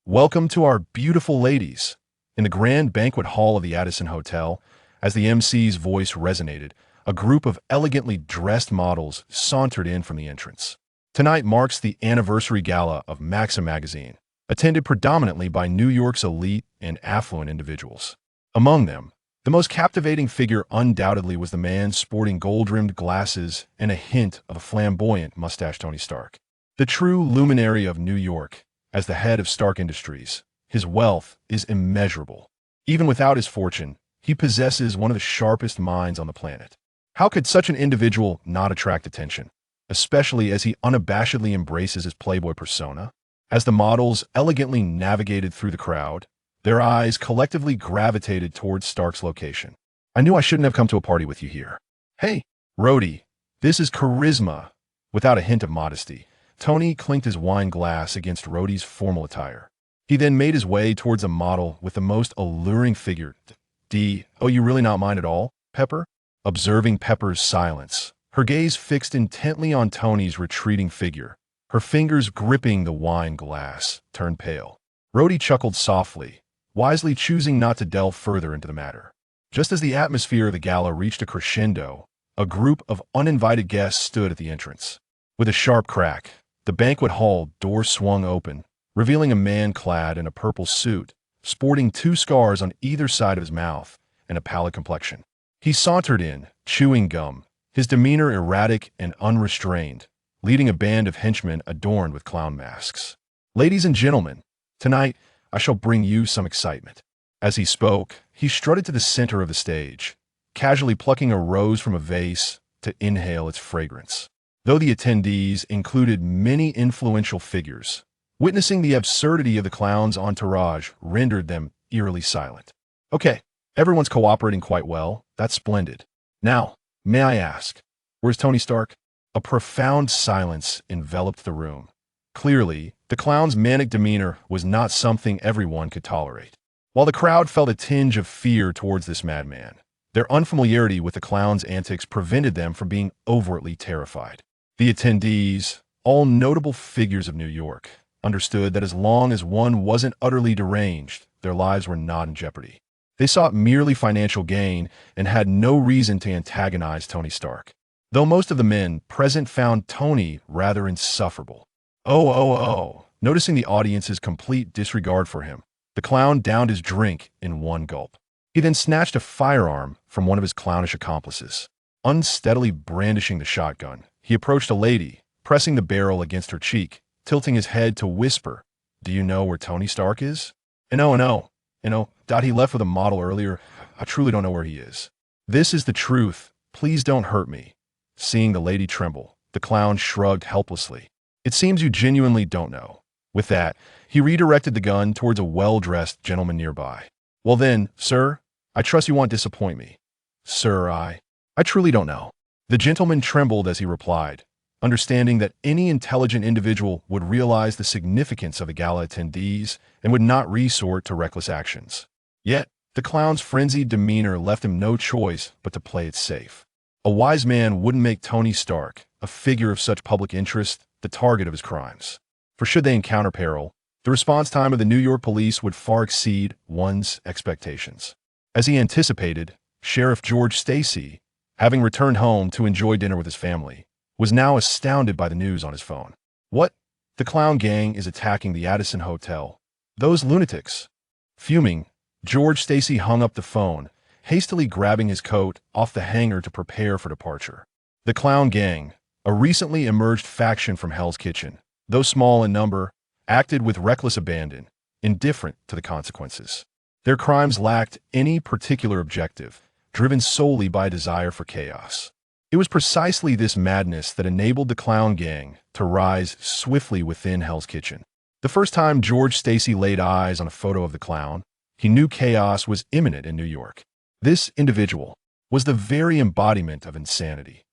Welcome to our beautiful ladies. In the grand banquet hall of the Addison Hotel, as the MC's voice resonated, a group of elegantly dressed models sauntered in from the entrance. Tonight marks the anniversary gala of Maxim magazine, attended predominantly by New York's elite and affluent individuals. Among them, the most captivating figure undoubtedly was the man sporting gold-rimmed glasses and a hint of a flamboyant mustache, Tony Stark. The true luminary of New York. As the head of Stark Industries, his wealth is immeasurable. Even without his fortune, he possesses one of the sharpest minds on the planet. How could such an individual not attract attention, especially as he unabashedly embraces his playboy persona? As the models elegantly navigated through the crowd, their eyes collectively gravitated towards Stark's location. I knew I shouldn't have come to a party with you here. Hey, Rhodey, this is charisma, without a hint of modesty. Tony clinked his wine glass against Rhodey's formal attire. He then made his way towards a model with the most alluring figure. Oh, you really not mine at all, Pepper? Observing Pepper's silence, her gaze fixed intently on Tony's retreating figure, her fingers gripping the wine glass, turned pale. Rhodey chuckled softly, wisely choosing not to delve further into the matter. Just as the atmosphere of the gala reached a crescendo, a group of uninvited guests stood at the entrance. With a sharp crack, the banquet hall door swung open, revealing a man clad in a purple suit, sporting two scars on either side of his mouth and a pallid complexion. He sauntered in, chewing gum, his demeanor erratic and unrestrained, leading a band of henchmen adorned with clown masks. "Ladies and gentlemen, tonight I shall bring you some excitement." As he spoke, he strutted to the center of the stage, casually plucking a rose from a vase to inhale its fragrance. Though the attendees included many influential figures, witnessing the absurdity of the clown's entourage rendered them eerily silent. "Okay, everyone's cooperating quite well. That's splendid. Now, may I ask, where's Tony Stark?" A profound silence enveloped the room. Clearly, the clown's manic demeanor was not something everyone could tolerate. While the crowd felt a tinge of fear towards this madman, their unfamiliarity with the clown's antics prevented them from being overtly terrified. The attendees, all notable figures of New York, understood that as long as one wasn't utterly deranged, their lives were not in jeopardy. They sought merely financial gain and had no reason to antagonize Tony Stark. Though most of the men present found Tony rather insufferable. Noticing the audience's complete disregard for him, the clown downed his drink in one gulp. He then snatched a firearm from one of his clownish accomplices. Unsteadily brandishing the shotgun, he approached a lady, pressing the barrel against her cheek, tilting his head to whisper, "Do you know where Tony Stark is?" No. He left with a model earlier. I truly don't know where he is." "This is the truth. Please don't hurt me." Seeing the lady tremble, the clown shrugged helplessly. "It seems you genuinely don't know." With that, he redirected the gun towards a well-dressed gentleman nearby. "Well then, sir, I trust you won't disappoint me." "Sir, I truly don't know." The gentleman trembled as he replied, understanding that any intelligent individual would realize the significance of the gala attendees and would not resort to reckless actions. Yet, the clown's frenzied demeanor left him no choice but to play it safe. A wise man wouldn't make Tony Stark, a figure of such public interest, the target of his crimes. For should they encounter peril, the response time of the New York police would far exceed one's expectations. As he anticipated, Sheriff George Stacy, having returned home to enjoy dinner with his family, was now astounded by the news on his phone. "What? The clown gang is attacking the Addison Hotel. Those lunatics." Fuming, George Stacy hung up the phone, hastily grabbing his coat off the hanger to prepare for departure. The clown gang, a recently emerged faction from Hell's Kitchen, though small in number, acted with reckless abandon, indifferent to the consequences. Their crimes lacked any particular objective, driven solely by a desire for chaos. It was precisely this madness that enabled the clown gang to rise swiftly within Hell's Kitchen. The first time George Stacy laid eyes on a photo of the clown, he knew chaos was imminent in New York. This individual was the very embodiment of insanity.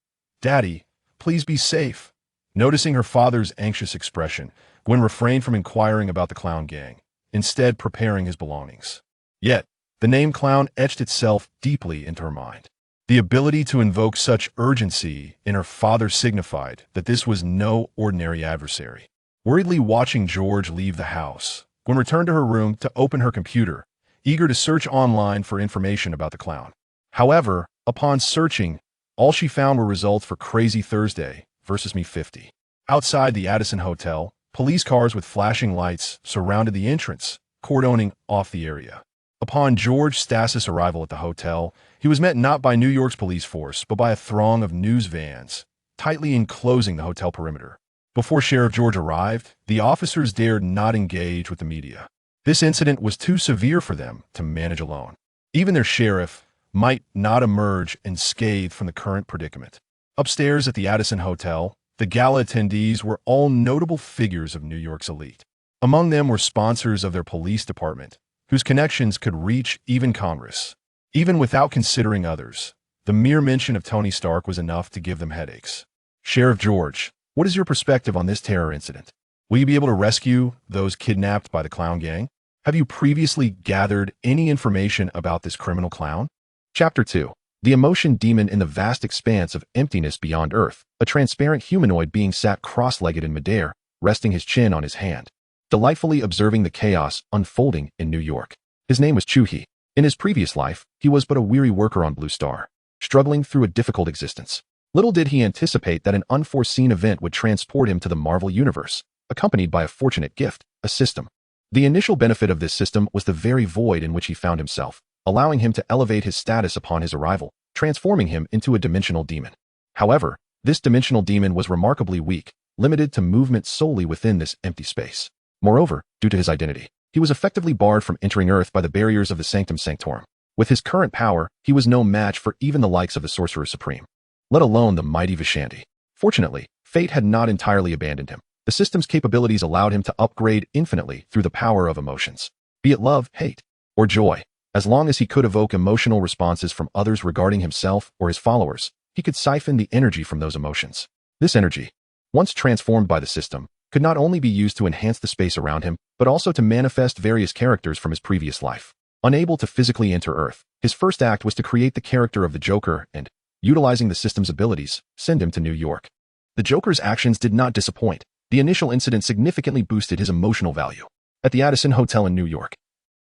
"Daddy, please be safe." Noticing her father's anxious expression, Gwen refrained from inquiring about the clown gang, instead preparing his belongings. Yet, the name clown etched itself deeply into her mind. The ability to invoke such urgency in her father signified that this was no ordinary adversary. Worriedly watching George leave the house, Gwen returned to her room to open her computer, eager to search online for information about the clown. However, upon searching, all she found were results for Crazy Thursday versus Me 50. Outside the Addison Hotel, police cars with flashing lights surrounded the entrance, cordoning off the area. Upon George Stasis' arrival at the hotel, he was met not by New York's police force, but by a throng of news vans, tightly enclosing the hotel perimeter. Before Sheriff George arrived, the officers dared not engage with the media. This incident was too severe for them to manage alone. Even their sheriff might not emerge unscathed from the current predicament. Upstairs at the Addison Hotel, the gala attendees were all notable figures of New York's elite. Among them were sponsors of their police department, whose connections could reach even Congress. Even without considering others, the mere mention of Tony Stark was enough to give them headaches. Sheriff George, what is your perspective on this terror incident? Will you be able to rescue those kidnapped by the clown gang? Have you previously gathered any information about this criminal clown? Chapter 2. The emotion demon in the vast expanse of emptiness beyond Earth, a transparent humanoid being sat cross-legged in midair, resting his chin on his hand, delightfully observing the chaos unfolding in New York. His name was Chu-Hee. In his previous life, he was but a weary worker on Blue Star, struggling through a difficult existence. Little did he anticipate that an unforeseen event would transport him to the Marvel Universe, accompanied by a fortunate gift, a system. The initial benefit of this system was the very void in which he found himself, allowing him to elevate his status upon his arrival, transforming him into a dimensional demon. However, this dimensional demon was remarkably weak, limited to movement solely within this empty space. Moreover, due to his identity, he was effectively barred from entering Earth by the barriers of the Sanctum Sanctorum. With his current power, he was no match for even the likes of the Sorcerer Supreme, let alone the mighty Vishanti. Fortunately, fate had not entirely abandoned him. The system's capabilities allowed him to upgrade infinitely through the power of emotions, be it love, hate, or joy. As long as he could evoke emotional responses from others regarding himself or his followers, he could siphon the energy from those emotions. This energy, once transformed by the system, could not only be used to enhance the space around him, but also to manifest various characters from his previous life. Unable to physically enter Earth, his first act was to create the character of the Joker and, utilizing the system's abilities, send him to New York. The Joker's actions did not disappoint. The initial incident significantly boosted his emotional value. At the Addison Hotel in New York,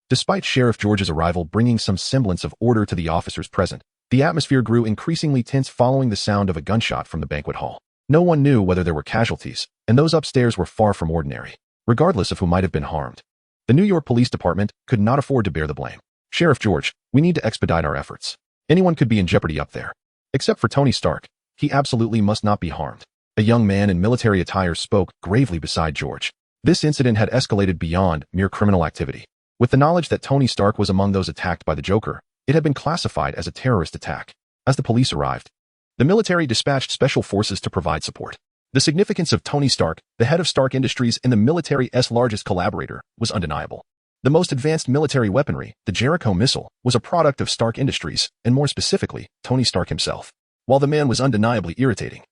despite Sheriff George's arrival bringing some semblance of order to the officers present, the atmosphere grew increasingly tense following the sound of a gunshot from the banquet hall. No one knew whether there were casualties, and those upstairs were far from ordinary, regardless of who might have been harmed. The New York Police Department could not afford to bear the blame. Sheriff George, we need to expedite our efforts. Anyone could be in jeopardy up there. Except for Tony Stark, he absolutely must not be harmed. A young man in military attire spoke gravely beside George. This incident had escalated beyond mere criminal activity. With the knowledge that Tony Stark was among those attacked by the Joker, it had been classified as a terrorist attack. As the police arrived, the military dispatched special forces to provide support. The significance of Tony Stark, the head of Stark Industries and the military's largest collaborator, was undeniable. The most advanced military weaponry, the Jericho missile, was a product of Stark Industries, and more specifically, Tony Stark himself. While the man was undeniably irritating,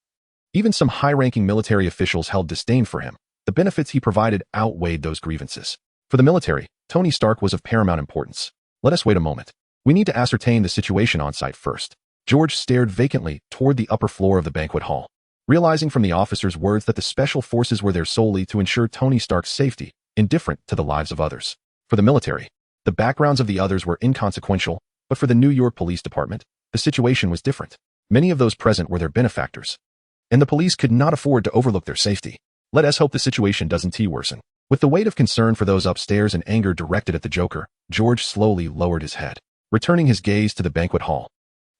even some high-ranking military officials held disdain for him. The benefits he provided outweighed those grievances. For the military, Tony Stark was of paramount importance. Let us wait a moment. We need to ascertain the situation on site first. George stared vacantly toward the upper floor of the banquet hall, realizing from the officer's words that the special forces were there solely to ensure Tony Stark's safety, indifferent to the lives of others. For the military, the backgrounds of the others were inconsequential, but for the New York Police Department, the situation was different. Many of those present were their benefactors, and the police could not afford to overlook their safety. Let us hope the situation doesn't worsen. With the weight of concern for those upstairs and anger directed at the Joker, George slowly lowered his head, returning his gaze to the banquet hall.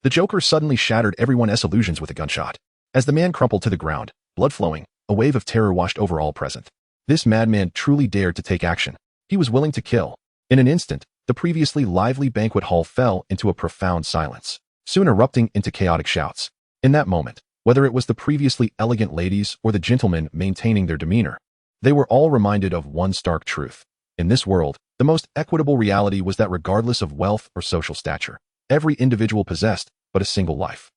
The Joker suddenly shattered everyone's illusions with a gunshot. As the man crumpled to the ground, blood flowing, a wave of terror washed over all present. This madman truly dared to take action. He was willing to kill. In an instant, the previously lively banquet hall fell into a profound silence, soon erupting into chaotic shouts. In that moment, whether it was the previously elegant ladies or the gentlemen maintaining their demeanor, they were all reminded of one stark truth. In this world, the most equitable reality was that regardless of wealth or social stature, every individual possessed but a single life.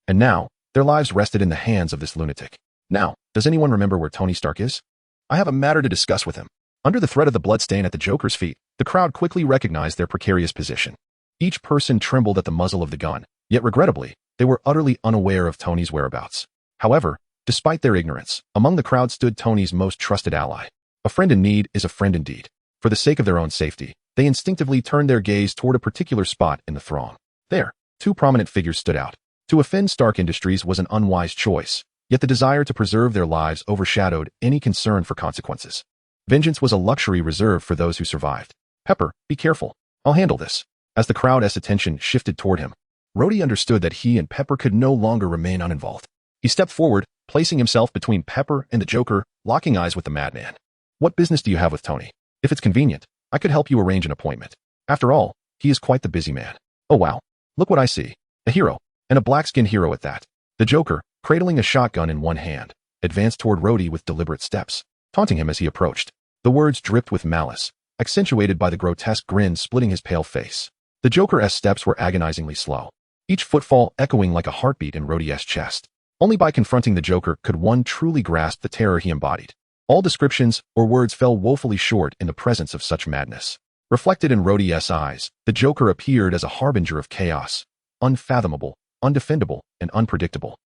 And now, their lives rested in the hands of this lunatic. Now, does anyone remember where Tony Stark is? I have a matter to discuss with him. Under the threat of the bloodstain at the Joker's feet, the crowd quickly recognized their precarious position. Each person trembled at the muzzle of the gun, yet regrettably, they were utterly unaware of Tony's whereabouts. However, despite their ignorance, among the crowd stood Tony's most trusted ally. A friend in need is a friend indeed. For For the sake of their own safety, they instinctively turned their gaze toward a particular spot in the throng. There, two prominent figures stood out. To offend Stark Industries was an unwise choice, yet the desire to preserve their lives overshadowed any concern for consequences. Vengeance was a luxury reserved for those who survived. Pepper, be careful. I'll handle this. As the crowd's attention shifted toward him, Rhodey understood that he and Pepper could no longer remain uninvolved. He stepped forward, placing himself between Pepper and the Joker, locking eyes with the madman. What business do you have with Tony? If it's convenient, I could help you arrange an appointment. After all, he is quite the busy man. Oh wow. Look what I see. A hero. And a black-skinned hero at that. The Joker, cradling a shotgun in one hand, advanced toward Rhodey with deliberate steps, taunting him as he approached. The words dripped with malice, accentuated by the grotesque grin splitting his pale face. The Joker's steps were agonizingly slow, each footfall echoing like a heartbeat in Rhodey's chest. Only by confronting the Joker could one truly grasp the terror he embodied. All descriptions or words fell woefully short in the presence of such madness. Reflected in Rhodey's eyes, the Joker appeared as a harbinger of chaos, unfathomable, undefendable, and unpredictable.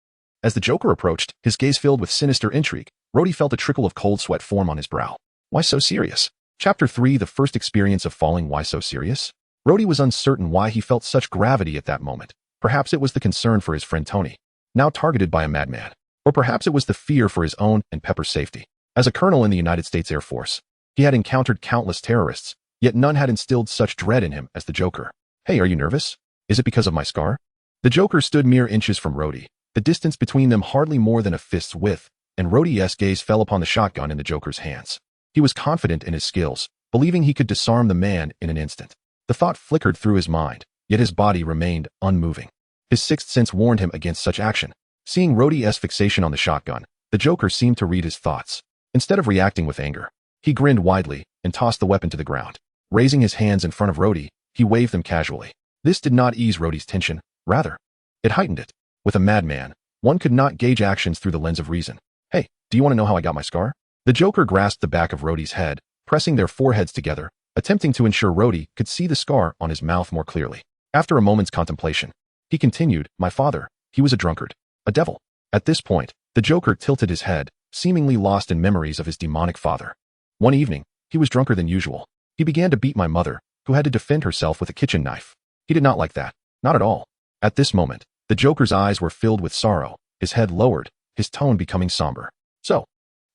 As the Joker approached, his gaze filled with sinister intrigue, Rhodey felt a trickle of cold sweat form on his brow. Why so serious? Chapter 3: The first experience of falling. Why so serious? Rhodey was uncertain why he felt such gravity at that moment. Perhaps it was the concern for his friend Tony, now targeted by a madman. Or perhaps it was the fear for his own and Pepper's safety. As a colonel in the United States Air Force, he had encountered countless terrorists, yet none had instilled such dread in him as the Joker. Hey, are you nervous? Is it because of my scar? The Joker stood mere inches from Rhodey, the distance between them hardly more than a fist's width, and Rhodey's gaze fell upon the shotgun in the Joker's hands. He was confident in his skills, believing he could disarm the man in an instant. The thought flickered through his mind, yet his body remained unmoving. His sixth sense warned him against such action. Seeing Rhodey's fixation on the shotgun, the Joker seemed to read his thoughts. Instead of reacting with anger, he grinned widely and tossed the weapon to the ground. Raising his hands in front of Rhodey, he waved them casually. This did not ease Rhodey's tension, rather, it heightened it. With a madman, one could not gauge actions through the lens of reason. Hey, do you want to know how I got my scar? The Joker grasped the back of Rhodey's head, pressing their foreheads together, attempting to ensure Rhodey could see the scar on his mouth more clearly. After a moment's contemplation, he continued, my father, he was a drunkard, a devil. At this point, the Joker tilted his head, seemingly lost in memories of his demonic father. One evening, he was drunker than usual. He began to beat my mother, who had to defend herself with a kitchen knife. He did not like that. Not at all. At this moment, the Joker's eyes were filled with sorrow, his head lowered, his tone becoming somber. So,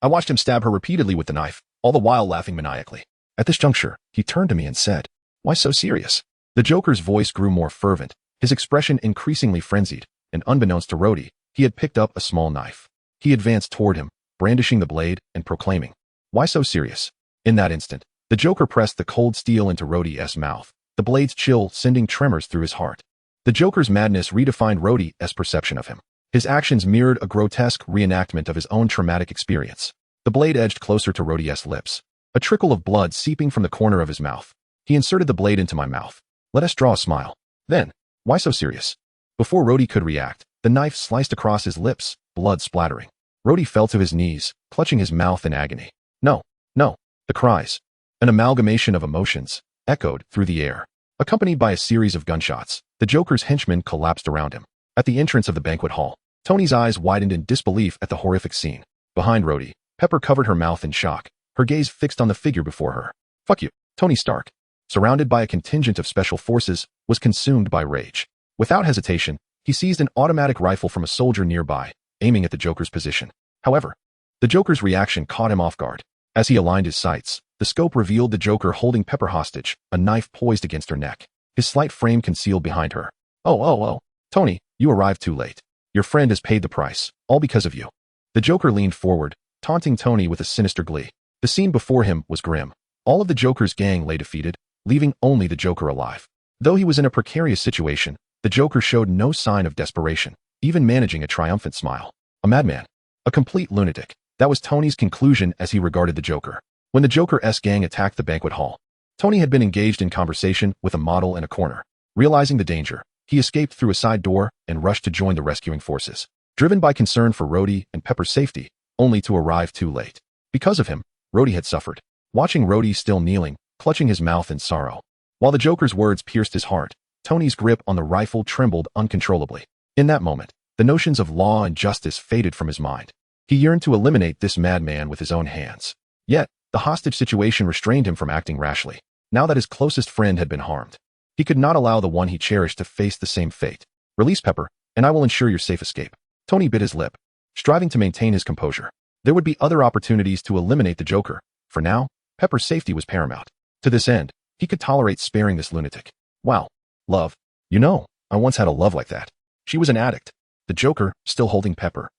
I watched him stab her repeatedly with the knife, all the while laughing maniacally. At this juncture, he turned to me and said, why so serious? The Joker's voice grew more fervent, his expression increasingly frenzied, and unbeknownst to Rhodey, he had picked up a small knife. He advanced toward him, brandishing the blade and proclaiming, why so serious? In that instant, the Joker pressed the cold steel into Rhodey's mouth, the blade's chill sending tremors through his heart. The Joker's madness redefined Rhodey's perception of him. His actions mirrored a grotesque reenactment of his own traumatic experience. The blade edged closer to Rhodey's lips, a trickle of blood seeping from the corner of his mouth. He inserted the blade into my mouth. Let us draw a smile. Then, why so serious? Before Rhodey could react, the knife sliced across his lips, blood splattering. Rhodey fell to his knees, clutching his mouth in agony. No, no, the cries, an amalgamation of emotions, echoed through the air. Accompanied by a series of gunshots, the Joker's henchmen collapsed around him. At the entrance of the banquet hall, Tony's eyes widened in disbelief at the horrific scene. Behind Rhodey, Pepper covered her mouth in shock, her gaze fixed on the figure before her. Fuck you. Tony Stark, surrounded by a contingent of special forces, was consumed by rage. Without hesitation, he seized an automatic rifle from a soldier nearby, aiming at the Joker's position. However, the Joker's reaction caught him off guard. As he aligned his sights, the scope revealed the Joker holding Pepper hostage, a knife poised against her neck, his slight frame concealed behind her. Oh, Tony, you arrived too late. Your friend has paid the price, all because of you. The Joker leaned forward, taunting Tony with a sinister glee. The scene before him was grim. All of the Joker's gang lay defeated, leaving only the Joker alive. Though he was in a precarious situation, the Joker showed no sign of desperation, even managing a triumphant smile. A madman. A complete lunatic. That was Tony's conclusion as he regarded the Joker. When the Joker's gang attacked the banquet hall, Tony had been engaged in conversation with a model in a corner. Realizing the danger, he escaped through a side door and rushed to join the rescuing forces, driven by concern for Rhodey and Pepper's safety, only to arrive too late. Because of him, Rhodey had suffered. Watching Rhodey still kneeling, clutching his mouth in sorrow. While the Joker's words pierced his heart, Tony's grip on the rifle trembled uncontrollably. In that moment, the notions of law and justice faded from his mind. He yearned to eliminate this madman with his own hands. Yet, The hostage situation restrained him from acting rashly. Now that his closest friend had been harmed, he could not allow the one he cherished to face the same fate. Release Pepper, and I will ensure your safe escape. Tony bit his lip, striving to maintain his composure. There would be other opportunities to eliminate the Joker. For now, Pepper's safety was paramount. To this end, he could tolerate sparing this lunatic. Wow. Love. You know, I once had a love like that. She was an addict. The Joker, still holding Pepper,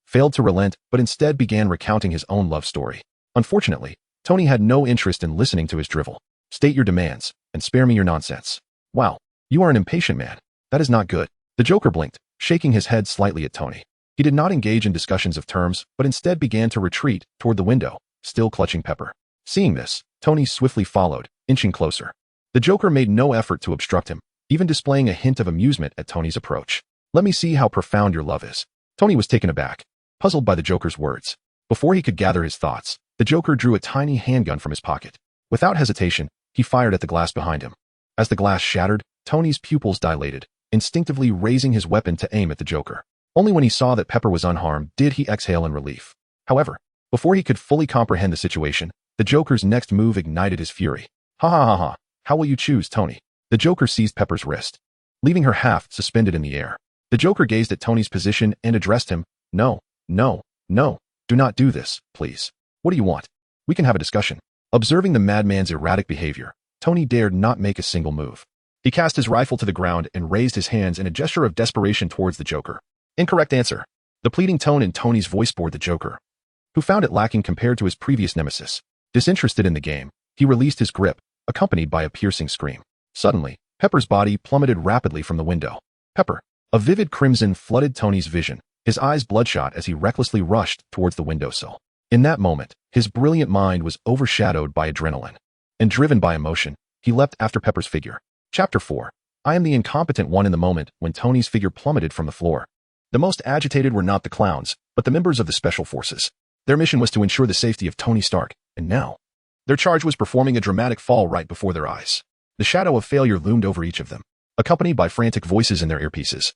failed to relent, but instead began recounting his own love story. Unfortunately, Tony had no interest in listening to his drivel. State your demands, and spare me your nonsense. Wow, you are an impatient man. That is not good. The Joker blinked, shaking his head slightly at Tony. He did not engage in discussions of terms, but instead began to retreat toward the window, still clutching Pepper. Seeing this, Tony swiftly followed, inching closer. The Joker made no effort to obstruct him, even displaying a hint of amusement at Tony's approach. Let me see how profound your love is. Tony was taken aback, puzzled by the Joker's words. Before he could gather his thoughts, the Joker drew a tiny handgun from his pocket. Without hesitation, he fired at the glass behind him. As the glass shattered, Tony's pupils dilated, instinctively raising his weapon to aim at the Joker. Only when he saw that Pepper was unharmed did he exhale in relief. However, before he could fully comprehend the situation, the Joker's next move ignited his fury. Ha ha ha ha, how will you choose, Tony? The Joker seized Pepper's wrist, leaving her half suspended in the air. The Joker gazed at Tony's position and addressed him. No, no, no, do not do this, please. What do you want? We can have a discussion. Observing the madman's erratic behavior, Tony dared not make a single move. He cast his rifle to the ground and raised his hands in a gesture of desperation towards the Joker. Incorrect answer. The pleading tone in Tony's voice bored the Joker, who found it lacking compared to his previous nemesis. Disinterested in the game, he released his grip, accompanied by a piercing scream. Suddenly, Pepper's body plummeted rapidly from the window. Pepper. A vivid crimson flooded Tony's vision, his eyes bloodshot as he recklessly rushed towards the windowsill. In that moment, his brilliant mind was overshadowed by adrenaline. And driven by emotion, he leapt after Pepper's figure. Chapter 4. I am the incompetent one. In the moment when Tony's figure plummeted from the floor, the most agitated were not the clowns, but the members of the Special Forces. Their mission was to ensure the safety of Tony Stark, and now, their charge was performing a dramatic fall right before their eyes. The shadow of failure loomed over each of them, accompanied by frantic voices in their earpieces.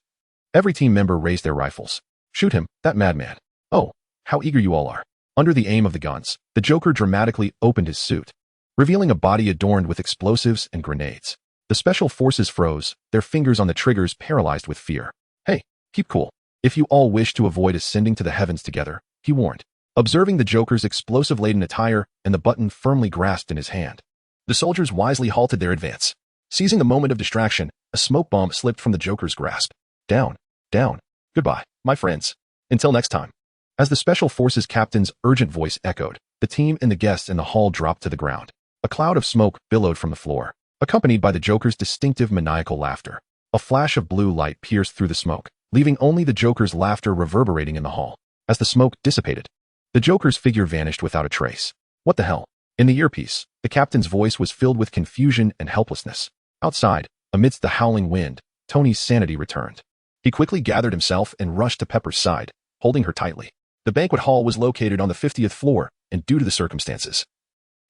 Every team member raised their rifles. Shoot him, that madman. Oh, how eager you all are. Under the aim of the guns, the Joker dramatically opened his suit, revealing a body adorned with explosives and grenades. The Special Forces froze, their fingers on the triggers paralyzed with fear. Hey, keep cool. If you all wish to avoid ascending to the heavens together, he warned, observing the Joker's explosive-laden attire and the button firmly grasped in his hand. The soldiers wisely halted their advance. Seizing the moment of distraction, a smoke bomb slipped from the Joker's grasp. Down, down. Goodbye, my friends. Until next time. As the Special Forces captain's urgent voice echoed, the team and the guests in the hall dropped to the ground. A cloud of smoke billowed from the floor, accompanied by the Joker's distinctive maniacal laughter. A flash of blue light pierced through the smoke, leaving only the Joker's laughter reverberating in the hall. As the smoke dissipated, the Joker's figure vanished without a trace. What the hell? In the earpiece, the captain's voice was filled with confusion and helplessness. Outside, amidst the howling wind, Tony's sanity returned. He quickly gathered himself and rushed to Pepper's side, holding her tightly. The banquet hall was located on the 50th floor, and due to the circumstances,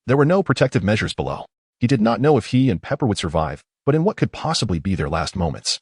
there were no protective measures below. He did not know if he and Pepper would survive, but in what could possibly be their last moments.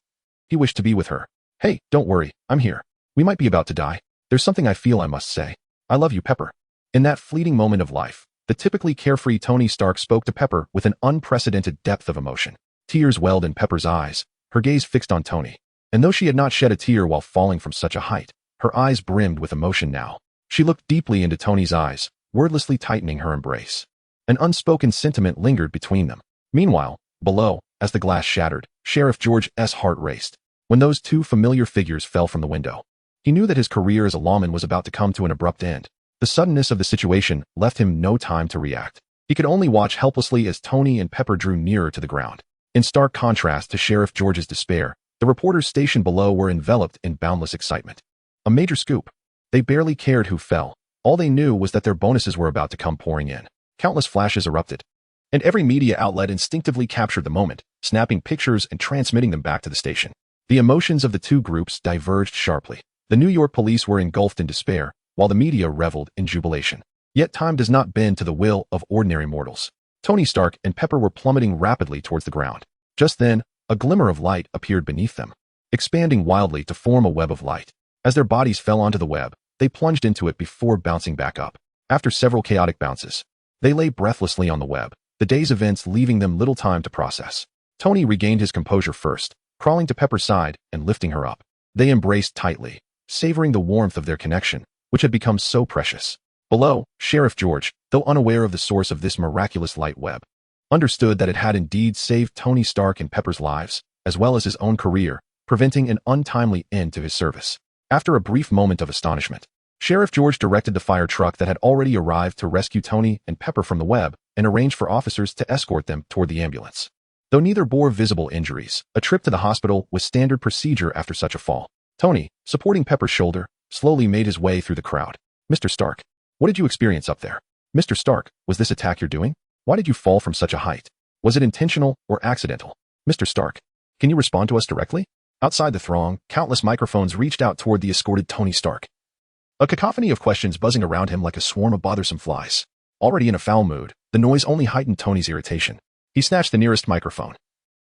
He wished to be with her. Hey, don't worry, I'm here. We might be about to die. There's something I feel I must say. I love you, Pepper. In that fleeting moment of life, the typically carefree Tony Stark spoke to Pepper with an unprecedented depth of emotion. Tears welled in Pepper's eyes, her gaze fixed on Tony. And though she had not shed a tear while falling from such a height, her eyes brimmed with emotion now. She looked deeply into Tony's eyes, wordlessly tightening her embrace. An unspoken sentiment lingered between them. Meanwhile, below, as the glass shattered, Sheriff George S. heart raced. When those two familiar figures fell from the window, he knew that his career as a lawman was about to come to an abrupt end. The suddenness of the situation left him no time to react. He could only watch helplessly as Tony and Pepper drew nearer to the ground. In stark contrast to Sheriff George's despair, the reporters stationed below were enveloped in boundless excitement. A major scoop. They barely cared who fell. All they knew was that their bonuses were about to come pouring in. Countless flashes erupted, and every media outlet instinctively captured the moment, snapping pictures and transmitting them back to the station. The emotions of the two groups diverged sharply. The New York police were engulfed in despair, while the media reveled in jubilation. Yet time does not bend to the will of ordinary mortals. Tony Stark and Pepper were plummeting rapidly towards the ground. Just then, a glimmer of light appeared beneath them, expanding wildly to form a web of light. As their bodies fell onto the web, they plunged into it before bouncing back up. After several chaotic bounces, They lay breathlessly on the web, the day's events leaving them little time to process. Tony regained his composure first, crawling to Pepper's side and lifting her up. They embraced tightly, savoring the warmth of their connection, which had become so precious. Below, Sheriff George, though unaware of the source of this miraculous light web, understood that it had indeed saved Tony Stark and Pepper's lives, as well as his own career, preventing an untimely end to his service. After a brief moment of astonishment, Sheriff George directed the fire truck that had already arrived to rescue Tony and Pepper from the web and arranged for officers to escort them toward the ambulance. Though neither bore visible injuries, a trip to the hospital was standard procedure after such a fall. Tony, supporting Pepper's shoulder, slowly made his way through the crowd. Mr. Stark, what did you experience up there? Mr. Stark, was this attack you're doing? Why did you fall from such a height? Was it intentional or accidental? Mr. Stark, can you respond to us directly? Outside the throng, countless microphones reached out toward the escorted Tony Stark. A cacophony of questions buzzing around him like a swarm of bothersome flies. Already in a foul mood, the noise only heightened Tony's irritation. He snatched the nearest microphone,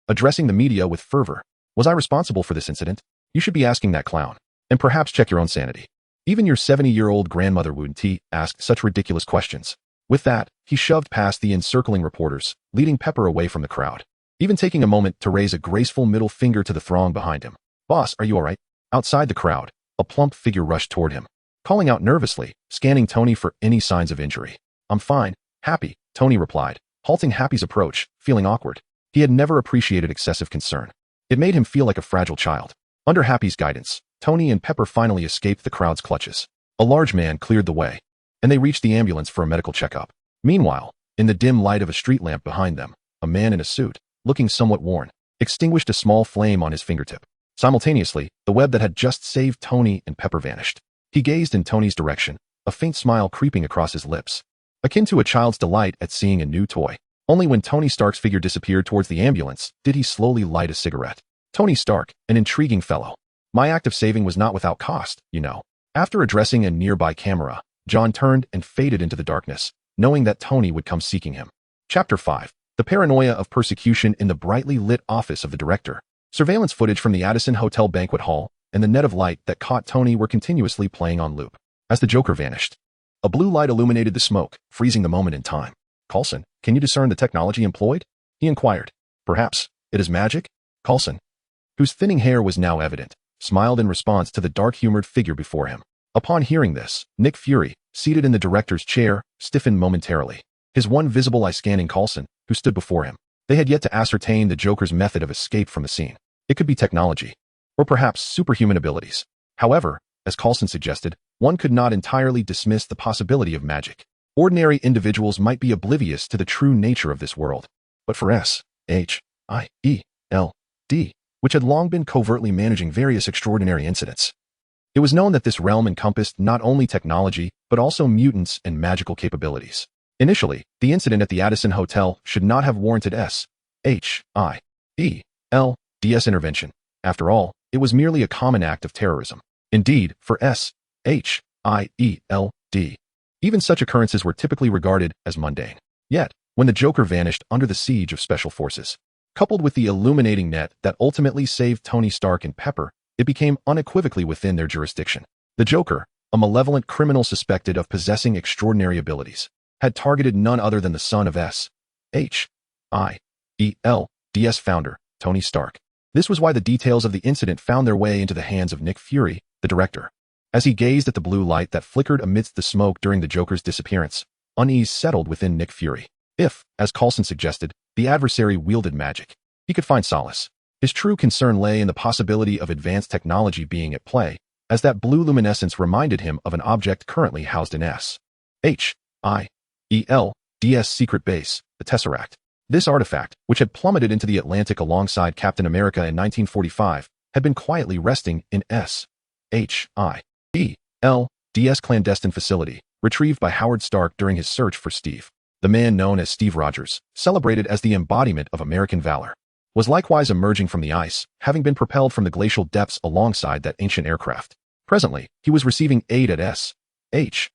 addressing the media with fervor. Was I responsible for this incident? You should be asking that clown. And perhaps check your own sanity. Even your 70-year-old grandmother wouldn't ask such ridiculous questions. With that, he shoved past the encircling reporters, leading Pepper away from the crowd, even taking a moment to raise a graceful middle finger to the throng behind him. Boss, are you all right? Outside the crowd, a plump figure rushed toward him, calling out nervously, scanning Tony for any signs of injury. I'm fine, Happy, Tony replied, halting Happy's approach, feeling awkward. He had never appreciated excessive concern. It made him feel like a fragile child. Under Happy's guidance, Tony and Pepper finally escaped the crowd's clutches. A large man cleared the way, and they reached the ambulance for a medical checkup. Meanwhile, in the dim light of a street lamp behind them, a man in a suit, looking somewhat worn, extinguished a small flame on his fingertip. Simultaneously, the web that had just saved Tony and Pepper vanished. He gazed in Tony's direction, a faint smile creeping across his lips, akin to a child's delight at seeing a new toy. Only when Tony Stark's figure disappeared towards the ambulance did he slowly light a cigarette. Tony Stark, an intriguing fellow. My act of saving was not without cost, you know. After addressing a nearby camera, John turned and faded into the darkness, knowing that Tony would come seeking him. Chapter 5. The paranoia of persecution in the brightly lit office of the director. Surveillance footage from the Addison Hotel banquet hall and the net of light that caught Tony were continuously playing on loop. As the Joker vanished, a blue light illuminated the smoke, freezing the moment in time. Coulson, can you discern the technology employed? He inquired. Perhaps it is magic? Coulson, whose thinning hair was now evident, smiled in response to the dark-humored figure before him. Upon hearing this, Nick Fury, seated in the director's chair, stiffened momentarily, his one visible eye scanning Coulson, who stood before him. They had yet to ascertain the Joker's method of escape from the scene. It could be technology, or perhaps superhuman abilities. However, as Coulson suggested, one could not entirely dismiss the possibility of magic. Ordinary individuals might be oblivious to the true nature of this world. But for S.H.I.E.L.D., which had long been covertly managing various extraordinary incidents, it was known that this realm encompassed not only technology, but also mutants and magical capabilities. Initially, the incident at the Addison Hotel should not have warranted S.H.I.E.L.D.'s intervention. After all, it was merely a common act of terrorism. Indeed, for S.H.I.E.L.D., even such occurrences were typically regarded as mundane. Yet, when the Joker vanished under the siege of special forces, coupled with the illuminating net that ultimately saved Tony Stark and Pepper, it became unequivocally within their jurisdiction. The Joker, a malevolent criminal suspected of possessing extraordinary abilities, had targeted none other than the son of S.H.I.E.L.D.'s founder, Tony Stark. This was why the details of the incident found their way into the hands of Nick Fury, the director. As he gazed at the blue light that flickered amidst the smoke during the Joker's disappearance, unease settled within Nick Fury. If, as Coulson suggested, the adversary wielded magic, he could find solace. His true concern lay in the possibility of advanced technology being at play, as that blue luminescence reminded him of an object currently housed in S.H.I.E.L.D.'s secret base, the Tesseract. This artifact, which had plummeted into the Atlantic alongside Captain America in 1945, had been quietly resting in S.H.I.E.L.D.'s clandestine facility, retrieved by Howard Stark during his search for Steve. The man known as Steve Rogers, celebrated as the embodiment of American valor, was likewise emerging from the ice, having been propelled from the glacial depths alongside that ancient aircraft. Presently, he was receiving aid at S.H.I.E.L.D.'s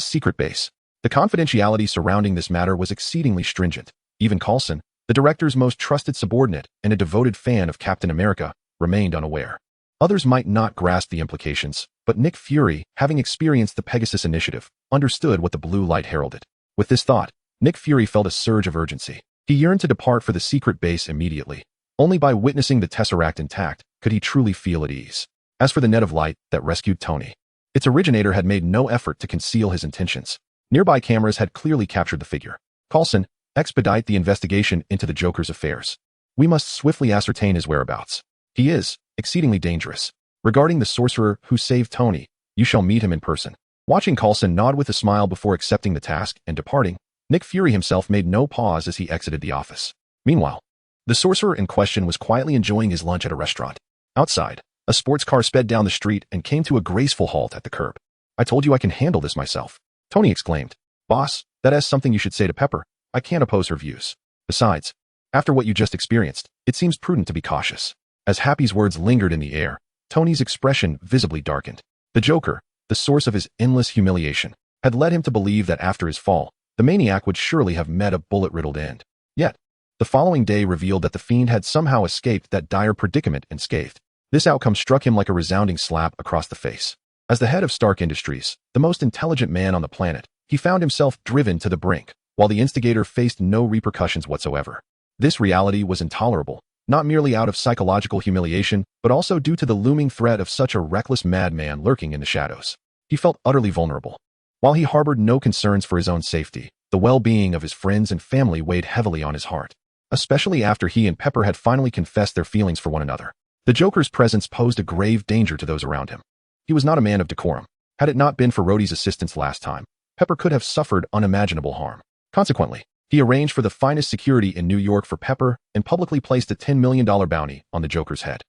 secret base. The confidentiality surrounding this matter was exceedingly stringent. Even Coulson, the director's most trusted subordinate and a devoted fan of Captain America, remained unaware. Others might not grasp the implications, but Nick Fury, having experienced the Pegasus Initiative, understood what the blue light heralded. With this thought, Nick Fury felt a surge of urgency. He yearned to depart for the secret base immediately. Only by witnessing the Tesseract intact could he truly feel at ease. As for the net of light that rescued Tony, its originator had made no effort to conceal his intentions. Nearby cameras had clearly captured the figure. Coulson, expedite the investigation into the Joker's affairs. We must swiftly ascertain his whereabouts. He is exceedingly dangerous. Regarding the sorcerer who saved Tony, you shall meet him in person. Watching Coulson nod with a smile before accepting the task and departing, Nick Fury himself made no pause as he exited the office. Meanwhile, the sorcerer in question was quietly enjoying his lunch at a restaurant. Outside, a sports car sped down the street and came to a graceful halt at the curb. I told you I can handle this myself, Tony exclaimed. Boss, that is something you should say to Pepper. I can't oppose her views. Besides, after what you just experienced, it seems prudent to be cautious. As Happy's words lingered in the air, Tony's expression visibly darkened. The Joker, the source of his endless humiliation, had led him to believe that after his fall, the maniac would surely have met a bullet-riddled end. Yet, the following day revealed that the fiend had somehow escaped that dire predicament unscathed. This outcome struck him like a resounding slap across the face. As the head of Stark Industries, the most intelligent man on the planet, he found himself driven to the brink, while the instigator faced no repercussions whatsoever. This reality was intolerable, not merely out of psychological humiliation, but also due to the looming threat of such a reckless madman lurking in the shadows. He felt utterly vulnerable. While he harbored no concerns for his own safety, the well-being of his friends and family weighed heavily on his heart, especially after he and Pepper had finally confessed their feelings for one another. The Joker's presence posed a grave danger to those around him. He was not a man of decorum. Had it not been for Rhodey's assistance last time, Pepper could have suffered unimaginable harm. Consequently, he arranged for the finest security in New York for Pepper and publicly placed a $10 million bounty on the Joker's head.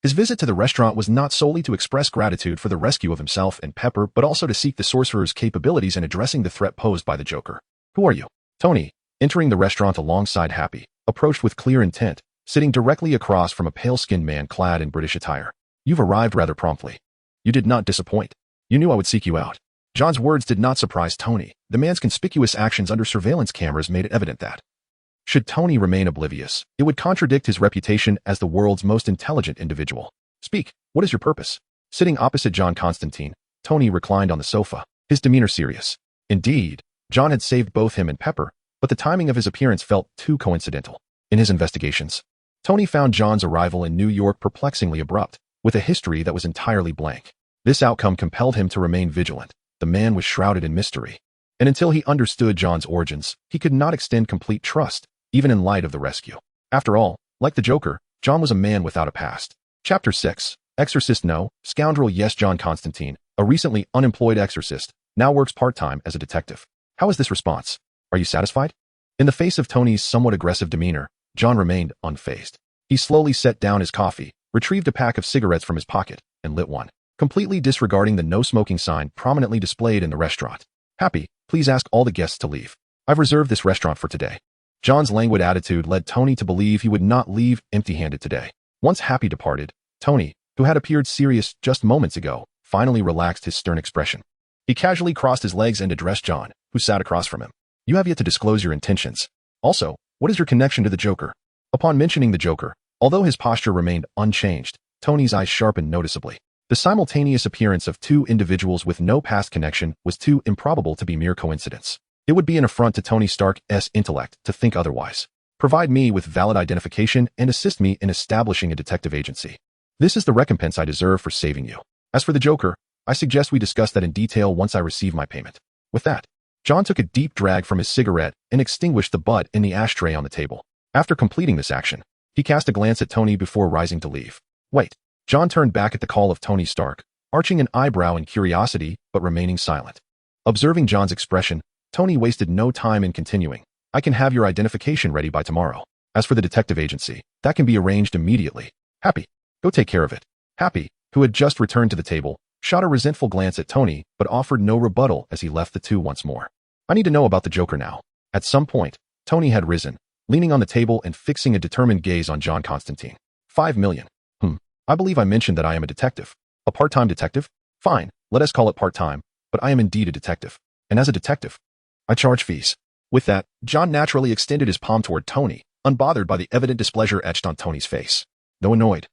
His visit to the restaurant was not solely to express gratitude for the rescue of himself and Pepper, but also to seek the sorcerer's capabilities in addressing the threat posed by the Joker. Who are you? Tony, entering the restaurant alongside Happy, approached with clear intent, sitting directly across from a pale-skinned man clad in British attire. You've arrived rather promptly. You did not disappoint. You knew I would seek you out. John's words did not surprise Tony. The man's conspicuous actions under surveillance cameras made it evident that, should Tony remain oblivious, it would contradict his reputation as the world's most intelligent individual. Speak, what is your purpose? Sitting opposite John Constantine, Tony reclined on the sofa, his demeanor serious. Indeed, John had saved both him and Pepper, but the timing of his appearance felt too coincidental. In his investigations, Tony found John's arrival in New York perplexingly abrupt, with a history that was entirely blank. This outcome compelled him to remain vigilant. The man was shrouded in mystery, and until he understood John's origins, he could not extend complete trust, even in light of the rescue. After all, like the Joker, John was a man without a past. Chapter 6. Exorcist no, scoundrel yes. John Constantine, a recently unemployed exorcist, now works part-time as a detective. How is this response? Are you satisfied? In the face of Tony's somewhat aggressive demeanor, John remained unfazed. He slowly set down his coffee, retrieved a pack of cigarettes from his pocket, and lit one, completely disregarding the no-smoking sign prominently displayed in the restaurant. Happy, please ask all the guests to leave. I've reserved this restaurant for today. John's languid attitude led Tony to believe he would not leave empty-handed today. Once Happy departed, Tony, who had appeared serious just moments ago, finally relaxed his stern expression. He casually crossed his legs and addressed John, who sat across from him. You have yet to disclose your intentions. Also, what is your connection to the Joker? Upon mentioning the Joker, although his posture remained unchanged, Tony's eyes sharpened noticeably. The simultaneous appearance of two individuals with no past connection was too improbable to be mere coincidence. It would be an affront to Tony Stark's intellect to think otherwise. Provide me with valid identification and assist me in establishing a detective agency. This is the recompense I deserve for saving you. As for the Joker, I suggest we discuss that in detail once I receive my payment. With that, John took a deep drag from his cigarette and extinguished the butt in the ashtray on the table. After completing this action, he cast a glance at Tony before rising to leave. Wait. John turned back at the call of Tony Stark, arching an eyebrow in curiosity but remaining silent. Observing John's expression, Tony wasted no time in continuing. I can have your identification ready by tomorrow. As for the detective agency, that can be arranged immediately. Happy, go take care of it. Happy, who had just returned to the table, shot a resentful glance at Tony but offered no rebuttal as he left the two once more. I need to know about the Joker now. At some point, Tony had risen, leaning on the table and fixing a determined gaze on John Constantine. 5 million. I believe I mentioned that I am a detective. A part-time detective? Fine, let us call it part-time, but I am indeed a detective. And as a detective, I charge fees. With that, John naturally extended his palm toward Tony, unbothered by the evident displeasure etched on Tony's face. Though annoyed,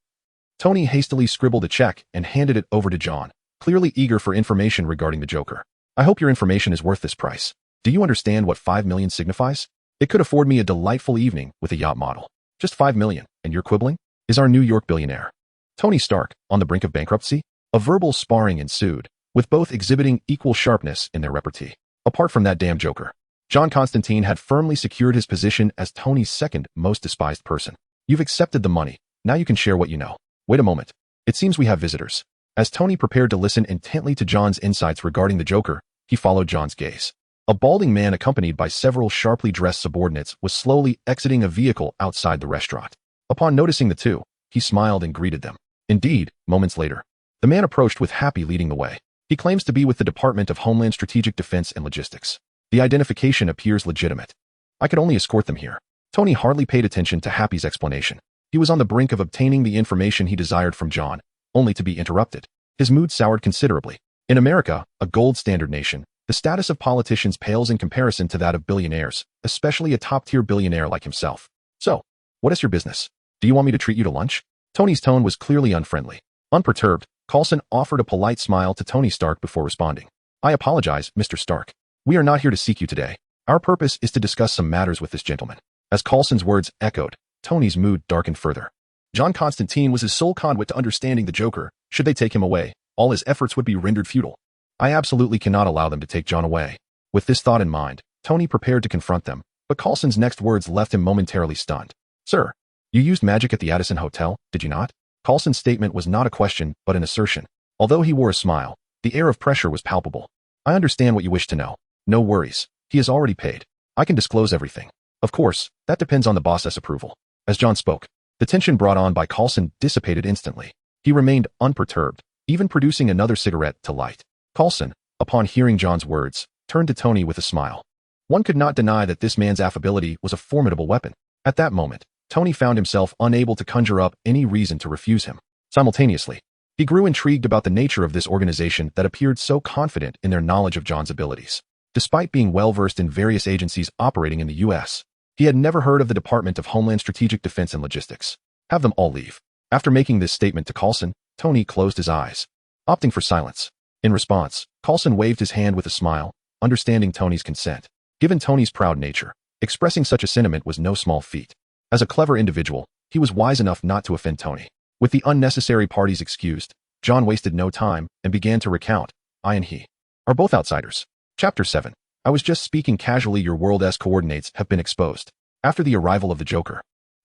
Tony hastily scribbled a check and handed it over to John, clearly eager for information regarding the Joker. I hope your information is worth this price. Do you understand what 5 million signifies? It could afford me a delightful evening with a yacht model. Just 5 million, and you're quibbling? Is our New York billionaire Tony Stark on the brink of bankruptcy? A verbal sparring ensued, with both exhibiting equal sharpness in their repartee. Apart from that damn Joker, John Constantine had firmly secured his position as Tony's second most despised person. You've accepted the money. Now you can share what you know. Wait a moment. It seems we have visitors. As Tony prepared to listen intently to John's insights regarding the Joker, he followed John's gaze. A balding man accompanied by several sharply dressed subordinates was slowly exiting a vehicle outside the restaurant. Upon noticing the two, he smiled and greeted them. Indeed, moments later, the man approached with Happy leading the way. He claims to be with the Department of Homeland Strategic Defense and Logistics. The identification appears legitimate. I could only escort them here. Tony hardly paid attention to Happy's explanation. He was on the brink of obtaining the information he desired from John, only to be interrupted. His mood soured considerably. In America, a gold standard nation, the status of politicians pales in comparison to that of billionaires, especially a top-tier billionaire like himself. So, what is your business? Do you want me to treat you to lunch? Tony's tone was clearly unfriendly. Unperturbed, Coulson offered a polite smile to Tony Stark before responding. I apologize, Mr. Stark. We are not here to seek you today. Our purpose is to discuss some matters with this gentleman. As Coulson's words echoed, Tony's mood darkened further. John Constantine was his sole conduit to understanding the Joker. Should they take him away, all his efforts would be rendered futile. I absolutely cannot allow them to take John away. With this thought in mind, Tony prepared to confront them, but Coulson's next words left him momentarily stunned. Sir, you used magic at the Addison Hotel, did you not? Coulson's statement was not a question, but an assertion. Although he wore a smile, the air of pressure was palpable. I understand what you wish to know. No worries. He has already paid. I can disclose everything. Of course, that depends on the boss's approval. As John spoke, the tension brought on by Coulson dissipated instantly. He remained unperturbed, even producing another cigarette to light. Coulson, upon hearing John's words, turned to Tony with a smile. One could not deny that this man's affability was a formidable weapon. At that moment, Tony found himself unable to conjure up any reason to refuse him. Simultaneously, he grew intrigued about the nature of this organization that appeared so confident in their knowledge of John's abilities. Despite being well-versed in various agencies operating in the U.S., he had never heard of the Department of Homeland Strategic Defense and Logistics. Have them all leave. After making this statement to Coulson, Tony closed his eyes, opting for silence. In response, Coulson waved his hand with a smile, understanding Tony's consent. Given Tony's proud nature, expressing such a sentiment was no small feat. As a clever individual, he was wise enough not to offend Tony. With the unnecessary parties excused, John wasted no time and began to recount. I and he are both outsiders. Chapter 7. I was just speaking casually. Your world-S coordinates have been exposed. After the arrival of the Joker,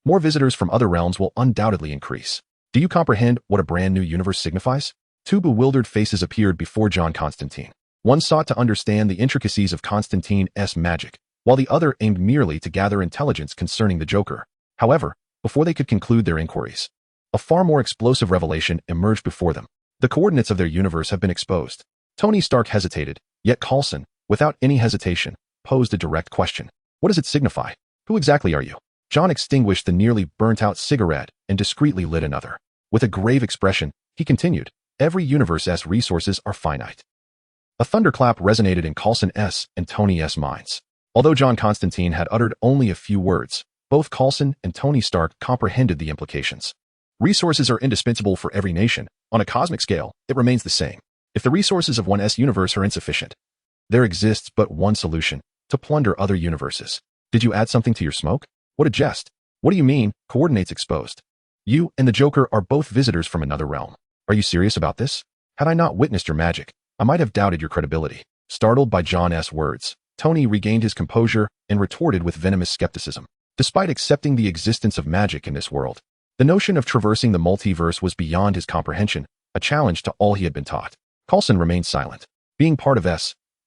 more visitors from other realms will undoubtedly increase. Do you comprehend what a brand new universe signifies? Two bewildered faces appeared before John Constantine. One sought to understand the intricacies of Constantine's magic, while the other aimed merely to gather intelligence concerning the Joker. However, before they could conclude their inquiries, a far more explosive revelation emerged before them. The coordinates of their universe have been exposed. Tony Stark hesitated, yet Coulson, without any hesitation, posed a direct question. What does it signify? Who exactly are you? John extinguished the nearly burnt-out cigarette and discreetly lit another. With a grave expression, he continued, every universe's resources are finite. A thunderclap resonated in Coulson's and Tony's minds. Although John Constantine had uttered only a few words, both Coulson and Tony Stark comprehended the implications. Resources are indispensable for every nation. On a cosmic scale, it remains the same. If the resources of one's universe are insufficient, there exists but one solution: to plunder other universes. Did you add something to your smoke? What a jest. What do you mean, coordinates exposed? You and the Joker are both visitors from another realm. Are you serious about this? Had I not witnessed your magic, I might have doubted your credibility. Startled by John's words, Tony regained his composure and retorted with venomous skepticism. Despite accepting the existence of magic in this world, the notion of traversing the multiverse was beyond his comprehension, a challenge to all he had been taught. Coulson remained silent. Being part of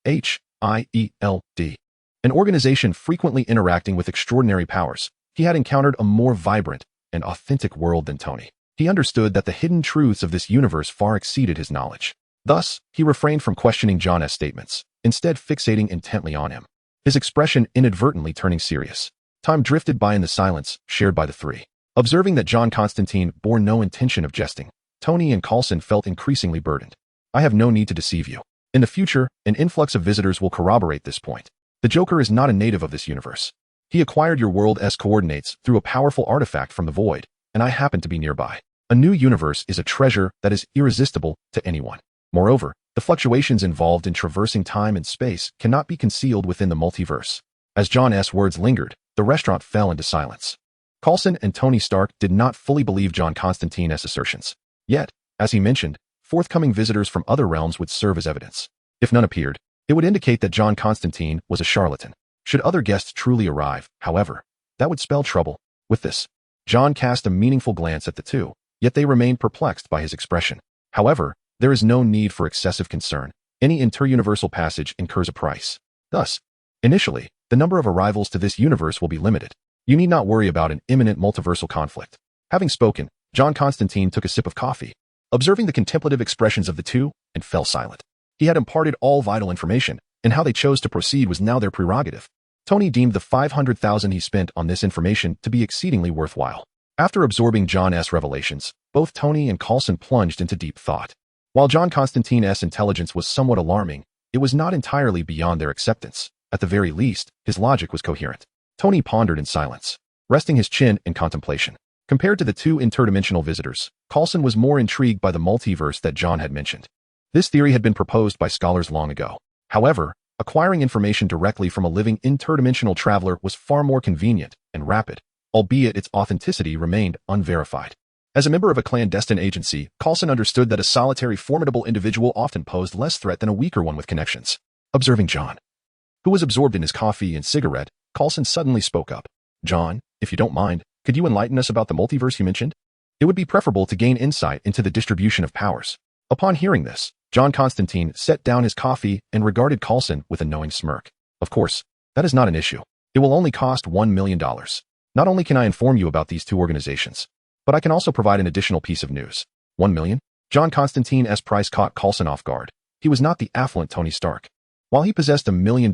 SHIELD, an organization frequently interacting with extraordinary powers, he had encountered a more vibrant and authentic world than Tony. He understood that the hidden truths of this universe far exceeded his knowledge. Thus, he refrained from questioning John's statements, instead fixating intently on him, his expression inadvertently turning serious. Time drifted by in the silence shared by the three. Observing that John Constantine bore no intention of jesting, Tony and Coulson felt increasingly burdened. I have no need to deceive you. In the future, an influx of visitors will corroborate this point. The Joker is not a native of this universe. He acquired your world's coordinates through a powerful artifact from the void, and I happen to be nearby. A new universe is a treasure that is irresistible to anyone. Moreover, the The fluctuations involved in traversing time and space cannot be concealed within the multiverse. As John S. words lingered, the restaurant fell into silence. Coulson and Tony Stark did not fully believe John Constantine's assertions. Yet, as he mentioned, forthcoming visitors from other realms would serve as evidence. If none appeared, it would indicate that John Constantine was a charlatan. Should other guests truly arrive, however, that would spell trouble. With this, John cast a meaningful glance at the two, yet they remained perplexed by his expression. However, there is no need for excessive concern. Any interuniversal passage incurs a price. Thus, initially, the number of arrivals to this universe will be limited. You need not worry about an imminent multiversal conflict. Having spoken, John Constantine took a sip of coffee, observing the contemplative expressions of the two, and fell silent. He had imparted all vital information, and how they chose to proceed was now their prerogative. Tony deemed the $500,000 he spent on this information to be exceedingly worthwhile. After absorbing John's revelations, both Tony and Coulson plunged into deep thought. While John Constantine's intelligence was somewhat alarming, it was not entirely beyond their acceptance. At the very least, his logic was coherent. Tony pondered in silence, resting his chin in contemplation. Compared to the two interdimensional visitors, Coulson was more intrigued by the multiverse that John had mentioned. This theory had been proposed by scholars long ago. However, acquiring information directly from a living interdimensional traveler was far more convenient and rapid, albeit its authenticity remained unverified. As a member of a clandestine agency, Coulson understood that a solitary, formidable individual often posed less threat than a weaker one with connections. Observing John, who was absorbed in his coffee and cigarette, Coulson suddenly spoke up. "John, if you don't mind, could you enlighten us about the multiverse you mentioned? It would be preferable to gain insight into the distribution of powers." Upon hearing this, John Constantine set down his coffee and regarded Coulson with a knowing smirk. "Of course, that is not an issue. It will only cost $1 million. Not only can I inform you about these two organizations, but I can also provide an additional piece of news." $1 million? John Constantine's price caught Coulson off guard. He was not the affluent Tony Stark. While he possessed $1 million,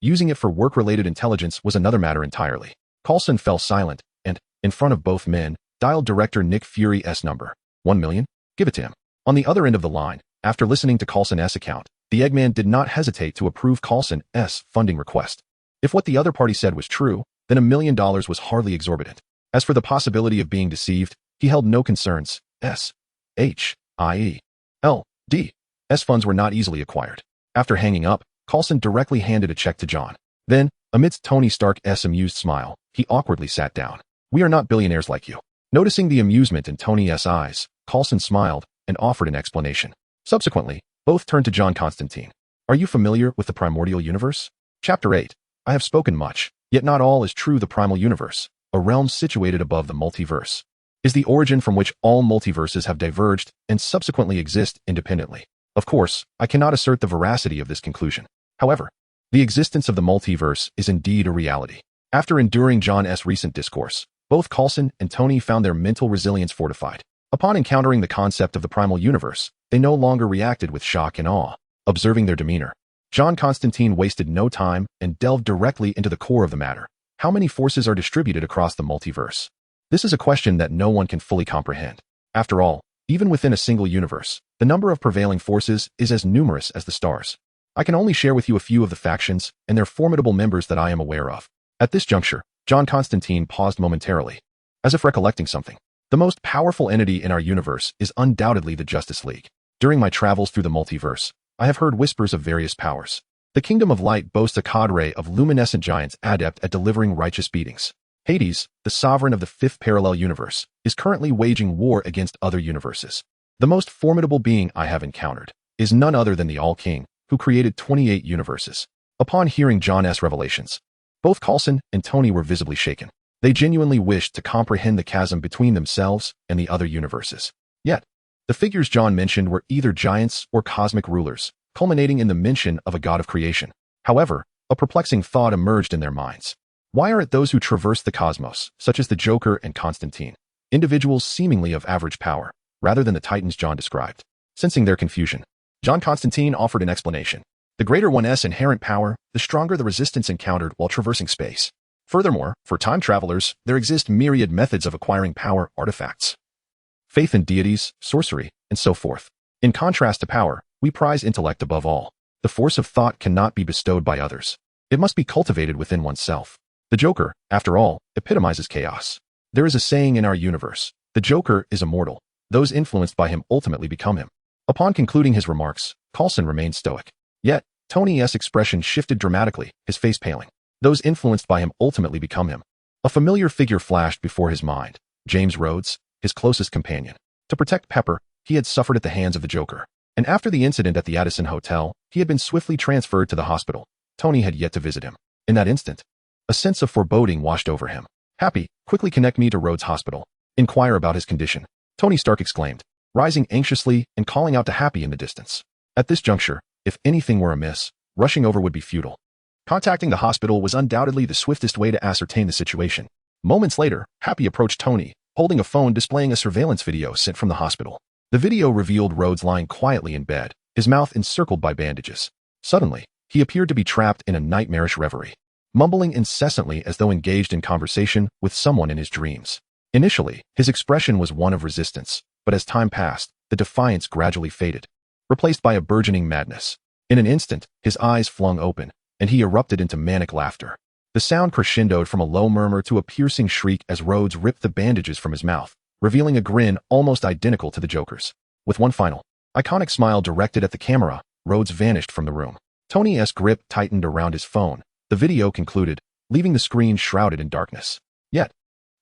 using it for work-related intelligence was another matter entirely. Coulson fell silent and, in front of both men, dialed Director Nick Fury's number. $1 million? Give it to him. On the other end of the line, after listening to Coulson's account, the Eggman did not hesitate to approve Coulson's funding request. If what the other party said was true, then $1 million was hardly exorbitant. As for the possibility of being deceived, he held no concerns. S.H.I.E.L.D.'s funds were not easily acquired. After hanging up, Coulson directly handed a check to John. Then, amidst Tony Stark's amused smile, he awkwardly sat down. "We are not billionaires like you." Noticing the amusement in Tony's eyes, Coulson smiled and offered an explanation. Subsequently, both turned to John Constantine. "Are you familiar with the primordial universe?" Chapter 8. I have spoken much, yet not all is true. The primal universe, a realm situated above the multiverse, is the origin from which all multiverses have diverged and subsequently exist independently. Of course, I cannot assert the veracity of this conclusion. However, the existence of the multiverse is indeed a reality. After enduring John's recent discourse, both Coulson and Tony found their mental resilience fortified. Upon encountering the concept of the primal universe, they no longer reacted with shock and awe. Observing their demeanor, John Constantine wasted no time and delved directly into the core of the matter. How many forces are distributed across the multiverse? This is a question that no one can fully comprehend. After all, even within a single universe, the number of prevailing forces is as numerous as the stars. I can only share with you a few of the factions and their formidable members that I am aware of. At this juncture, John Constantine paused momentarily, as if recollecting something. The most powerful entity in our universe is undoubtedly the Justice League. During my travels through the multiverse, I have heard whispers of various powers. The Kingdom of Light boasts a cadre of luminescent giants adept at delivering righteous beatings. Hades, the sovereign of the fifth parallel universe, is currently waging war against other universes. The most formidable being I have encountered is none other than the All-King, who created 28 universes. Upon hearing John's revelations, both Coulson and Tony were visibly shaken. They genuinely wished to comprehend the chasm between themselves and the other universes. Yet, the figures John mentioned were either giants or cosmic rulers, culminating in the mention of a god of creation. However, a perplexing thought emerged in their minds. Why are it those who traverse the cosmos, such as the Joker and Constantine, individuals seemingly of average power, rather than the titans John described? Sensing their confusion, John Constantine offered an explanation. The greater one's inherent power, the stronger the resistance encountered while traversing space. Furthermore, for time travelers, there exist myriad methods of acquiring power artifacts, faith in deities, sorcery, and so forth. In contrast to power, we prize intellect above all. The force of thought cannot be bestowed by others. It must be cultivated within oneself. The Joker, after all, epitomizes chaos. There is a saying in our universe: the Joker is immortal. Those influenced by him ultimately become him. Upon concluding his remarks, Coulson remained stoic. Yet, Tony's expression shifted dramatically, his face paling. Those influenced by him ultimately become him. A familiar figure flashed before his mind. James Rhodes, his closest companion. To protect Pepper, he had suffered at the hands of the Joker. And after the incident at the Addison Hotel, he had been swiftly transferred to the hospital. Tony had yet to visit him. In that instant, a sense of foreboding washed over him. Happy, quickly connect me to Rhodes Hospital. Inquire about his condition. Tony Stark exclaimed, rising anxiously and calling out to Happy in the distance. At this juncture, if anything were amiss, rushing over would be futile. Contacting the hospital was undoubtedly the swiftest way to ascertain the situation. Moments later, Happy approached Tony, holding a phone displaying a surveillance video sent from the hospital. The video revealed Rhodes lying quietly in bed, his mouth encircled by bandages. Suddenly, he appeared to be trapped in a nightmarish reverie, mumbling incessantly as though engaged in conversation with someone in his dreams. Initially, his expression was one of resistance, but as time passed, the defiance gradually faded, replaced by a burgeoning madness. In an instant, his eyes flung open, and he erupted into manic laughter. The sound crescendoed from a low murmur to a piercing shriek as Rhodes ripped the bandages from his mouth, revealing a grin almost identical to the Joker's. With one final, iconic smile directed at the camera, Rhodes vanished from the room. Tony's grip tightened around his phone. The video concluded, leaving the screen shrouded in darkness. Yet,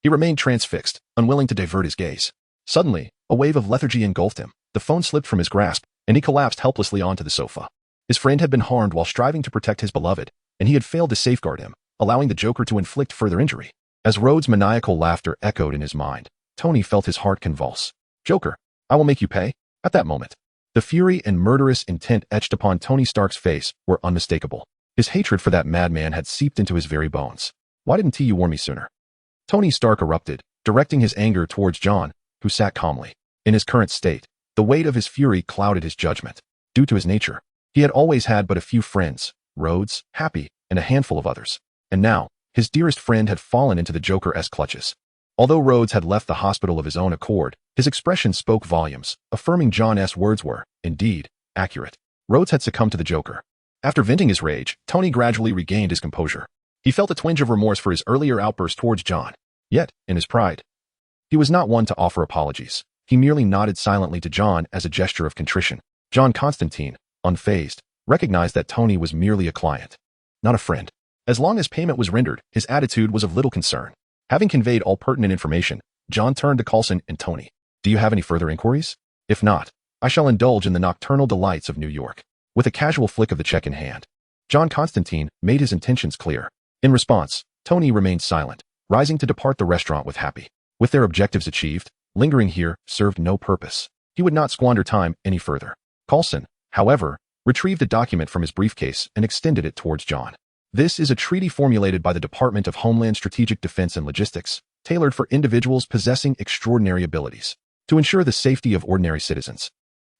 he remained transfixed, unwilling to divert his gaze. Suddenly, a wave of lethargy engulfed him. The phone slipped from his grasp, and he collapsed helplessly onto the sofa. His friend had been harmed while striving to protect his beloved, and he had failed to safeguard him, allowing the Joker to inflict further injury. As Rhodes' maniacal laughter echoed in his mind, Tony felt his heart convulse. Joker, I will make you pay. At that moment, the fury and murderous intent etched upon Tony Stark's face were unmistakable. His hatred for that madman had seeped into his very bones. Why didn't you warn me sooner? Tony Stark erupted, directing his anger towards John, who sat calmly. In his current state, the weight of his fury clouded his judgment. Due to his nature, he had always had but a few friends, Rhodes, Happy, and a handful of others. And now, his dearest friend had fallen into the Joker's clutches. Although Rhodes had left the hospital of his own accord, his expression spoke volumes, affirming John's words were, indeed, accurate. Rhodes had succumbed to the Joker. After venting his rage, Tony gradually regained his composure. He felt a twinge of remorse for his earlier outburst towards John. Yet, in his pride, he was not one to offer apologies. He merely nodded silently to John as a gesture of contrition. John Constantine, unfazed, recognized that Tony was merely a client, not a friend. As long as payment was rendered, his attitude was of little concern. Having conveyed all pertinent information, John turned to Coulson and Tony. Do you have any further inquiries? If not, I shall indulge in the nocturnal delights of New York. With a casual flick of the check in hand, John Constantine made his intentions clear. In response, Tony remained silent, rising to depart the restaurant with Happy. With their objectives achieved, lingering here served no purpose. He would not squander time any further. Coulson, however, retrieved a document from his briefcase and extended it towards John. This is a treaty formulated by the Department of Homeland Strategic Defense and Logistics, tailored for individuals possessing extraordinary abilities, to ensure the safety of ordinary citizens.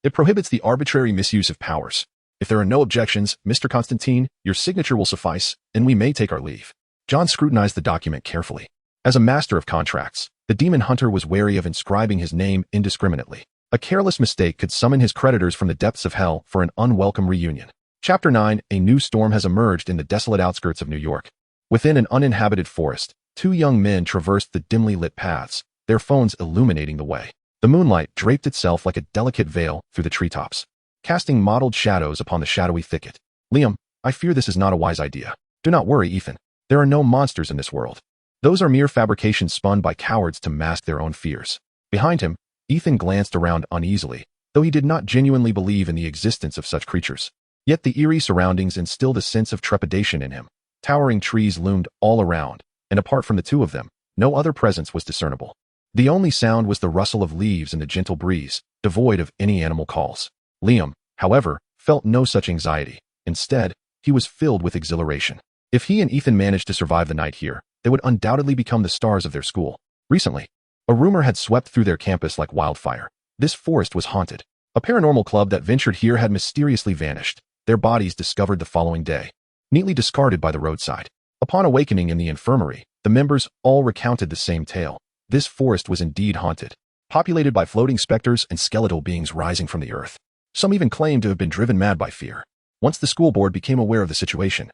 It prohibits the arbitrary misuse of powers. If there are no objections, Mr. Constantine, your signature will suffice, and we may take our leave. John scrutinized the document carefully. As a master of contracts, the demon hunter was wary of inscribing his name indiscriminately. A careless mistake could summon his creditors from the depths of hell for an unwelcome reunion. Chapter 9, a new storm has emerged in the desolate outskirts of New York. Within an uninhabited forest, two young men traversed the dimly lit paths, their phones illuminating the way. The moonlight draped itself like a delicate veil through the treetops, casting mottled shadows upon the shadowy thicket. Liam, I fear this is not a wise idea. Do not worry, Ethan. There are no monsters in this world. Those are mere fabrications spun by cowards to mask their own fears. Behind him, Ethan glanced around uneasily, though he did not genuinely believe in the existence of such creatures. Yet the eerie surroundings instilled a sense of trepidation in him. Towering trees loomed all around, and apart from the two of them, no other presence was discernible. The only sound was the rustle of leaves in the gentle breeze, devoid of any animal calls. Liam, however, felt no such anxiety. Instead, he was filled with exhilaration. If he and Ethan managed to survive the night here, they would undoubtedly become the stars of their school. Recently, a rumor had swept through their campus like wildfire. This forest was haunted. A paranormal club that ventured here had mysteriously vanished, their bodies discovered the following day, neatly discarded by the roadside. Upon awakening in the infirmary, the members all recounted the same tale. This forest was indeed haunted, populated by floating specters and skeletal beings rising from the earth. Some even claimed to have been driven mad by fear. Once the school board became aware of the situation,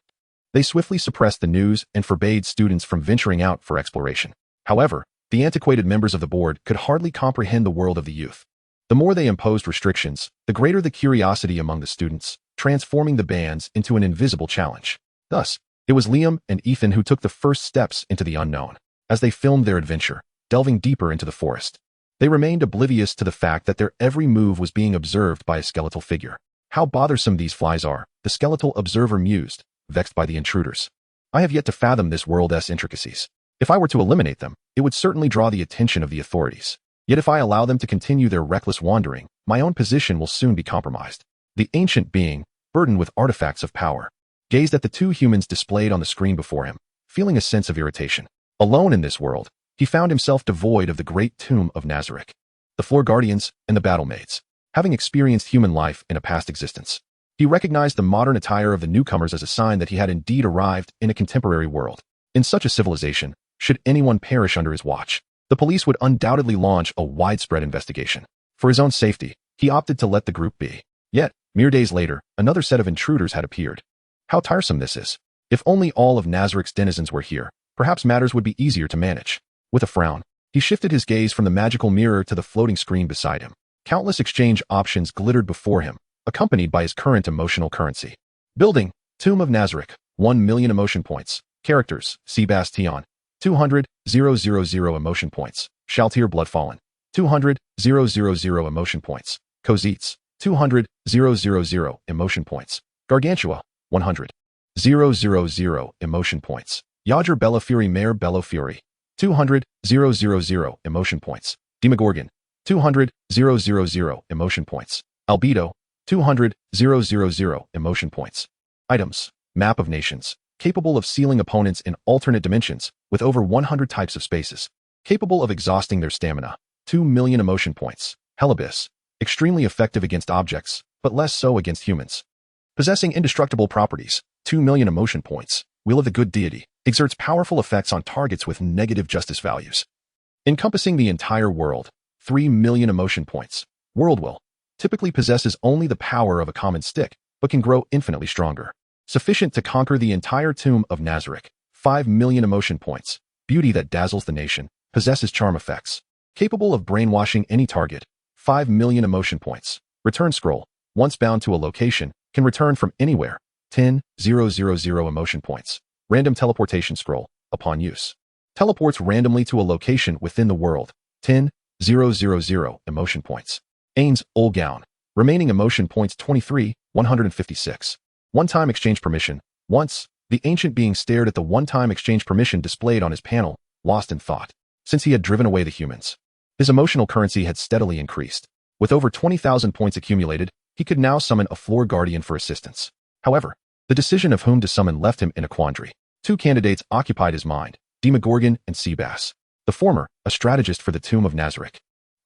they swiftly suppressed the news and forbade students from venturing out for exploration. However, the antiquated members of the board could hardly comprehend the world of the youth. The more they imposed restrictions, the greater the curiosity among the students, transforming the bans into an invisible challenge. Thus, it was Liam and Ethan who took the first steps into the unknown. As they filmed their adventure, delving deeper into the forest, they remained oblivious to the fact that their every move was being observed by a skeletal figure. How bothersome these flies are, the skeletal observer mused, vexed by the intruders. I have yet to fathom this world's intricacies. If I were to eliminate them, it would certainly draw the attention of the authorities. Yet if I allow them to continue their reckless wandering, my own position will soon be compromised. The ancient being, burdened with artifacts of power, gazed at the two humans displayed on the screen before him, feeling a sense of irritation. Alone in this world, he found himself devoid of the great tomb of Nazarick, the floor guardians, and the battle maids. Having experienced human life in a past existence, he recognized the modern attire of the newcomers as a sign that he had indeed arrived in a contemporary world. In such a civilization, should anyone perish under his watch, the police would undoubtedly launch a widespread investigation. For his own safety, he opted to let the group be. Yet, mere days later, another set of intruders had appeared. How tiresome this is. If only all of Nazarick's denizens were here, perhaps matters would be easier to manage. With a frown, he shifted his gaze from the magical mirror to the floating screen beside him. Countless exchange options glittered before him, accompanied by his current emotional currency. Building, Tomb of Nazarick, 1 million emotion points. Characters, Sebastian, 200,000 emotion points. Shaltir Bloodfallen, 200,000 emotion points. Kozitz, 200,000 emotion points. Gargantua, 100,000 emotion points. Yager Bellafury Mare Bellafury, 200,000 emotion points. Demogorgon, 200,000 emotion points. Albedo, 200,000 emotion points. Items, Map of Nations, capable of sealing opponents in alternate dimensions with over 100 types of spaces. Capable of exhausting their stamina, 2 million emotion points. Hellibis, extremely effective against objects, but less so against humans. Possessing indestructible properties, 2 million emotion points. Will of the Good Deity, exerts powerful effects on targets with negative justice values. Encompassing the entire world, 3 million emotion points. World Will, typically possesses only the power of a common stick, but can grow infinitely stronger. Sufficient to conquer the entire tomb of Nazarick, 5 million emotion points. Beauty that dazzles the nation, possesses charm effects. Capable of brainwashing any target, 5 million emotion points. Return Scroll, once bound to a location, can return from anywhere, 10,000 emotion points. Random Teleportation Scroll, upon use, teleports randomly to a location within the world, 10,000 emotion points. Ain's Old Gown, remaining emotion points 23,156. One-time exchange permission. Once, the ancient being stared at the one-time exchange permission displayed on his panel, lost in thought. Since he had driven away the humans, his emotional currency had steadily increased. With over 20,000 points accumulated, he could now summon a floor guardian for assistance. However, the decision of whom to summon left him in a quandary. Two candidates occupied his mind, Demogorgon and Seabass. The former, a strategist for the Tomb of Nazarick,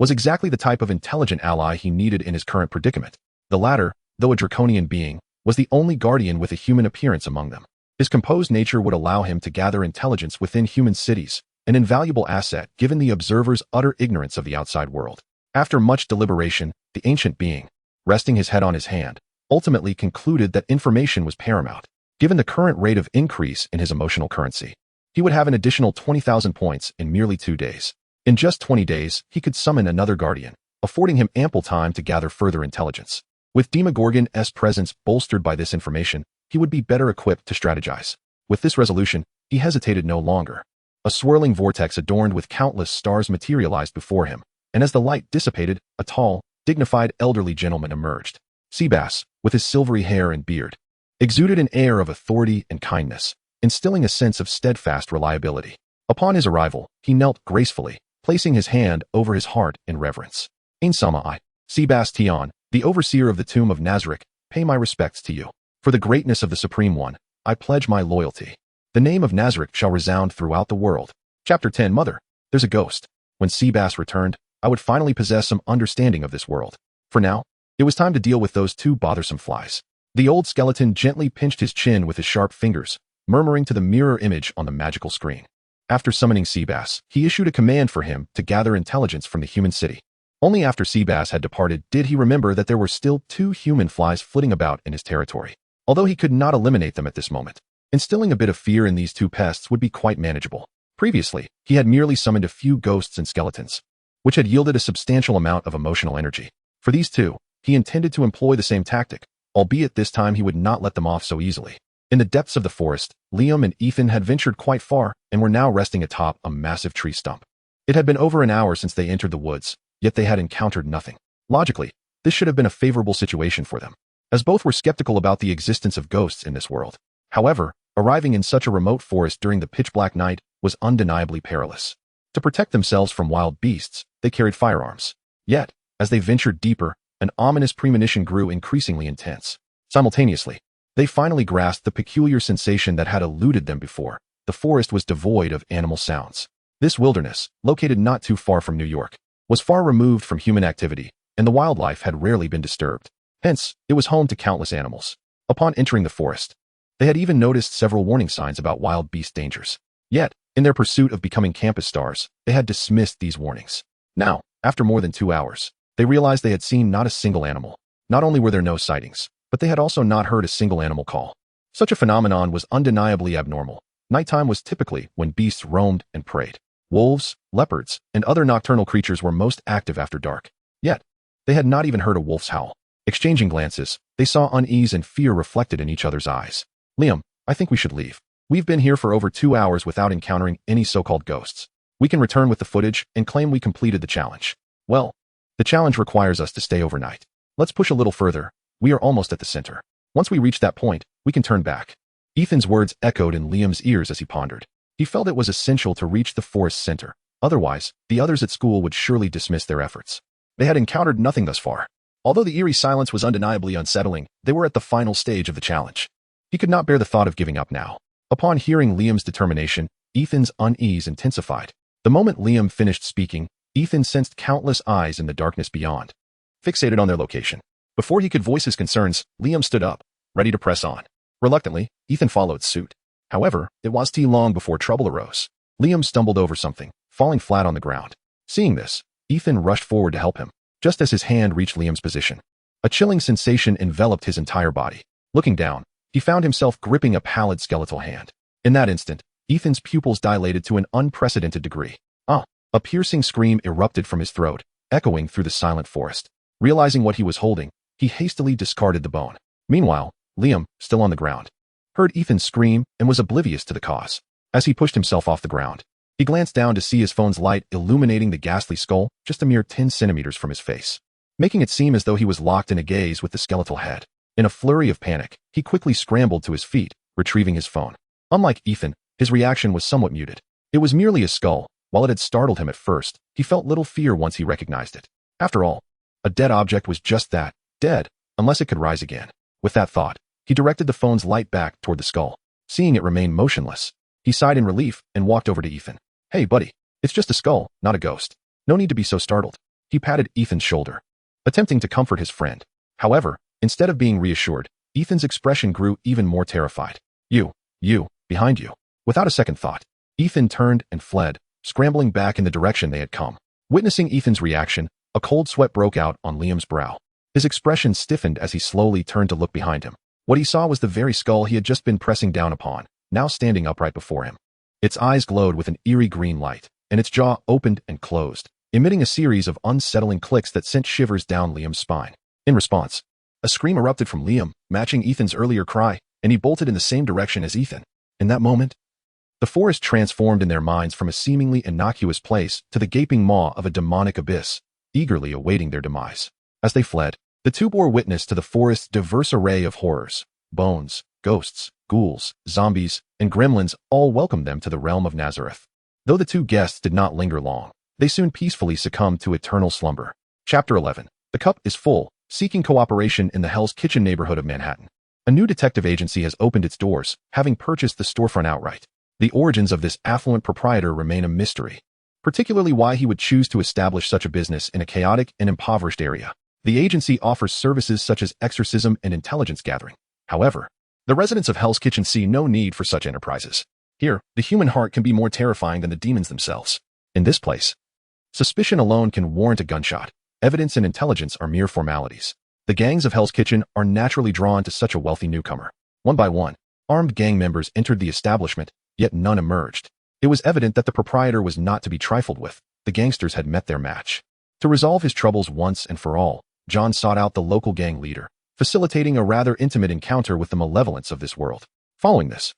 was exactly the type of intelligent ally he needed in his current predicament. The latter, though a draconian being, was the only guardian with a human appearance among them. His composed nature would allow him to gather intelligence within human cities, an invaluable asset given the observer's utter ignorance of the outside world. After much deliberation, the ancient being, resting his head on his hand, ultimately concluded that information was paramount. Given the current rate of increase in his emotional currency, he would have an additional 20,000 points in merely 2 days. In just 20 days, he could summon another guardian, affording him ample time to gather further intelligence. With Demogorgon's presence bolstered by this information, he would be better equipped to strategize. With this resolution, he hesitated no longer. A swirling vortex adorned with countless stars materialized before him, and as the light dissipated, a tall, dignified elderly gentleman emerged. Seabass, with his silvery hair and beard, exuded an air of authority and kindness, instilling a sense of steadfast reliability. Upon his arrival, he knelt gracefully, placing his hand over his heart in reverence. Ain Sama I, Sebastian, the overseer of the Tomb of Nazarick, pay my respects to you. For the greatness of the Supreme One, I pledge my loyalty. The name of Nazarick shall resound throughout the world. Chapter 10 Mother, there's a ghost. When Seabass returned, I would finally possess some understanding of this world. For now, it was time to deal with those two bothersome flies. The old skeleton gently pinched his chin with his sharp fingers, murmuring to the mirror image on the magical screen. After summoning Seabass, he issued a command for him to gather intelligence from the human city. Only after Seabass had departed did he remember that there were still 2 human flies flitting about in his territory. Although he could not eliminate them at this moment, instilling a bit of fear in these 2 pests would be quite manageable. Previously, he had merely summoned a few ghosts and skeletons. which had yielded a substantial amount of emotional energy. For these two, he intended to employ the same tactic, albeit this time he would not let them off so easily. In the depths of the forest, Liam and Ethan had ventured quite far and were now resting atop a massive tree stump. It had been over an hour since they entered the woods, yet they had encountered nothing. Logically, this should have been a favorable situation for them, as both were skeptical about the existence of ghosts in this world. However, arriving in such a remote forest during the pitch-black night was undeniably perilous. To protect themselves from wild beasts, they carried firearms. Yet, as they ventured deeper, an ominous premonition grew increasingly intense. Simultaneously, they finally grasped the peculiar sensation that had eluded them before. The forest was devoid of animal sounds. This wilderness, located not too far from New York, was far removed from human activity, and the wildlife had rarely been disturbed. Hence, it was home to countless animals. Upon entering the forest, they had even noticed several warning signs about wild beast dangers. Yet, in their pursuit of becoming campus stars, they had dismissed these warnings. Now, after more than 2 hours, they realized they had seen not a single animal. Not only were there no sightings, but they had also not heard a single animal call. Such a phenomenon was undeniably abnormal. Nighttime was typically when beasts roamed and preyed. Wolves, leopards, and other nocturnal creatures were most active after dark. Yet, they had not even heard a wolf's howl. Exchanging glances, they saw unease and fear reflected in each other's eyes. Liam, I think we should leave. We've been here for over 2 hours without encountering any so-called ghosts. We can return with the footage and claim we completed the challenge. Well, the challenge requires us to stay overnight. Let's push a little further. We are almost at the center. Once we reach that point, we can turn back. Ethan's words echoed in Liam's ears as he pondered. He felt it was essential to reach the forest's center. Otherwise, the others at school would surely dismiss their efforts. They had encountered nothing thus far. Although the eerie silence was undeniably unsettling, they were at the final stage of the challenge. He could not bear the thought of giving up now. Upon hearing Liam's determination, Ethan's unease intensified. The moment Liam finished speaking, Ethan sensed countless eyes in the darkness beyond, fixated on their location. Before he could voice his concerns, Liam stood up, ready to press on. Reluctantly, Ethan followed suit. However, it was too long before trouble arose. Liam stumbled over something, falling flat on the ground. Seeing this, Ethan rushed forward to help him, just as his hand reached Liam's position. A chilling sensation enveloped his entire body. Looking down, he found himself gripping a pallid skeletal hand. In that instant, Ethan's pupils dilated to an unprecedented degree. A piercing scream erupted from his throat, echoing through the silent forest. Realizing what he was holding, he hastily discarded the bone. Meanwhile, Liam, still on the ground, heard Ethan scream and was oblivious to the cause. As he pushed himself off the ground, he glanced down to see his phone's light illuminating the ghastly skull just a mere 10 centimeters from his face, making it seem as though he was locked in a gaze with the skeletal head. In a flurry of panic, he quickly scrambled to his feet, retrieving his phone. Unlike Ethan, his reaction was somewhat muted. It was merely a skull. While it had startled him at first, he felt little fear once he recognized it. After all, a dead object was just that, dead, unless it could rise again. With that thought, he directed the phone's light back toward the skull. Seeing it remain motionless, he sighed in relief and walked over to Ethan. Hey, buddy, it's just a skull, not a ghost. No need to be so startled. He patted Ethan's shoulder, attempting to comfort his friend. However, instead of being reassured, Ethan's expression grew even more terrified. You, behind you. Without a second thought, Ethan turned and fled, scrambling back in the direction they had come. Witnessing Ethan's reaction, a cold sweat broke out on Liam's brow. His expression stiffened as he slowly turned to look behind him. What he saw was the very skull he had just been pressing down upon, now standing upright before him. Its eyes glowed with an eerie green light, and its jaw opened and closed, emitting a series of unsettling clicks that sent shivers down Liam's spine. In response, a scream erupted from Liam, matching Ethan's earlier cry, and he bolted in the same direction as Ethan. In that moment, the forest transformed in their minds from a seemingly innocuous place to the gaping maw of a demonic abyss, eagerly awaiting their demise. As they fled, the two bore witness to the forest's diverse array of horrors. Bones, ghosts, ghouls, zombies, and gremlins all welcomed them to the realm of Nazareth. Though the two guests did not linger long, they soon peacefully succumbed to eternal slumber. Chapter 11. The cup is full, seeking cooperation in the Hell's Kitchen neighborhood of Manhattan. A new detective agency has opened its doors, having purchased the storefront outright. The origins of this affluent proprietor remain a mystery, particularly why he would choose to establish such a business in a chaotic and impoverished area. The agency offers services such as exorcism and intelligence gathering. However, the residents of Hell's Kitchen see no need for such enterprises. Here, the human heart can be more terrifying than the demons themselves. In this place, suspicion alone can warrant a gunshot. Evidence and intelligence are mere formalities. The gangs of Hell's Kitchen are naturally drawn to such a wealthy newcomer. One by one, armed gang members entered the establishment, yet none emerged. It was evident that the proprietor was not to be trifled with. the gangsters had met their match. To resolve his troubles once and for all, John sought out the local gang leader, facilitating a rather intimate encounter with the malevolence of this world. Following this,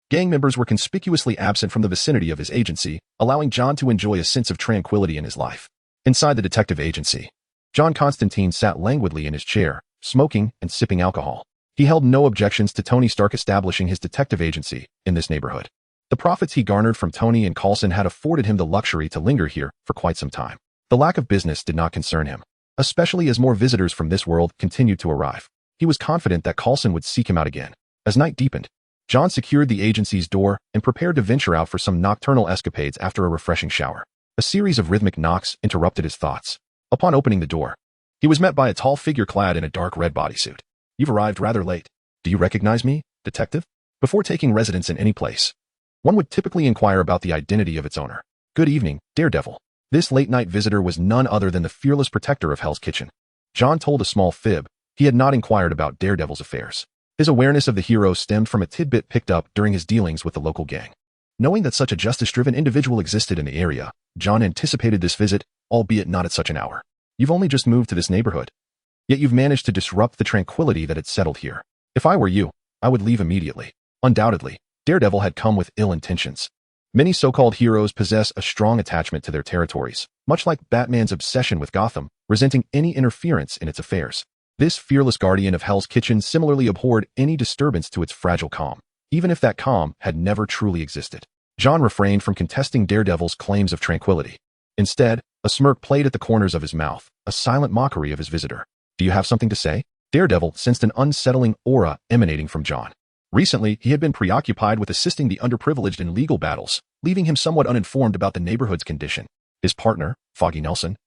gang members were conspicuously absent from the vicinity of his agency, allowing John to enjoy a sense of tranquility in his life. Inside the detective agency, John Constantine sat languidly in his chair, smoking and sipping alcohol. He held no objections to Tony Stark establishing his detective agency in this neighborhood. The profits he garnered from Tony and Coulson had afforded him the luxury to linger here for quite some time. The lack of business did not concern him, especially as more visitors from this world continued to arrive. He was confident that Coulson would seek him out again. As night deepened, John secured the agency's door and prepared to venture out for some nocturnal escapades after a refreshing shower. A series of rhythmic knocks interrupted his thoughts. Upon opening the door, he was met by a tall figure clad in a dark red bodysuit. "You've arrived rather late. Do you recognize me, detective?" Before taking residence in any place, one would typically inquire about the identity of its owner. "Good evening, Daredevil." This late-night visitor was none other than the fearless protector of Hell's Kitchen. John told a small fib. He had not inquired about Daredevil's affairs. His awareness of the hero stemmed from a tidbit picked up during his dealings with the local gang. Knowing that such a justice-driven individual existed in the area, John anticipated this visit, albeit not at such an hour. "You've only just moved to this neighborhood, yet you've managed to disrupt the tranquility that had settled here. If I were you, I would leave immediately." Undoubtedly, Daredevil had come with ill intentions. Many so-called heroes possess a strong attachment to their territories, much like Batman's obsession with Gotham, resenting any interference in its affairs. This fearless guardian of Hell's Kitchen similarly abhorred any disturbance to its fragile calm, even if that calm had never truly existed. John refrained from contesting Daredevil's claims of tranquility. Instead, a smirk played at the corners of his mouth, a silent mockery of his visitor. "Do you have something to say?" Daredevil sensed an unsettling aura emanating from John. Recently, he had been preoccupied with assisting the underprivileged in legal battles, leaving him somewhat uninformed about the neighborhood's condition. His partner, Foggy Nelson,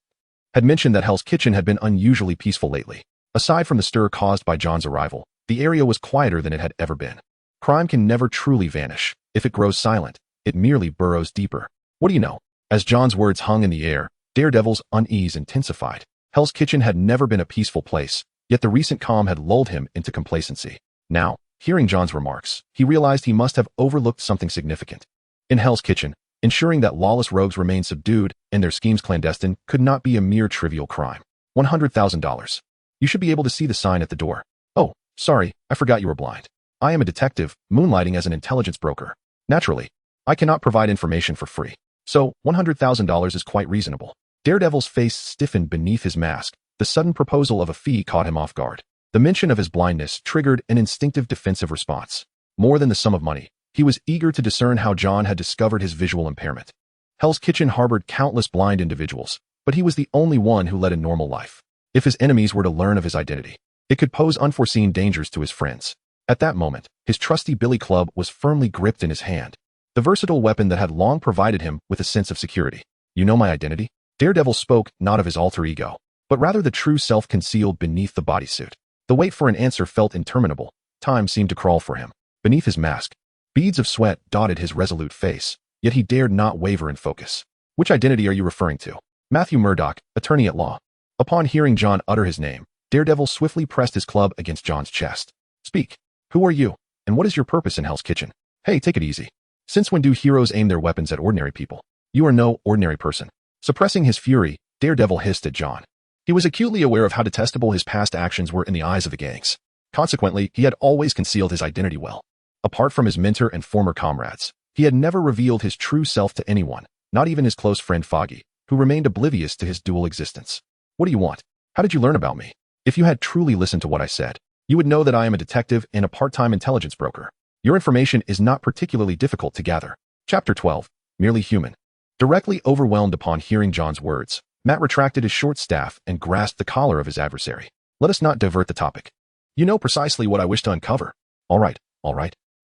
had mentioned that Hell's Kitchen had been unusually peaceful lately. Aside from the stir caused by John's arrival, the area was quieter than it had ever been. Crime can never truly vanish. If it grows silent, it merely burrows deeper. "What do you know?" As John's words hung in the air, Daredevil's unease intensified. Hell's Kitchen had never been a peaceful place, yet the recent calm had lulled him into complacency. Now, hearing John's remarks, he realized he must have overlooked something significant. In Hell's Kitchen, ensuring that lawless rogues remained subdued and their schemes clandestine could not be a mere trivial crime. $100,000. You should be able to see the sign at the door. "Oh, sorry, I forgot you were blind. I am a detective, moonlighting as an intelligence broker. Naturally, I cannot provide information for free. So, $100,000 is quite reasonable." Daredevil's face stiffened beneath his mask. The sudden proposal of a fee caught him off guard. The mention of his blindness triggered an instinctive defensive response. More than the sum of money, he was eager to discern how John had discovered his visual impairment. Hell's Kitchen harbored countless blind individuals, but he was the only one who led a normal life. If his enemies were to learn of his identity, it could pose unforeseen dangers to his friends. At that moment, his trusty billy club was firmly gripped in his hand, the versatile weapon that had long provided him with a sense of security. "You know my identity?" Daredevil spoke not of his alter ego, but rather the true self concealed beneath the bodysuit. The wait for an answer felt interminable. Time seemed to crawl for him. Beneath his mask, beads of sweat dotted his resolute face, yet he dared not waver in focus. "Which identity are you referring to?" "Matthew Murdock, attorney at law." Upon hearing John utter his name, Daredevil swiftly pressed his club against John's chest. "Speak. Who are you, and what is your purpose in Hell's Kitchen?" "Hey, take it easy. Since when do heroes aim their weapons at ordinary people? You are no ordinary person." Suppressing his fury, Daredevil hissed at John. He was acutely aware of how detestable his past actions were in the eyes of the gangs. Consequently, he had always concealed his identity well. Apart from his mentor and former comrades, he had never revealed his true self to anyone, not even his close friend Foggy, who remained oblivious to his dual existence. "What do you want? How did you learn about me?" "If you had truly listened to what I said, you would know that I am a detective and a part-time intelligence broker. Your information is not particularly difficult to gather." Chapter 12. Merely Human. Directly overwhelmed upon hearing John's words, Matt retracted his short staff and grasped the collar of his adversary. "Let us not divert the topic. You know precisely what I wish to uncover." All right.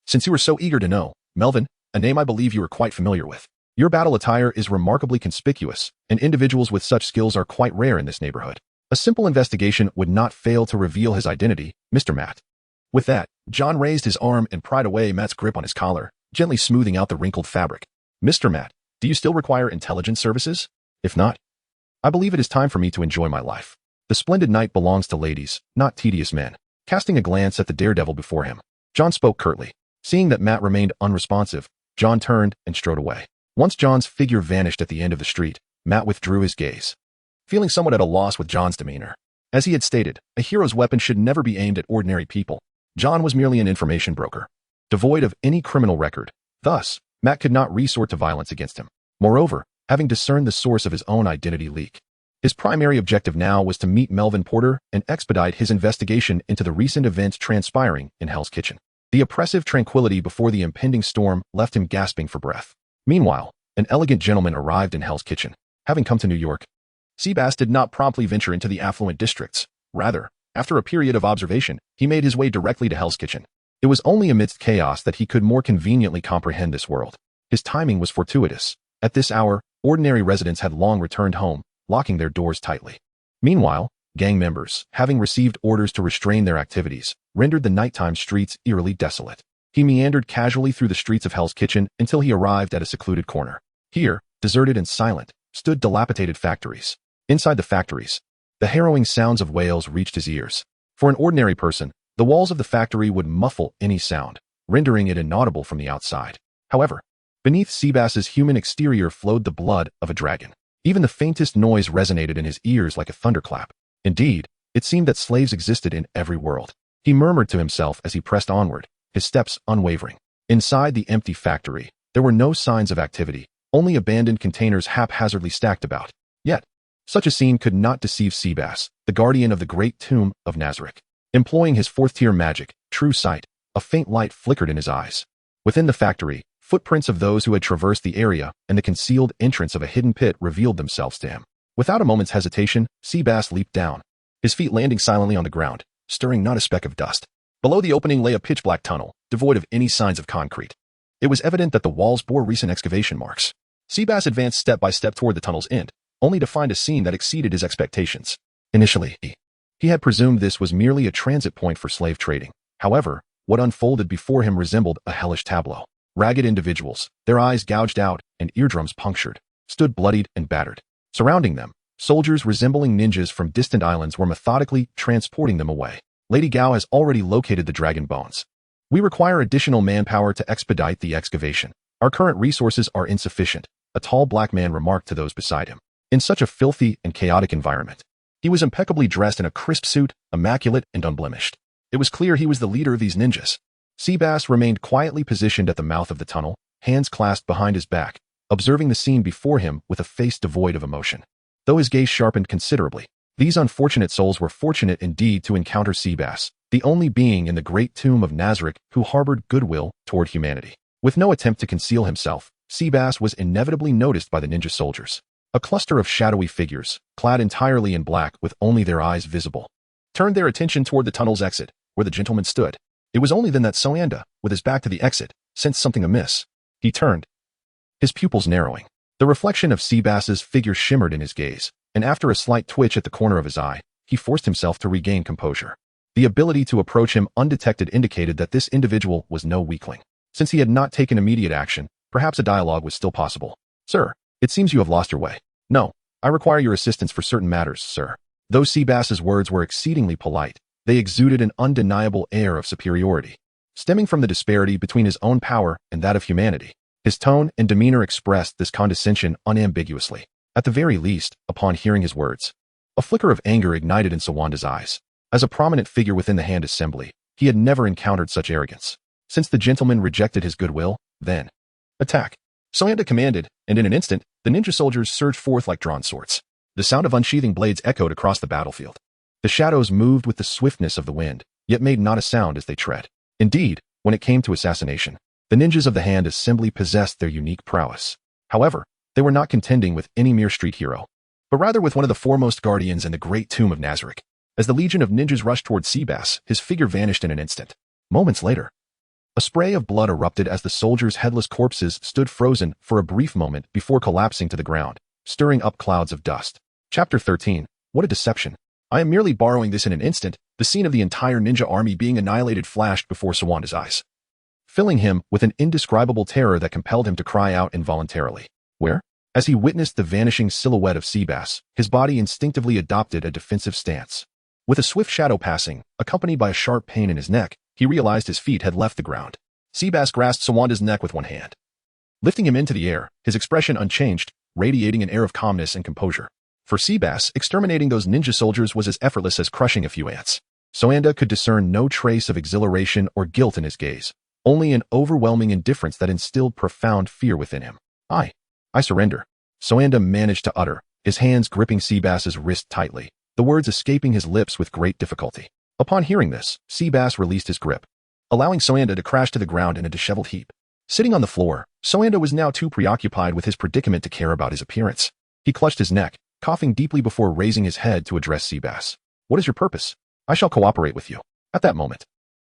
Since you were so eager to know, Melvin, a name I believe you are quite familiar with. Your battle attire is remarkably conspicuous, and individuals with such skills are quite rare in this neighborhood. A simple investigation would not fail to reveal his identity, Mr. Matt." With that, John raised his arm and pried away Matt's grip on his collar, gently smoothing out the wrinkled fabric. "Mr. Matt, do you still require intelligence services? If not, I believe it is time for me to enjoy my life. The splendid night belongs to ladies, not tedious men." Casting a glance at the Daredevil before him, John spoke curtly. Seeing that Matt remained unresponsive, John turned and strode away. Once John's figure vanished at the end of the street, Matt withdrew his gaze, feeling somewhat at a loss with John's demeanor. As he had stated, a hero's weapon should never be aimed at ordinary people. John was merely an information broker, devoid of any criminal record. Thus, Matt could not resort to violence against him. Moreover, having discerned the source of his own identity leak, his primary objective now was to meet Melvin Porter and expedite his investigation into the recent events transpiring in Hell's Kitchen. The oppressive tranquility before the impending storm left him gasping for breath. Meanwhile, an elegant gentleman arrived in Hell's Kitchen. Having come to New York, Seabass did not promptly venture into the affluent districts. Rather, after a period of observation, he made his way directly to Hell's Kitchen. It was only amidst chaos that he could more conveniently comprehend this world. His timing was fortuitous. At this hour, ordinary residents had long returned home, locking their doors tightly. Meanwhile, gang members, having received orders to restrain their activities, rendered the nighttime streets eerily desolate. He meandered casually through the streets of Hell's Kitchen until he arrived at a secluded corner. Here, deserted and silent, stood dilapidated factories. Inside the factories, the harrowing sounds of wails reached his ears. For an ordinary person, the walls of the factory would muffle any sound, rendering it inaudible from the outside. However, beneath Seabass's human exterior flowed the blood of a dragon. Even the faintest noise resonated in his ears like a thunderclap. Indeed, it seemed that slaves existed in every world. He murmured to himself as he pressed onward, his steps unwavering. Inside the empty factory, there were no signs of activity, only abandoned containers haphazardly stacked about. Yet, such a scene could not deceive Seabass, the guardian of the great tomb of Nazarick. Employing his fourth-tier magic, True Sight, a faint light flickered in his eyes. Within the factory, footprints of those who had traversed the area and the concealed entrance of a hidden pit revealed themselves to him. Without a moment's hesitation, Seabass leaped down, his feet landing silently on the ground, stirring not a speck of dust. Below the opening lay a pitch-black tunnel, devoid of any signs of concrete. It was evident that the walls bore recent excavation marks. Seabass advanced step by step toward the tunnel's end, only to find a scene that exceeded his expectations. Initially, he had presumed this was merely a transit point for slave trading. However, what unfolded before him resembled a hellish tableau. Ragged individuals, their eyes gouged out and eardrums punctured, stood bloodied and battered. Surrounding them, soldiers resembling ninjas from distant islands were methodically transporting them away. Lady Gao has already located the dragon bones. We require additional manpower to expedite the excavation. Our current resources are insufficient, a tall black man remarked to those beside him. In such a filthy and chaotic environment, he was impeccably dressed in a crisp suit, immaculate and unblemished. It was clear he was the leader of these ninjas. Seabass remained quietly positioned at the mouth of the tunnel, hands clasped behind his back, observing the scene before him with a face devoid of emotion. Though his gaze sharpened considerably, these unfortunate souls were fortunate indeed to encounter Seabass, the only being in the great tomb of Nazarick who harbored goodwill toward humanity. With no attempt to conceal himself, Seabass was inevitably noticed by the ninja soldiers. A cluster of shadowy figures, clad entirely in black with only their eyes visible, turned their attention toward the tunnel's exit, where the gentleman stood. It was only then that Soanda, with his back to the exit, sensed something amiss. He turned, his pupils narrowing. The reflection of Seabass's figure shimmered in his gaze, and after a slight twitch at the corner of his eye, he forced himself to regain composure. The ability to approach him undetected indicated that this individual was no weakling. Since he had not taken immediate action, perhaps a dialogue was still possible. "Sir, it seems you have lost your way." "No, I require your assistance for certain matters, sir." Though Seabass's words were exceedingly polite, they exuded an undeniable air of superiority, stemming from the disparity between his own power and that of humanity. His tone and demeanor expressed this condescension unambiguously. At the very least, upon hearing his words, a flicker of anger ignited in Soanda's eyes. As a prominent figure within the Hand Assembly, he had never encountered such arrogance. Since the gentleman rejected his goodwill, then, attack. Soanda commanded, and in an instant, the ninja soldiers surged forth like drawn swords. The sound of unsheathing blades echoed across the battlefield. The shadows moved with the swiftness of the wind, yet made not a sound as they tread. Indeed, when it came to assassination, the ninjas of the Hand Assembly possessed their unique prowess. However, they were not contending with any mere street hero, but rather with one of the foremost guardians in the great tomb of Nazarick. As the legion of ninjas rushed toward Seabass, his figure vanished in an instant. Moments later, a spray of blood erupted as the soldiers' headless corpses stood frozen for a brief moment before collapsing to the ground, stirring up clouds of dust. Chapter 13. What a deception. I am merely borrowing this in an instant. The scene of the entire ninja army being annihilated flashed before Soanda's eyes, filling him with an indescribable terror that compelled him to cry out involuntarily. Where? As he witnessed the vanishing silhouette of Seabass, his body instinctively adopted a defensive stance. With a swift shadow passing, accompanied by a sharp pain in his neck, he realized his feet had left the ground. Seabass grasped Soanda's neck with one hand, lifting him into the air, his expression unchanged, radiating an air of calmness and composure. For Seabass, exterminating those ninja soldiers was as effortless as crushing a few ants. Soanda could discern no trace of exhilaration or guilt in his gaze, only an overwhelming indifference that instilled profound fear within him. I surrender. Soanda managed to utter, his hands gripping Seabass's wrist tightly, the words escaping his lips with great difficulty. Upon hearing this, Seabass released his grip, allowing Soanda to crash to the ground in a disheveled heap. Sitting on the floor, Soanda was now too preoccupied with his predicament to care about his appearance. He clutched his neck, coughing deeply before raising his head to address Seabass. What is your purpose? I shall cooperate with you. At that moment,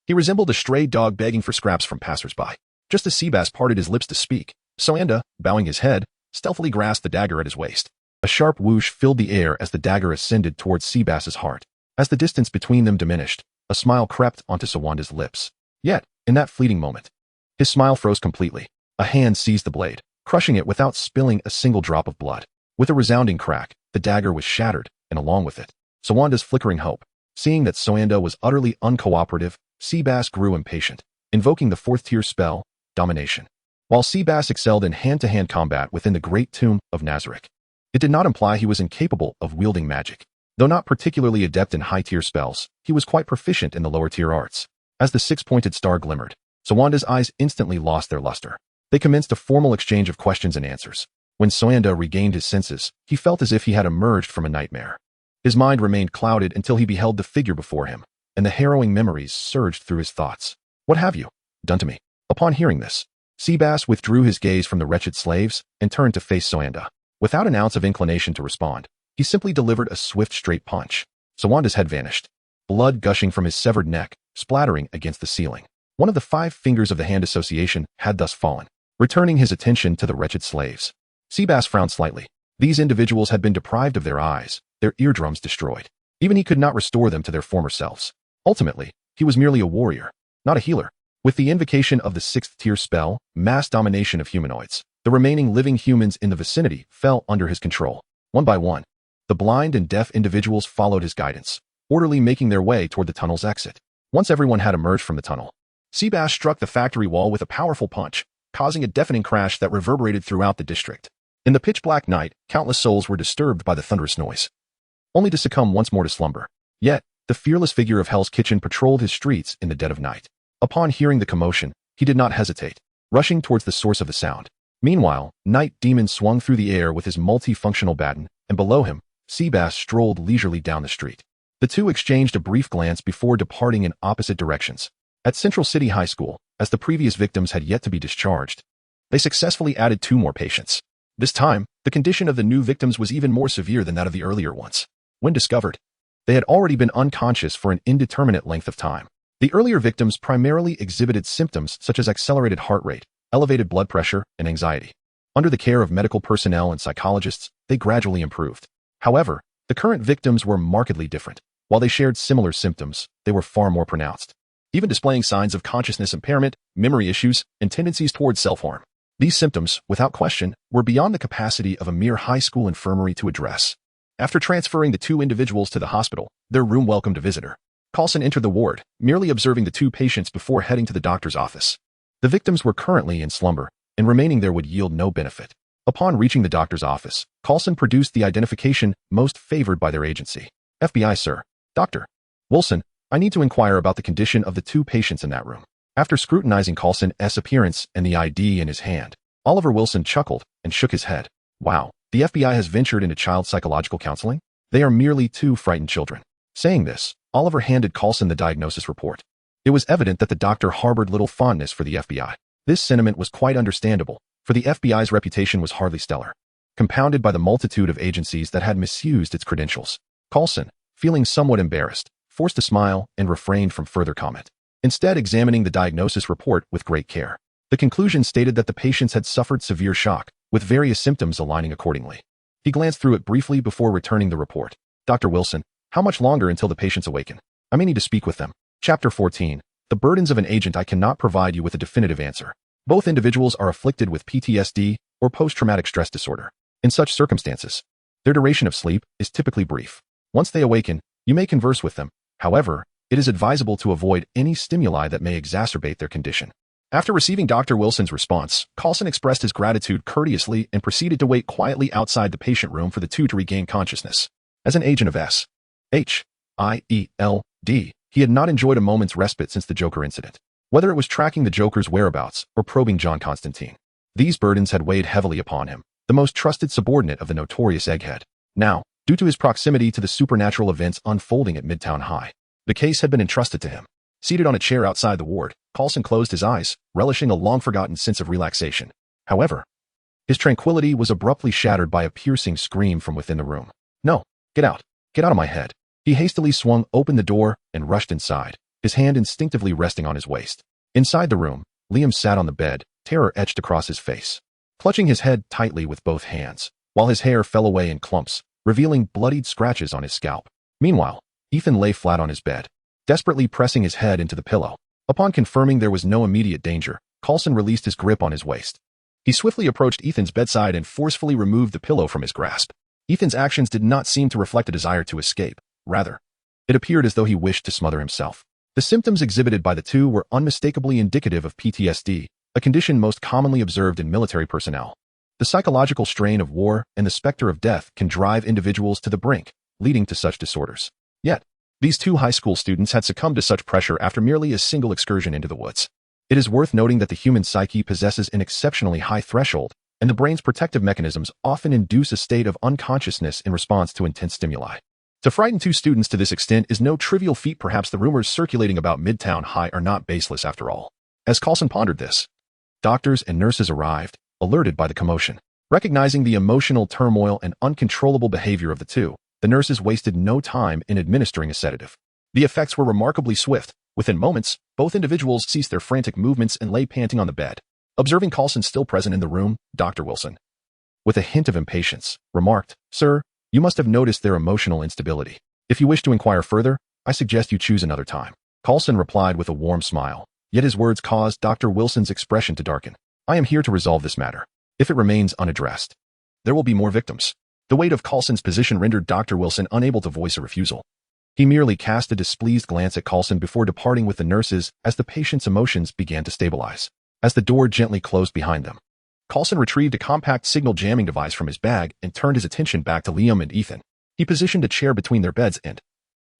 he resembled a stray dog begging for scraps from passers-by. Just as Seabass parted his lips to speak, Soanda, bowing his head, stealthily grasped the dagger at his waist. A sharp whoosh filled the air as the dagger ascended towards Seabass's heart. As the distance between them diminished, a smile crept onto Soanda's lips. Yet, in that fleeting moment, his smile froze completely. A hand seized the blade, crushing it without spilling a single drop of blood. With a resounding crack, the dagger was shattered, and along with it, Soanda's flickering hope. Seeing that Soanda was utterly uncooperative, Seabass grew impatient, invoking the fourth-tier spell, Domination. While Seabass excelled in hand-to-hand combat within the Great Tomb of Nazarick, it did not imply he was incapable of wielding magic. Though not particularly adept in high-tier spells, he was quite proficient in the lower-tier arts. As the six-pointed star glimmered, Soanda's eyes instantly lost their luster. They commenced a formal exchange of questions and answers. When Soanda regained his senses, he felt as if he had emerged from a nightmare. His mind remained clouded until he beheld the figure before him, and the harrowing memories surged through his thoughts. What have you done to me? Upon hearing this, Seabass withdrew his gaze from the wretched slaves and turned to face Soanda. Without an ounce of inclination to respond, he simply delivered a swift straight punch. Soanda's head vanished, blood gushing from his severed neck, splattering against the ceiling. One of the 5 fingers of the hand association had thus fallen, returning his attention to the wretched slaves. Seabass frowned slightly. These individuals had been deprived of their eyes, their eardrums destroyed. Even he could not restore them to their former selves. Ultimately, he was merely a warrior, not a healer. With the invocation of the 6th-tier spell, Mass Domination of Humanoids, the remaining living humans in the vicinity fell under his control. One by one, the blind and deaf individuals followed his guidance, orderly making their way toward the tunnel's exit. Once everyone had emerged from the tunnel, Seabass struck the factory wall with a powerful punch, causing a deafening crash that reverberated throughout the district. In the pitch-black night, countless souls were disturbed by the thunderous noise, only to succumb once more to slumber. Yet, the fearless figure of Hell's Kitchen patrolled his streets in the dead of night. Upon hearing the commotion, he did not hesitate, rushing towards the source of the sound. Meanwhile, Night Demon swung through the air with his multifunctional baton, and below him, Seabass strolled leisurely down the street. The two exchanged a brief glance before departing in opposite directions. At Central City High School, as the previous victims had yet to be discharged, they successfully added 2 more patients. This time, the condition of the new victims was even more severe than that of the earlier ones. When discovered, they had already been unconscious for an indeterminate length of time. The earlier victims primarily exhibited symptoms such as accelerated heart rate, elevated blood pressure, and anxiety. Under the care of medical personnel and psychologists, they gradually improved. However, the current victims were markedly different. While they shared similar symptoms, they were far more pronounced, even displaying signs of consciousness impairment, memory issues, and tendencies towards self-harm. These symptoms, without question, were beyond the capacity of a mere high school infirmary to address. After transferring the 2 individuals to the hospital, their room welcomed a visitor. Carlson entered the ward, merely observing the 2 patients before heading to the doctor's office. The victims were currently in slumber, and remaining there would yield no benefit. Upon reaching the doctor's office, Carlson produced the identification most favored by their agency. FBI, sir. Dr. Wilson, I need to inquire about the condition of the 2 patients in that room. After scrutinizing Carlson's appearance and the ID in his hand, Oliver Wilson chuckled and shook his head. Wow, the FBI has ventured into child psychological counseling? They are merely 2 frightened children. Saying this, Oliver handed Carlson the diagnosis report. It was evident that the doctor harbored little fondness for the FBI. This sentiment was quite understandable, for the FBI's reputation was hardly stellar, compounded by the multitude of agencies that had misused its credentials. Carlson, feeling somewhat embarrassed, forced a smile and refrained from further comment, instead examining the diagnosis report with great care. The conclusion stated that the patients had suffered severe shock, with various symptoms aligning accordingly. He glanced through it briefly before returning the report. Dr. Wilson, how much longer until the patients awaken? I may need to speak with them. Chapter 14. The burdens of an agent. I cannot provide you with a definitive answer. Both individuals are afflicted with PTSD or post-traumatic stress disorder. In such circumstances, their duration of sleep is typically brief. Once they awaken, you may converse with them. However, it is advisable to avoid any stimuli that may exacerbate their condition. After receiving Dr. Wilson's response, Carlson expressed his gratitude courteously and proceeded to wait quietly outside the patient room for the two to regain consciousness. As an agent of S.H.I.E.L.D., he had not enjoyed a moment's respite since the Joker incident. Whether it was tracking the Joker's whereabouts or probing John Constantine, these burdens had weighed heavily upon him, the most trusted subordinate of the notorious Egghead. Now, due to his proximity to the supernatural events unfolding at Midtown High, the case had been entrusted to him. Seated on a chair outside the ward, Carlson closed his eyes, relishing a long-forgotten sense of relaxation. However, his tranquility was abruptly shattered by a piercing scream from within the room. "No, get out. Get out of my head." He hastily swung open the door and rushed inside, his hand instinctively resting on his waist. Inside the room, Liam sat on the bed, terror etched across his face, clutching his head tightly with both hands, while his hair fell away in clumps, revealing bloodied scratches on his scalp. Meanwhile, Ethan lay flat on his bed, desperately pressing his head into the pillow. Upon confirming there was no immediate danger, Carlson released his grip on his waist. He swiftly approached Ethan's bedside and forcefully removed the pillow from his grasp. Ethan's actions did not seem to reflect a desire to escape. Rather, it appeared as though he wished to smother himself. The symptoms exhibited by the two were unmistakably indicative of PTSD, a condition most commonly observed in military personnel. The psychological strain of war and the specter of death can drive individuals to the brink, leading to such disorders. Yet, these two high school students had succumbed to such pressure after merely a single excursion into the woods. It is worth noting that the human psyche possesses an exceptionally high threshold, and the brain's protective mechanisms often induce a state of unconsciousness in response to intense stimuli. To frighten two students to this extent is no trivial feat. Perhaps the rumors circulating about Midtown High are not baseless after all. As Carlson pondered this, doctors and nurses arrived, alerted by the commotion. Recognizing the emotional turmoil and uncontrollable behavior of the two, the nurses wasted no time in administering a sedative. The effects were remarkably swift. Within moments, both individuals ceased their frantic movements and lay panting on the bed. Observing Carlson still present in the room, Dr. Wilson, with a hint of impatience, remarked, "Sir, you must have noticed their emotional instability. If you wish to inquire further, I suggest you choose another time." Carlson replied with a warm smile, yet his words caused Dr. Wilson's expression to darken. "I am here to resolve this matter. If it remains unaddressed, there will be more victims." The weight of Carlson's position rendered Dr. Wilson unable to voice a refusal. He merely cast a displeased glance at Carlson before departing with the nurses as the patient's emotions began to stabilize. As the door gently closed behind them, Carlson retrieved a compact signal jamming device from his bag and turned his attention back to Liam and Ethan. He positioned a chair between their beds and,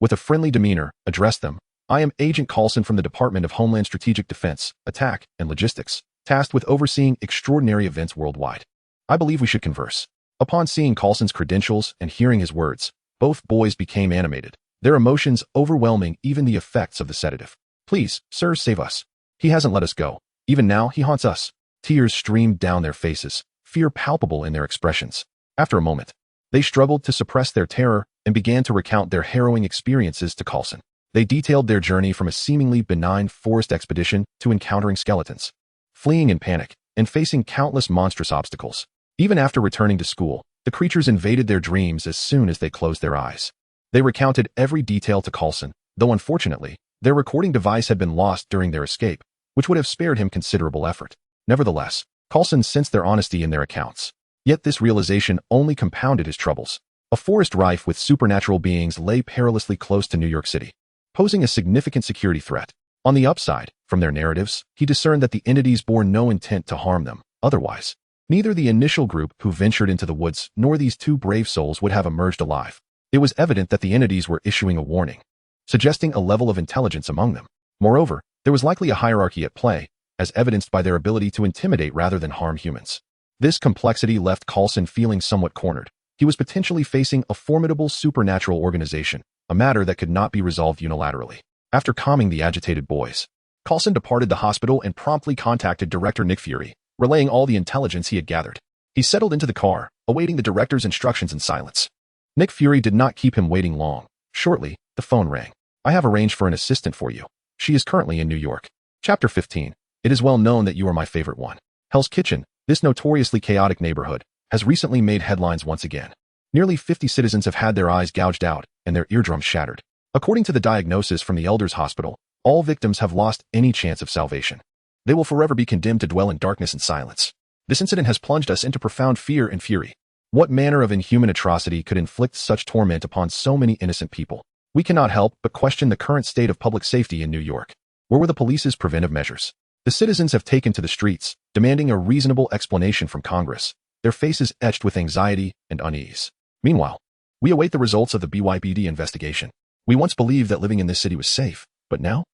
with a friendly demeanor, addressed them. "I am Agent Carlson from the Department of Homeland Strategic Defense, Attack, and Logistics, tasked with overseeing extraordinary events worldwide. I believe we should converse." Upon seeing Carlson's credentials and hearing his words, both boys became animated, their emotions overwhelming even the effects of the sedative. "Please, sir, save us. He hasn't let us go. Even now, he haunts us." Tears streamed down their faces, fear palpable in their expressions. After a moment, they struggled to suppress their terror and began to recount their harrowing experiences to Carlson. They detailed their journey from a seemingly benign forest expedition to encountering skeletons, fleeing in panic, and facing countless monstrous obstacles. Even after returning to school, the creatures invaded their dreams as soon as they closed their eyes. They recounted every detail to Carlson, though unfortunately, their recording device had been lost during their escape, which would have spared him considerable effort. Nevertheless, Carlson sensed their honesty in their accounts. Yet this realization only compounded his troubles. A forest rife with supernatural beings lay perilously close to New York City, posing a significant security threat. On the upside, from their narratives, he discerned that the entities bore no intent to harm them. Otherwise, neither the initial group who ventured into the woods nor these two brave souls would have emerged alive. It was evident that the entities were issuing a warning, suggesting a level of intelligence among them. Moreover, there was likely a hierarchy at play, as evidenced by their ability to intimidate rather than harm humans. This complexity left Carlson feeling somewhat cornered. He was potentially facing a formidable supernatural organization, a matter that could not be resolved unilaterally. After calming the agitated boys, Carlson departed the hospital and promptly contacted Director Nick Fury, relaying all the intelligence he had gathered. He settled into the car, awaiting the director's instructions in silence. Nick Fury did not keep him waiting long. Shortly, the phone rang. "I have arranged for an assistant for you. She is currently in New York." Chapter 15. It is well known that you are my favorite one. Hell's Kitchen, this notoriously chaotic neighborhood, has recently made headlines once again. Nearly 50 citizens have had their eyes gouged out and their eardrums shattered. According to the diagnosis from the Elders Hospital, all victims have lost any chance of salvation. They will forever be condemned to dwell in darkness and silence. This incident has plunged us into profound fear and fury. What manner of inhuman atrocity could inflict such torment upon so many innocent people? We cannot help but question the current state of public safety in New York. Where were the police's preventive measures? The citizens have taken to the streets, demanding a reasonable explanation from Congress, their faces etched with anxiety and unease. Meanwhile, we await the results of the BYPD investigation. We once believed that living in this city was safe, but now?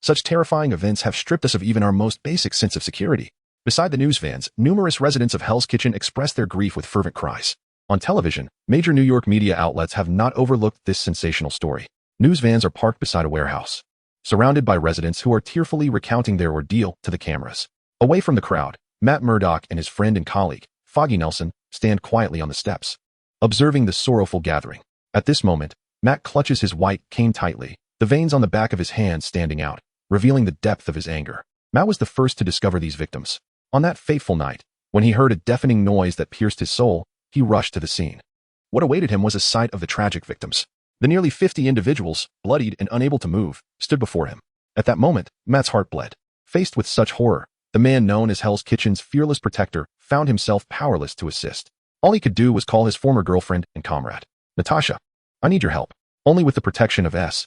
Such terrifying events have stripped us of even our most basic sense of security. Beside the news vans, numerous residents of Hell's Kitchen expressed their grief with fervent cries. On television, major New York media outlets have not overlooked this sensational story. News vans are parked beside a warehouse, surrounded by residents who are tearfully recounting their ordeal to the cameras. Away from the crowd, Matt Murdock and his friend and colleague, Foggy Nelson, stand quietly on the steps, observing the sorrowful gathering. At this moment, Matt clutches his white cane tightly, the veins on the back of his hand standing out, revealing the depth of his anger. Matt was the first to discover these victims. On that fateful night, when he heard a deafening noise that pierced his soul, he rushed to the scene. What awaited him was a sight of the tragic victims. The nearly 50 individuals, bloodied and unable to move, stood before him. At that moment, Matt's heart bled. Faced with such horror, the man known as Hell's Kitchen's fearless protector found himself powerless to assist. All he could do was call his former girlfriend and comrade. Natasha, I need your help. Only with the protection of S.H.I.E.L.D.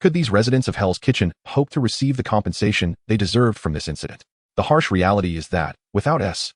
could these residents of Hell's Kitchen hope to receive the compensation they deserved from this incident. The harsh reality is that, without S.H.I.E.L.D.'s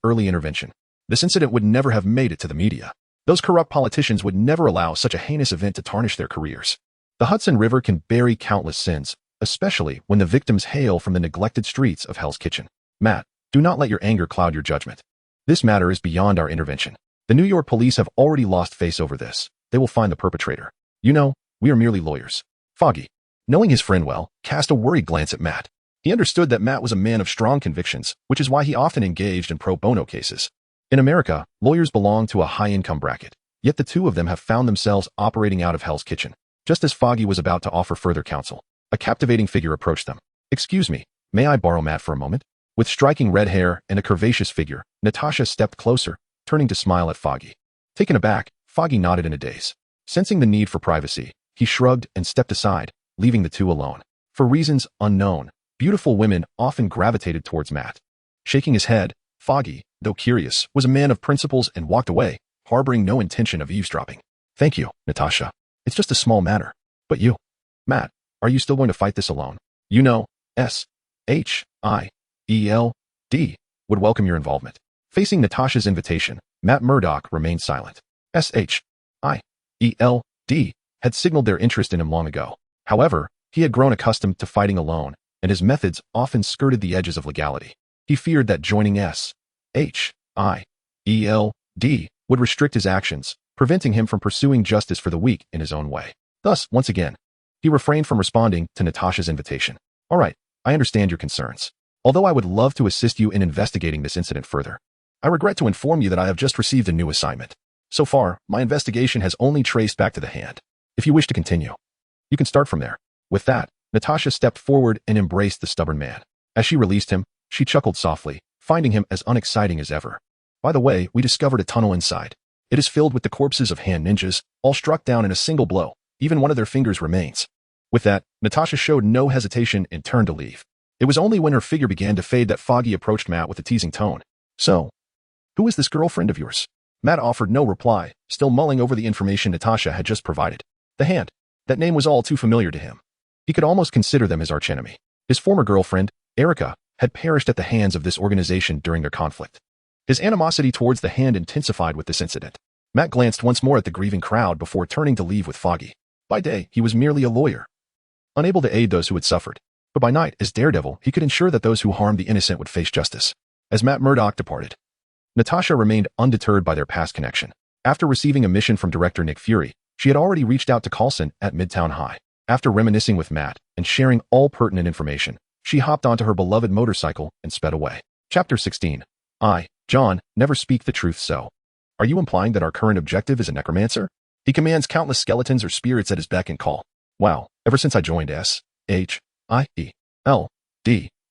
early intervention, this incident would never have made it to the media. Those corrupt politicians would never allow such a heinous event to tarnish their careers. The Hudson River can bury countless sins, especially when the victims hail from the neglected streets of Hell's Kitchen. Matt, do not let your anger cloud your judgment. This matter is beyond our intervention. The New York police have already lost face over this. They will find the perpetrator. You know, we are merely lawyers. Foggy, knowing his friend well, cast a worried glance at Matt. He understood that Matt was a man of strong convictions, which is why he often engaged in pro bono cases. In America, lawyers belong to a high-income bracket, yet the two of them have found themselves operating out of Hell's Kitchen. Just as Foggy was about to offer further counsel, a captivating figure approached them. Excuse me, may I borrow Matt for a moment? With striking red hair and a curvaceous figure, Natasha stepped closer, turning to smile at Foggy. Taken aback, Foggy nodded in a daze. Sensing the need for privacy, he shrugged and stepped aside, leaving the two alone. For reasons unknown, beautiful women often gravitated towards Matt. Shaking his head, Foggy, though curious, was a man of principles and walked away, harboring no intention of eavesdropping. Thank you, Natasha. It's just a small matter. But you, Matt, are you still going to fight this alone? You know, S.H.I.E.L.D. would welcome your involvement. Facing Natasha's invitation, Matt Murdock remained silent. S.H.I.E.L.D. had signaled their interest in him long ago. However, he had grown accustomed to fighting alone, and his methods often skirted the edges of legality. He feared that joining S.H.I.E.L.D. would restrict his actions, preventing him from pursuing justice for the weak in his own way. Thus, once again, he refrained from responding to Natasha's invitation. All right, I understand your concerns. Although I would love to assist you in investigating this incident further, I regret to inform you that I have just received a new assignment. So far, my investigation has only traced back to the hand. If you wish to continue, you can start from there. With that, Natasha stepped forward and embraced the stubborn man. As she released him, she chuckled softly, finding him as unexciting as ever. By the way, we discovered a tunnel inside. It is filled with the corpses of hand ninjas, all struck down in a single blow. Even one of their fingers remains. With that, Natasha showed no hesitation and turned to leave. It was only when her figure began to fade that Foggy approached Matt with a teasing tone. So, who is this girlfriend of yours? Matt offered no reply, still mulling over the information Natasha had just provided. The Hand. That name was all too familiar to him. He could almost consider them his archenemy. His former girlfriend, Erica, had perished at the hands of this organization during their conflict. His animosity towards the Hand intensified with this incident. Matt glanced once more at the grieving crowd before turning to leave with Foggy. By day, he was merely a lawyer, unable to aid those who had suffered. But by night, as Daredevil, he could ensure that those who harmed the innocent would face justice. As Matt Murdock departed, Natasha remained undeterred by their past connection. After receiving a mission from director Nick Fury, she had already reached out to Coulson at Midtown High. After reminiscing with Matt and sharing all pertinent information, she hopped onto her beloved motorcycle and sped away. Chapter 16. John, never speak the truth so. Are you implying that our current objective is a necromancer? He commands countless skeletons or spirits at his beck and call. Wow, ever since I joined S.H.I.E.L.D.,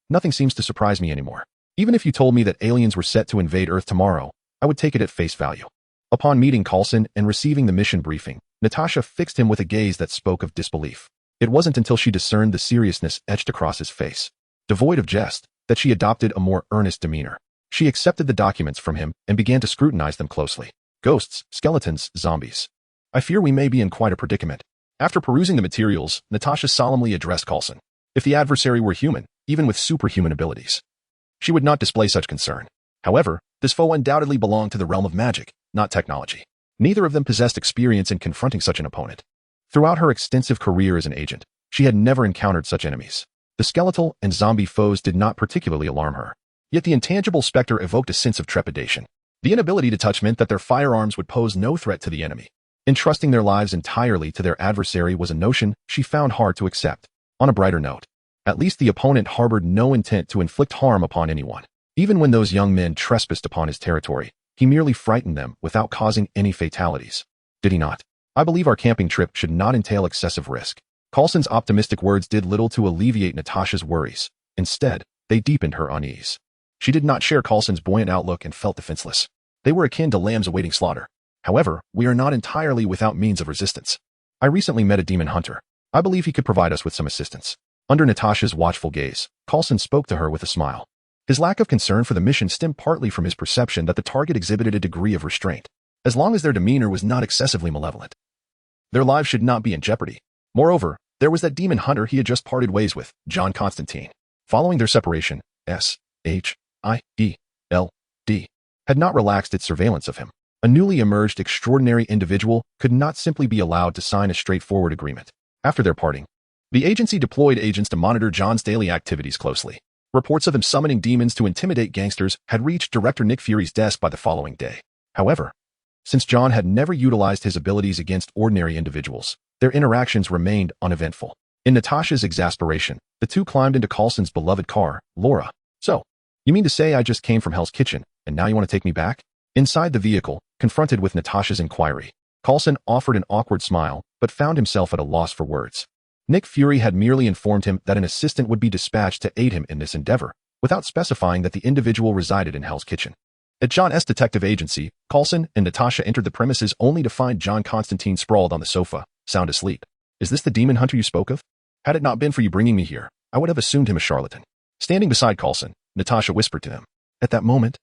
nothing seems to surprise me anymore. Even if you told me that aliens were set to invade Earth tomorrow, I would take it at face value. Upon meeting Coulson and receiving the mission briefing, Natasha fixed him with a gaze that spoke of disbelief. It wasn't until she discerned the seriousness etched across his face, devoid of jest, that she adopted a more earnest demeanor. She accepted the documents from him and began to scrutinize them closely. Ghosts, skeletons, zombies. I fear we may be in quite a predicament. After perusing the materials, Natasha solemnly addressed Coulson. If the adversary were human, even with superhuman abilities, she would not display such concern. However, this foe undoubtedly belonged to the realm of magic, not technology. Neither of them possessed experience in confronting such an opponent. Throughout her extensive career as an agent, she had never encountered such enemies. The skeletal and zombie foes did not particularly alarm her. Yet the intangible specter evoked a sense of trepidation. The inability to touch meant that their firearms would pose no threat to the enemy. Entrusting their lives entirely to their adversary was a notion she found hard to accept. On a brighter note, at least the opponent harbored no intent to inflict harm upon anyone. Even when those young men trespassed upon his territory, he merely frightened them without causing any fatalities. Did he not? I believe our camping trip should not entail excessive risk. Coulson's optimistic words did little to alleviate Natasha's worries. Instead, they deepened her unease. She did not share Coulson's buoyant outlook and felt defenseless. They were akin to lambs awaiting slaughter. However, we are not entirely without means of resistance. I recently met a demon hunter. I believe he could provide us with some assistance. Under Natasha's watchful gaze, Coulson spoke to her with a smile. His lack of concern for the mission stemmed partly from his perception that the target exhibited a degree of restraint, as long as their demeanor was not excessively malevolent. Their lives should not be in jeopardy. Moreover, there was that demon hunter he had just parted ways with, John Constantine. Following their separation, SHIELD had not relaxed its surveillance of him. A newly emerged extraordinary individual could not simply be allowed to sign a straightforward agreement. After their parting, the agency deployed agents to monitor John's daily activities closely. Reports of him summoning demons to intimidate gangsters had reached Director Nick Fury's desk by the following day. However, since John had never utilized his abilities against ordinary individuals, their interactions remained uneventful. In Natasha's exasperation, the two climbed into Coulson's beloved car, Laura. So, you mean to say I just came from Hell's Kitchen, and now you want to take me back? Inside the vehicle, confronted with Natasha's inquiry, Coulson offered an awkward smile, but found himself at a loss for words. Nick Fury had merely informed him that an assistant would be dispatched to aid him in this endeavor, without specifying that the individual resided in Hell's Kitchen. At John S. Detective Agency, Coulson and Natasha entered the premises only to find John Constantine sprawled on the sofa, sound asleep. Is this the demon hunter you spoke of? Had it not been for you bringing me here, I would have assumed him a charlatan. Standing beside Coulson, Natasha whispered to him. At that moment,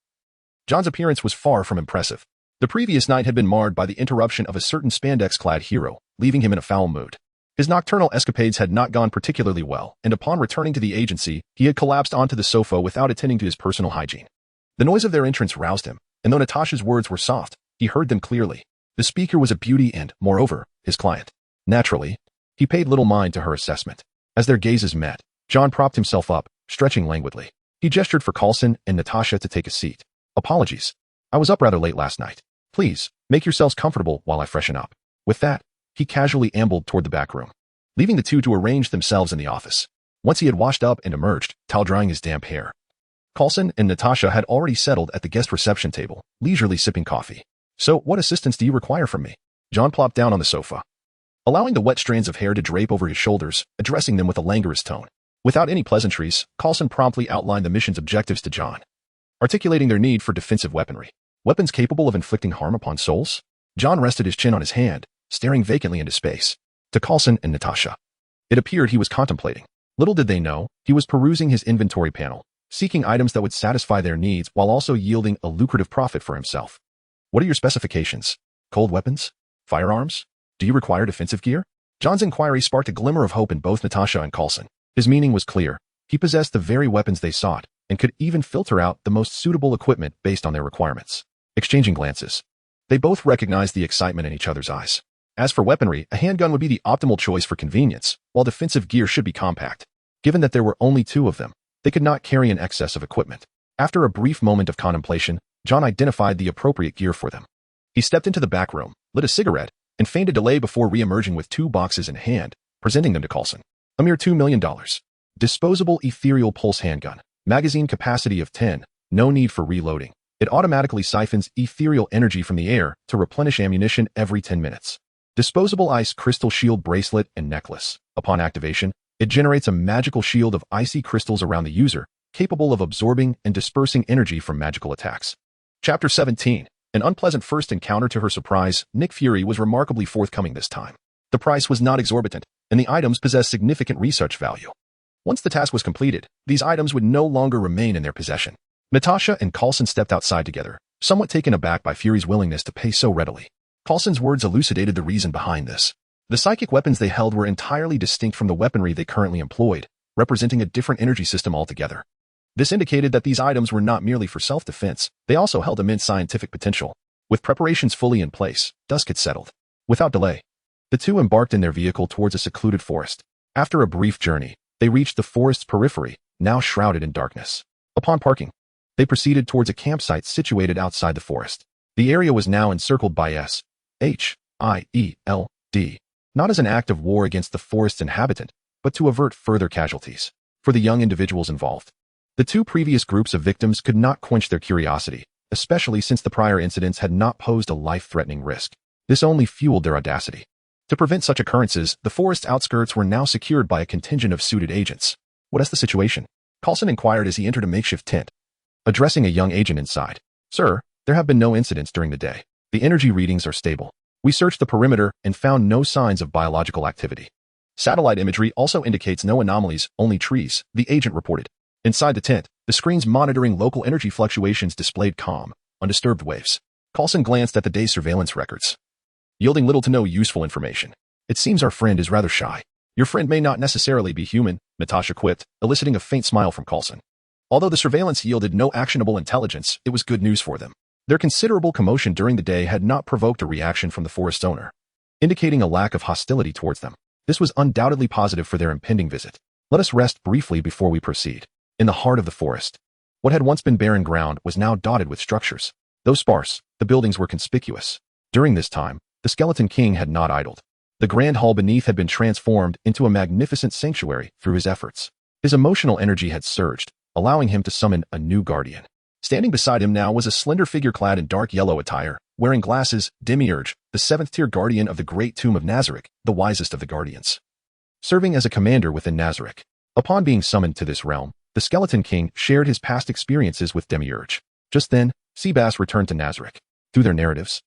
John's appearance was far from impressive. The previous night had been marred by the interruption of a certain spandex-clad hero, leaving him in a foul mood. His nocturnal escapades had not gone particularly well, and upon returning to the agency, he had collapsed onto the sofa without attending to his personal hygiene. The noise of their entrance roused him, and though Natasha's words were soft, he heard them clearly. The speaker was a beauty and, moreover, his client. Naturally, he paid little mind to her assessment. As their gazes met, John propped himself up, stretching languidly. He gestured for Coulson and Natasha to take a seat. Apologies. I was up rather late last night. Please, make yourselves comfortable while I freshen up. With that, he casually ambled toward the back room, leaving the two to arrange themselves in the office. Once he had washed up and emerged, towel drying his damp hair, Coulson and Natasha had already settled at the guest reception table, leisurely sipping coffee. So, what assistance do you require from me? John plopped down on the sofa, allowing the wet strands of hair to drape over his shoulders, addressing them with a languorous tone. Without any pleasantries, Coulson promptly outlined the mission's objectives to John, articulating their need for defensive weaponry. Weapons capable of inflicting harm upon souls? John rested his chin on his hand, staring vacantly into space. To Coulson and Natasha, it appeared he was contemplating. Little did they know, he was perusing his inventory panel, seeking items that would satisfy their needs while also yielding a lucrative profit for himself. What are your specifications? Cold weapons? Firearms? Do you require defensive gear? John's inquiry sparked a glimmer of hope in both Natasha and Coulson. His meaning was clear. He possessed the very weapons they sought, and could even filter out the most suitable equipment based on their requirements. Exchanging glances, they both recognized the excitement in each other's eyes. As for weaponry, a handgun would be the optimal choice for convenience, while defensive gear should be compact. Given that there were only two of them, they could not carry an excess of equipment. After a brief moment of contemplation, John identified the appropriate gear for them. He stepped into the back room, lit a cigarette, and feigned a delay before re-emerging with two boxes in hand, presenting them to Coulson. A mere $2 million. Disposable ethereal pulse handgun. Magazine capacity of 10. No need for reloading. It automatically siphons ethereal energy from the air to replenish ammunition every 10 minutes. Disposable ice crystal shield bracelet and necklace. Upon activation, it generates a magical shield of icy crystals around the user, capable of absorbing and dispersing energy from magical attacks. Chapter 17. An unpleasant first encounter. To her surprise, Nick Fury was remarkably forthcoming this time. The price was not exorbitant, and the items possessed significant research value. Once the task was completed, these items would no longer remain in their possession. Natasha and Coulson stepped outside together, somewhat taken aback by Fury's willingness to pay so readily. Coulson's words elucidated the reason behind this. The psychic weapons they held were entirely distinct from the weaponry they currently employed, representing a different energy system altogether. This indicated that these items were not merely for self-defense, they also held immense scientific potential. With preparations fully in place, dusk had settled. Without delay, the two embarked in their vehicle towards a secluded forest. After a brief journey, they reached the forest's periphery, now shrouded in darkness. Upon parking, they proceeded towards a campsite situated outside the forest. The area was now encircled by S.H.I.E.L.D., not as an act of war against the forest's inhabitant, but to avert further casualties. For the young individuals involved, the two previous groups of victims could not quench their curiosity, especially since the prior incidents had not posed a life-threatening risk. This only fueled their audacity. To prevent such occurrences, the forest outskirts were now secured by a contingent of suited agents. "What is the situation?" Coulson inquired as he entered a makeshift tent. Addressing a young agent inside, "Sir, there have been no incidents during the day. The energy readings are stable. We searched the perimeter and found no signs of biological activity. Satellite imagery also indicates no anomalies, only trees," the agent reported. Inside the tent, the screens monitoring local energy fluctuations displayed calm, undisturbed waves. Coulson glanced at the day's surveillance records, yielding little to no useful information. "It seems our friend is rather shy." "Your friend may not necessarily be human," Natasha quipped, eliciting a faint smile from Coulson. Although the surveillance yielded no actionable intelligence, it was good news for them. Their considerable commotion during the day had not provoked a reaction from the forest owner, indicating a lack of hostility towards them. This was undoubtedly positive for their impending visit. "Let us rest briefly before we proceed." In the heart of the forest, what had once been barren ground was now dotted with structures. Though sparse, the buildings were conspicuous. During this time, the Skeleton King had not idled. The grand hall beneath had been transformed into a magnificent sanctuary through his efforts. His emotional energy had surged, allowing him to summon a new guardian. Standing beside him now was a slender figure clad in dark yellow attire, wearing glasses, Demiurge, the seventh-tier guardian of the Great Tomb of Nazarick, the wisest of the guardians. Serving as a commander within Nazarick. Upon being summoned to this realm, the Skeleton King shared his past experiences with Demiurge. Just then, Seabass returned to Nazarick. Through their narratives,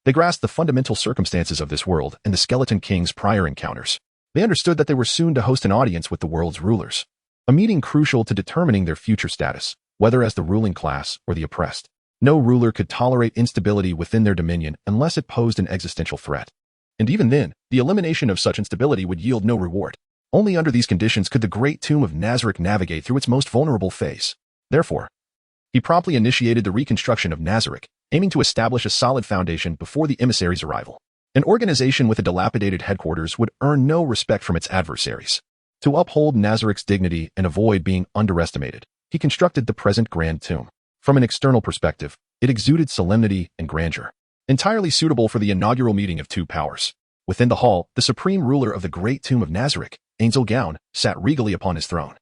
they grasped the fundamental circumstances of this world and the Skeleton King's prior encounters. They understood that they were soon to host an audience with the world's rulers, a meeting crucial to determining their future status, whether as the ruling class or the oppressed. No ruler could tolerate instability within their dominion unless it posed an existential threat. And even then, the elimination of such instability would yield no reward. Only under these conditions could the Great Tomb of Nazarick navigate through its most vulnerable phase. Therefore, he promptly initiated the reconstruction of Nazarick, aiming to establish a solid foundation before the emissary's arrival. An organization with a dilapidated headquarters would earn no respect from its adversaries. To uphold Nazarick's dignity and avoid being underestimated, he constructed the present Grand Tomb. From an external perspective, it exuded solemnity and grandeur, entirely suitable for the inaugural meeting of two powers. Within the hall, the supreme ruler of the Great Tomb of Nazarick, Ainzel Gown, sat regally upon his throne.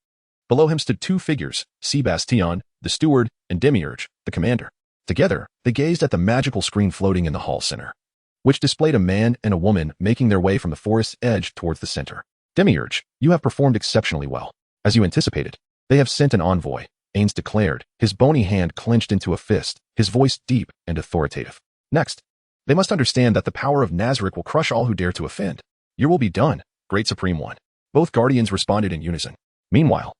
Below him stood two figures, Sebastian, the steward, and Demiurge, the commander. Together, they gazed at the magical screen floating in the hall center, which displayed a man and a woman making their way from the forest's edge towards the center. "Demiurge, you have performed exceptionally well. As you anticipated, they have sent an envoy," Ains declared, his bony hand clenched into a fist, his voice deep and authoritative. "Next, they must understand that the power of Nazarick will crush all who dare to offend. Your will be done, Great Supreme One." Both guardians responded in unison. Meanwhile,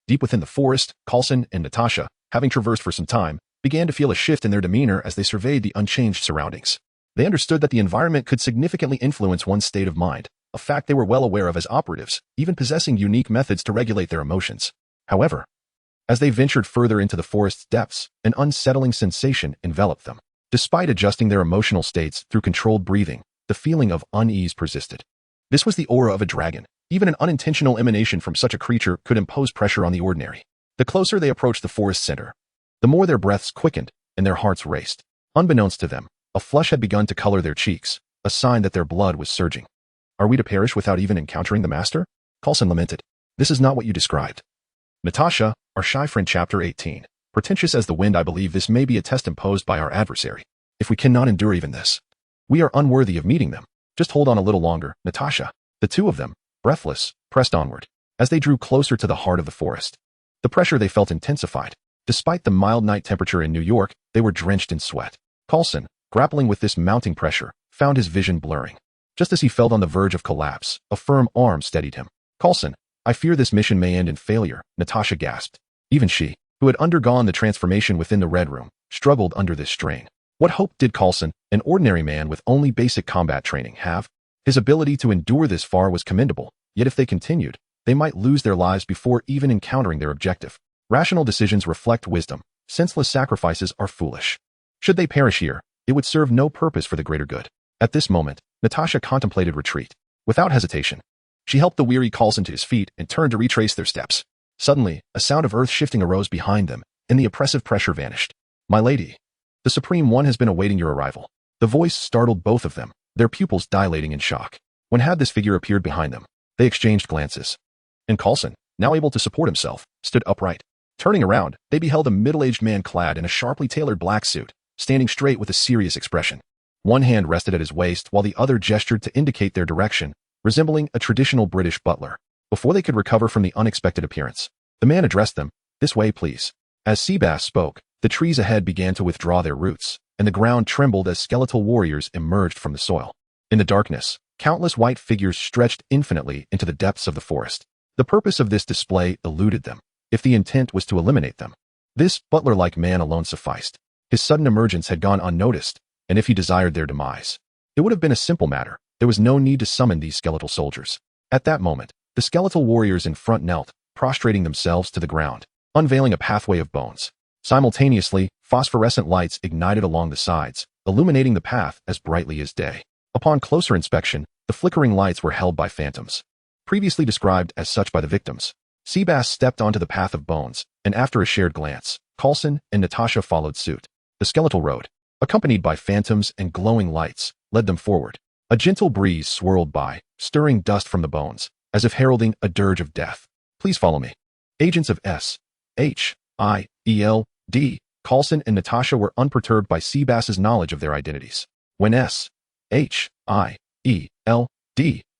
deep within the forest, Coulson and Natasha, having traversed for some time, began to feel a shift in their demeanor as they surveyed the unchanged surroundings. They understood that the environment could significantly influence one's state of mind, a fact they were well aware of as operatives, even possessing unique methods to regulate their emotions. However, as they ventured further into the forest's depths, an unsettling sensation enveloped them. Despite adjusting their emotional states through controlled breathing, the feeling of unease persisted. This was the aura of a dragon. Even an unintentional emanation from such a creature could impose pressure on the ordinary. The closer they approached the forest center, the more their breaths quickened and their hearts raced. Unbeknownst to them, a flush had begun to color their cheeks, a sign that their blood was surging. "Are we to perish without even encountering the master?" Coulson lamented. "This is not what you described." Natasha, our shy friend. Chapter 18. Pretentious as the wind, I believe this may be a test imposed by our adversary. If we cannot endure even this, we are unworthy of meeting them. Just hold on a little longer, Natasha. The two of them, breathless, pressed onward. As they drew closer to the heart of the forest, the pressure they felt intensified. Despite the mild night temperature in New York, they were drenched in sweat. Coulson, grappling with this mounting pressure, found his vision blurring. Just as he felt on the verge of collapse, a firm arm steadied him. "Coulson, I fear this mission may end in failure," Natasha gasped. Even she, who had undergone the transformation within the Red Room, struggled under this strain. What hope did Coulson, an ordinary man with only basic combat training, have? His ability to endure this far was commendable, yet if they continued, they might lose their lives before even encountering their objective. Rational decisions reflect wisdom. Senseless sacrifices are foolish. Should they perish here, it would serve no purpose for the greater good. At this moment, Natasha contemplated retreat. Without hesitation, she helped the weary Coulson to his feet and turned to retrace their steps. Suddenly, a sound of earth shifting arose behind them, and the oppressive pressure vanished. "My lady, the Supreme One has been awaiting your arrival." The voice startled both of them, their pupils dilating in shock. When had this figure appeared behind them, they exchanged glances. And Coulson, now able to support himself, stood upright. Turning around, they beheld a middle-aged man clad in a sharply tailored black suit, standing straight with a serious expression. One hand rested at his waist while the other gestured to indicate their direction, resembling a traditional British butler. Before they could recover from the unexpected appearance, the man addressed them, "This way, please." As Seabass spoke, the trees ahead began to withdraw their roots, and the ground trembled as skeletal warriors emerged from the soil. In the darkness, countless white figures stretched infinitely into the depths of the forest. The purpose of this display eluded them, if the intent was to eliminate them. This butler-like man alone sufficed. His sudden emergence had gone unnoticed, and if he desired their demise, it would have been a simple matter. There was no need to summon these skeletal soldiers. At that moment, the skeletal warriors in front knelt, prostrating themselves to the ground, unveiling a pathway of bones. Simultaneously, phosphorescent lights ignited along the sides, illuminating the path as brightly as day. Upon closer inspection, the flickering lights were held by phantoms, previously described as such by the victims. Seabass stepped onto the path of bones, and after a shared glance, Coulson and Natasha followed suit. The skeletal road, accompanied by phantoms and glowing lights, led them forward. A gentle breeze swirled by, stirring dust from the bones, as if heralding a dirge of death. "Please follow me." Agents of S.H.I.E.L.D. Coulson and Natasha were unperturbed by Seabass's knowledge of their identities. When S.H.I.E.L.D.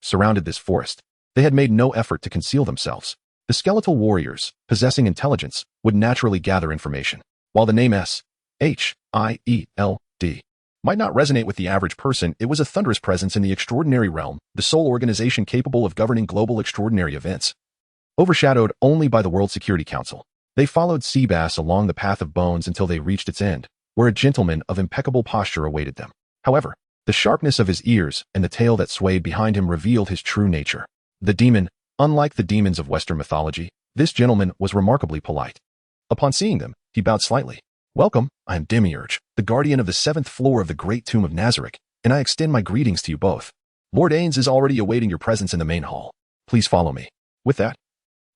surrounded this forest, they had made no effort to conceal themselves. The skeletal warriors, possessing intelligence, would naturally gather information. While the name S.H.I.E.L.D. might not resonate with the average person, it was a thunderous presence in the extraordinary realm, the sole organization capable of governing global extraordinary events. Overshadowed only by the World Security Council, they followed Seabass along the path of bones until they reached its end, where a gentleman of impeccable posture awaited them. However, the sharpness of his ears and the tail that swayed behind him revealed his true nature. The demon, unlike the demons of Western mythology, this gentleman was remarkably polite. Upon seeing them, he bowed slightly. "Welcome, I am Demiurge, the guardian of the 7th floor of the Great Tomb of Nazarick, and I extend my greetings to you both. Lord Ains is already awaiting your presence in the main hall. Please follow me." With that,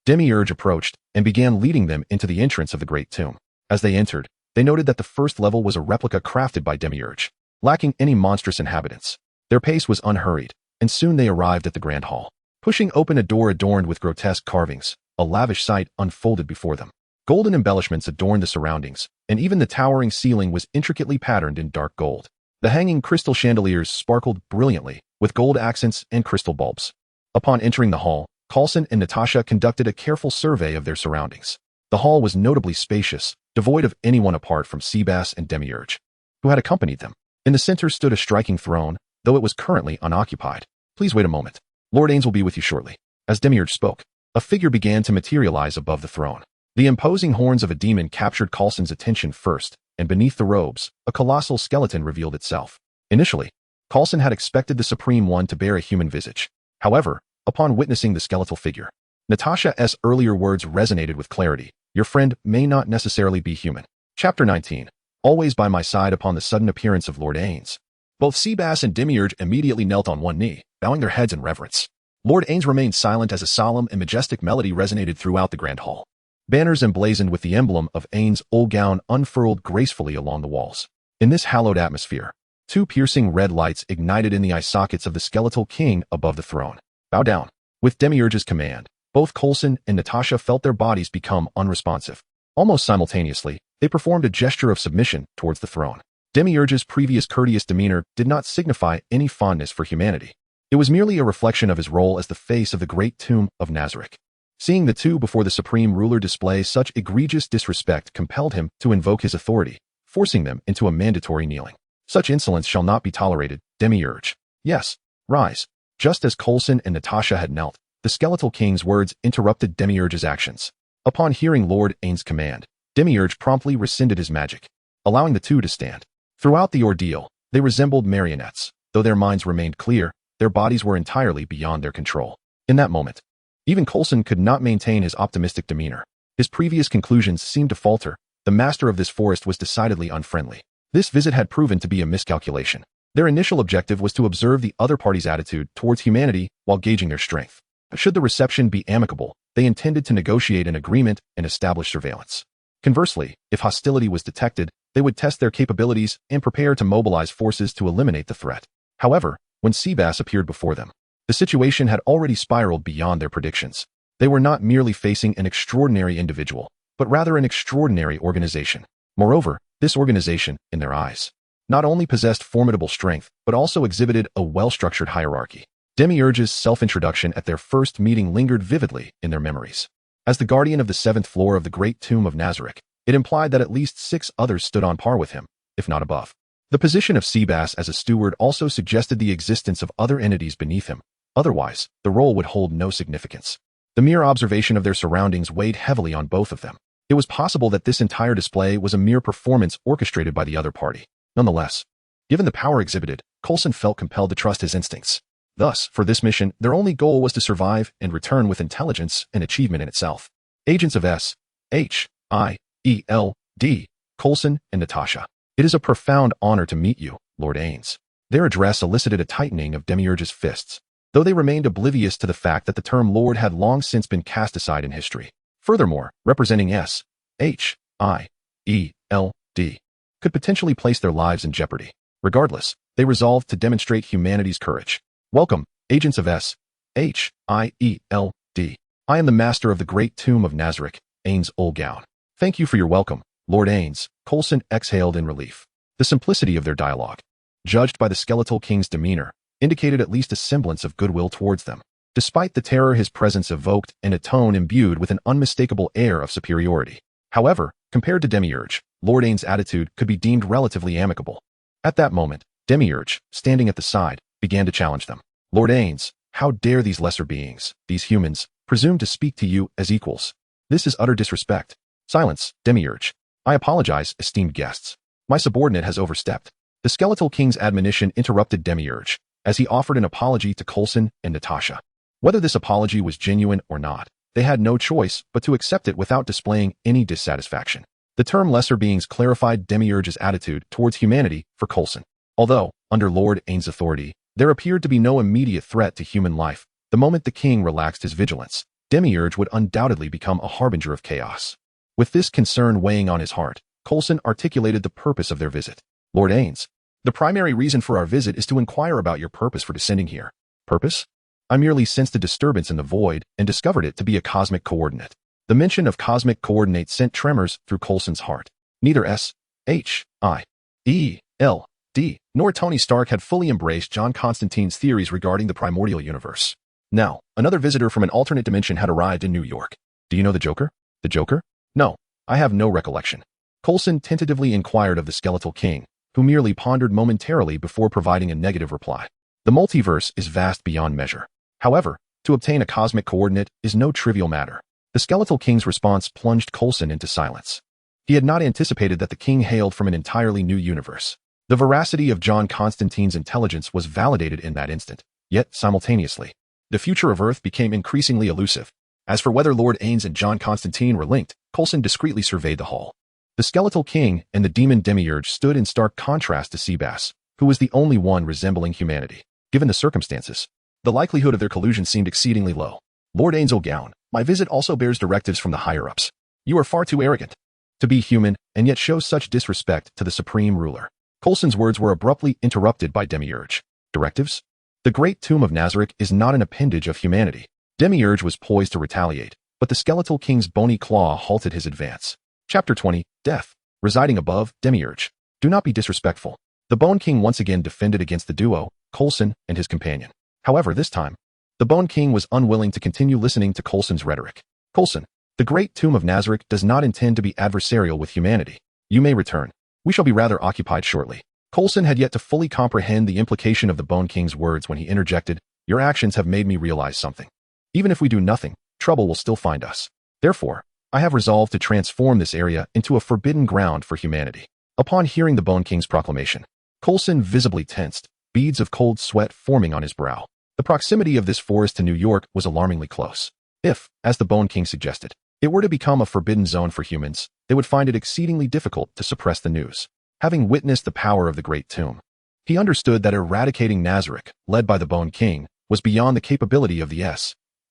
Demiurge approached and began leading them into the entrance of the Great Tomb. As they entered, they noted that the first level was a replica crafted by Demiurge, lacking any monstrous inhabitants. Their pace was unhurried, and soon they arrived at the Grand Hall. Pushing open a door adorned with grotesque carvings, a lavish sight unfolded before them. Golden embellishments adorned the surroundings, and even the towering ceiling was intricately patterned in dark gold. The hanging crystal chandeliers sparkled brilliantly, with gold accents and crystal bulbs. Upon entering the hall, Coulson and Natasha conducted a careful survey of their surroundings. The hall was notably spacious, devoid of anyone apart from Seabass and Demiurge, who had accompanied them. In the center stood a striking throne, though it was currently unoccupied. "Please wait a moment. Lord Ains will be with you shortly." As Demiurge spoke, a figure began to materialize above the throne. The imposing horns of a demon captured Coulson's attention first, and beneath the robes, a colossal skeleton revealed itself. Initially, Coulson had expected the Supreme One to bear a human visage. However, upon witnessing the skeletal figure, Natasha's earlier words resonated with clarity. "Your friend may not necessarily be human." Chapter 19. Always by my side upon the sudden appearance of Lord Ains. Both Seabass and Demiurge immediately knelt on one knee, bowing their heads in reverence. Lord Ains remained silent as a solemn and majestic melody resonated throughout the Grand Hall. Banners emblazoned with the emblem of Ains' old gown unfurled gracefully along the walls. In this hallowed atmosphere, two piercing red lights ignited in the eye sockets of the skeletal king above the throne. "Bow down." With Demiurge's command, both Coulson and Natasha felt their bodies become unresponsive. Almost simultaneously, they performed a gesture of submission towards the throne. Demiurge's previous courteous demeanor did not signify any fondness for humanity. It was merely a reflection of his role as the face of the Great Tomb of Nazarick. Seeing the two before the supreme ruler display such egregious disrespect compelled him to invoke his authority, forcing them into a mandatory kneeling. "Such insolence shall not be tolerated, Demiurge. Yes, rise." Just as Coulson and Natasha had knelt, the skeletal king's words interrupted Demiurge's actions. Upon hearing Lord Ains' command, Demiurge promptly rescinded his magic, allowing the two to stand. Throughout the ordeal, they resembled marionettes. Though their minds remained clear, their bodies were entirely beyond their control. In that moment, even Coulson could not maintain his optimistic demeanor. His previous conclusions seemed to falter. The master of this forest was decidedly unfriendly. This visit had proven to be a miscalculation. Their initial objective was to observe the other party's attitude towards humanity while gauging their strength. Should the reception be amicable, they intended to negotiate an agreement and establish surveillance. Conversely, if hostility was detected, they would test their capabilities and prepare to mobilize forces to eliminate the threat. However, when Seabass appeared before them, the situation had already spiraled beyond their predictions. They were not merely facing an extraordinary individual, but rather an extraordinary organization. Moreover, this organization, in their eyes, not only possessed formidable strength, but also exhibited a well-structured hierarchy. Demiurge's self-introduction at their first meeting lingered vividly in their memories. As the guardian of the 7th floor of the great tomb of Nazarick, it implied that at least 6 others stood on par with him, if not above. The position of Seabass as a steward also suggested the existence of other entities beneath him. Otherwise, the role would hold no significance. The mere observation of their surroundings weighed heavily on both of them. It was possible that this entire display was a mere performance orchestrated by the other party. Nonetheless, given the power exhibited, Coulson felt compelled to trust his instincts. Thus, for this mission, their only goal was to survive and return with intelligence and achievement in itself. Agents of S. H. I. E. L. D. Coulson and Natasha. It is a profound honor to meet you, Lord Ains. Their address elicited a tightening of Demiurge's fists, though they remained oblivious to the fact that the term Lord had long since been cast aside in history. Furthermore, representing S. H. I. E. L. D. could potentially place their lives in jeopardy. Regardless, they resolved to demonstrate humanity's courage. Welcome, agents of S. H. I. E. L. D. I am the master of the great tomb of Nazarick, Ains Olgown. Thank you for your welcome, Lord Ains. Coulson exhaled in relief. The simplicity of their dialogue, judged by the skeletal king's demeanor, indicated at least a semblance of goodwill towards them, despite the terror his presence evoked and a tone imbued with an unmistakable air of superiority. However, compared to Demiurge, Lord Ains' attitude could be deemed relatively amicable. At that moment, Demiurge, standing at the side, began to challenge them. Lord Ains, how dare these lesser beings, these humans, presume to speak to you as equals? This is utter disrespect. Silence, Demiurge. I apologize, esteemed guests. My subordinate has overstepped. The skeletal king's admonition interrupted Demiurge, as he offered an apology to Coulson and Natasha. Whether this apology was genuine or not, they had no choice but to accept it without displaying any dissatisfaction. The term lesser beings clarified Demiurge's attitude towards humanity for Coulson. Although, under Lord Ains' authority, there appeared to be no immediate threat to human life, the moment the king relaxed his vigilance, Demiurge would undoubtedly become a harbinger of chaos. With this concern weighing on his heart, Coulson articulated the purpose of their visit. Lord Ains, the primary reason for our visit is to inquire about your purpose for descending here. Purpose? I merely sensed a disturbance in the void and discovered it to be a cosmic coordinate. The mention of cosmic coordinates sent tremors through Coulson's heart. Neither S. H. I. E. L. D. nor Tony Stark had fully embraced John Constantine's theories regarding the primordial universe. Now, another visitor from an alternate dimension had arrived in New York. Do you know the Joker? The Joker? No, I have no recollection. Coulson tentatively inquired of the skeletal king, who merely pondered momentarily before providing a negative reply. The multiverse is vast beyond measure. However, to obtain a cosmic coordinate is no trivial matter. The skeletal king's response plunged Coulson into silence. He had not anticipated that the king hailed from an entirely new universe. The veracity of John Constantine's intelligence was validated in that instant, yet simultaneously, the future of Earth became increasingly elusive. As for whether Lord Ains and John Constantine were linked, Coulson discreetly surveyed the hall. The skeletal king and the demon Demiurge stood in stark contrast to Seabass, who was the only one resembling humanity. Given the circumstances, the likelihood of their collusion seemed exceedingly low. Lord Ains Olgown, my visit also bears directives from the higher-ups. You are far too arrogant to be human and yet show such disrespect to the supreme ruler. Coulson's words were abruptly interrupted by Demiurge. Directives? The great tomb of Nazarick is not an appendage of humanity. Demiurge was poised to retaliate, but the skeletal king's bony claw halted his advance. Chapter 20, Death. Residing above, Demiurge. Do not be disrespectful. The Bone King once again defended against the duo, Coulson and his companion. However, this time, the Bone King was unwilling to continue listening to Coulson's rhetoric. Coulson, the great tomb of Nazarick does not intend to be adversarial with humanity. You may return. We shall be rather occupied shortly. Coulson had yet to fully comprehend the implication of the Bone King's words when he interjected, Your actions have made me realize something. Even if we do nothing, trouble will still find us. Therefore, I have resolved to transform this area into a forbidden ground for humanity. Upon hearing the Bone King's proclamation, Coulson visibly tensed, beads of cold sweat forming on his brow. The proximity of this forest to New York was alarmingly close. If, as the Bone King suggested, it were to become a forbidden zone for humans, they would find it exceedingly difficult to suppress the news. Having witnessed the power of the Great Tomb, he understood that eradicating Nazarick, led by the Bone King, was beyond the capability of the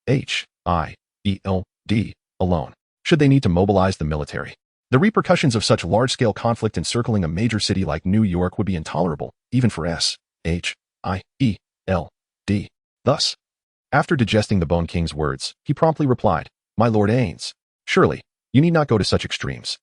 SHIELD alone, should they need to mobilize the military. The repercussions of such large-scale conflict encircling a major city like New York would be intolerable, even for SHIELD. Thus, after digesting the Bone King's words, he promptly replied, "My Lord Ains, surely, you need not go to such extremes.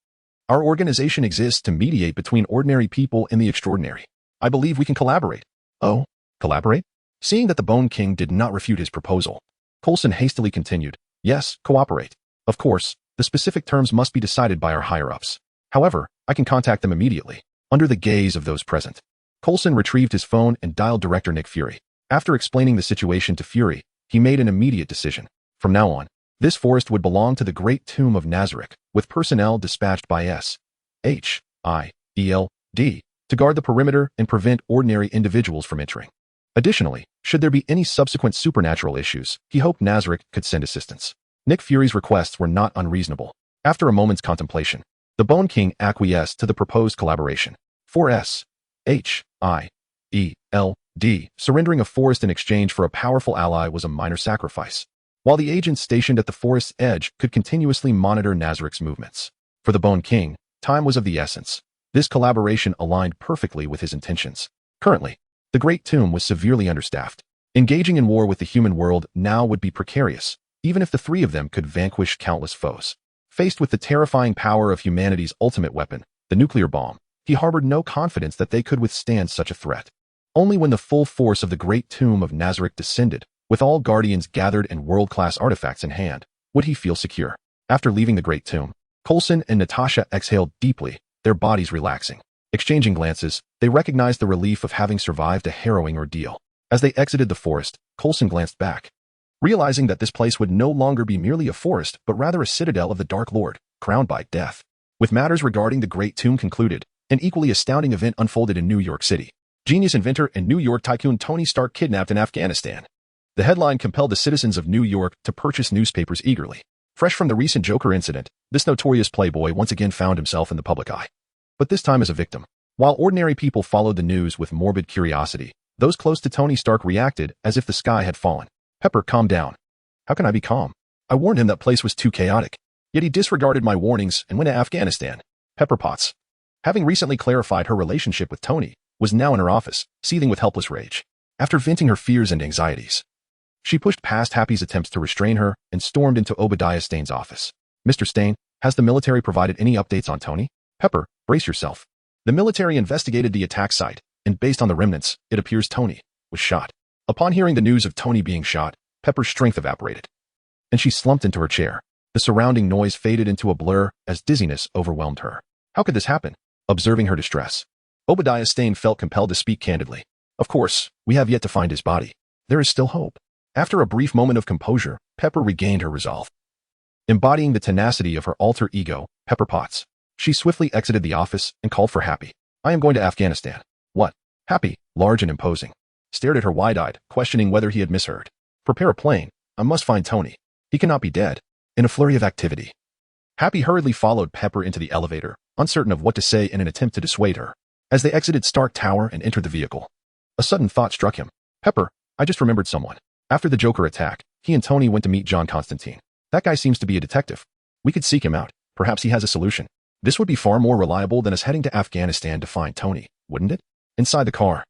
Our organization exists to mediate between ordinary people and the extraordinary. I believe we can collaborate." "Oh, collaborate?" Seeing that the Bone King did not refute his proposal, Coulson hastily continued, "Yes, cooperate. Of course, the specific terms must be decided by our higher-ups. However, I can contact them immediately, under the gaze of those present." Coulson retrieved his phone and dialed Director Nick Fury. After explaining the situation to Fury, he made an immediate decision. From now on, this forest would belong to the Great Tomb of Nazarick, with personnel dispatched by SHIELD to guard the perimeter and prevent ordinary individuals from entering. Additionally, should there be any subsequent supernatural issues, he hoped Nazarick could send assistance. Nick Fury's requests were not unreasonable. After a moment's contemplation, the Bone King acquiesced to the proposed collaboration. For SHIELD, surrendering a forest in exchange for a powerful ally was a minor sacrifice, while the agents stationed at the forest's edge could continuously monitor Nazarick's movements. For the Bone King, time was of the essence. This collaboration aligned perfectly with his intentions. Currently, the Great Tomb was severely understaffed. Engaging in war with the human world now would be precarious, even if the three of them could vanquish countless foes. Faced with the terrifying power of humanity's ultimate weapon, the nuclear bomb, he harbored no confidence that they could withstand such a threat. Only when the full force of the Great Tomb of Nazarick descended, with all Guardians gathered and world-class artifacts in hand, would he feel secure. After leaving the Great Tomb, Coulson and Natasha exhaled deeply, their bodies relaxing. Exchanging glances, they recognized the relief of having survived a harrowing ordeal. As they exited the forest, Coulson glanced back, realizing that this place would no longer be merely a forest, but rather a citadel of the Dark Lord, crowned by death. With matters regarding the Great Tomb concluded, an equally astounding event unfolded in New York City. Genius inventor and New York tycoon Tony Stark kidnapped in Afghanistan. The headline compelled the citizens of New York to purchase newspapers eagerly. Fresh from the recent Joker incident, this notorious playboy once again found himself in the public eye. But this time as a victim. While ordinary people followed the news with morbid curiosity, those close to Tony Stark reacted as if the sky had fallen. "Pepper, calm down." "How can I be calm? I warned him that place was too chaotic. Yet he disregarded my warnings and went to Afghanistan." Pepper Potts, having recently clarified her relationship with Tony, was now in her office, seething with helpless rage. After venting her fears and anxieties, she pushed past Happy's attempts to restrain her and stormed into Obadiah Stane's office. "Mr. Stane, has the military provided any updates on Tony?" "Pepper, brace yourself. The military investigated the attack site, and based on the remnants, it appears Tony was shot." Upon hearing the news of Tony being shot, Pepper's strength evaporated, and she slumped into her chair. The surrounding noise faded into a blur as dizziness overwhelmed her. How could this happen? Observing her distress, Obadiah Stane felt compelled to speak candidly. "Of course, we have yet to find his body. There is still hope." After a brief moment of composure, Pepper regained her resolve. Embodying the tenacity of her alter ego, Pepper Potts, she swiftly exited the office and called for Happy. "I am going to Afghanistan." "What?" Happy, large and imposing, stared at her wide-eyed, questioning whether he had misheard. "Prepare a plane. I must find Tony. He cannot be dead." In a flurry of activity, Happy hurriedly followed Pepper into the elevator, uncertain of what to say in an attempt to dissuade her. As they exited Stark Tower and entered the vehicle, a sudden thought struck him. "Pepper, I just remembered someone. After the Joker attack, he and Tony went to meet John Constantine. That guy seems to be a detective. We could seek him out. Perhaps he has a solution. This would be far more reliable than us heading to Afghanistan to find Tony, wouldn't it?" Inside the car,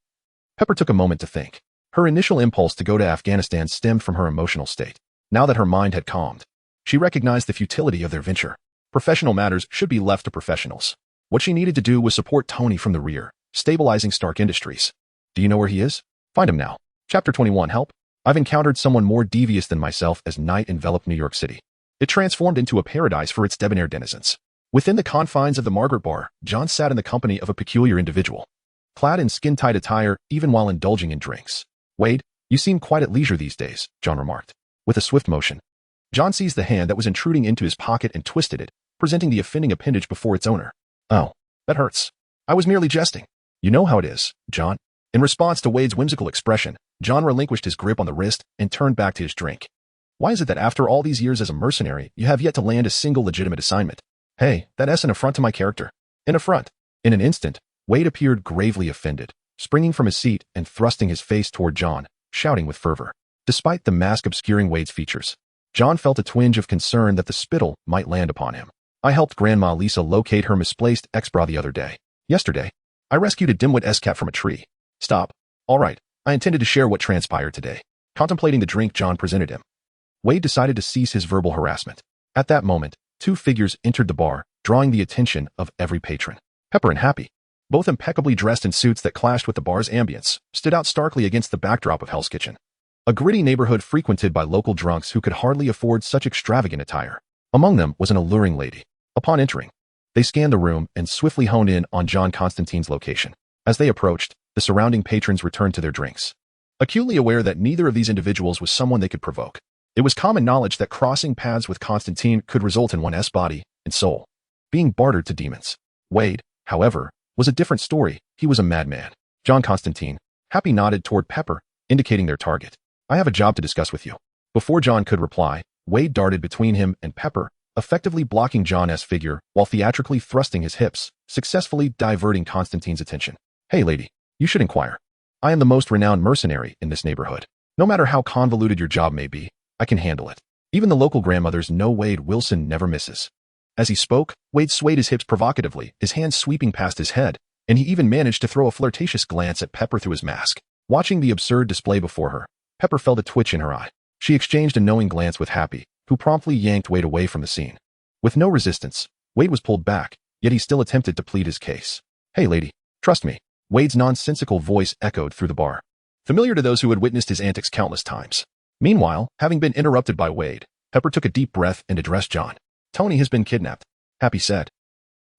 Pepper took a moment to think. Her initial impulse to go to Afghanistan stemmed from her emotional state. Now that her mind had calmed, she recognized the futility of their venture. Professional matters should be left to professionals. What she needed to do was support Tony from the rear, stabilizing Stark Industries. "Do you know where he is? Find him now." Chapter 21, Help. I've encountered someone more devious than myself as night enveloped New York City. It transformed into a paradise for its debonair denizens. Within the confines of the Margaret Bar, John sat in the company of a peculiar individual, clad in skin-tight attire even while indulging in drinks. "Wade, you seem quite at leisure these days," John remarked. With a swift motion, John seized the hand that was intruding into his pocket and twisted it, presenting the offending appendage before its owner. "Oh, that hurts. I was merely jesting. You know how it is, John. In response to Wade's whimsical expression, John relinquished his grip on the wrist and turned back to his drink. Why is it that after all these years as a mercenary, you have yet to land a single legitimate assignment? Hey, that's an affront to my character. An affront. In an instant, Wade appeared gravely offended, springing from his seat and thrusting his face toward John, shouting with fervor. Despite the mask obscuring Wade's features, John felt a twinge of concern that the spittle might land upon him. I helped Grandma Lisa locate her misplaced ex-bra the other day. Yesterday, I rescued a dimwit S-cat from a tree. Stop. All right, I intended to share what transpired today. Contemplating the drink John presented him, Wade decided to cease his verbal harassment. At that moment, two figures entered the bar, drawing the attention of every patron. Pepper and Happy, both impeccably dressed in suits that clashed with the bar's ambience, stood out starkly against the backdrop of Hell's Kitchen, a gritty neighborhood frequented by local drunks who could hardly afford such extravagant attire. Among them was an alluring lady. Upon entering, they scanned the room and swiftly honed in on John Constantine's location. As they approached, the surrounding patrons returned to their drinks, acutely aware that neither of these individuals was someone they could provoke. It was common knowledge that crossing paths with Constantine could result in one's body and soul being bartered to demons. Wade, however, was a different story. He was a madman. John Constantine. Happy nodded toward Pepper, indicating their target. I have a job to discuss with you. Before John could reply, Wade darted between him and Pepper, effectively blocking John's figure while theatrically thrusting his hips, successfully diverting Constantine's attention. Hey lady, you should inquire. I am the most renowned mercenary in this neighborhood. No matter how convoluted your job may be, I can handle it. Even the local grandmothers know Wade Wilson never misses. As he spoke, Wade swayed his hips provocatively, his hands sweeping past his head, and he even managed to throw a flirtatious glance at Pepper through his mask. Watching the absurd display before her, Pepper felt a twitch in her eye. She exchanged a knowing glance with Happy, who promptly yanked Wade away from the scene. With no resistance, Wade was pulled back, yet he still attempted to plead his case. Hey lady, trust me. Wade's nonsensical voice echoed through the bar, familiar to those who had witnessed his antics countless times. Meanwhile, having been interrupted by Wade, Pepper took a deep breath and addressed John. Tony has been kidnapped. Happy said.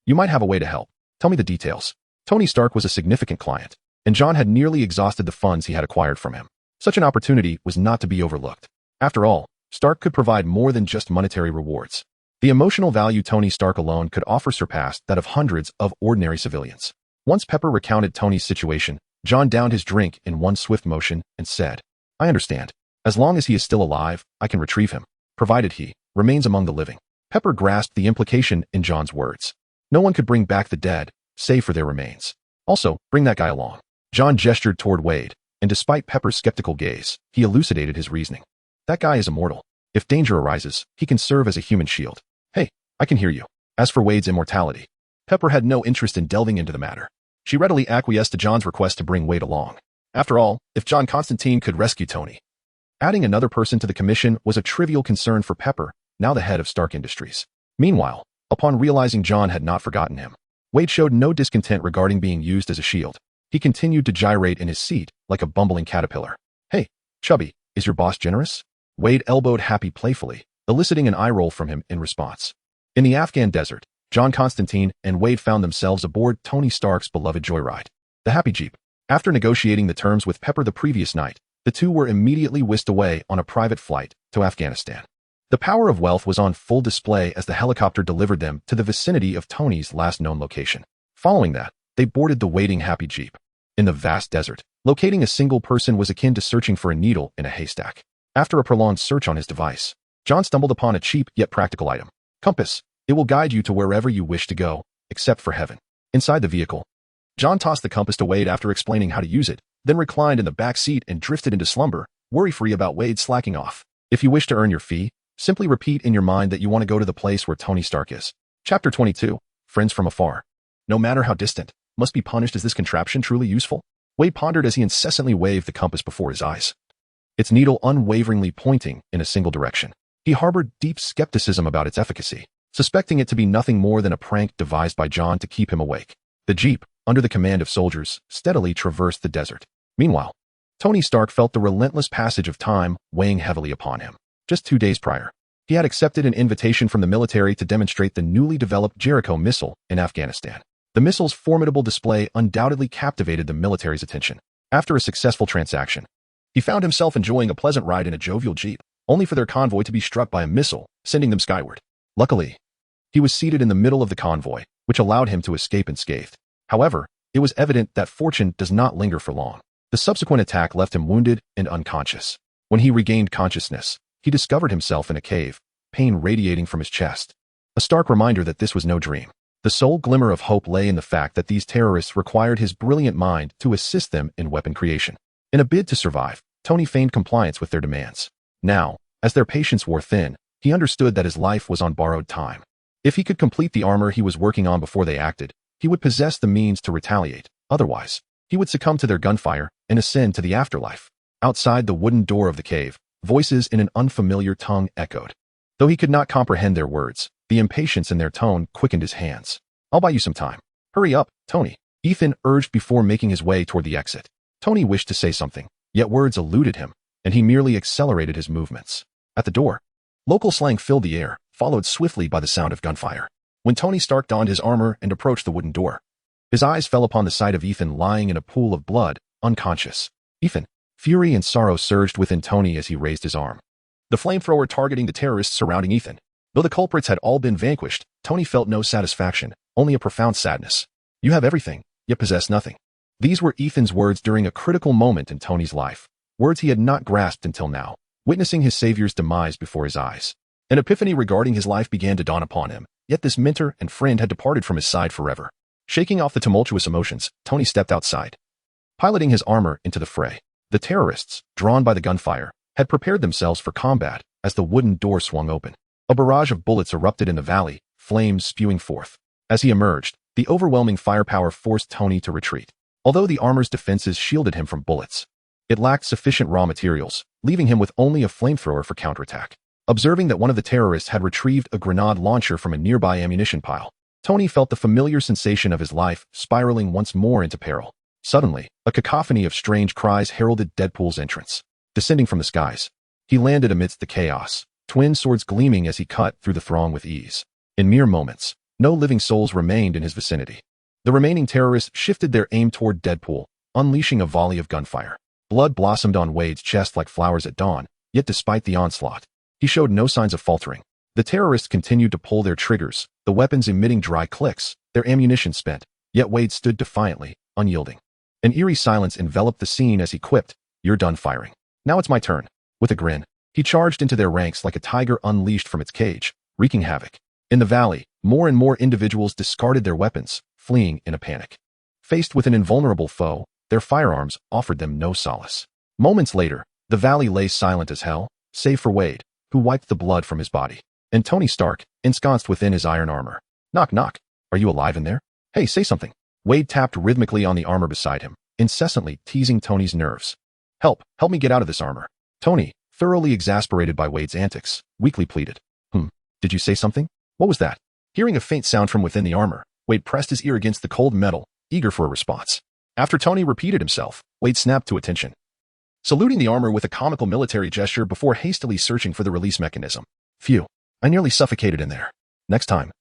You might have a way to help. Tell me the details. Tony Stark was a significant client, and John had nearly exhausted the funds he had acquired from him. Such an opportunity was not to be overlooked. After all, Stark could provide more than just monetary rewards. The emotional value Tony Stark alone could offer surpassed that of hundreds of ordinary civilians. Once Pepper recounted Tony's situation, John downed his drink in one swift motion and said, I understand. As long as he is still alive, I can retrieve him, provided he remains among the living. Pepper grasped the implication in John's words. No one could bring back the dead, save for their remains. Also, bring that guy along. John gestured toward Wade, and despite Pepper's skeptical gaze, he elucidated his reasoning. That guy is immortal. If danger arises, he can serve as a human shield. Hey, I can hear you. As for Wade's immortality, Pepper had no interest in delving into the matter. She readily acquiesced to John's request to bring Wade along. After all, if John Constantine could rescue Tony, adding another person to the commission was a trivial concern for Pepper, now the head of Stark Industries. Meanwhile, upon realizing John had not forgotten him, Wade showed no discontent regarding being used as a shield. He continued to gyrate in his seat like a bumbling caterpillar. Hey, Chubby, is your boss generous? Wade elbowed Happy playfully, eliciting an eye roll from him in response. In the Afghan desert, John Constantine and Wade found themselves aboard Tony Stark's beloved joyride, the Happy Jeep. After negotiating the terms with Pepper the previous night, the two were immediately whisked away on a private flight to Afghanistan. The power of wealth was on full display as the helicopter delivered them to the vicinity of Tony's last known location. Following that, they boarded the waiting Happy Jeep. In the vast desert, locating a single person was akin to searching for a needle in a haystack. After a prolonged search on his device, John stumbled upon a cheap yet practical item. Compass. It will guide you to wherever you wish to go, except for heaven. Inside the vehicle, John tossed the compass to Wade after explaining how to use it, then reclined in the back seat and drifted into slumber, worry-free about Wade slacking off. If you wish to earn your fee, simply repeat in your mind that you want to go to the place where Tony Stark is. Chapter 22. Friends from afar. No matter how distant, must be punished. Is this contraption truly useful? Wade pondered as he incessantly waved the compass before his eyes, its needle unwaveringly pointing in a single direction. He harbored deep skepticism about its efficacy, suspecting it to be nothing more than a prank devised by John to keep him awake. The Jeep, under the command of soldiers, steadily traversed the desert. Meanwhile, Tony Stark felt the relentless passage of time weighing heavily upon him. Just 2 days prior, he had accepted an invitation from the military to demonstrate the newly developed Jericho missile in Afghanistan. The missile's formidable display undoubtedly captivated the military's attention. After a successful transaction, he found himself enjoying a pleasant ride in a jovial Jeep, only for their convoy to be struck by a missile, sending them skyward. Luckily, he was seated in the middle of the convoy, which allowed him to escape unscathed. However, it was evident that fortune does not linger for long. The subsequent attack left him wounded and unconscious. When he regained consciousness, he discovered himself in a cave, pain radiating from his chest. A stark reminder that this was no dream. The sole glimmer of hope lay in the fact that these terrorists required his brilliant mind to assist them in weapon creation. In a bid to survive, Tony feigned compliance with their demands. Now, as their patience wore thin, he understood that his life was on borrowed time. If he could complete the armor he was working on before they acted, he would possess the means to retaliate. Otherwise, he would succumb to their gunfire and ascend to the afterlife. Outside the wooden door of the cave, voices in an unfamiliar tongue echoed. Though he could not comprehend their words, the impatience in their tone quickened his hands. "I'll buy you some time. Hurry up, Tony," Ethan urged before making his way toward the exit. Tony wished to say something, yet words eluded him, and he merely accelerated his movements. At the door, local slang filled the air, followed swiftly by the sound of gunfire. When Tony Stark donned his armor and approached the wooden door, his eyes fell upon the sight of Ethan lying in a pool of blood, unconscious. Ethan. Fury and sorrow surged within Tony as he raised his arm. The flamethrower targeting the terrorists surrounding Ethan. Though the culprits had all been vanquished, Tony felt no satisfaction, only a profound sadness. "You have everything, yet possess nothing." These were Ethan's words during a critical moment in Tony's life, words he had not grasped until now, witnessing his savior's demise before his eyes. An epiphany regarding his life began to dawn upon him, yet this mentor and friend had departed from his side forever. Shaking off the tumultuous emotions, Tony stepped outside, piloting his armor into the fray. The terrorists, drawn by the gunfire, had prepared themselves for combat as the wooden door swung open. A barrage of bullets erupted in the valley, flames spewing forth. As he emerged, the overwhelming firepower forced Tony to retreat. Although the armor's defenses shielded him from bullets, it lacked sufficient raw materials, leaving him with only a flamethrower for counterattack. Observing that one of the terrorists had retrieved a grenade launcher from a nearby ammunition pile, Tony felt the familiar sensation of his life spiraling once more into peril. Suddenly, a cacophony of strange cries heralded Deadpool's entrance. Descending from the skies, he landed amidst the chaos, twin swords gleaming as he cut through the throng with ease. In mere moments, no living souls remained in his vicinity. The remaining terrorists shifted their aim toward Deadpool, unleashing a volley of gunfire. Blood blossomed on Wade's chest like flowers at dawn, yet despite the onslaught, he showed no signs of faltering. The terrorists continued to pull their triggers, the weapons emitting dry clicks, their ammunition spent, yet Wade stood defiantly, unyielding. An eerie silence enveloped the scene as he quipped, "You're done firing. Now it's my turn." With a grin, he charged into their ranks like a tiger unleashed from its cage, wreaking havoc. In the valley, more and more individuals discarded their weapons, fleeing in a panic. Faced with an invulnerable foe, their firearms offered them no solace. Moments later, the valley lay silent as hell, save for Wade, who wiped the blood from his body, and Tony Stark, ensconced within his iron armor. "Knock, knock. Are you alive in there? Hey, say something." Wade tapped rhythmically on the armor beside him, incessantly teasing Tony's nerves. Help me get out of this armor." Tony, thoroughly exasperated by Wade's antics, weakly pleaded. Did you say something? What was that?" Hearing a faint sound from within the armor, Wade pressed his ear against the cold metal, eager for a response. After Tony repeated himself, Wade snapped to attention, saluting the armor with a comical military gesture before hastily searching for the release mechanism. "Phew, I nearly suffocated in there. Next time,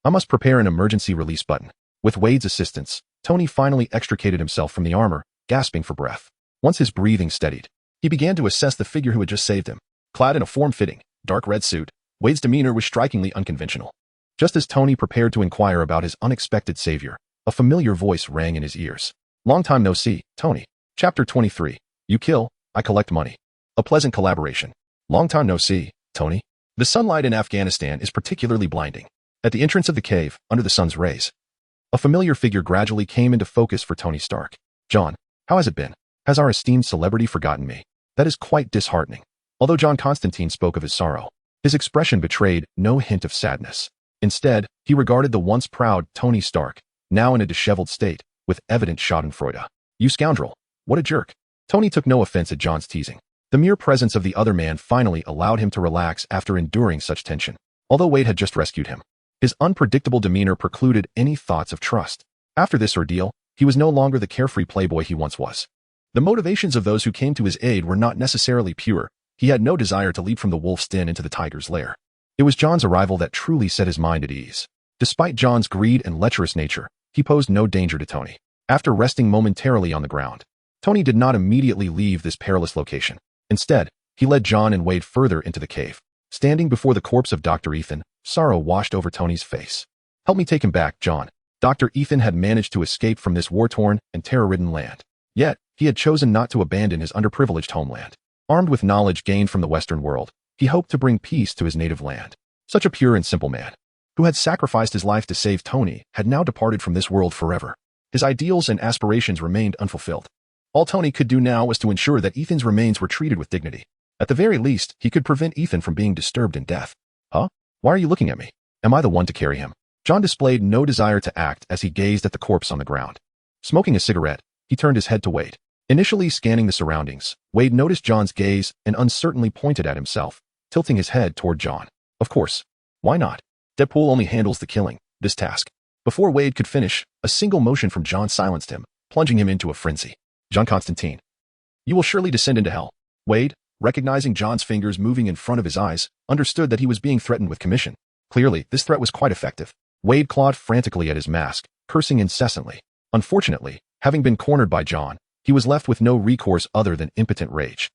I must prepare an emergency release button." With Wade's assistance, Tony finally extricated himself from the armor, gasping for breath. Once his breathing steadied, he began to assess the figure who had just saved him. Clad in a form-fitting, dark red suit, Wade's demeanor was strikingly unconventional. Just as Tony prepared to inquire about his unexpected savior, a familiar voice rang in his ears. "Long time no see, Tony." Chapter 23. You kill, I collect money. A pleasant collaboration. Long time no see, Tony. The sunlight in Afghanistan is particularly blinding. At the entrance of the cave, under the sun's rays, a familiar figure gradually came into focus for Tony Stark. "John, how has it been? Has our esteemed celebrity forgotten me?" That is quite disheartening. Although John Constantine spoke of his sorrow, his expression betrayed no hint of sadness. Instead, he regarded the once proud Tony Stark, now in a disheveled state, with evident schadenfreude. "You scoundrel. What a jerk." Tony took no offense at John's teasing. The mere presence of the other man finally allowed him to relax after enduring such tension. Although Wade had just rescued him, his unpredictable demeanor precluded any thoughts of trust. After this ordeal, he was no longer the carefree playboy he once was. The motivations of those who came to his aid were not necessarily pure. He had no desire to leap from the wolf's den into the tiger's lair. It was John's arrival that truly set his mind at ease. Despite John's greed and lecherous nature, he posed no danger to Tony. After resting momentarily on the ground, Tony did not immediately leave this perilous location. Instead, he led John and Wade further into the cave. Standing before the corpse of Dr. Ethan, sorrow washed over Tony's face. "Help me take him back, John." Dr. Ethan had managed to escape from this war-torn and terror-ridden land. Yet, he had chosen not to abandon his underprivileged homeland. Armed with knowledge gained from the Western world, he hoped to bring peace to his native land. Such a pure and simple man, who had sacrificed his life to save Tony, had now departed from this world forever. His ideals and aspirations remained unfulfilled. All Tony could do now was to ensure that Ethan's remains were treated with dignity. At the very least, he could prevent Ethan from being disturbed in death. Huh? Why are you looking at me? Am I the one to carry him? John displayed no desire to act as he gazed at the corpse on the ground. Smoking a cigarette, he turned his head to Wade. Initially scanning the surroundings, Wade noticed John's gaze and uncertainly pointed at himself, tilting his head toward John. Of course. Why not? Deadpool only handles the killing, this task. Before Wade could finish, a single motion from John silenced him, plunging him into a frenzy. John Constantine. You will surely descend into hell. Wade, recognizing John's fingers moving in front of his eyes, understood that he was being threatened with commission. Clearly, this threat was quite effective. Wade clawed frantically at his mask, cursing incessantly. Unfortunately, having been cornered by John, he was left with no recourse other than impotent rage.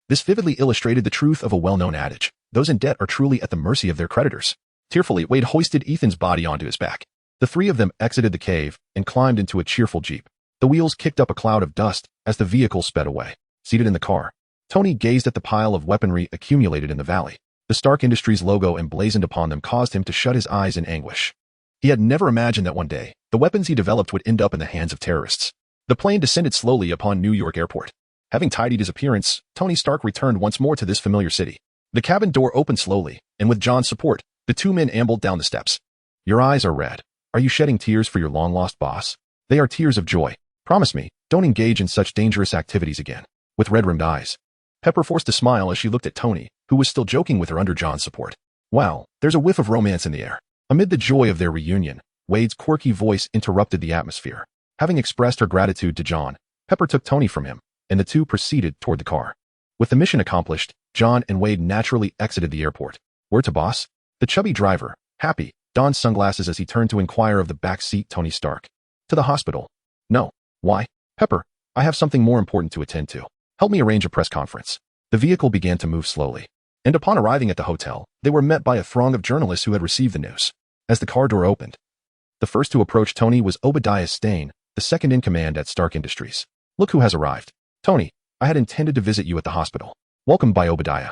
This vividly illustrated the truth of a well-known adage. Those in debt are truly at the mercy of their creditors. Tearfully, Wade hoisted Ethan's body onto his back. The three of them exited the cave and climbed into a cheerful Jeep. The wheels kicked up a cloud of dust as the vehicle sped away. Seated in the car, Tony gazed at the pile of weaponry accumulated in the valley. The Stark Industries logo emblazoned upon them caused him to shut his eyes in anguish. He had never imagined that one day, the weapons he developed would end up in the hands of terrorists. The plane descended slowly upon New York Airport. Having tidied his appearance, Tony Stark returned once more to this familiar city. The cabin door opened slowly, and with John's support, the two men ambled down the steps. Your eyes are red. Are you shedding tears for your long-lost boss? They are tears of joy. Promise me, don't engage in such dangerous activities again. With red-rimmed eyes, Pepper forced a smile as she looked at Tony, who was still joking with her under John's support. Wow, there's a whiff of romance in the air. Amid the joy of their reunion, Wade's quirky voice interrupted the atmosphere. Having expressed her gratitude to John, Pepper took Tony from him, and the two proceeded toward the car. With the mission accomplished, John and Wade naturally exited the airport. Word to boss? The chubby driver, happy, donned sunglasses as he turned to inquire of the back seat Tony Stark. To the hospital. No. Why? Pepper, I have something more important to attend to. Help me arrange a press conference. The vehicle began to move slowly, and upon arriving at the hotel, they were met by a throng of journalists who had received the news. As the car door opened, the first to approach Tony was Obadiah Stane, the second in command at Stark Industries. Look who has arrived. Tony, I had intended to visit you at the hospital. Welcomed by Obadiah.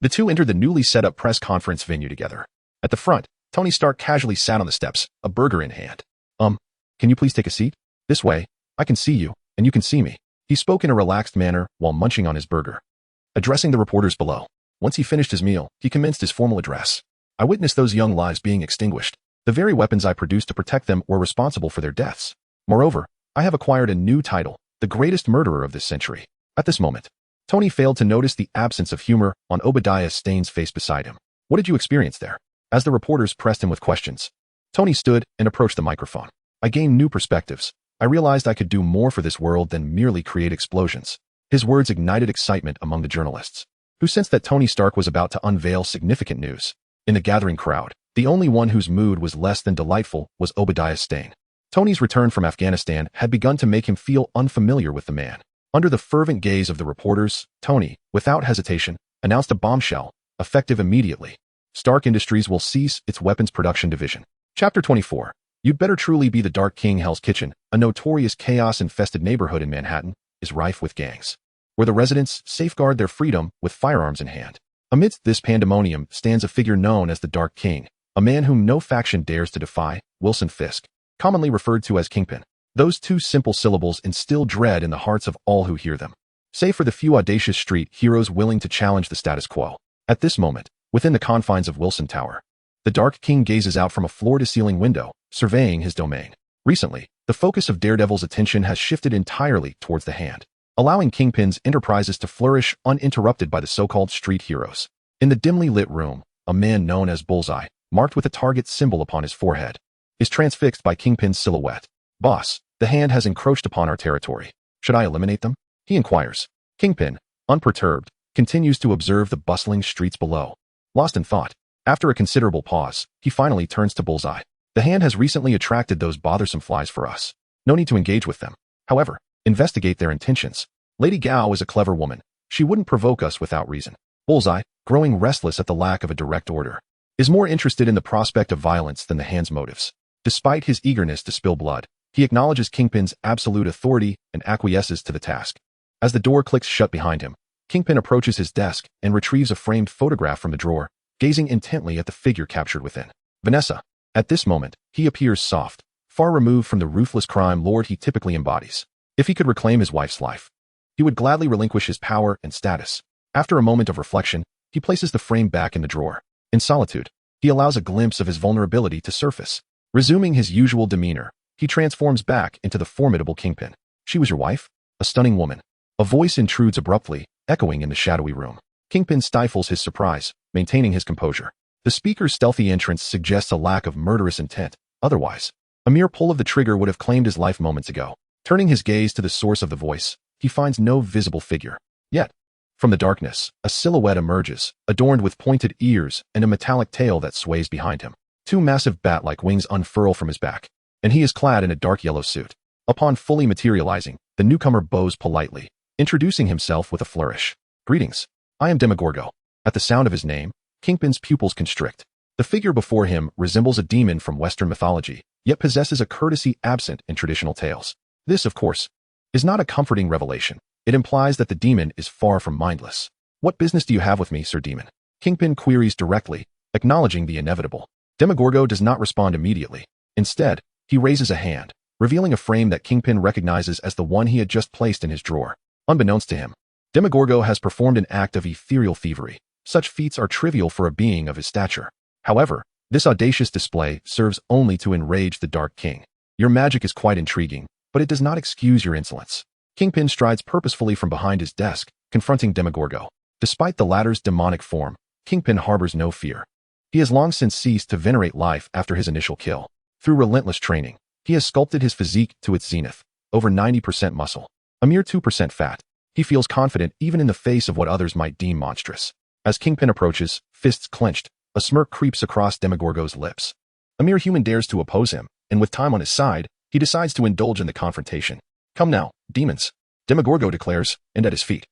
The two entered the newly set up press conference venue together. At the front, Tony Stark casually sat on the steps, a burger in hand. Can you please take a seat? This way, I can see you, and you can see me. He spoke in a relaxed manner while munching on his burger. Addressing the reporters below. Once he finished his meal, he commenced his formal address. I witnessed those young lives being extinguished. The very weapons I produced to protect them were responsible for their deaths. Moreover, I have acquired a new title, the greatest murderer of this century. At this moment, Tony failed to notice the absence of humor on Obadiah Stane's face beside him. What did you experience there? As the reporters pressed him with questions, Tony stood and approached the microphone. I gained new perspectives. I realized I could do more for this world than merely create explosions. His words ignited excitement among the journalists, who sensed that Tony Stark was about to unveil significant news. In the gathering crowd, the only one whose mood was less than delightful was Obadiah Stane. Tony's return from Afghanistan had begun to make him feel unfamiliar with the man. Under the fervent gaze of the reporters, Tony, without hesitation, announced a bombshell, effective immediately. Stark Industries will cease its weapons production division. Chapter 24. You'd better truly be the Dark King. Hell's Kitchen, a notorious chaos-infested neighborhood in Manhattan, is rife with gangs, where the residents safeguard their freedom with firearms in hand. Amidst this pandemonium stands a figure known as the Dark King, a man whom no faction dares to defy, Wilson Fisk, commonly referred to as Kingpin. Those two simple syllables instill dread in the hearts of all who hear them, save for the few audacious street heroes willing to challenge the status quo. At this moment, within the confines of Wilson Tower, the Dark King gazes out from a floor-to-ceiling window, surveying his domain. Recently, the focus of Daredevil's attention has shifted entirely towards the hand, allowing Kingpin's enterprises to flourish uninterrupted by the so-called street heroes. In the dimly lit room, a man known as Bullseye, marked with a target symbol upon his forehead, is transfixed by Kingpin's silhouette. Boss, the hand has encroached upon our territory. Should I eliminate them? He inquires. Kingpin, unperturbed, continues to observe the bustling streets below. Lost in thought, after a considerable pause, he finally turns to Bullseye. The hand has recently attracted those bothersome flies for us. No need to engage with them. However, investigate their intentions. Lady Gao is a clever woman. She wouldn't provoke us without reason. Bullseye, growing restless at the lack of a direct order, is more interested in the prospect of violence than the hand's motives. Despite his eagerness to spill blood, he acknowledges Kingpin's absolute authority and acquiesces to the task. As the door clicks shut behind him, Kingpin approaches his desk and retrieves a framed photograph from the drawer, gazing intently at the figure captured within. Vanessa. At this moment, he appears soft, far removed from the ruthless crime lord he typically embodies. If he could reclaim his wife's life, he would gladly relinquish his power and status. After a moment of reflection, he places the frame back in the drawer. In solitude, he allows a glimpse of his vulnerability to surface. Resuming his usual demeanor, he transforms back into the formidable Kingpin. She was your wife? A stunning woman. A voice intrudes abruptly, echoing in the shadowy room. Kingpin stifles his surprise, maintaining his composure. The speaker's stealthy entrance suggests a lack of murderous intent. Otherwise, a mere pull of the trigger would have claimed his life moments ago. Turning his gaze to the source of the voice, he finds no visible figure. Yet, from the darkness, a silhouette emerges, adorned with pointed ears and a metallic tail that sways behind him. Two massive bat-like wings unfurl from his back, and he is clad in a dark yellow suit. Upon fully materializing, the newcomer bows politely, introducing himself with a flourish. Greetings. I am Demogorgo. At the sound of his name, Kingpin's pupils constrict. The figure before him resembles a demon from Western mythology, yet possesses a courtesy absent in traditional tales. This, of course, is not a comforting revelation. It implies that the demon is far from mindless. What business do you have with me, Sir Demon? Kingpin queries directly, acknowledging the inevitable. Demogorgo does not respond immediately. Instead, he raises a hand, revealing a frame that Kingpin recognizes as the one he had just placed in his drawer. Unbeknownst to him, Demogorgo has performed an act of ethereal thievery. Such feats are trivial for a being of his stature. However, this audacious display serves only to enrage the Dark King. Your magic is quite intriguing, but it does not excuse your insolence. Kingpin strides purposefully from behind his desk, confronting Demogorgo. Despite the latter's demonic form, Kingpin harbors no fear. He has long since ceased to venerate life after his initial kill. Through relentless training, he has sculpted his physique to its zenith, over 90% muscle, a mere 2% fat. He feels confident even in the face of what others might deem monstrous. As Kingpin approaches, fists clenched, a smirk creeps across Demogorgo's lips. A mere human dares to oppose him, and with time on his side, he decides to indulge in the confrontation. Come now, demons, Demogorgo declares, and at his feet,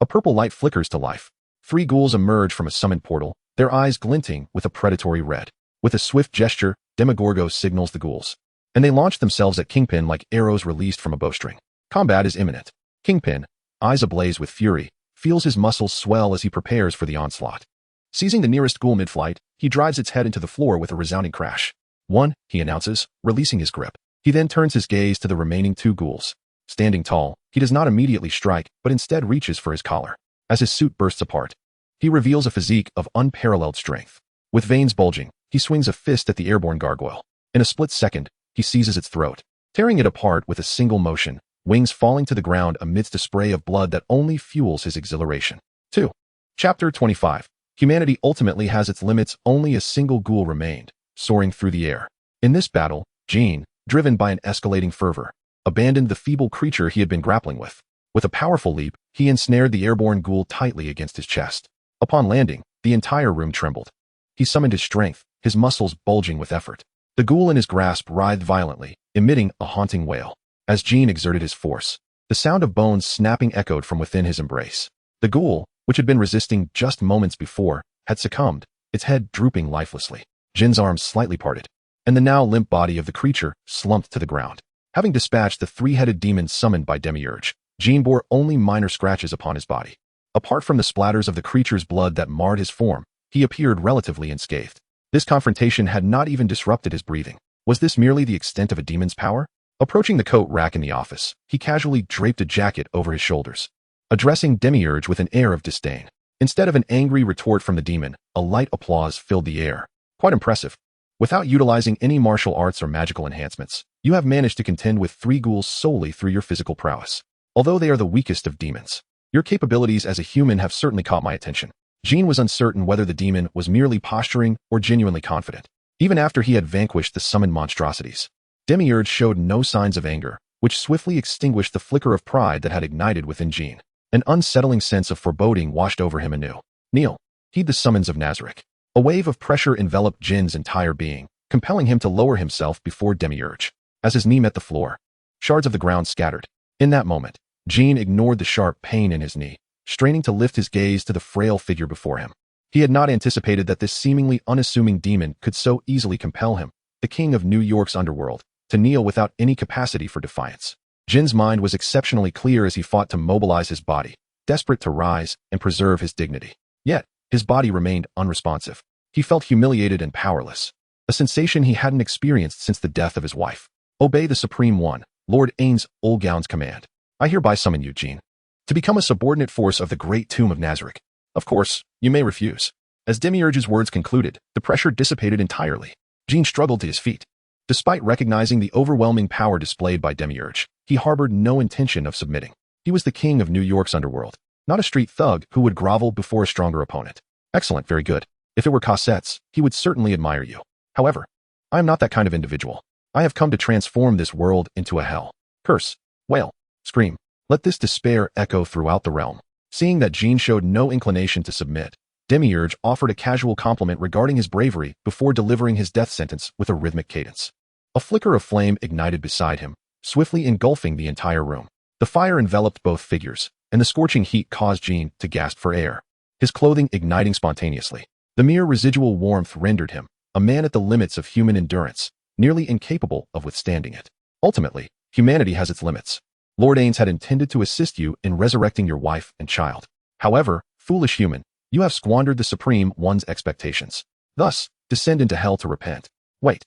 a purple light flickers to life. 3 ghouls emerge from a summoned portal, their eyes glinting with a predatory red. With a swift gesture, Demogorgo signals the ghouls, and they launch themselves at Kingpin like arrows released from a bowstring. Combat is imminent. Kingpin, eyes ablaze with fury, feels his muscles swell as he prepares for the onslaught. Seizing the nearest ghoul mid-flight, he drives its head into the floor with a resounding crash. One, he announces, releasing his grip. He then turns his gaze to the remaining 2 ghouls. Standing tall, he does not immediately strike, but instead reaches for his collar. As his suit bursts apart, he reveals a physique of unparalleled strength. With veins bulging, he swings a fist at the airborne gargoyle. In a split second, he seizes its throat, tearing it apart with a single motion, wings falling to the ground amidst a spray of blood that only fuels his exhilaration. 2. Chapter 25. Humanity ultimately has its limits. Only a single ghoul remained, soaring through the air. In this battle, Jean, driven by an escalating fervor, abandoned the feeble creature he had been grappling with. With a powerful leap, he ensnared the airborne ghoul tightly against his chest. Upon landing, the entire room trembled. He summoned his strength, his muscles bulging with effort. The ghoul in his grasp writhed violently, emitting a haunting wail. As Jean exerted his force, the sound of bones snapping echoed from within his embrace. The ghoul, which had been resisting just moments before, had succumbed, its head drooping lifelessly. Jin's arms slightly parted, and the now limp body of the creature slumped to the ground. Having dispatched the 3-headed demon summoned by Demiurge, Jean bore only minor scratches upon his body. Apart from the splatters of the creature's blood that marred his form, he appeared relatively unscathed. This confrontation had not even disrupted his breathing. Was this merely the extent of a demon's power? Approaching the coat rack in the office, he casually draped a jacket over his shoulders, addressing Demiurge with an air of disdain. Instead of an angry retort from the demon, a light applause filled the air. Quite impressive. Without utilizing any martial arts or magical enhancements, you have managed to contend with 3 ghouls solely through your physical prowess. Although they are the weakest of demons, your capabilities as a human have certainly caught my attention. Jean was uncertain whether the demon was merely posturing or genuinely confident. Even after he had vanquished the summoned monstrosities, Demiurge showed no signs of anger, which swiftly extinguished the flicker of pride that had ignited within Jean. An unsettling sense of foreboding washed over him anew. Kneel. Heed the summons of Nazarick. A wave of pressure enveloped Jin's entire being, compelling him to lower himself before Demiurge. As his knee met the floor, shards of the ground scattered. In that moment, Jean ignored the sharp pain in his knee, straining to lift his gaze to the frail figure before him. He had not anticipated that this seemingly unassuming demon could so easily compel him, the king of New York's underworld, to kneel without any capacity for defiance. Jin's mind was exceptionally clear as he fought to mobilize his body, desperate to rise and preserve his dignity. Yet, his body remained unresponsive. He felt humiliated and powerless, a sensation he hadn't experienced since the death of his wife. Obey the Supreme One, Lord Ains Olgaun's command. I hereby summon you, Jin, to become a subordinate force of the great tomb of Nazarick. Of course, you may refuse. As Demiurge's words concluded, the pressure dissipated entirely. Jin struggled to his feet. Despite recognizing the overwhelming power displayed by Demiurge, he harbored no intention of submitting. He was the king of New York's underworld, not a street thug who would grovel before a stronger opponent. Excellent, very good. If it were Cossette's, he would certainly admire you. However, I am not that kind of individual. I have come to transform this world into a hell. Curse, wail, scream. Let this despair echo throughout the realm. Seeing that Jin showed no inclination to submit, Demiurge offered a casual compliment regarding his bravery before delivering his death sentence with a rhythmic cadence. A flicker of flame ignited beside him, swiftly engulfing the entire room. The fire enveloped both figures, and the scorching heat caused Jin to gasp for air, his clothing igniting spontaneously. The mere residual warmth rendered him a man at the limits of human endurance, nearly incapable of withstanding it. Ultimately, humanity has its limits. Lord Ains had intended to assist you in resurrecting your wife and child. However, foolish human, you have squandered the Supreme One's expectations. Thus, descend into hell to repent. Wait.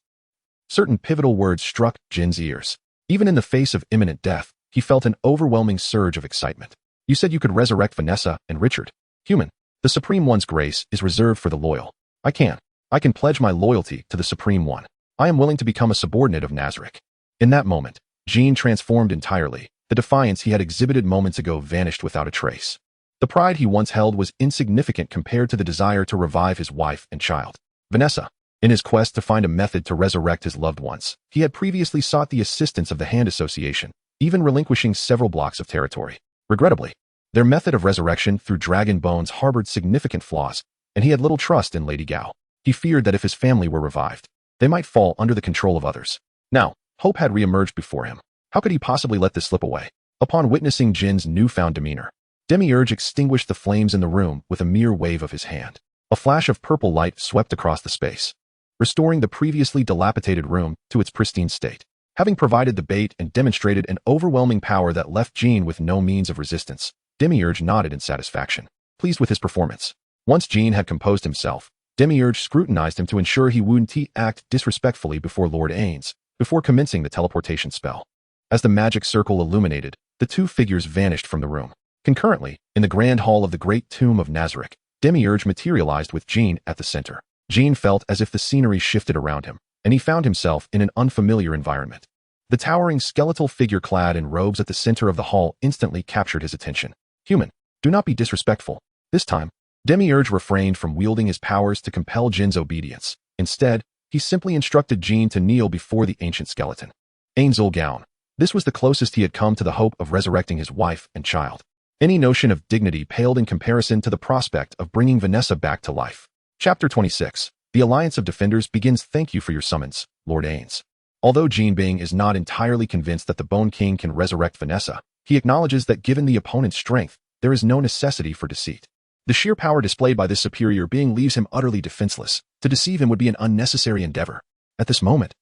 Certain pivotal words struck Jin's ears. Even in the face of imminent death, he felt an overwhelming surge of excitement. You said you could resurrect Vanessa and Richard. Human, the Supreme One's grace is reserved for the loyal. I can pledge my loyalty to the Supreme One. I am willing to become a subordinate of Nazarick. In that moment, Jin transformed entirely. The defiance he had exhibited moments ago vanished without a trace. The pride he once held was insignificant compared to the desire to revive his wife and child. Vanessa. In his quest to find a method to resurrect his loved ones, he had previously sought the assistance of the Hand Association, even relinquishing several blocks of territory. Regrettably, their method of resurrection through dragon bones harbored significant flaws, and he had little trust in Lady Gao. He feared that if his family were revived, they might fall under the control of others. Now, hope had re-emerged before him. How could he possibly let this slip away? Upon witnessing Jin's newfound demeanor, Demiurge extinguished the flames in the room with a mere wave of his hand. A flash of purple light swept across the space, restoring the previously dilapidated room to its pristine state. Having provided the bait and demonstrated an overwhelming power that left Jin with no means of resistance, Demiurge nodded in satisfaction, pleased with his performance. Once Jin had composed himself, Demiurge scrutinized him to ensure he wouldn't act disrespectfully before Lord Ains, before commencing the teleportation spell. As the magic circle illuminated, the two figures vanished from the room. Concurrently, in the grand hall of the great tomb of Nazarick, Demiurge materialized with Jin at the center. Jin felt as if the scenery shifted around him, and he found himself in an unfamiliar environment. The towering skeletal figure clad in robes at the center of the hall instantly captured his attention. Human, do not be disrespectful. This time, Demiurge refrained from wielding his powers to compel Jin's obedience. Instead, he simply instructed Jin to kneel before the ancient skeleton. Ains Olgaun. This was the closest he had come to the hope of resurrecting his wife and child. Any notion of dignity paled in comparison to the prospect of bringing Vanessa back to life. Chapter 26. The Alliance of Defenders begins. Thank you for your summons, Lord Ains. Although Jin Bing is not entirely convinced that the Bone King can resurrect Vanessa, he acknowledges that given the opponent's strength, there is no necessity for deceit. The sheer power displayed by this superior being leaves him utterly defenseless. To deceive him would be an unnecessary endeavor. At this moment,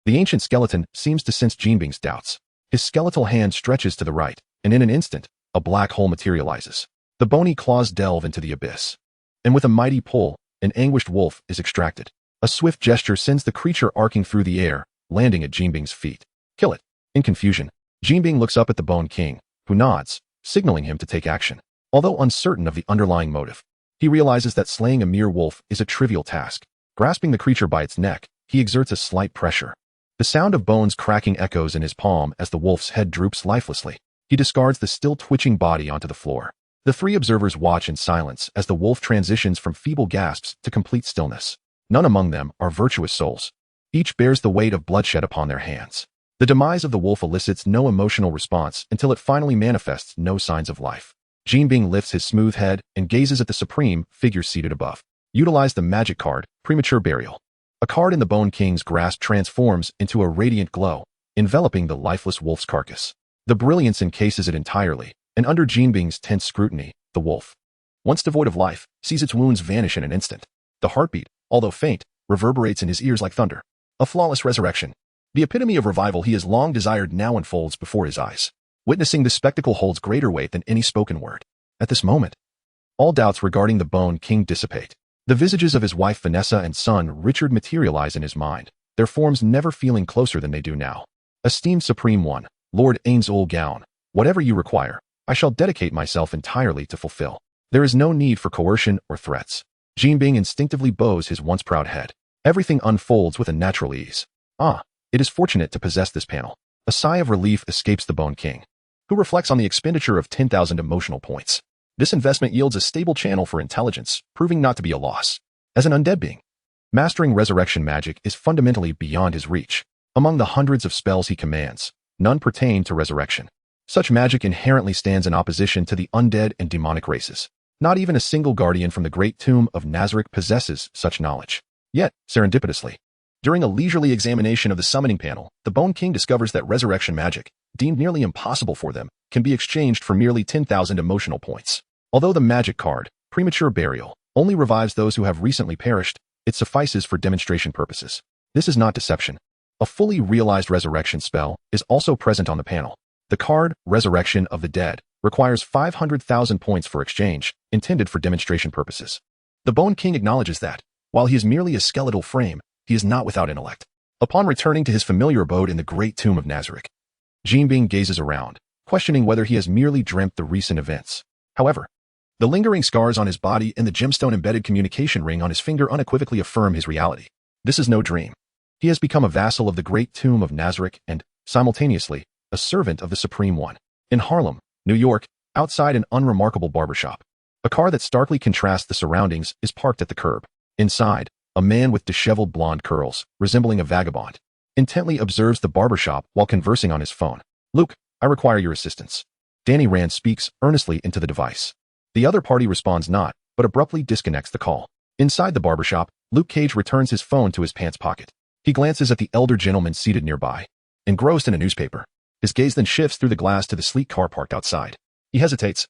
the ancient skeleton seems to sense Jin Bing's doubts. His skeletal hand stretches to the right, and in an instant, a black hole materializes. The bony claws delve into the abyss. And with a mighty pull, an anguished wolf is extracted. A swift gesture sends the creature arcing through the air, landing at Jin Bing's feet. Kill it. In confusion, Jin Bing looks up at the Bone King, who nods, signaling him to take action. Although uncertain of the underlying motive, he realizes that slaying a mere wolf is a trivial task. Grasping the creature by its neck, he exerts a slight pressure. The sound of bones cracking echoes in his palm as the wolf's head droops lifelessly. He discards the still twitching body onto the floor. The three observers watch in silence as the wolf transitions from feeble gasps to complete stillness. None among them are virtuous souls. Each bears the weight of bloodshed upon their hands. The demise of the wolf elicits no emotional response until it finally manifests no signs of life. Jin Bing lifts his smooth head and gazes at the supreme figure seated above. Utilize the magic card, Premature Burial. A card in the Bone King's grasp transforms into a radiant glow, enveloping the lifeless wolf's carcass. The brilliance encases it entirely, and under Jin Bing's tense scrutiny, the wolf, once devoid of life, sees its wounds vanish in an instant. The heartbeat, although faint, reverberates in his ears like thunder. A flawless resurrection. The epitome of revival he has long desired now unfolds before his eyes. Witnessing this spectacle holds greater weight than any spoken word. At this moment, all doubts regarding the Bone King dissipate. The visages of his wife Vanessa and son Richard materialize in his mind, their forms never feeling closer than they do now. Esteemed Supreme One, Lord Ainsul Gown, whatever you require, I shall dedicate myself entirely to fulfill. There is no need for coercion or threats. Jinbing instinctively bows his once proud head. Everything unfolds with a natural ease. Ah, it is fortunate to possess this panel. A sigh of relief escapes the Bone King, who reflects on the expenditure of 10,000 emotional points. This investment yields a stable channel for intelligence, proving not to be a loss. As an undead being, mastering resurrection magic is fundamentally beyond his reach. Among the hundreds of spells he commands, none pertain to resurrection. Such magic inherently stands in opposition to the undead and demonic races. Not even a single guardian from the great tomb of Nazarick possesses such knowledge. Yet, serendipitously, during a leisurely examination of the summoning panel, the Bone King discovers that resurrection magic, deemed nearly impossible for them, can be exchanged for merely 10,000 emotional points. Although the magic card, Premature Burial, only revives those who have recently perished, it suffices for demonstration purposes. This is not deception. A fully realized resurrection spell is also present on the panel. The card, Resurrection of the Dead, requires 500,000 points for exchange, intended for demonstration purposes. The Bone King acknowledges that, while he is merely a skeletal frame, he is not without intellect. Upon returning to his familiar abode in the great tomb of Nazarick, Jinbing gazes around, questioning whether he has merely dreamt the recent events. However, the lingering scars on his body and the gemstone-embedded communication ring on his finger unequivocally affirm his reality. This is no dream. He has become a vassal of the great tomb of Nazarick and, simultaneously, a servant of the Supreme One. In Harlem, New York, outside an unremarkable barbershop, a car that starkly contrasts the surroundings is parked at the curb. Inside, a man with disheveled blonde curls, resembling a vagabond, intently observes the barbershop while conversing on his phone. Luke, I require your assistance. Danny Rand speaks earnestly into the device. The other party responds not, but abruptly disconnects the call. Inside the barbershop, Luke Cage returns his phone to his pants pocket. He glances at the elder gentleman seated nearby, engrossed in a newspaper. His gaze then shifts through the glass to the sleek car parked outside. He hesitates,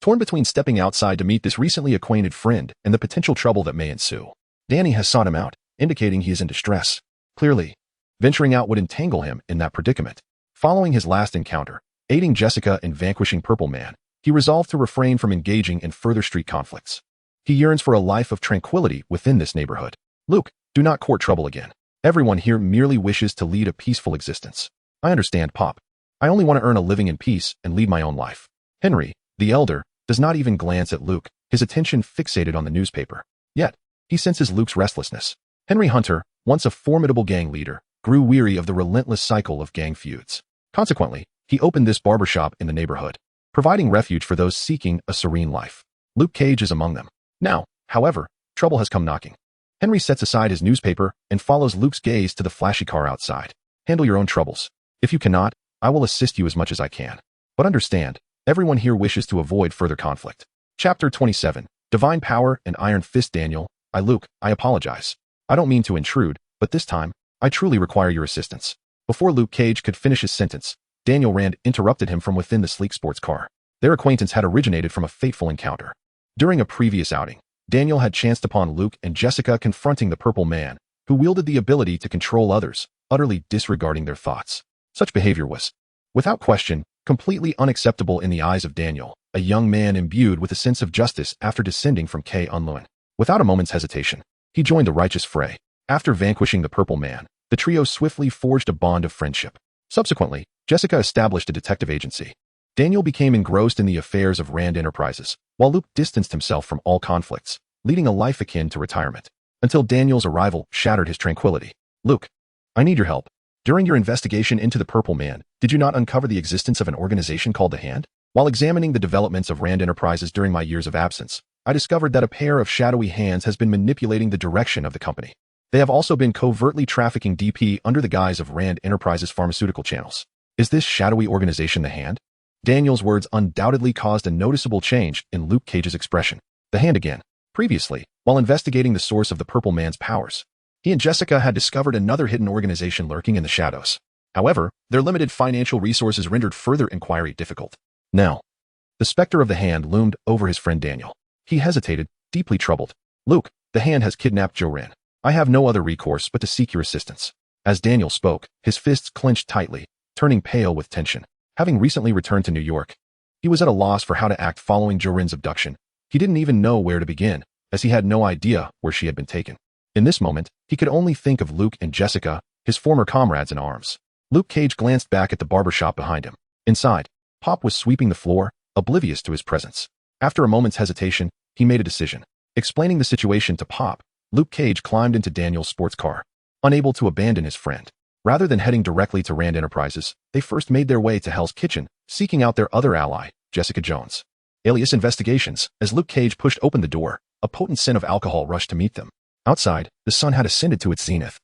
torn between stepping outside to meet this recently acquainted friend and the potential trouble that may ensue. Danny has sought him out, indicating he is in distress. Clearly, venturing out would entangle him in that predicament. Following his last encounter, aiding Jessica in vanquishing Purple Man, he resolved to refrain from engaging in further street conflicts. He yearns for a life of tranquility within this neighborhood. Luke, do not court trouble again. Everyone here merely wishes to lead a peaceful existence. I understand, Pop. I only want to earn a living in peace and lead my own life. Henry, the elder, does not even glance at Luke, his attention fixated on the newspaper. Yet, he senses Luke's restlessness. Henry Hunter, once a formidable gang leader, grew weary of the relentless cycle of gang feuds. Consequently, he opened this barbershop in the neighborhood, providing refuge for those seeking a serene life. Luke Cage is among them. Now, however, trouble has come knocking. Henry sets aside his newspaper and follows Luke's gaze to the flashy car outside. Handle your own troubles. If you cannot, I will assist you as much as I can. But understand, everyone here wishes to avoid further conflict. Chapter 27, Divine Power and Iron Fist. Daniel, Luke, I apologize. I don't mean to intrude, but this time, I truly require your assistance. Before Luke Cage could finish his sentence, Daniel Rand interrupted him from within the sleek sports car. Their acquaintance had originated from a fateful encounter. During a previous outing, Daniel had chanced upon Luke and Jessica confronting the Purple Man, who wielded the ability to control others, utterly disregarding their thoughts. Such behavior was, without question, completely unacceptable in the eyes of Daniel, a young man imbued with a sense of justice after descending from K. Unluin. Without a moment's hesitation, he joined the righteous fray. After vanquishing the Purple Man, the trio swiftly forged a bond of friendship. Subsequently, Jessica established a detective agency. Daniel became engrossed in the affairs of Rand Enterprises, while Luke distanced himself from all conflicts, leading a life akin to retirement, until Daniel's arrival shattered his tranquility. Luke, I need your help. During your investigation into the Purple Man, did you not uncover the existence of an organization called The Hand? While examining the developments of Rand Enterprises during my years of absence, I discovered that a pair of shadowy hands has been manipulating the direction of the company. They have also been covertly trafficking DP under the guise of Rand Enterprises pharmaceutical channels. Is this shadowy organization The Hand? Daniel's words undoubtedly caused a noticeable change in Luke Cage's expression. The Hand again. Previously, while investigating the source of the Purple Man's powers, he and Jessica had discovered another hidden organization lurking in the shadows. However, their limited financial resources rendered further inquiry difficult. Now, the specter of The Hand loomed over his friend Daniel. He hesitated, deeply troubled. Luke, The Hand has kidnapped Joe Wren. I have no other recourse but to seek your assistance. As Daniel spoke, his fists clenched tightly, turning pale with tension. Having recently returned to New York, he was at a loss for how to act following Jorin's abduction. He didn't even know where to begin, as he had no idea where she had been taken. In this moment, he could only think of Luke and Jessica, his former comrades in arms. Luke Cage glanced back at the barbershop behind him. Inside, Pop was sweeping the floor, oblivious to his presence. After a moment's hesitation, he made a decision. Explaining the situation to Pop, Luke Cage climbed into Daniel's sports car, unable to abandon his friend. Rather than heading directly to Rand Enterprises, they first made their way to Hell's Kitchen, seeking out their other ally, Jessica Jones. Alias Investigations. As Luke Cage pushed open the door, a potent scent of alcohol rushed to meet them. Outside, the sun had ascended to its zenith,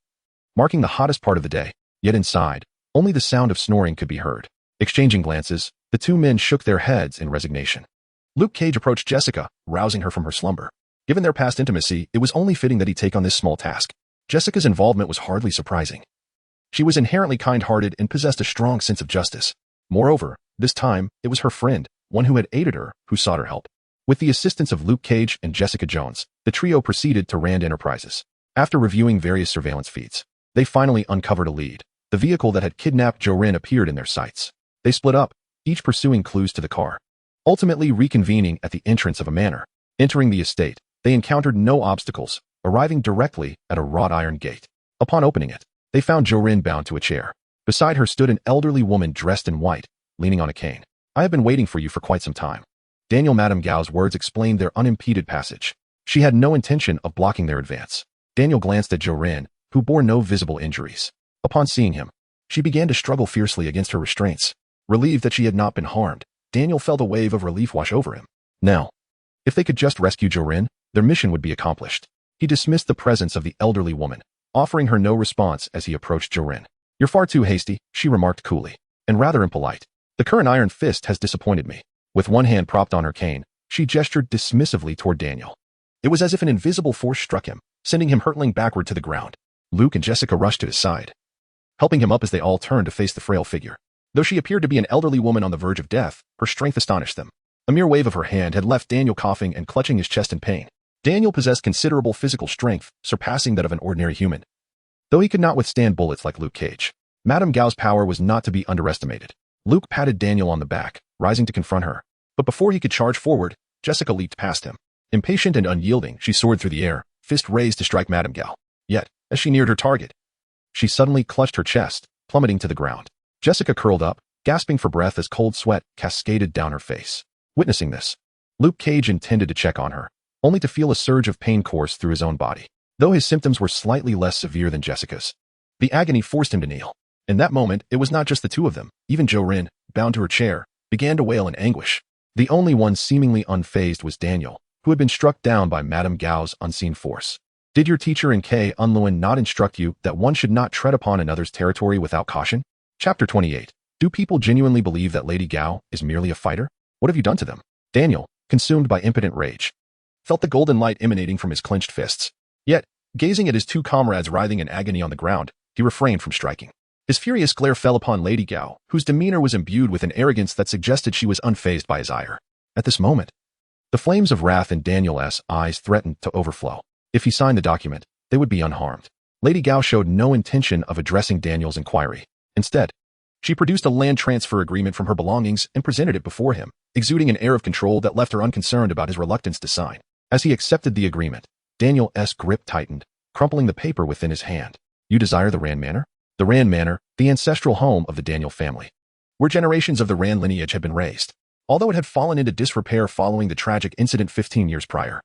marking the hottest part of the day. Yet inside, only the sound of snoring could be heard. Exchanging glances, the two men shook their heads in resignation. Luke Cage approached Jessica, rousing her from her slumber. Given their past intimacy, it was only fitting that he take on this small task. Jessica's involvement was hardly surprising. She was inherently kind-hearted and possessed a strong sense of justice. Moreover, this time, it was her friend, one who had aided her, who sought her help. With the assistance of Luke Cage and Jessica Jones, the trio proceeded to Rand Enterprises. After reviewing various surveillance feeds, they finally uncovered a lead. The vehicle that had kidnapped Jorin appeared in their sights. They split up, each pursuing clues to the car. Ultimately reconvening at the entrance of a manor. Entering the estate, they encountered no obstacles, arriving directly at a wrought iron gate. Upon opening it, they found Jorin bound to a chair. Beside her stood an elderly woman dressed in white, leaning on a cane. "I have been waiting for you for quite some time." Daniel Madame Gao's words explained their unimpeded passage. She had no intention of blocking their advance. Daniel glanced at Jorin, who bore no visible injuries. Upon seeing him, she began to struggle fiercely against her restraints. Relieved that she had not been harmed, Daniel felt a wave of relief wash over him. Now, if they could just rescue Jorin, their mission would be accomplished. He dismissed the presence of the elderly woman, offering her no response as he approached Jorin. "You're far too hasty," she remarked coolly, and rather impolite. "The current iron fist has disappointed me." With one hand propped on her cane, she gestured dismissively toward Daniel. It was as if an invisible force struck him, sending him hurtling backward to the ground. Luke and Jessica rushed to his side, helping him up as they all turned to face the frail figure. Though she appeared to be an elderly woman on the verge of death, her strength astonished them. A mere wave of her hand had left Daniel coughing and clutching his chest in pain. Daniel possessed considerable physical strength, surpassing that of an ordinary human. Though he could not withstand bullets like Luke Cage, Madame Gao's power was not to be underestimated. Luke patted Daniel on the back, rising to confront her. But before he could charge forward, Jessica leaped past him. Impatient and unyielding, she soared through the air, fist raised to strike Madame Gao. Yet, as she neared her target, she suddenly clutched her chest, plummeting to the ground. Jessica curled up, gasping for breath as cold sweat cascaded down her face. Witnessing this, Luke Cage intended to check on her, only to feel a surge of pain course through his own body. Though his symptoms were slightly less severe than Jessica's, the agony forced him to kneel. In that moment, it was not just the two of them. Even Jorin, bound to her chair, began to wail in anguish. The only one seemingly unfazed was Daniel, who had been struck down by Madame Gao's unseen force. "Did your teacher in K. Unluin not instruct you that one should not tread upon another's territory without caution?" Chapter 28. Do people genuinely believe that Lady Gao is merely a fighter? What have you done to them? Daniel, consumed by impotent rage, felt the golden light emanating from his clenched fists. Yet, gazing at his two comrades writhing in agony on the ground, he refrained from striking. His furious glare fell upon Lady Gao, whose demeanor was imbued with an arrogance that suggested she was unfazed by his ire. At this moment, the flames of wrath in Daniel's eyes threatened to overflow. If he signed the document, they would be unharmed. Lady Gao showed no intention of addressing Daniel's inquiry. Instead, she produced a land transfer agreement from her belongings and presented it before him, exuding an air of control that left her unconcerned about his reluctance to sign. As he accepted the agreement, Daniel's grip tightened, crumpling the paper within his hand. "You desire the Rand Manor?" The Rand Manor, the ancestral home of the Daniel family, where generations of the Rand lineage had been raised. Although it had fallen into disrepair following the tragic incident 15 years prior,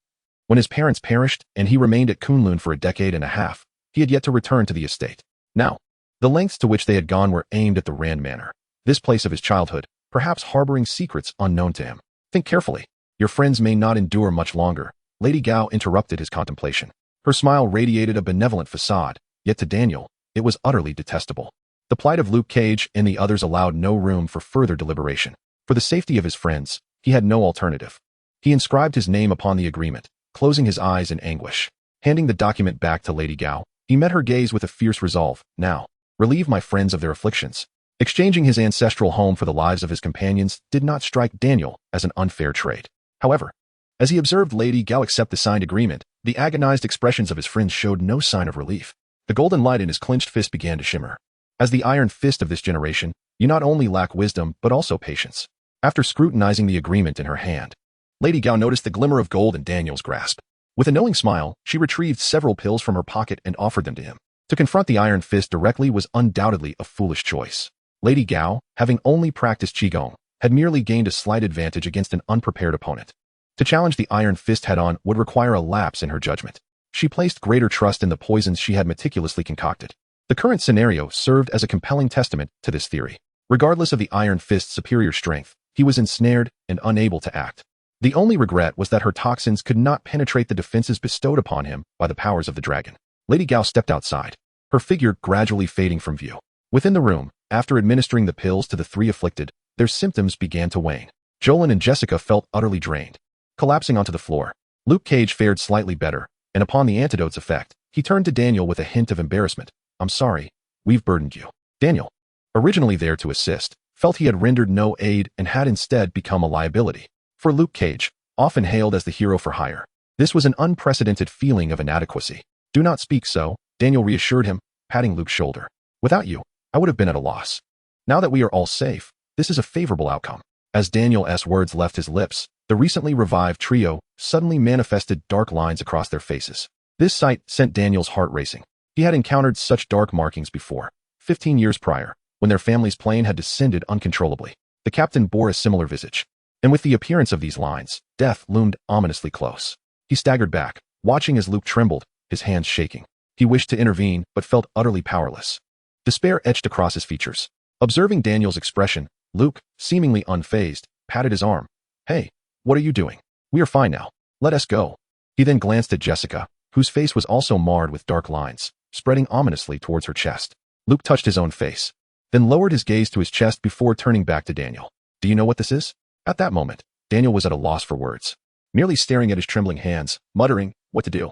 when his parents perished and he remained at Kunlun for a decade and a half, he had yet to return to the estate. Now, the lengths to which they had gone were aimed at the Rand Manor, this place of his childhood, perhaps harboring secrets unknown to him. "Think carefully. Your friends may not endure much longer." Lady Gao interrupted his contemplation. Her smile radiated a benevolent facade, yet to Daniel, it was utterly detestable. The plight of Luke Cage and the others allowed no room for further deliberation. For the safety of his friends, he had no alternative. He inscribed his name upon the agreement, closing his eyes in anguish. Handing the document back to Lady Gao, he met her gaze with a fierce resolve. "Now, relieve my friends of their afflictions." Exchanging his ancestral home for the lives of his companions did not strike Daniel as an unfair trade. However, as he observed Lady Gao accept the signed agreement, the agonized expressions of his friends showed no sign of relief. The golden light in his clenched fist began to shimmer. As the iron fist of this generation, you not only lack wisdom but also patience. After scrutinizing the agreement in her hand, Lady Gao noticed the glimmer of gold in Daniel's grasp. With a knowing smile, she retrieved several pills from her pocket and offered them to him. To confront the iron fist directly was undoubtedly a foolish choice. Lady Gao, having only practiced Qigong, had merely gained a slight advantage against an unprepared opponent. To challenge the iron fist head-on would require a lapse in her judgment. She placed greater trust in the poisons she had meticulously concocted. The current scenario served as a compelling testament to this theory. Regardless of the iron fist's superior strength, he was ensnared and unable to act. The only regret was that her toxins could not penetrate the defenses bestowed upon him by the powers of the dragon. Lady Gao stepped outside, her figure gradually fading from view. Within the room, after administering the pills to the three afflicted, their symptoms began to wane. Jolin and Jessica felt utterly drained, collapsing onto the floor. Luke Cage fared slightly better, and upon the antidote's effect, he turned to Daniel with a hint of embarrassment. "I'm sorry, we've burdened you." Daniel, originally there to assist, felt he had rendered no aid and had instead become a liability. For Luke Cage, often hailed as the hero for hire, this was an unprecedented feeling of inadequacy. "Do not speak so," Daniel reassured him, patting Luke's shoulder. "Without you, I would have been at a loss. Now that we are all safe, this is a favorable outcome." As Daniel's words left his lips, the recently revived trio suddenly manifested dark lines across their faces. This sight sent Daniel's heart racing. He had encountered such dark markings before, 15 years prior, when their family's plane had descended uncontrollably. The captain bore a similar visage. And with the appearance of these lines, death loomed ominously close. He staggered back, watching as Luke trembled, his hands shaking. He wished to intervene, but felt utterly powerless. Despair etched across his features. Observing Daniel's expression, Luke, seemingly unfazed, patted his arm. "Hey, what are you doing? We are fine now. Let us go." He then glanced at Jessica, whose face was also marred with dark lines, spreading ominously towards her chest. Luke touched his own face, then lowered his gaze to his chest before turning back to Daniel. "Do you know what this is?" At that moment, Daniel was at a loss for words, merely staring at his trembling hands, muttering what to do.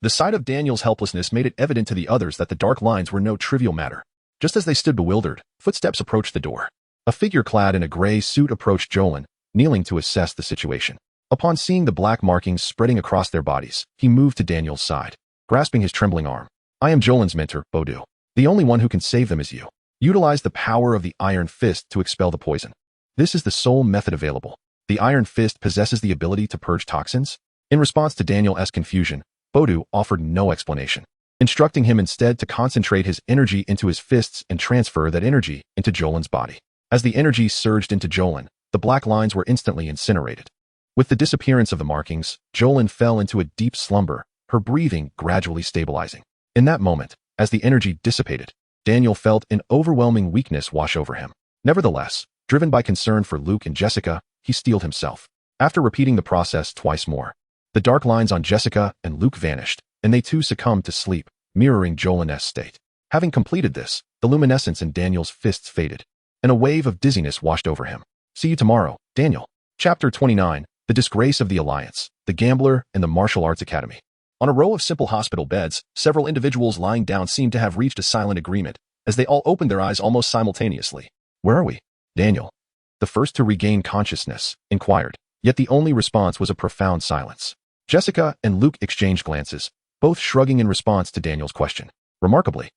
The sight of Daniel's helplessness made it evident to the others that the dark lines were no trivial matter. Just as they stood bewildered, footsteps approached the door. A figure clad in a gray suit approached Jolin, kneeling to assess the situation. Upon seeing the black markings spreading across their bodies, he moved to Daniel's side, grasping his trembling arm. "I am Jolin's mentor, Bodu. The only one who can save them is you. Utilize the power of the Iron Fist to expel the poison. This is the sole method available. The Iron Fist possesses the ability to purge toxins." In response to Daniel's confusion, Bodu offered no explanation, instructing him instead to concentrate his energy into his fists and transfer that energy into Jolin's body. As the energy surged into Jolin, the black lines were instantly incinerated. With the disappearance of the markings, Jolin fell into a deep slumber, her breathing gradually stabilizing. In that moment, as the energy dissipated, Daniel felt an overwhelming weakness wash over him. Nevertheless, driven by concern for Luke and Jessica, he steeled himself. After repeating the process twice more, the dark lines on Jessica and Luke vanished, and they too succumbed to sleep, mirroring Jolin's state. Having completed this, the luminescence in Daniel's fists faded, and a wave of dizziness washed over him. "See you tomorrow, Daniel." Chapter 29, The Disgrace of the Alliance, the Gambler, and the Martial Arts Academy. On a row of simple hospital beds, several individuals lying down seemed to have reached a silent agreement, as they all opened their eyes almost simultaneously. "Where are we?" Daniel, the first to regain consciousness, inquired, yet the only response was a profound silence. Jessica and Luke exchanged glances, both shrugging in response to Daniel's question. Remarkably,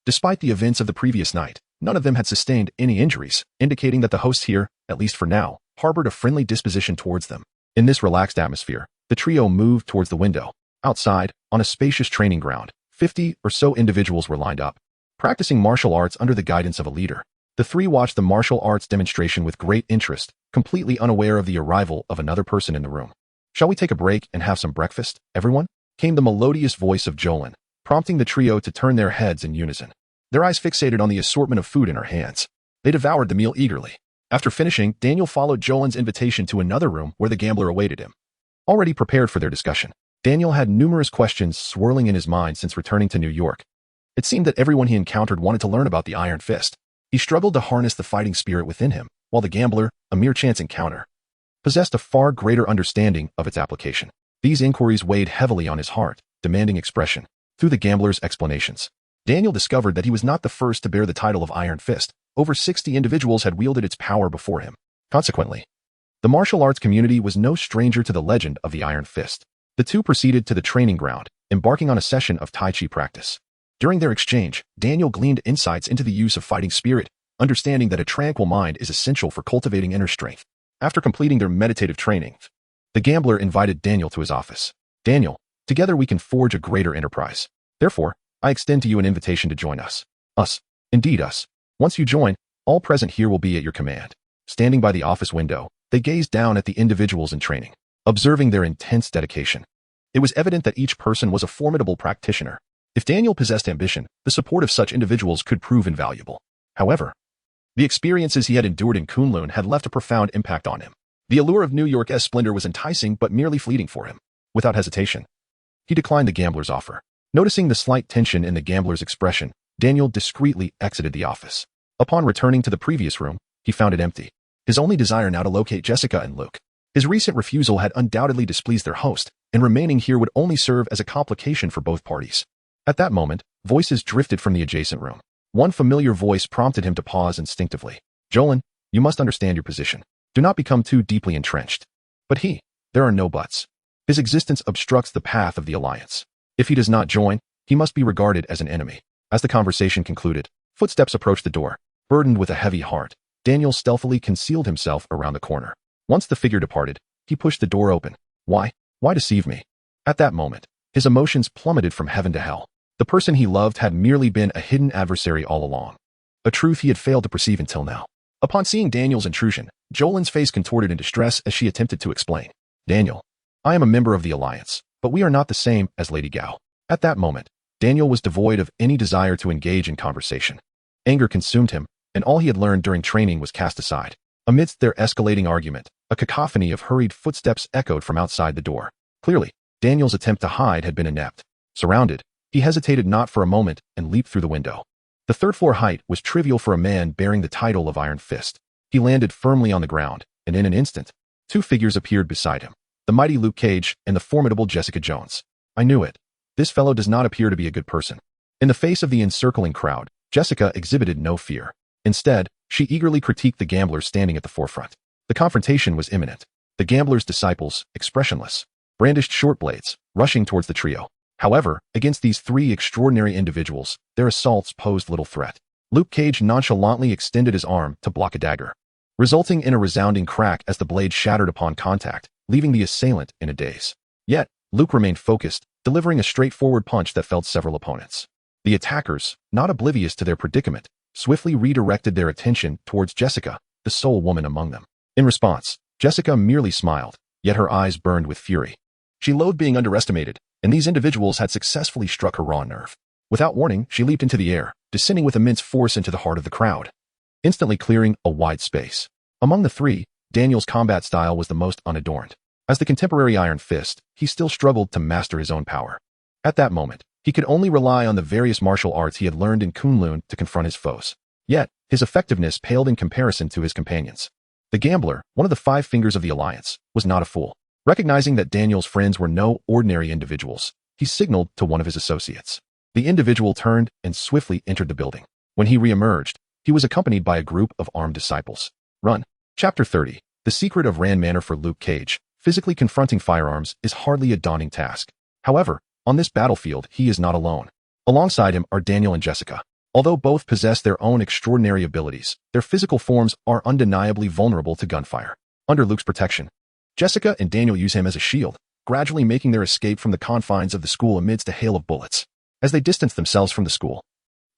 despite the events of the previous night, none of them had sustained any injuries, indicating that the hosts here, at least for now, harbored a friendly disposition towards them. In this relaxed atmosphere, the trio moved towards the window. Outside, on a spacious training ground, 50 or so individuals were lined up, practicing martial arts under the guidance of a leader. The three watched the martial arts demonstration with great interest, completely unaware of the arrival of another person in the room. "Shall we take a break and have some breakfast, everyone?" came the melodious voice of Jolin, prompting the trio to turn their heads in unison. Their eyes fixated on the assortment of food in her hands. They devoured the meal eagerly. After finishing, Daniel followed Jolin's invitation to another room where the gambler awaited him. Already prepared for their discussion, Daniel had numerous questions swirling in his mind since returning to New York. It seemed that everyone he encountered wanted to learn about the Iron Fist. He struggled to harness the fighting spirit within him, while the gambler, a mere chance encounter, possessed a far greater understanding of its application. These inquiries weighed heavily on his heart, demanding expression. Through the gambler's explanations, Daniel discovered that he was not the first to bear the title of Iron Fist. Over 60 individuals had wielded its power before him. Consequently, the martial arts community was no stranger to the legend of the Iron Fist. The two proceeded to the training ground, embarking on a session of Tai Chi practice. During their exchange, Daniel gleaned insights into the use of fighting spirit, understanding that a tranquil mind is essential for cultivating inner strength. After completing their meditative training, the gambler invited Daniel to his office. Daniel, together we can forge a greater enterprise. Therefore, I extend to you an invitation to join us. Us. Indeed us. Once you join, all present here will be at your command. Standing by the office window, they gazed down at the individuals in training, observing their intense dedication. It was evident that each person was a formidable practitioner. If Daniel possessed ambition, the support of such individuals could prove invaluable. However, the experiences he had endured in Kunlun had left a profound impact on him. The allure of New York's splendor was enticing but merely fleeting for him. Without hesitation, he declined the gambler's offer. Noticing the slight tension in the gambler's expression, Daniel discreetly exited the office. Upon returning to the previous room, he found it empty. His only desire now to locate Jessica and Luke. His recent refusal had undoubtedly displeased their host, and remaining here would only serve as a complication for both parties. At that moment, voices drifted from the adjacent room. One familiar voice prompted him to pause instinctively. Jolan, you must understand your position. Do not become too deeply entrenched. But there are no buts. His existence obstructs the path of the alliance. If he does not join, he must be regarded as an enemy. As the conversation concluded, footsteps approached the door. Burdened with a heavy heart, Daniel stealthily concealed himself around the corner. Once the figure departed, he pushed the door open. Why deceive me? At that moment, his emotions plummeted from heaven to hell. The person he loved had merely been a hidden adversary all along. A truth he had failed to perceive until now. Upon seeing Daniel's intrusion, Jolan's face contorted in distress as she attempted to explain. Daniel, I am a member of the Alliance, but we are not the same as Lady Gao. At that moment, Daniel was devoid of any desire to engage in conversation. Anger consumed him, and all he had learned during training was cast aside. Amidst their escalating argument, a cacophony of hurried footsteps echoed from outside the door. Clearly, Daniel's attempt to hide had been inept. Surrounded, he hesitated not for a moment and leaped through the window. The third-floor height was trivial for a man bearing the title of Iron Fist. He landed firmly on the ground, and in an instant, two figures appeared beside him. The mighty Luke Cage and the formidable Jessica Jones. I knew it. This fellow does not appear to be a good person. In the face of the encircling crowd, Jessica exhibited no fear. Instead, she eagerly critiqued the gambler standing at the forefront. The confrontation was imminent. The gambler's disciples, expressionless, brandished short blades, rushing towards the trio. However, against these three extraordinary individuals, their assaults posed little threat. Luke Cage nonchalantly extended his arm to block a dagger, resulting in a resounding crack as the blade shattered upon contact, leaving the assailant in a daze. Yet, Luke remained focused, delivering a straightforward punch that felled several opponents. The attackers, not oblivious to their predicament, swiftly redirected their attention towards Jessica, the sole woman among them. In response, Jessica merely smiled, yet her eyes burned with fury. She loathed being underestimated, and these individuals had successfully struck her raw nerve. Without warning, she leaped into the air, descending with immense force into the heart of the crowd, instantly clearing a wide space. Among the three, Daniel's combat style was the most unadorned. As the contemporary Iron Fist, he still struggled to master his own power. At that moment, he could only rely on the various martial arts he had learned in Kunlun to confront his foes. Yet, his effectiveness paled in comparison to his companions. The gambler, one of the five fingers of the Alliance, was not a fool. Recognizing that Daniel's friends were no ordinary individuals, he signaled to one of his associates. The individual turned and swiftly entered the building. When he reemerged, he was accompanied by a group of armed disciples. Run. Chapter 30. The secret of Rand Manor for Luke Cage. Physically confronting firearms is hardly a daunting task. However, on this battlefield, he is not alone. Alongside him are Daniel and Jessica. Although both possess their own extraordinary abilities, their physical forms are undeniably vulnerable to gunfire. Under Luke's protection, Jessica and Daniel use him as a shield, gradually making their escape from the confines of the school amidst a hail of bullets. As they distance themselves from the school,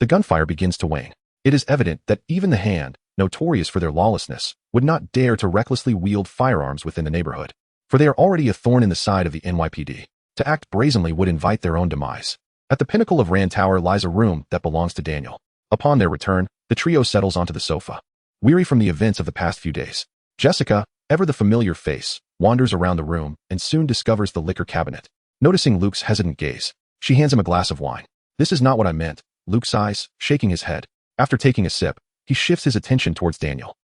the gunfire begins to wane. It is evident that even the Hand, notorious for their lawlessness, would not dare to recklessly wield firearms within the neighborhood, for they are already a thorn in the side of the NYPD. To act brazenly would invite their own demise. At the pinnacle of Rand Tower lies a room that belongs to Daniel. Upon their return, the trio settles onto the sofa. Weary from the events of the past few days, Jessica, ever the familiar face, wanders around the room and soon discovers the liquor cabinet. Noticing Luke's hesitant gaze, she hands him a glass of wine. This is not what I meant, Luke sighs, shaking his head. After taking a sip, he shifts his attention towards Daniel.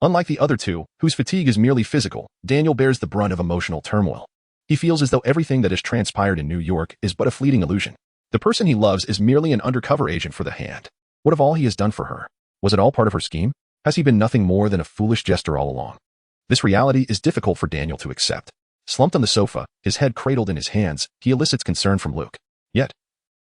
Unlike the other two, whose fatigue is merely physical, Daniel bears the brunt of emotional turmoil. He feels as though everything that has transpired in New York is but a fleeting illusion. The person he loves is merely an undercover agent for the Hand. What of all he has done for her? Was it all part of her scheme? Has he been nothing more than a foolish jester all along? This reality is difficult for Daniel to accept. Slumped on the sofa, his head cradled in his hands, he elicits concern from Luke. Yet,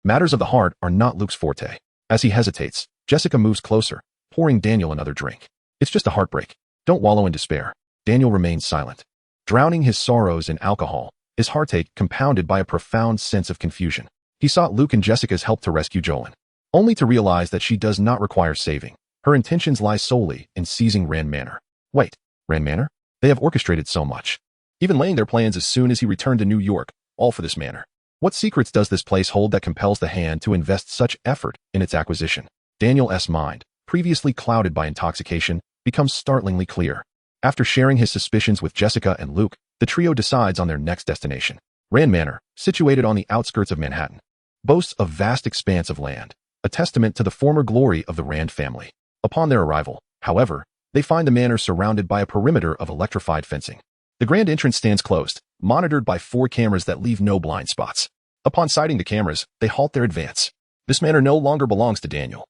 Matters of the heart are not Luke's forte. As he hesitates, Jessica moves closer, pouring Daniel another drink. It's just a heartbreak. Don't wallow in despair. Daniel remains silent, drowning his sorrows in alcohol, his heartache compounded by a profound sense of confusion. He sought Luke and Jessica's help to rescue Jolene, only to realize that she does not require saving. Her intentions lie solely in seizing Rand Manor. Wait, Rand Manor? They have orchestrated so much, even laying their plans as soon as he returned to New York, all for this manor. What secrets does this place hold that compels the Hand to invest such effort in its acquisition? Daniel's mind, previously clouded by intoxication, becomes startlingly clear. After sharing his suspicions with Jessica and Luke, the trio decides on their next destination. Rand Manor, situated on the outskirts of Manhattan, boasts a vast expanse of land, a testament to the former glory of the Rand family. Upon their arrival, however, they find the manor surrounded by a perimeter of electrified fencing. The grand entrance stands closed, monitored by 4 cameras that leave no blind spots. Upon sighting the cameras, they halt their advance. This manor no longer belongs to Daniel.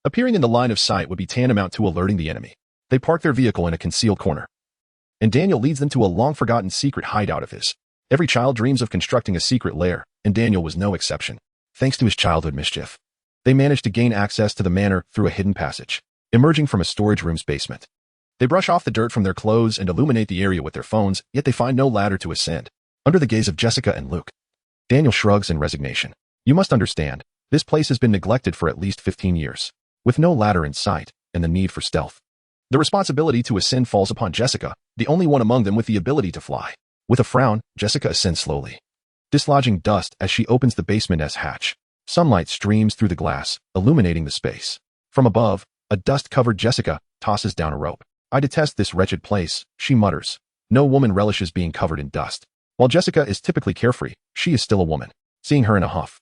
Appearing in the line of sight would be tantamount to alerting the enemy. They park their vehicle in a concealed corner, and Daniel leads them to a long-forgotten secret hideout of his. Every child dreams of constructing a secret lair, and Daniel was no exception. Thanks to his childhood mischief, they managed to gain access to the manor through a hidden passage, emerging from a storage room's basement. They brush off the dirt from their clothes and illuminate the area with their phones, yet they find no ladder to ascend. Under the gaze of Jessica and Luke, Daniel shrugs in resignation. You must understand, this place has been neglected for at least 15 years, with no ladder in sight and the need for stealth. The responsibility to ascend falls upon Jessica, the only one among them with the ability to fly. With a frown, Jessica ascends slowly, dislodging dust as she opens the basement's hatch. Sunlight streams through the glass, illuminating the space. From above, a dust-covered Jessica tosses down a rope. I detest this wretched place, she mutters. No woman relishes being covered in dust. While Jessica is typically carefree, she is still a woman. Seeing her in a huff,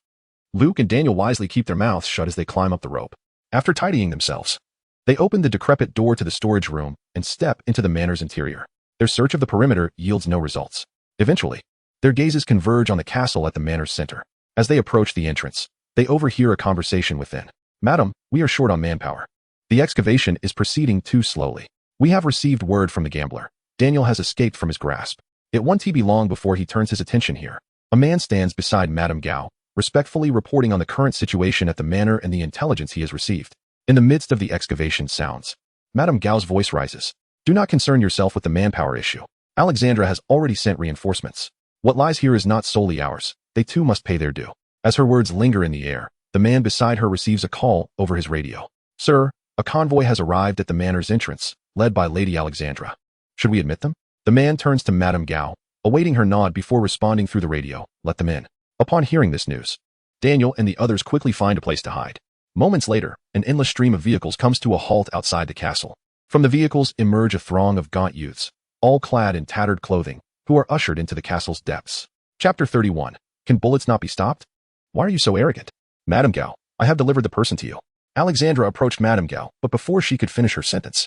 Luke and Daniel wisely keep their mouths shut as they climb up the rope. After tidying themselves, they open the decrepit door to the storage room and step into the manor's interior. Their search of the perimeter yields no results. Eventually, their gazes converge on the castle at the manor's center. As they approach the entrance, they overhear a conversation within. Madam, we are short on manpower. The excavation is proceeding too slowly. We have received word from the gambler. Daniel has escaped from his grasp. It won't be long before he turns his attention here. A man stands beside Madame Gao, respectfully reporting on the current situation at the manor and the intelligence he has received. In the midst of the excavation sounds, Madame Gao's voice rises. Do not concern yourself with the manpower issue. Alexandra has already sent reinforcements. What lies here is not solely ours. They too must pay their due. As her words linger in the air, the man beside her receives a call over his radio. Sir, a convoy has arrived at the manor's entrance, led by Lady Alexandra. Should we admit them? The man turns to Madame Gao, awaiting her nod before responding through the radio. Let them in. Upon hearing this news, Daniel and the others quickly find a place to hide. Moments later, an endless stream of vehicles comes to a halt outside the castle. From the vehicles emerge a throng of gaunt youths, all clad in tattered clothing, who are ushered into the castle's depths. Chapter 31. Can bullets not be stopped? Why are you so arrogant? Madame Gao, I have delivered the person to you. Alexandra approached Madame Gao, but before she could finish her sentence,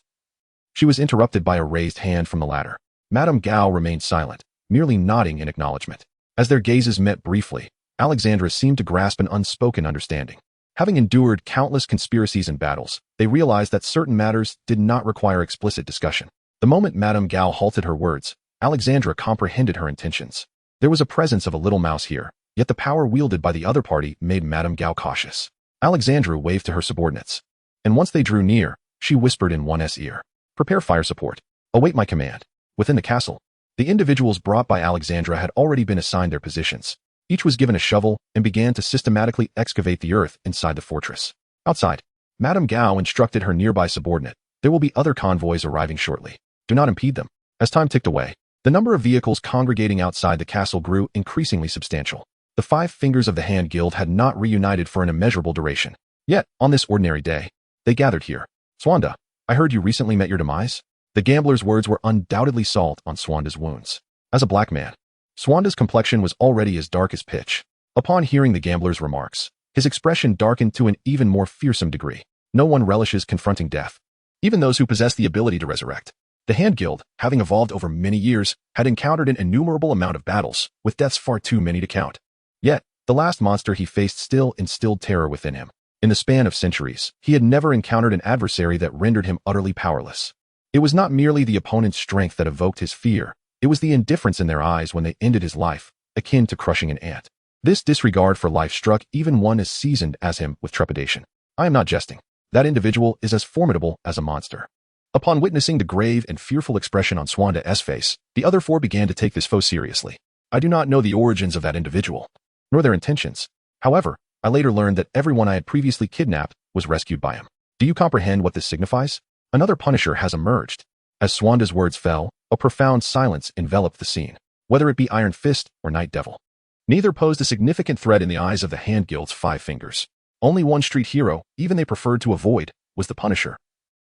she was interrupted by a raised hand from the latter. Madame Gao remained silent, merely nodding in acknowledgement. As their gazes met briefly, Alexandra seemed to grasp an unspoken understanding. Having endured countless conspiracies and battles, they realized that certain matters did not require explicit discussion. The moment Madame Gao halted her words, Alexandra comprehended her intentions. There was a presence of a little mouse here, yet the power wielded by the other party made Madame Gao cautious. Alexandra waved to her subordinates, and once they drew near, she whispered in one's ear. Prepare fire support. Await my command. Within the castle, the individuals brought by Alexandra had already been assigned their positions. Each was given a shovel and began to systematically excavate the earth inside the fortress. Outside, Madame Gao instructed her nearby subordinate. There will be other convoys arriving shortly. Do not impede them. As time ticked away, the number of vehicles congregating outside the castle grew increasingly substantial. The 5 Fingers of the Hand Guild had not reunited for an immeasurable duration. Yet, on this ordinary day, they gathered here. Swanda, I heard you recently met your demise? The gambler's words were undoubtedly salt on Swanda's wounds. As a black man, Swanda's complexion was already as dark as pitch. Upon hearing the gambler's remarks, his expression darkened to an even more fearsome degree. No one relishes confronting death, even those who possess the ability to resurrect. The Hand Guild, having evolved over many years, had encountered an innumerable amount of battles, with deaths far too many to count. Yet, the last monster he faced still instilled terror within him. In the span of centuries, he had never encountered an adversary that rendered him utterly powerless. It was not merely the opponent's strength that evoked his fear, it was the indifference in their eyes when they ended his life, akin to crushing an ant. This disregard for life struck even one as seasoned as him with trepidation. I am not jesting. That individual is as formidable as a monster. Upon witnessing the grave and fearful expression on Swanda's face, the other four began to take this foe seriously. I do not know the origins of that individual, nor their intentions. However, I later learned that everyone I had previously kidnapped was rescued by him. Do you comprehend what this signifies? Another Punisher has emerged. As Swanda's words fell, a profound silence enveloped the scene, whether it be Iron Fist or Night Devil. Neither posed a significant threat in the eyes of the Hand Guild's Five Fingers. Only one street hero, even they preferred to avoid, was the Punisher.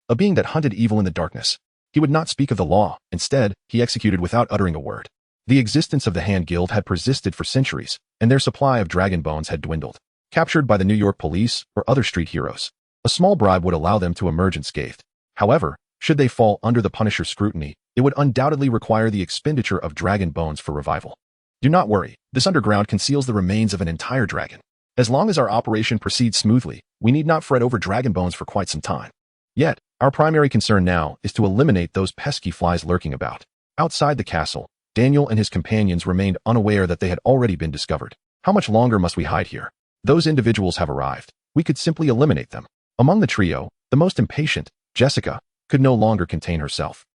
A being that hunted evil in the darkness. He would not speak of the law. Instead, he executed without uttering a word. The existence of the Hand Guild had persisted for centuries, and their supply of dragon bones had dwindled. Captured by the New York police or other street heroes, a small bribe would allow them to emerge unscathed. However, should they fall under the Punisher's scrutiny, it would undoubtedly require the expenditure of dragon bones for revival. Do not worry, this underground conceals the remains of an entire dragon. As long as our operation proceeds smoothly, we need not fret over dragon bones for quite some time. Yet, our primary concern now is to eliminate those pesky flies lurking about. Outside the castle, Daniel and his companions remained unaware that they had already been discovered. How much longer must we hide here? Those individuals have arrived. We could simply eliminate them. Among the trio, the most impatient, Jessica, could no longer contain herself.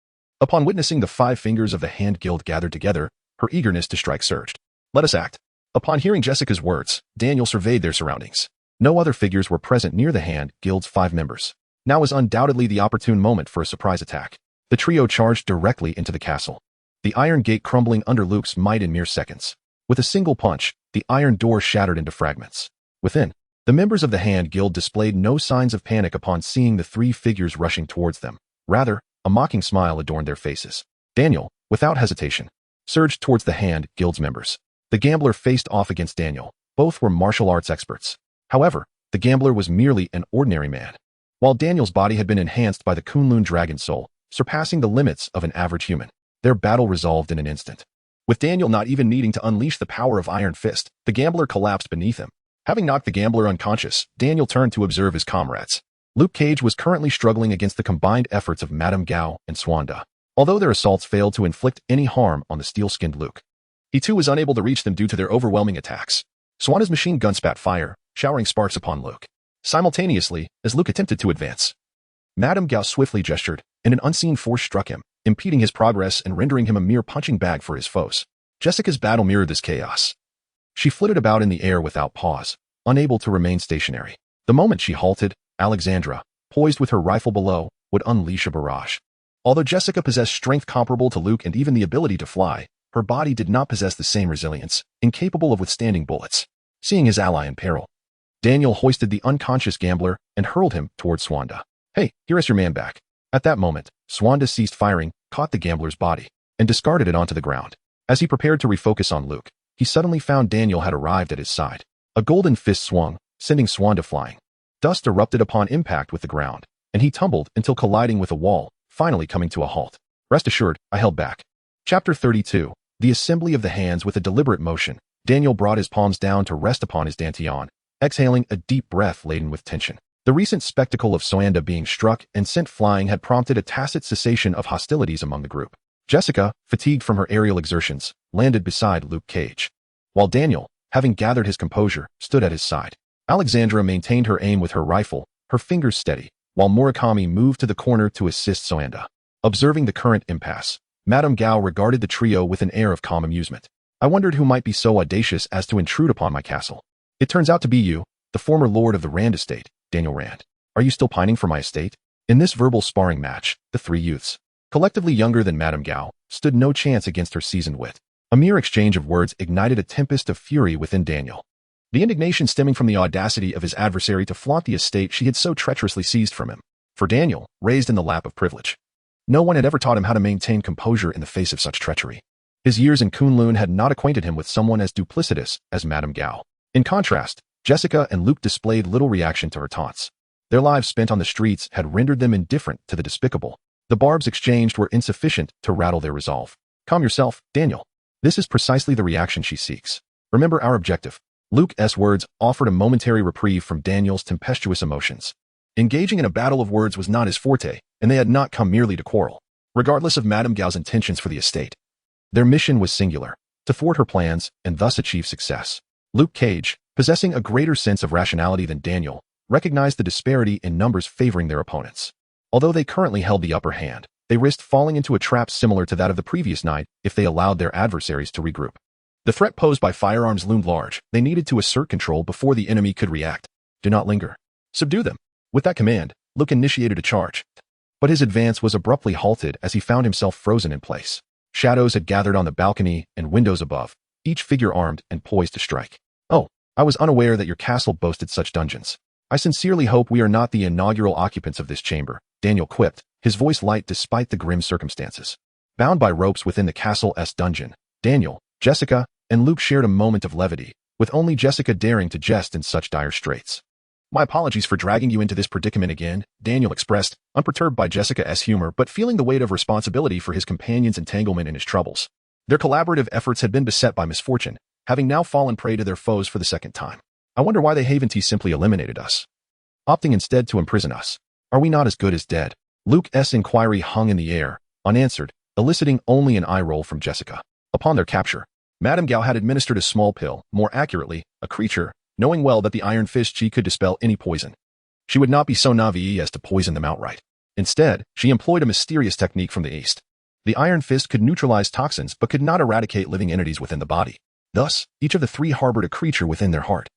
Upon witnessing the Five Fingers of the Hand Guild gathered together, her eagerness to strike surged. Let us act. Upon hearing Jessica's words, Daniel surveyed their surroundings. No other figures were present near the Hand Guild's 5 members. Now was undoubtedly the opportune moment for a surprise attack. The trio charged directly into the castle, the iron gate crumbling under Luke's might in mere seconds. With a single punch, the iron door shattered into fragments. Within, the members of the Hand Guild displayed no signs of panic upon seeing the 3 figures rushing towards them. Rather, a mocking smile adorned their faces. Daniel, without hesitation, surged towards the Hand Guild's members. The gambler faced off against Daniel. Both were martial arts experts. However, the gambler was merely an ordinary man, while Daniel's body had been enhanced by the Kunlun dragon soul, surpassing the limits of an average human. Their battle resolved in an instant. With Daniel not even needing to unleash the power of Iron Fist, the gambler collapsed beneath him. Having knocked the gambler unconscious, Daniel turned to observe his comrades. Luke Cage was currently struggling against the combined efforts of Madame Gao and Swanda. Although their assaults failed to inflict any harm on the steel-skinned Luke, he too was unable to reach them due to their overwhelming attacks. Swanda's machine gun spat fire, showering sparks upon Luke. Simultaneously, as Luke attempted to advance, Madame Gao swiftly gestured, and an unseen force struck him, impeding his progress and rendering him a mere punching bag for his foes. Jessica's battle mirrored this chaos. She flitted about in the air without pause, unable to remain stationary. The moment she halted, Alexandra, poised with her rifle below, would unleash a barrage. Although Jessica possessed strength comparable to Luke and even the ability to fly, her body did not possess the same resilience, incapable of withstanding bullets. Seeing his ally in peril, Daniel hoisted the unconscious gambler and hurled him towards Swanda. Hey, here is your man back. At that moment, Swanda ceased firing, caught the gambler's body, and discarded it onto the ground. As he prepared to refocus on Luke, he suddenly found Daniel had arrived at his side. A golden fist swung, sending Swanda flying. Dust erupted upon impact with the ground, and he tumbled until colliding with a wall, finally coming to a halt. Rest assured, I held back. Chapter 32. The Assembly of the Hands. With a deliberate motion, Daniel brought his palms down to rest upon his dantian, exhaling a deep breath laden with tension. The recent spectacle of Swanda being struck and sent flying had prompted a tacit cessation of hostilities among the group. Jessica, fatigued from her aerial exertions, landed beside Luke Cage, while Daniel, having gathered his composure, stood at his side. Alexandra maintained her aim with her rifle, her fingers steady, while Murakami moved to the corner to assist Swanda. Observing the current impasse, Madame Gao regarded the trio with an air of calm amusement. I wondered who might be so audacious as to intrude upon my castle. It turns out to be you, the former lord of the Rand estate, Daniel Rand. Are you still pining for my estate? In this verbal sparring match, the 3 youths, collectively younger than Madame Gao, stood no chance against her seasoned wit. A mere exchange of words ignited a tempest of fury within Daniel. The indignation stemming from the audacity of his adversary to flaunt the estate she had so treacherously seized from him. For Daniel, raised in the lap of privilege, no one had ever taught him how to maintain composure in the face of such treachery. His years in Kunlun had not acquainted him with someone as duplicitous as Madame Gao. In contrast, Jessica and Luke displayed little reaction to her taunts. Their lives spent on the streets had rendered them indifferent to the despicable. The barbs exchanged were insufficient to rattle their resolve. Calm yourself, Daniel. This is precisely the reaction she seeks. Remember our objective. Luke's words offered a momentary reprieve from Daniel's tempestuous emotions. Engaging in a battle of words was not his forte, and they had not come merely to quarrel. Regardless of Madame Gao's intentions for the estate, their mission was singular, to thwart her plans and thus achieve success. Luke Cage, possessing a greater sense of rationality than Daniel, recognized the disparity in numbers favoring their opponents. Although they currently held the upper hand, they risked falling into a trap similar to that of the previous night if they allowed their adversaries to regroup. The threat posed by firearms loomed large. They needed to assert control before the enemy could react. Do not linger. Subdue them. With that command, Luke initiated a charge. But his advance was abruptly halted as he found himself frozen in place. Shadows had gathered on the balcony and windows above, each figure armed and poised to strike. Oh, I was unaware that your castle boasted such dungeons. I sincerely hope we are not the inaugural occupants of this chamber, Daniel quipped, his voice light despite the grim circumstances. Bound by ropes within the castle's dungeon, Daniel, Jessica, and Luke shared a moment of levity, with only Jessica daring to jest in such dire straits. My apologies for dragging you into this predicament again, Daniel expressed, unperturbed by Jessica's humor but feeling the weight of responsibility for his companion's entanglement in his troubles. Their collaborative efforts had been beset by misfortune, having now fallen prey to their foes for the second time. I wonder why the Haventy simply eliminated us, opting instead to imprison us. Are we not as good as dead? Luke's inquiry hung in the air, unanswered, eliciting only an eye roll from Jessica. Upon their capture, Madame Gao had administered a small pill, more accurately, a creature, knowing well that the Iron Fist she could dispel any poison. She would not be so naive as to poison them outright. Instead, she employed a mysterious technique from the East. The Iron Fist could neutralize toxins but could not eradicate living entities within the body. Thus, each of the three harbored a creature within their heart,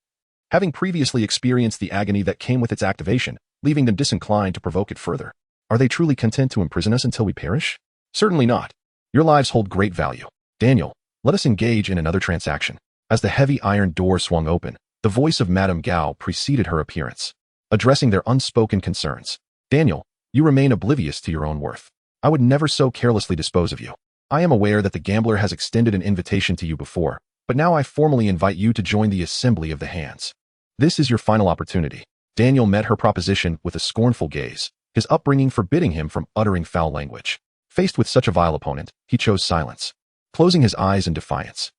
having previously experienced the agony that came with its activation, leaving them disinclined to provoke it further. Are they truly content to imprison us until we perish? Certainly not. Your lives hold great value. Daniel, let us engage in another transaction. As the heavy iron door swung open, the voice of Madame Gao preceded her appearance, addressing their unspoken concerns. Daniel, you remain oblivious to your own worth. I would never so carelessly dispose of you. I am aware that the gambler has extended an invitation to you before, but now I formally invite you to join the Assembly of the Hands. This is your final opportunity. Daniel met her proposition with a scornful gaze, his upbringing forbidding him from uttering foul language. Faced with such a vile opponent, he chose silence, closing his eyes in defiance.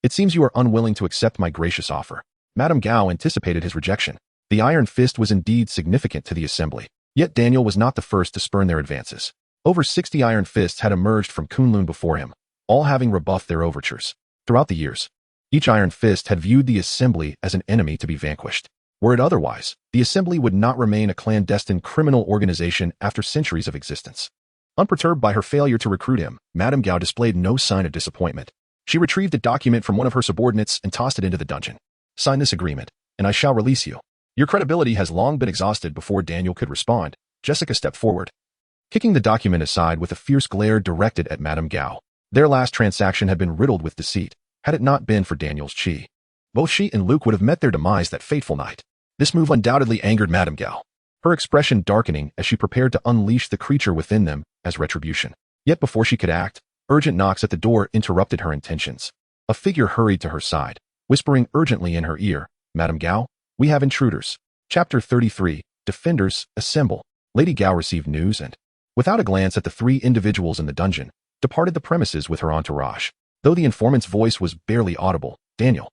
It seems you are unwilling to accept my gracious offer. Madame Gao anticipated his rejection. The Iron Fist was indeed significant to the Assembly, yet Daniel was not the first to spurn their advances. Over 60 Iron Fists had emerged from Kunlun before him, all having rebuffed their overtures. Throughout the years, each Iron Fist had viewed the Assembly as an enemy to be vanquished. Were it otherwise, the Assembly would not remain a clandestine criminal organization after centuries of existence. Unperturbed by her failure to recruit him, Madame Gao displayed no sign of disappointment. She retrieved a document from one of her subordinates and tossed it into the dungeon. Sign this agreement, and I shall release you. Your credibility has long been exhausted. Before Daniel could respond, Jessica stepped forward, kicking the document aside with a fierce glare directed at Madame Gao. Their last transaction had been riddled with deceit, had it not been for Daniel's chi. Both she and Luke would have met their demise that fateful night. This move undoubtedly angered Madame Gao, her expression darkening as she prepared to unleash the creature within them as retribution. Yet before she could act, urgent knocks at the door interrupted her intentions. A figure hurried to her side, whispering urgently in her ear, Madame Gao, we have intruders. Chapter 33, Defenders, Assemble. Lady Gao received news and, without a glance at the three individuals in the dungeon, departed the premises with her entourage. Though the informant's voice was barely audible, Daniel,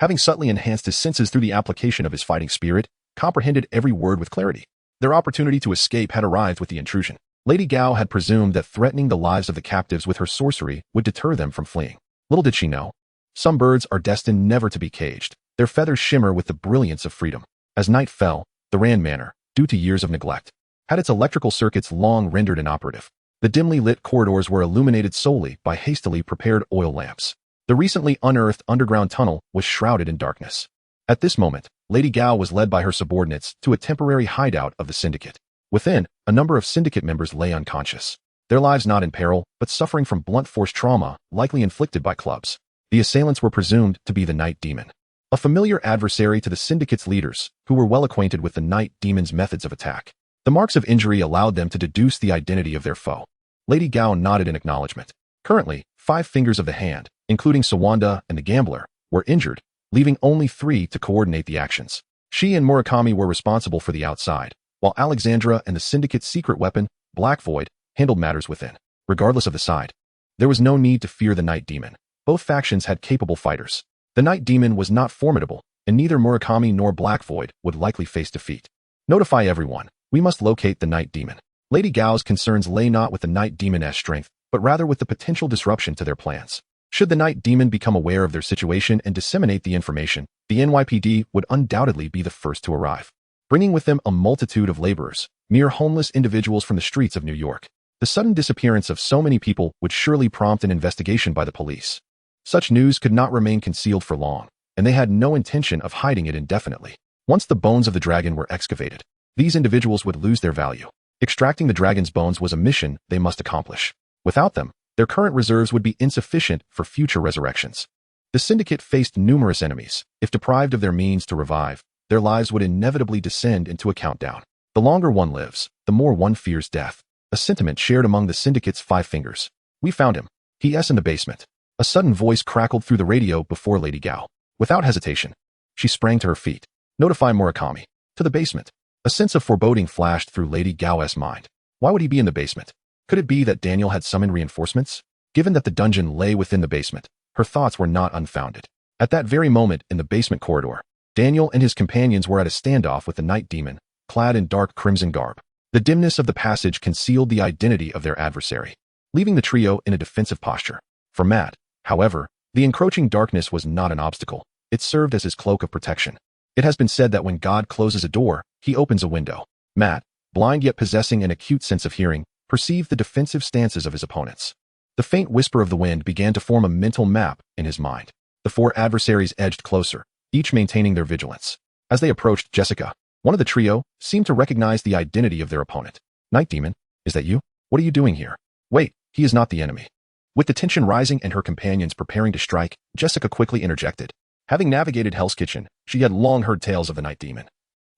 having subtly enhanced his senses through the application of his fighting spirit, comprehended every word with clarity. Their opportunity to escape had arrived with the intrusion. Lady Gao had presumed that threatening the lives of the captives with her sorcery would deter them from fleeing. Little did she know, some birds are destined never to be caged. Their feathers shimmer with the brilliance of freedom. As night fell, the Rand Manor, due to years of neglect, had its electrical circuits long rendered inoperative. The dimly lit corridors were illuminated solely by hastily prepared oil lamps. The recently unearthed underground tunnel was shrouded in darkness. At this moment, Lady Gao was led by her subordinates to a temporary hideout of the syndicate. Within, a number of syndicate members lay unconscious, their lives not in peril, but suffering from blunt force trauma, likely inflicted by clubs. The assailants were presumed to be the Night Demon, a familiar adversary to the syndicate's leaders, who were well acquainted with the Night Demon's methods of attack. The marks of injury allowed them to deduce the identity of their foe. Lady Gao nodded in acknowledgement. Currently, 5 fingers of the hand, including Sawanda and the gambler, were injured, leaving only 3 to coordinate the actions. She and Murakami were responsible for the outside, while Alexandra and the syndicate's secret weapon, Black Void, handled matters within. Regardless of the side, there was no need to fear the Night Demon. Both factions had capable fighters. The Night Demon was not formidable, and neither Murakami nor Black Void would likely face defeat. Notify everyone. We must locate the Night Demon. Lady Gao's concerns lay not with the Night Demon's strength, but rather with the potential disruption to their plans. Should the Night Demon become aware of their situation and disseminate the information, the NYPD would undoubtedly be the first to arrive, bringing with them a multitude of laborers, mere homeless individuals from the streets of New York. The sudden disappearance of so many people would surely prompt an investigation by the police. Such news could not remain concealed for long, and they had no intention of hiding it indefinitely. Once the bones of the dragon were excavated, these individuals would lose their value. Extracting the dragon's bones was a mission they must accomplish. Without them, their current reserves would be insufficient for future resurrections. The syndicate faced numerous enemies. If deprived of their means to revive, their lives would inevitably descend into a countdown. The longer one lives, the more one fears death. A sentiment shared among the syndicate's 5 fingers. We found him. He.S. in the basement. A sudden voice crackled through the radio before Lady Gao. Without hesitation, she sprang to her feet. Notify Murakami. To the basement. A sense of foreboding flashed through Lady Gao's mind. Why would he be in the basement? Could it be that Daniel had summoned reinforcements? Given that the dungeon lay within the basement, her thoughts were not unfounded. At that very moment in the basement corridor, Daniel and his companions were at a standoff with the Night Demon, clad in dark crimson garb. The dimness of the passage concealed the identity of their adversary, leaving the trio in a defensive posture. For Matt, however, the encroaching darkness was not an obstacle. It served as his cloak of protection. It has been said that when God closes a door, he opens a window. Matt, blind yet possessing an acute sense of hearing, perceived the defensive stances of his opponents. The faint whisper of the wind began to form a mental map in his mind. The 4 adversaries edged closer, each maintaining their vigilance. As they approached, Jessica, one of the trio, seemed to recognize the identity of their opponent. Night Demon, is that you? What are you doing here? Wait, he is not the enemy. With the tension rising and her companions preparing to strike, Jessica quickly interjected. Having navigated Hell's Kitchen, she had long heard tales of the Night Demon,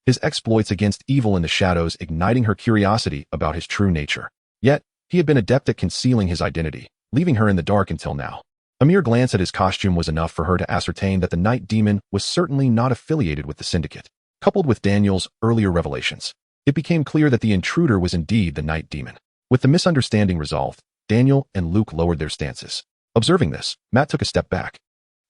his exploits against evil in the shadows igniting her curiosity about his true nature. Yet, he had been adept at concealing his identity, leaving her in the dark until now. A mere glance at his costume was enough for her to ascertain that the Night Demon was certainly not affiliated with the Syndicate. Coupled with Daniel's earlier revelations, it became clear that the intruder was indeed the Night Demon. With the misunderstanding resolved, Daniel and Luke lowered their stances. Observing this, Matt took a step back,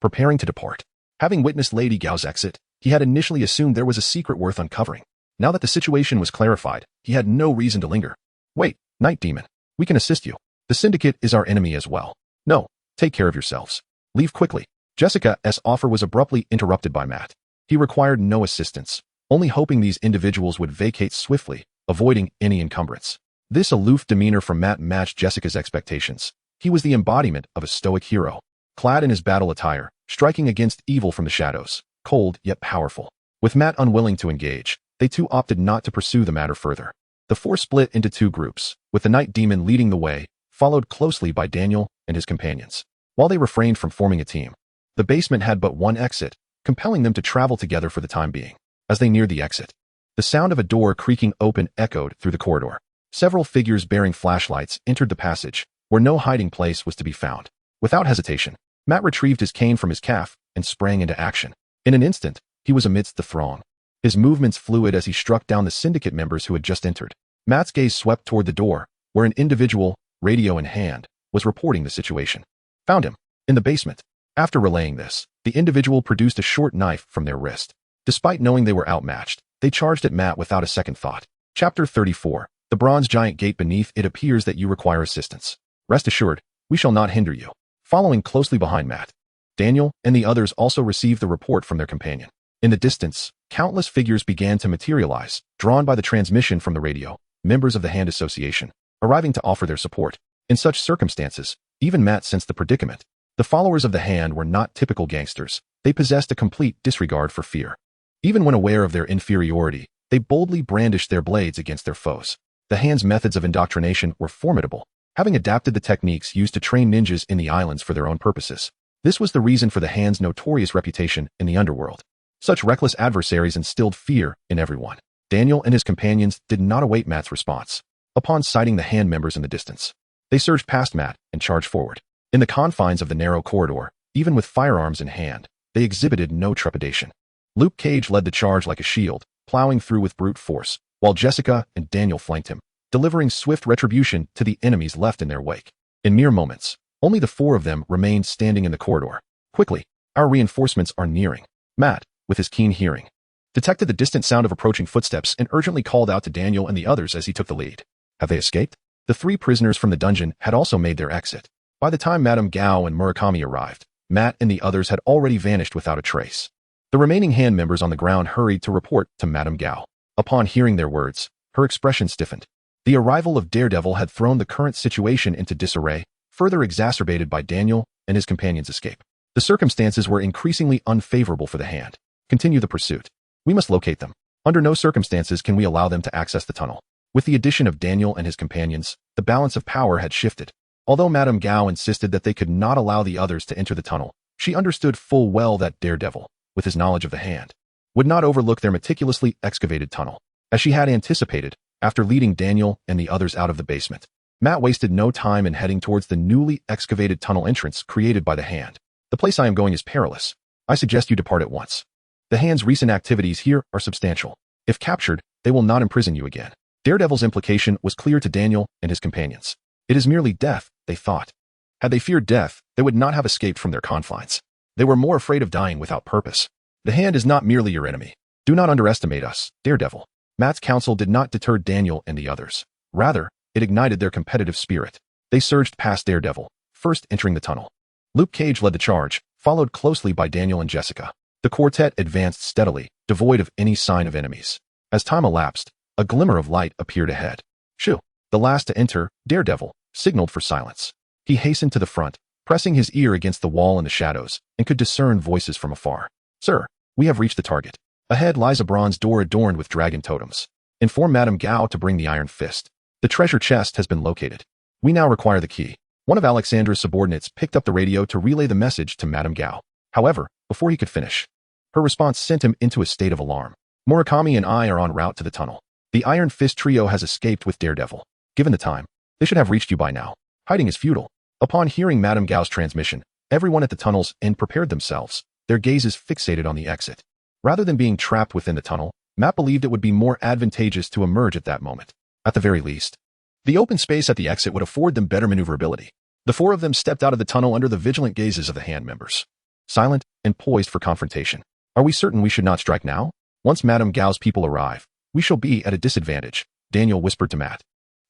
preparing to depart. Having witnessed Lady Gao's exit, he had initially assumed there was a secret worth uncovering. Now that the situation was clarified, he had no reason to linger. Wait, Night Demon, we can assist you. The Syndicate is our enemy as well. No, take care of yourselves. Leave quickly. Jessica's offer was abruptly interrupted by Matt. He required no assistance, only hoping these individuals would vacate swiftly, avoiding any encumbrance. This aloof demeanor from Matt matched Jessica's expectations. He was the embodiment of a stoic hero, clad in his battle attire, striking against evil from the shadows, cold yet powerful. With Matt unwilling to engage, they too opted not to pursue the matter further. The 4 split into 2 groups, with the Night Demon leading the way, followed closely by Daniel and his companions. While they refrained from forming a team, the basement had but one exit, compelling them to travel together for the time being. As they neared the exit, the sound of a door creaking open echoed through the corridor. Several figures bearing flashlights entered the passage, where no hiding place was to be found. Without hesitation, Matt retrieved his cane from his calf and sprang into action. In an instant, he was amidst the throng. His movements fluid as he struck down the Syndicate members who had just entered. Matt's gaze swept toward the door, where an individual, radio in hand, was reporting the situation. Found him. In the basement. After relaying this, the individual produced a short knife from their wrist. Despite knowing they were outmatched, they charged at Matt without a second thought. Chapter 34. The bronze giant gate beneath it appears that you require assistance. Rest assured, we shall not hinder you. Following closely behind Matt, Daniel and the others also received the report from their companion. In the distance, countless figures began to materialize, drawn by the transmission from the radio, members of the Hand Association, arriving to offer their support. In such circumstances, even Matt sensed the predicament. The followers of the Hand were not typical gangsters. They possessed a complete disregard for fear. Even when aware of their inferiority, they boldly brandished their blades against their foes. The Hand's methods of indoctrination were formidable, having adapted the techniques used to train ninjas in the islands for their own purposes. This was the reason for the Hand's notorious reputation in the underworld. Such reckless adversaries instilled fear in everyone. Daniel and his companions did not await Matt's response. Upon sighting the Hand members in the distance, they surged past Matt and charged forward. In the confines of the narrow corridor, even with firearms in hand, they exhibited no trepidation. Luke Cage led the charge like a shield, plowing through with brute force, while Jessica and Daniel flanked him, delivering swift retribution to the enemies left in their wake. In mere moments, only the 4 of them remained standing in the corridor. Quickly, our reinforcements are nearing. Matt, with his keen hearing, detected the distant sound of approaching footsteps and urgently called out to Daniel and the others as he took the lead. Have they escaped? The 3 prisoners from the dungeon had also made their exit. By the time Madame Gao and Murakami arrived, Matt and the others had already vanished without a trace. The remaining hand members on the ground hurried to report to Madame Gao. Upon hearing their words, her expression stiffened. The arrival of Daredevil had thrown the current situation into disarray, further exacerbated by Daniel and his companions' escape. The circumstances were increasingly unfavorable for the Hand. Continue the pursuit. We must locate them. Under no circumstances can we allow them to access the tunnel. With the addition of Daniel and his companions, the balance of power had shifted. Although Madame Gao insisted that they could not allow the others to enter the tunnel, she understood full well that Daredevil, with his knowledge of the Hand, would not overlook their meticulously excavated tunnel. As she had anticipated, after leading Daniel and the others out of the basement, Matt wasted no time in heading towards the newly excavated tunnel entrance created by the Hand. The place I am going is perilous. I suggest you depart at once. The Hand's recent activities here are substantial. If captured, they will not imprison you again. Daredevil's implication was clear to Daniel and his companions. It is merely death, they thought. Had they feared death, they would not have escaped from their confines. They were more afraid of dying without purpose. The Hand is not merely your enemy. Do not underestimate us, Daredevil. Matt's counsel did not deter Daniel and the others. Rather, it ignited their competitive spirit. They surged past Daredevil, first entering the tunnel. Luke Cage led the charge, followed closely by Daniel and Jessica. The quartet advanced steadily, devoid of any sign of enemies. As time elapsed, a glimmer of light appeared ahead. Shoo! The last to enter, Daredevil, signaled for silence. He hastened to the front, pressing his ear against the wall in the shadows, and could discern voices from afar. Sir, we have reached the target. Ahead lies a bronze door adorned with dragon totems. Inform Madame Gao to bring the Iron Fist. The treasure chest has been located. We now require the key. One of Alexandra's subordinates picked up the radio to relay the message to Madame Gao. However, before he could finish, her response sent him into a state of alarm. Murakami and I are en route to the tunnel. The Iron Fist trio has escaped with Daredevil. Given the time, they should have reached you by now. Hiding is futile. Upon hearing Madame Gao's transmission, everyone at the tunnel's end prepared themselves, their gazes fixated on the exit. Rather than being trapped within the tunnel, Matt believed it would be more advantageous to emerge at that moment. At the very least, the open space at the exit would afford them better maneuverability. The four of them stepped out of the tunnel under the vigilant gazes of the Hand members, silent and poised for confrontation. Are we certain we should not strike now? Once Madame Gao's people arrive, we shall be at a disadvantage, Daniel whispered to Matt,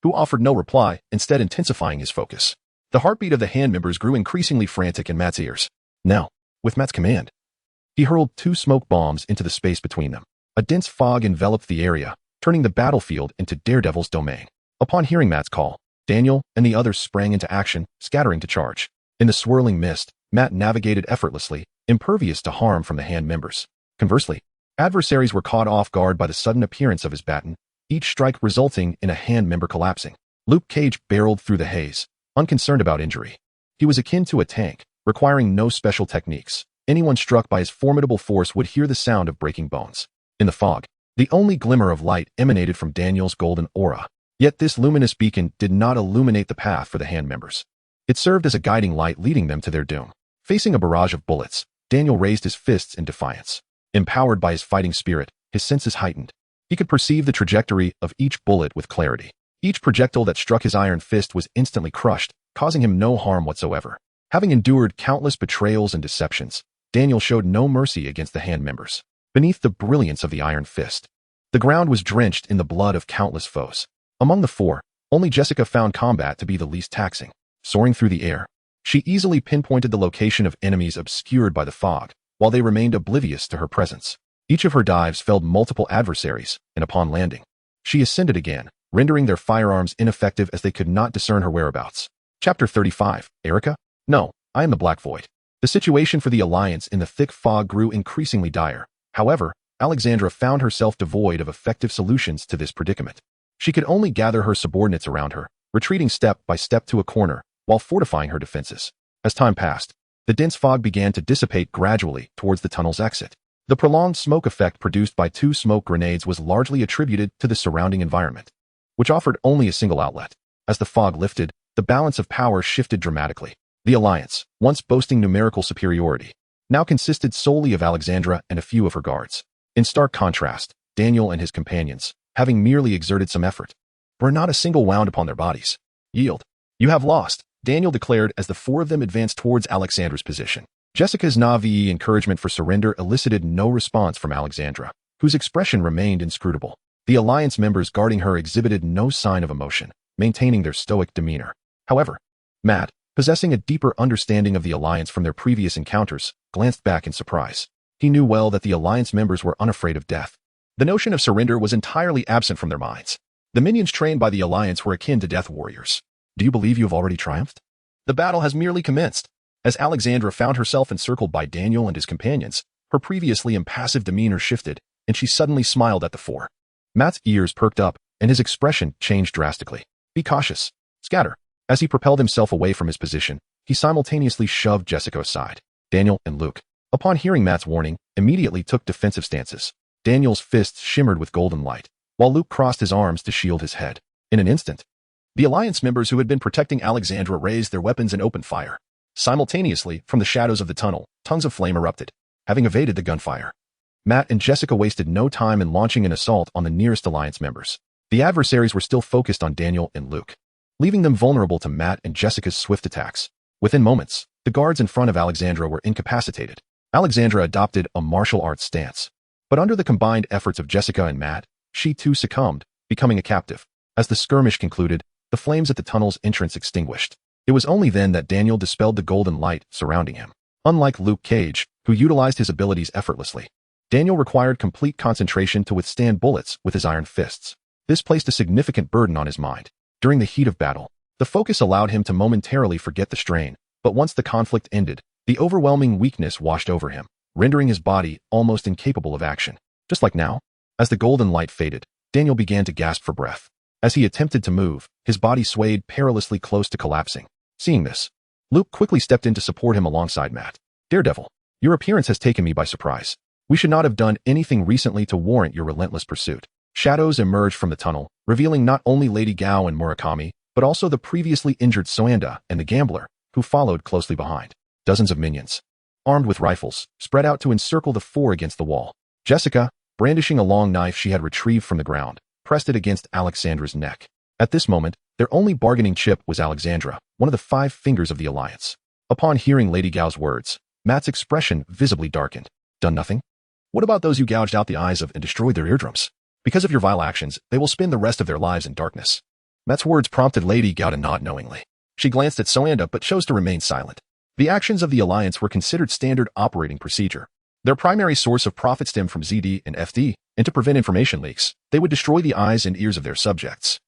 who offered no reply, instead intensifying his focus. The heartbeat of the Hand members grew increasingly frantic in Matt's ears. Now, with Matt's command, he hurled 2 smoke bombs into the space between them. A dense fog enveloped the area, turning the battlefield into Daredevil's domain. Upon hearing Matt's call, Daniel and the others sprang into action, scattering to charge. In the swirling mist, Matt navigated effortlessly, impervious to harm from the Hand members. Conversely, adversaries were caught off guard by the sudden appearance of his baton, each strike resulting in a Hand member collapsing. Luke Cage barreled through the haze, unconcerned about injury. He was akin to a tank, requiring no special techniques. Anyone struck by his formidable force would hear the sound of breaking bones. In the fog, the only glimmer of light emanated from Daniel's golden aura. Yet this luminous beacon did not illuminate the path for the Hand members. It served as a guiding light leading them to their doom. Facing a barrage of bullets, Daniel raised his fists in defiance. Empowered by his fighting spirit, his senses heightened. He could perceive the trajectory of each bullet with clarity. Each projectile that struck his iron fist was instantly crushed, causing him no harm whatsoever. Having endured countless betrayals and deceptions, Daniel showed no mercy against the Hand members. Beneath the brilliance of the Iron Fist, the ground was drenched in the blood of countless foes. Among the four, only Jessica found combat to be the least taxing. Soaring through the air, she easily pinpointed the location of enemies obscured by the fog, while they remained oblivious to her presence. Each of her dives felled multiple adversaries, and upon landing, she ascended again, rendering their firearms ineffective as they could not discern her whereabouts. Chapter 35, Erica? No, I am the Black Void. The situation for the Alliance in the thick fog grew increasingly dire. However, Alexandra found herself devoid of effective solutions to this predicament. She could only gather her subordinates around her, retreating step by step to a corner, while fortifying her defenses. As time passed, the dense fog began to dissipate gradually towards the tunnel's exit. The prolonged smoke effect produced by 2 smoke grenades was largely attributed to the surrounding environment, which offered only a single outlet. As the fog lifted, the balance of power shifted dramatically. The Alliance, once boasting numerical superiority, now consisted solely of Alexandra and a few of her guards. In stark contrast, Daniel and his companions, having merely exerted some effort, were not a single wound upon their bodies. Yield. You have lost, Daniel declared as the 4 of them advanced towards Alexandra's position. Jessica's naive encouragement for surrender elicited no response from Alexandra, whose expression remained inscrutable. The Alliance members guarding her exhibited no sign of emotion, maintaining their stoic demeanor. However, Matt, possessing a deeper understanding of the Alliance from their previous encounters, glanced back in surprise. He knew well that the Alliance members were unafraid of death. The notion of surrender was entirely absent from their minds. The minions trained by the Alliance were akin to death warriors. Do you believe you have already triumphed? The battle has merely commenced. As Alexandra found herself encircled by Daniel and his companions, her previously impassive demeanor shifted, and she suddenly smiled at the four. Matt's ears perked up, and his expression changed drastically. Be cautious. Scatter. As he propelled himself away from his position, he simultaneously shoved Jessica aside. Daniel and Luke, upon hearing Matt's warning, immediately took defensive stances. Daniel's fists shimmered with golden light, while Luke crossed his arms to shield his head. In an instant, the Alliance members who had been protecting Alexandra raised their weapons and opened fire. Simultaneously, from the shadows of the tunnel, tongues of flame erupted, having evaded the gunfire. Matt and Jessica wasted no time in launching an assault on the nearest Alliance members. The adversaries were still focused on Daniel and Luke, leaving them vulnerable to Matt and Jessica's swift attacks. Within moments, the guards in front of Alexandra were incapacitated. Alexandra adopted a martial arts stance, but under the combined efforts of Jessica and Matt, she too succumbed, becoming a captive. As the skirmish concluded, the flames at the tunnel's entrance extinguished. It was only then that Daniel dispelled the golden light surrounding him. Unlike Luke Cage, who utilized his abilities effortlessly, Daniel required complete concentration to withstand bullets with his iron fists. This placed a significant burden on his mind. During the heat of battle, the focus allowed him to momentarily forget the strain, but once the conflict ended, the overwhelming weakness washed over him, rendering his body almost incapable of action. Just like now, as the golden light faded, Daniel began to gasp for breath. As he attempted to move, his body swayed perilously close to collapsing. Seeing this, Luke quickly stepped in to support him alongside Matt. Daredevil, your appearance has taken me by surprise. We should not have done anything recently to warrant your relentless pursuit. Shadows emerged from the tunnel, revealing not only Lady Gao and Murakami, but also the previously injured Soanda and the gambler, who followed closely behind. Dozens of minions, armed with rifles, spread out to encircle the four against the wall. Jessica, brandishing a long knife she had retrieved from the ground, pressed it against Alexandra's neck. At this moment, their only bargaining chip was Alexandra, one of the 5 fingers of the Alliance. Upon hearing Lady Gao's words, Matt's expression visibly darkened. Done nothing? What about those you gouged out the eyes of and destroyed their eardrums? Because of your vile actions, they will spend the rest of their lives in darkness. Matt's words prompted Lady Gao to nod knowingly. She glanced at Soanda but chose to remain silent. The actions of the Alliance were considered standard operating procedure. Their primary source of profit stemmed from ZD and FD, and to prevent information leaks, they would destroy the eyes and ears of their subjects.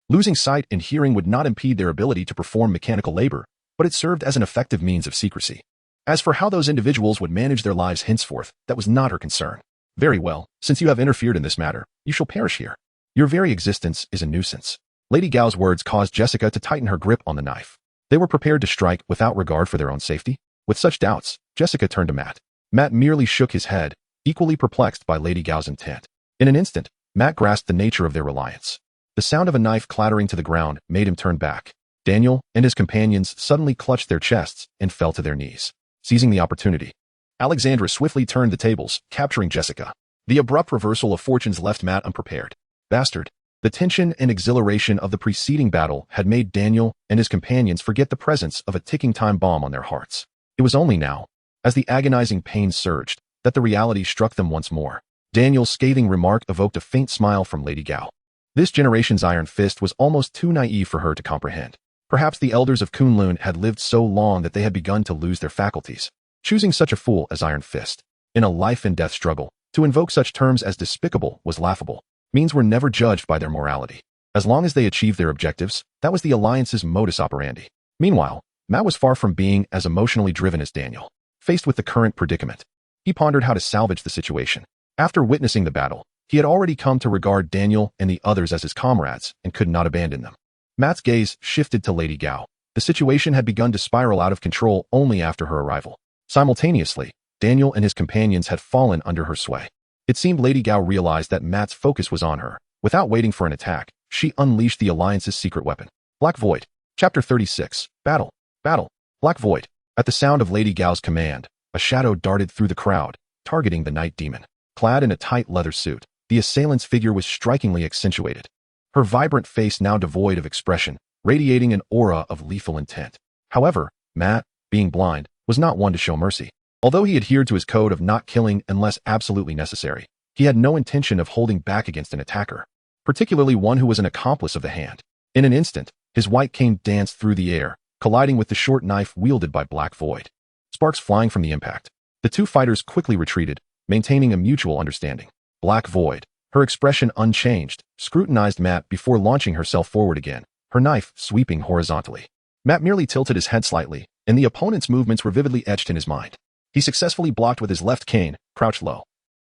Losing sight and hearing would not impede their ability to perform mechanical labor, but it served as an effective means of secrecy. As for how those individuals would manage their lives henceforth, that was not her concern. Very well, since you have interfered in this matter, you shall perish here. Your very existence is a nuisance. Lady Gao's words caused Jessica to tighten her grip on the knife. They were prepared to strike without regard for their own safety. With such doubts, Jessica turned to Matt. Matt merely shook his head, equally perplexed by Lady Gao's intent. In an instant, Matt grasped the nature of their reliance. The sound of a knife clattering to the ground made him turn back. Daniel and his companions suddenly clutched their chests and fell to their knees. Seizing the opportunity, Alexandra swiftly turned the tables, capturing Jessica. The abrupt reversal of fortunes left Matt unprepared. Bastard. The tension and exhilaration of the preceding battle had made Daniel and his companions forget the presence of a ticking time bomb on their hearts. It was only now, as the agonizing pain surged, that the reality struck them once more. Daniel's scathing remark evoked a faint smile from Lady Gao. This generation's Iron Fist was almost too naive for her to comprehend. Perhaps the elders of Kunlun had lived so long that they had begun to lose their faculties. Choosing such a fool as Iron Fist, in a life-and-death struggle, to invoke such terms as despicable was laughable. Means were never judged by their morality. As long as they achieved their objectives, that was the Alliance's modus operandi. Meanwhile, Matt was far from being as emotionally driven as Daniel. Faced with the current predicament, he pondered how to salvage the situation. After witnessing the battle, he had already come to regard Daniel and the others as his comrades and could not abandon them. Matt's gaze shifted to Lady Gao. The situation had begun to spiral out of control only after her arrival. Simultaneously, Daniel and his companions had fallen under her sway. It seemed Lady Gao realized that Matt's focus was on her. Without waiting for an attack, she unleashed the Alliance's secret weapon. Black Void. Chapter 36. Battle. Battle. Black Void. At the sound of Lady Gao's command, a shadow darted through the crowd, targeting the Night Demon. Clad in a tight leather suit, the assailant's figure was strikingly accentuated. Her vibrant face now devoid of expression, radiating an aura of lethal intent. However, Matt, being blind, was not one to show mercy. Although he adhered to his code of not killing unless absolutely necessary, he had no intention of holding back against an attacker, particularly one who was an accomplice of the Hand. In an instant, his white cane danced through the air, colliding with the short knife wielded by Black Void. Sparks flying from the impact. The two fighters quickly retreated, maintaining a mutual understanding. Black Void, her expression unchanged, scrutinized Matt before launching herself forward again, her knife sweeping horizontally. Matt merely tilted his head slightly, and the opponent's movements were vividly etched in his mind. He successfully blocked with his left cane, crouched low,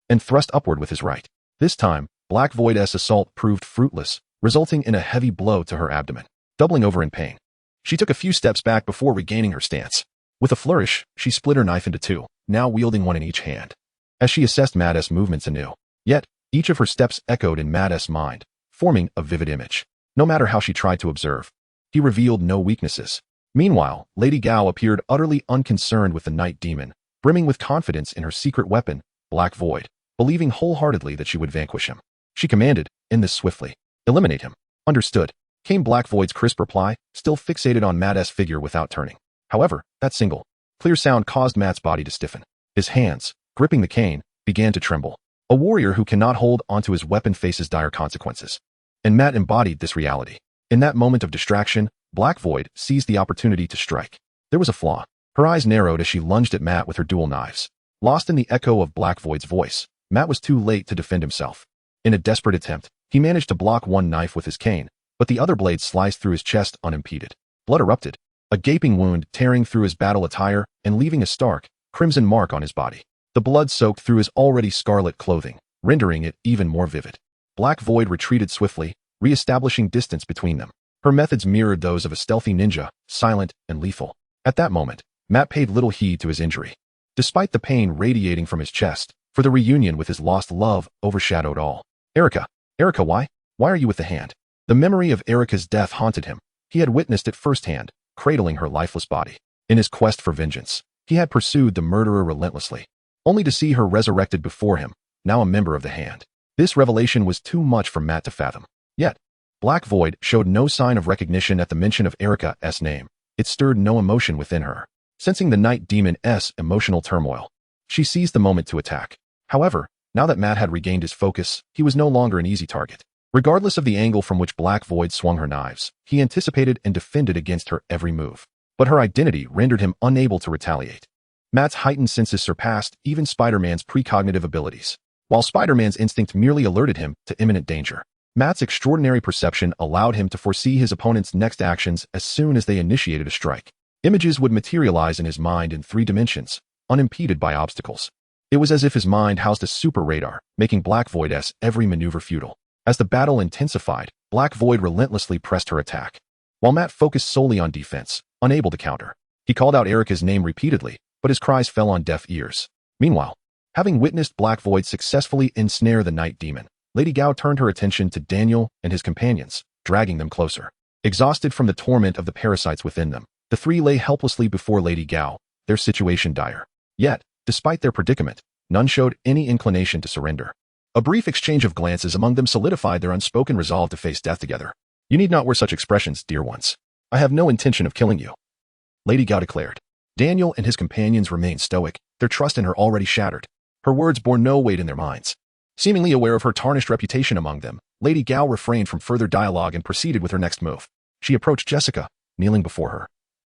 and thrust upward with his right. This time, Black Void's assault proved fruitless, resulting in a heavy blow to her abdomen. Doubling over in pain, she took a few steps back before regaining her stance. With a flourish, she split her knife into two, now wielding one in each hand. As she assessed Matt's movements anew, yet, each of her steps echoed in Matt's mind, forming a vivid image. No matter how she tried to observe, he revealed no weaknesses. Meanwhile, Lady Gao appeared utterly unconcerned with the Night Demon, brimming with confidence in her secret weapon, Black Void, believing wholeheartedly that she would vanquish him. She commanded, "End this swiftly. Eliminate him." "Understood," came Black Void's crisp reply, still fixated on Matt's figure without turning. However, that single, clear sound caused Matt's body to stiffen. His hands, gripping the cane, began to tremble. A warrior who cannot hold onto his weapon faces dire consequences. And Matt embodied this reality. In that moment of distraction, Black Void seized the opportunity to strike. There was a flaw. Her eyes narrowed as she lunged at Matt with her dual knives. Lost in the echo of Black Void's voice, Matt was too late to defend himself. In a desperate attempt, he managed to block one knife with his cane, but the other blade sliced through his chest unimpeded. Blood erupted, a gaping wound tearing through his battle attire and leaving a stark, crimson mark on his body. The blood soaked through his already scarlet clothing, rendering it even more vivid. Black Void retreated swiftly, re-establishing distance between them. Her methods mirrored those of a stealthy ninja, silent and lethal. At that moment, Matt paid little heed to his injury. Despite the pain radiating from his chest, for the reunion with his lost love overshadowed all. Erica, why? Why are you with the hand? The memory of Erica's death haunted him. He had witnessed it firsthand, cradling her lifeless body. In his quest for vengeance, he had pursued the murderer relentlessly, only to see her resurrected before him, now a member of the Hand. This revelation was too much for Matt to fathom. Yet, Black Void showed no sign of recognition at the mention of Erica's name. It stirred no emotion within her. Sensing the Night Demon's emotional turmoil, she seized the moment to attack. However, now that Matt had regained his focus, he was no longer an easy target. Regardless of the angle from which Black Void swung her knives, he anticipated and defended against her every move. But her identity rendered him unable to retaliate. Matt's heightened senses surpassed even Spider-Man's precognitive abilities. While Spider-Man's instinct merely alerted him to imminent danger, Matt's extraordinary perception allowed him to foresee his opponent's next actions as soon as they initiated a strike. Images would materialize in his mind in 3 dimensions, unimpeded by obstacles. It was as if his mind housed a super radar, making Black Void's every maneuver futile. As the battle intensified, Black Void relentlessly pressed her attack. While Matt focused solely on defense, unable to counter, he called out Erica's name repeatedly, but his cries fell on deaf ears. Meanwhile, having witnessed Black Void successfully ensnare the Night Demon, Lady Gao turned her attention to Daniel and his companions, dragging them closer. Exhausted from the torment of the parasites within them, the 3 lay helplessly before Lady Gao, their situation dire. Yet, despite their predicament, none showed any inclination to surrender. A brief exchange of glances among them solidified their unspoken resolve to face death together. "You need not wear such expressions, dear ones. I have no intention of killing you," Lady Gao declared. Daniel and his companions remained stoic, their trust in her already shattered. Her words bore no weight in their minds. Seemingly aware of her tarnished reputation among them, Lady Gao refrained from further dialogue and proceeded with her next move. She approached Jessica, kneeling before her,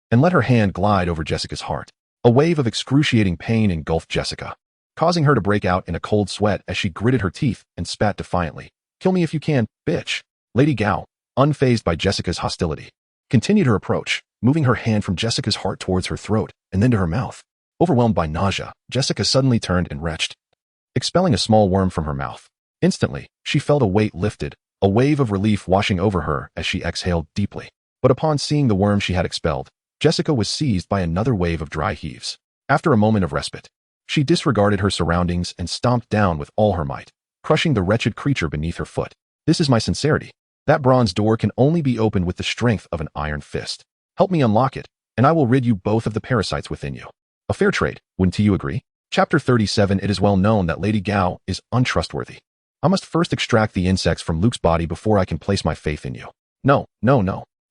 and let her hand glide over Jessica's heart. A wave of excruciating pain engulfed Jessica, causing her to break out in a cold sweat as she gritted her teeth and spat defiantly. "Kill me if you can, bitch." Lady Gao, unfazed by Jessica's hostility, continued her approach, moving her hand from Jessica's heart towards her throat and then to her mouth. Overwhelmed by nausea, Jessica suddenly turned and retched, expelling a small worm from her mouth. Instantly, she felt a weight lifted, a wave of relief washing over her as she exhaled deeply. But upon seeing the worm she had expelled, Jessica was seized by another wave of dry heaves. After a moment of respite, she disregarded her surroundings and stomped down with all her might, crushing the wretched creature beneath her foot. "This is my sincerity. That bronze door can only be opened with the strength of an iron fist. Help me unlock it, and I will rid you both of the parasites within you. A fair trade, wouldn't you agree?" Chapter 37. It is well known that Lady Gao is untrustworthy. I must first extract the insects from Luke's body before I can place my faith in you. No.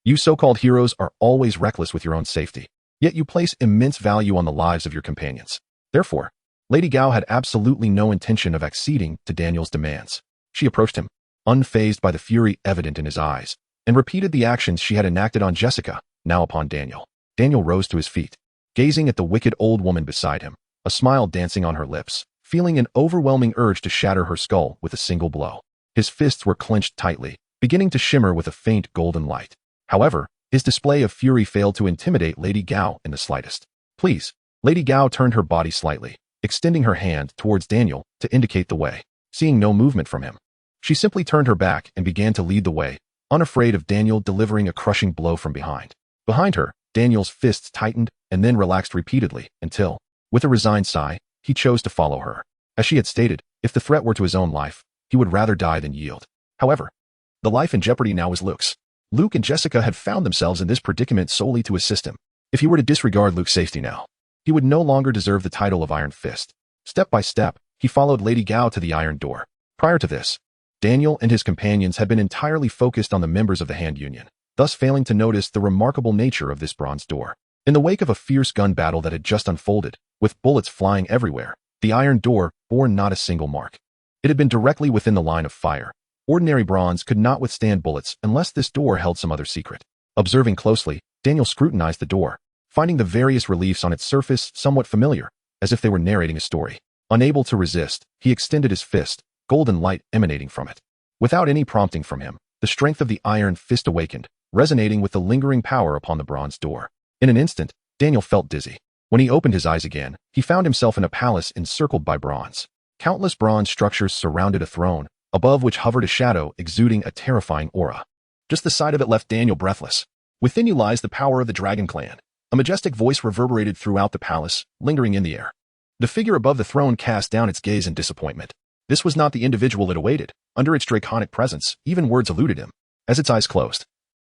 You so-called heroes are always reckless with your own safety, yet you place immense value on the lives of your companions. Therefore, Lady Gao had absolutely no intention of acceding to Daniel's demands. She approached him, unfazed by the fury evident in his eyes, and repeated the actions she had enacted on Jessica, now upon Daniel. Daniel rose to his feet, gazing at the wicked old woman beside him, a smile dancing on her lips, feeling an overwhelming urge to shatter her skull with a single blow. His fists were clenched tightly, beginning to shimmer with a faint golden light. However, his display of fury failed to intimidate Lady Gao in the slightest. Please. Lady Gao turned her body slightly, extending her hand towards Daniel to indicate the way. Seeing no movement from him, she simply turned her back and began to lead the way, unafraid of Daniel delivering a crushing blow from behind. Behind her, Daniel's fists tightened and then relaxed repeatedly until, with a resigned sigh, he chose to follow her. As she had stated, if the threat were to his own life, he would rather die than yield. However, the life in jeopardy now was Luke's. Luke and Jessica had found themselves in this predicament solely to assist him. If he were to disregard Luke's safety now, he would no longer deserve the title of Iron Fist. Step by step, he followed Lady Gao to the iron door. Prior to this, Daniel and his companions had been entirely focused on the members of the Hand Union, thus failing to notice the remarkable nature of this bronze door. In the wake of a fierce gun battle that had just unfolded, with bullets flying everywhere, the iron door bore not a single mark. It had been directly within the line of fire. Ordinary bronze could not withstand bullets unless this door held some other secret. Observing closely, Daniel scrutinized the door, finding the various reliefs on its surface somewhat familiar, as if they were narrating a story. Unable to resist, he extended his fist, golden light emanating from it. Without any prompting from him, the strength of the iron fist awakened, resonating with the lingering power upon the bronze door. In an instant, Daniel felt dizzy. When he opened his eyes again, he found himself in a palace encircled by bronze. Countless bronze structures surrounded a throne, above which hovered a shadow exuding a terrifying aura. Just the sight of it left Daniel breathless. Within you lies the power of the Dragon Clan. A majestic voice reverberated throughout the palace, lingering in the air. The figure above the throne cast down its gaze in disappointment. This was not the individual it awaited. Under its draconic presence, even words eluded him. As its eyes closed,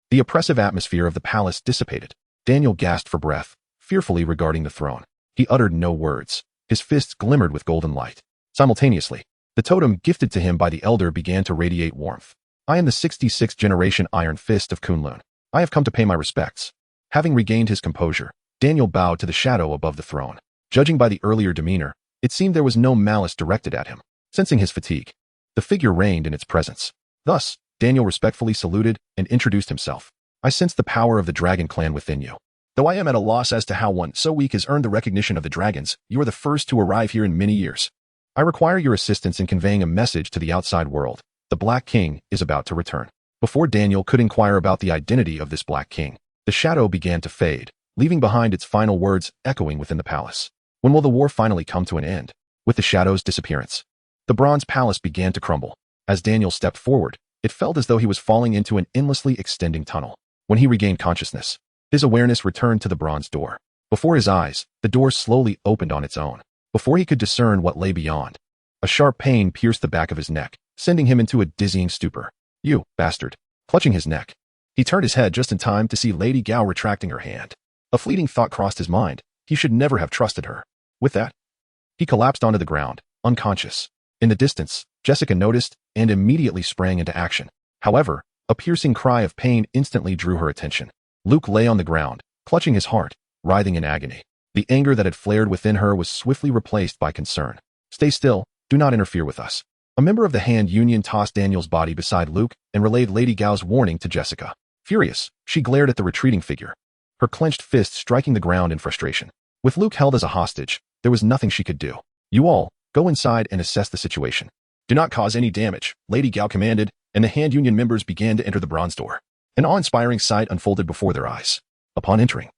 the oppressive atmosphere of the palace dissipated. Daniel gasped for breath, fearfully regarding the throne. He uttered no words. His fists glimmered with golden light. Simultaneously, the totem gifted to him by the elder began to radiate warmth. I am the 66th generation Iron Fist of Kunlun. I have come to pay my respects. Having regained his composure, Daniel bowed to the shadow above the throne. Judging by the earlier demeanor, it seemed there was no malice directed at him. Sensing his fatigue, the figure reigned in its presence. Thus, Daniel respectfully saluted and introduced himself. I sense the power of the Dragon Clan within you. Though I am at a loss as to how one so weak has earned the recognition of the dragons, you are the first to arrive here in many years. I require your assistance in conveying a message to the outside world. The Black King is about to return. Before Daniel could inquire about the identity of this Black King, the shadow began to fade, leaving behind its final words echoing within the palace. When will the war finally come to an end? With the shadow's disappearance, the bronze palace began to crumble. As Daniel stepped forward, it felt as though he was falling into an endlessly extending tunnel. When he regained consciousness, his awareness returned to the bronze door. Before his eyes, the door slowly opened on its own. Before he could discern what lay beyond, a sharp pain pierced the back of his neck, sending him into a dizzying stupor. You, bastard. Clutching his neck, he turned his head just in time to see Lady Gao retracting her hand. A fleeting thought crossed his mind. He should never have trusted her. With that, he collapsed onto the ground, unconscious. In the distance, Jessica noticed and immediately sprang into action. However, a piercing cry of pain instantly drew her attention. Luke lay on the ground, clutching his heart, writhing in agony. The anger that had flared within her was swiftly replaced by concern. Stay still, do not interfere with us. A member of the Hand Union tossed Daniel's body beside Luke and relayed Lady Gao's warning to Jessica. Furious, she glared at the retreating figure, her clenched fist striking the ground in frustration. With Luke held as a hostage, there was nothing she could do. You all, go inside and assess the situation. Do not cause any damage, Lady Gao commanded, and the Hand Union members began to enter the bronze door. An awe-inspiring sight unfolded before their eyes. Upon entering,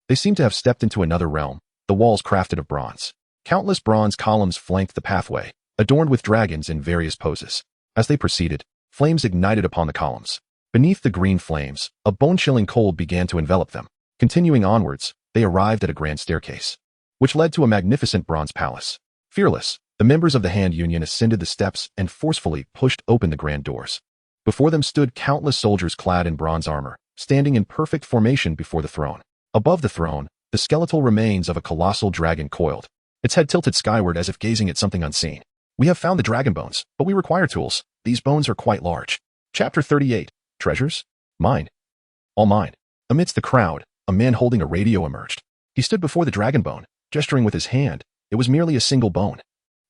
they seemed to have stepped into another realm, the walls crafted of bronze. Countless bronze columns flanked the pathway, adorned with dragons in various poses. As they proceeded, flames ignited upon the columns. Beneath the green flames, a bone-chilling cold began to envelop them. Continuing onwards, they arrived at a grand staircase, which led to a magnificent bronze palace. Fearless, the members of the Hand Union ascended the steps and forcefully pushed open the grand doors. Before them stood countless soldiers clad in bronze armor, standing in perfect formation before the throne. Above the throne, the skeletal remains of a colossal dragon coiled, its head tilted skyward as if gazing at something unseen. We have found the dragon bones, but we require tools. These bones are quite large. Chapter 38. Treasures? Mine. All mine. Amidst the crowd, a man holding a radio emerged. He stood before the dragon bone, gesturing with his hand. It was merely a single bone,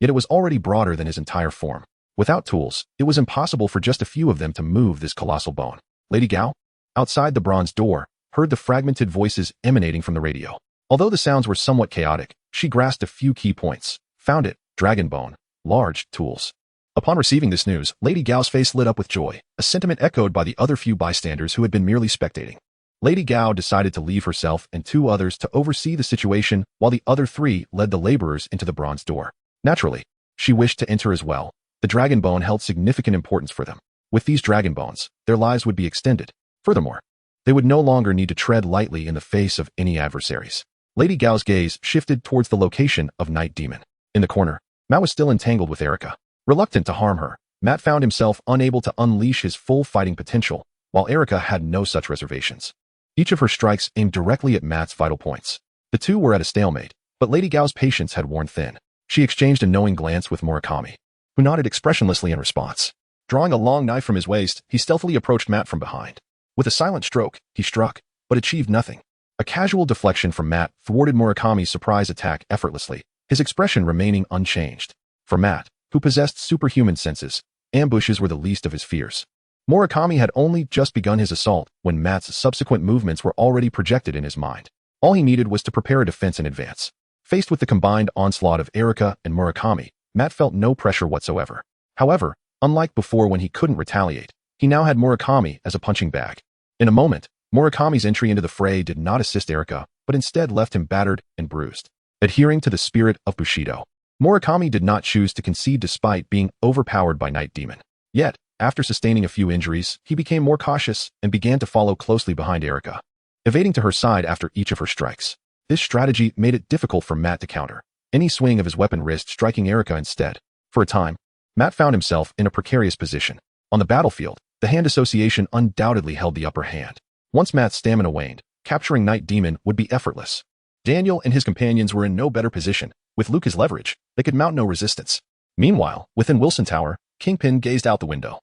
yet it was already broader than his entire form. Without tools, it was impossible for just a few of them to move this colossal bone. Lady Gao? Outside the bronze door, heard the fragmented voices emanating from the radio. Although the sounds were somewhat chaotic, she grasped a few key points. Found it, dragon bone, large tools. Upon receiving this news, Lady Gao's face lit up with joy, a sentiment echoed by the other few bystanders who had been merely spectating. Lady Gao decided to leave herself and 2 others to oversee the situation while the other 3 led the laborers into the bronze door. Naturally, she wished to enter as well. The dragon bone held significant importance for them. With these dragon bones, their lives would be extended. Furthermore, they would no longer need to tread lightly in the face of any adversaries. Lady Gao's gaze shifted towards the location of Night Demon. In the corner, Matt was still entangled with Erica. Reluctant to harm her, Matt found himself unable to unleash his full fighting potential, while Erica had no such reservations. Each of her strikes aimed directly at Matt's vital points. The 2 were at a stalemate, but Lady Gao's patience had worn thin. She exchanged a knowing glance with Murakami, who nodded expressionlessly in response. Drawing a long knife from his waist, he stealthily approached Matt from behind. With a silent stroke, he struck, but achieved nothing. A casual deflection from Matt thwarted Murakami's surprise attack effortlessly, his expression remaining unchanged. For Matt, who possessed superhuman senses, ambushes were the least of his fears. Murakami had only just begun his assault when Matt's subsequent movements were already projected in his mind. All he needed was to prepare a defense in advance. Faced with the combined onslaught of Erica and Murakami, Matt felt no pressure whatsoever. However, unlike before when he couldn't retaliate, he now had Murakami as a punching bag. In a moment, Murakami's entry into the fray did not assist Erica, but instead left him battered and bruised. Adhering to the spirit of Bushido, Murakami did not choose to concede despite being overpowered by Night Demon. Yet, after sustaining a few injuries, he became more cautious and began to follow closely behind Erica, evading to her side after each of her strikes. This strategy made it difficult for Matt to counter, any swing of his weapon wrist striking Erica instead. For a time, Matt found himself in a precarious position. On the battlefield, the hand association undoubtedly held the upper hand. Once Matt's stamina waned, capturing Night Demon would be effortless. Daniel and his companions were in no better position. With Luca's leverage, they could mount no resistance. Meanwhile, within Wilson Tower, Kingpin gazed out the window,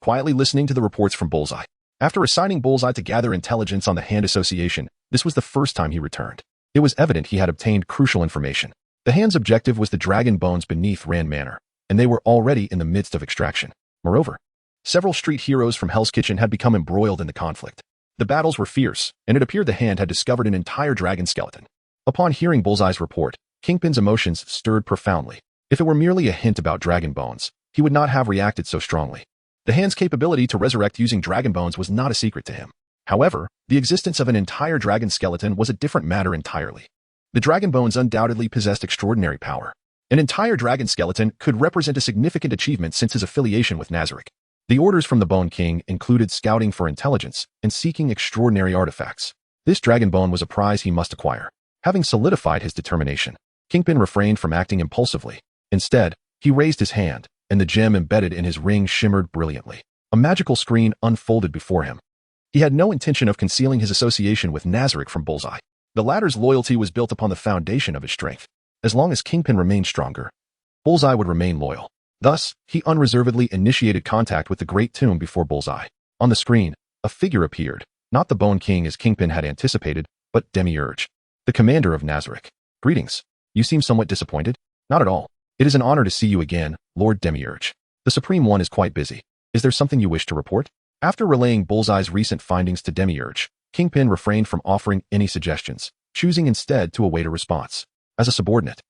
quietly listening to the reports from Bullseye. After assigning Bullseye to gather intelligence on the Hand Association, this was the first time he returned. It was evident he had obtained crucial information. The Hand's objective was the dragon bones beneath Rand Manor, and they were already in the midst of extraction. Moreover, several street heroes from Hell's Kitchen had become embroiled in the conflict. The battles were fierce, and it appeared the Hand had discovered an entire dragon skeleton. Upon hearing Bullseye's report, Kingpin's emotions stirred profoundly. If it were merely a hint about dragon bones, he would not have reacted so strongly. The Hand's capability to resurrect using dragon bones was not a secret to him. However, the existence of an entire dragon skeleton was a different matter entirely. The dragon bones undoubtedly possessed extraordinary power. An entire dragon skeleton could represent a significant achievement since his affiliation with Nazarick. The orders from the Bone King included scouting for intelligence and seeking extraordinary artifacts. This dragon bone was a prize he must acquire. Having solidified his determination, Kingpin refrained from acting impulsively. Instead, he raised his hand, and the gem embedded in his ring shimmered brilliantly. A magical screen unfolded before him. He had no intention of concealing his association with Nazarick from Bullseye. The latter's loyalty was built upon the foundation of his strength. As long as Kingpin remained stronger, Bullseye would remain loyal. Thus, he unreservedly initiated contact with the Great Tomb before Bullseye. On the screen, a figure appeared, not the Bone King as Kingpin had anticipated, but Demiurge, the commander of Nazarick. Greetings. You seem somewhat disappointed? Not at all. It is an honor to see you again, Lord Demiurge. The Supreme One is quite busy. Is there something you wish to report? After relaying Bullseye's recent findings to Demiurge, Kingpin refrained from offering any suggestions, choosing instead to await a response. As a subordinate,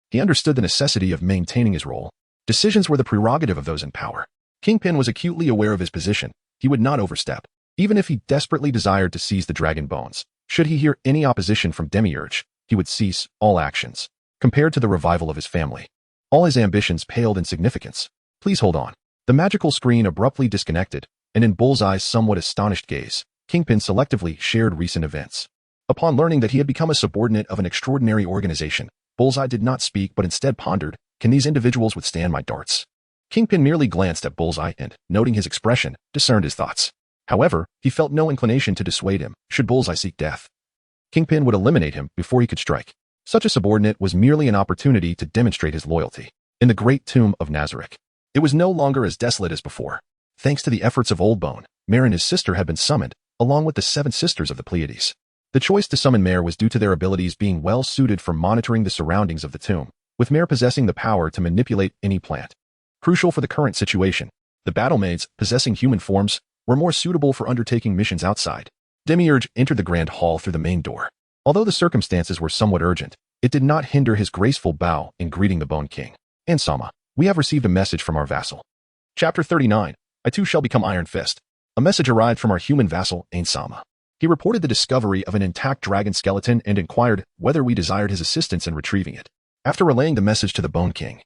he understood the necessity of maintaining his role. Decisions were the prerogative of those in power. Kingpin was acutely aware of his position. He would not overstep, even if he desperately desired to seize the dragon bones. Should he hear any opposition from Demiurge, he would cease all actions. Compared to the revival of his family, all his ambitions paled in significance. Please hold on. The magical screen abruptly disconnected, and in Bullseye's somewhat astonished gaze, Kingpin selectively shared recent events. Upon learning that he had become a subordinate of an extraordinary organization, Bullseye did not speak but instead pondered, can these individuals withstand my darts? Kingpin merely glanced at Bullseye and, noting his expression, discerned his thoughts. However, he felt no inclination to dissuade him, should Bullseye seek death. Kingpin would eliminate him before he could strike. Such a subordinate was merely an opportunity to demonstrate his loyalty. In the Great Tomb of Nazarick, it was no longer as desolate as before. Thanks to the efforts of Old Bone, Mare and his sister had been summoned, along with the 7 sisters of the Pleiades. The choice to summon Mare was due to their abilities being well suited for monitoring the surroundings of the tomb, with Mare possessing the power to manipulate any plant. Crucial for the current situation, the battle maids, possessing human forms, were more suitable for undertaking missions outside. Demiurge entered the grand hall through the main door. Although the circumstances were somewhat urgent, it did not hinder his graceful bow in greeting the Bone King. Ansama, we have received a message from our vassal. Chapter 39. I too shall become Iron Fist. A message arrived from our human vassal, Ansama. He reported the discovery of an intact dragon skeleton and inquired whether we desired his assistance in retrieving it. After relaying the message to the Bone King,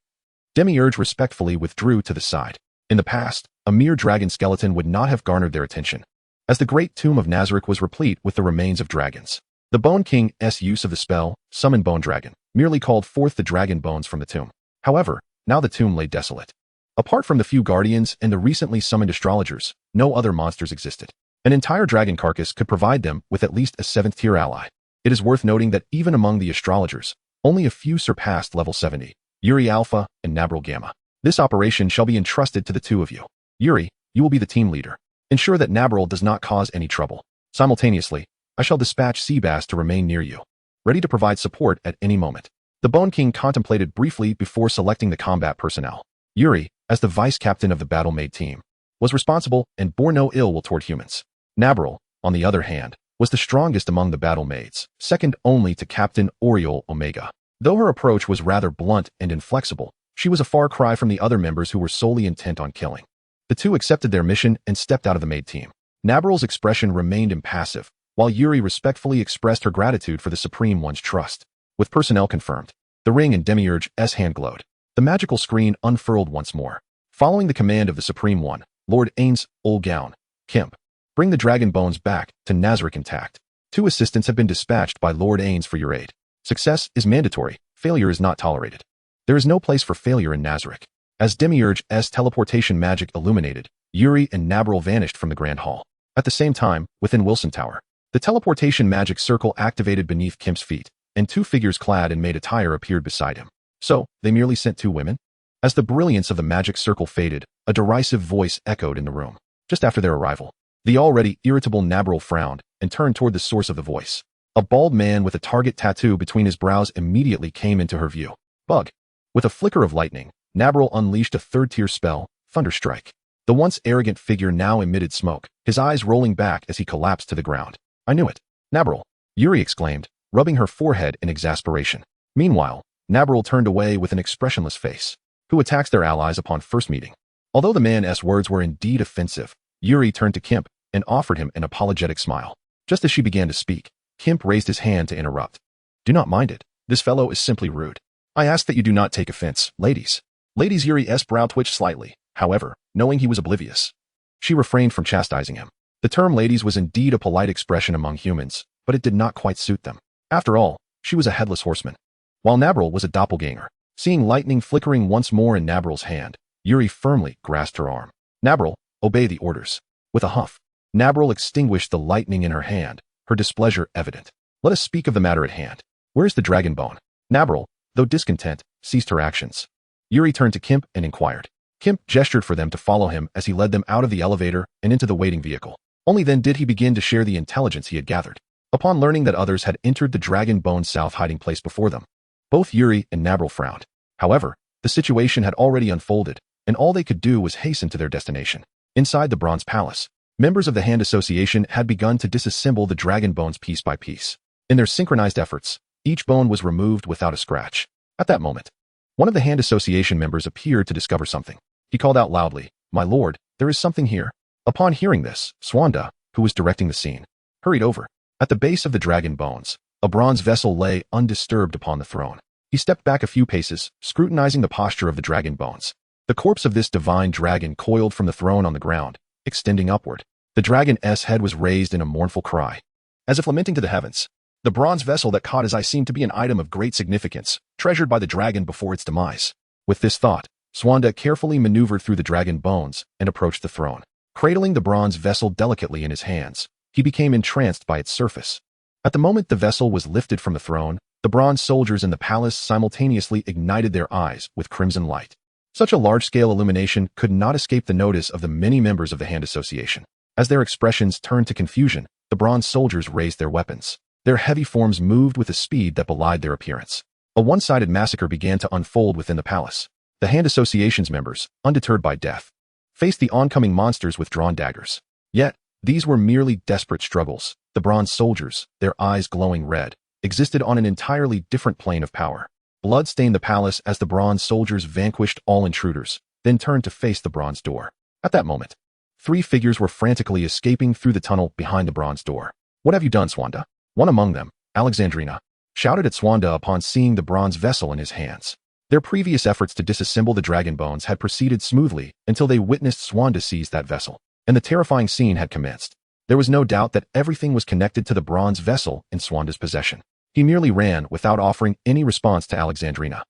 Demiurge respectfully withdrew to the side. In the past, a mere dragon skeleton would not have garnered their attention, as the great tomb of Nazarick was replete with the remains of dragons. The Bone King's use of the spell, Summon Bone Dragon, merely called forth the dragon bones from the tomb. However, now the tomb lay desolate. Apart from the few guardians and the recently summoned astrologers, no other monsters existed. An entire dragon carcass could provide them with at least a 7th-tier ally. It is worth noting that even among the astrologers, only a few surpassed level 70, Yuri Alpha and Nabril Gamma. This operation shall be entrusted to the two of you. Yuri, you will be the team leader. Ensure that Nabril does not cause any trouble. Simultaneously, I shall dispatch Seabass to remain near you, ready to provide support at any moment. The Bone King contemplated briefly before selecting the combat personnel. Yuri, as the vice-captain of the battle-made team, was responsible and bore no ill will toward humans. Nabril, on the other hand, was the strongest among the battle-maids, second only to Captain Oriole Omega. Though her approach was rather blunt and inflexible, she was a far cry from the other members who were solely intent on killing. The two accepted their mission and stepped out of the maid team. Nabril's expression remained impassive, while Yuri respectfully expressed her gratitude for the Supreme One's trust. With personnel confirmed, the ring in Demiurge's hand glowed. The magical screen unfurled once more. Following the command of the Supreme One, Lord Ains, Olgown, Kemp, bring the dragon bones back to Nazarick intact. 2 assistants have been dispatched by Lord Ains for your aid. Success is mandatory, failure is not tolerated. There is no place for failure in Nazarick. As Demiurge's teleportation magic illuminated, Yuri and Nabril vanished from the Grand Hall. At the same time, within Wilson Tower, the teleportation magic circle activated beneath Kemp's feet, and 2 figures clad in maid attire appeared beside him. So, they merely sent 2 women? As the brilliance of the magic circle faded, a derisive voice echoed in the room. Just after their arrival, the already irritable Nabril frowned and turned toward the source of the voice. A bald man with a target tattoo between his brows immediately came into her view. Bug. With a flicker of lightning, Nabril unleashed a 3rd-tier spell, Thunderstrike. The once arrogant figure now emitted smoke, his eyes rolling back as he collapsed to the ground. I knew it. Nabril, Yuri exclaimed, rubbing her forehead in exasperation. Meanwhile, Nabril turned away with an expressionless face. Who attacks their allies upon first meeting? Although the man's words were indeed offensive, Yuri turned to Kemp and offered him an apologetic smile. Just as she began to speak, Kemp raised his hand to interrupt. Do not mind it. This fellow is simply rude. I ask that you do not take offense, ladies. Ladies Yuri's brow twitched slightly, however, knowing he was oblivious. She refrained from chastising him. The term ladies was indeed a polite expression among humans, but it did not quite suit them. After all, she was a headless horseman, while Nabril was a doppelganger. Seeing lightning flickering once more in Nabril's hand, Yuri firmly grasped her arm. Nabril, obey the orders. With a huff, Nabril extinguished the lightning in her hand, her displeasure evident. Let us speak of the matter at hand. Where is the dragon bone? Nabril, though discontent, ceased her actions. Yuri turned to Kemp and inquired. Kemp gestured for them to follow him as he led them out of the elevator and into the waiting vehicle. Only then did he begin to share the intelligence he had gathered. Upon learning that others had entered the dragon bone south hiding place before them, both Yuri and Nabril frowned. However, the situation had already unfolded, and all they could do was hasten to their destination. Inside the Bronze Palace, members of the Hand Association had begun to disassemble the dragon bones piece by piece. In their synchronized efforts, each bone was removed without a scratch. At that moment, one of the Hand Association members appeared to discover something. He called out loudly, "My lord, there is something here." Upon hearing this, Swanda, who was directing the scene, hurried over. At the base of the dragon bones, a bronze vessel lay undisturbed upon the throne. He stepped back a few paces, scrutinizing the posture of the dragon bones. The corpse of this divine dragon coiled from the throne on the ground, extending upward. The dragon's head was raised in a mournful cry, as if lamenting to the heavens. The bronze vessel that caught his eye seemed to be an item of great significance, treasured by the dragon before its demise. With this thought, Swanda carefully maneuvered through the dragon bones and approached the throne. Cradling the bronze vessel delicately in his hands, he became entranced by its surface. At the moment the vessel was lifted from the throne, the bronze soldiers in the palace simultaneously ignited their eyes with crimson light. Such a large-scale illumination could not escape the notice of the many members of the Hand Association. As their expressions turned to confusion, the bronze soldiers raised their weapons. Their heavy forms moved with a speed that belied their appearance. A one-sided massacre began to unfold within the palace. The Hand Association's members, undeterred by death, faced the oncoming monsters with drawn daggers. Yet, These were merely desperate struggles. The bronze soldiers, their eyes glowing red, existed on an entirely different plane of power. Blood stained the palace as the bronze soldiers vanquished all intruders, then turned to face the bronze door. At that moment, three figures were frantically escaping through the tunnel behind the bronze door. "What have you done, Swanda?" One among them, Alexandrina, shouted at Swanda upon seeing the bronze vessel in his hands. Their previous efforts to disassemble the dragon bones had proceeded smoothly until they witnessed Swanda seize that vessel, and the terrifying scene had commenced. There was no doubt that everything was connected to the bronze vessel in Swanda's possession. He merely ran without offering any response to Alexandrina.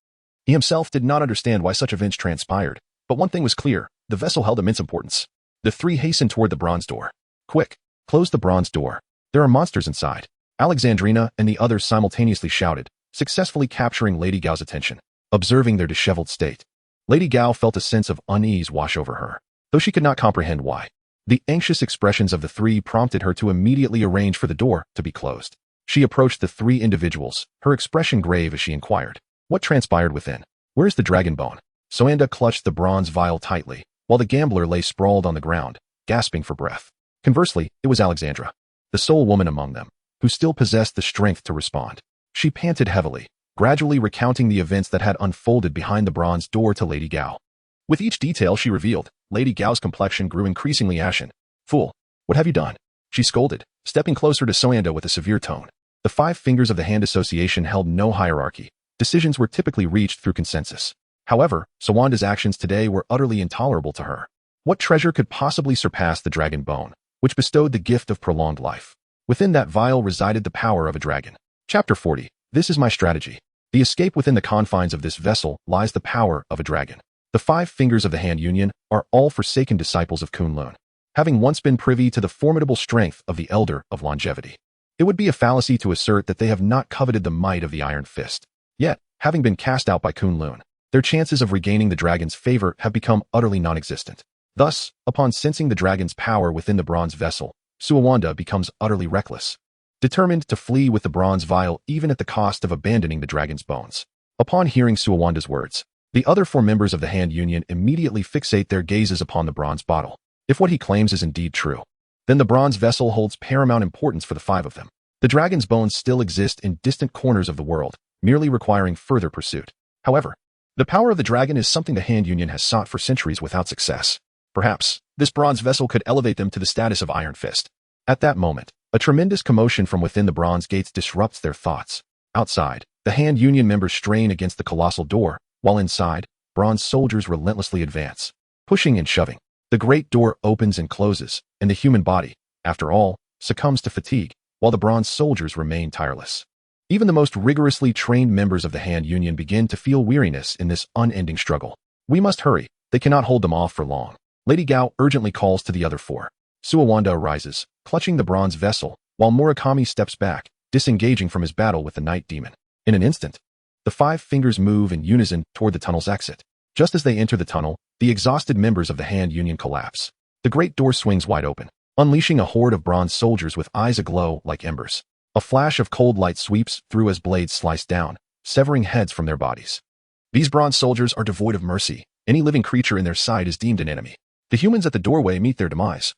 He himself did not understand why such events transpired, but one thing was clear: the vessel held immense importance. The three hastened toward the bronze door. "Quick, close the bronze door. There are monsters inside," Alexandrina and the others simultaneously shouted, successfully capturing Lady Gao's attention. Observing their disheveled state, Lady Gao felt a sense of unease wash over her, though she could not comprehend why. The anxious expressions of the three prompted her to immediately arrange for the door to be closed. She approached the three individuals, her expression grave as she inquired, "What transpired within? Where's the dragon bone?" Swanda clutched the bronze vial tightly, while the gambler lay sprawled on the ground, gasping for breath. Conversely, it was Alexandra, the sole woman among them, who still possessed the strength to respond. She panted heavily, gradually recounting the events that had unfolded behind the bronze door to Lady Gao. With each detail she revealed, Lady Gao's complexion grew increasingly ashen. "Fool, what have you done?" she scolded, stepping closer to Swanda with a severe tone. The five fingers of the Hand Association held no hierarchy. Decisions were typically reached through consensus. However, Swanda's actions today were utterly intolerable to her. What treasure could possibly surpass the dragon bone, which bestowed the gift of prolonged life? Within that vial resided the power of a dragon. Chapter 40. This is my strategy. The escape within the confines of this vessel lies the power of a dragon. The five fingers of the Hand Union are all forsaken disciples of Kunlun, having once been privy to the formidable strength of the Elder of Longevity. It would be a fallacy to assert that they have not coveted the might of the Iron Fist. Yet, having been cast out by Kunlun, their chances of regaining the dragon's favor have become utterly non-existent. Thus, upon sensing the dragon's power within the bronze vessel, Suwanda becomes utterly reckless, determined to flee with the bronze vial even at the cost of abandoning the dragon's bones. Upon hearing Suwanda's words, the other four members of the Hand Union immediately fixate their gazes upon the bronze bottle. If what he claims is indeed true, then the bronze vessel holds paramount importance for the five of them. The dragon's bones still exist in distant corners of the world, merely requiring further pursuit. However, the power of the dragon is something the Hand Union has sought for centuries without success. Perhaps, this bronze vessel could elevate them to the status of Iron Fist. At that moment, a tremendous commotion from within the bronze gates disrupts their thoughts. Outside, the Hand Union members strain against the colossal door, while inside, bronze soldiers relentlessly advance, pushing and shoving. The great door opens and closes, and the human body, after all, succumbs to fatigue, while the bronze soldiers remain tireless. Even the most rigorously trained members of the Hand Union begin to feel weariness in this unending struggle. "We must hurry. They cannot hold them off for long." Lady Gao urgently calls to the other four. Suwanda arises, clutching the bronze vessel, while Murakami steps back, disengaging from his battle with the night demon. In an instant, the five fingers move in unison toward the tunnel's exit. Just as they enter the tunnel, the exhausted members of the Hand Union collapse. The great door swings wide open, unleashing a horde of bronze soldiers with eyes aglow like embers. A flash of cold light sweeps through as blades slice down, severing heads from their bodies. These bronze soldiers are devoid of mercy. Any living creature in their sight is deemed an enemy. The humans at the doorway meet their demise,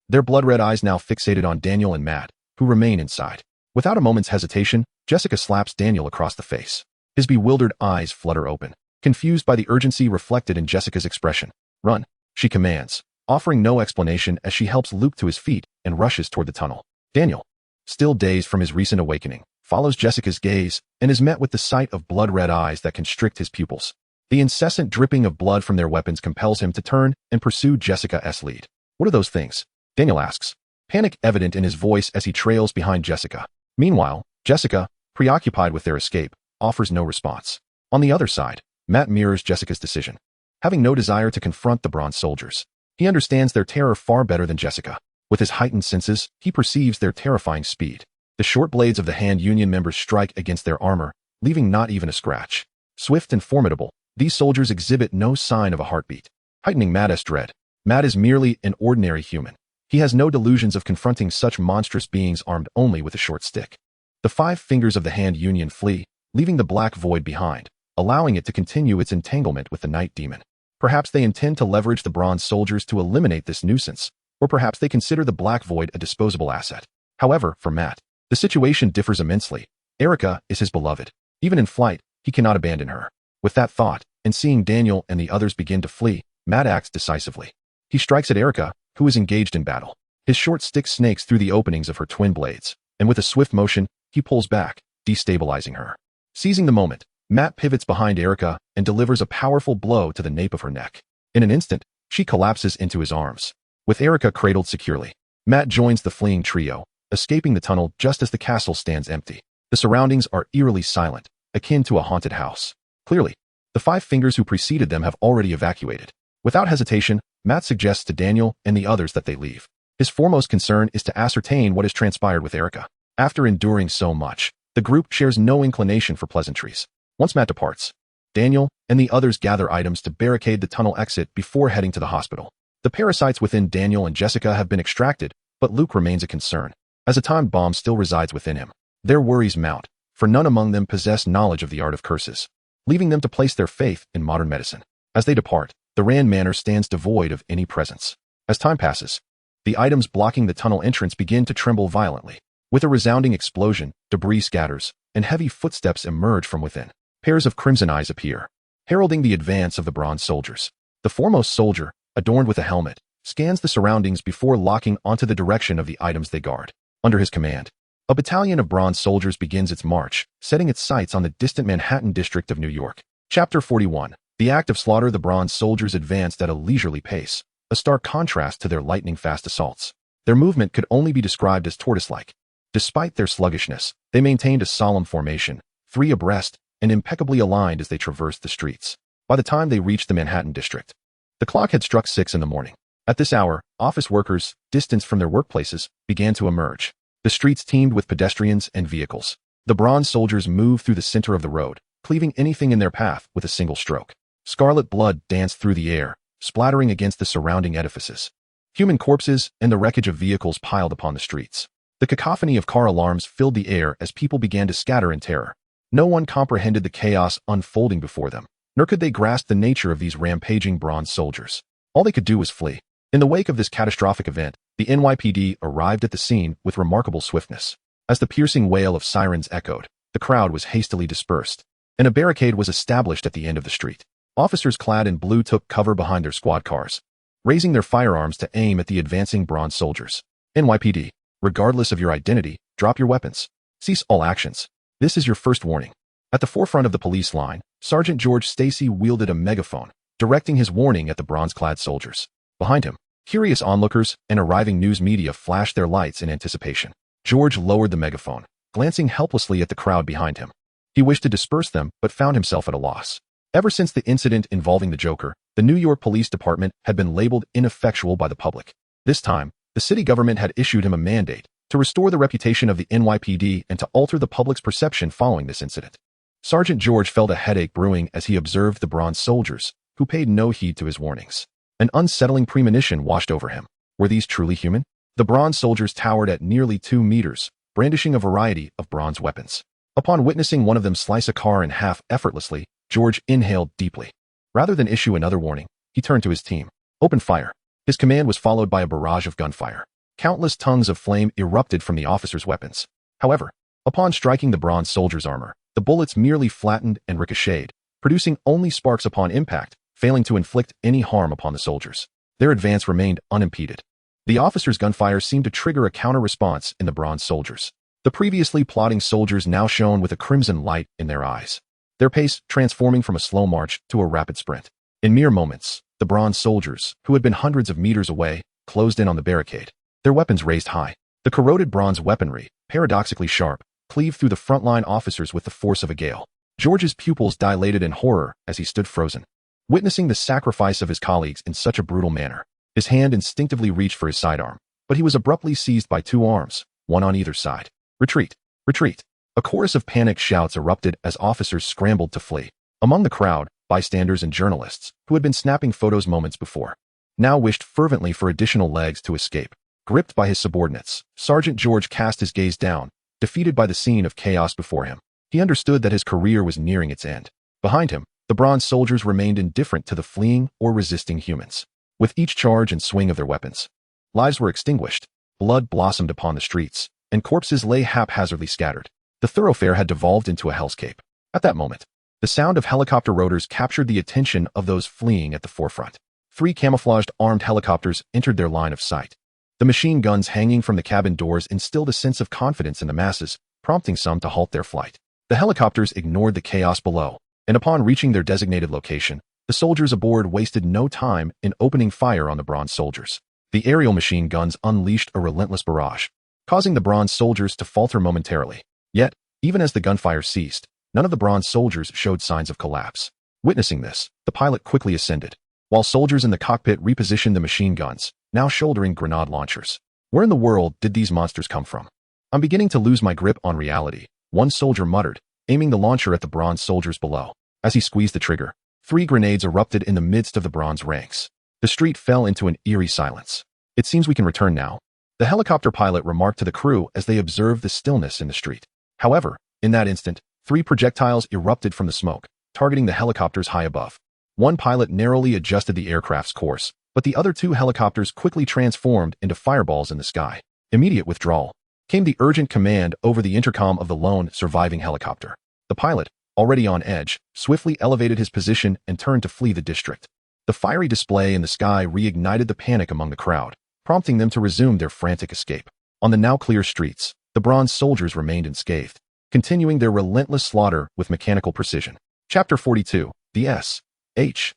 their blood-red eyes now fixated on Daniel and Matt, who remain inside. Without a moment's hesitation, Jessica slaps Daniel across the face. His bewildered eyes flutter open, confused by the urgency reflected in Jessica's expression. "Run," she commands, offering no explanation as she helps Luke to his feet and rushes toward the tunnel. Daniel, still dazed from his recent awakening, follows Jessica's gaze and is met with the sight of blood-red eyes that constrict his pupils. The incessant dripping of blood from their weapons compels him to turn and pursue Jessica's lead. "What are those things?" Daniel asks, panic evident in his voice as he trails behind Jessica. Meanwhile, Jessica, preoccupied with their escape, offers no response. On the other side, Matt mirrors Jessica's decision. Having no desire to confront the bronze soldiers, he understands their terror far better than Jessica. With his heightened senses, he perceives their terrifying speed. The short blades of the Hand Union members strike against their armor, leaving not even a scratch. Swift and formidable, these soldiers exhibit no sign of a heartbeat, heightening Matt's dread. Matt is merely an ordinary human. He has no delusions of confronting such monstrous beings armed only with a short stick. The five fingers of the Hand Union flee, leaving the black void behind, allowing it to continue its entanglement with the night demon. Perhaps they intend to leverage the bronze soldiers to eliminate this nuisance, or perhaps they consider the Black Void a disposable asset. However, for Matt, the situation differs immensely. Erica is his beloved. Even in flight, he cannot abandon her. With that thought, and seeing Daniel and the others begin to flee, Matt acts decisively. He strikes at Erica, who is engaged in battle. His short stick snakes through the openings of her twin blades, and with a swift motion, he pulls back, destabilizing her. Seizing the moment, Matt pivots behind Erica and delivers a powerful blow to the nape of her neck. In an instant, she collapses into his arms. With Erica cradled securely, Matt joins the fleeing trio, escaping the tunnel just as the castle stands empty. The surroundings are eerily silent, akin to a haunted house. Clearly, the Five Fingers who preceded them have already evacuated. Without hesitation, Matt suggests to Daniel and the others that they leave. His foremost concern is to ascertain what has transpired with Erica. After enduring so much, the group shares no inclination for pleasantries. Once Matt departs, Daniel and the others gather items to barricade the tunnel exit before heading to the hospital. The parasites within Daniel and Jessica have been extracted, but Luke remains a concern, as a time bomb still resides within him. Their worries mount, for none among them possess knowledge of the art of curses, leaving them to place their faith in modern medicine. As they depart, the Rand Manor stands devoid of any presence. As time passes, the items blocking the tunnel entrance begin to tremble violently. With a resounding explosion, debris scatters, and heavy footsteps emerge from within. Pairs of crimson eyes appear, heralding the advance of the bronze soldiers. The foremost soldier, adorned with a helmet, scans the surroundings before locking onto the direction of the items they guard. Under his command, a battalion of bronze soldiers begins its march, setting its sights on the distant Manhattan district of New York. Chapter 41. The act of slaughter. The bronze soldiers advanced at a leisurely pace, a stark contrast to their lightning-fast assaults. Their movement could only be described as tortoise-like. Despite their sluggishness, they maintained a solemn formation, three abreast, and impeccably aligned as they traversed the streets. By the time they reached the Manhattan district, the clock had struck 6 in the morning. At this hour, office workers, distanced from their workplaces, began to emerge. The streets teemed with pedestrians and vehicles. The bronze soldiers moved through the center of the road, cleaving anything in their path with a single stroke. Scarlet blood danced through the air, splattering against the surrounding edifices. Human corpses and the wreckage of vehicles piled upon the streets. The cacophony of car alarms filled the air as people began to scatter in terror. No one comprehended the chaos unfolding before them, nor could they grasp the nature of these rampaging bronze soldiers. All they could do was flee. In the wake of this catastrophic event, the NYPD arrived at the scene with remarkable swiftness. As the piercing wail of sirens echoed, the crowd was hastily dispersed, and a barricade was established at the end of the street. Officers clad in blue took cover behind their squad cars, raising their firearms to aim at the advancing bronze soldiers. NYPD, regardless of your identity, drop your weapons. Cease all actions. This is your first warning. At the forefront of the police line, Sergeant George Stacy wielded a megaphone, directing his warning at the bronze-clad soldiers. Behind him, curious onlookers and arriving news media flashed their lights in anticipation. George lowered the megaphone, glancing helplessly at the crowd behind him. He wished to disperse them, but found himself at a loss. Ever since the incident involving the Joker, the New York Police Department had been labeled ineffectual by the public. This time, the city government had issued him a mandate to restore the reputation of the NYPD and to alter the public's perception following this incident. Sergeant George felt a headache brewing as he observed the bronze soldiers, who paid no heed to his warnings. An unsettling premonition washed over him. Were these truly human? The bronze soldiers towered at nearly 2 meters, brandishing a variety of bronze weapons. Upon witnessing one of them slice a car in half effortlessly, George inhaled deeply. Rather than issue another warning, he turned to his team. Open fire. His command was followed by a barrage of gunfire. Countless tongues of flame erupted from the officers' weapons. However, upon striking the bronze soldier's armor, the bullets merely flattened and ricocheted, producing only sparks upon impact, failing to inflict any harm upon the soldiers. Their advance remained unimpeded. The officers' gunfire seemed to trigger a counter-response in the bronze soldiers. The previously plodding soldiers now shone with a crimson light in their eyes, their pace transforming from a slow march to a rapid sprint. In mere moments, the bronze soldiers, who had been hundreds of meters away, closed in on the barricade, their weapons raised high. The corroded bronze weaponry, paradoxically sharp, cleaved through the frontline officers with the force of a gale. George's pupils dilated in horror as he stood frozen, witnessing the sacrifice of his colleagues in such a brutal manner. His hand instinctively reached for his sidearm, but he was abruptly seized by 2 arms, one on either side. Retreat! Retreat! A chorus of panicked shouts erupted as officers scrambled to flee. Among the crowd, bystanders and journalists, who had been snapping photos moments before, now wished fervently for additional legs to escape. Gripped by his subordinates, Sergeant George cast his gaze down, defeated by the scene of chaos before him. He understood that his career was nearing its end. Behind him, the bronze soldiers remained indifferent to the fleeing or resisting humans. With each charge and swing of their weapons, Lives were extinguished, blood blossomed upon the streets, and corpses lay haphazardly scattered. The thoroughfare had devolved into a hellscape. At that moment, the sound of helicopter rotors captured the attention of those fleeing at the forefront. 3 camouflaged armed helicopters entered their line of sight. The machine guns hanging from the cabin doors instilled a sense of confidence in the masses, prompting some to halt their flight. The helicopters ignored the chaos below, and upon reaching their designated location, the soldiers aboard wasted no time in opening fire on the bronze soldiers. The aerial machine guns unleashed a relentless barrage, causing the bronze soldiers to falter momentarily. Yet, even as the gunfire ceased, none of the bronze soldiers showed signs of collapse. Witnessing this, the pilot quickly ascended, while soldiers in the cockpit repositioned the machine guns, now shouldering grenade launchers. Where in the world did these monsters come from? I'm beginning to lose my grip on reality, one soldier muttered, aiming the launcher at the bronze soldiers below. As he squeezed the trigger, 3 grenades erupted in the midst of the bronze ranks. The street fell into an eerie silence. It seems we can return now, the helicopter pilot remarked to the crew as they observed the stillness in the street. However, in that instant, 3 projectiles erupted from the smoke, targeting the helicopters high above. One pilot narrowly adjusted the aircraft's course, but the other 2 helicopters quickly transformed into fireballs in the sky. Immediate withdrawal came the urgent command over the intercom of the lone surviving helicopter. The pilot, already on edge, swiftly elevated his position and turned to flee the district. The fiery display in the sky reignited the panic among the crowd, prompting them to resume their frantic escape. On the now clear streets, the bronze soldiers remained unscathed, continuing their relentless slaughter with mechanical precision. Chapter 42. The S.H.I.E.L.D.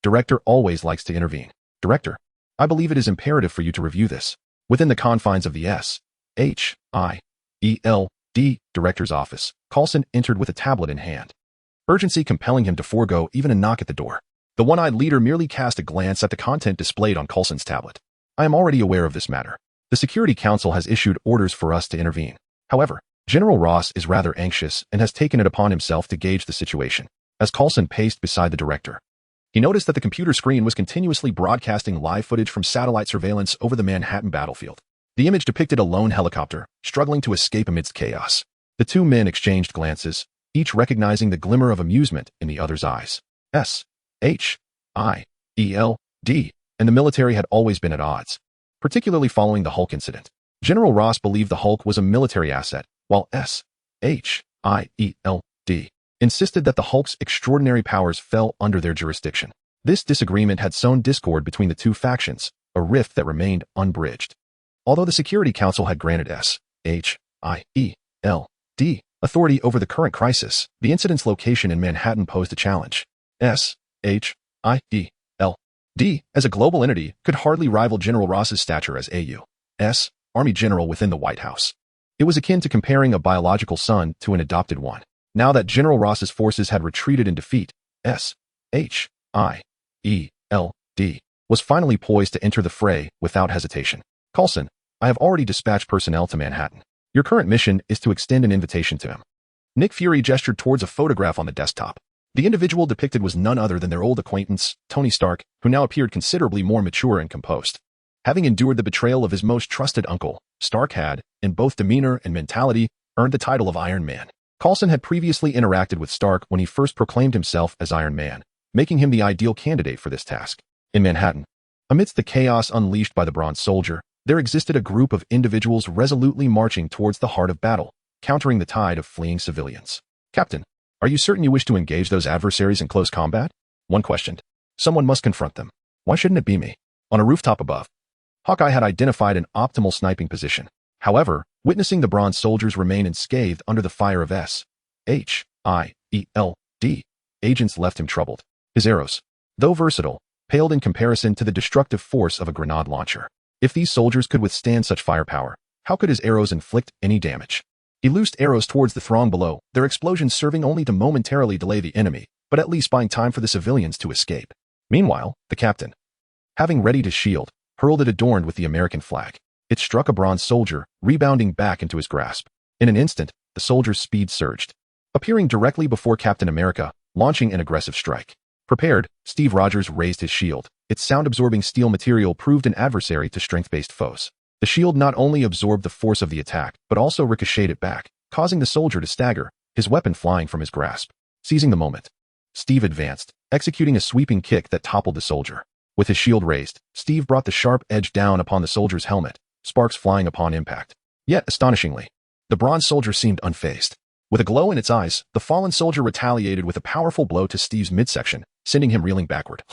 Director always likes to intervene. Director, I believe it is imperative for you to review this. Within the confines of the S.H.I.E.L.D. Director's office, Coulson entered with a tablet in hand, urgency compelling him to forego even a knock at the door. The one-eyed leader merely cast a glance at the content displayed on Coulson's tablet. I am already aware of this matter. The Security Council has issued orders for us to intervene. However, General Ross is rather anxious and has taken it upon himself to gauge the situation. As Coulson paced beside the director, he noticed that the computer screen was continuously broadcasting live footage from satellite surveillance over the Manhattan battlefield. The image depicted a lone helicopter, struggling to escape amidst chaos. The 2 men exchanged glances, each recognizing the glimmer of amusement in the other's eyes. S.H.I.E.L.D. and the military had always been at odds, particularly following the Hulk incident. General Ross believed the Hulk was a military asset, while S.H.I.E.L.D. insisted that the Hulk's extraordinary powers fell under their jurisdiction. This disagreement had sown discord between the 2 factions, a rift that remained unbridged. Although the Security Council had granted S.H.I.E.L.D. authority over the current crisis, the incident's location in Manhattan posed a challenge. S.H.I.E.L.D. as a global entity could hardly rival General Ross's stature as A.U.S. Army General within the White House. It was akin to comparing a biological son to an adopted one. Now that General Ross's forces had retreated in defeat, S.H.I.E.L.D. was finally poised to enter the fray without hesitation. Coulson, I have already dispatched personnel to Manhattan. Your current mission is to extend an invitation to him. Nick Fury gestured towards a photograph on the desktop. The individual depicted was none other than their old acquaintance, Tony Stark, who now appeared considerably more mature and composed. Having endured the betrayal of his most trusted uncle, Stark had, in both demeanor and mentality, earned the title of Iron Man. Coulson had previously interacted with Stark when he first proclaimed himself as Iron Man, making him the ideal candidate for this task. In Manhattan, amidst the chaos unleashed by the Bronze Soldier, there existed a group of individuals resolutely marching towards the heart of battle, countering the tide of fleeing civilians. Captain, are you certain you wish to engage those adversaries in close combat? One questioned. Someone must confront them. Why shouldn't it be me? On a rooftop above, Hawkeye had identified an optimal sniping position. However, witnessing the Bronze Soldiers remain unscathed under the fire of S.H.I.E.L.D. agents left him troubled. His arrows, though versatile, paled in comparison to the destructive force of a grenade launcher. If these soldiers could withstand such firepower, how could his arrows inflict any damage? He loosed arrows towards the throng below, their explosions serving only to momentarily delay the enemy, but at least buying time for the civilians to escape. Meanwhile, the captain, having readied his shield, hurled it adorned with the American flag. It struck a Bronze Soldier, rebounding back into his grasp. In an instant, the soldier's speed surged, appearing directly before Captain America, launching an aggressive strike. Prepared, Steve Rogers raised his shield. Its sound-absorbing steel material proved an adversary to strength-based foes. The shield not only absorbed the force of the attack, but also ricocheted it back, causing the soldier to stagger, his weapon flying from his grasp. Seizing the moment, Steve advanced, executing a sweeping kick that toppled the soldier. With his shield raised, Steve brought the sharp edge down upon the soldier's helmet, sparks flying upon impact. Yet, astonishingly, the bronze soldier seemed unfazed. With a glow in its eyes, the fallen soldier retaliated with a powerful blow to Steve's midsection, sending him reeling backward,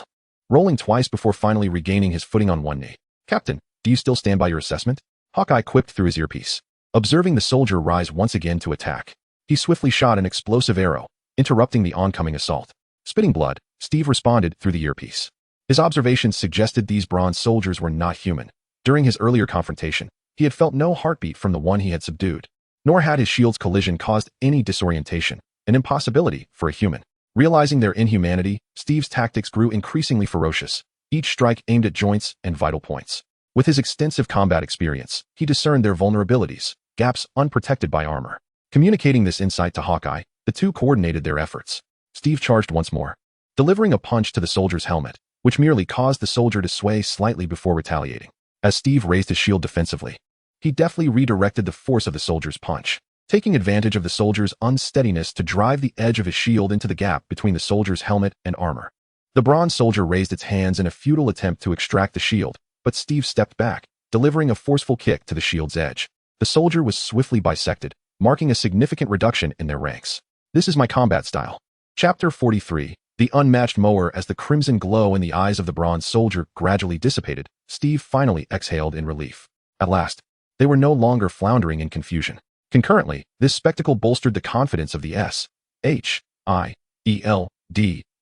rolling twice before finally regaining his footing on one knee. "Captain, do you still stand by your assessment?" Hawkeye quipped through his earpiece. Observing the soldier rise once again to attack, he swiftly shot an explosive arrow, interrupting the oncoming assault. Spitting blood, Steve responded through the earpiece. His observations suggested these bronze soldiers were not human. During his earlier confrontation, he had felt no heartbeat from the one he had subdued, nor had his shield's collision caused any disorientation, an impossibility for a human. Realizing their inhumanity, Steve's tactics grew increasingly ferocious, each strike aimed at joints and vital points. With his extensive combat experience, he discerned their vulnerabilities, gaps unprotected by armor. Communicating this insight to Hawkeye, the two coordinated their efforts. Steve charged once more, delivering a punch to the soldier's helmet, which merely caused the soldier to sway slightly before retaliating. As Steve raised his shield defensively, he deftly redirected the force of the soldier's punch, taking advantage of the soldier's unsteadiness to drive the edge of his shield into the gap between the soldier's helmet and armor. The bronze soldier raised its hands in a futile attempt to extract the shield, but Steve stepped back, delivering a forceful kick to the shield's edge. The soldier was swiftly bisected, marking a significant reduction in their ranks. This is my combat style. Chapter 43. The unmatched mower. As the crimson glow in the eyes of the bronze soldier gradually dissipated, Steve finally exhaled in relief. At last, they were no longer floundering in confusion. Concurrently, this spectacle bolstered the confidence of the S.H.I.E.L.D.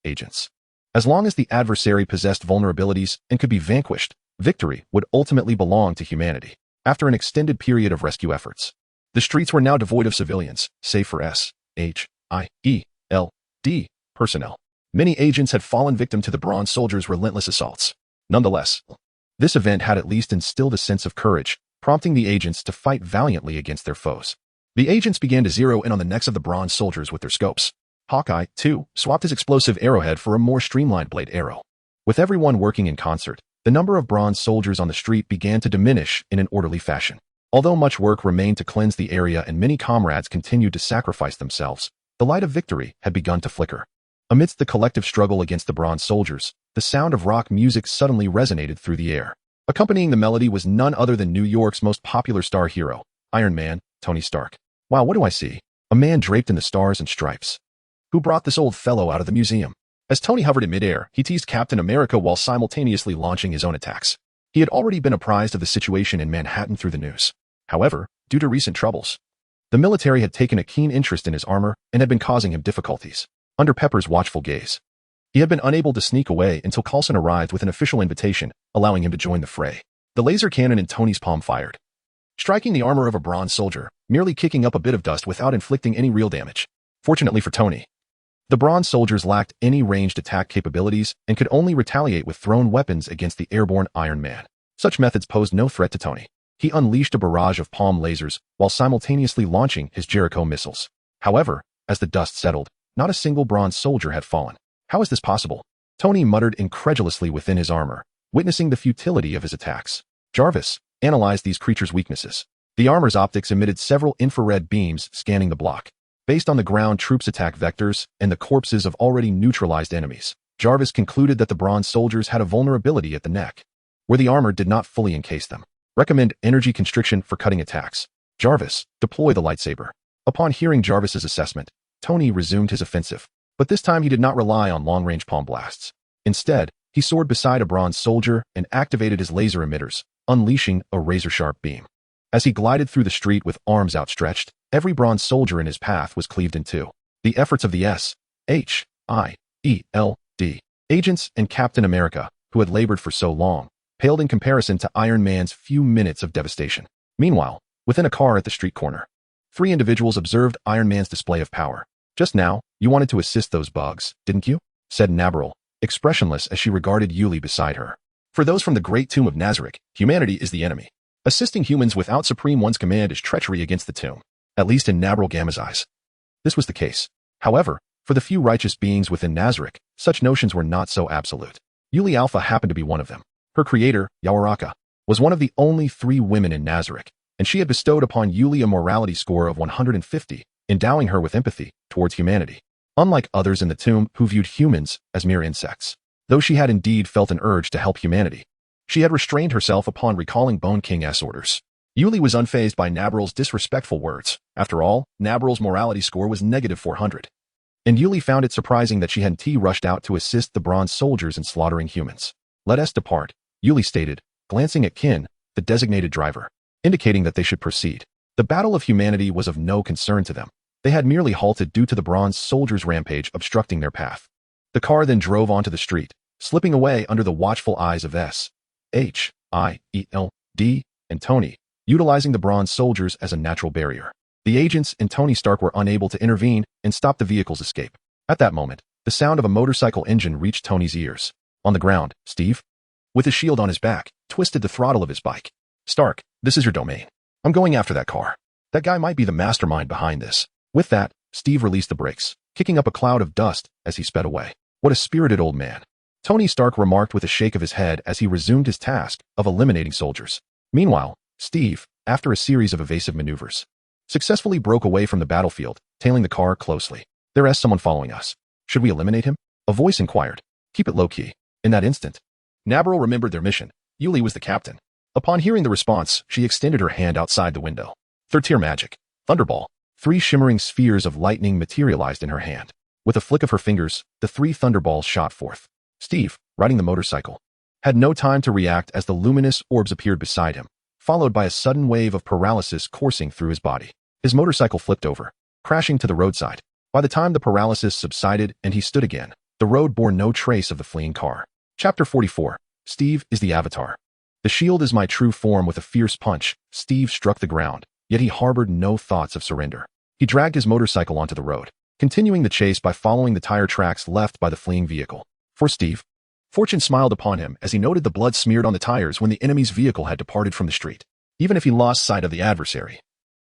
agents. As long as the adversary possessed vulnerabilities and could be vanquished, victory would ultimately belong to humanity. After an extended period of rescue efforts, the streets were now devoid of civilians, save for S.H.I.E.L.D. personnel. Many agents had fallen victim to the bronze soldiers' relentless assaults. Nonetheless, this event had at least instilled a sense of courage, prompting the agents to fight valiantly against their foes. The agents began to zero in on the necks of the bronze soldiers with their scopes. Hawkeye, too, swapped his explosive arrowhead for a more streamlined blade arrow. With everyone working in concert, the number of bronze soldiers on the street began to diminish in an orderly fashion. Although much work remained to cleanse the area and many comrades continued to sacrifice themselves, the light of victory had begun to flicker. Amidst the collective struggle against the bronze soldiers, the sound of rock music suddenly resonated through the air. Accompanying the melody was none other than New York's most popular star hero, Iron Man, Tony Stark. Wow, what do I see? A man draped in the stars and stripes. Who brought this old fellow out of the museum? As Tony hovered in midair, he teased Captain America while simultaneously launching his own attacks. He had already been apprised of the situation in Manhattan through the news. However, due to recent troubles, the military had taken a keen interest in his armor and had been causing him difficulties. Under Pepper's watchful gaze, he had been unable to sneak away until Coulson arrived with an official invitation, allowing him to join the fray. The laser cannon in Tony's palm fired, striking the armor of a bronze soldier, merely kicking up a bit of dust without inflicting any real damage. Fortunately for Tony, the bronze soldiers lacked any ranged attack capabilities and could only retaliate with thrown weapons against the airborne Iron Man. Such methods posed no threat to Tony. He unleashed a barrage of palm lasers while simultaneously launching his Jericho missiles. However, as the dust settled, not a single bronze soldier had fallen. How is this possible? Tony muttered incredulously within his armor, witnessing the futility of his attacks. Jarvis analyzed these creatures' weaknesses. The armor's optics emitted several infrared beams scanning the block. Based on the ground troops' attack vectors and the corpses of already neutralized enemies, Jarvis concluded that the bronze soldiers had a vulnerability at the neck, where the armor did not fully encase them. Recommend energy constriction for cutting attacks. Jarvis, deploy the lightsaber. Upon hearing Jarvis's assessment, Tony resumed his offensive, but this time he did not rely on long-range palm blasts. Instead, he soared beside a bronze soldier and activated his laser emitters, unleashing a razor-sharp beam. As he glided through the street with arms outstretched, every bronze soldier in his path was cleaved in two. The efforts of the S.H.I.E.L.D. agents and Captain America, who had labored for so long, paled in comparison to Iron Man's few minutes of devastation. Meanwhile, within a car at the street corner, 3 individuals observed Iron Man's display of power. "Just now, you wanted to assist those bugs, didn't you?" said Navarro, expressionless as she regarded Yuli beside her. "For those from the great tomb of Nazarick, humanity is the enemy. Assisting humans without Supreme One's command is treachery against the tomb." At least in Navarro Gamma's eyes, this was the case. However, for the few righteous beings within Nazarick, such notions were not so absolute. Yuli Alpha happened to be one of them. Her creator, Yawaraka, was one of the only 3 women in Nazarick, and she had bestowed upon Yuli a morality score of 150, endowing her with empathy towards humanity, unlike others in the tomb who viewed humans as mere insects. though she had indeed felt an urge to help humanity. She had restrained herself upon recalling Bone King's orders. Yuli was unfazed by Nabral's disrespectful words. After all, Nabral's morality score was negative 400. And Yuli found it surprising that she hadn't rushed out to assist the bronze soldiers in slaughtering humans. "Let us depart," Yuli stated, glancing at Qin, the designated driver, indicating that they should proceed. The battle of humanity was of no concern to them. They had merely halted due to the bronze soldiers' rampage obstructing their path. The car then drove onto the street, slipping away under the watchful eyes of S, H, I, E, L, D, and Tony, utilizing the bronze soldiers as a natural barrier. The agents and Tony Stark were unable to intervene and stop the vehicle's escape. At that moment, the sound of a motorcycle engine reached Tony's ears. On the ground, Steve, with his shield on his back, twisted the throttle of his bike. "Stark, this is your domain. I'm going after that car. That guy might be the mastermind behind this." With that, Steve released the brakes, kicking up a cloud of dust as he sped away. "What a spirited old man," Tony Stark remarked with a shake of his head as he resumed his task of eliminating soldiers. Meanwhile, Steve, after a series of evasive maneuvers, successfully broke away from the battlefield, tailing the car closely. "There is someone following us. Should we eliminate him?" a voice inquired. "Keep it low-key." In that instant, Nabral remembered their mission. Yuli was the captain. Upon hearing the response, she extended her hand outside the window. Third-tier magic. Thunderball. 3 shimmering spheres of lightning materialized in her hand. With a flick of her fingers, the 3 thunderballs shot forth. Steve, riding the motorcycle, had no time to react as the luminous orbs appeared beside him, followed by a sudden wave of paralysis coursing through his body. His motorcycle flipped over, crashing to the roadside. By the time the paralysis subsided and he stood again, the road bore no trace of the fleeing car. Chapter 44. Steve is the Avatar. "The shield is my true form." With a fierce punch, Steve struck the ground, yet he harbored no thoughts of surrender. He dragged his motorcycle onto the road, continuing the chase by following the tire tracks left by the fleeing vehicle. For Steve, fortune smiled upon him as he noted the blood smeared on the tires when the enemy's vehicle had departed from the street. Even if he lost sight of the adversary,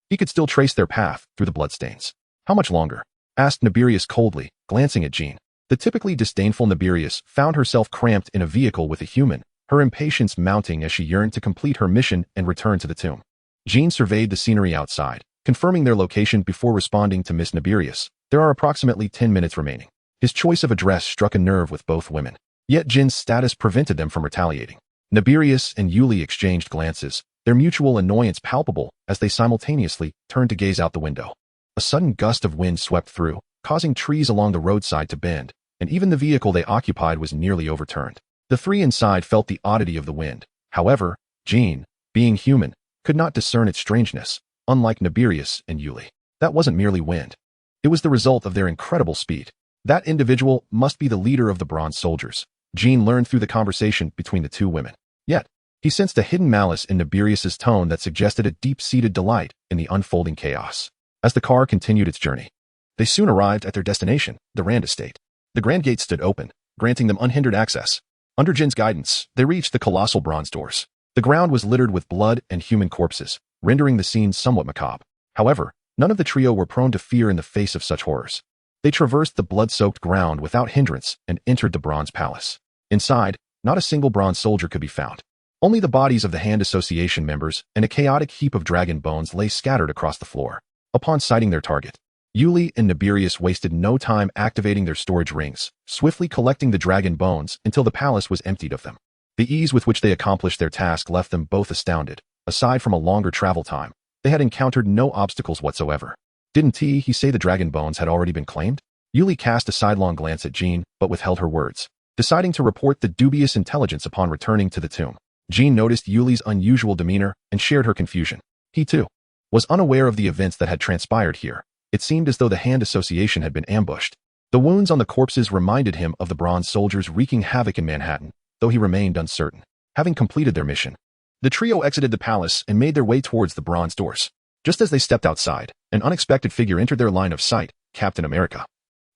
he could still trace their path through the bloodstains. "How much longer?" asked Naberius coldly, glancing at Jean. The typically disdainful Naberius found herself cramped in a vehicle with a human, her impatience mounting as she yearned to complete her mission and return to the tomb. Jean surveyed the scenery outside, confirming their location before responding to Miss Naberius. "There are approximately 10 minutes remaining." His choice of address struck a nerve with both women. Yet Jin's status prevented them from retaliating. Naberius and Yuli exchanged glances, their mutual annoyance palpable as they simultaneously turned to gaze out the window. A sudden gust of wind swept through, causing trees along the roadside to bend, and even the vehicle they occupied was nearly overturned. The 3 inside felt the oddity of the wind. However, Jean, being human, could not discern its strangeness, unlike Naberius and Yuli. That wasn't merely wind. It was the result of their incredible speed. That individual must be the leader of the bronze soldiers, Jean learned through the conversation between the 2 women. Yet, he sensed a hidden malice in Naberius's tone that suggested a deep-seated delight in the unfolding chaos. As the car continued its journey, they soon arrived at their destination, the Rand estate. The grand gate stood open, granting them unhindered access. Under Jin's guidance, they reached the colossal bronze doors. The ground was littered with blood and human corpses, rendering the scene somewhat macabre. However, none of the trio were prone to fear in the face of such horrors. They traversed the blood-soaked ground without hindrance and entered the bronze palace. Inside, not a single bronze soldier could be found. Only the bodies of the Hand Association members and a chaotic heap of dragon bones lay scattered across the floor. Upon sighting their target, Yuli and Naberius wasted no time activating their storage rings, swiftly collecting the dragon bones until the palace was emptied of them. The ease with which they accomplished their task left them both astounded. Aside from a longer travel time, they had encountered no obstacles whatsoever. Didn't he say the dragon bones had already been claimed? Yuli cast a sidelong glance at Jean, but withheld her words, deciding to report the dubious intelligence upon returning to the tomb. Jean noticed Yuli's unusual demeanor and shared her confusion. He, too, was unaware of the events that had transpired here. It seemed as though the Hand Association had been ambushed. The wounds on the corpses reminded him of the bronze soldiers wreaking havoc in Manhattan, though he remained uncertain. Having completed their mission, the trio exited the palace and made their way towards the bronze doors. Just as they stepped outside, an unexpected figure entered their line of sight. Captain America,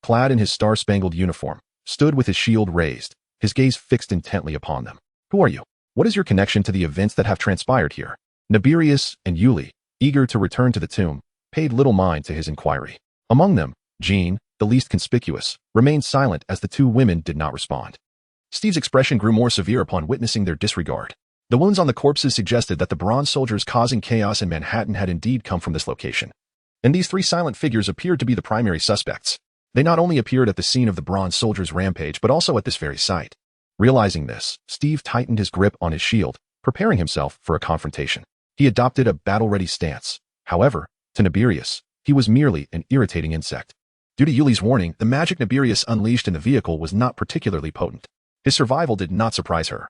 clad in his star-spangled uniform, stood with his shield raised, his gaze fixed intently upon them. "Who are you? What is your connection to the events that have transpired here?" Naberius and Yuli, eager to return to the tomb, paid little mind to his inquiry. Among them, Jean, the least conspicuous, remained silent as the 2 women did not respond. Steve's expression grew more severe upon witnessing their disregard. The wounds on the corpses suggested that the bronze soldiers causing chaos in Manhattan had indeed come from this location. And these 3 silent figures appeared to be the primary suspects. They not only appeared at the scene of the bronze soldiers' rampage but also at this very site. Realizing this, Steve tightened his grip on his shield, preparing himself for a confrontation. He adopted a battle-ready stance. However, to Naberius, he was merely an irritating insect. Due to Yuli's warning, the magic Naberius unleashed in the vehicle was not particularly potent. His survival did not surprise her.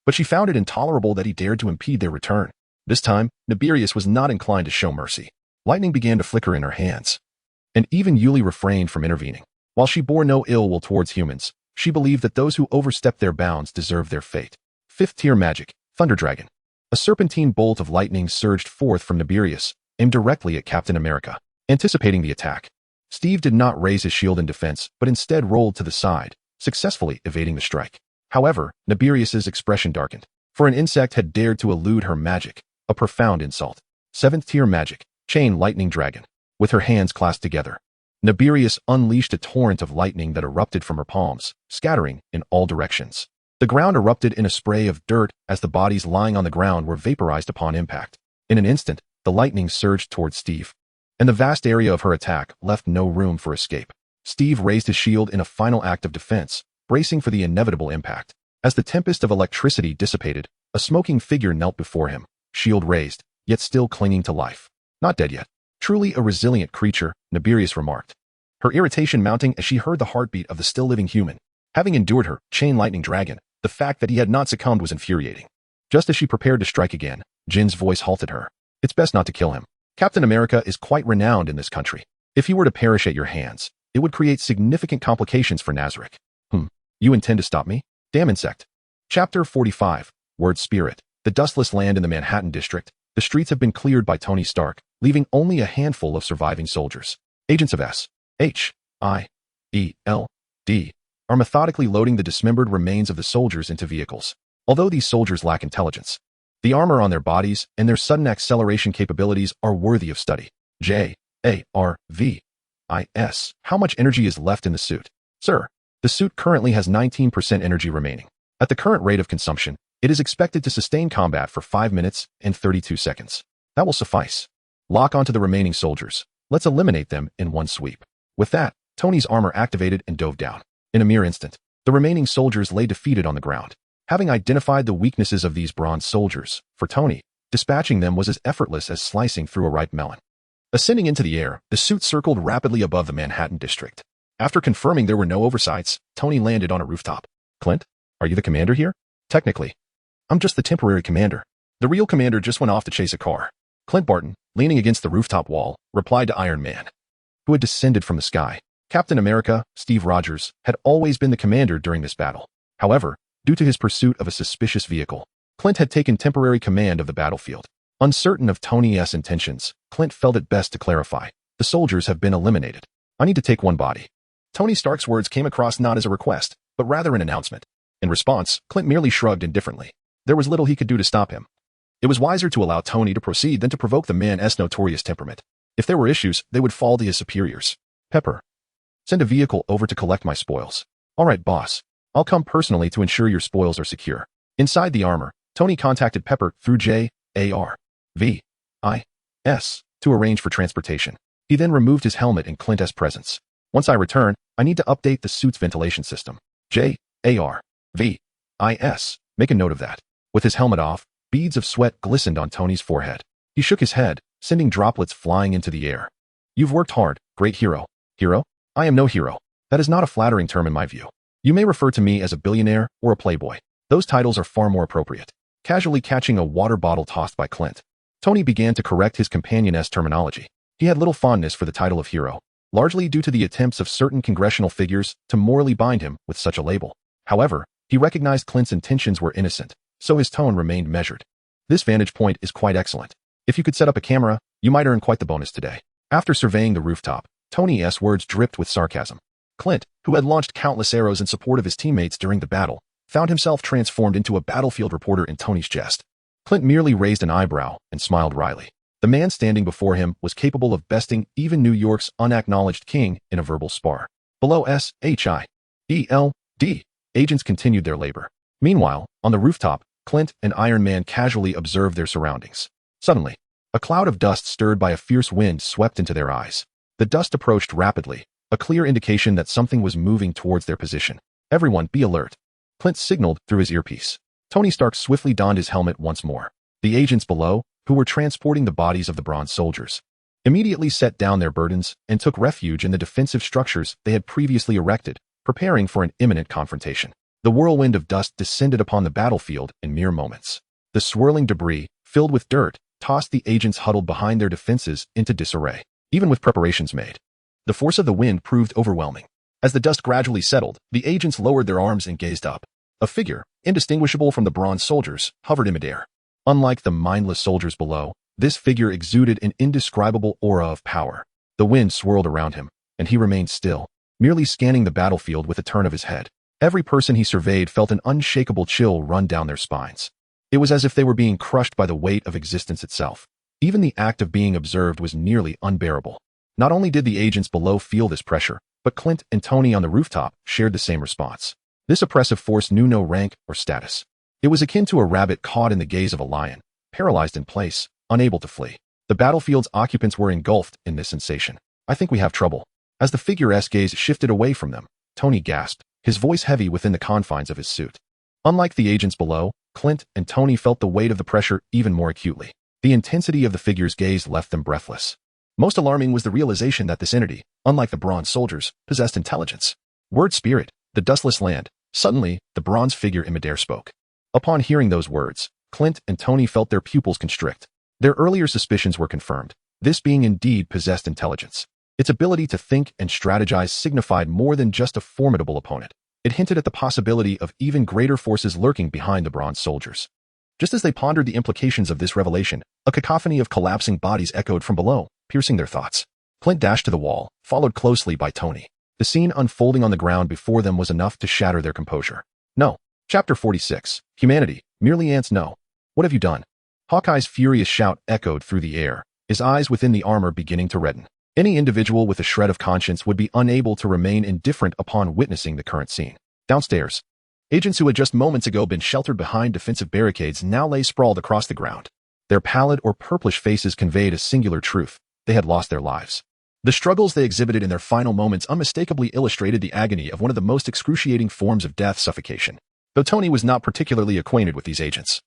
But she found it intolerable that he dared to impede their return. This time, Naberius was not inclined to show mercy. Lightning began to flicker in her hands. And even Yuli refrained from intervening. While she bore no ill will towards humans, she believed that those who overstep their bounds deserve their fate. 5th tier magic, Thunder Dragon. A serpentine bolt of lightning surged forth from Naberius, aimed directly at Captain America. Anticipating the attack, Steve did not raise his shield in defense, but instead rolled to the side, successfully evading the strike. However, Naberius's expression darkened, for an insect had dared to elude her magic, a profound insult. 7th tier magic, Chain Lightning Dragon. With her hands clasped together, Naberius unleashed a torrent of lightning that erupted from her palms, scattering in all directions. The ground erupted in a spray of dirt as the bodies lying on the ground were vaporized upon impact. In an instant, the lightning surged towards Steve, and the vast area of her attack left no room for escape. Steve raised his shield in a final act of defense, bracing for the inevitable impact. As the tempest of electricity dissipated, a smoking figure knelt before him, shield raised, yet still clinging to life. Not dead yet. Truly a resilient creature, Naberius remarked, her irritation mounting as she heard the heartbeat of the still-living human. Having endured her Chain Lightning Dragon, the fact that he had not succumbed was infuriating. Just as she prepared to strike again, Jin's voice halted her. It's best not to kill him. Captain America is quite renowned in this country. If he were to perish at your hands, it would create significant complications for Nazarick. You intend to stop me? Damn insect. Chapter 45, Word Spirit. The dustless land in the Manhattan district. The streets have been cleared by Tony Stark, leaving only a handful of surviving soldiers. Agents of S.H.I.E.L.D. are methodically loading the dismembered remains of the soldiers into vehicles. Although these soldiers lack intelligence, the armor on their bodies and their sudden acceleration capabilities are worthy of study. J.A.R.V.I.S. How much energy is left in the suit? Sir, the suit currently has 19% energy remaining. At the current rate of consumption, it is expected to sustain combat for 5 minutes and 32 seconds. That will suffice. Lock onto the remaining soldiers. Let's eliminate them in one sweep. With that, Tony's armor activated and dove down. In a mere instant, the remaining soldiers lay defeated on the ground. Having identified the weaknesses of these bronze soldiers, for Tony, dispatching them was as effortless as slicing through a ripe melon. Ascending into the air, the suit circled rapidly above the Manhattan district. After confirming there were no oversights, Tony landed on a rooftop. Clint, are you the commander here? Technically, I'm just the temporary commander. The real commander just went off to chase a car. Clint Barton, leaning against the rooftop wall, replied to Iron Man, who had descended from the sky. Captain America, Steve Rogers, had always been the commander during this battle. However, due to his pursuit of a suspicious vehicle, Clint had taken temporary command of the battlefield. Uncertain of Tony's intentions, Clint felt it best to clarify. The soldiers have been eliminated. I need to take one body. Tony Stark's words came across not as a request, but rather an announcement. In response, Clint merely shrugged indifferently. There was little he could do to stop him. It was wiser to allow Tony to proceed than to provoke the man's notorious temperament. If there were issues, they would fall to his superiors. Pepper, send a vehicle over to collect my spoils. All right, boss. I'll come personally to ensure your spoils are secure. Inside the armor, Tony contacted Pepper through J.A.R.V.I.S. to arrange for transportation. He then removed his helmet in Clint's presence. Once I return, I need to update the suit's ventilation system. J.A.R.V.I.S. Make a note of that. With his helmet off, beads of sweat glistened on Tony's forehead. He shook his head, sending droplets flying into the air. You've worked hard, great hero. Hero? I am no hero. That is not a flattering term in my view. You may refer to me as a billionaire or a playboy. Those titles are far more appropriate. Casually catching a water bottle tossed by Clint, Tony began to correct his companion's terminology. He had little fondness for the title of hero, largely due to the attempts of certain congressional figures to morally bind him with such a label. However, he recognized Clint's intentions were innocent, so his tone remained measured. This vantage point is quite excellent. If you could set up a camera, you might earn quite the bonus today. After surveying the rooftop, Tony's words dripped with sarcasm. Clint, who had launched countless arrows in support of his teammates during the battle, found himself transformed into a battlefield reporter in Tony's jest. Clint merely raised an eyebrow and smiled wryly. The man standing before him was capable of besting even New York's unacknowledged king in a verbal spar. Below S.H.I.E.L.D. agents continued their labor. Meanwhile, on the rooftop, Clint and Iron Man casually observed their surroundings. Suddenly, a cloud of dust stirred by a fierce wind swept into their eyes. The dust approached rapidly, a clear indication that something was moving towards their position. Everyone be alert. Clint signaled through his earpiece. Tony Stark swiftly donned his helmet once more. The agents below, who were transporting the bodies of the bronze soldiers, immediately set down their burdens and took refuge in the defensive structures they had previously erected, preparing for an imminent confrontation. The whirlwind of dust descended upon the battlefield in mere moments. The swirling debris, filled with dirt, tossed the agents huddled behind their defenses into disarray. Even with preparations made, the force of the wind proved overwhelming. As the dust gradually settled, the agents lowered their arms and gazed up. A figure, indistinguishable from the bronze soldiers, hovered in midair. Unlike the mindless soldiers below, this figure exuded an indescribable aura of power. The wind swirled around him, and he remained still, merely scanning the battlefield with a turn of his head. Every person he surveyed felt an unshakable chill run down their spines. It was as if they were being crushed by the weight of existence itself. Even the act of being observed was nearly unbearable. Not only did the agents below feel this pressure, but Clint and Tony on the rooftop shared the same response. This oppressive force knew no rank or status. It was akin to a rabbit caught in the gaze of a lion, paralyzed in place, unable to flee. The battlefield's occupants were engulfed in this sensation. I think we have trouble. As the figure's gaze shifted away from them, Tony gasped, his voice heavy within the confines of his suit. Unlike the agents below, Clint and Tony felt the weight of the pressure even more acutely. The intensity of the figure's gaze left them breathless. Most alarming was the realization that this entity, unlike the bronze soldiers, possessed intelligence. Word spirit, the dustless land. Suddenly, the bronze figure in midair spoke. Upon hearing those words, Clint and Tony felt their pupils constrict. Their earlier suspicions were confirmed. This being indeed possessed intelligence. Its ability to think and strategize signified more than just a formidable opponent. It hinted at the possibility of even greater forces lurking behind the bronze soldiers. Just as they pondered the implications of this revelation, a cacophony of collapsing bodies echoed from below, piercing their thoughts. Clint dashed to the wall, followed closely by Tony. The scene unfolding on the ground before them was enough to shatter their composure. No. Chapter 46. Humanity. Merely ants no. What have you done? Hawkeye's furious shout echoed through the air, his eyes within the armor beginning to redden. Any individual with a shred of conscience would be unable to remain indifferent upon witnessing the current scene. Downstairs, agents who had just moments ago been sheltered behind defensive barricades now lay sprawled across the ground. Their pallid or purplish faces conveyed a singular truth. They had lost their lives. The struggles they exhibited in their final moments unmistakably illustrated the agony of one of the most excruciating forms of death, suffocation. Though Tony was not particularly acquainted with these agents,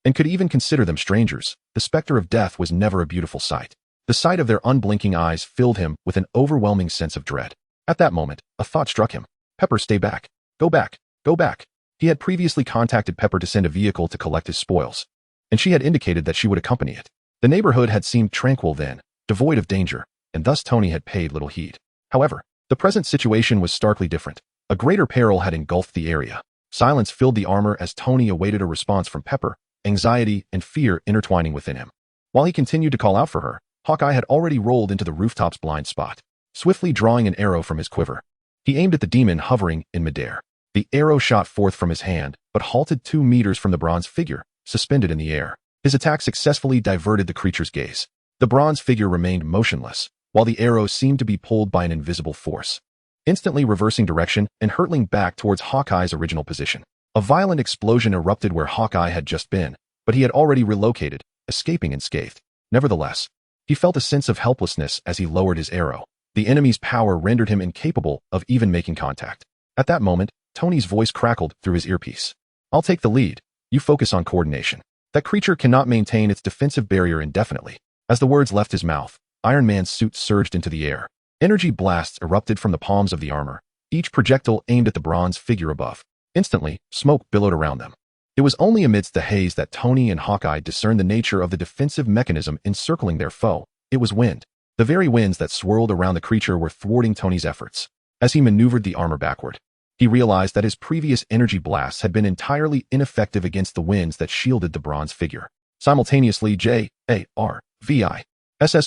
and could even consider them strangers, the specter of death was never a beautiful sight. The sight of their unblinking eyes filled him with an overwhelming sense of dread. At that moment, a thought struck him. Pepper, stay back. Go back. Go back. He had previously contacted Pepper to send a vehicle to collect his spoils, and she had indicated that she would accompany it. The neighborhood had seemed tranquil then, devoid of danger, and thus Tony had paid little heed. However, the present situation was starkly different. A greater peril had engulfed the area. Silence filled the armor as Tony awaited a response from Pepper, anxiety and fear intertwining within him. While he continued to call out for her, Hawkeye had already rolled into the rooftop's blind spot, swiftly drawing an arrow from his quiver. He aimed at the demon hovering in midair. The arrow shot forth from his hand, but halted 2 meters from the bronze figure, suspended in the air. His attack successfully diverted the creature's gaze. The bronze figure remained motionless, while the arrow seemed to be pulled by an invisible force, instantly reversing direction and hurtling back towards Hawkeye's original position. A violent explosion erupted where Hawkeye had just been, but he had already relocated, escaping unscathed. Nevertheless, he felt a sense of helplessness as he lowered his arrow. The enemy's power rendered him incapable of even making contact. At that moment, Tony's voice crackled through his earpiece. I'll take the lead. You focus on coordination. That creature cannot maintain its defensive barrier indefinitely. As the words left his mouth, Iron Man's suit surged into the air. Energy blasts erupted from the palms of the armor, each projectile aimed at the bronze figure above. Instantly, smoke billowed around them. It was only amidst the haze that Tony and Hawkeye discerned the nature of the defensive mechanism encircling their foe. It was wind. The very winds that swirled around the creature were thwarting Tony's efforts. As he maneuvered the armor backward, he realized that his previous energy blasts had been entirely ineffective against the winds that shielded the bronze figure. Simultaneously, J.A.R.V.I.'s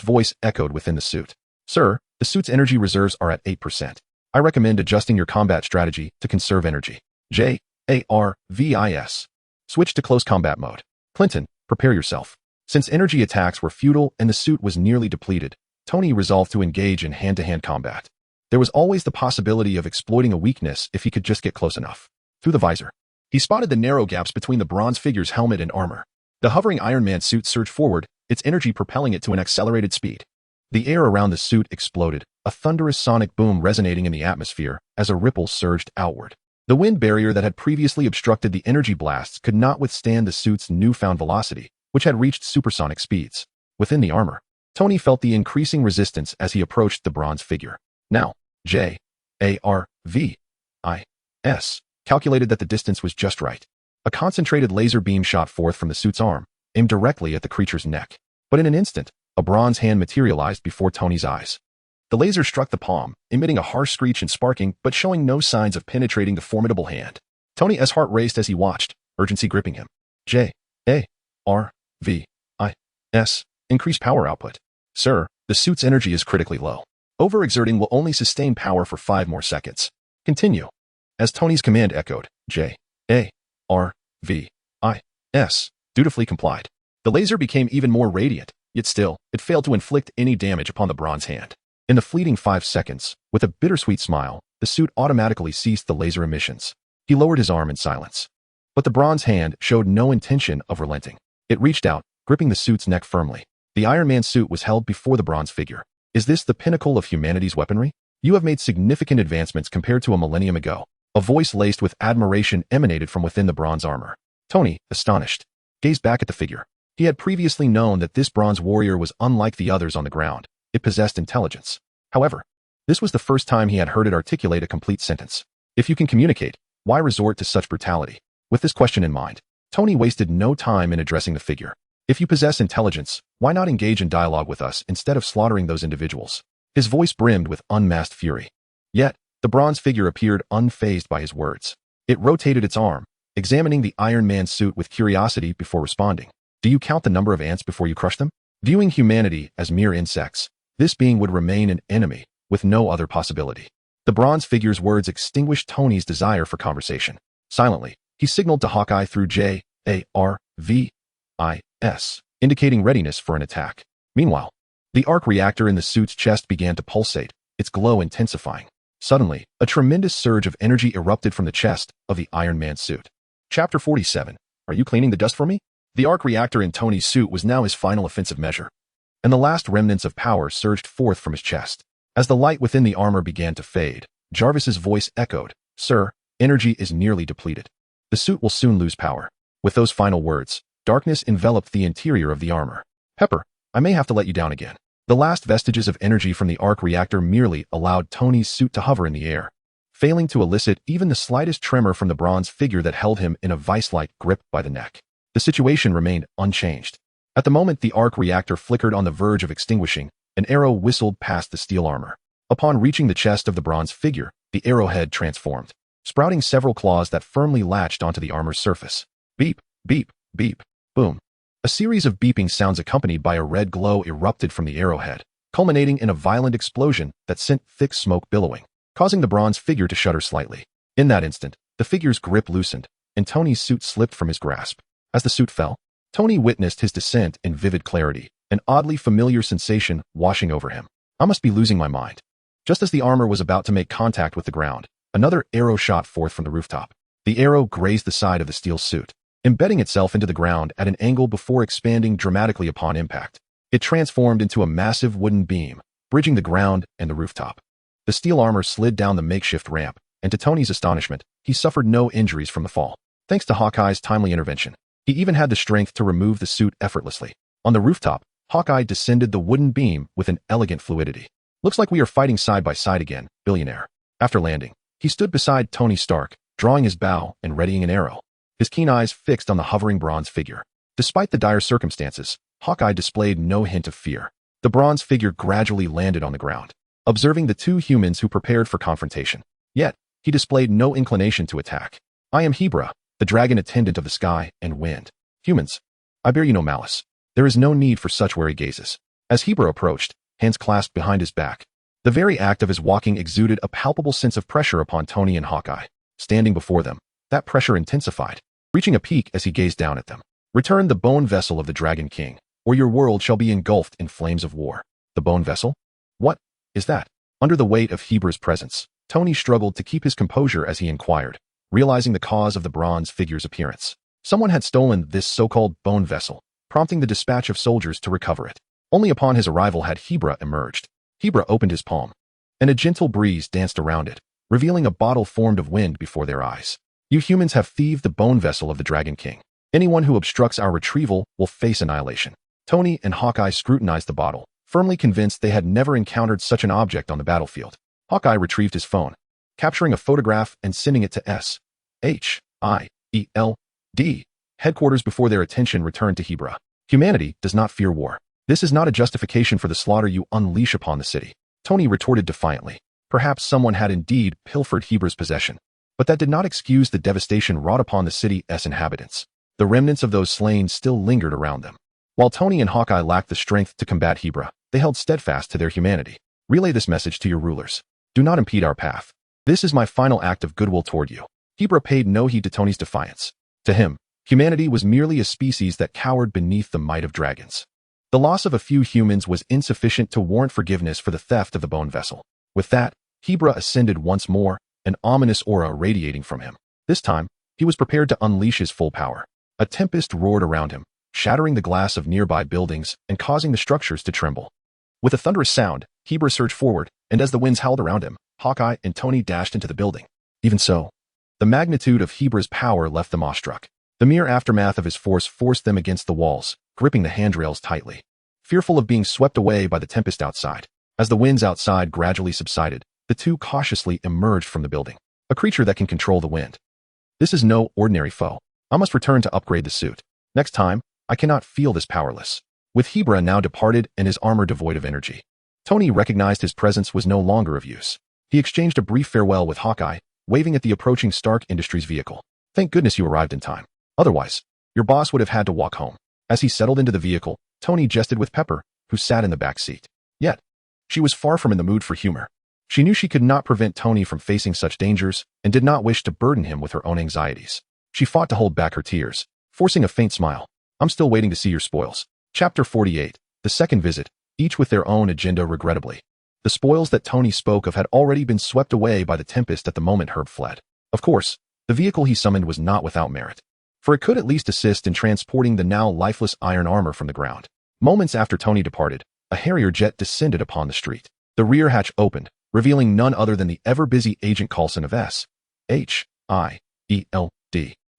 voice echoed within the suit. Sir, the suit's energy reserves are at 8%. I recommend adjusting your combat strategy to conserve energy. J.A.R.V.I.s. Switch to close combat mode. Clinton, prepare yourself. Since energy attacks were futile and the suit was nearly depleted, Tony resolved to engage in hand-to-hand combat. There was always the possibility of exploiting a weakness if he could just get close enough. Through the visor, he spotted the narrow gaps between the bronze figure's helmet and armor. The hovering Iron Man suit surged forward, its energy propelling it to an accelerated speed. The air around the suit exploded, a thunderous sonic boom resonating in the atmosphere as a ripple surged outward. The wind barrier that had previously obstructed the energy blasts could not withstand the suit's newfound velocity, which had reached supersonic speeds. Within the armor, Tony felt the increasing resistance as he approached the bronze figure. Now, J-A-R-V-I-S calculated that the distance was just right. A concentrated laser beam shot forth from the suit's arm, aimed directly at the creature's neck. But in an instant, a bronze hand materialized before Tony's eyes. The laser struck the palm, emitting a harsh screech and sparking, but showing no signs of penetrating the formidable hand. Tony's heart raced as he watched, urgency gripping him. J-A-R-V-I-S. Increase power output. Sir, the suit's energy is critically low. Overexerting will only sustain power for 5 more seconds. Continue. As Tony's command echoed, J-A-R-V-I-S dutifully complied. The laser became even more radiant, yet still, it failed to inflict any damage upon the bronze hand. In the fleeting 5 seconds, with a bittersweet smile, the suit automatically ceased the laser emissions. He lowered his arm in silence. But the bronze hand showed no intention of relenting. It reached out, gripping the suit's neck firmly. The Iron Man suit was held before the bronze figure. Is this the pinnacle of humanity's weaponry? You have made significant advancements compared to a millennium ago. A voice laced with admiration emanated from within the bronze armor. Tony, astonished, gazed back at the figure. He had previously known that this bronze warrior was unlike the others on the ground. It possessed intelligence. However, this was the first time he had heard it articulate a complete sentence. If you can communicate, why resort to such brutality? With this question in mind, Tony wasted no time in addressing the figure. If you possess intelligence, why not engage in dialogue with us instead of slaughtering those individuals? His voice brimmed with unmasked fury. Yet, the bronze figure appeared unfazed by his words. It rotated its arm, examining the Iron Man suit with curiosity before responding. Do you count the number of ants before you crush them? Viewing humanity as mere insects, this being would remain an enemy, with no other possibility. The bronze figure's words extinguished Tony's desire for conversation. Silently, he signaled to Hawkeye through J-A-R-V-I-S, indicating readiness for an attack. Meanwhile, the arc reactor in the suit's chest began to pulsate, its glow intensifying. Suddenly, a tremendous surge of energy erupted from the chest of the Iron Man suit. Chapter 47. Are you cleaning the dust for me? The arc reactor in Tony's suit was now his final offensive measure, and the last remnants of power surged forth from his chest. As the light within the armor began to fade, Jarvis's voice echoed, Sir, energy is nearly depleted. The suit will soon lose power. With those final words, darkness enveloped the interior of the armor. Pepper, I may have to let you down again. The last vestiges of energy from the arc reactor merely allowed Tony's suit to hover in the air, failing to elicit even the slightest tremor from the bronze figure that held him in a vice-like grip by the neck. The situation remained unchanged. At the moment the arc reactor flickered on the verge of extinguishing, an arrow whistled past the steel armor. Upon reaching the chest of the bronze figure, the arrowhead transformed, sprouting several claws that firmly latched onto the armor's surface. Beep, beep, beep, boom. A series of beeping sounds accompanied by a red glow erupted from the arrowhead, culminating in a violent explosion that sent thick smoke billowing, causing the bronze figure to shudder slightly. In that instant, the figure's grip loosened, and Tony's suit slipped from his grasp. As the suit fell, Tony witnessed his descent in vivid clarity, an oddly familiar sensation washing over him. I must be losing my mind. Just as the armor was about to make contact with the ground, another arrow shot forth from the rooftop. The arrow grazed the side of the steel suit, embedding itself into the ground at an angle before expanding dramatically upon impact. It transformed into a massive wooden beam, bridging the ground and the rooftop. The steel armor slid down the makeshift ramp, and to Tony's astonishment, he suffered no injuries from the fall. Thanks to Hawkeye's timely intervention, he even had the strength to remove the suit effortlessly. On the rooftop, Hawkeye descended the wooden beam with an elegant fluidity. Looks like we are fighting side by side again, billionaire. After landing, he stood beside Tony Stark, drawing his bow and readying an arrow, his keen eyes fixed on the hovering bronze figure. Despite the dire circumstances, Hawkeye displayed no hint of fear. The bronze figure gradually landed on the ground, observing the two humans who prepared for confrontation. Yet, he displayed no inclination to attack. I am Hebra, the dragon attendant of the sky and wind. Humans, I bear you no malice. There is no need for such wary gazes. As Hebra approached, hands clasped behind his back, the very act of his walking exuded a palpable sense of pressure upon Tony and Hawkeye. Standing before them, that pressure intensified, reaching a peak as he gazed down at them. Return the bone vessel of the Dragon King, or your world shall be engulfed in flames of war. The bone vessel? What is that? Under the weight of Hebra's presence, Tony struggled to keep his composure as he inquired, realizing the cause of the bronze figure's appearance. Someone had stolen this so-called bone vessel, prompting the dispatch of soldiers to recover it. Only upon his arrival had Hebra emerged. Hebra opened his palm, and a gentle breeze danced around it, revealing a bottle formed of wind before their eyes. You humans have thieved the bone vessel of the Dragon King. Anyone who obstructs our retrieval will face annihilation. Tony and Hawkeye scrutinized the bottle, firmly convinced they had never encountered such an object on the battlefield. Hawkeye retrieved his phone, capturing a photograph and sending it to S.H.I.E.L.D. headquarters before their attention returned to Hebra. Humanity does not fear war. This is not a justification for the slaughter you unleash upon the city. Tony retorted defiantly. Perhaps someone had indeed pilfered Hebra's possession, but that did not excuse the devastation wrought upon the city's inhabitants. The remnants of those slain still lingered around them. While Tony and Hawkeye lacked the strength to combat Hebra, they held steadfast to their humanity. Relay this message to your rulers. Do not impede our path. This is my final act of goodwill toward you. Hebra paid no heed to Tony's defiance. To him, humanity was merely a species that cowered beneath the might of dragons. The loss of a few humans was insufficient to warrant forgiveness for the theft of the bone vessel. With that, Hebra ascended once more, an ominous aura radiating from him. This time, he was prepared to unleash his full power. A tempest roared around him, shattering the glass of nearby buildings and causing the structures to tremble. With a thunderous sound, Hebra surged forward, and as the winds howled around him, Hawkeye and Tony dashed into the building. Even so, the magnitude of Hebra's power left them awestruck. The mere aftermath of his force forced them against the walls, gripping the handrails tightly, fearful of being swept away by the tempest outside. As the winds outside gradually subsided, the two cautiously emerged from the building. A creature that can control the wind. This is no ordinary foe. I must return to upgrade the suit. Next time, I cannot feel this powerless. With Hebra now departed and his armor devoid of energy, Tony recognized his presence was no longer of use. He exchanged a brief farewell with Hawkeye, waving at the approaching Stark Industries vehicle. Thank goodness you arrived in time. Otherwise, your boss would have had to walk home. As he settled into the vehicle, Tony jested with Pepper, who sat in the back seat. Yet, she was far from in the mood for humor. She knew she could not prevent Tony from facing such dangers and did not wish to burden him with her own anxieties. She fought to hold back her tears, forcing a faint smile. I'm still waiting to see your spoils. Chapter 48. The second visit, each with their own agenda regrettably. The spoils that Tony spoke of had already been swept away by the tempest at the moment Herb fled. Of course, the vehicle he summoned was not without merit, for it could at least assist in transporting the now lifeless iron armor from the ground. Moments after Tony departed, a Harrier jet descended upon the street. The rear hatch opened, revealing none other than the ever-busy Agent Coulson of S.H.I.E.L.D.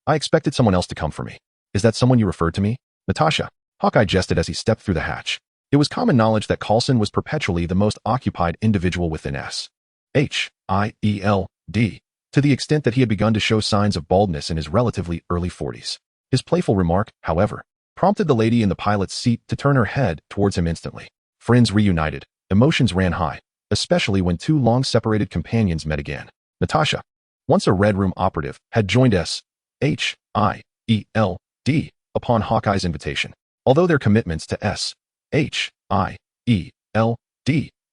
I expected someone else to come for me. Is that someone you referred to me? Natasha. Hawkeye jested as he stepped through the hatch. It was common knowledge that Coulson was perpetually the most occupied individual within S.H.I.E.L.D., to the extent that he had begun to show signs of baldness in his relatively early 40s. His playful remark, however, prompted the lady in the pilot's seat to turn her head towards him instantly. Friends reunited, emotions ran high, especially when two long-separated companions met again. Natasha, once a Red Room operative, had joined S.H.I.E.L.D. upon Hawkeye's invitation. Although their commitments to S.H.I.E.L.D.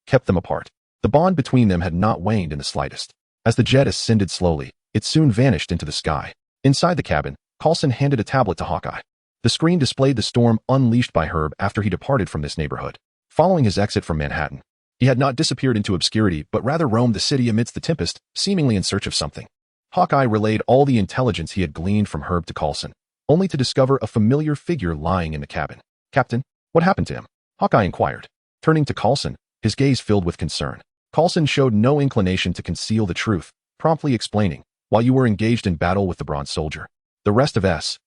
kept them apart, the bond between them had not waned in the slightest. As the jet ascended slowly, it soon vanished into the sky. Inside the cabin, Coulson handed a tablet to Hawkeye. The screen displayed the storm unleashed by Herb after he departed from this neighborhood. Following his exit from Manhattan, he had not disappeared into obscurity but rather roamed the city amidst the tempest, seemingly in search of something. Hawkeye relayed all the intelligence he had gleaned from Herb to Coulson, only to discover a familiar figure lying in the cabin. Captain, what happened to him? Hawkeye inquired. Turning to Coulson, his gaze filled with concern. Coulson showed no inclination to conceal the truth, promptly explaining, while you were engaged in battle with the Bronze Soldier, the rest of S.H.I.E.L.D.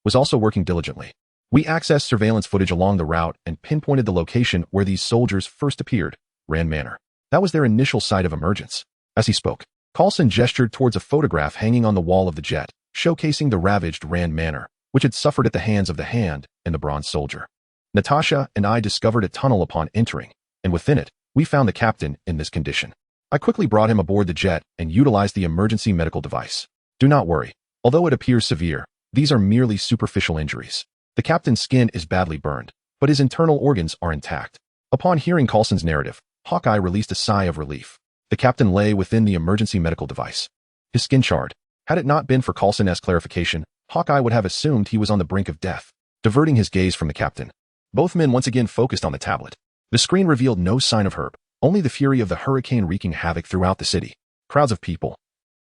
was also working diligently. We accessed surveillance footage along the route and pinpointed the location where these soldiers first appeared, Rand Manor. That was their initial site of emergence. As he spoke, Coulson gestured towards a photograph hanging on the wall of the jet, showcasing the ravaged Rand Manor, which had suffered at the hands of the Hand and the Bronze Soldier. Natasha and I discovered a tunnel upon entering, and within it, we found the captain in this condition. I quickly brought him aboard the jet and utilized the emergency medical device. Do not worry. Although it appears severe, these are merely superficial injuries. The captain's skin is badly burned, but his internal organs are intact. Upon hearing Coulson's narrative, Hawkeye released a sigh of relief. The captain lay within the emergency medical device. His skin charred. Had it not been for Coulson's clarification, Hawkeye would have assumed he was on the brink of death. Diverting his gaze from the captain, both men once again focused on the tablet. The screen revealed no sign of Herb, only the fury of the hurricane wreaking havoc throughout the city. Crowds of people,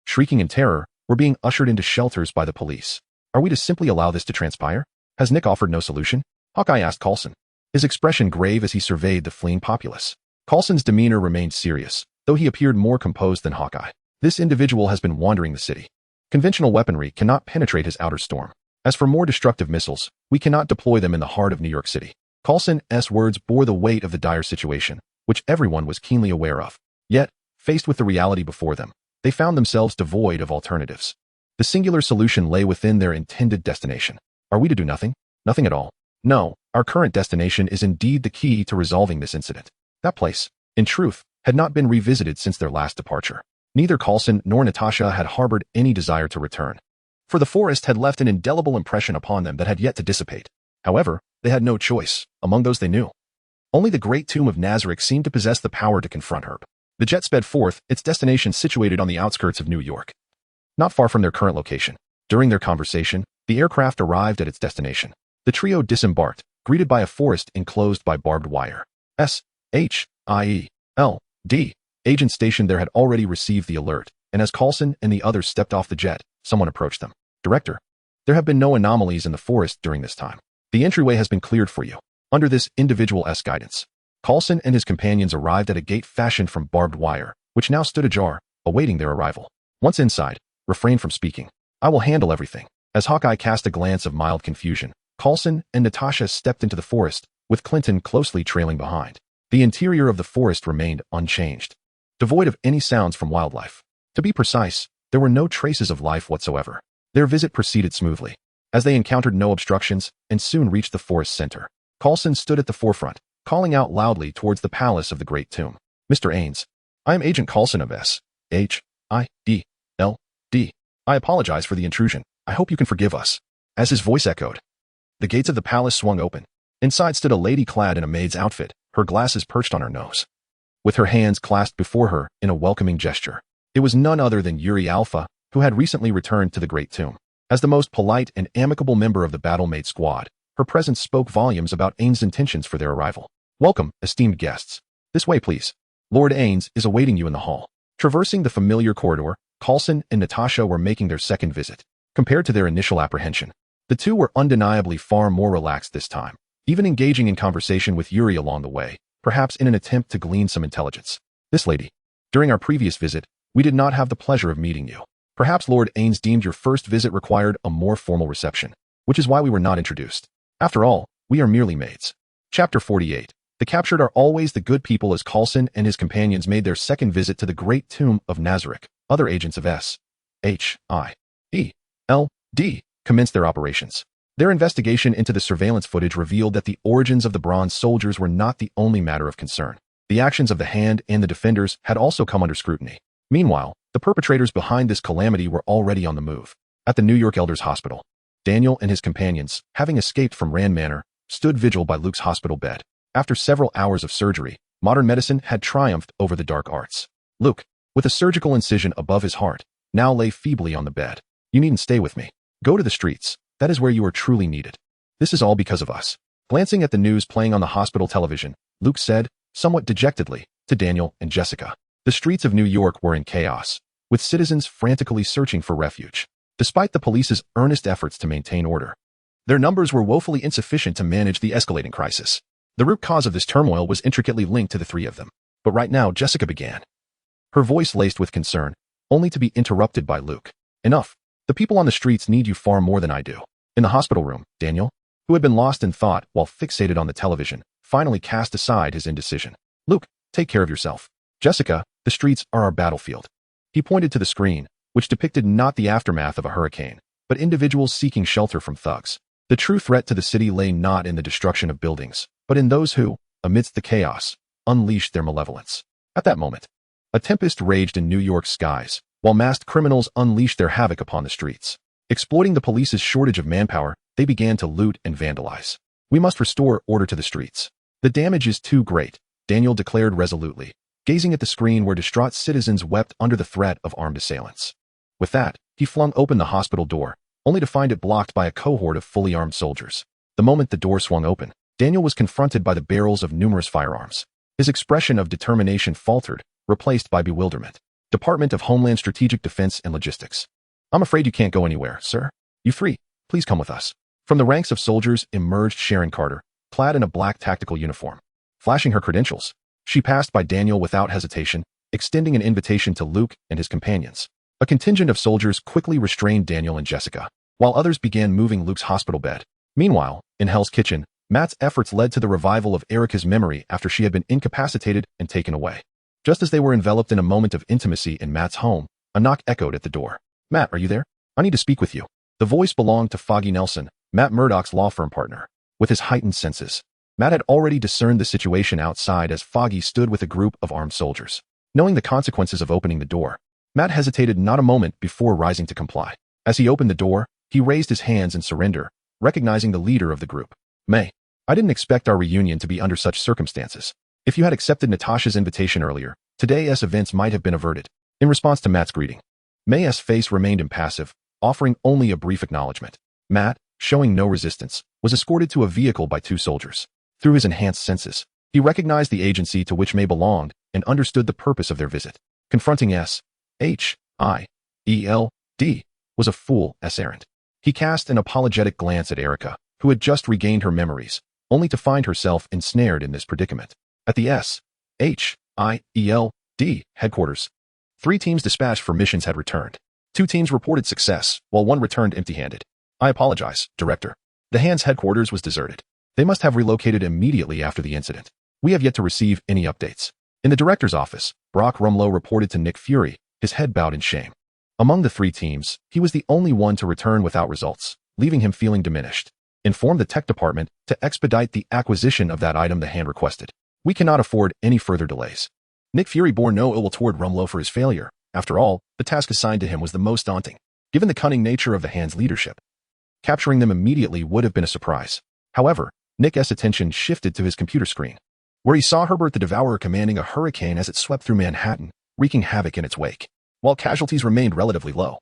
shrieking in terror, were being ushered into shelters by the police. Are we to simply allow this to transpire? Has Nick offered no solution? Hawkeye asked Coulson, his expression grave as he surveyed the fleeing populace. Coulson's demeanor remained serious, though he appeared more composed than Hawkeye. This individual has been wandering the city. Conventional weaponry cannot penetrate his outer storm. As for more destructive missiles, we cannot deploy them in the heart of New York City. Coulson's words bore the weight of the dire situation, which everyone was keenly aware of. Yet, faced with the reality before them, they found themselves devoid of alternatives. The singular solution lay within their intended destination. Are we to do nothing? Nothing at all. No, our current destination is indeed the key to resolving this incident. That place, in truth, had not been revisited since their last departure. Neither Coulson nor Natasha had harbored any desire to return, for the forest had left an indelible impression upon them that had yet to dissipate. However, they had no choice among those they knew. Only the great tomb of Nazarick seemed to possess the power to confront Herb. The jet sped forth, its destination situated on the outskirts of New York, not far from their current location. During their conversation, the aircraft arrived at its destination. The trio disembarked, greeted by a forest enclosed by barbed wire. S.H.I.E.L.D. agent stationed there had already received the alert, and as Coulson and the others stepped off the jet, someone approached them. Director, there have been no anomalies in the forest during this time. The entryway has been cleared for you. Under this individual's guidance, Coulson and his companions arrived at a gate fashioned from barbed wire, which now stood ajar, awaiting their arrival. Once inside, refrain from speaking. I will handle everything. As Hawkeye cast a glance of mild confusion, Coulson and Natasha stepped into the forest, with Clinton closely trailing behind. The interior of the forest remained unchanged, devoid of any sounds from wildlife. To be precise, there were no traces of life whatsoever. Their visit proceeded smoothly, as they encountered no obstructions and soon reached the forest center. Coulson stood at the forefront, calling out loudly towards the palace of the Great Tomb. Mr. Ains, I am Agent Coulson of S.H.I.E.L.D. I apologize for the intrusion. I hope you can forgive us. As his voice echoed, the gates of the palace swung open. Inside stood a lady clad in a maid's outfit, her glasses perched on her nose, with her hands clasped before her in a welcoming gesture. It was none other than Yuri Alpha, who had recently returned to the Great Tomb. As the most polite and amicable member of the Battle-Maid squad, her presence spoke volumes about Ains' intentions for their arrival. Welcome, esteemed guests. This way, please. Lord Ains is awaiting you in the hall. Traversing the familiar corridor, Coulson and Natasha were making their second visit. Compared to their initial apprehension, the two were undeniably far more relaxed this time, even engaging in conversation with Yuri along the way, perhaps in an attempt to glean some intelligence. This lady. During our previous visit, we did not have the pleasure of meeting you. Perhaps Lord Ains deemed your first visit required a more formal reception, which is why we were not introduced. After all, we are merely maids. Chapter 48. The captured are always the good people. As Coulson and his companions made their second visit to the Great Tomb of Nazarick, other agents of S.H.I.E.L.D. commenced their operations. Their investigation into the surveillance footage revealed that the origins of the bronze soldiers were not the only matter of concern. The actions of the Hand and the Defenders had also come under scrutiny. Meanwhile, the perpetrators behind this calamity were already on the move. At the New York Elders Hospital, Daniel and his companions, having escaped from Rand Manor, stood vigil by Luke's hospital bed. After several hours of surgery, modern medicine had triumphed over the dark arts. Luke, with a surgical incision above his heart, now lay feebly on the bed. You needn't stay with me. Go to the streets. That is where you are truly needed. This is all because of us. Glancing at the news playing on the hospital television, Luke said, somewhat dejectedly, to Daniel and Jessica. The streets of New York were in chaos, with citizens frantically searching for refuge. Despite the police's earnest efforts to maintain order, their numbers were woefully insufficient to manage the escalating crisis. The root cause of this turmoil was intricately linked to the three of them. But right now, Jessica began, her voice laced with concern, only to be interrupted by Luke. Enough. The people on the streets need you far more than I do. In the hospital room, Daniel, who had been lost in thought while fixated on the television, finally cast aside his indecision. Luke, take care of yourself. Jessica, the streets are our battlefield. He pointed to the screen, which depicted not the aftermath of a hurricane, but individuals seeking shelter from thugs. The true threat to the city lay not in the destruction of buildings, but in those who, amidst the chaos, unleashed their malevolence. At that moment, a tempest raged in New York's skies, while masked criminals unleashed their havoc upon the streets. Exploiting the police's shortage of manpower, they began to loot and vandalize. We must restore order to the streets. The damage is too great, Daniel declared resolutely, gazing at the screen where distraught citizens wept under the threat of armed assailants. With that, he flung open the hospital door, only to find it blocked by a cohort of fully armed soldiers. The moment the door swung open, Daniel was confronted by the barrels of numerous firearms. His expression of determination faltered, replaced by bewilderment. Department of Homeland Strategic Defense and Logistics. I'm afraid you can't go anywhere, sir. You three, please come with us. From the ranks of soldiers emerged Sharon Carter, clad in a black tactical uniform. Flashing her credentials, She passed by Daniel without hesitation, extending an invitation to Luke and his companions. A contingent of soldiers quickly restrained Daniel and Jessica, while others began moving Luke's hospital bed. Meanwhile, in Hell's Kitchen, Matt's efforts led to the revival of Erica's memory after she had been incapacitated and taken away. Just as they were enveloped in a moment of intimacy in Matt's home, a knock echoed at the door. "Matt, are you there? I need to speak with you." The voice belonged to Foggy Nelson, Matt Murdock's law firm partner. With his heightened senses, Matt had already discerned the situation outside as Foggy stood with a group of armed soldiers. Knowing the consequences of opening the door, Matt hesitated not a moment before rising to comply. As he opened the door, he raised his hands in surrender, recognizing the leader of the group. "May, I didn't expect our reunion to be under such circumstances. If you had accepted Natasha's invitation earlier, today's events might have been averted." In response to Matt's greeting, May's face remained impassive, offering only a brief acknowledgement. Matt, showing no resistance, was escorted to a vehicle by two soldiers. Through his enhanced senses, he recognized the agency to which May belonged and understood the purpose of their visit. Confronting S.H.I.E.L.D. was a fool's errand. He cast an apologetic glance at Erica, who had just regained her memories, only to find herself ensnared in this predicament. At the S.H.I.E.L.D. headquarters, 3 teams dispatched for missions had returned. 2 teams reported success, while 1 returned empty-handed. "I apologize, Director. The Hands headquarters was deserted. They must have relocated immediately after the incident. We have yet to receive any updates." In the director's office, Brock Rumlow reported to Nick Fury, his head bowed in shame. Among the 3 teams, he was the only one to return without results, leaving him feeling diminished. "Inform the tech department to expedite the acquisition of that item the Hand requested. We cannot afford any further delays." Nick Fury bore no ill will toward Rumlow for his failure. After all, the task assigned to him was the most daunting. Given the cunning nature of the Hand's leadership, capturing them immediately would have been a surprise. However, Nick's attention shifted to his computer screen, where he saw Herbert the Devourer commanding a hurricane as it swept through Manhattan, wreaking havoc in its wake. While casualties remained relatively low,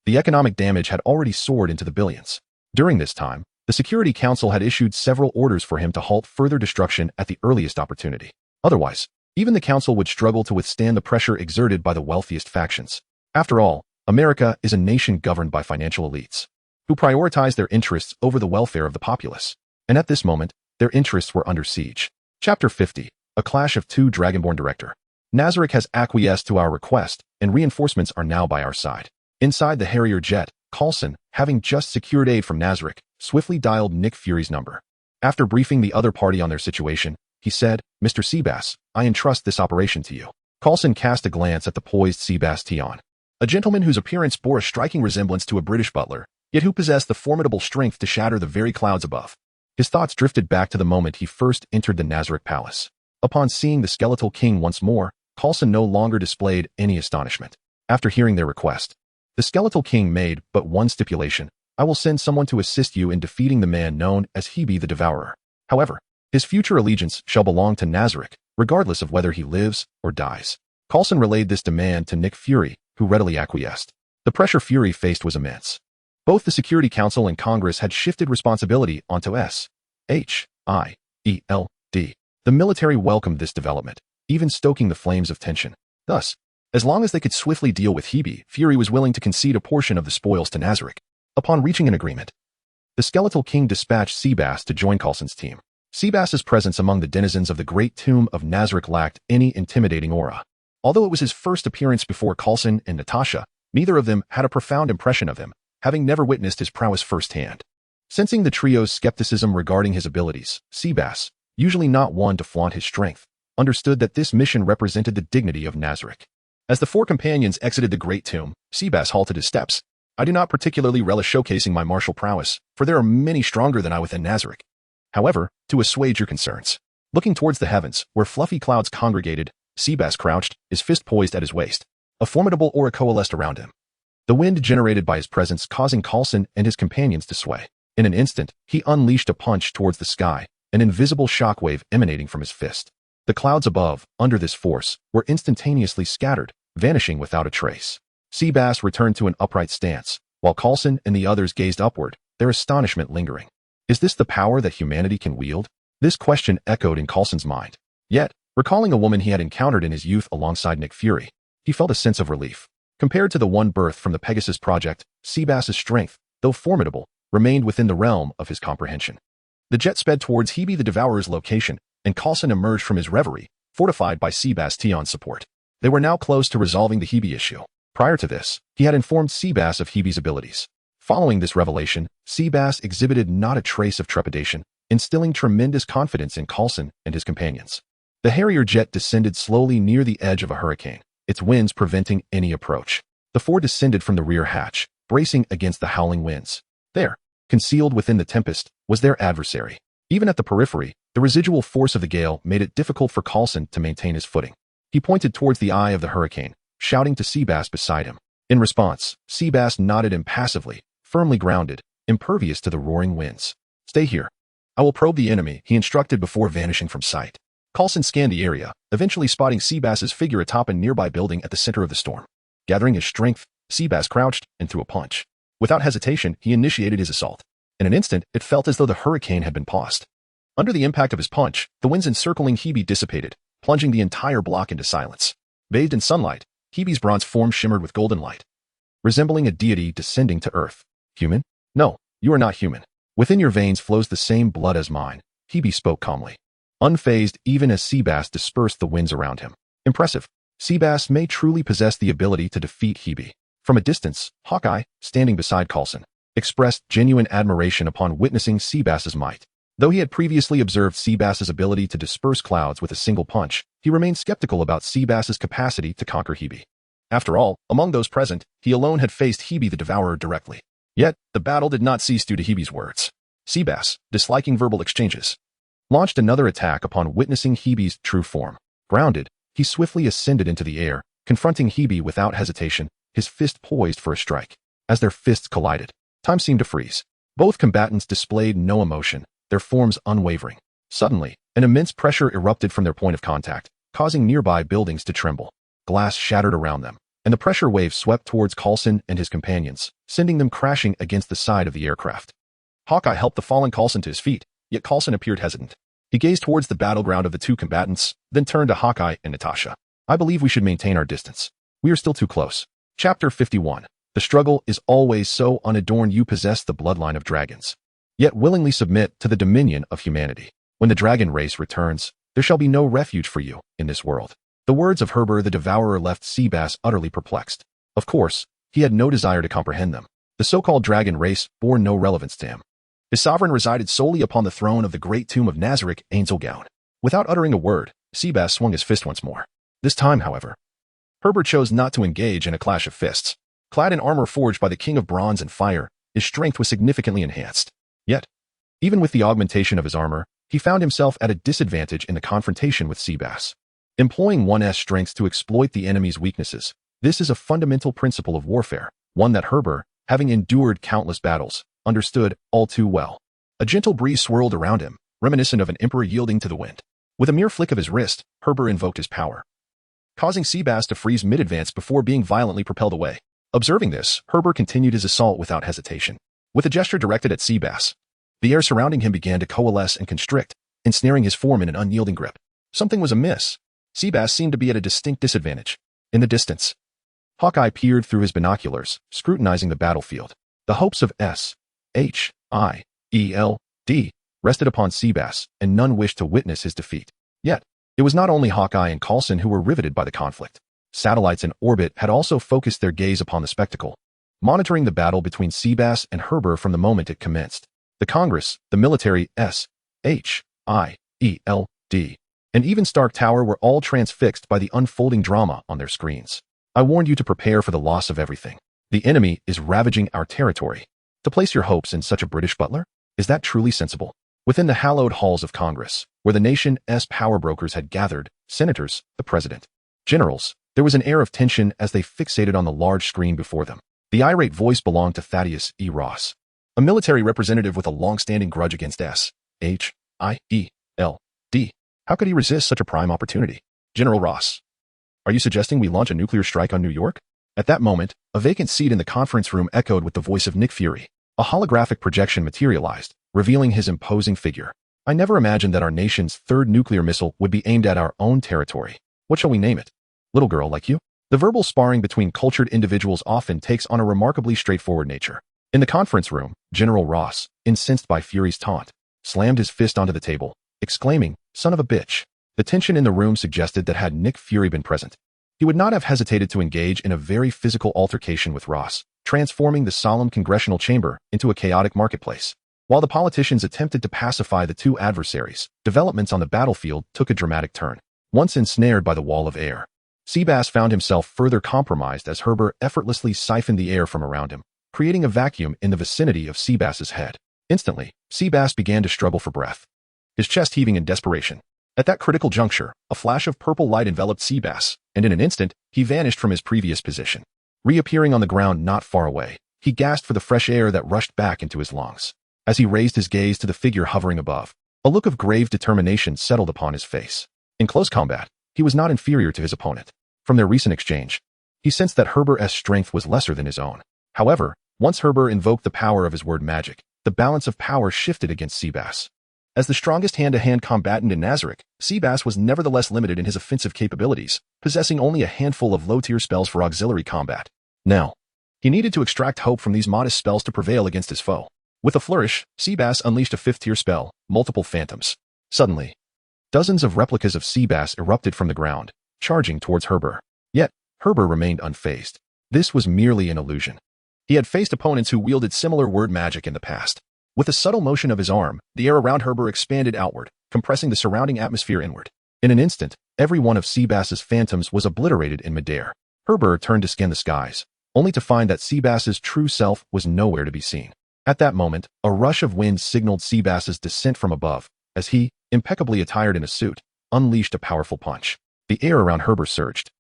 the economic damage had already soared into the billions. During this time, the Security Council had issued several orders for him to halt further destruction at the earliest opportunity. Otherwise, even the Council would struggle to withstand the pressure exerted by the wealthiest factions. After all, America is a nation governed by financial elites, who prioritize their interests over the welfare of the populace. And at this moment, their interests were under siege. Chapter 50, A Clash of Two Dragonborn. Director. Nazarick has acquiesced to our request, and reinforcements are now by our side. Inside the Harrier jet, Coulson, having just secured aid from Nazarick, swiftly dialed Nick Fury's number. After briefing the other party on their situation, he said, "Mr. Seabass, I entrust this operation to you." Coulson cast a glance at the poised Seabass Tion, a gentleman whose appearance bore a striking resemblance to a British butler, yet who possessed the formidable strength to shatter the very clouds above. His thoughts drifted back to the moment he first entered the Nazarick Palace. Upon seeing the Skeletal King once more, Coulson no longer displayed any astonishment. After hearing their request, the Skeletal King made but one stipulation: "I will send someone to assist you in defeating the man known as Hebe the Devourer. However, his future allegiance shall belong to Nazarick, regardless of whether he lives or dies." Coulson relayed this demand to Nick Fury, who readily acquiesced. The pressure Fury faced was immense. Both the Security Council and Congress had shifted responsibility onto S.H.I.E.L.D. The military welcomed this development, even stoking the flames of tension. Thus, as long as they could swiftly deal with Hebe, Fury was willing to concede a portion of the spoils to Nazarick. Upon reaching an agreement, the Skeletal King dispatched Seabass to join Coulson's team. Seabass's presence among the denizens of the Great Tomb of Nazarick lacked any intimidating aura. Although it was his first appearance before Coulson and Natasha, neither of them had a profound impression of him, having never witnessed his prowess firsthand. Sensing the trio's skepticism regarding his abilities, Seabass, usually not one to flaunt his strength, understood that this mission represented the dignity of Nazarick. As the 4 companions exited the Great Tomb, Seabass halted his steps. "I do not particularly relish showcasing my martial prowess, for there are many stronger than I within Nazarick. However, to assuage your concerns." Looking towards the heavens, where fluffy clouds congregated, Seabass crouched, his fist poised at his waist. A formidable aura coalesced around him, the wind generated by his presence causing Coulson and his companions to sway. In an instant, he unleashed a punch towards the sky, an invisible shockwave emanating from his fist. The clouds above, under this force, were instantaneously scattered, vanishing without a trace. Seabass returned to an upright stance, while Coulson and the others gazed upward, their astonishment lingering. Is this the power that humanity can wield? This question echoed in Coulson's mind. Yet, recalling a woman he had encountered in his youth alongside Nick Fury, he felt a sense of relief. Compared to the one birthed from the Pegasus Project, Seabass's strength, though formidable, remained within the realm of his comprehension. The jet sped towards Hebe the Devourer's location, and Coulson emerged from his reverie, fortified by Seabastian's support. They were now close to resolving the Hebe issue. Prior to this, he had informed Seabass of Hebe's abilities. Following this revelation, Seabass exhibited not a trace of trepidation, instilling tremendous confidence in Coulson and his companions. The Harrier jet descended slowly near the edge of a hurricane, its winds preventing any approach. The four descended from the rear hatch, bracing against the howling winds. There, concealed within the tempest, was their adversary. Even at the periphery, the residual force of the gale made it difficult for Coulson to maintain his footing. He pointed towards the eye of the hurricane, shouting to Seabass beside him. In response, Seabass nodded impassively, firmly grounded, impervious to the roaring winds. "Stay here. I will probe the enemy," he instructed before vanishing from sight. Coulson scanned the area, eventually spotting Seabass's figure atop a nearby building at the center of the storm. Gathering his strength, Seabass crouched and threw a punch. Without hesitation, he initiated his assault. In an instant, it felt as though the hurricane had been paused. Under the impact of his punch, the winds encircling Hebe dissipated, plunging the entire block into silence. Bathed in sunlight, Hebe's bronze form shimmered with golden light, resembling a deity descending to earth. "Human? No, you are not human. Within your veins flows the same blood as mine," Hebe spoke calmly, unfazed even as Seabass dispersed the winds around him. Impressive. Seabass may truly possess the ability to defeat Hebe. From a distance, Hawkeye, standing beside Coulson, expressed genuine admiration upon witnessing Seabass's might. Though he had previously observed Seabass's ability to disperse clouds with a single punch, he remained skeptical about Seabass's capacity to conquer Hebe. After all, among those present, he alone had faced Hebe the Devourer directly. Yet, the battle did not cease due to Hebe's words. Seabass, disliking verbal exchanges, launched another attack upon witnessing Hebe's true form. Grounded, he swiftly ascended into the air, confronting Hebe without hesitation, his fist poised for a strike. As their fists collided, time seemed to freeze. Both combatants displayed no emotion, their forms unwavering. Suddenly, an immense pressure erupted from their point of contact, causing nearby buildings to tremble. Glass shattered around them, and the pressure wave swept towards Coulson and his companions, sending them crashing against the side of the aircraft. Hawkeye helped the fallen Coulson to his feet, yet Coulson appeared hesitant. He gazed towards the battleground of the two combatants, then turned to Hawkeye and Natasha. "I believe we should maintain our distance. We are still too close." Chapter 51. The struggle is always so unadorned. You possess the bloodline of dragons, yet willingly submit to the dominion of humanity. When the dragon race returns, there shall be no refuge for you in this world. The words of Heber the Devourer left Seabass utterly perplexed. Of course, he had no desire to comprehend them. The so-called dragon race bore no relevance to him. His sovereign resided solely upon the throne of the great tomb of Nazarick Ainzelgown. Without uttering a word, Seabass swung his fist once more. This time, however, Heber chose not to engage in a clash of fists. Clad in armor forged by the King of Bronze and Fire, his strength was significantly enhanced. Yet, even with the augmentation of his armor, he found himself at a disadvantage in the confrontation with Seabass. Employing one's strength to exploit the enemy's weaknesses, this is a fundamental principle of warfare, one that Heber, having endured countless battles, understood all too well. A gentle breeze swirled around him, reminiscent of an emperor yielding to the wind. With a mere flick of his wrist, Heber invoked his power, causing Seabass to freeze mid-advance before being violently propelled away. Observing this, Heber continued his assault without hesitation. With a gesture directed at Seabass, the air surrounding him began to coalesce and constrict, ensnaring his form in an unyielding grip. Something was amiss. Seabass seemed to be at a distinct disadvantage. In the distance, Hawkeye peered through his binoculars, scrutinizing the battlefield. The hopes of S.H.I.E.L.D. rested upon Seabass, and none wished to witness his defeat. Yet, it was not only Hawkeye and Coulson who were riveted by the conflict. Satellites in orbit had also focused their gaze upon the spectacle, monitoring the battle between Seabass and Heber from the moment it commenced. The Congress, the military S.H.I.E.L.D., and even Stark Tower were all transfixed by the unfolding drama on their screens. I warned you to prepare for the loss of everything. The enemy is ravaging our territory. To place your hopes in such a British butler? Is that truly sensible? Within the hallowed halls of Congress, where the nation's power brokers had gathered, senators, the president, generals, there was an air of tension as they fixated on the large screen before them. The irate voice belonged to Thaddeus E. Ross, a military representative with a long-standing grudge against S.H.I.E.L.D. How could he resist such a prime opportunity? General Ross, are you suggesting we launch a nuclear strike on New York? At that moment, a vacant seat in the conference room echoed with the voice of Nick Fury. A holographic projection materialized, revealing his imposing figure. I never imagined that our nation's third nuclear missile would be aimed at our own territory. What shall we name it? Little girl like you? The verbal sparring between cultured individuals often takes on a remarkably straightforward nature. In the conference room, General Ross, incensed by Fury's taunt, slammed his fist onto the table, exclaiming, "Son of a bitch. The tension in the room suggested that had Nick Fury been present, he would not have hesitated to engage in a very physical altercation with Ross, transforming the solemn congressional chamber into a chaotic marketplace. While the politicians attempted to pacify the two adversaries, developments on the battlefield took a dramatic turn. Once ensnared by the wall of air, Seabass found himself further compromised as Herbert effortlessly siphoned the air from around him, creating a vacuum in the vicinity of Seabass's head. Instantly, Seabass began to struggle for breath, his chest heaving in desperation. At that critical juncture, a flash of purple light enveloped Seabass, and in an instant, he vanished from his previous position. Reappearing on the ground not far away, he gasped for the fresh air that rushed back into his lungs. As he raised his gaze to the figure hovering above, a look of grave determination settled upon his face. In close combat, he was not inferior to his opponent. From their recent exchange, he sensed that Herbert's strength was lesser than his own. However, once Herbert invoked the power of his word magic, the balance of power shifted against Seabass. As the strongest hand-to-hand combatant in Nazarick, Seabass was nevertheless limited in his offensive capabilities, possessing only a handful of low-tier spells for auxiliary combat. Now, he needed to extract hope from these modest spells to prevail against his foe. With a flourish, Seabass unleashed a fifth-tier spell, Multiple Phantoms. Suddenly, dozens of replicas of Seabass erupted from the ground, charging towards Herbert. Yet, Herbert remained unfazed. This was merely an illusion. He had faced opponents who wielded similar word magic in the past. With a subtle motion of his arm, the air around Herbert expanded outward, compressing the surrounding atmosphere inward. In an instant, every one of Seabass's phantoms was obliterated in midair. Herbert turned to scan the skies, only to find that Seabass's true self was nowhere to be seen. At that moment, a rush of wind signaled Seabass's descent from above, as he, impeccably attired in a suit, unleashed a powerful punch. The air around Herbert surged,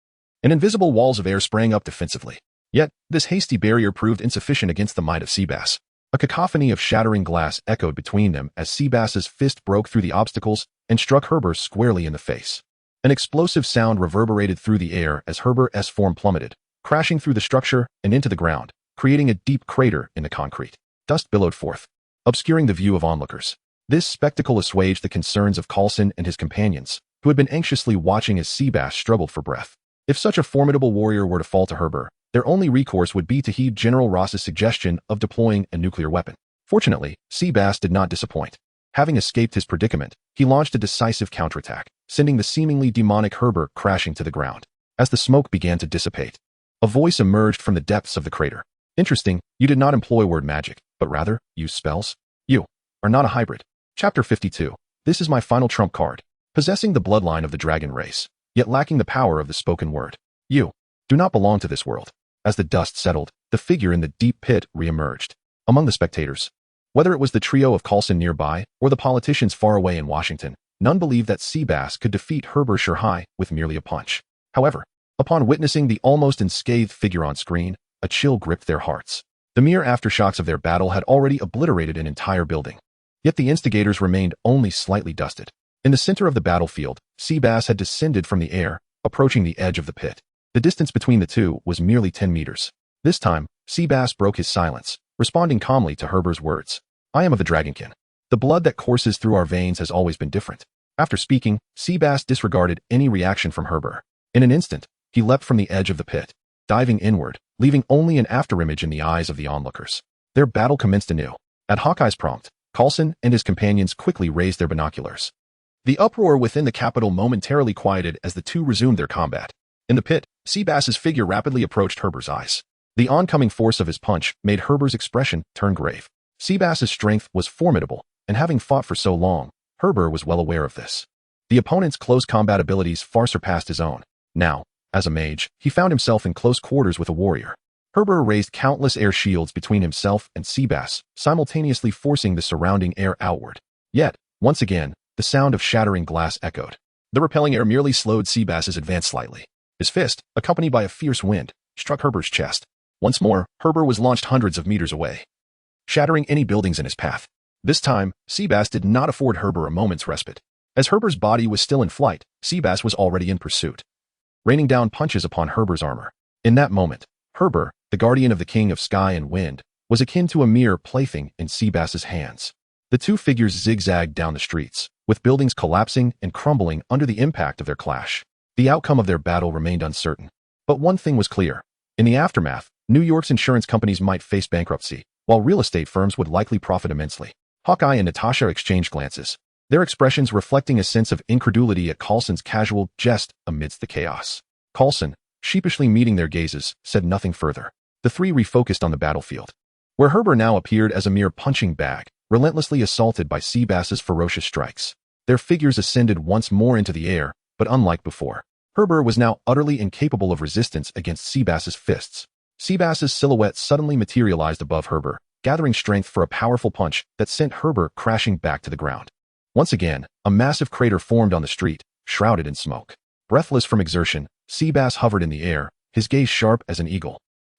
and invisible walls of air sprang up defensively. Yet, this hasty barrier proved insufficient against the might of Seabass. A cacophony of shattering glass echoed between them as Seabass's fist broke through the obstacles and struck Herbert squarely in the face. An explosive sound reverberated through the air as Herbert's form plummeted, crashing through the structure and into the ground, creating a deep crater in the concrete. Dust billowed forth, obscuring the view of onlookers. This spectacle assuaged the concerns of Coulson and his companions, who had been anxiously watching as Seabass struggled for breath. If such a formidable warrior were to fall to Herbert, their only recourse would be to heed General Ross's suggestion of deploying a nuclear weapon. Fortunately, Seabass did not disappoint. Having escaped his predicament, he launched a decisive counterattack, sending the seemingly demonic Herbert crashing to the ground. As the smoke began to dissipate, a voice emerged from the depths of the crater. Interesting, you did not employ word magic, but rather, use spells? You are not a hybrid. Chapter 52. This is my final trump card. Possessing the bloodline of the dragon race, yet lacking the power of the spoken word. You do not belong to this world. As the dust settled, the figure in the deep pit re-emerged. Among the spectators, whether it was the trio of Coulson nearby or the politicians far away in Washington, none believed that Seabass could defeat Herbert Sherhai with merely a punch. However, upon witnessing the almost unscathed figure on screen, a chill gripped their hearts. The mere aftershocks of their battle had already obliterated an entire building. Yet the instigators remained only slightly dusted. In the center of the battlefield, Seabass had descended from the air, approaching the edge of the pit. The distance between the two was merely 10 meters. This time, Seabass broke his silence, responding calmly to Herbert's words. I am of the Dragonkin. The blood that courses through our veins has always been different. After speaking, Seabass disregarded any reaction from Herbert. In an instant, he leapt from the edge of the pit, diving inward, leaving only an afterimage in the eyes of the onlookers. Their battle commenced anew. At Hawkeye's prompt, Coulson and his companions quickly raised their binoculars. The uproar within the capital momentarily quieted as the two resumed their combat. In the pit, Seabass's figure rapidly approached Herbert's eyes. The oncoming force of his punch made Herbert's expression turn grave. Seabass's strength was formidable, and having fought for so long, Herbert was well aware of this. The opponent's close combat abilities far surpassed his own. Now, as a mage, he found himself in close quarters with a warrior. Herbert raised countless air shields between himself and Seabass, simultaneously forcing the surrounding air outward. Yet, once again, the sound of shattering glass echoed. The repelling air merely slowed Seabass's advance slightly. His fist, accompanied by a fierce wind, struck Herbert's chest. Once more, Herbert was launched hundreds of meters away, shattering any buildings in his path. This time, Seabass did not afford Herbert a moment's respite. As Herbert's body was still in flight, Seabass was already in pursuit, raining down punches upon Herbert's armor. In that moment, Herbert, the guardian of the king of sky and wind, was akin to a mere plaything in Seabass's hands. The two figures zigzagged down the streets, with buildings collapsing and crumbling under the impact of their clash. The outcome of their battle remained uncertain. But one thing was clear. In the aftermath, New York's insurance companies might face bankruptcy, while real estate firms would likely profit immensely. Hawkeye and Natasha exchanged glances. their expressions reflecting a sense of incredulity at Coulson's casual jest amidst the chaos. Coulson, sheepishly meeting their gazes, said nothing further. The three refocused on the battlefield, where Heber now appeared as a mere punching bag, relentlessly assaulted by Seabass's ferocious strikes. Their figures ascended once more into the air, but unlike before, Heber was now utterly incapable of resistance against Seabass's fists. Seabass's silhouette suddenly materialized above Heber, gathering strength for a powerful punch that sent Heber crashing back to the ground. Once again, a massive crater formed on the street, shrouded in smoke. Breathless from exertion, Seabass hovered in the air, his gaze sharp as an eagle,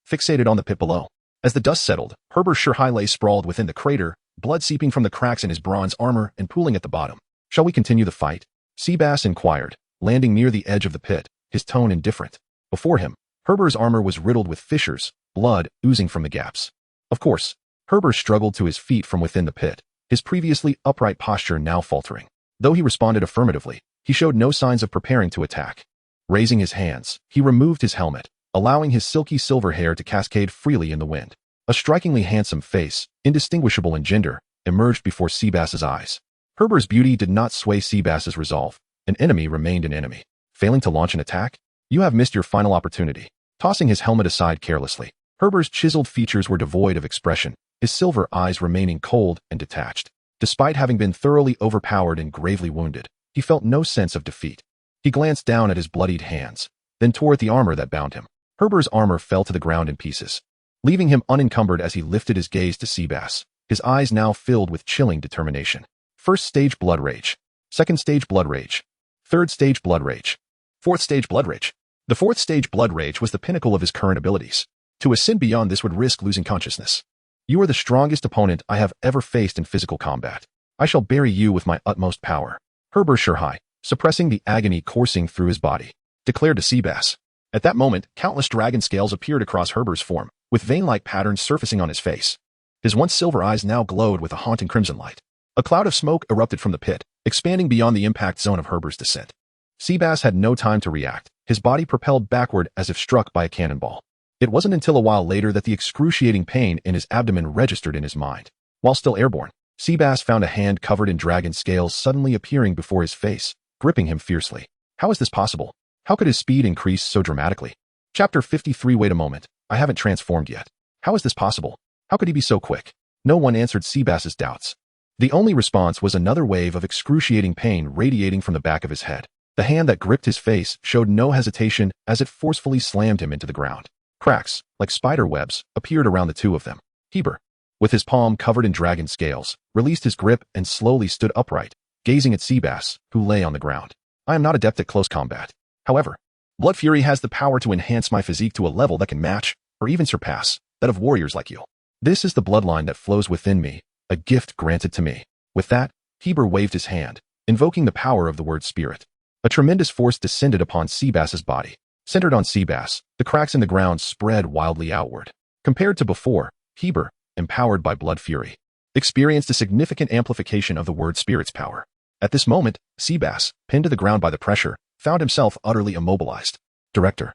fixated on the pit below. As the dust settled, Heber Sherhai lay sprawled within the crater, blood seeping from the cracks in his bronze armor and pooling at the bottom. "Shall we continue the fight?" Seabass inquired, landing near the edge of the pit, his tone indifferent. Before him, Heber's armor was riddled with fissures, blood oozing from the gaps. Of course, Heber struggled to his feet from within the pit, his previously upright posture now faltering. Though he responded affirmatively, he showed no signs of preparing to attack. Raising his hands, he removed his helmet, allowing his silky silver hair to cascade freely in the wind. A strikingly handsome face, indistinguishable in gender, emerged before Seabass's eyes. Heber's beauty did not sway Seabass's resolve. An enemy remained an enemy. Failing to launch an attack? You have missed your final opportunity. Tossing his helmet aside carelessly, Heber's chiseled features were devoid of expression, his silver eyes remaining cold and detached. Despite having been thoroughly overpowered and gravely wounded, he felt no sense of defeat. He glanced down at his bloodied hands, then tore at the armor that bound him. Heber's armor fell to the ground in pieces, leaving him unencumbered as he lifted his gaze to Seabass, his eyes now filled with chilling determination. First stage blood rage. Second stage blood rage. Third stage blood rage. Fourth stage blood rage. The fourth stage blood rage was the pinnacle of his current abilities. To ascend beyond this would risk losing consciousness. You are the strongest opponent I have ever faced in physical combat. I shall bury you with my utmost power. Heber Sherhai, suppressing the agony coursing through his body, declared to Seabass. At that moment, countless dragon scales appeared across Heber's form, with vein-like patterns surfacing on his face. His once silver eyes now glowed with a haunting crimson light. A cloud of smoke erupted from the pit, expanding beyond the impact zone of Heber's descent. Seabass had no time to react, his body propelled backward as if struck by a cannonball. It wasn't until a while later that the excruciating pain in his abdomen registered in his mind. While still airborne, Seabass found a hand covered in dragon scales suddenly appearing before his face, gripping him fiercely. How is this possible? How could his speed increase so dramatically? Chapter 53. Wait a moment, I haven't transformed yet. How is this possible? How could he be so quick? No one answered Seabass's doubts. The only response was another wave of excruciating pain radiating from the back of his head. The hand that gripped his face showed no hesitation as it forcefully slammed him into the ground. Cracks, like spider webs, appeared around the two of them. Heber, with his palm covered in dragon scales, released his grip and slowly stood upright, gazing at Seabass, who lay on the ground. I am not adept at close combat. However, Blood Fury has the power to enhance my physique to a level that can match, or even surpass, that of warriors like you. This is the bloodline that flows within me, a gift granted to me. With that, Heber waved his hand, invoking the power of the word spirit. A tremendous force descended upon Seabass's body. Centered on Seabass, the cracks in the ground spread wildly outward. Compared to before, Heber, empowered by Blood Fury, experienced a significant amplification of the word spirit's power. At this moment, Seabass, pinned to the ground by the pressure, found himself utterly immobilized. Director,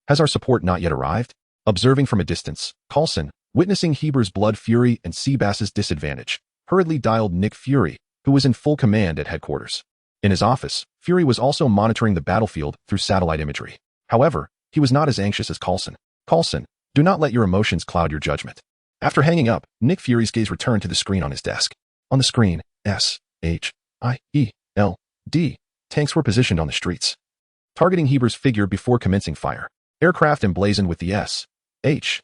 has our support not yet arrived? Observing from a distance, Coulson, witnessing Heber's Blood Fury and Seabass's disadvantage, hurriedly dialed Nick Fury, who was in full command at headquarters. In his office, Fury was also monitoring the battlefield through satellite imagery. However, he was not as anxious as Coulson. Coulson, do not let your emotions cloud your judgment. After hanging up, Nick Fury's gaze returned to the screen on his desk. On the screen, S-H-I-E-L-D, tanks were positioned on the streets, targeting Heber's figure before commencing fire. Aircraft emblazoned with the S-H-I-E-L-D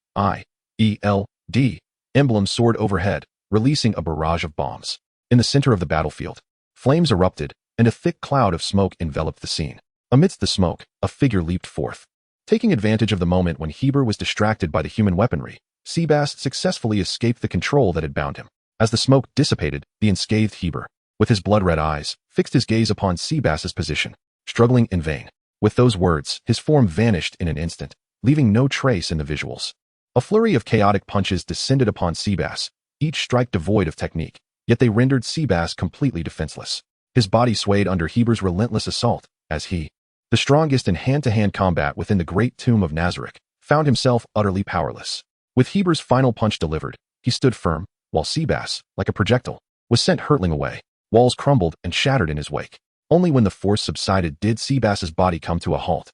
emblem soared overhead, releasing a barrage of bombs. In the center of the battlefield, flames erupted, and a thick cloud of smoke enveloped the scene. Amidst the smoke, a figure leaped forth. Taking advantage of the moment when Heber was distracted by the human weaponry, Seabass successfully escaped the control that had bound him. As the smoke dissipated, the unscathed Heber, with his blood-red eyes, fixed his gaze upon Seabass's position, struggling in vain. With those words, his form vanished in an instant, leaving no trace in the visuals. A flurry of chaotic punches descended upon Seabass, each strike devoid of technique, yet they rendered Seabass completely defenseless. His body swayed under Heber's relentless assault, as he, the strongest in hand-to-hand combat within the great tomb of Nazarick, found himself utterly powerless. With Heber's final punch delivered, he stood firm, while Seabass, like a projectile, was sent hurtling away. Walls crumbled and shattered in his wake. Only when the force subsided did Seabass's body come to a halt,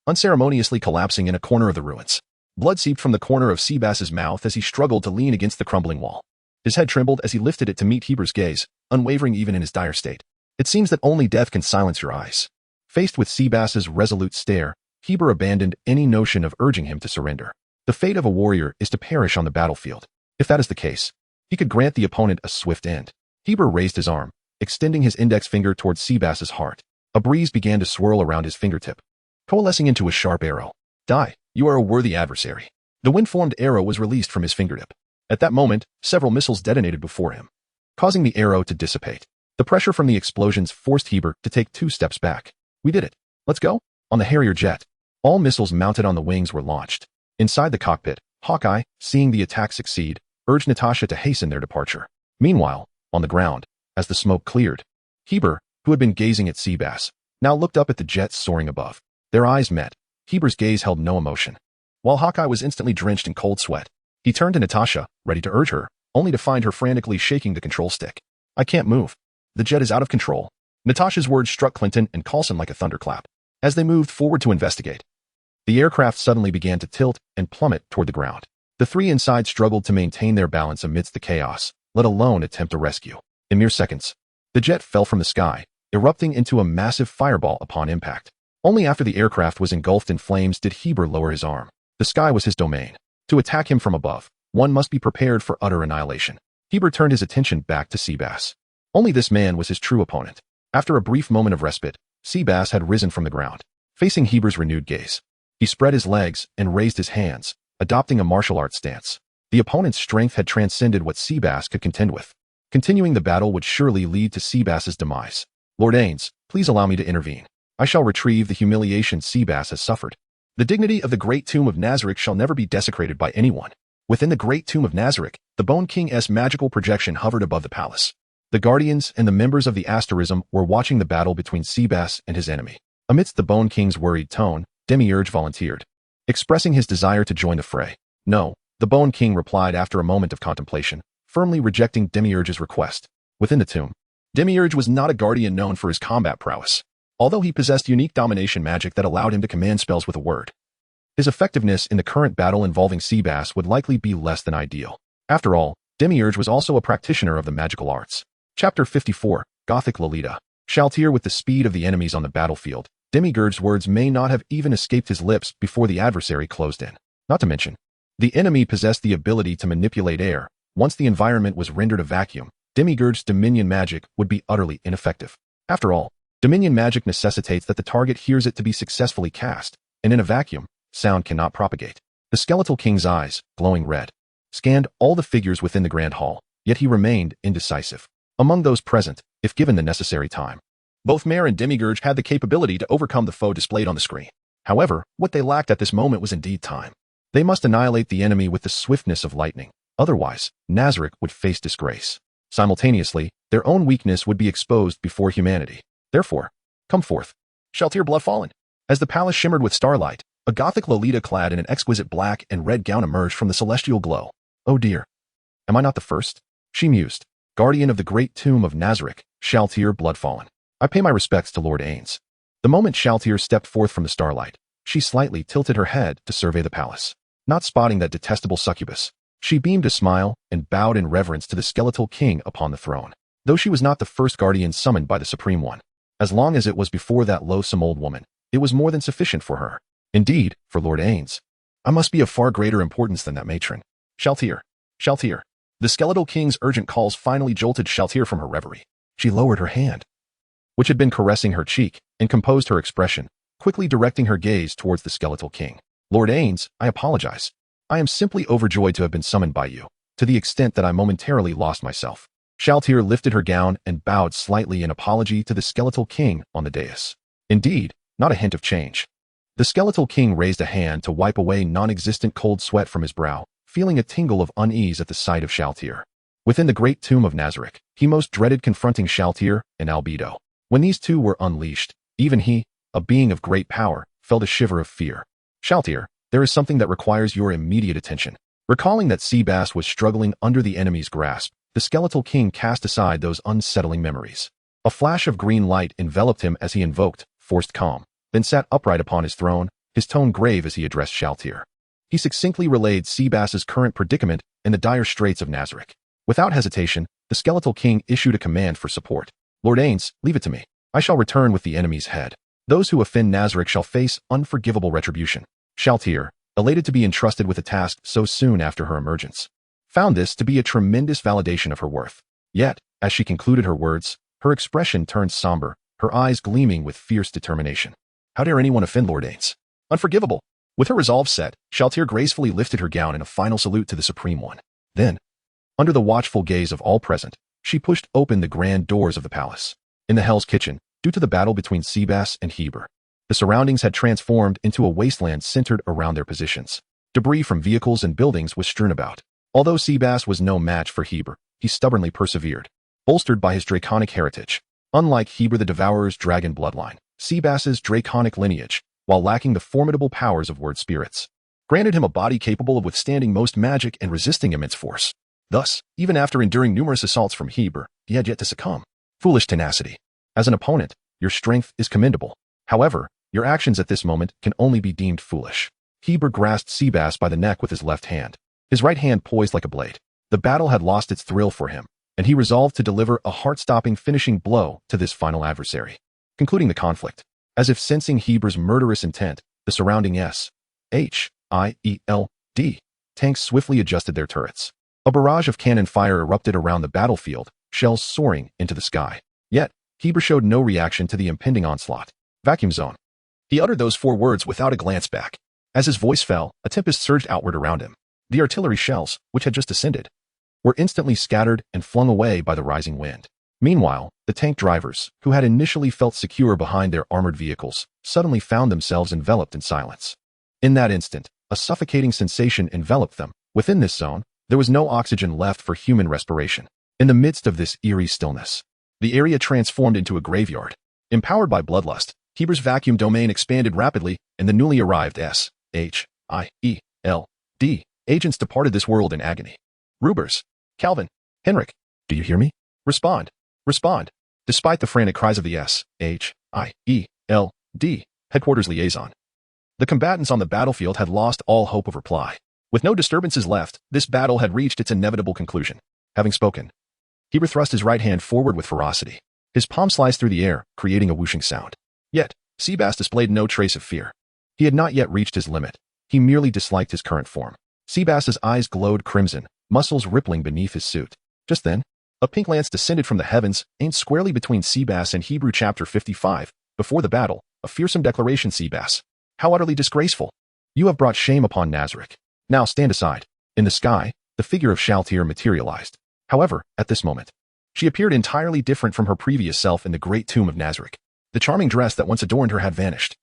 unceremoniously collapsing in a corner of the ruins. Blood seeped from the corner of Seabass's mouth as he struggled to lean against the crumbling wall. His head trembled as he lifted it to meet Heber's gaze, unwavering even in his dire state. It seems that only death can silence your eyes. Faced with Seabass's resolute stare, Heber abandoned any notion of urging him to surrender. The fate of a warrior is to perish on the battlefield. If that is the case, he could grant the opponent a swift end. Heber raised his arm, extending his index finger towards Seabass's heart. A breeze began to swirl around his fingertip, coalescing into a sharp arrow. Die, you are a worthy adversary. The wind-formed arrow was released from his fingertip. At that moment, several missiles detonated before him, causing the arrow to dissipate. The pressure from the explosions forced Heber to take 2 steps back. We did it. Let's go. On the Harrier jet, all missiles mounted on the wings were launched. Inside the cockpit, Hawkeye, seeing the attack succeed, urged Natasha to hasten their departure. Meanwhile, on the ground, as the smoke cleared, Heber, who had been gazing at Seabass, now looked up at the jets soaring above. Their eyes met. Heber's gaze held no emotion. While Hawkeye was instantly drenched in cold sweat, he turned to Natasha, ready to urge her, only to find her frantically shaking the control stick. I can't move. The jet is out of control. Natasha's words struck Clinton and Coulson like a thunderclap. As they moved forward to investigate, the aircraft suddenly began to tilt and plummet toward the ground. The 3 inside struggled to maintain their balance amidst the chaos, let alone attempt a rescue. In mere seconds, the jet fell from the sky, erupting into a massive fireball upon impact. Only after the aircraft was engulfed in flames did Heber lower his arm. The sky was his domain. To attack him from above, one must be prepared for utter annihilation. Heber turned his attention back to Seabass. Only this man was his true opponent. After a brief moment of respite, Seabass had risen from the ground, facing Heber's renewed gaze. He spread his legs and raised his hands, adopting a martial arts stance. The opponent's strength had transcended what Seabass could contend with. Continuing the battle would surely lead to Seabass's demise. Lord Ains, please allow me to intervene. I shall retrieve the humiliation Seabass has suffered. The dignity of the Great Tomb of Nazarick shall never be desecrated by anyone. Within the Great Tomb of Nazarick, the Bone King's magical projection hovered above the palace. The Guardians and the members of the Asterism were watching the battle between Seabass and his enemy. Amidst the Bone King's worried tone, Demiurge volunteered, expressing his desire to join the fray. No, the Bone King replied after a moment of contemplation, firmly rejecting Demiurge's request. Within the tomb, Demiurge was not a guardian known for his combat prowess, although he possessed unique domination magic that allowed him to command spells with a word. His effectiveness in the current battle involving Seabass would likely be less than ideal. After all, Demiurge was also a practitioner of the magical arts. Chapter 54, Gothic Lolita. Shaltir with the speed of the enemies on the battlefield, Demiurge's words may not have even escaped his lips before the adversary closed in. Not to mention, the enemy possessed the ability to manipulate air. Once the environment was rendered a vacuum, Demiurge's Dominion magic would be utterly ineffective. After all, Dominion magic necessitates that the target hears it to be successfully cast, and in a vacuum, sound cannot propagate. The Skeletal King's eyes, glowing red, scanned all the figures within the Grand Hall, yet he remained indecisive. Among those present, if given the necessary time, both Mare and Demiurge had the capability to overcome the foe displayed on the screen. However, what they lacked at this moment was indeed time. They must annihilate the enemy with the swiftness of lightning. Otherwise, Nazarick would face disgrace. Simultaneously, their own weakness would be exposed before humanity. Therefore, come forth, Shaltir Bloodfallen. As the palace shimmered with starlight, a Gothic Lolita clad in an exquisite black and red gown emerged from the celestial glow. Oh dear. Am I not the first? She mused. Guardian of the Great Tomb of Nazarick, Shaltir Bloodfallen. I pay my respects to Lord Ains. The moment Shaltir stepped forth from the starlight, she slightly tilted her head to survey the palace. Not spotting that detestable succubus, she beamed a smile and bowed in reverence to the Skeletal King upon the throne. Though she was not the first guardian summoned by the Supreme One, as long as it was before that loathsome old woman, it was more than sufficient for her. Indeed, for Lord Ains, I must be of far greater importance than that matron. Shaltir. Shaltir. The Skeletal King's urgent calls finally jolted Shaltir from her reverie. She lowered her hand, which had been caressing her cheek, and composed her expression, quickly directing her gaze towards the Skeletal King. Lord Ains, I apologize. I am simply overjoyed to have been summoned by you, to the extent that I momentarily lost myself. Shaltir lifted her gown and bowed slightly in apology to the Skeletal King on the dais. Indeed, not a hint of change. The Skeletal King raised a hand to wipe away non-existent cold sweat from his brow, feeling a tingle of unease at the sight of Shaltir. Within the Great Tomb of Nazarick, he most dreaded confronting Shaltir and Albedo. When these two were unleashed, even he, a being of great power, felt a shiver of fear. Shaltir, there is something that requires your immediate attention. Recalling that Seabass was struggling under the enemy's grasp, the skeletal king cast aside those unsettling memories. A flash of green light enveloped him as he invoked forced calm, then sat upright upon his throne, his tone grave as he addressed Shaltir. He succinctly relayed Seabass's current predicament and the dire straits of Nazarick. Without hesitation, the skeletal king issued a command for support. Lord Ains, leave it to me. I shall return with the enemy's head. Those who offend Nazarick shall face unforgivable retribution. Shaltir, elated to be entrusted with a task so soon after her emergence, found this to be a tremendous validation of her worth. Yet, as she concluded her words, her expression turned somber, her eyes gleaming with fierce determination. How dare anyone offend Lord Ains? Unforgivable. With her resolve set, Shaltir gracefully lifted her gown in a final salute to the Supreme One. Then, under the watchful gaze of all present, she pushed open the grand doors of the palace. In the Hell's Kitchen, due to the battle between Seabass and Heber, the surroundings had transformed into a wasteland centered around their positions. Debris from vehicles and buildings was strewn about. Although Seabass was no match for Heber, he stubbornly persevered, bolstered by his draconic heritage. Unlike Heber the Devourer's dragon bloodline, Seabass's draconic lineage, while lacking the formidable powers of word spirits, granted him a body capable of withstanding most magic and resisting immense force. Thus, even after enduring numerous assaults from Heber, he had yet to succumb. Foolish tenacity. As an opponent, your strength is commendable. However, your actions at this moment can only be deemed foolish. Heber grasped Seabass by the neck with his left hand, his right hand poised like a blade. The battle had lost its thrill for him, and he resolved to deliver a heart-stopping finishing blow to this final adversary, concluding the conflict. As if sensing Heber's murderous intent, the surrounding S.H.I.E.L.D. tanks swiftly adjusted their turrets. A barrage of cannon fire erupted around the battlefield, shells soaring into the sky. Yet, Heber showed no reaction to the impending onslaught. Vacuum zone. He uttered those 4 words without a glance back. As his voice fell, a tempest surged outward around him. The artillery shells, which had just descended, were instantly scattered and flung away by the rising wind. Meanwhile, the tank drivers, who had initially felt secure behind their armored vehicles, suddenly found themselves enveloped in silence. In that instant, a suffocating sensation enveloped them. Within this zone, there was no oxygen left for human respiration. In the midst of this eerie stillness, the area transformed into a graveyard. Empowered by bloodlust, Heber's vacuum domain expanded rapidly, and the newly arrived S.H.I.E.L.D. agents departed this world in agony. Rubers, Calvin, Henrik, do you hear me? Respond. Respond. Despite the frantic cries of the S.H.I.E.L.D. headquarters liaison, the combatants on the battlefield had lost all hope of reply. With no disturbances left, this battle had reached its inevitable conclusion. Having spoken, Heber thrust his right hand forward with ferocity. His palm sliced through the air, creating a whooshing sound. Yet, Seabass displayed no trace of fear. He had not yet reached his limit. He merely disliked his current form. Seabass's eyes glowed crimson, muscles rippling beneath his suit. Just then, a pink lance descended from the heavens, aimed squarely between Seabass and Hebrew chapter 55. Before the battle, a fearsome declaration. Seabass, how utterly disgraceful. You have brought shame upon Nazarick. Now stand aside. In the sky, the figure of Shaltir materialized. However, at this moment, she appeared entirely different from her previous self in the great tomb of Nazarick. The charming dress that once adorned her had vanished,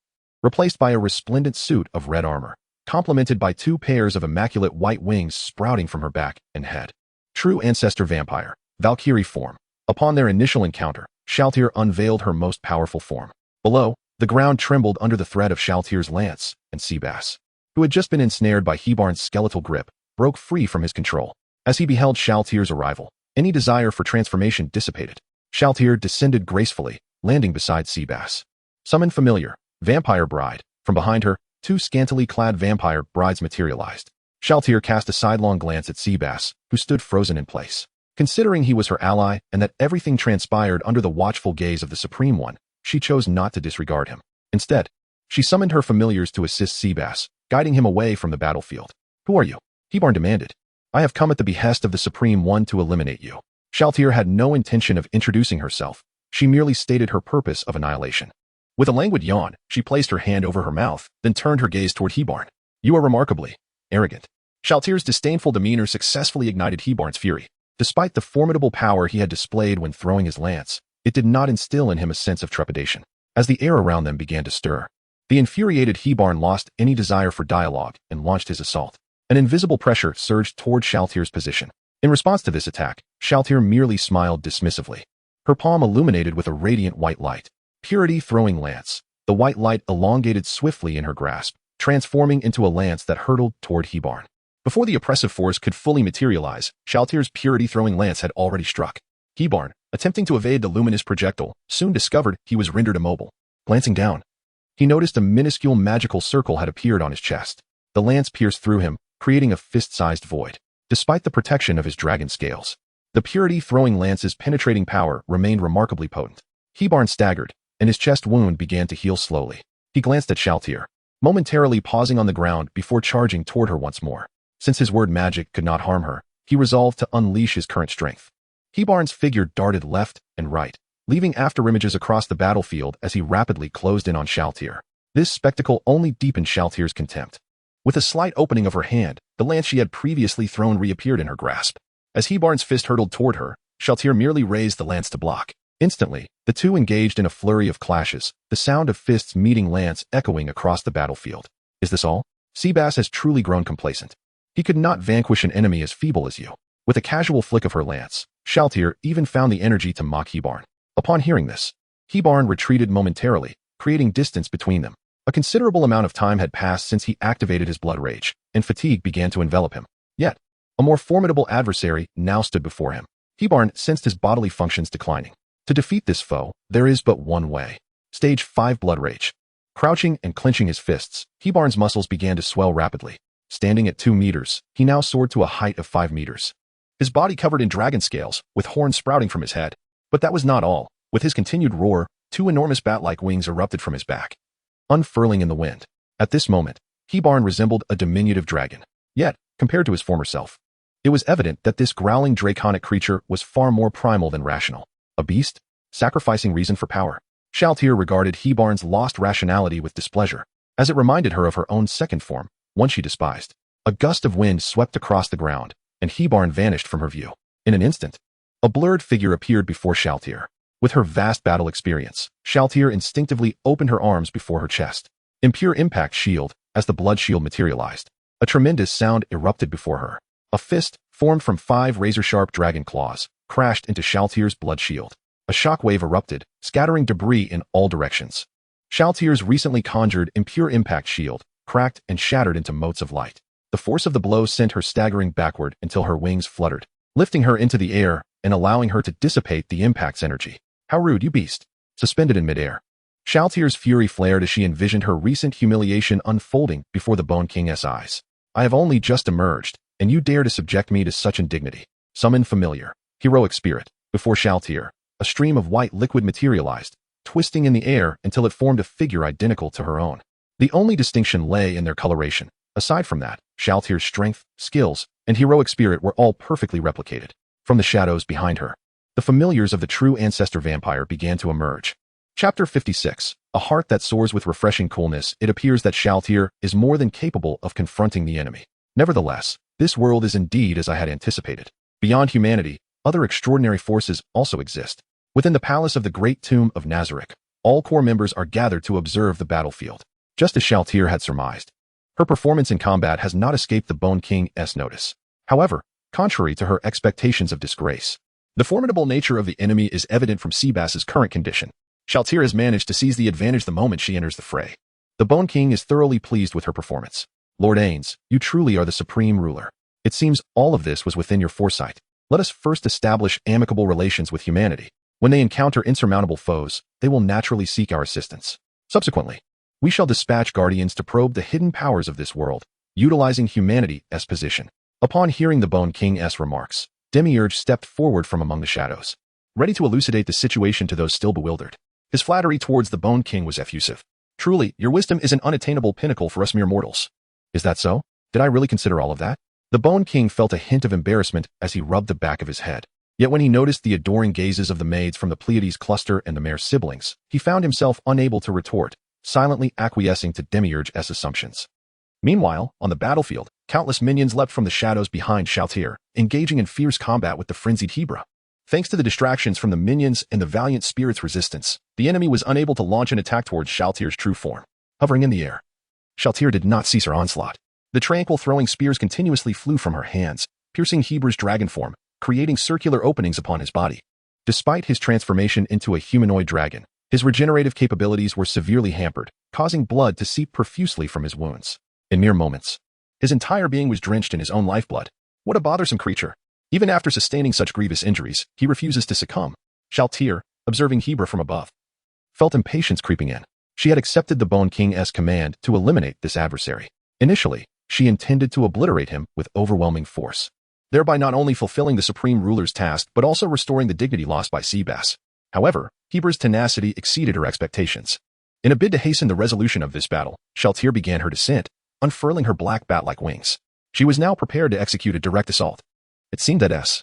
replaced by a resplendent suit of red armor, complemented by 2 pairs of immaculate white wings sprouting from her back and head. True ancestor vampire, Valkyrie form. Upon their initial encounter, Shaltir unveiled her most powerful form. Below, the ground trembled under the threat of Shaltir's lance, and Seabass, who had just been ensnared by Hebar's skeletal grip, broke free from his control. As he beheld Shaltir's arrival, any desire for transformation dissipated. Shaltir descended gracefully, landing beside Seabass. Summoned familiar, vampire bride. From behind her, 2 scantily clad vampire brides materialized. Shaltir cast a sidelong glance at Seabass, who stood frozen in place. Considering he was her ally and that everything transpired under the watchful gaze of the Supreme One, she chose not to disregard him. Instead, she summoned her familiars to assist Seabass, guiding him away from the battlefield. Who are you? Hebar demanded. I have come at the behest of the Supreme One to eliminate you. Shaltir had no intention of introducing herself. She merely stated her purpose of annihilation. With a languid yawn, she placed her hand over her mouth, then turned her gaze toward Hebar. You are remarkably arrogant. Shaltir's disdainful demeanor successfully ignited Hebar's fury. Despite the formidable power he had displayed when throwing his lance, it did not instill in him a sense of trepidation. As the air around them began to stir, the infuriated Hebar lost any desire for dialogue and launched his assault. An invisible pressure surged toward Shaltir's position. In response to this attack, Shaltir merely smiled dismissively. Her palm illuminated with a radiant white light. Purity throwing lance. The white light elongated swiftly in her grasp, transforming into a lance that hurtled toward Hebar. Before the oppressive force could fully materialize, Shaltir's purity-throwing lance had already struck. Hebarn, attempting to evade the luminous projectile, soon discovered he was rendered immobile. Glancing down, he noticed a minuscule magical circle had appeared on his chest. The lance pierced through him, creating a fist-sized void. Despite the protection of his dragon scales, the purity-throwing lance's penetrating power remained remarkably potent. Hebarn staggered, and his chest wound began to heal slowly. He glanced at Shaltir, momentarily pausing on the ground before charging toward her once more. Since his word magic could not harm her, he resolved to unleash his current strength. Hebarn's figure darted left and right, leaving afterimages across the battlefield as he rapidly closed in on Shaltir. This spectacle only deepened Shaltir's contempt. With a slight opening of her hand, the lance she had previously thrown reappeared in her grasp. As Hebarn's fist hurtled toward her, Shaltir merely raised the lance to block. Instantly, the two engaged in a flurry of clashes, the sound of fists meeting lance echoing across the battlefield. Is this all? Seabass has truly grown complacent. He could not vanquish an enemy as feeble as you. With a casual flick of her lance, Shaltir even found the energy to mock Hebarn. Upon hearing this, Hebarn retreated momentarily, creating distance between them. A considerable amount of time had passed since he activated his blood rage, and fatigue began to envelop him. Yet, a more formidable adversary now stood before him. Hebarn sensed his bodily functions declining. To defeat this foe, there is but one way. Stage 5 Blood Rage. Crouching and clenching his fists, Hebarn's muscles began to swell rapidly. Standing at 2 meters, he now soared to a height of 5 meters. His body covered in dragon scales, with horns sprouting from his head. But that was not all. With his continued roar, 2 enormous bat-like wings erupted from his back, unfurling in the wind. At this moment, Hebarn resembled a diminutive dragon. Yet, compared to his former self, it was evident that this growling draconic creature was far more primal than rational. A beast? Sacrificing reason for power. Shaltir regarded Hebarn's lost rationality with displeasure, as it reminded her of her own second form, one she despised. A gust of wind swept across the ground, and Hebarn vanished from her view. In an instant, a blurred figure appeared before Shaltir. With her vast battle experience, Shaltir instinctively opened her arms before her chest. Impure Impact Shield, as the blood shield materialized. A tremendous sound erupted before her. A fist, formed from 5 razor-sharp dragon claws, crashed into Shaltir's blood shield. A shockwave erupted, scattering debris in all directions. Shaltir's recently conjured Impure Impact Shield cracked and shattered into motes of light. The force of the blow sent her staggering backward until her wings fluttered, lifting her into the air and allowing her to dissipate the impact's energy. How rude, you beast! Suspended in midair, Shaltir's fury flared as she envisioned her recent humiliation unfolding before the Bone King's eyes. I have only just emerged, and you dare to subject me to such indignity. Summon familiar, heroic spirit. Before Shaltir, a stream of white liquid materialized, twisting in the air until it formed a figure identical to her own. The only distinction lay in their coloration. Aside from that, Shaltir's strength, skills, and heroic spirit were all perfectly replicated. From the shadows behind her, the familiars of the true ancestor vampire began to emerge. Chapter 56. A heart that soars with refreshing coolness. It appears that Shaltir is more than capable of confronting the enemy. Nevertheless, this world is indeed as I had anticipated. Beyond humanity, other extraordinary forces also exist. Within the palace of the Great Tomb of Nazarick, all core members are gathered to observe the battlefield. Just as Shaltir had surmised, her performance in combat has not escaped the Bone King's notice. However, contrary to her expectations of disgrace, the formidable nature of the enemy is evident from Seabass's current condition. Shaltir has managed to seize the advantage the moment she enters the fray. The Bone King is thoroughly pleased with her performance. Lord Ains, you truly are the supreme ruler. It seems all of this was within your foresight. Let us first establish amicable relations with humanity. When they encounter insurmountable foes, they will naturally seek our assistance. Subsequently, we shall dispatch guardians to probe the hidden powers of this world, utilizing humanity's position. Upon hearing the Bone King's remarks, Demiurge stepped forward from among the shadows, ready to elucidate the situation to those still bewildered. His flattery towards the Bone King was effusive. Truly, your wisdom is an unattainable pinnacle for us mere mortals. Is that so? Did I really consider all of that? The Bone King felt a hint of embarrassment as he rubbed the back of his head. Yet when he noticed the adoring gazes of the maids from the Pleiades cluster and the mare's siblings, he found himself unable to retort, silently acquiescing to Demiurge's assumptions. Meanwhile, on the battlefield, countless minions leapt from the shadows behind Shaltir, engaging in fierce combat with the frenzied Hebra. Thanks to the distractions from the minions and the valiant spirit's resistance, the enemy was unable to launch an attack towards Shaltir's true form. Hovering in the air, Shaltir did not cease her onslaught. The tranquil throwing spears continuously flew from her hands, piercing Hebra's dragon form, creating circular openings upon his body. Despite his transformation into a humanoid dragon, his regenerative capabilities were severely hampered, causing blood to seep profusely from his wounds. In mere moments, His entire being was drenched in his own lifeblood. What a bothersome creature. Even after sustaining such grievous injuries, he refuses to succumb. Shaltir, observing Hebra from above, felt impatience creeping in. She had accepted the Bone King's command to eliminate this adversary. Initially, she intended to obliterate him with overwhelming force, thereby not only fulfilling the Supreme Ruler's task but also restoring the dignity lost by Seabass. However, Hebra's tenacity exceeded her expectations. In a bid to hasten the resolution of this battle, Shaltir began her descent, unfurling her black bat-like wings. She was now prepared to execute a direct assault. It seemed that S.H.I.E.L.D.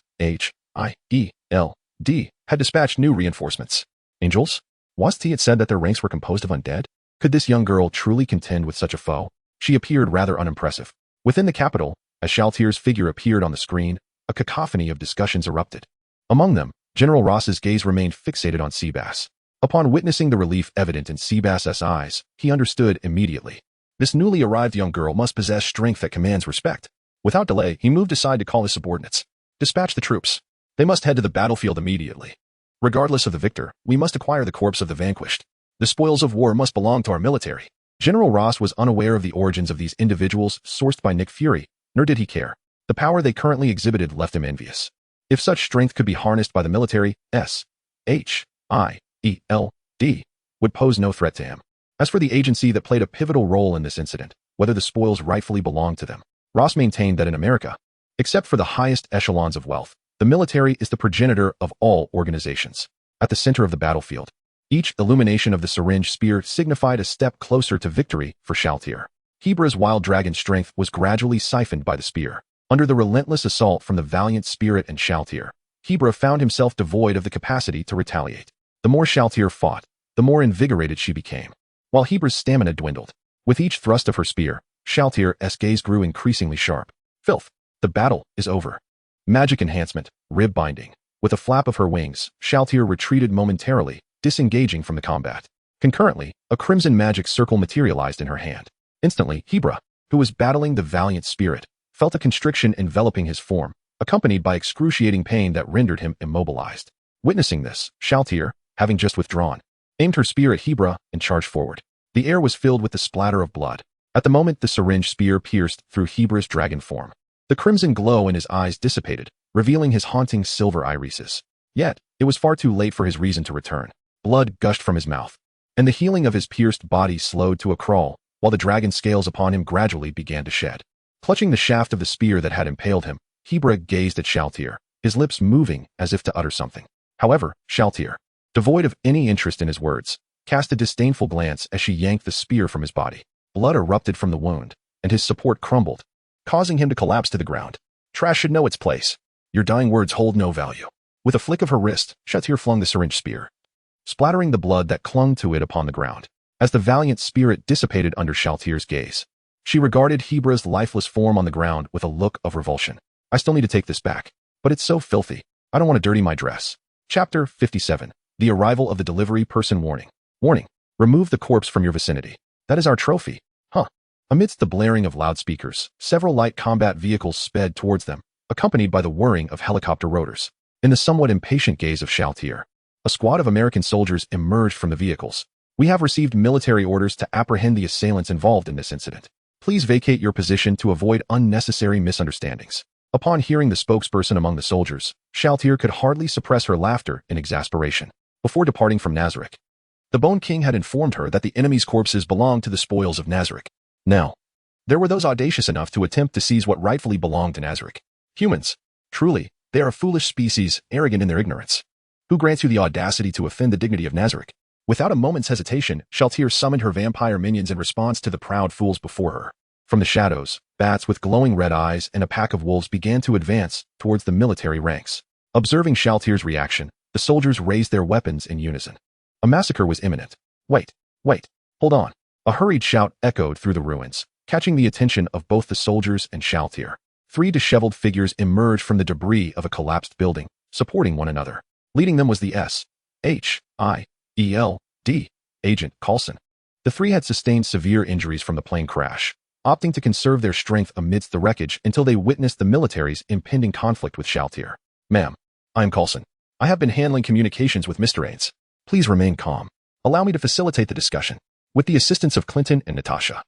had dispatched new reinforcements. Angels? Wasn't he had said that their ranks were composed of undead? Could this young girl truly contend with such a foe? She appeared rather unimpressive. Within the capital, as Shaltir's figure appeared on the screen, a cacophony of discussions erupted. Among them, General Ross's gaze remained fixated on Seabass. Upon witnessing the relief evident in Seabass's eyes, he understood immediately. This newly arrived young girl must possess strength that commands respect. Without delay, he moved aside to call his subordinates. Dispatch the troops. They must head to the battlefield immediately. Regardless of the victor, we must acquire the corpse of the vanquished. The spoils of war must belong to our military. General Ross was unaware of the origins of these individuals sourced by Nick Fury, nor did he care. The power they currently exhibited left him envious. If such strength could be harnessed by the military, S.H.I.E.L.D. would pose no threat to him. As for the agency that played a pivotal role in this incident, whether the spoils rightfully belonged to them, Ross maintained that in America, except for the highest echelons of wealth, the military is the progenitor of all organizations. At the center of the battlefield, each illumination of the syringe spear signified a step closer to victory for Shaltir. Hebra's wild dragon strength was gradually siphoned by the spear. Under the relentless assault from the valiant spirit and Shaltir, Hebra found himself devoid of the capacity to retaliate. The more Shaltir fought, the more invigorated she became, while Hebra's stamina dwindled. With each thrust of her spear, Shaltir's gaze grew increasingly sharp. Filth. The battle is over. Magic enhancement, rib binding. With a flap of her wings, Shaltir retreated momentarily, disengaging from the combat. Concurrently, a crimson magic circle materialized in her hand. Instantly, Hebra, who was battling the valiant spirit, felt a constriction enveloping his form, accompanied by excruciating pain that rendered him immobilized. Witnessing this, Shaltir, having just withdrawn, aimed her spear at Hebra and charged forward. The air was filled with the splatter of blood. At the moment the syringe spear pierced through Hebra's dragon form, the crimson glow in his eyes dissipated, revealing his haunting silver irises. Yet, it was far too late for his reason to return. Blood gushed from his mouth, and the healing of his pierced body slowed to a crawl, while the dragon scales upon him gradually began to shed. Clutching the shaft of the spear that had impaled him, Hebra gazed at Shaltir, his lips moving as if to utter something. However, Shaltir, devoid of any interest in his words, cast a disdainful glance as she yanked the spear from his body. Blood erupted from the wound, and his support crumbled, causing him to collapse to the ground. Trash should know its place. Your dying words hold no value. With a flick of her wrist, Shaltir flung the syringe spear, splattering the blood that clung to it upon the ground. As the valiant spirit dissipated under Shaltir's gaze, she regarded Hebra's lifeless form on the ground with a look of revulsion. I still need to take this back, but it's so filthy. I don't want to dirty my dress. Chapter 57. The Arrival of the Delivery Person. Warning. Warning. Remove the corpse from your vicinity. That is our trophy. Huh. Amidst the blaring of loudspeakers, several light combat vehicles sped towards them, accompanied by the whirring of helicopter rotors. In the somewhat impatient gaze of Shaltir, a squad of American soldiers emerged from the vehicles. We have received military orders to apprehend the assailants involved in this incident. Please vacate your position to avoid unnecessary misunderstandings. Upon hearing the spokesperson among the soldiers, Shaltir could hardly suppress her laughter in exasperation. Before departing from Nazarick, the Bone King had informed her that the enemy's corpses belonged to the spoils of Nazarick. Now, there were those audacious enough to attempt to seize what rightfully belonged to Nazarick. Humans. Truly, they are a foolish species, arrogant in their ignorance. Who grants you the audacity to offend the dignity of Nazarick? Without a moment's hesitation, Shaltir summoned her vampire minions in response to the proud fools before her. From the shadows, bats with glowing red eyes and a pack of wolves began to advance towards the military ranks. Observing Shaltir's reaction, the soldiers raised their weapons in unison. A massacre was imminent. Wait, hold on. A hurried shout echoed through the ruins, catching the attention of both the soldiers and Shaltir. 3 disheveled figures emerged from the debris of a collapsed building, supporting one another. Leading them was the S.H.I.E.L.D. agent Coulson. The 3 had sustained severe injuries from the plane crash, opting to conserve their strength amidst the wreckage until they witnessed the military's impending conflict with Shaltir. Ma'am, I am Coulson. I have been handling communications with Mr. Ains. Please remain calm. Allow me to facilitate the discussion. With the assistance of Clinton and Natasha,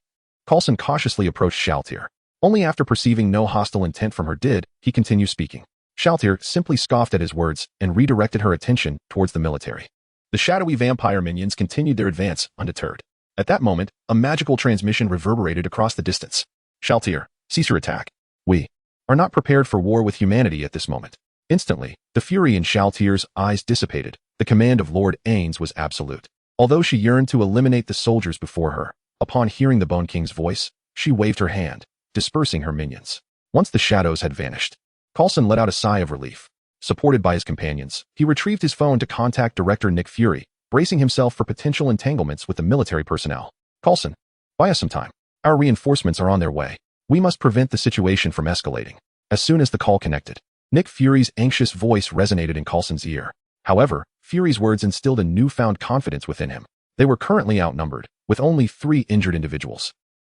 Coulson cautiously approached Shaltir. Only after perceiving no hostile intent from her did he continue speaking. Shaltir simply scoffed at his words and redirected her attention towards the military. The shadowy vampire minions continued their advance undeterred. At that moment, a magical transmission reverberated across the distance. Shaltir, cease your attack. We are not prepared for war with humanity at this moment. Instantly, the fury in Shaltir's eyes dissipated. The command of Lord Ains was absolute. Although she yearned to eliminate the soldiers before her, upon hearing the Bone King's voice, she waved her hand, dispersing her minions. Once the shadows had vanished, Coulson let out a sigh of relief. Supported by his companions, he retrieved his phone to contact Director Nick Fury, bracing himself for potential entanglements with the military personnel. Coulson, buy us some time. Our reinforcements are on their way. We must prevent the situation from escalating. As soon as the call connected, Nick Fury's anxious voice resonated in Coulson's ear. However, Fury's words instilled a newfound confidence within him. They were currently outnumbered, with only 3 injured individuals.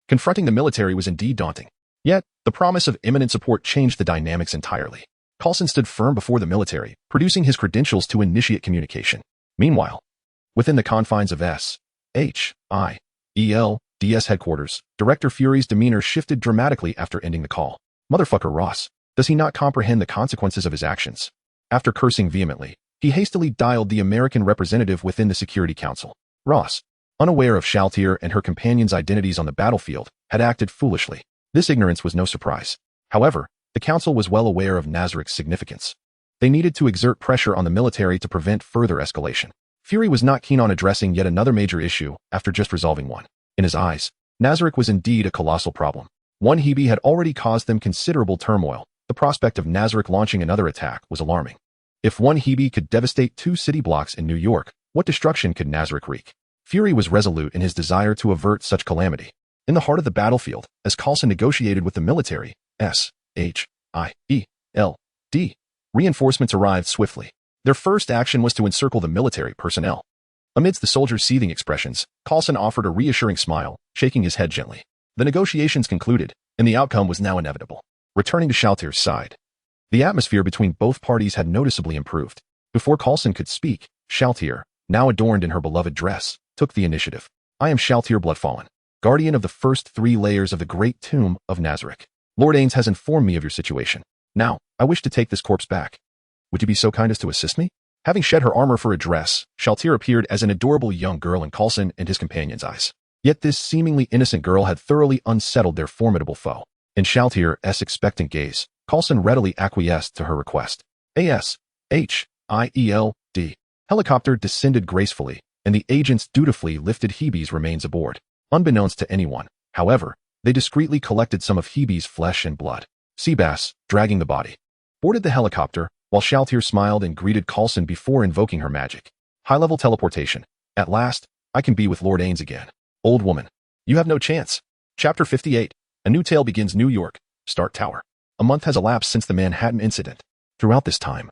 Confronting the military was indeed daunting. Yet, the promise of imminent support changed the dynamics entirely. Coulson stood firm before the military, producing his credentials to initiate communication. Meanwhile, within the confines of SHIELD's headquarters, Director Fury's demeanor shifted dramatically after ending the call. Motherfucker Ross, does he not comprehend the consequences of his actions? After cursing vehemently, he hastily dialed the American representative within the Security Council. Ross, unaware of Shaltir and her companions' identities on the battlefield, had acted foolishly. This ignorance was no surprise. However, the council was well aware of Nazarik's significance. They needed to exert pressure on the military to prevent further escalation. Fury was not keen on addressing yet another major issue after just resolving one. In his eyes, Nazarik was indeed a colossal problem. One Hebe had already caused them considerable turmoil. The prospect of Nazarik launching another attack was alarming. If one Hebe could devastate 2 city blocks in New York, what destruction could Nazarik wreak? Fury was resolute in his desire to avert such calamity. In the heart of the battlefield, as Coulson negotiated with the military, SHIELD, reinforcements arrived swiftly. Their first action was to encircle the military personnel. Amidst the soldiers' seething expressions, Coulson offered a reassuring smile, shaking his head gently. The negotiations concluded, and the outcome was now inevitable. Returning to Shaltir's side, the atmosphere between both parties had noticeably improved. Before Coulson could speak, Shaltir, now adorned in her beloved dress, took the initiative. I am Shaltir Bloodfallen, guardian of the first 3 layers of the great tomb of Nazarik. Lord Ains has informed me of your situation. Now, I wish to take this corpse back. Would you be so kind as to assist me? Having shed her armor for a dress, Shaltir appeared as an adorable young girl in Coulson and his companion's eyes. Yet this seemingly innocent girl had thoroughly unsettled their formidable foe. In Shaltir's expectant gaze, Coulson readily acquiesced to her request. SHIELD helicopter descended gracefully, and the agents dutifully lifted Hebe's remains aboard. Unbeknownst to anyone, however, they discreetly collected some of Hebe's flesh and blood. Seabass, dragging the body, boarded the helicopter, while Shaltir smiled and greeted Coulson before invoking her magic. High-level teleportation. At last, I can be with Lord Ains again. Old woman, you have no chance. Chapter 58. A new tale begins. New York, Stark Tower. A month has elapsed since the Manhattan incident. Throughout this time,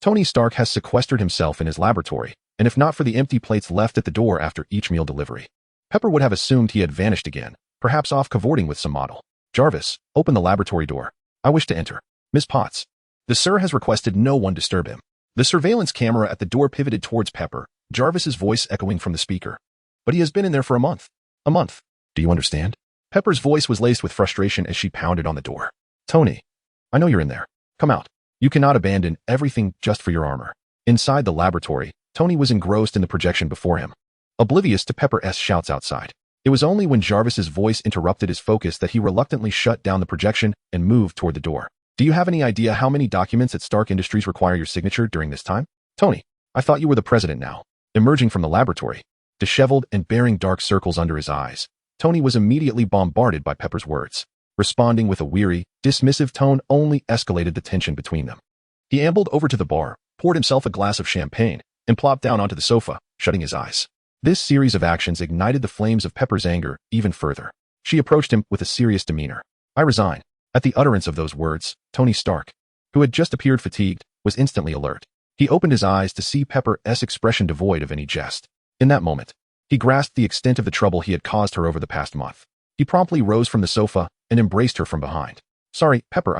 Tony Stark has sequestered himself in his laboratory, and if not for the empty plates left at the door after each meal delivery, Pepper would have assumed he had vanished again, perhaps off cavorting with some model. Jarvis, open the laboratory door. I wish to enter. Miss Potts. The sir has requested no one disturb him. The surveillance camera at the door pivoted towards Pepper, Jarvis's voice echoing from the speaker. But he has been in there for a month. A month. Do you understand? Pepper's voice was laced with frustration as she pounded on the door. Tony, I know you're in there. Come out. You cannot abandon everything just for your armor. Inside the laboratory, Tony was engrossed in the projection before him, oblivious to Pepper's shouts outside. It was only when Jarvis's voice interrupted his focus that he reluctantly shut down the projection and moved toward the door. Do you have any idea how many documents at Stark Industries require your signature during this time? Tony, I thought you were the president now. Emerging from the laboratory, disheveled and bearing dark circles under his eyes, Tony was immediately bombarded by Pepper's words. Responding with a weary, dismissive tone only escalated the tension between them. He ambled over to the bar, poured himself a glass of champagne, and plopped down onto the sofa, shutting his eyes. This series of actions ignited the flames of Pepper's anger even further. She approached him with a serious demeanor. I resign. At the utterance of those words, Tony Stark, who had just appeared fatigued, was instantly alert. He opened his eyes to see Pepper's expression devoid of any jest. In that moment, he grasped the extent of the trouble he had caused her over the past month. He promptly rose from the sofa and embraced her from behind. Sorry, Pepper,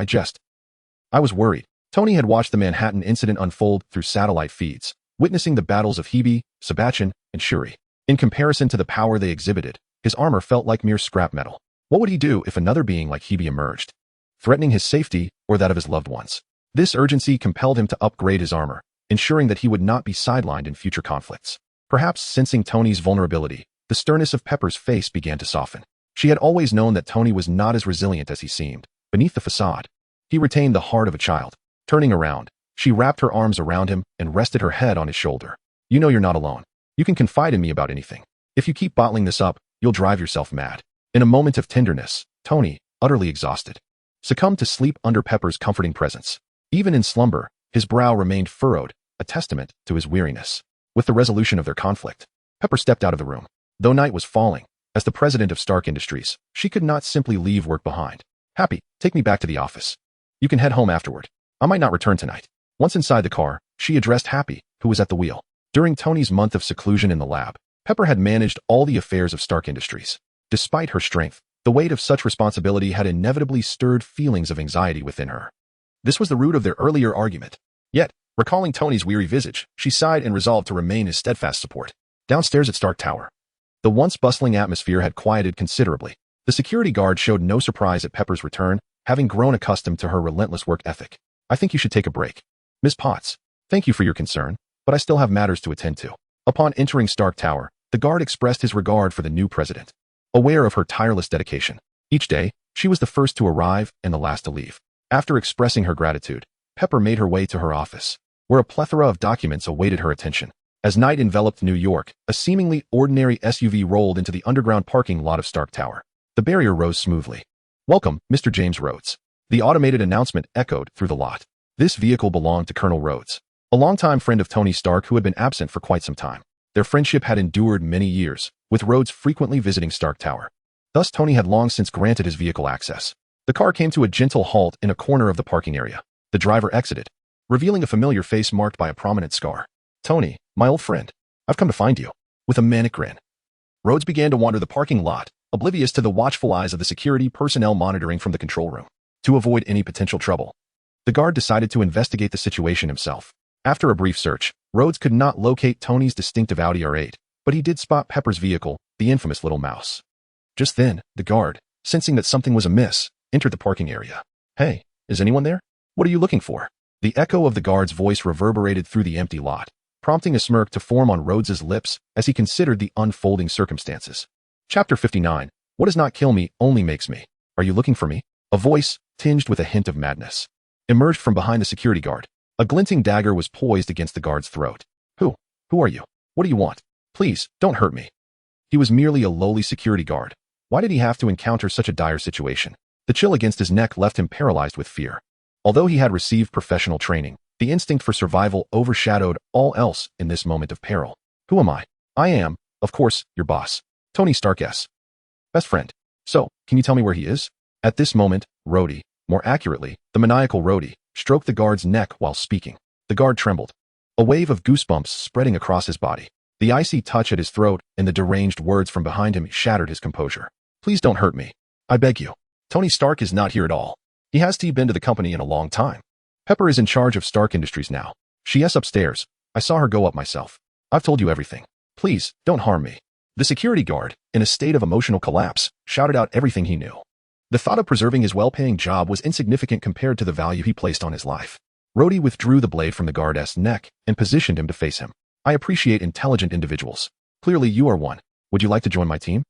I was worried. Tony had watched the Manhattan incident unfold through satellite feeds, witnessing the battles of Hebe, Sebastian, and Shuri. In comparison to the power they exhibited, his armor felt like mere scrap metal. What would he do if another being like Hebe emerged, threatening his safety or that of his loved ones? This urgency compelled him to upgrade his armor, ensuring that he would not be sidelined in future conflicts. Perhaps sensing Tony's vulnerability, the sternness of Pepper's face began to soften. She had always known that Tony was not as resilient as he seemed. Beneath the facade, he retained the heart of a child. Turning around, she wrapped her arms around him and rested her head on his shoulder. You know you're not alone. You can confide in me about anything. If you keep bottling this up, you'll drive yourself mad. In a moment of tenderness, Tony, utterly exhausted, succumbed to sleep under Pepper's comforting presence. Even in slumber, his brow remained furrowed, a testament to his weariness. With the resolution of their conflict, Pepper stepped out of the room. Though night was falling, as the president of Stark Industries, she could not simply leave work behind. Happy, take me back to the office. You can head home afterward. I might not return tonight. Once inside the car, she addressed Happy, who was at the wheel. During Tony's month of seclusion in the lab, Pepper had managed all the affairs of Stark Industries. Despite her strength, the weight of such responsibility had inevitably stirred feelings of anxiety within her. This was the root of their earlier argument. Yet, recalling Tony's weary visage, she sighed and resolved to remain his steadfast support. Downstairs at Stark Tower, the once bustling atmosphere had quieted considerably. The security guard showed no surprise at Pepper's return, having grown accustomed to her relentless work ethic. I think you should take a break. Miss Potts, thank you for your concern, but I still have matters to attend to. Upon entering Stark Tower, the guard expressed his regard for the new president. Aware of her tireless dedication, each day, she was the first to arrive and the last to leave. After expressing her gratitude, Pepper made her way to her office, where a plethora of documents awaited her attention. As night enveloped New York, a seemingly ordinary SUV rolled into the underground parking lot of Stark Tower. The barrier rose smoothly. Welcome, Mr. James Rhodes. The automated announcement echoed through the lot. This vehicle belonged to Colonel Rhodes, a longtime friend of Tony Stark who had been absent for quite some time. Their friendship had endured many years, with Rhodes frequently visiting Stark Tower. Thus, Tony had long since granted his vehicle access. The car came to a gentle halt in a corner of the parking area. The driver exited, revealing a familiar face marked by a prominent scar. Tony, my old friend, I've come to find you. With a manic grin, Rhodes began to wander the parking lot, oblivious to the watchful eyes of the security personnel monitoring from the control room. To avoid any potential trouble, the guard decided to investigate the situation himself. After a brief search, Rhodes could not locate Tony's distinctive Audi R8, but he did spot Pepper's vehicle, the infamous Little Mouse. Just then, the guard, sensing that something was amiss, entered the parking area. Hey, is anyone there? What are you looking for? The echo of the guard's voice reverberated through the empty lot, prompting a smirk to form on Rhodes's lips as he considered the unfolding circumstances. Chapter 59. What does not kill me only makes me. Are you looking for me? A voice, tinged with a hint of madness, emerged from behind the security guard. A glinting dagger was poised against the guard's throat. Who are you? What do you want? Please, don't hurt me. He was merely a lowly security guard. Why did he have to encounter such a dire situation? The chill against his neck left him paralyzed with fear. Although he had received professional training, the instinct for survival overshadowed all else in this moment of peril. Who am I? I am, of course, your boss, Tony Stark's best friend. So, can you tell me where he is? At this moment, Rhodey, more accurately, the maniacal Rhodey, stroked the guard's neck while speaking. The guard trembled, a wave of goosebumps spreading across his body. The icy touch at his throat and the deranged words from behind him shattered his composure. Please don't hurt me. I beg you. Tony Stark is not here at all. He hasn't been to the company in a long time. Pepper is in charge of Stark Industries now. She is upstairs. I saw her go up myself. I've told you everything. Please, don't harm me. The security guard, in a state of emotional collapse, shouted out everything he knew. The thought of preserving his well-paying job was insignificant compared to the value he placed on his life. Rhodey withdrew the blade from the guard's neck and positioned him to face him. I appreciate intelligent individuals. Clearly you are one. Would you like to join my team?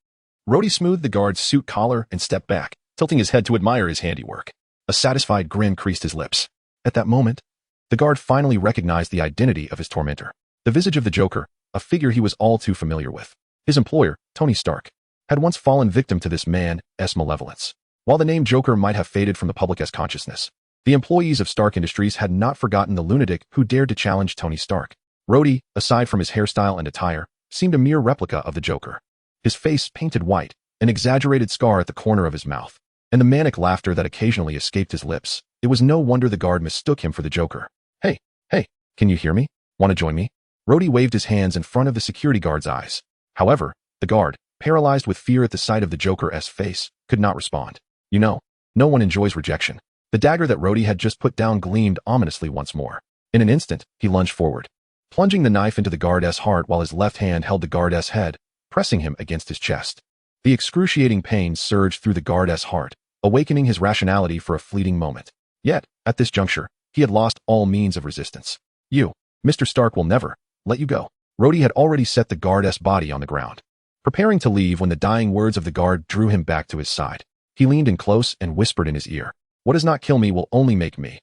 Rhodey smoothed the guard's suit collar and stepped back, tilting his head to admire his handiwork. A satisfied grin creased his lips. At that moment, the guard finally recognized the identity of his tormentor. The visage of the Joker, a figure he was all too familiar with. His employer, Tony Stark, had once fallen victim to this man's malevolence. While the name Joker might have faded from the public's consciousness, the employees of Stark Industries had not forgotten the lunatic who dared to challenge Tony Stark. Rhodey, aside from his hairstyle and attire, seemed a mere replica of the Joker. His face painted white, an exaggerated scar at the corner of his mouth, and the manic laughter that occasionally escaped his lips. It was no wonder the guard mistook him for the Joker. Hey, can you hear me? Want to join me? Rhodey waved his hands in front of the security guard's eyes. However, the guard, paralyzed with fear at the sight of the Joker's face, could not respond. You know, no one enjoys rejection. The dagger that Rhodey had just put down gleamed ominously once more. In an instant, he lunged forward, plunging the knife into the guard's heart while his left hand held the guard's head, pressing him against his chest. The excruciating pain surged through the guard's heart, awakening his rationality for a fleeting moment. Yet, at this juncture, he had lost all means of resistance. You, Mr. Stark will never let you go. Rhodey had already set the guard's body on the ground, preparing to leave when the dying words of the guard drew him back to his side. He leaned in close and whispered in his ear, "What does not kill me will only make me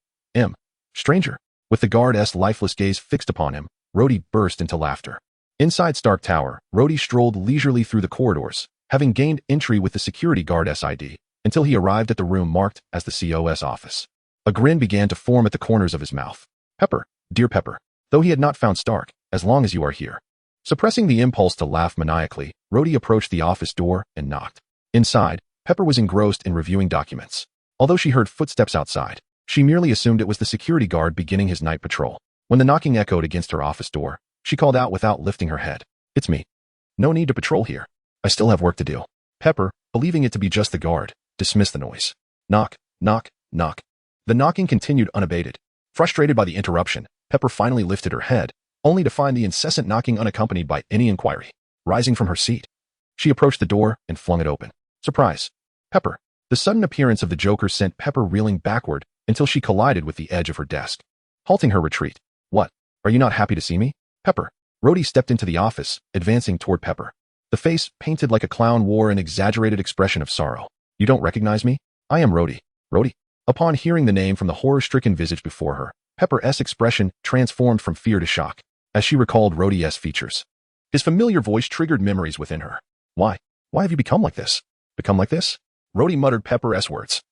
stranger." With the guard's lifeless gaze fixed upon him, Rhodey burst into laughter. Inside Stark Tower, Rhodey strolled leisurely through the corridors, having gained entry with the security guard's ID, until he arrived at the room marked as the COS office. A grin began to form at the corners of his mouth. Pepper, dear Pepper, though he had not found Stark, as long as you are here. Suppressing the impulse to laugh maniacally, Rhodey approached the office door and knocked. Inside, Pepper was engrossed in reviewing documents. Although she heard footsteps outside, she merely assumed it was the security guard beginning his night patrol. When the knocking echoed against her office door, she called out without lifting her head, "It's me. No need to patrol here. I still have work to do." Pepper, believing it to be just the guard, dismissed the noise. Knock, knock, knock. The knocking continued unabated. Frustrated by the interruption, Pepper finally lifted her head, only to find the incessant knocking unaccompanied by any inquiry. Rising from her seat, she approached the door and flung it open. Surprise. Pepper. The sudden appearance of the Joker sent Pepper reeling backward until she collided with the edge of her desk, halting her retreat. "What? Are you not happy to see me?" Pepper. Rhodey stepped into the office, advancing toward Pepper. The face, painted like a clown, wore an exaggerated expression of sorrow. "You don't recognize me? I am Rhodey." Rhodey? Upon hearing the name from the horror-stricken visage before her, Pepper's expression transformed from fear to shock, as she recalled Rhodey's features. His familiar voice triggered memories within her. Why have you become like this?" "Become like this?" Rhodey muttered Pepper's words,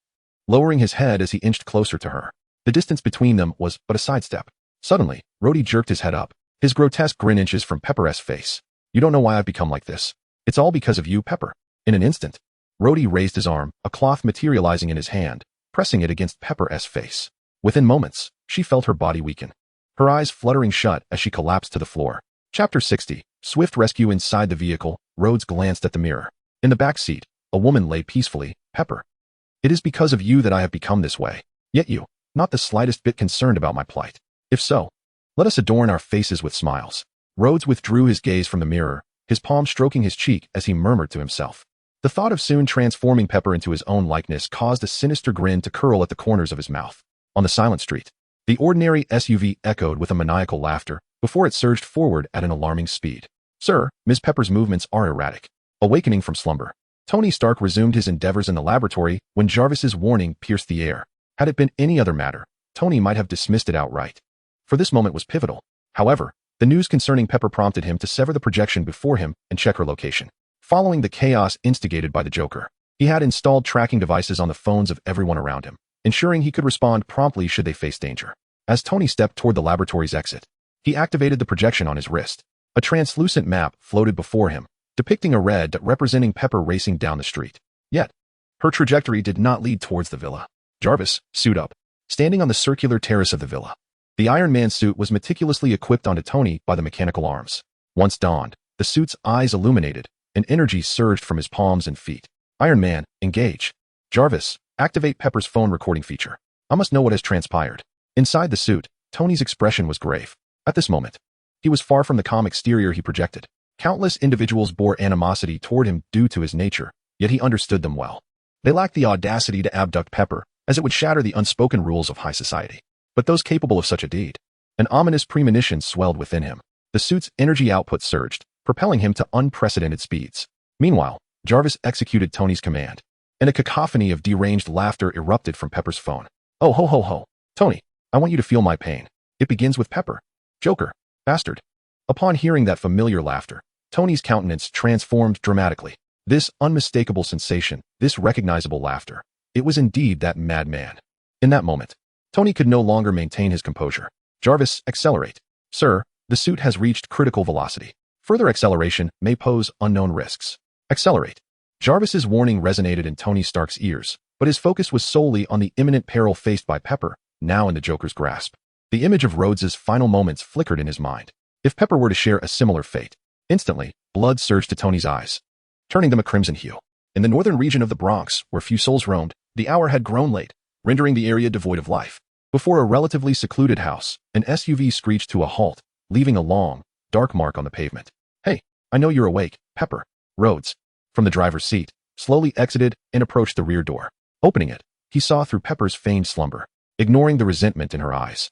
lowering his head as he inched closer to her. The distance between them was but a sidestep. Suddenly, Rhodey jerked his head up, his grotesque grin inches from Pepper's face. "You don't know why I've become like this. It's all because of you, Pepper." In an instant, Rhodey raised his arm, a cloth materializing in his hand, pressing it against Pepper's face. Within moments, she felt her body weaken, her eyes fluttering shut as she collapsed to the floor. Chapter 60. Swift rescue. Inside the vehicle, Rhodes glanced at the mirror. In the back seat, a woman lay peacefully. "Pepper, it is because of you that I have become this way. Yet you, not the slightest bit concerned about my plight. If so, let us adorn our faces with smiles." Rhodes withdrew his gaze from the mirror, his palm stroking his cheek as he murmured to himself. The thought of soon transforming Pepper into his own likeness caused a sinister grin to curl at the corners of his mouth. On the silent street, the ordinary SUV echoed with a maniacal laughter before it surged forward at an alarming speed. "Sir, Miss Pepper's movements are erratic." Awakening from slumber, Tony Stark resumed his endeavors in the laboratory when Jarvis's warning pierced the air. Had it been any other matter, Tony might have dismissed it outright. For this moment was pivotal. However, the news concerning Pepper prompted him to sever the projection before him and check her location. Following the chaos instigated by the Joker, he had installed tracking devices on the phones of everyone around him, ensuring he could respond promptly should they face danger. As Tony stepped toward the laboratory's exit, he activated the projection on his wrist. A translucent map floated before him, depicting a red dot representing Pepper racing down the street. Yet, her trajectory did not lead towards the villa. Jarvis, suit up, standing on the circular terrace of the villa. The Iron Man suit was meticulously equipped onto Tony by the mechanical arms. Once donned, the suit's eyes illuminated, and energy surged from his palms and feet. "Iron Man, engage." "Jarvis, activate Pepper's phone recording feature. I must know what has transpired." Inside the suit, Tony's expression was grave. At this moment, he was far from the calm exterior he projected. Countless individuals bore animosity toward him due to his nature, yet he understood them well. They lacked the audacity to abduct Pepper, as it would shatter the unspoken rules of high society. But those capable of such a deed, an ominous premonition swelled within him. The suit's energy output surged, propelling him to unprecedented speeds. Meanwhile, Jarvis executed Tony's command, and a cacophony of deranged laughter erupted from Pepper's phone. "Oh ho ho ho. Tony, I want you to feel my pain. It begins with Pepper. Joker. Bastard." Upon hearing that familiar laughter, Tony's countenance transformed dramatically. This unmistakable sensation, this recognizable laughter, it was indeed that madman. In that moment, Tony could no longer maintain his composure. "Jarvis, accelerate." "Sir, the suit has reached critical velocity. Further acceleration may pose unknown risks." "Accelerate." Jarvis's warning resonated in Tony Stark's ears, but his focus was solely on the imminent peril faced by Pepper, now in the Joker's grasp. The image of Rhodes's final moments flickered in his mind. If Pepper were to share a similar fate, instantly, blood surged to Tony's eyes, turning them a crimson hue. In the northern region of the Bronx, where few souls roamed, the hour had grown late, rendering the area devoid of life. Before a relatively secluded house, an SUV screeched to a halt, leaving a long, dark mark on the pavement. "Hey, I know you're awake, Pepper." Rhodes. from the driver's seat, slowly exited and approached the rear door. Opening it, he saw through Pepper's feigned slumber, ignoring the resentment in her eyes.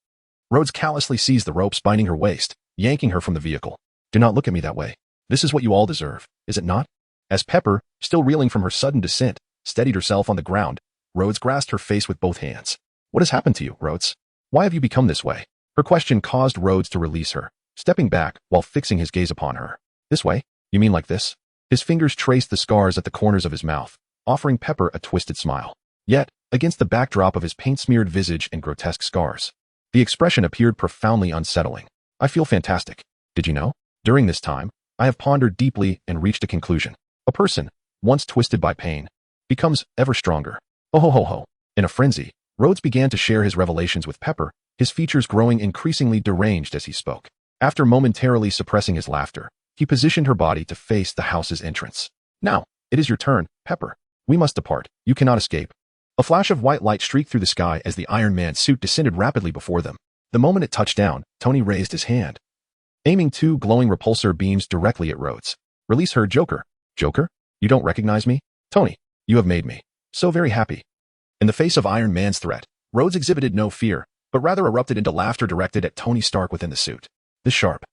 Rhodes callously seized the ropes binding her waist, yanking her from the vehicle. Do not look at me that way. This is what you all deserve, is it not? As Pepper, still reeling from her sudden descent, steadied herself on the ground, Rhodes grasped her face with both hands. What has happened to you, Rhodes? Why have you become this way? Her question caused Rhodes to release her, stepping back while fixing his gaze upon her. This way? You mean like this? His fingers traced the scars at the corners of his mouth, offering Pepper a twisted smile. Yet, against the backdrop of his paint-smeared visage and grotesque scars, the expression appeared profoundly unsettling. I feel fantastic. Did you know? During this time, I have pondered deeply and reached a conclusion. A person, once twisted by pain, becomes ever stronger. Oh ho ho ho. In a frenzy, Rhodes began to share his revelations with Pepper, his features growing increasingly deranged as he spoke. After momentarily suppressing his laughter, he positioned her body to face the house's entrance. Now, it is your turn, Pepper. We must depart. You cannot escape. A flash of white light streaked through the sky as the Iron Man suit descended rapidly before them. The moment it touched down, Tony raised his hand, aiming two glowing repulsor beams directly at Rhodes. Release her, Joker. Joker? You don't recognize me? Tony, you have made me so very happy. In the face of Iron Man's threat, Rhodes exhibited no fear, but rather erupted into laughter directed at Tony Stark within the suit. This sharp,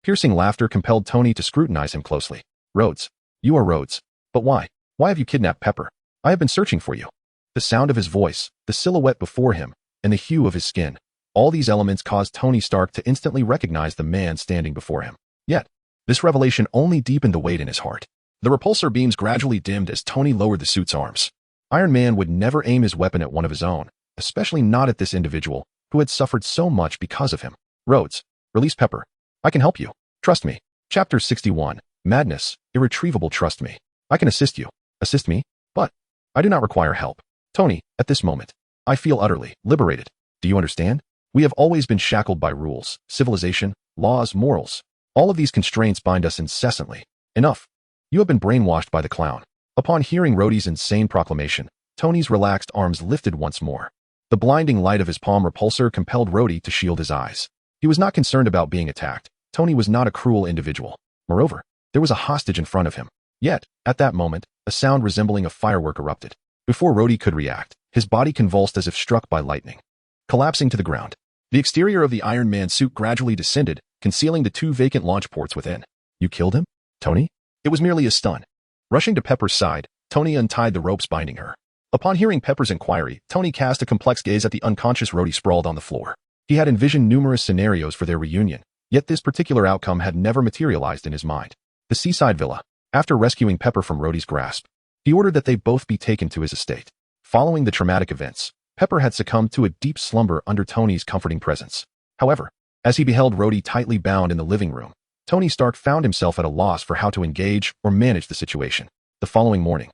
piercing laughter compelled Tony to scrutinize him closely. Rhodes, you are Rhodes. But why? Why have you kidnapped Pepper? I have been searching for you. The sound of his voice, the silhouette before him, and the hue of his skin, all these elements caused Tony Stark to instantly recognize the man standing before him. Yet, this revelation only deepened the weight in his heart. The repulsor beams gradually dimmed as Tony lowered the suit's arms. Iron Man would never aim his weapon at one of his own, especially not at this individual, who had suffered so much because of him. Rhodes, release Pepper. I can help you. Trust me. Chapter 61. Madness, irretrievable. Trust me. I can assist you. Assist me? But I do not require help. Tony, at this moment, I feel utterly liberated. Do you understand? We have always been shackled by rules, civilization, laws, morals. All of these constraints bind us incessantly. Enough. You have been brainwashed by the clown. Upon hearing Rhodey's insane proclamation, Tony's relaxed arms lifted once more. The blinding light of his palm repulsor compelled Rhodey to shield his eyes. He was not concerned about being attacked. Tony was not a cruel individual. Moreover, there was a hostage in front of him. Yet, at that moment, a sound resembling a firework erupted. Before Rhodey could react, his body convulsed as if struck by lightning, collapsing to the ground. The exterior of the Iron Man suit gradually descended, concealing the two vacant launch ports within. You killed him, Tony? It was merely a stun. Rushing to Pepper's side, Tony untied the ropes binding her. Upon hearing Pepper's inquiry, Tony cast a complex gaze at the unconscious Rhodey sprawled on the floor. He had envisioned numerous scenarios for their reunion, yet this particular outcome had never materialized in his mind. The seaside villa. After rescuing Pepper from Rhodey's grasp, he ordered that they both be taken to his estate. Following the traumatic events, Pepper had succumbed to a deep slumber under Tony's comforting presence. However, as he beheld Rhodey tightly bound in the living room, Tony Stark found himself at a loss for how to engage or manage the situation. The following morning,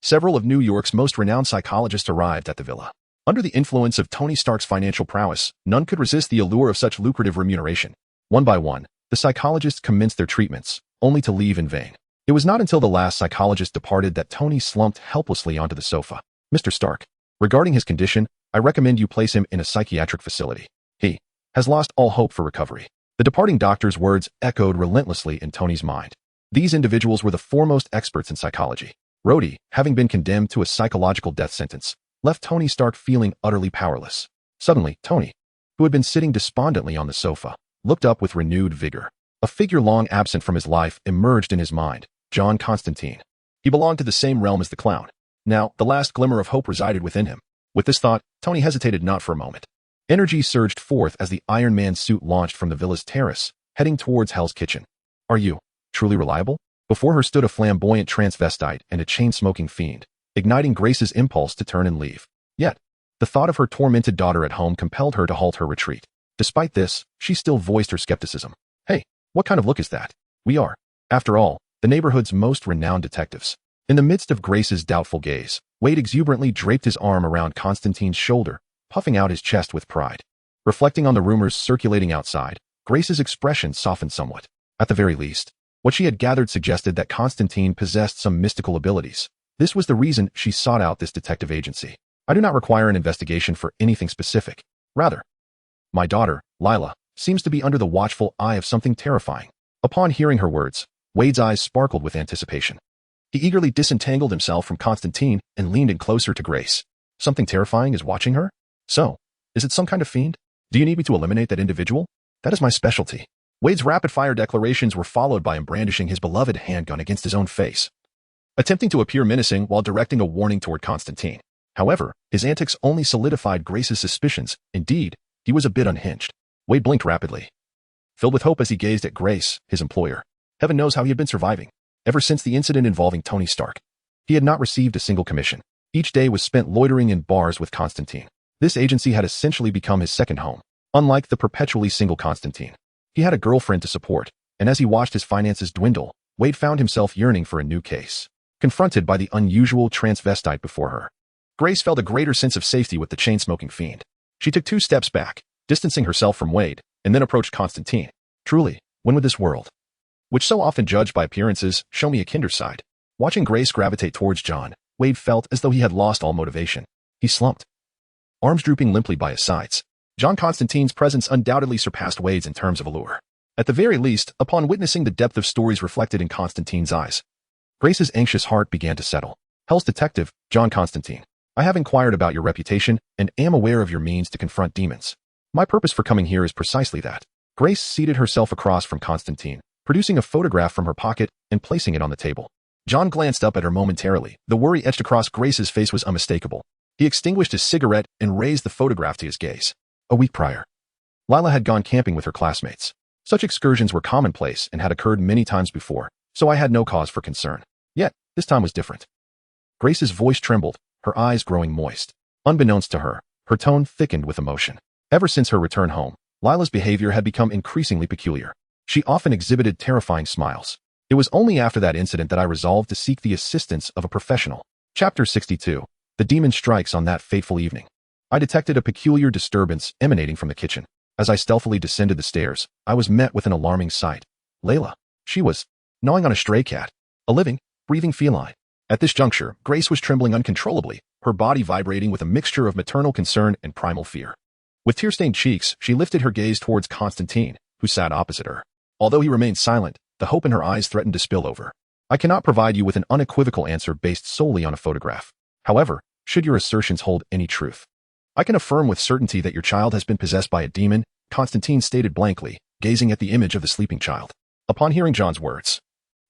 several of New York's most renowned psychologists arrived at the villa. Under the influence of Tony Stark's financial prowess, none could resist the allure of such lucrative remuneration. One by one, the psychologists commenced their treatments, only to leave in vain. It was not until the last psychologist departed that Tony slumped helplessly onto the sofa. Mr. Stark, regarding his condition, I recommend you place him in a psychiatric facility. He has lost all hope for recovery. The departing doctor's words echoed relentlessly in Tony's mind. These individuals were the foremost experts in psychology. Rhodey, having been condemned to a psychological death sentence, left Tony Stark feeling utterly powerless. Suddenly, Tony, who had been sitting despondently on the sofa, looked up with renewed vigor. A figure long absent from his life emerged in his mind. John Constantine. He belonged to the same realm as the clown. Now, the last glimmer of hope resided within him. With this thought, Tony hesitated not for a moment. Energy surged forth as the Iron Man suit launched from the villa's terrace, heading towards Hell's Kitchen. Are you truly reliable? Before her stood a flamboyant transvestite and a chain-smoking fiend, igniting Grace's impulse to turn and leave. Yet, the thought of her tormented daughter at home compelled her to halt her retreat. Despite this, she still voiced her skepticism. Hey, what kind of look is that? We are, after all, the neighborhood's most renowned detectives. In the midst of Grace's doubtful gaze, Wade exuberantly draped his arm around Constantine's shoulder, puffing out his chest with pride. Reflecting on the rumors circulating outside, Grace's expression softened somewhat. At the very least, what she had gathered suggested that Constantine possessed some mystical abilities. This was the reason she sought out this detective agency. I do not require an investigation for anything specific. Rather, my daughter, Lila, seems to be under the watchful eye of something terrifying. Upon hearing her words, Wade's eyes sparkled with anticipation. He eagerly disentangled himself from Constantine and leaned in closer to Grace. Something terrifying is watching her? So, is it some kind of fiend? Do you need me to eliminate that individual? That is my specialty. Wade's rapid-fire declarations were followed by him brandishing his beloved handgun against his own face, attempting to appear menacing while directing a warning toward Constantine. However, his antics only solidified Grace's suspicions. Indeed, he was a bit unhinged. Wade blinked rapidly, filled with hope as he gazed at Grace, his employer. Heaven knows how he had been surviving. Ever since the incident involving Tony Stark, he had not received a single commission. Each day was spent loitering in bars with Constantine. This agency had essentially become his second home. Unlike the perpetually single Constantine, he had a girlfriend to support, and as he watched his finances dwindle, Wade found himself yearning for a new case. Confronted by the unusual transvestite before her, Grace felt a greater sense of safety with the chain-smoking fiend. She took 2 steps back, distancing herself from Wade, and then approached Constantine. Truly, when would this world, which so often judged by appearances, show me a kinder side? Watching Grace gravitate towards John, Wade felt as though he had lost all motivation. He slumped, arms drooping limply by his sides. John Constantine's presence undoubtedly surpassed Wade's in terms of allure. At the very least, upon witnessing the depth of stories reflected in Constantine's eyes, Grace's anxious heart began to settle. Hell's detective, John Constantine. I have inquired about your reputation and am aware of your means to confront demons. My purpose for coming here is precisely that. Grace seated herself across from Constantine, producing a photograph from her pocket and placing it on the table. John glanced up at her momentarily. The worry etched across Grace's face was unmistakable. He extinguished his cigarette and raised the photograph to his gaze. A week prior, Lila had gone camping with her classmates. Such excursions were commonplace and had occurred many times before, so I had no cause for concern. Yet, this time was different. Grace's voice trembled, her eyes growing moist. Unbeknownst to her, her tone thickened with emotion. Ever since her return home, Lila's behavior had become increasingly peculiar. She often exhibited terrifying smiles. It was only after that incident that I resolved to seek the assistance of a professional. Chapter 62. The demon strikes on that fateful evening. I detected a peculiar disturbance emanating from the kitchen. As I stealthily descended the stairs, I was met with an alarming sight. Layla. She was gnawing on a stray cat, a living, breathing feline. At this juncture, Grace was trembling uncontrollably, her body vibrating with a mixture of maternal concern and primal fear. With tear-stained cheeks, she lifted her gaze towards Constantine, who sat opposite her. Although he remained silent, the hope in her eyes threatened to spill over. I cannot provide you with an unequivocal answer based solely on a photograph. However, should your assertions hold any truth, I can affirm with certainty that your child has been possessed by a demon, Constantine stated blankly, gazing at the image of the sleeping child. Upon hearing John's words,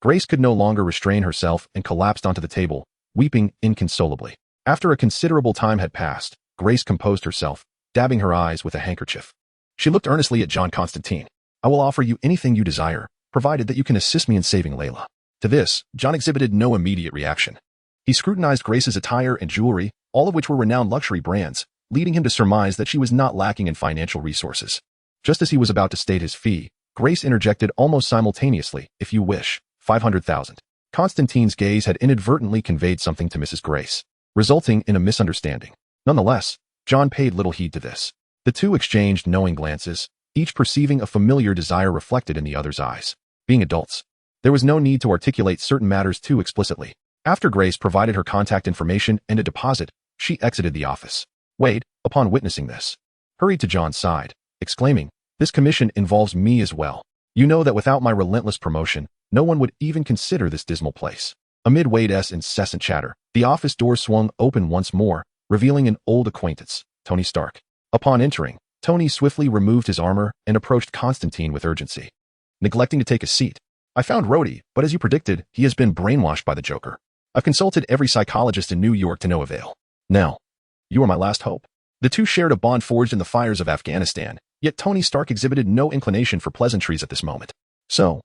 Grace could no longer restrain herself and collapsed onto the table, weeping inconsolably. After a considerable time had passed, Grace composed herself, dabbing her eyes with a handkerchief. She looked earnestly at John Constantine. I will offer you anything you desire, provided that you can assist me in saving Layla. To this, John exhibited no immediate reaction. He scrutinized Grace's attire and jewelry, all of which were renowned luxury brands, leading him to surmise that she was not lacking in financial resources. Just as he was about to state his fee, Grace interjected almost simultaneously, if you wish, 500,000. Constantine's gaze had inadvertently conveyed something to Mrs. Grace, resulting in a misunderstanding. Nonetheless, John paid little heed to this. The two exchanged knowing glances, each perceiving a familiar desire reflected in the other's eyes. Being adults, there was no need to articulate certain matters too explicitly. After Grace provided her contact information and a deposit, she exited the office. Wade, upon witnessing this, hurried to John's side, exclaiming, "This commission involves me as well. You know that without my relentless promotion, no one would even consider this dismal place." Amid Wade's incessant chatter, the office door swung open once more, revealing an old acquaintance, Tony Stark. Upon entering, Tony swiftly removed his armor and approached Constantine with urgency. Neglecting to take a seat, "I found Rhodey, but as you predicted, he has been brainwashed by the Joker. I've consulted every psychologist in New York to no avail. Now, you are my last hope." The two shared a bond forged in the fires of Afghanistan, yet Tony Stark exhibited no inclination for pleasantries at this moment. "So,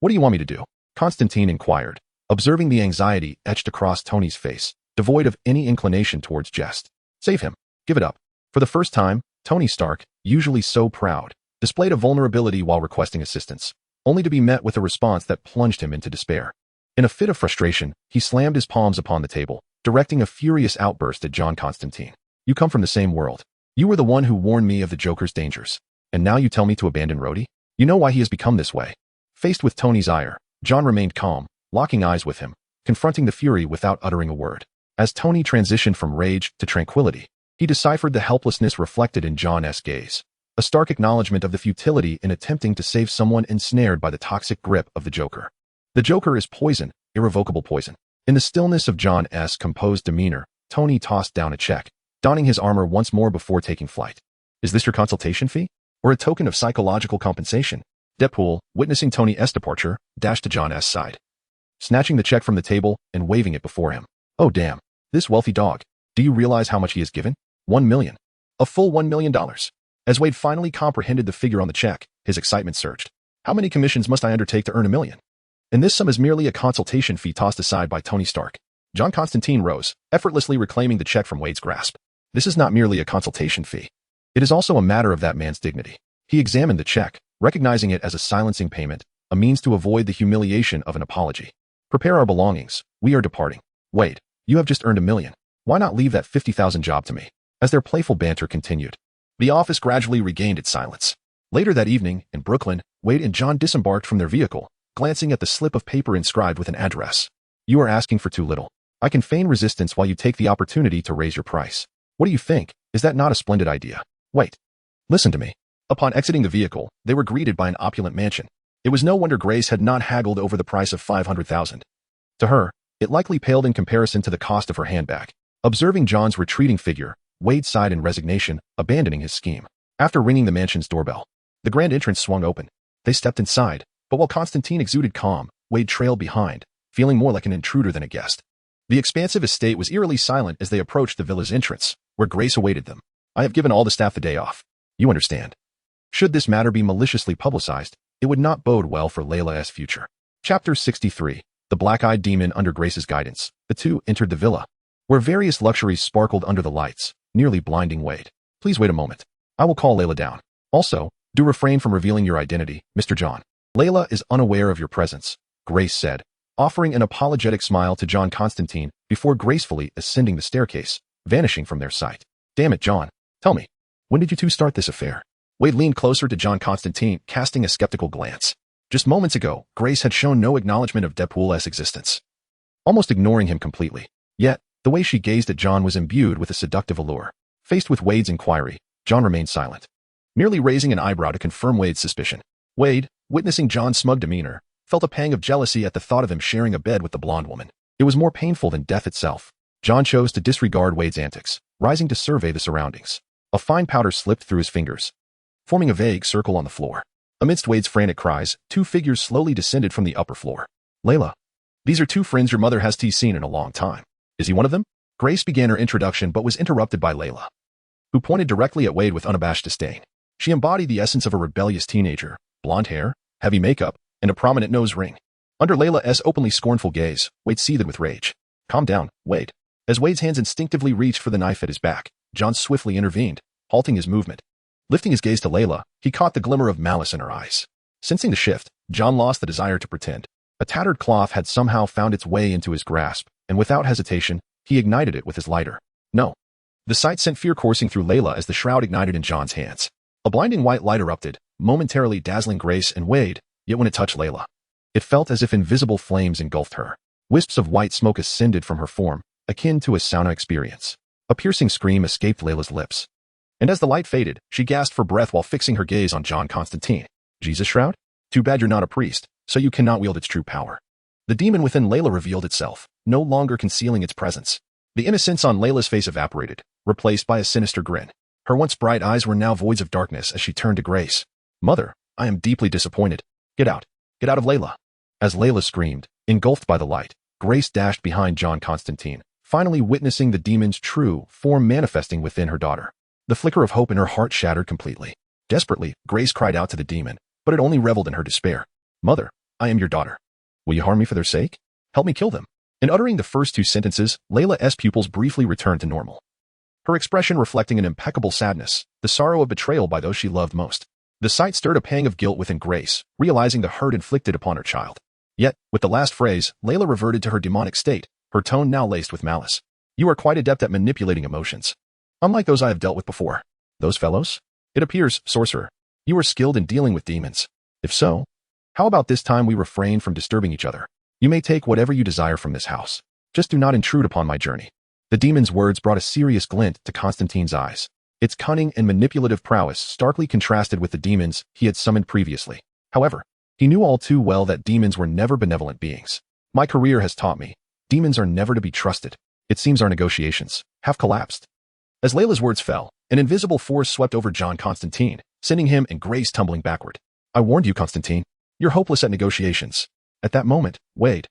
what do you want me to do?" Constantine inquired, observing the anxiety etched across Tony's face, devoid of any inclination towards jest. "Save him. Give it up." For the first time, Tony Stark, usually so proud, displayed a vulnerability while requesting assistance, only to be met with a response that plunged him into despair. In a fit of frustration, he slammed his palms upon the table, directing a furious outburst at John Constantine. "You come from the same world. You were the one who warned me of the Joker's dangers. And now you tell me to abandon Rhodey? You know why he has become this way." Faced with Tony's ire, John remained calm, locking eyes with him, confronting the fury without uttering a word. As Tony transitioned from rage to tranquility, he deciphered the helplessness reflected in John's gaze, a stark acknowledgement of the futility in attempting to save someone ensnared by the toxic grip of the Joker. The Joker is poison, irrevocable poison. In the stillness of John's composed demeanor, Tony tossed down a check, donning his armor once more before taking flight. Is this your consultation fee? Or a token of psychological compensation? Deadpool, witnessing Tony's departure, dashed to John's side, snatching the check from the table and waving it before him. Oh damn, this wealthy dog. Do you realize how much he has given? 1 million. A full $1 million. As Wade finally comprehended the figure on the check, his excitement surged. How many commissions must I undertake to earn $1 million? And this sum is merely a consultation fee tossed aside by Tony Stark. John Constantine rose, effortlessly reclaiming the check from Wade's grasp. This is not merely a consultation fee. It is also a matter of that man's dignity. He examined the check, recognizing it as a silencing payment, a means to avoid the humiliation of an apology. Prepare our belongings. We are departing. Wade, you have just earned $1 million. Why not leave that 50,000 job to me? As their playful banter continued, the office gradually regained its silence. Later that evening, in Brooklyn, Wade and John disembarked from their vehicle, glancing at the slip of paper inscribed with an address. You are asking for too little. I can feign resistance while you take the opportunity to raise your price. What do you think? Is that not a splendid idea? Wait. Listen to me. Upon exiting the vehicle, they were greeted by an opulent mansion. It was no wonder Grace had not haggled over the price of $500,000. To her, it likely paled in comparison to the cost of her handbag. Observing John's retreating figure, Wade sighed in resignation, abandoning his scheme. After ringing the mansion's doorbell, the grand entrance swung open. They stepped inside, but while Constantine exuded calm, Wade trailed behind, feeling more like an intruder than a guest. The expansive estate was eerily silent as they approached the villa's entrance, where Grace awaited them. I have given all the staff the day off. You understand. Should this matter be maliciously publicized, it would not bode well for Layla's future. Chapter 63. The Black-Eyed Demon under Grace's guidance. The two entered the villa, where various luxuries sparkled under the lights, nearly blinding Wade. Please wait a moment. I will call Layla down. Also, do refrain from revealing your identity, Mr. John. Layla is unaware of your presence, Grace said, offering an apologetic smile to John Constantine before gracefully ascending the staircase, vanishing from their sight. Damn it, John. Tell me, when did you two start this affair? Wade leaned closer to John Constantine, casting a skeptical glance. Just moments ago, Grace had shown no acknowledgement of Deadpool's existence, almost ignoring him completely. Yet, the way she gazed at John was imbued with a seductive allure. Faced with Wade's inquiry, John remained silent, merely raising an eyebrow to confirm Wade's suspicion. Wade, witnessing John's smug demeanor, felt a pang of jealousy at the thought of him sharing a bed with the blonde woman. It was more painful than death itself. John chose to disregard Wade's antics, rising to survey the surroundings. A fine powder slipped through his fingers, forming a vague circle on the floor. Amidst Wade's frantic cries, two figures slowly descended from the upper floor. Layla. These are two friends your mother has seen in a long time. Is he one of them? Grace began her introduction but was interrupted by Layla, who pointed directly at Wade with unabashed disdain. She embodied the essence of a rebellious teenager, blonde hair, heavy makeup, and a prominent nose ring. Under Layla's openly scornful gaze, Wade seethed with rage. Calm down, Wade. As Wade's hands instinctively reached for the knife at his back, John swiftly intervened, halting his movement. Lifting his gaze to Layla, he caught the glimmer of malice in her eyes. Sensing the shift, John lost the desire to pretend. A tattered cloth had somehow found its way into his grasp, and without hesitation, he ignited it with his lighter. No. The sight sent fear coursing through Layla as the shroud ignited in John's hands. A blinding white light erupted, momentarily dazzling Grace and Wade, yet when it touched Layla, it felt as if invisible flames engulfed her. Wisps of white smoke ascended from her form, akin to a sauna experience. A piercing scream escaped Layla's lips. And as the light faded, she gasped for breath while fixing her gaze on John Constantine. Jesus Shroud? Too bad you're not a priest, so you cannot wield its true power. The demon within Layla revealed itself, no longer concealing its presence. The innocence on Layla's face evaporated, replaced by a sinister grin. Her once bright eyes were now voids of darkness as she turned to Grace. Mother, I am deeply disappointed. Get out. Get out of Layla. As Layla screamed, engulfed by the light, Grace dashed behind John Constantine, finally witnessing the demon's true form manifesting within her daughter. The flicker of hope in her heart shattered completely. Desperately, Grace cried out to the demon, but it only reveled in her despair. Mother, I am your daughter. Will you harm me for their sake? Help me kill them. In uttering the first two sentences, Layla's pupils briefly returned to normal, her expression reflecting an impeccable sadness, the sorrow of betrayal by those she loved most. The sight stirred a pang of guilt within Grace, realizing the hurt inflicted upon her child. Yet, with the last phrase, Layla reverted to her demonic state, her tone now laced with malice. You are quite adept at manipulating emotions, unlike those I have dealt with before. Those fellows? It appears, sorcerer, you are skilled in dealing with demons. If so, how about this time we refrain from disturbing each other? You may take whatever you desire from this house. Just do not intrude upon my journey. The demon's words brought a serious glint to Constantine's eyes. Its cunning and manipulative prowess starkly contrasted with the demons he had summoned previously. However, he knew all too well that demons were never benevolent beings. My career has taught me, Demons are never to be trusted. It seems our negotiations have collapsed. As Layla's words fell, an invisible force swept over John Constantine, sending him and Grace tumbling backward. I warned you, Constantine. You're hopeless at negotiations. At that moment, Wade,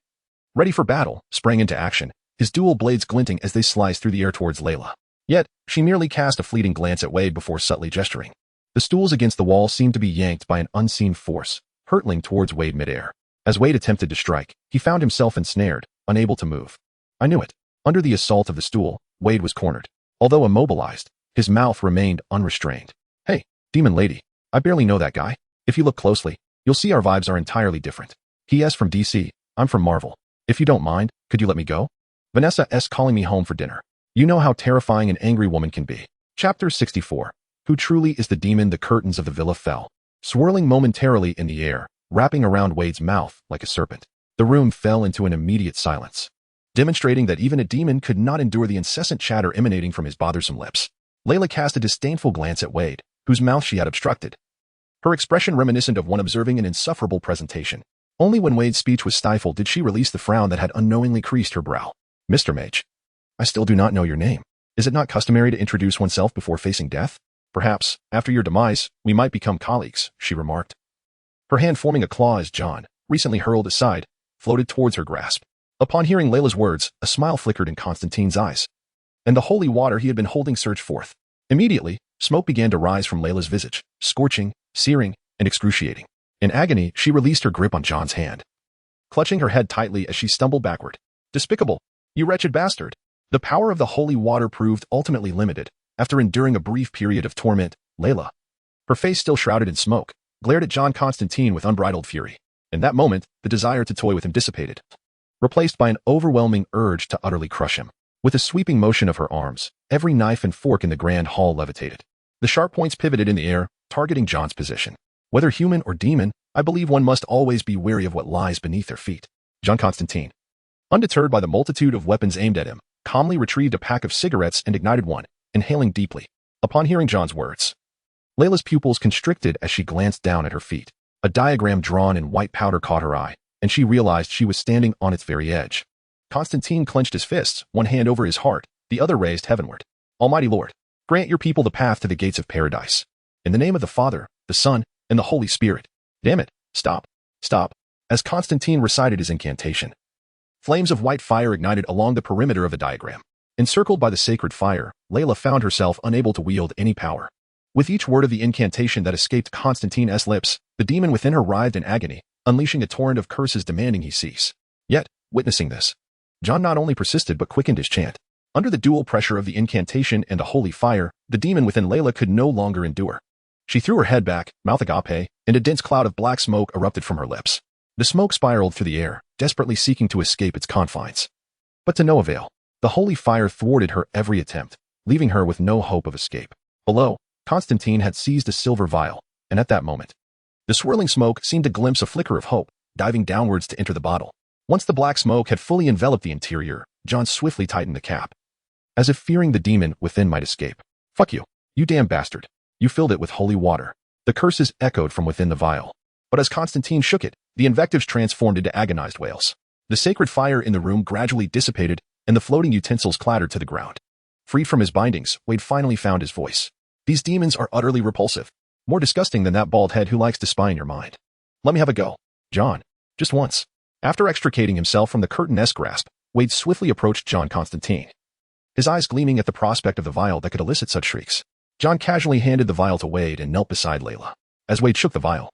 ready for battle, sprang into action, his dual blades glinting as they sliced through the air towards Layla. Yet, she merely cast a fleeting glance at Wade before subtly gesturing. The stools against the wall seemed to be yanked by an unseen force, hurtling towards Wade midair. As Wade attempted to strike, he found himself ensnared, unable to move. I knew it. Under the assault of the stool, Wade was cornered. Although immobilized, his mouth remained unrestrained. Hey, demon lady, I barely know that guy. If you look closely, you'll see our vibes are entirely different. He is from DC, I'm from Marvel. If you don't mind, could you let me go? Vanessa is calling me home for dinner. You know how terrifying an angry woman can be. Chapter 64. Who truly is the demon? The curtains of the villa fell, swirling momentarily in the air, wrapping around Wade's mouth like a serpent. The room fell into an immediate silence, demonstrating that even a demon could not endure the incessant chatter emanating from his bothersome lips. Layla cast a disdainful glance at Wade, whose mouth she had obstructed, her expression reminiscent of one observing an insufferable presentation. Only when Wade's speech was stifled did she release the frown that had unknowingly creased her brow. Mr. Mage, I still do not know your name. Is it not customary to introduce oneself before facing death? Perhaps, after your demise, we might become colleagues, she remarked. Her hand forming a claw as John, recently hurled aside, floated towards her grasp. Upon hearing Layla's words, a smile flickered in Constantine's eyes, and the holy water he had been holding surged forth. Immediately, smoke began to rise from Layla's visage, scorching, searing, and excruciating. In agony, she released her grip on John's hand, clutching her head tightly as she stumbled backward. Despicable! You wretched bastard! The power of the holy water proved ultimately limited. After enduring a brief period of torment, Layla, her face still shrouded in smoke, glared at John Constantine with unbridled fury. In that moment, the desire to toy with him dissipated, replaced by an overwhelming urge to utterly crush him. With a sweeping motion of her arms, every knife and fork in the grand hall levitated. The sharp points pivoted in the air, targeting John's position. Whether human or demon, I believe one must always be wary of what lies beneath their feet. John Constantine, undeterred by the multitude of weapons aimed at him, calmly retrieved a pack of cigarettes and ignited one, inhaling deeply. Upon hearing John's words, Layla's pupils constricted as she glanced down at her feet. A diagram drawn in white powder caught her eye, and she realized she was standing on its very edge. Constantine clenched his fists, one hand over his heart, the other raised heavenward. Almighty Lord, grant your people the path to the gates of paradise. In the name of the Father, the Son, and the Holy Spirit. Damn it, stop, stop. As Constantine recited his incantation, flames of white fire ignited along the perimeter of the diagram. Encircled by the sacred fire, Layla found herself unable to wield any power. With each word of the incantation that escaped Constantine's lips, the demon within her writhed in agony, unleashing a torrent of curses demanding he cease. Yet, witnessing this, John not only persisted but quickened his chant. Under the dual pressure of the incantation and the holy fire, the demon within Layla could no longer endure. She threw her head back, mouth agape, and a dense cloud of black smoke erupted from her lips. The smoke spiraled through the air, desperately seeking to escape its confines. But to no avail. The holy fire thwarted her every attempt, leaving her with no hope of escape. Below, Constantine had seized a silver vial, and at that moment, the swirling smoke seemed to glimpse a flicker of hope, diving downwards to enter the bottle. Once the black smoke had fully enveloped the interior, John swiftly tightened the cap, as if fearing the demon within might escape. Fuck you, you damn bastard. You filled it with holy water. The curses echoed from within the vial. But as Constantine shook it, the invectives transformed into agonized wails. The sacred fire in the room gradually dissipated, and the floating utensils clattered to the ground. Freed from his bindings, Wade finally found his voice. These demons are utterly repulsive. More disgusting than that bald head who likes to spy in your mind. Let me have a go. John. Just once. After extricating himself from the curtain-esque grasp, Wade swiftly approached John Constantine, his eyes gleaming at the prospect of the vial that could elicit such shrieks. John casually handed the vial to Wade and knelt beside Layla. As Wade shook the vial,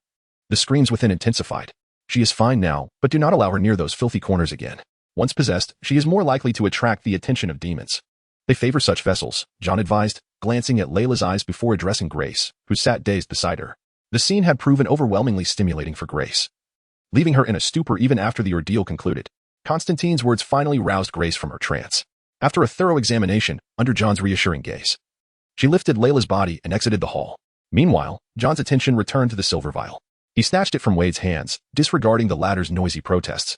the screams within intensified. She is fine now, but do not allow her near those filthy corners again. Once possessed, she is more likely to attract the attention of demons. They favor such vessels, John advised, glancing at Layla's eyes before addressing Grace, who sat dazed beside her. The scene had proven overwhelmingly stimulating for Grace, leaving her in a stupor even after the ordeal concluded. Constantine's words finally roused Grace from her trance. After a thorough examination, under John's reassuring gaze, she lifted Layla's body and exited the hall. Meanwhile, John's attention returned to the silver vial. He snatched it from Wade's hands, disregarding the latter's noisy protests,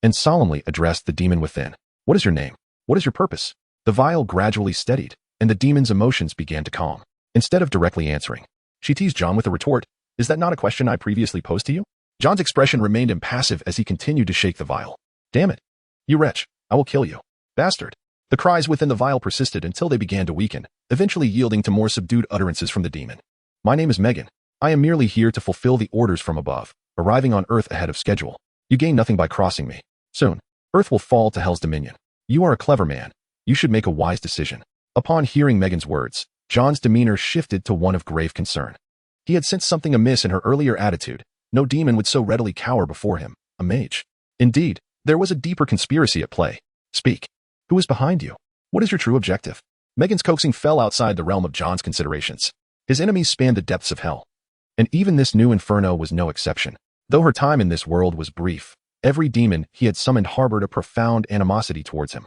and solemnly addressed the demon within. What is your name? What is your purpose? The vial gradually steadied, and the demon's emotions began to calm. Instead of directly answering, she teased John with a retort. Is that not a question I previously posed to you? John's expression remained impassive as he continued to shake the vial. Damn it. You wretch. I will kill you. Bastard. The cries within the vial persisted until they began to weaken, eventually yielding to more subdued utterances from the demon. My name is Megan. I am merely here to fulfill the orders from above, arriving on Earth ahead of schedule. You gain nothing by crossing me. Soon, Earth will fall to Hell's dominion. You are a clever man. You should make a wise decision. Upon hearing Megan's words, John's demeanor shifted to one of grave concern. He had sensed something amiss in her earlier attitude. No demon would so readily cower before him, a mage. Indeed, there was a deeper conspiracy at play. Speak. Who is behind you? What is your true objective? Megan's coaxing fell outside the realm of John's considerations. His enemies spanned the depths of hell. And even this new inferno was no exception. Though her time in this world was brief, every demon he had summoned harbored a profound animosity towards him.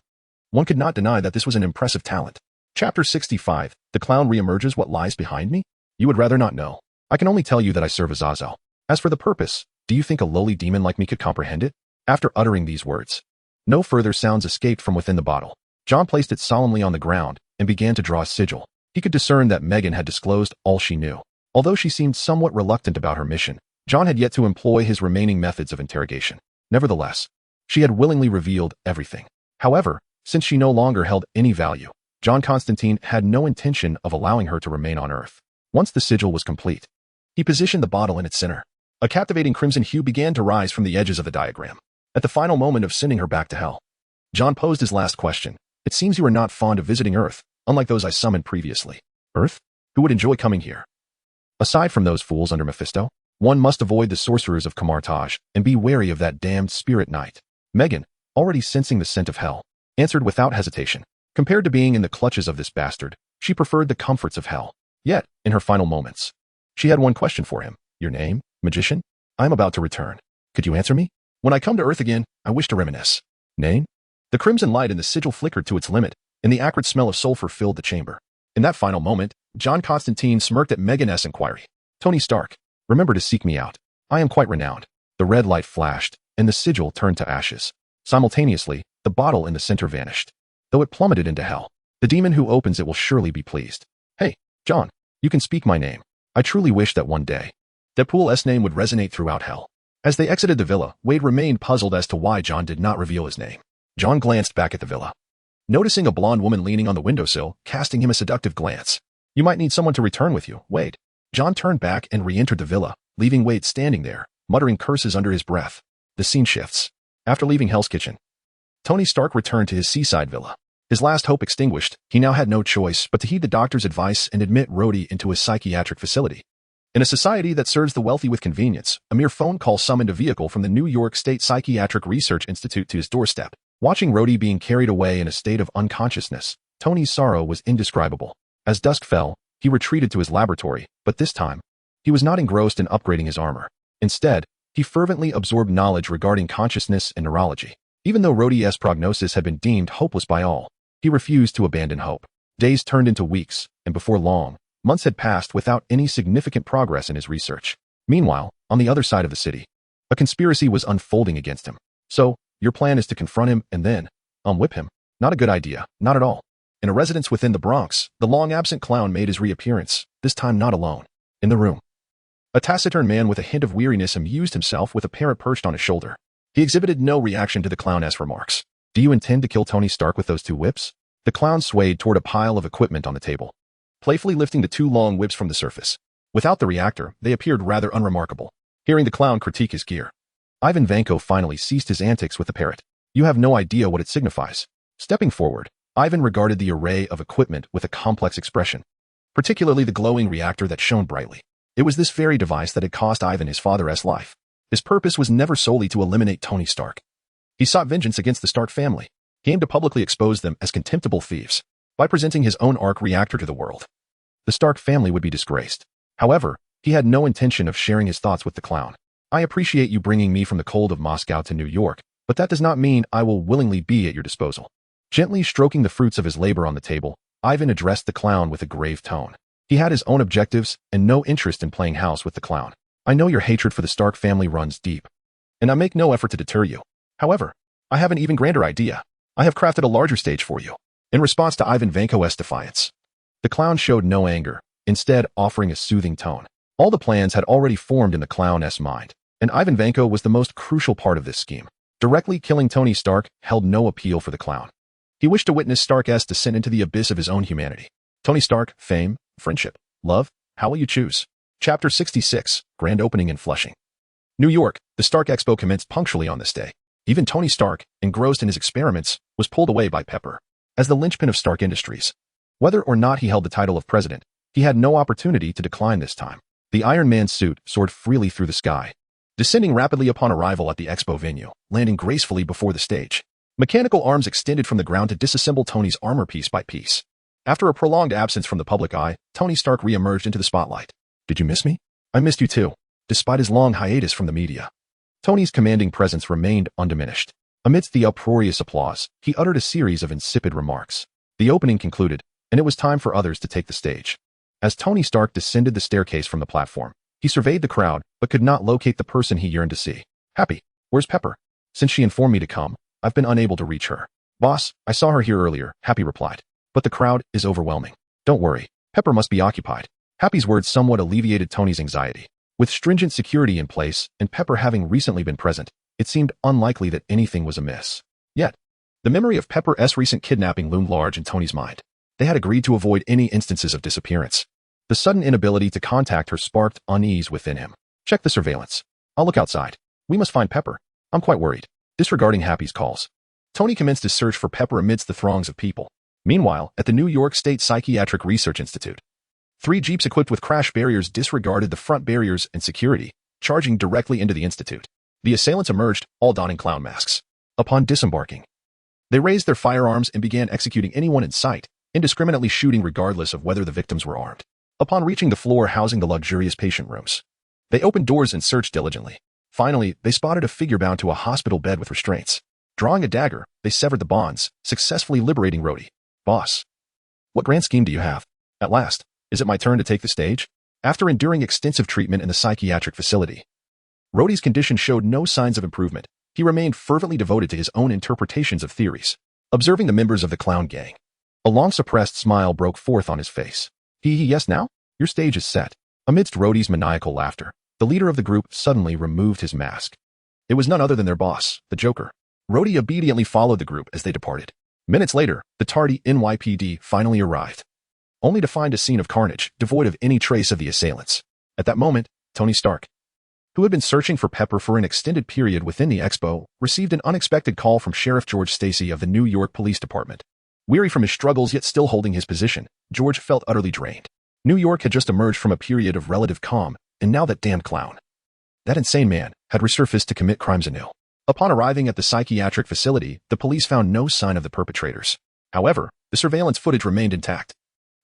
One could not deny that this was an impressive talent. Chapter 65. The clown reemerges. What lies behind me? You would rather not know. I can only tell you that I serve Azazel. As for the purpose, do you think a lowly demon like me could comprehend it? After uttering these words, no further sounds escaped from within the bottle. John placed it solemnly on the ground and began to draw a sigil. He could discern that Megan had disclosed all she knew. Although she seemed somewhat reluctant about her mission, John had yet to employ his remaining methods of interrogation. Nevertheless, she had willingly revealed everything. However, since she no longer held any value, John Constantine had no intention of allowing her to remain on Earth. Once the sigil was complete, he positioned the bottle in its center. A captivating crimson hue began to rise from the edges of the diagram. At the final moment of sending her back to hell, John posed his last question. It seems you are not fond of visiting Earth, unlike those I summoned previously. Earth? Who would enjoy coming here? Aside from those fools under Mephisto, one must avoid the sorcerers of Kamartaj and be wary of that damned spirit knight. Megan, already sensing the scent of hell, answered without hesitation. Compared to being in the clutches of this bastard, she preferred the comforts of hell. Yet, in her final moments, she had one question for him. Your name, magician? I am about to return. Could you answer me? When I come to Earth again, I wish to reminisce. Name? The crimson light in the sigil flickered to its limit, and the acrid smell of sulfur filled the chamber. In that final moment, John Constantine smirked at Megan's inquiry. Tony Stark, remember to seek me out. I am quite renowned. The red light flashed, and the sigil turned to ashes. Simultaneously, the bottle in the center vanished. Though it plummeted into hell, the demon who opens it will surely be pleased. Hey, John, you can speak my name. I truly wish that one day, Deadpool's name would resonate throughout hell. As they exited the villa, Wade remained puzzled as to why John did not reveal his name. John glanced back at the villa, noticing a blonde woman leaning on the windowsill, casting him a seductive glance. You might need someone to return with you, Wade. John turned back and re-entered the villa, leaving Wade standing there, muttering curses under his breath. The scene shifts. After leaving Hell's Kitchen, Tony Stark returned to his seaside villa. His last hope extinguished, he now had no choice but to heed the doctor's advice and admit Rhodey into his psychiatric facility. In a society that serves the wealthy with convenience, a mere phone call summoned a vehicle from the New York State Psychiatric Research Institute to his doorstep. Watching Rhodey being carried away in a state of unconsciousness, Tony's sorrow was indescribable. As dusk fell, he retreated to his laboratory, but this time, he was not engrossed in upgrading his armor. Instead, he fervently absorbed knowledge regarding consciousness and neurology. Even though Rhodey's prognosis had been deemed hopeless by all, he refused to abandon hope. Days turned into weeks, and before long, months had passed without any significant progress in his research. Meanwhile, on the other side of the city, a conspiracy was unfolding against him. So, your plan is to confront him and then, whip him? Not a good idea, not at all. In a residence within the Bronx, the long-absent clown made his reappearance, this time not alone. In the room, a taciturn man with a hint of weariness amused himself with a parrot perched on his shoulder. He exhibited no reaction to the clown's remarks. Do you intend to kill Tony Stark with those two whips? The clown swayed toward a pile of equipment on the table, playfully lifting the two long whips from the surface. Without the reactor, they appeared rather unremarkable. Hearing the clown critique his gear, Ivan Vanko finally ceased his antics with the parrot. You have no idea what it signifies. Stepping forward, Ivan regarded the array of equipment with a complex expression, particularly the glowing reactor that shone brightly. It was this very device that had cost Ivan his father's life. His purpose was never solely to eliminate Tony Stark. He sought vengeance against the Stark family. He aimed to publicly expose them as contemptible thieves. By presenting his own arc reactor to the world, the Stark family would be disgraced. However, he had no intention of sharing his thoughts with the clown. I appreciate you bringing me from the cold of Moscow to New York, but that does not mean I will willingly be at your disposal. Gently stroking the fruits of his labor on the table, Ivan addressed the clown with a grave tone. He had his own objectives and no interest in playing house with the clown. I know your hatred for the Stark family runs deep, and I make no effort to deter you. However, I have an even grander idea. I have crafted a larger stage for you. In response to Ivan Vanko's defiance, the clown showed no anger, instead offering a soothing tone. All the plans had already formed in the clown's mind, and Ivan Vanko was the most crucial part of this scheme. Directly killing Tony Stark held no appeal for the clown. He wished to witness Stark's descent into the abyss of his own humanity. Tony Stark, fame, friendship, love, how will you choose? Chapter 66, Grand Opening in Flushing. New York, the Stark Expo commenced punctually on this day. Even Tony Stark, engrossed in his experiments, was pulled away by Pepper. As the linchpin of Stark Industries, whether or not he held the title of president, he had no opportunity to decline this time. The Iron Man suit soared freely through the sky, descending rapidly upon arrival at the expo venue, landing gracefully before the stage. Mechanical arms extended from the ground to disassemble Tony's armor piece by piece. After a prolonged absence from the public eye, Tony Stark re-emerged into the spotlight. Did you miss me? I missed you too. Despite his long hiatus from the media, Tony's commanding presence remained undiminished. Amidst the uproarious applause, he uttered a series of insipid remarks. The opening concluded, and it was time for others to take the stage. As Tony Stark descended the staircase from the platform, he surveyed the crowd, but could not locate the person he yearned to see. Happy, where's Pepper? Since she informed me to come, I've been unable to reach her. Boss, I saw her here earlier, Happy replied. But the crowd is overwhelming. Don't worry, Pepper must be occupied. Happy's words somewhat alleviated Tony's anxiety. With stringent security in place, and Pepper having recently been present, it seemed unlikely that anything was amiss. Yet, the memory of Pepper's recent kidnapping loomed large in Tony's mind. They had agreed to avoid any instances of disappearance. The sudden inability to contact her sparked unease within him. Check the surveillance. I'll look outside. We must find Pepper. I'm quite worried. Disregarding Happy's calls, Tony commenced his search for Pepper amidst the throngs of people. Meanwhile, at the New York State Psychiatric Research Institute, 3 jeeps equipped with crash barriers disregarded the front barriers and security, charging directly into the institute. The assailants emerged, all donning clown masks. Upon disembarking, they raised their firearms and began executing anyone in sight, indiscriminately shooting regardless of whether the victims were armed. Upon reaching the floor housing the luxurious patient rooms, they opened doors and searched diligently. Finally, they spotted a figure bound to a hospital bed with restraints. Drawing a dagger, they severed the bonds, successfully liberating Rhodey. Boss, what grand scheme do you have? At last, is it my turn to take the stage? After enduring extensive treatment in the psychiatric facility, Rhodey's condition showed no signs of improvement. He remained fervently devoted to his own interpretations of theories. Observing the members of the clown gang, a long-suppressed smile broke forth on his face. Yes now? Your stage is set. Amidst Rhodey's maniacal laughter, the leader of the group suddenly removed his mask. It was none other than their boss, the Joker. Rhodey obediently followed the group as they departed. Minutes later, the tardy NYPD finally arrived, only to find a scene of carnage, devoid of any trace of the assailants. At that moment, Tony Stark, who had been searching for Pepper for an extended period within the expo, received an unexpected call from Sheriff George Stacy of the New York Police Department. Weary from his struggles yet still holding his position, George felt utterly drained. New York had just emerged from a period of relative calm, and now that damned clown, that insane man, had resurfaced to commit crimes anew. Upon arriving at the psychiatric facility, the police found no sign of the perpetrators. However, the surveillance footage remained intact,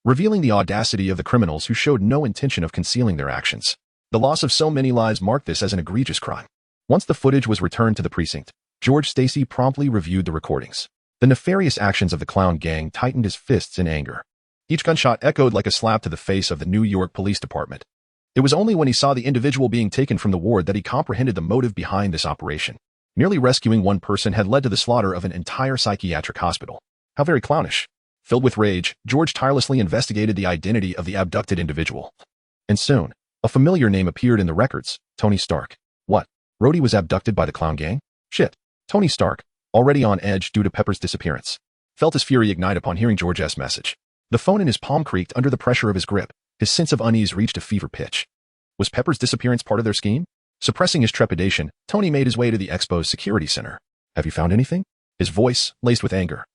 revealing the audacity of the criminals who showed no intention of concealing their actions. The loss of so many lives marked this as an egregious crime. Once the footage was returned to the precinct, George Stacy promptly reviewed the recordings. The nefarious actions of the clown gang tightened his fists in anger. Each gunshot echoed like a slap to the face of the New York Police Department. It was only when he saw the individual being taken from the ward that he comprehended the motive behind this operation. Merely rescuing one person had led to the slaughter of an entire psychiatric hospital. How very clownish. Filled with rage, George tirelessly investigated the identity of the abducted individual. And soon, a familiar name appeared in the records, Tony Stark. What? Rhodey was abducted by the clown gang? Shit. Tony Stark, already on edge due to Pepper's disappearance, felt his fury ignite upon hearing George's message. The phone in his palm creaked under the pressure of his grip. His sense of unease reached a fever pitch. Was Pepper's disappearance part of their scheme? Suppressing his trepidation, Tony made his way to the expo's security center. Have you found anything? His voice, laced with anger,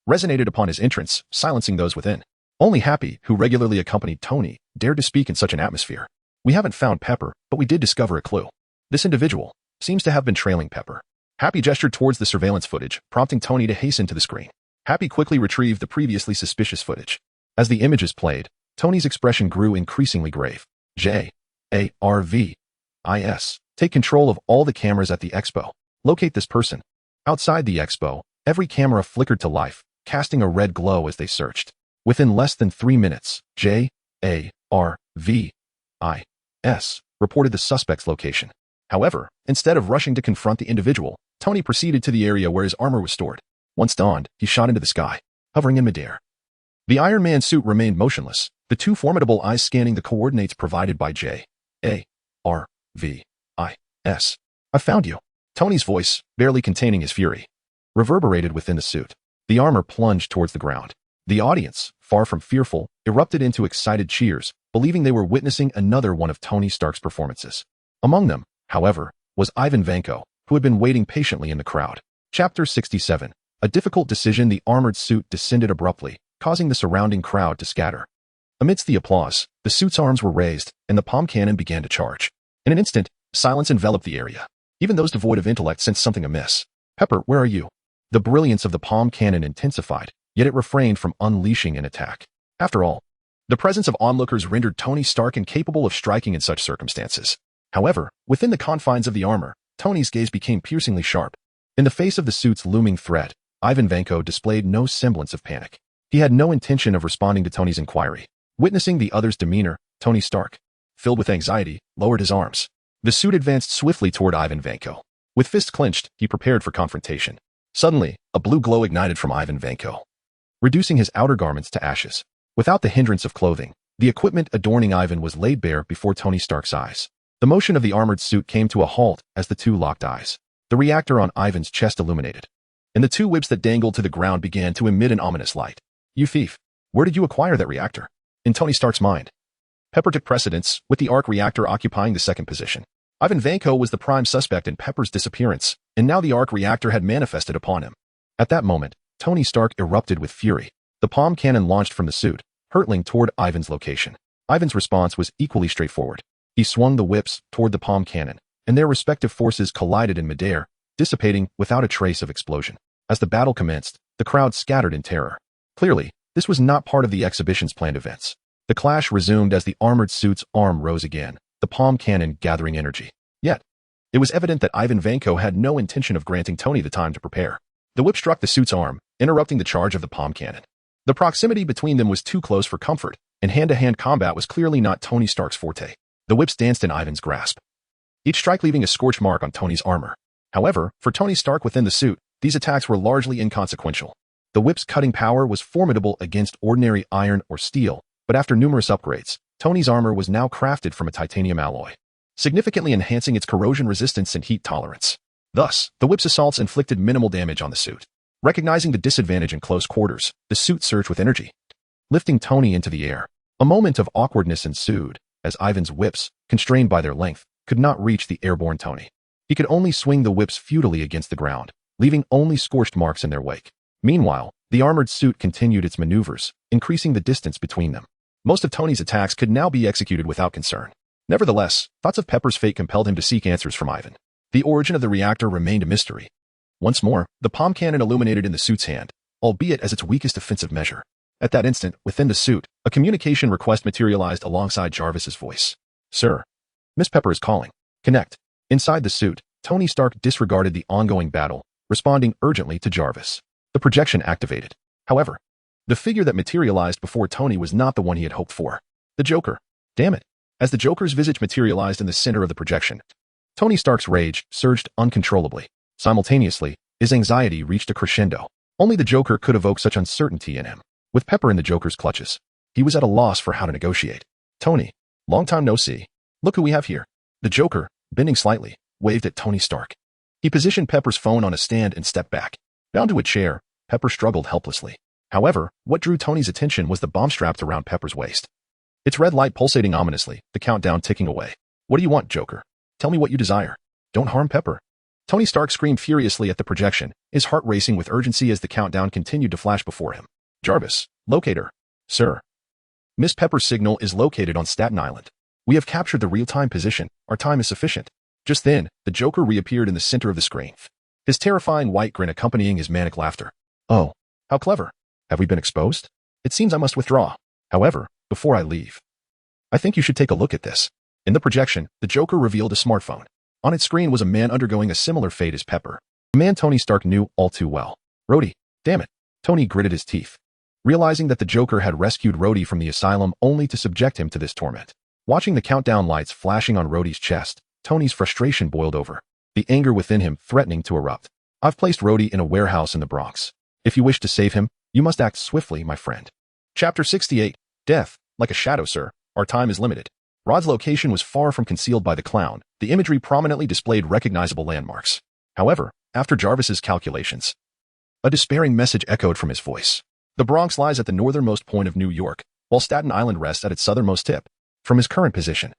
resonated upon his entrance, silencing those within. Only Happy, who regularly accompanied Tony, dared to speak in such an atmosphere. We haven't found Pepper, but we did discover a clue. This individual seems to have been trailing Pepper. Happy gestured towards the surveillance footage, prompting Tony to hasten to the screen. Happy quickly retrieved the previously suspicious footage. As the images played, Tony's expression grew increasingly grave. J-A-R-V-I-S. Take control of all the cameras at the expo. Locate this person. Outside the expo, every camera flickered to life, casting a red glow as they searched. Within less than 3 minutes, J-A-R-V-I-S reported the suspect's location. However, instead of rushing to confront the individual, Tony proceeded to the area where his armor was stored. Once dawned, he shot into the sky, hovering in midair. The Iron Man suit remained motionless, the two formidable eyes scanning the coordinates provided by J-A-R-V-I-S. I found you. Tony's voice, barely containing his fury, reverberated within the suit. The armor plunged towards the ground. The audience, far from fearful, erupted into excited cheers, believing they were witnessing another one of Tony Stark's performances. Among them, however, was Ivan Vanko, who had been waiting patiently in the crowd. Chapter 67. A difficult decision. The armored suit descended abruptly, causing the surrounding crowd to scatter. Amidst the applause, the suit's arms were raised, and the palm cannon began to charge. In an instant, silence enveloped the area. Even those devoid of intellect sensed something amiss. "Pepper, where are you?" The brilliance of the palm cannon intensified, yet it refrained from unleashing an attack. After all, the presence of onlookers rendered Tony Stark incapable of striking in such circumstances. However, within the confines of the armor, Tony's gaze became piercingly sharp. In the face of the suit's looming threat, Ivan Vanko displayed no semblance of panic. He had no intention of responding to Tony's inquiry. Witnessing the other's demeanor, Tony Stark, filled with anxiety, lowered his arms. The suit advanced swiftly toward Ivan Vanko. With fists clenched, he prepared for confrontation. Suddenly, a blue glow ignited from Ivan Vanko, reducing his outer garments to ashes. Without the hindrance of clothing, the equipment adorning Ivan was laid bare before Tony Stark's eyes. The motion of the armored suit came to a halt as the two locked eyes. The reactor on Ivan's chest illuminated, and the two whips that dangled to the ground began to emit an ominous light. "You thief! Where did you acquire that reactor?" In Tony Stark's mind, Pepper took precedence, with the arc reactor occupying the second position. Ivan Vanko was the prime suspect in Pepper's disappearance, and now the arc reactor had manifested upon him. At that moment, Tony Stark erupted with fury. The palm cannon launched from the suit, hurtling toward Ivan's location. Ivan's response was equally straightforward. He swung the whips toward the palm cannon, and their respective forces collided in midair, dissipating without a trace of explosion. As the battle commenced, the crowd scattered in terror. Clearly, this was not part of the exhibition's planned events. The clash resumed as the armored suit's arm rose again, the palm cannon gathering energy. Yet, it was evident that Ivan Vanko had no intention of granting Tony the time to prepare. The whip struck the suit's arm, interrupting the charge of the palm cannon. The proximity between them was too close for comfort, and hand-to-hand combat was clearly not Tony Stark's forte. The whips danced in Ivan's grasp, each strike leaving a scorch mark on Tony's armor. However, for Tony Stark within the suit, these attacks were largely inconsequential. The whip's cutting power was formidable against ordinary iron or steel, but after numerous upgrades, Tony's armor was now crafted from a titanium alloy, significantly enhancing its corrosion resistance and heat tolerance. Thus, the whip's assaults inflicted minimal damage on the suit. Recognizing the disadvantage in close quarters, the suit surged with energy, lifting Tony into the air. A moment of awkwardness ensued, as Ivan's whips, constrained by their length, could not reach the airborne Tony. He could only swing the whips futilely against the ground, leaving only scorched marks in their wake. Meanwhile, the armored suit continued its maneuvers, increasing the distance between them. Most of Tony's attacks could now be executed without concern. Nevertheless, thoughts of Pepper's fate compelled him to seek answers from Ivan. The origin of the reactor remained a mystery. Once more, the palm cannon illuminated in the suit's hand, albeit as its weakest defensive measure. At that instant, within the suit, a communication request materialized alongside Jarvis's voice. "Sir, Miss Pepper is calling. Connect." Inside the suit, Tony Stark disregarded the ongoing battle, responding urgently to Jarvis. The projection activated. However, the figure that materialized before Tony was not the one he had hoped for. The Joker. Damn it. As the Joker's visage materialized in the center of the projection, Tony Stark's rage surged uncontrollably. Simultaneously, his anxiety reached a crescendo. Only the Joker could evoke such uncertainty in him. With Pepper in the Joker's clutches, he was at a loss for how to negotiate. "Tony, long time no see. Look who we have here." The Joker, bending slightly, waved at Tony Stark. He positioned Pepper's phone on a stand and stepped back. Bound to a chair, Pepper struggled helplessly. However, what drew Tony's attention was the bomb strapped around Pepper's waist. Its red light pulsating ominously, the countdown ticking away. "What do you want, Joker? Tell me what you desire. Don't harm Pepper." Tony Stark screamed furiously at the projection, his heart racing with urgency as the countdown continued to flash before him. "Jarvis, locate her." "Sir. Miss Pepper's signal is located on Staten Island. We have captured the real-time position. Our time is sufficient." Just then, the Joker reappeared in the center of the screen, his terrifying white grin accompanying his manic laughter. "Oh, how clever. Have we been exposed? It seems I must withdraw. However, before I leave, I think you should take a look at this." In the projection, the Joker revealed a smartphone. On its screen was a man undergoing a similar fate as Pepper, a man Tony Stark knew all too well. "Rhodey, damn it." Tony gritted his teeth, realizing that the Joker had rescued Rhodey from the asylum only to subject him to this torment. Watching the countdown lights flashing on Rhodey's chest, Tony's frustration boiled over, the anger within him threatening to erupt. "I've placed Rhodey in a warehouse in the Bronx. If you wish to save him, you must act swiftly, my friend." Chapter 68. Death, like a shadow, sir. Our time is limited. Rod's location was far from concealed by the clown. The imagery prominently displayed recognizable landmarks. However, after Jarvis's calculations, a despairing message echoed from his voice. The Bronx lies at the northernmost point of New York, while Staten Island rests at its southernmost tip. From his current position,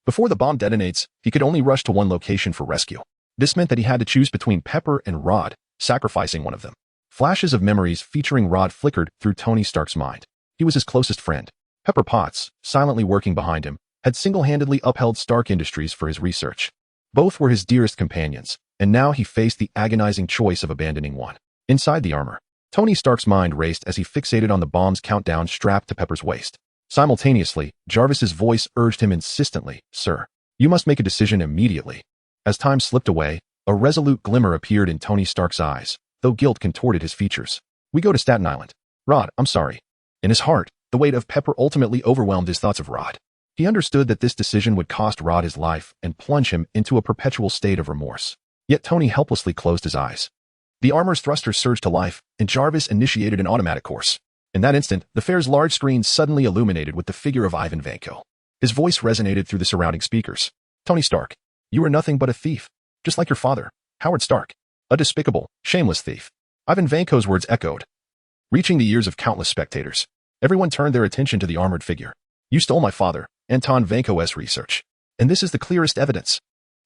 before the bomb detonates, he could only rush to one location for rescue. This meant that he had to choose between Pepper and Rod, sacrificing one of them. Flashes of memories featuring Rod flickered through Tony Stark's mind. He was his closest friend. Pepper Potts, silently working behind him, had single-handedly upheld Stark Industries for his research. Both were his dearest companions, and now he faced the agonizing choice of abandoning one. Inside the armor, Tony Stark's mind raced as he fixated on the bomb's countdown strapped to Pepper's waist. Simultaneously, Jarvis's voice urged him insistently, "Sir, you must make a decision immediately." As time slipped away, a resolute glimmer appeared in Tony Stark's eyes, though guilt contorted his features. "We go to Staten Island." "Rod, I'm sorry." In his heart, the weight of Pepper ultimately overwhelmed his thoughts of Rod. He understood that this decision would cost Rod his life and plunge him into a perpetual state of remorse. Yet Tony helplessly closed his eyes. The armor's thrusters surged to life, and Jarvis initiated an automatic course. In that instant, the fair's large screen suddenly illuminated with the figure of Ivan Vanko. His voice resonated through the surrounding speakers. "Tony Stark, you are nothing but a thief, just like your father, Howard Stark. A despicable, shameless thief." Ivan Vanko's words echoed, reaching the ears of countless spectators. Everyone turned their attention to the armored figure. "You stole my father, Anton Vanko's research, and this is the clearest evidence."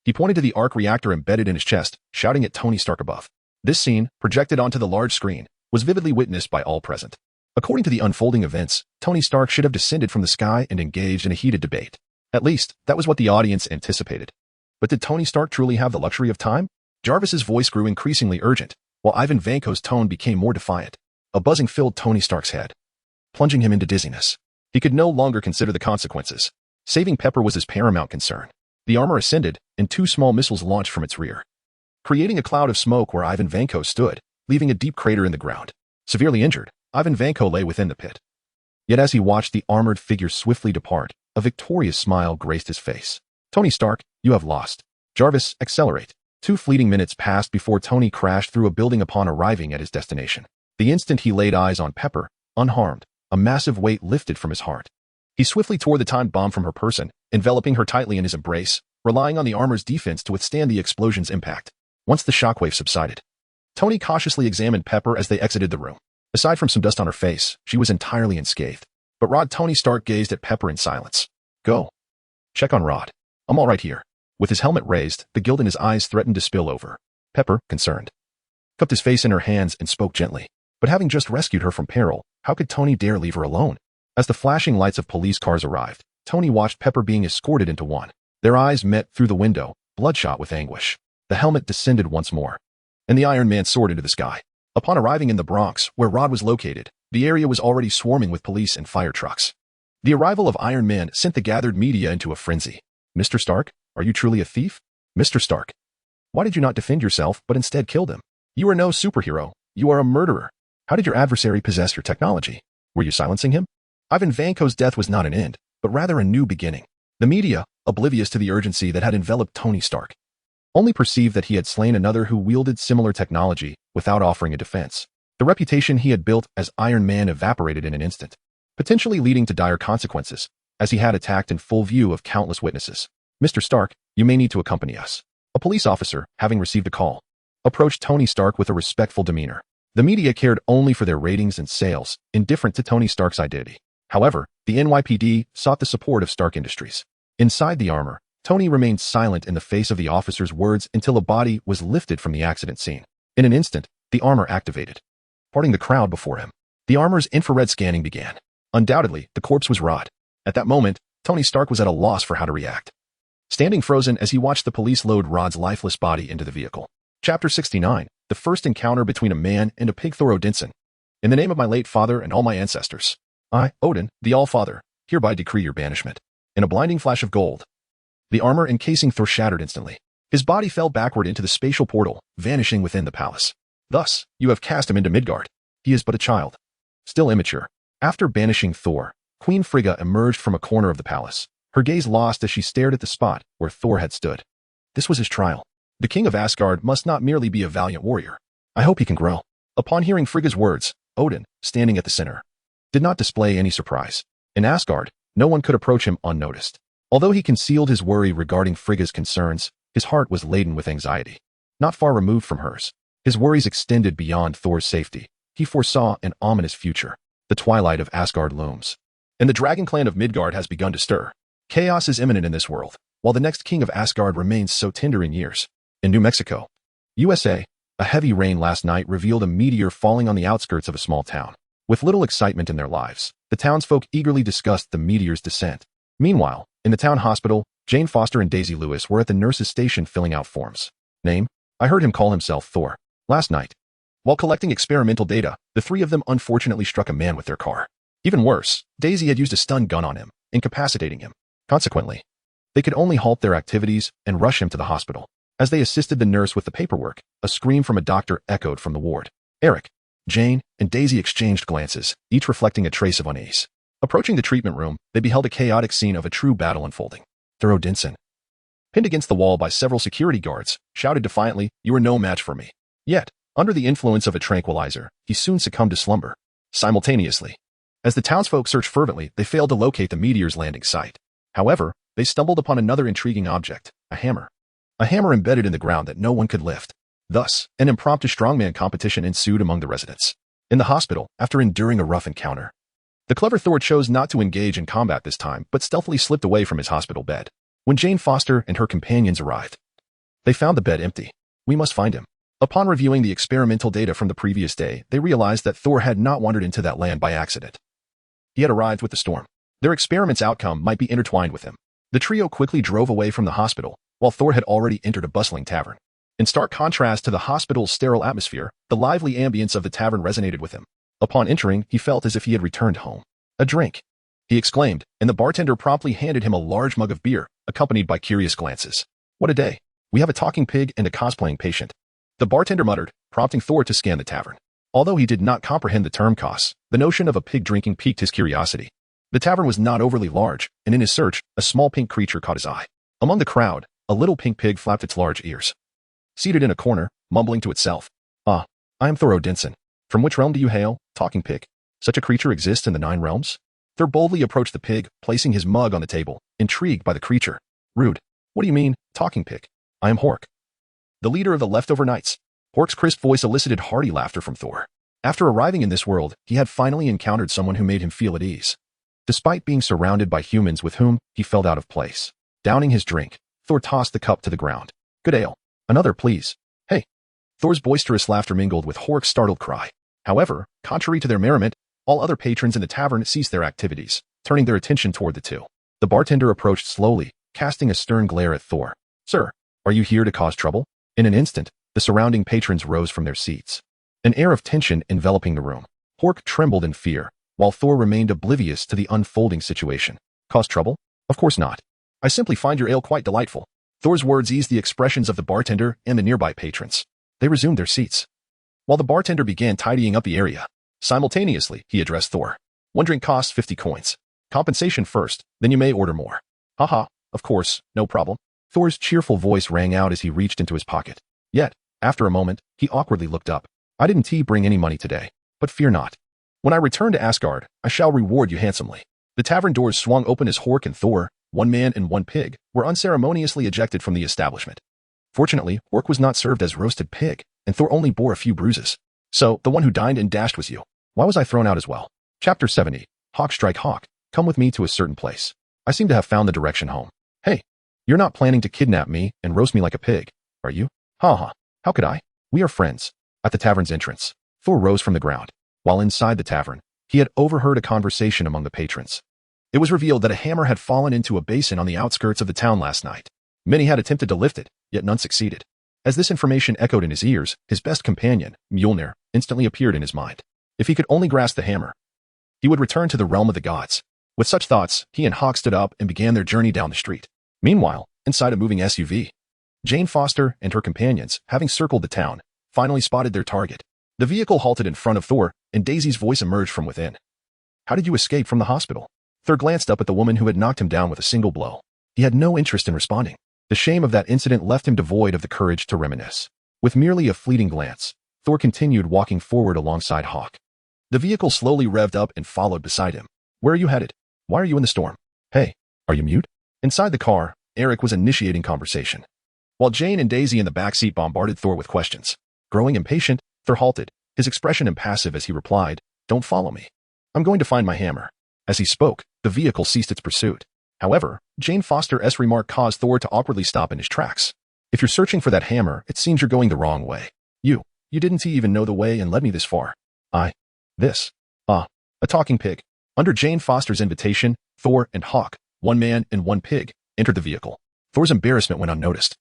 He pointed to the arc reactor embedded in his chest, shouting at Tony Stark above. This scene, projected onto the large screen, was vividly witnessed by all present. According to the unfolding events, Tony Stark should have descended from the sky and engaged in a heated debate. At least, that was what the audience anticipated. But did Tony Stark truly have the luxury of time? Jarvis's voice grew increasingly urgent, while Ivan Vanko's tone became more defiant. A buzzing filled Tony Stark's head, plunging him into dizziness. He could no longer consider the consequences. Saving Pepper was his paramount concern. The armor ascended, and 2 small missiles launched from its rear, creating a cloud of smoke where Ivan Vanko stood, leaving a deep crater in the ground. Severely injured, Ivan Vanko lay within the pit. Yet as he watched the armored figure swiftly depart, a victorious smile graced his face. "Tony Stark, you have lost." "Jarvis, accelerate." 2 fleeting minutes passed before Tony crashed through a building upon arriving at his destination. The instant he laid eyes on Pepper, unharmed, a massive weight lifted from his heart. He swiftly tore the time bomb from her person, enveloping her tightly in his embrace, relying on the armor's defense to withstand the explosion's impact. Once the shockwave subsided, Tony cautiously examined Pepper as they exited the room. Aside from some dust on her face, she was entirely unscathed. But Tony Stark gazed at Pepper in silence. "Go. Check on Rod. I'm all right here." With his helmet raised, the guilt in his eyes threatened to spill over. Pepper, concerned, cupped his face in her hands and spoke gently. But having just rescued her from peril, how could Tony dare leave her alone? As the flashing lights of police cars arrived, Tony watched Pepper being escorted into one. Their eyes met through the window, bloodshot with anguish. The helmet descended once more, and the Iron Man soared into the sky. Upon arriving in the Bronx, where Rod was located, the area was already swarming with police and fire trucks. The arrival of Iron Man sent the gathered media into a frenzy. "Mr. Stark, are you truly a thief? Mr. Stark, why did you not defend yourself but instead killed him? You are no superhero. You are a murderer. How did your adversary possess your technology? Were you silencing him?" Ivan Vanko's death was not an end, but rather a new beginning. The media, oblivious to the urgency that had enveloped Tony Stark, only perceived that he had slain another who wielded similar technology without offering a defense. The reputation he had built as Iron Man evaporated in an instant, potentially leading to dire consequences, as he had attacked in full view of countless witnesses. "Mr. Stark, you may need to accompany us." A police officer, having received a call, approached Tony Stark with a respectful demeanor. The media cared only for their ratings and sales, indifferent to Tony Stark's identity. However, the NYPD sought the support of Stark Industries. Inside the armor, Tony remained silent in the face of the officer's words until a body was lifted from the accident scene. In an instant, the armor activated, parting the crowd before him. The armor's infrared scanning began. Undoubtedly, the corpse was Rod. At that moment, Tony Stark was at a loss for how to react, standing frozen as he watched the police load Rod's lifeless body into the vehicle. Chapter 69, the first encounter between a man and a pig. Thor Odinson. In the name of my late father and all my ancestors, I, Odin, the All-Father, hereby decree your banishment. In a blinding flash of gold, the armor encasing Thor shattered instantly. His body fell backward into the spatial portal, vanishing within the palace. Thus, you have cast him into Midgard. He is but a child, still immature. After banishing Thor, Queen Frigga emerged from a corner of the palace, her gaze lost as she stared at the spot where Thor had stood. This was his trial. The king of Asgard must not merely be a valiant warrior. I hope he can grow. Upon hearing Frigga's words, Odin, standing at the center, did not display any surprise. In Asgard, no one could approach him unnoticed. Although he concealed his worry regarding Frigga's concerns, his heart was laden with anxiety. not far removed from hers. His worries extended beyond Thor's safety. He foresaw an ominous future. The twilight of Asgard looms, and the dragon clan of Midgard has begun to stir. Chaos is imminent in this world, while the next king of Asgard remains so tender in years. In New Mexico, USA, a heavy rain last night revealed a meteor falling on the outskirts of a small town. With little excitement in their lives, the townsfolk eagerly discussed the meteor's descent. Meanwhile, in the town hospital, Jane Foster and Daisy Lewis were at the nurse's station filling out forms. Name? I heard him call himself Thor. Last night, while collecting experimental data, the three of them unfortunately struck a man with their car. Even worse, Daisy had used a stun gun on him, incapacitating him. Consequently, they could only halt their activities and rush him to the hospital. As they assisted the nurse with the paperwork, a scream from a doctor echoed from the ward. Eric, Jane, and Daisy exchanged glances, each reflecting a trace of unease. Approaching the treatment room, they beheld a chaotic scene of a true battle unfolding. Thor Odinson, pinned against the wall by several security guards, shouted defiantly, "You are no match for me." Yet, under the influence of a tranquilizer, he soon succumbed to slumber. Simultaneously, as the townsfolk searched fervently, they failed to locate the meteor's landing site. However, they stumbled upon another intriguing object, a hammer. A hammer embedded in the ground that no one could lift. Thus, an impromptu strongman competition ensued among the residents. In the hospital, after enduring a rough encounter, the clever Thor chose not to engage in combat this time, but stealthily slipped away from his hospital bed. When Jane Foster and her companions arrived, they found the bed empty. We must find him. Upon reviewing the experimental data from the previous day, they realized that Thor had not wandered into that land by accident. He had arrived with the storm. Their experiment's outcome might be intertwined with him. The trio quickly drove away from the hospital, while Thor had already entered a bustling tavern. In stark contrast to the hospital's sterile atmosphere, the lively ambience of the tavern resonated with him. Upon entering, he felt as if he had returned home. "A drink," he exclaimed, and the bartender promptly handed him a large mug of beer, accompanied by curious glances. "What a day. We have a talking pig and a cosplaying patient," the bartender muttered, prompting Thor to scan the tavern. Although he did not comprehend the term cos, the notion of a pig drinking piqued his curiosity. The tavern was not overly large, and in his search, a small pink creature caught his eye. Among the crowd, a little pink pig flapped its large ears. Seated in a corner, mumbling to itself, "Ah, I am Thor Odinson. From which realm do you hail, talking pig? Such a creature exists in the 9 realms?" Thor boldly approached the pig, placing his mug on the table, intrigued by the creature. "Rude. What do you mean, talking pig? I am Hork, the leader of the Leftover Knights." Hork's crisp voice elicited hearty laughter from Thor. After arriving in this world, he had finally encountered someone who made him feel at ease, despite being surrounded by humans with whom he felt out of place. Downing his drink, Thor tossed the cup to the ground. "Good ale. Another, please." "Hey." Thor's boisterous laughter mingled with Hork's startled cry. However, contrary to their merriment, all other patrons in the tavern ceased their activities, turning their attention toward the two. The bartender approached slowly, casting a stern glare at Thor. "Sir, are you here to cause trouble?" In an instant, the surrounding patrons rose from their seats, an air of tension enveloping the room. Hork trembled in fear, while Thor remained oblivious to the unfolding situation. "Cause trouble? Of course not. I simply find your ale quite delightful." Thor's words eased the expressions of the bartender and the nearby patrons. They resumed their seats, while the bartender began tidying up the area. Simultaneously, he addressed Thor. "One drink costs 50 coins. Compensation first, then you may order more." "Haha, of course, no problem." Thor's cheerful voice rang out as he reached into his pocket. Yet, after a moment, he awkwardly looked up. "I didn't bring any money today, but fear not. When I return to Asgard, I shall reward you handsomely." The tavern doors swung open as Hork and Thor, one man and one pig, were unceremoniously ejected from the establishment. Fortunately, Hork was not served as roasted pig, and Thor only bore a few bruises. "So, the one who dined and dashed was you. Why was I thrown out as well?" Chapter 70. Hawk strike Hawk. Come with me to a certain place. I seem to have found the direction home. "Hey, you're not planning to kidnap me and roast me like a pig, are you?" "Ha. How could I? We are friends." At the tavern's entrance, Thor rose from the ground. While inside the tavern, he had overheard a conversation among the patrons. It was revealed that a hammer had fallen into a basin on the outskirts of the town last night. Many had attempted to lift it, yet none succeeded. As this information echoed in his ears, his best companion, Mjolnir, instantly appeared in his mind. If he could only grasp the hammer, he would return to the realm of the gods. With such thoughts, he and Hawk stood up and began their journey down the street. Meanwhile, inside a moving SUV, Jane Foster and her companions, having circled the town, finally spotted their target. The vehicle halted in front of Thor, and Daisy's voice emerged from within. "How did you escape from the hospital?" Thor glanced up at the woman who had knocked him down with a single blow. He had no interest in responding. The shame of that incident left him devoid of the courage to reminisce. With merely a fleeting glance, Thor continued walking forward alongside Hawk. The vehicle slowly revved up and followed beside him. "Where are you headed? Why are you in the storm? Hey, are you mute?" Inside the car, Eric was initiating conversation. while Jane and Daisy in the backseat bombarded Thor with questions. Growing impatient, Thor halted, his expression impassive as he replied, "Don't follow me. I'm going to find my hammer." As he spoke, the vehicle ceased its pursuit. However, Jane Foster's remark caused Thor to awkwardly stop in his tracks. "If you're searching for that hammer, it seems you're going the wrong way. You didn't even know the way and led me this far." A talking pig. Under Jane Foster's invitation, Thor and Hawk, one man and one pig, entered the vehicle. Thor's embarrassment went unnoticed,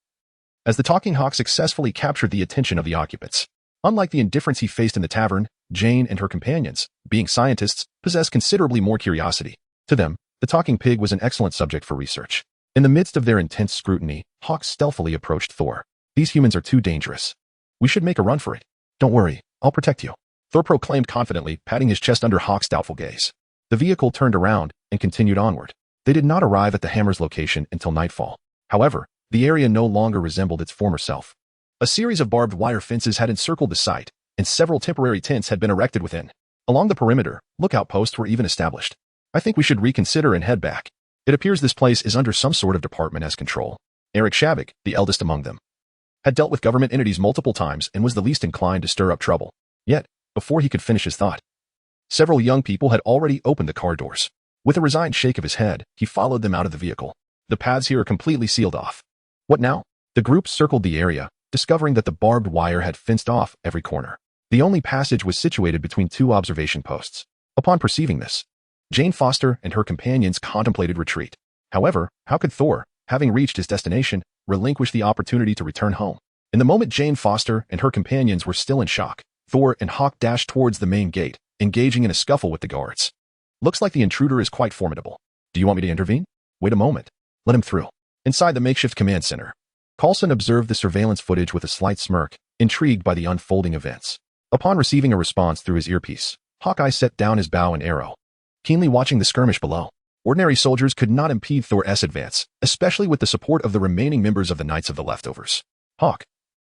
as the talking hawk successfully captured the attention of the occupants. Unlike the indifference he faced in the tavern, Jane and her companions, being scientists, possessed considerably more curiosity. To them, the talking pig was an excellent subject for research. In the midst of their intense scrutiny, Hawk stealthily approached Thor. "These humans are too dangerous. We should make a run for it." "Don't worry, I'll protect you," Thor proclaimed confidently, patting his chest under Hawk's doubtful gaze. The vehicle turned around and continued onward. They did not arrive at the hammer's location until nightfall. However, the area no longer resembled its former self. A series of barbed wire fences had encircled the site, and several temporary tents had been erected within. Along the perimeter, lookout posts were even established. "I think we should reconsider and head back. It appears this place is under some sort of department as control." Eric Shavik, the eldest among them, had dealt with government entities multiple times and was the least inclined to stir up trouble. Yet, before he could finish his thought, several young people had already opened the car doors. With a resigned shake of his head, he followed them out of the vehicle. "The paths here are completely sealed off." "What now?" The group circled the area, discovering that the barbed wire had fenced off every corner. The only passage was situated between two observation posts. Upon perceiving this, Jane Foster and her companions contemplated retreat. However, how could Thor, having reached his destination, relinquish the opportunity to return home? In the moment Jane Foster and her companions were still in shock, Thor and Hawk dashed towards the main gate, engaging in a scuffle with the guards. "Looks like the intruder is quite formidable. Do you want me to intervene?" "Wait a moment. Let him through." Inside the makeshift command center, Coulson observed the surveillance footage with a slight smirk, intrigued by the unfolding events. Upon receiving a response through his earpiece, Hawkeye set down his bow and arrow, keenly watching the skirmish below. Ordinary soldiers could not impede Thor's advance, especially with the support of the remaining members of the Knights of the Leftovers. Hawk,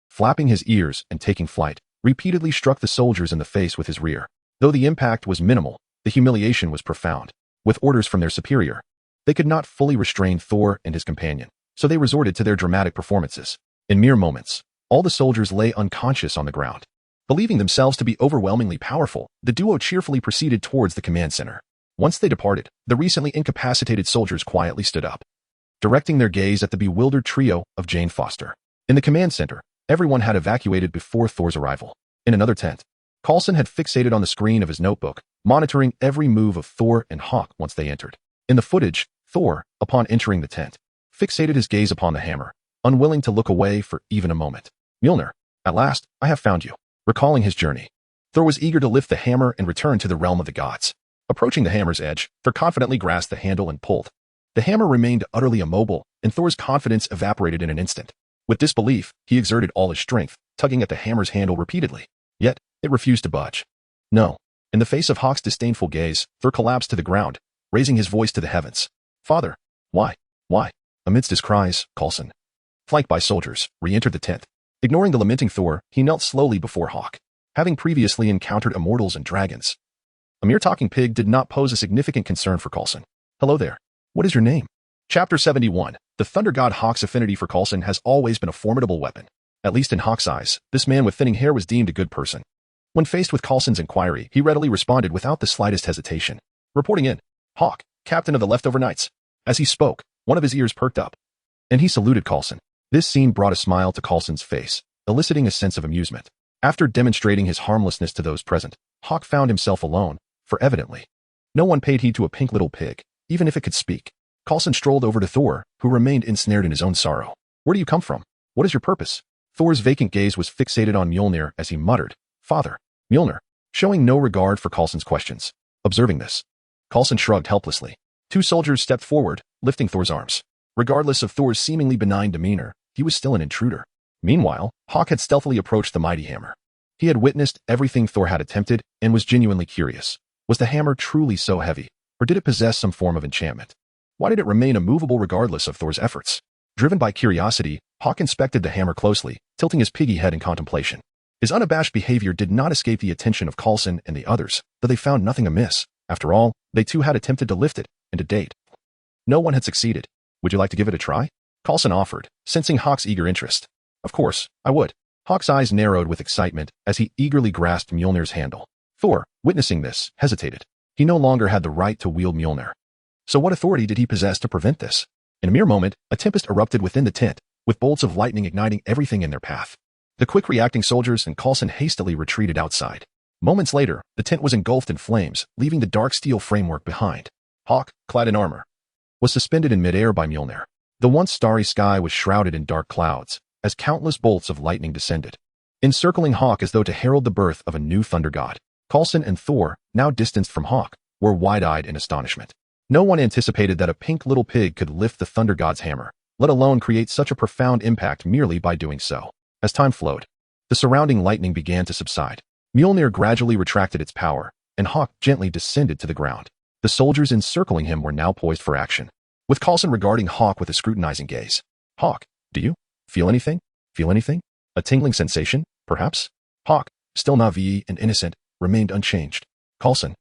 flapping his ears and taking flight, repeatedly struck the soldiers in the face with his rear. Though the impact was minimal, the humiliation was profound. With orders from their superior, they could not fully restrain Thor and his companion, so they resorted to their dramatic performances. In mere moments, all the soldiers lay unconscious on the ground. Believing themselves to be overwhelmingly powerful, the duo cheerfully proceeded towards the command center. Once they departed, the recently incapacitated soldiers quietly stood up, directing their gaze at the bewildered trio of Jane Foster. In the command center, everyone had evacuated before Thor's arrival. In another tent, Coulson had fixated on the screen of his notebook, monitoring every move of Thor and Hawk once they entered. In the footage, Thor, upon entering the tent, fixated his gaze upon the hammer, unwilling to look away for even a moment. "Mjolnir, at last, I have found you." Recalling his journey, Thor was eager to lift the hammer and return to the realm of the gods. Approaching the hammer's edge, Thor confidently grasped the handle and pulled. The hammer remained utterly immobile, and Thor's confidence evaporated in an instant. With disbelief, he exerted all his strength, tugging at the hammer's handle repeatedly. Yet, it refused to budge. "No." In the face of Hawk's disdainful gaze, Thor collapsed to the ground, raising his voice to the heavens. "Father, why? Why?" Amidst his cries, Coulson, flanked by soldiers, re-entered the tent. Ignoring the lamenting Thor, he knelt slowly before Hawk. Having previously encountered immortals and dragons, a mere talking pig did not pose a significant concern for Coulson. "Hello there. What is your name?" Chapter 71. The Thunder God Hawk's affinity for Coulson has always been a formidable weapon. At least in Hawk's eyes, this man with thinning hair was deemed a good person. When faced with Coulson's inquiry, he readily responded without the slightest hesitation. "Reporting in. Hawk, captain of the Leftover Knights." As he spoke, one of his ears perked up, and he saluted Coulson. This scene brought a smile to Coulson's face, eliciting a sense of amusement. After demonstrating his harmlessness to those present, Hawk found himself alone, for evidently no one paid heed to a pink little pig, even if it could speak. Coulson strolled over to Thor, who remained ensnared in his own sorrow. "Where do you come from? What is your purpose?" Thor's vacant gaze was fixated on Mjolnir as he muttered, "Father, Mjolnir," showing no regard for Coulson's questions. Observing this, Coulson shrugged helplessly. Two soldiers stepped forward, lifting Thor's arms. Regardless of Thor's seemingly benign demeanor, he was still an intruder. Meanwhile, Hawk had stealthily approached the mighty hammer. He had witnessed everything Thor had attempted and was genuinely curious. Was the hammer truly so heavy, or did it possess some form of enchantment? Why did it remain immovable regardless of Thor's efforts? Driven by curiosity, Hawk inspected the hammer closely, tilting his piggy head in contemplation. His unabashed behavior did not escape the attention of Coulson and the others, though they found nothing amiss. After all, they too had attempted to lift it, and to date, no one had succeeded. "Would you like to give it a try?" Coulson offered, sensing Hawk's eager interest. Of course, I would. Hawk's eyes narrowed with excitement as he eagerly grasped Mjolnir's handle. Thor, witnessing this, hesitated. He no longer had the right to wield Mjolnir. So what authority did he possess to prevent this? In a mere moment, a tempest erupted within the tent, with bolts of lightning igniting everything in their path. The quick-reacting soldiers and Coulson hastily retreated outside. Moments later, the tent was engulfed in flames, leaving the dark steel framework behind. Hawk, clad in armor, was suspended in midair by Mjolnir. The once starry sky was shrouded in dark clouds, as countless bolts of lightning descended, encircling Hawk as though to herald the birth of a new thunder god. Coulson and Thor, now distanced from Hawk, were wide-eyed in astonishment. No one anticipated that a pink little pig could lift the thunder god's hammer, let alone create such a profound impact merely by doing so. As time flowed, the surrounding lightning began to subside. Mjolnir gradually retracted its power, and Hawk gently descended to the ground. The soldiers encircling him were now poised for action, with Coulson regarding Hawk with a scrutinizing gaze. Hawk, do you feel anything? Feel anything? A tingling sensation, perhaps? Hawk, still naive and innocent, remained unchanged. Coulson,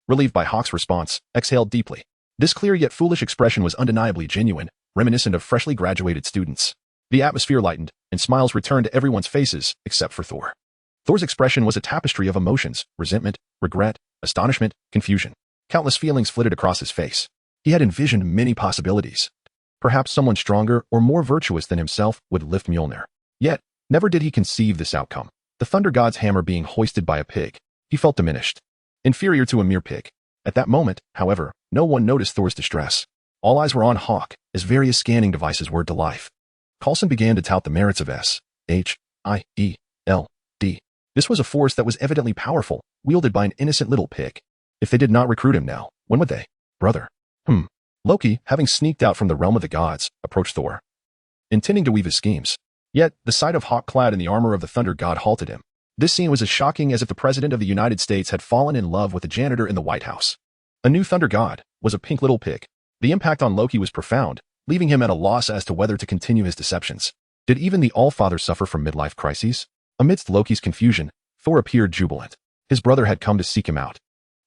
relieved by Hawk's response, exhaled deeply. This clear yet foolish expression was undeniably genuine, reminiscent of freshly graduated students. The atmosphere lightened, and smiles returned to everyone's faces except for Thor. Thor's expression was a tapestry of emotions: resentment, regret, astonishment, confusion. Countless feelings flitted across his face. He had envisioned many possibilities. Perhaps someone stronger or more virtuous than himself would lift Mjolnir. Yet, never did he conceive this outcome. The thunder god's hammer being hoisted by a pig. He felt diminished, inferior to a mere pig. At that moment, however, no one noticed Thor's distress. All eyes were on Hawk, as various scanning devices whirred to life. Coulson began to tout the merits of S-H-I-E-L-D. This was a force that was evidently powerful, wielded by an innocent little pig. If they did not recruit him now, when would they? Brother. Loki, having sneaked out from the realm of the gods, approached Thor, intending to weave his schemes. Yet, the sight of Hawk clad in the armor of the thunder god halted him. This scene was as shocking as if the President of the United States had fallen in love with a janitor in the White House. A new thunder god was a pink little pig. The impact on Loki was profound, leaving him at a loss as to whether to continue his deceptions. Did even the All-Father suffer from midlife crises? Amidst Loki's confusion, Thor appeared jubilant. His brother had come to seek him out.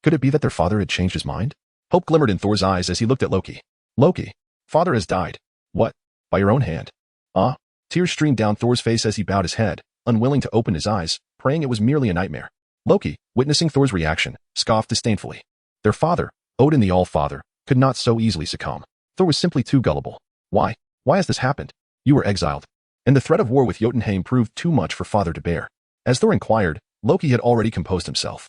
Could it be that their father had changed his mind? Hope glimmered in Thor's eyes as he looked at Loki. Loki, father has died. What? By your own hand? Ah? Tears streamed down Thor's face as he bowed his head, unwilling to open his eyes, praying it was merely a nightmare. Loki, witnessing Thor's reaction, scoffed disdainfully. Their father, Odin the All-Father, could not so easily succumb. Thor was simply too gullible. Why? Why has this happened? You were exiled, and the threat of war with Jotunheim proved too much for father to bear. As Thor inquired, Loki had already composed himself,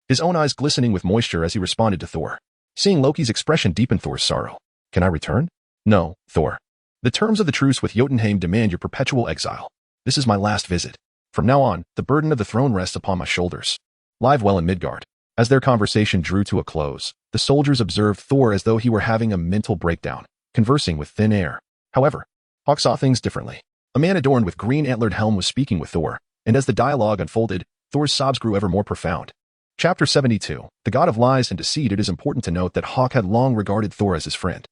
his own eyes glistening with moisture as he responded to Thor. Seeing Loki's expression deepened Thor's sorrow. Can I return? No, Thor. The terms of the truce with Jotunheim demand your perpetual exile. This is my last visit. From now on, the burden of the throne rests upon my shoulders. Live well in Midgard. As their conversation drew to a close, the soldiers observed Thor as though he were having a mental breakdown, conversing with thin air. However, Hawk saw things differently. A man adorned with green antlered helm was speaking with Thor, and as the dialogue unfolded, Thor's sobs grew ever more profound. Chapter 72. The God of Lies and Deceit. It is important to note that Hawk had long regarded Thor as his friend.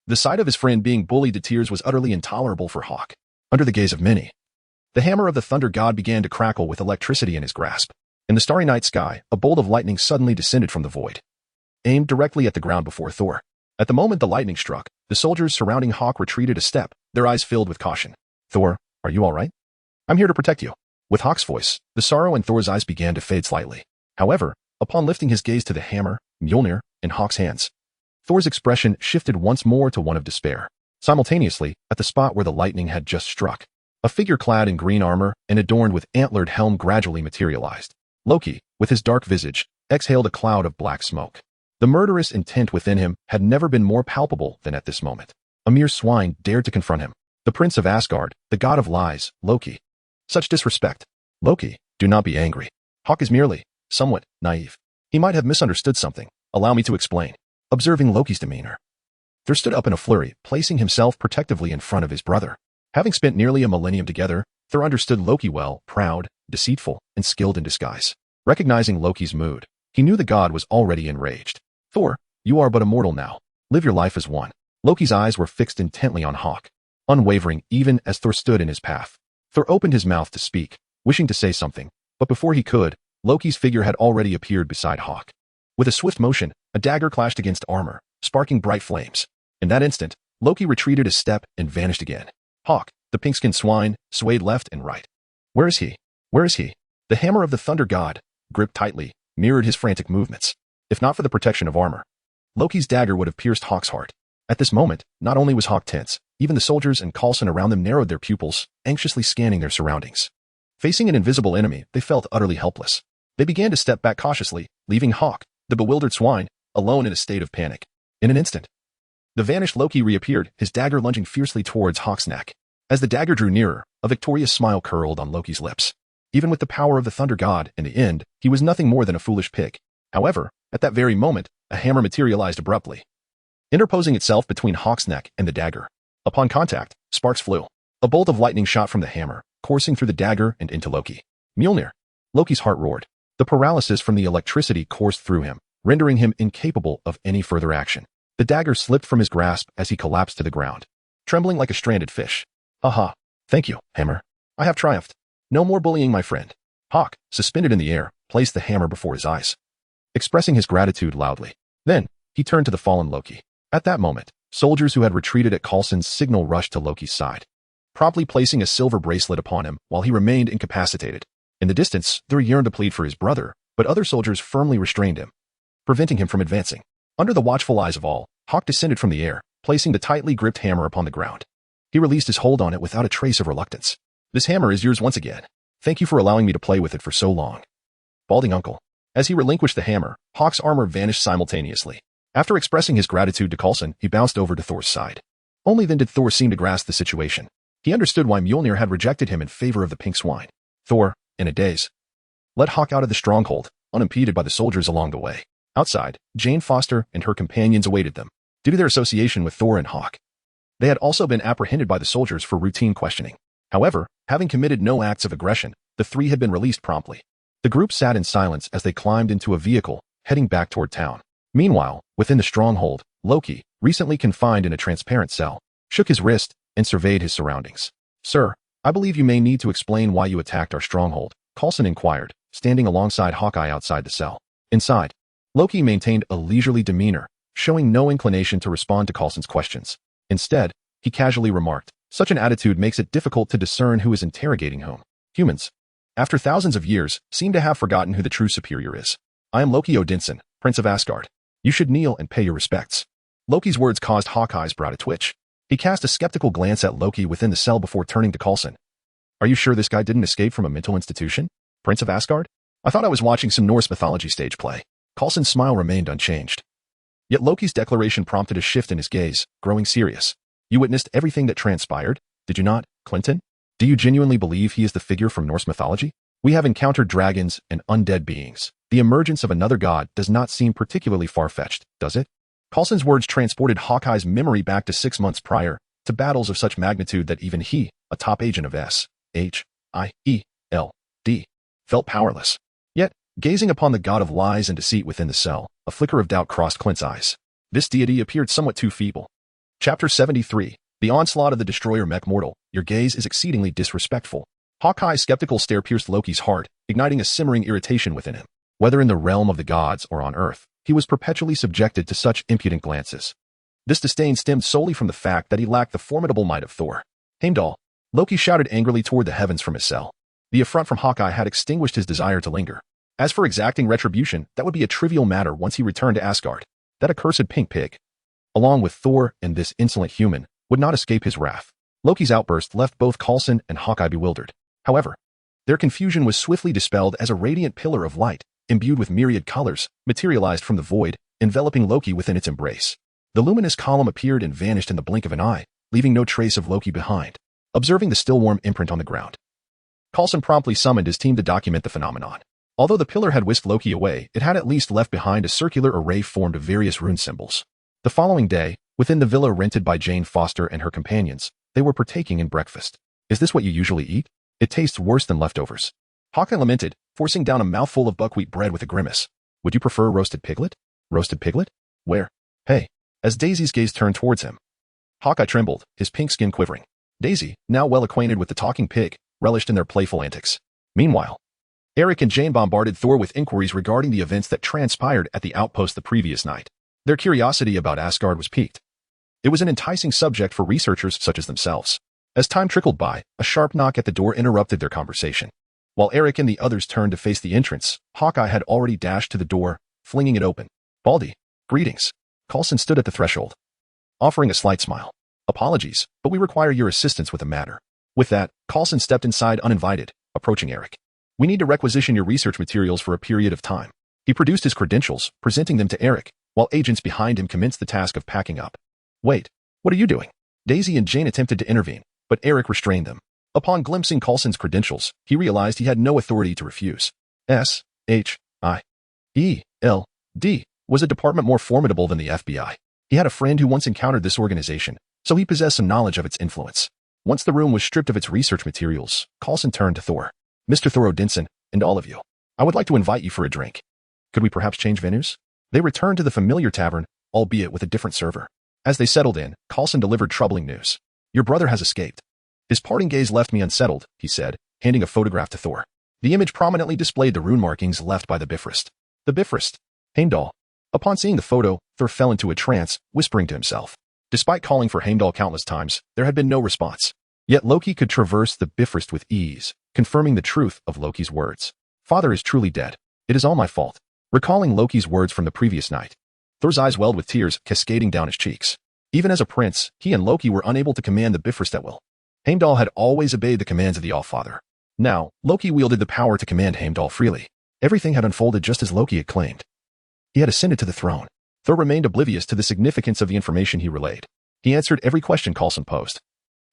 The sight of his friend being bullied to tears was utterly intolerable for Hawk. Under the gaze of many, the hammer of the thunder god began to crackle with electricity in his grasp. In the starry night sky, a bolt of lightning suddenly descended from the void, aimed directly at the ground before Thor. At the moment the lightning struck, the soldiers surrounding Hawk retreated a step, their eyes filled with caution. Thor, are you all right? I'm here to protect you. With Hawk's voice, the sorrow in Thor's eyes began to fade slightly. However, upon lifting his gaze to the hammer, Mjolnir, in Hawk's hands, Thor's expression shifted once more to one of despair. Simultaneously, at the spot where the lightning had just struck, a figure clad in green armor and adorned with antlered helm gradually materialized. Loki, with his dark visage, exhaled a cloud of black smoke. The murderous intent within him had never been more palpable than at this moment. A mere swine dared to confront him. The Prince of Asgard, the God of Lies, Loki. Such disrespect. Loki, do not be angry. Hawk is merely somewhat naive. He might have misunderstood something. Allow me to explain. Observing Loki's demeanor, Thor stood up in a flurry, placing himself protectively in front of his brother. Having spent nearly a millennium together, Thor understood Loki well, proud, deceitful, and skilled in disguise. Recognizing Loki's mood, he knew the god was already enraged. Thor, you are but a mortal now. Live your life as one. Loki's eyes were fixed intently on Hawk, unwavering even as Thor stood in his path. Thor opened his mouth to speak, wishing to say something, but before he could, Loki's figure had already appeared beside Hawk. With a swift motion, a dagger clashed against armor, sparking bright flames. In that instant, Loki retreated a step and vanished again. Hawk, the pink-skinned swine, swayed left and right. Where is he? Where is he? The hammer of the thunder god, gripped tightly, mirrored his frantic movements. If not for the protection of armor, Loki's dagger would have pierced Hawk's heart. At this moment, not only was Hawk tense, even the soldiers and Coulson around them narrowed their pupils, anxiously scanning their surroundings. Facing an invisible enemy, they felt utterly helpless. They began to step back cautiously, leaving Hawk, the bewildered swine, alone in a state of panic. In an instant, the vanished Loki reappeared, his dagger lunging fiercely towards Hawk's neck. As the dagger drew nearer, a victorious smile curled on Loki's lips. Even with the power of the thunder god, in the end, he was nothing more than a foolish pig. However, at that very moment, a hammer materialized abruptly, interposing itself between Hawk's neck and the dagger. Upon contact, sparks flew. A bolt of lightning shot from the hammer, coursing through the dagger and into Loki. Mjolnir. Loki's heart roared. The paralysis from the electricity coursed through him, rendering him incapable of any further action. The dagger slipped from his grasp as he collapsed to the ground, trembling like a stranded fish. Aha. Thank you, hammer. I have triumphed. No more bullying, my friend. Hawk, suspended in the air, placed the hammer before his eyes, expressing his gratitude loudly. Then, he turned to the fallen Loki. At that moment, soldiers who had retreated at Coulson's signal rushed to Loki's side, promptly placing a silver bracelet upon him while he remained incapacitated. In the distance, Thor yearned to plead for his brother, but other soldiers firmly restrained him, preventing him from advancing. Under the watchful eyes of all, Hawk descended from the air, placing the tightly gripped hammer upon the ground. He released his hold on it without a trace of reluctance. This hammer is yours once again. Thank you for allowing me to play with it for so long. Balding uncle. As he relinquished the hammer, Hawk's armor vanished simultaneously. After expressing his gratitude to Coulson, he bounced over to Thor's side. Only then did Thor seem to grasp the situation. He understood why Mjolnir had rejected him in favor of the pink swine. Thor, in a daze, led Hawk out of the stronghold, unimpeded by the soldiers along the way. Outside, Jane Foster and her companions awaited them. Due to their association with Thor and Hawk, they had also been apprehended by the soldiers for routine questioning. However, having committed no acts of aggression, the three had been released promptly. The group sat in silence as they climbed into a vehicle, heading back toward town. Meanwhile, within the stronghold, Loki, recently confined in a transparent cell, shook his wrist and surveyed his surroundings. Sir, I believe you may need to explain why you attacked our stronghold, Coulson inquired, standing alongside Hawkeye outside the cell. Inside, Loki maintained a leisurely demeanor, showing no inclination to respond to Coulson's questions. Instead, he casually remarked, such an attitude makes it difficult to discern who is interrogating whom. Humans, after thousands of years, seem to have forgotten who the true superior is. I am Loki Odinson, Prince of Asgard. You should kneel and pay your respects. Loki's words caused Hawkeye's brow to twitch. He cast a skeptical glance at Loki within the cell before turning to Coulson. Are you sure this guy didn't escape from a mental institution? Prince of Asgard? I thought I was watching some Norse mythology stage play. Coulson's smile remained unchanged. Yet Loki's declaration prompted a shift in his gaze, growing serious. You witnessed everything that transpired, did you not, Clinton? Do you genuinely believe he is the figure from Norse mythology? We have encountered dragons and undead beings. The emergence of another god does not seem particularly far-fetched, does it? Coulson's words transported Hawkeye's memory back to 6 months prior, to battles of such magnitude that even he, a top agent of S.H.I.E.L.D., felt powerless. Yet, gazing upon the god of lies and deceit within the cell, a flicker of doubt crossed Clint's eyes. This deity appeared somewhat too feeble. Chapter 73. The Onslaught of the Destroyer Mech Mortal. Your gaze is exceedingly disrespectful. Hawkeye's skeptical stare pierced Loki's heart, igniting a simmering irritation within him. Whether in the realm of the gods or on Earth, he was perpetually subjected to such impudent glances. This disdain stemmed solely from the fact that he lacked the formidable might of Thor. Heimdall. Loki shouted angrily toward the heavens from his cell. The affront from Hawkeye had extinguished his desire to linger. As for exacting retribution, that would be a trivial matter once he returned to Asgard. That accursed pink pig, along with Thor and this insolent human, would not escape his wrath. Loki's outburst left both Coulson and Hawkeye bewildered. However, their confusion was swiftly dispelled as a radiant pillar of light, imbued with myriad colors, materialized from the void, enveloping Loki within its embrace. The luminous column appeared and vanished in the blink of an eye, leaving no trace of Loki behind. Observing the still warm imprint on the ground, Coulson promptly summoned his team to document the phenomenon. Although the pillar had whisked Loki away, it had at least left behind a circular array formed of various rune symbols. The following day, within the villa rented by Jane Foster and her companions, they were partaking in breakfast. Is this what you usually eat? It tastes worse than leftovers. Hawkeye lamented, forcing down a mouthful of buckwheat bread with a grimace. Would you prefer roasted piglet? Roasted piglet? Where? Hey. As Daisy's gaze turned towards him, Hawkeye trembled, his pink skin quivering. Daisy, now well acquainted with the talking pig, relished in their playful antics. Meanwhile, Eric and Jane bombarded Thor with inquiries regarding the events that transpired at the outpost the previous night. Their curiosity about Asgard was piqued. It was an enticing subject for researchers such as themselves. As time trickled by, a sharp knock at the door interrupted their conversation. While Eric and the others turned to face the entrance, Hawkeye had already dashed to the door, flinging it open. "Baldy, greetings." Coulson stood at the threshold, offering a slight smile. "Apologies, but we require your assistance with a matter." With that, Coulson stepped inside uninvited, approaching Eric. "We need to requisition your research materials for a period of time." He produced his credentials, presenting them to Eric, while agents behind him commenced the task of packing up. "Wait, what are you doing?" Daisy and Jane attempted to intervene, but Eric restrained them. Upon glimpsing Coulson's credentials, he realized he had no authority to refuse. SHIELD was a department more formidable than the FBI. He had a friend who once encountered this organization, so he possessed some knowledge of its influence. Once the room was stripped of its research materials, Coulson turned to Thor. "Mr. Thor Odinson, and all of you, I would like to invite you for a drink. Could we perhaps change venues?" They returned to the familiar tavern, albeit with a different server. As they settled in, Coulson delivered troubling news. "Your brother has escaped." His parting gaze left me unsettled, he said, handing a photograph to Thor. The image prominently displayed the rune markings left by the Bifrost. The Bifrost. Heimdall. Upon seeing the photo, Thor fell into a trance, whispering to himself. Despite calling for Heimdall countless times, there had been no response. Yet Loki could traverse the Bifrost with ease, confirming the truth of Loki's words. "Father is truly dead. It is all my fault." Recalling Loki's words from the previous night, Thor's eyes welled with tears cascading down his cheeks. Even as a prince, he and Loki were unable to command the Bifrost at will. Heimdall had always obeyed the commands of the Allfather. Now, Loki wielded the power to command Heimdall freely. Everything had unfolded just as Loki had claimed. He had ascended to the throne. Thor remained oblivious to the significance of the information he relayed. He answered every question Coulson posed.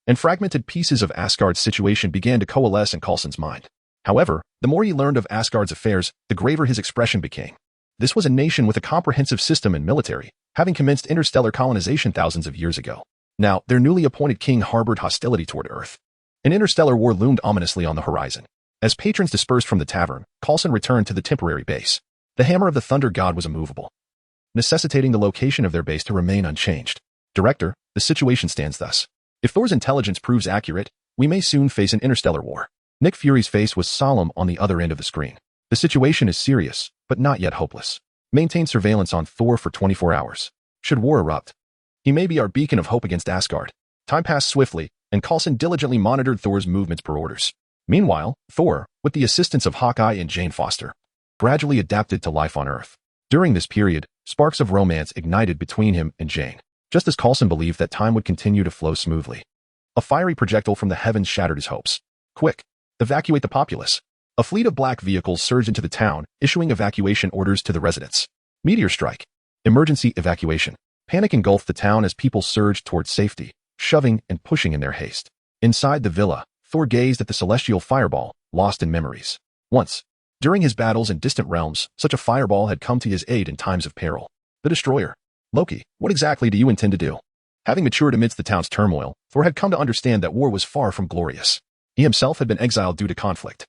And fragmented pieces of Asgard's situation began to coalesce in Coulson's mind. However, the more he learned of Asgard's affairs, the graver his expression became. This was a nation with a comprehensive system and military, having commenced interstellar colonization thousands of years ago. Now, their newly appointed king harbored hostility toward Earth. An interstellar war loomed ominously on the horizon. As patrons dispersed from the tavern, Coulson returned to the temporary base. The hammer of the Thunder God was immovable, necessitating the location of their base to remain unchanged. "Director, the situation stands thus. If Thor's intelligence proves accurate, we may soon face an interstellar war." Nick Fury's face was solemn on the other end of the screen. "The situation is serious, but not yet hopeless. Maintain surveillance on Thor for 24 hours. Should war erupt, he may be our beacon of hope against Asgard." Time passed swiftly, and Coulson diligently monitored Thor's movements per orders. Meanwhile, Thor, with the assistance of Hawkeye and Jane Foster, gradually adapted to life on Earth. During this period, sparks of romance ignited between him and Jane, just as Coulson believed that time would continue to flow smoothly. A fiery projectile from the heavens shattered his hopes. "Quick! Evacuate the populace." A fleet of black vehicles surged into the town, issuing evacuation orders to the residents. Meteor strike. Emergency evacuation. Panic engulfed the town as people surged towards safety, shoving and pushing in their haste. Inside the villa, Thor gazed at the celestial fireball, lost in memories. Once, during his battles in distant realms, such a fireball had come to his aid in times of peril. The Destroyer. "Loki, what exactly do you intend to do?" Having matured amidst the town's turmoil, Thor had come to understand that war was far from glorious. He himself had been exiled due to conflict,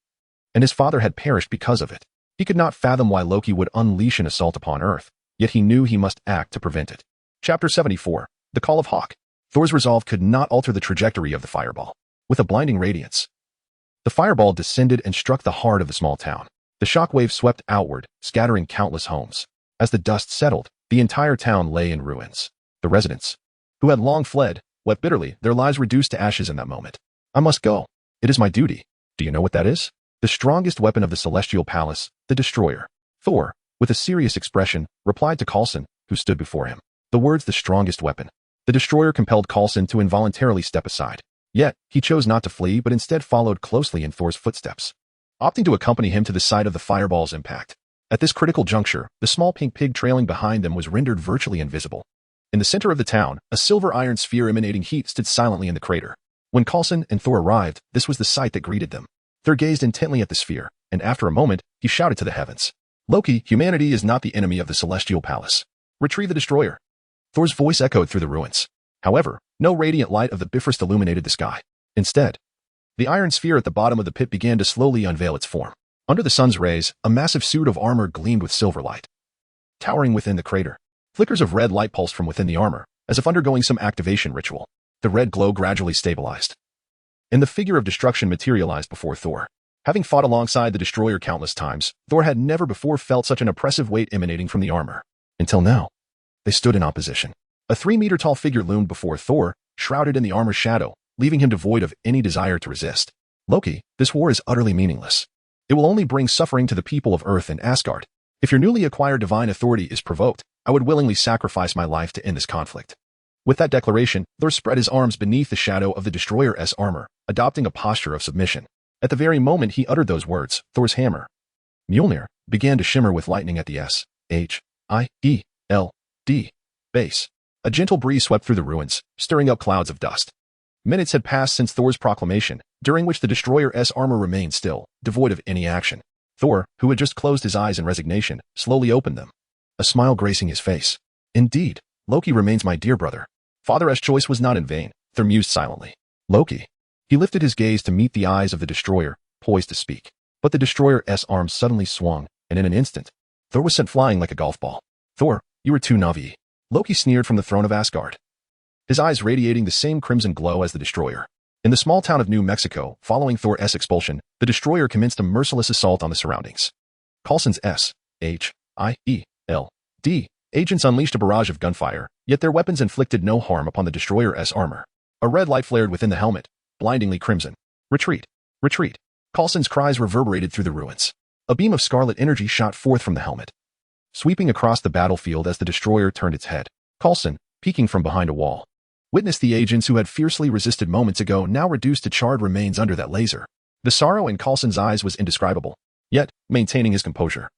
and his father had perished because of it. He could not fathom why Loki would unleash an assault upon Earth, yet he knew he must act to prevent it. Chapter 74. The Call of Hawk. Thor's resolve could not alter the trajectory of the fireball. With a blinding radiance, the fireball descended and struck the heart of the small town. The shockwave swept outward, scattering countless homes. As the dust settled, the entire town lay in ruins. The residents, who had long fled, wept bitterly, their lives reduced to ashes in that moment. "I must go. It is my duty." Do you know what that is? The strongest weapon of the Celestial Palace, the Destroyer. Thor, with a serious expression, replied to Coulson, who stood before him. The words "the strongest weapon." The Destroyer compelled Coulson to involuntarily step aside. Yet, he chose not to flee but instead followed closely in Thor's footsteps, opting to accompany him to the site of the fireball's impact. At this critical juncture, the small pink pig trailing behind them was rendered virtually invisible. In the center of the town, a silver iron sphere emanating heat stood silently in the crater. When Coulson and Thor arrived, this was the sight that greeted them. Thor gazed intently at the sphere, and after a moment, he shouted to the heavens. "Loki, humanity is not the enemy of the Celestial Palace. Retrieve the Destroyer." Thor's voice echoed through the ruins. However, no radiant light of the Bifrost illuminated the sky. Instead, the iron sphere at the bottom of the pit began to slowly unveil its form. Under the sun's rays, a massive suit of armor gleamed with silver light. Towering within the crater, flickers of red light pulsed from within the armor, as if undergoing some activation ritual. The red glow gradually stabilized, and the figure of destruction materialized before Thor. Having fought alongside the Destroyer countless times, Thor had never before felt such an oppressive weight emanating from the armor. Until now, they stood in opposition. A 3-meter-tall figure loomed before Thor, shrouded in the armor's shadow, leaving him devoid of any desire to resist. Loki, this war is utterly meaningless. It will only bring suffering to the people of Earth and Asgard. If your newly acquired divine authority is provoked, I would willingly sacrifice my life to end this conflict. With that declaration, Thor spread his arms beneath the shadow of the Destroyer's armor, adopting a posture of submission. At the very moment he uttered those words, Thor's hammer, Mjolnir, began to shimmer with lightning at the S-H-I-E-L-D base. A gentle breeze swept through the ruins, stirring up clouds of dust. Minutes had passed since Thor's proclamation, during which the Destroyer's armor remained still, devoid of any action. Thor, who had just closed his eyes in resignation, slowly opened them, a smile gracing his face. Indeed, Loki remains my dear brother. Father's choice was not in vain, Thor mused silently. Loki. He lifted his gaze to meet the eyes of the Destroyer, poised to speak. But the Destroyer's arms suddenly swung, and in an instant, Thor was sent flying like a golf ball. Thor, you are too naive. Loki sneered from the throne of Asgard, his eyes radiating the same crimson glow as the Destroyer. In the small town of New Mexico, following Thor's expulsion, the Destroyer commenced a merciless assault on the surroundings. Coulson's S-H-I-E-L-D agents unleashed a barrage of gunfire, yet their weapons inflicted no harm upon the Destroyer's armor. A red light flared within the helmet, blindingly crimson. Retreat! Retreat! Coulson's cries reverberated through the ruins. A beam of scarlet energy shot forth from the helmet, sweeping across the battlefield as the Destroyer turned its head. Coulson, peeking from behind a wall, witnessed the agents who had fiercely resisted moments ago now reduced to charred remains under that laser. The sorrow in Coulson's eyes was indescribable, yet, maintaining his composure,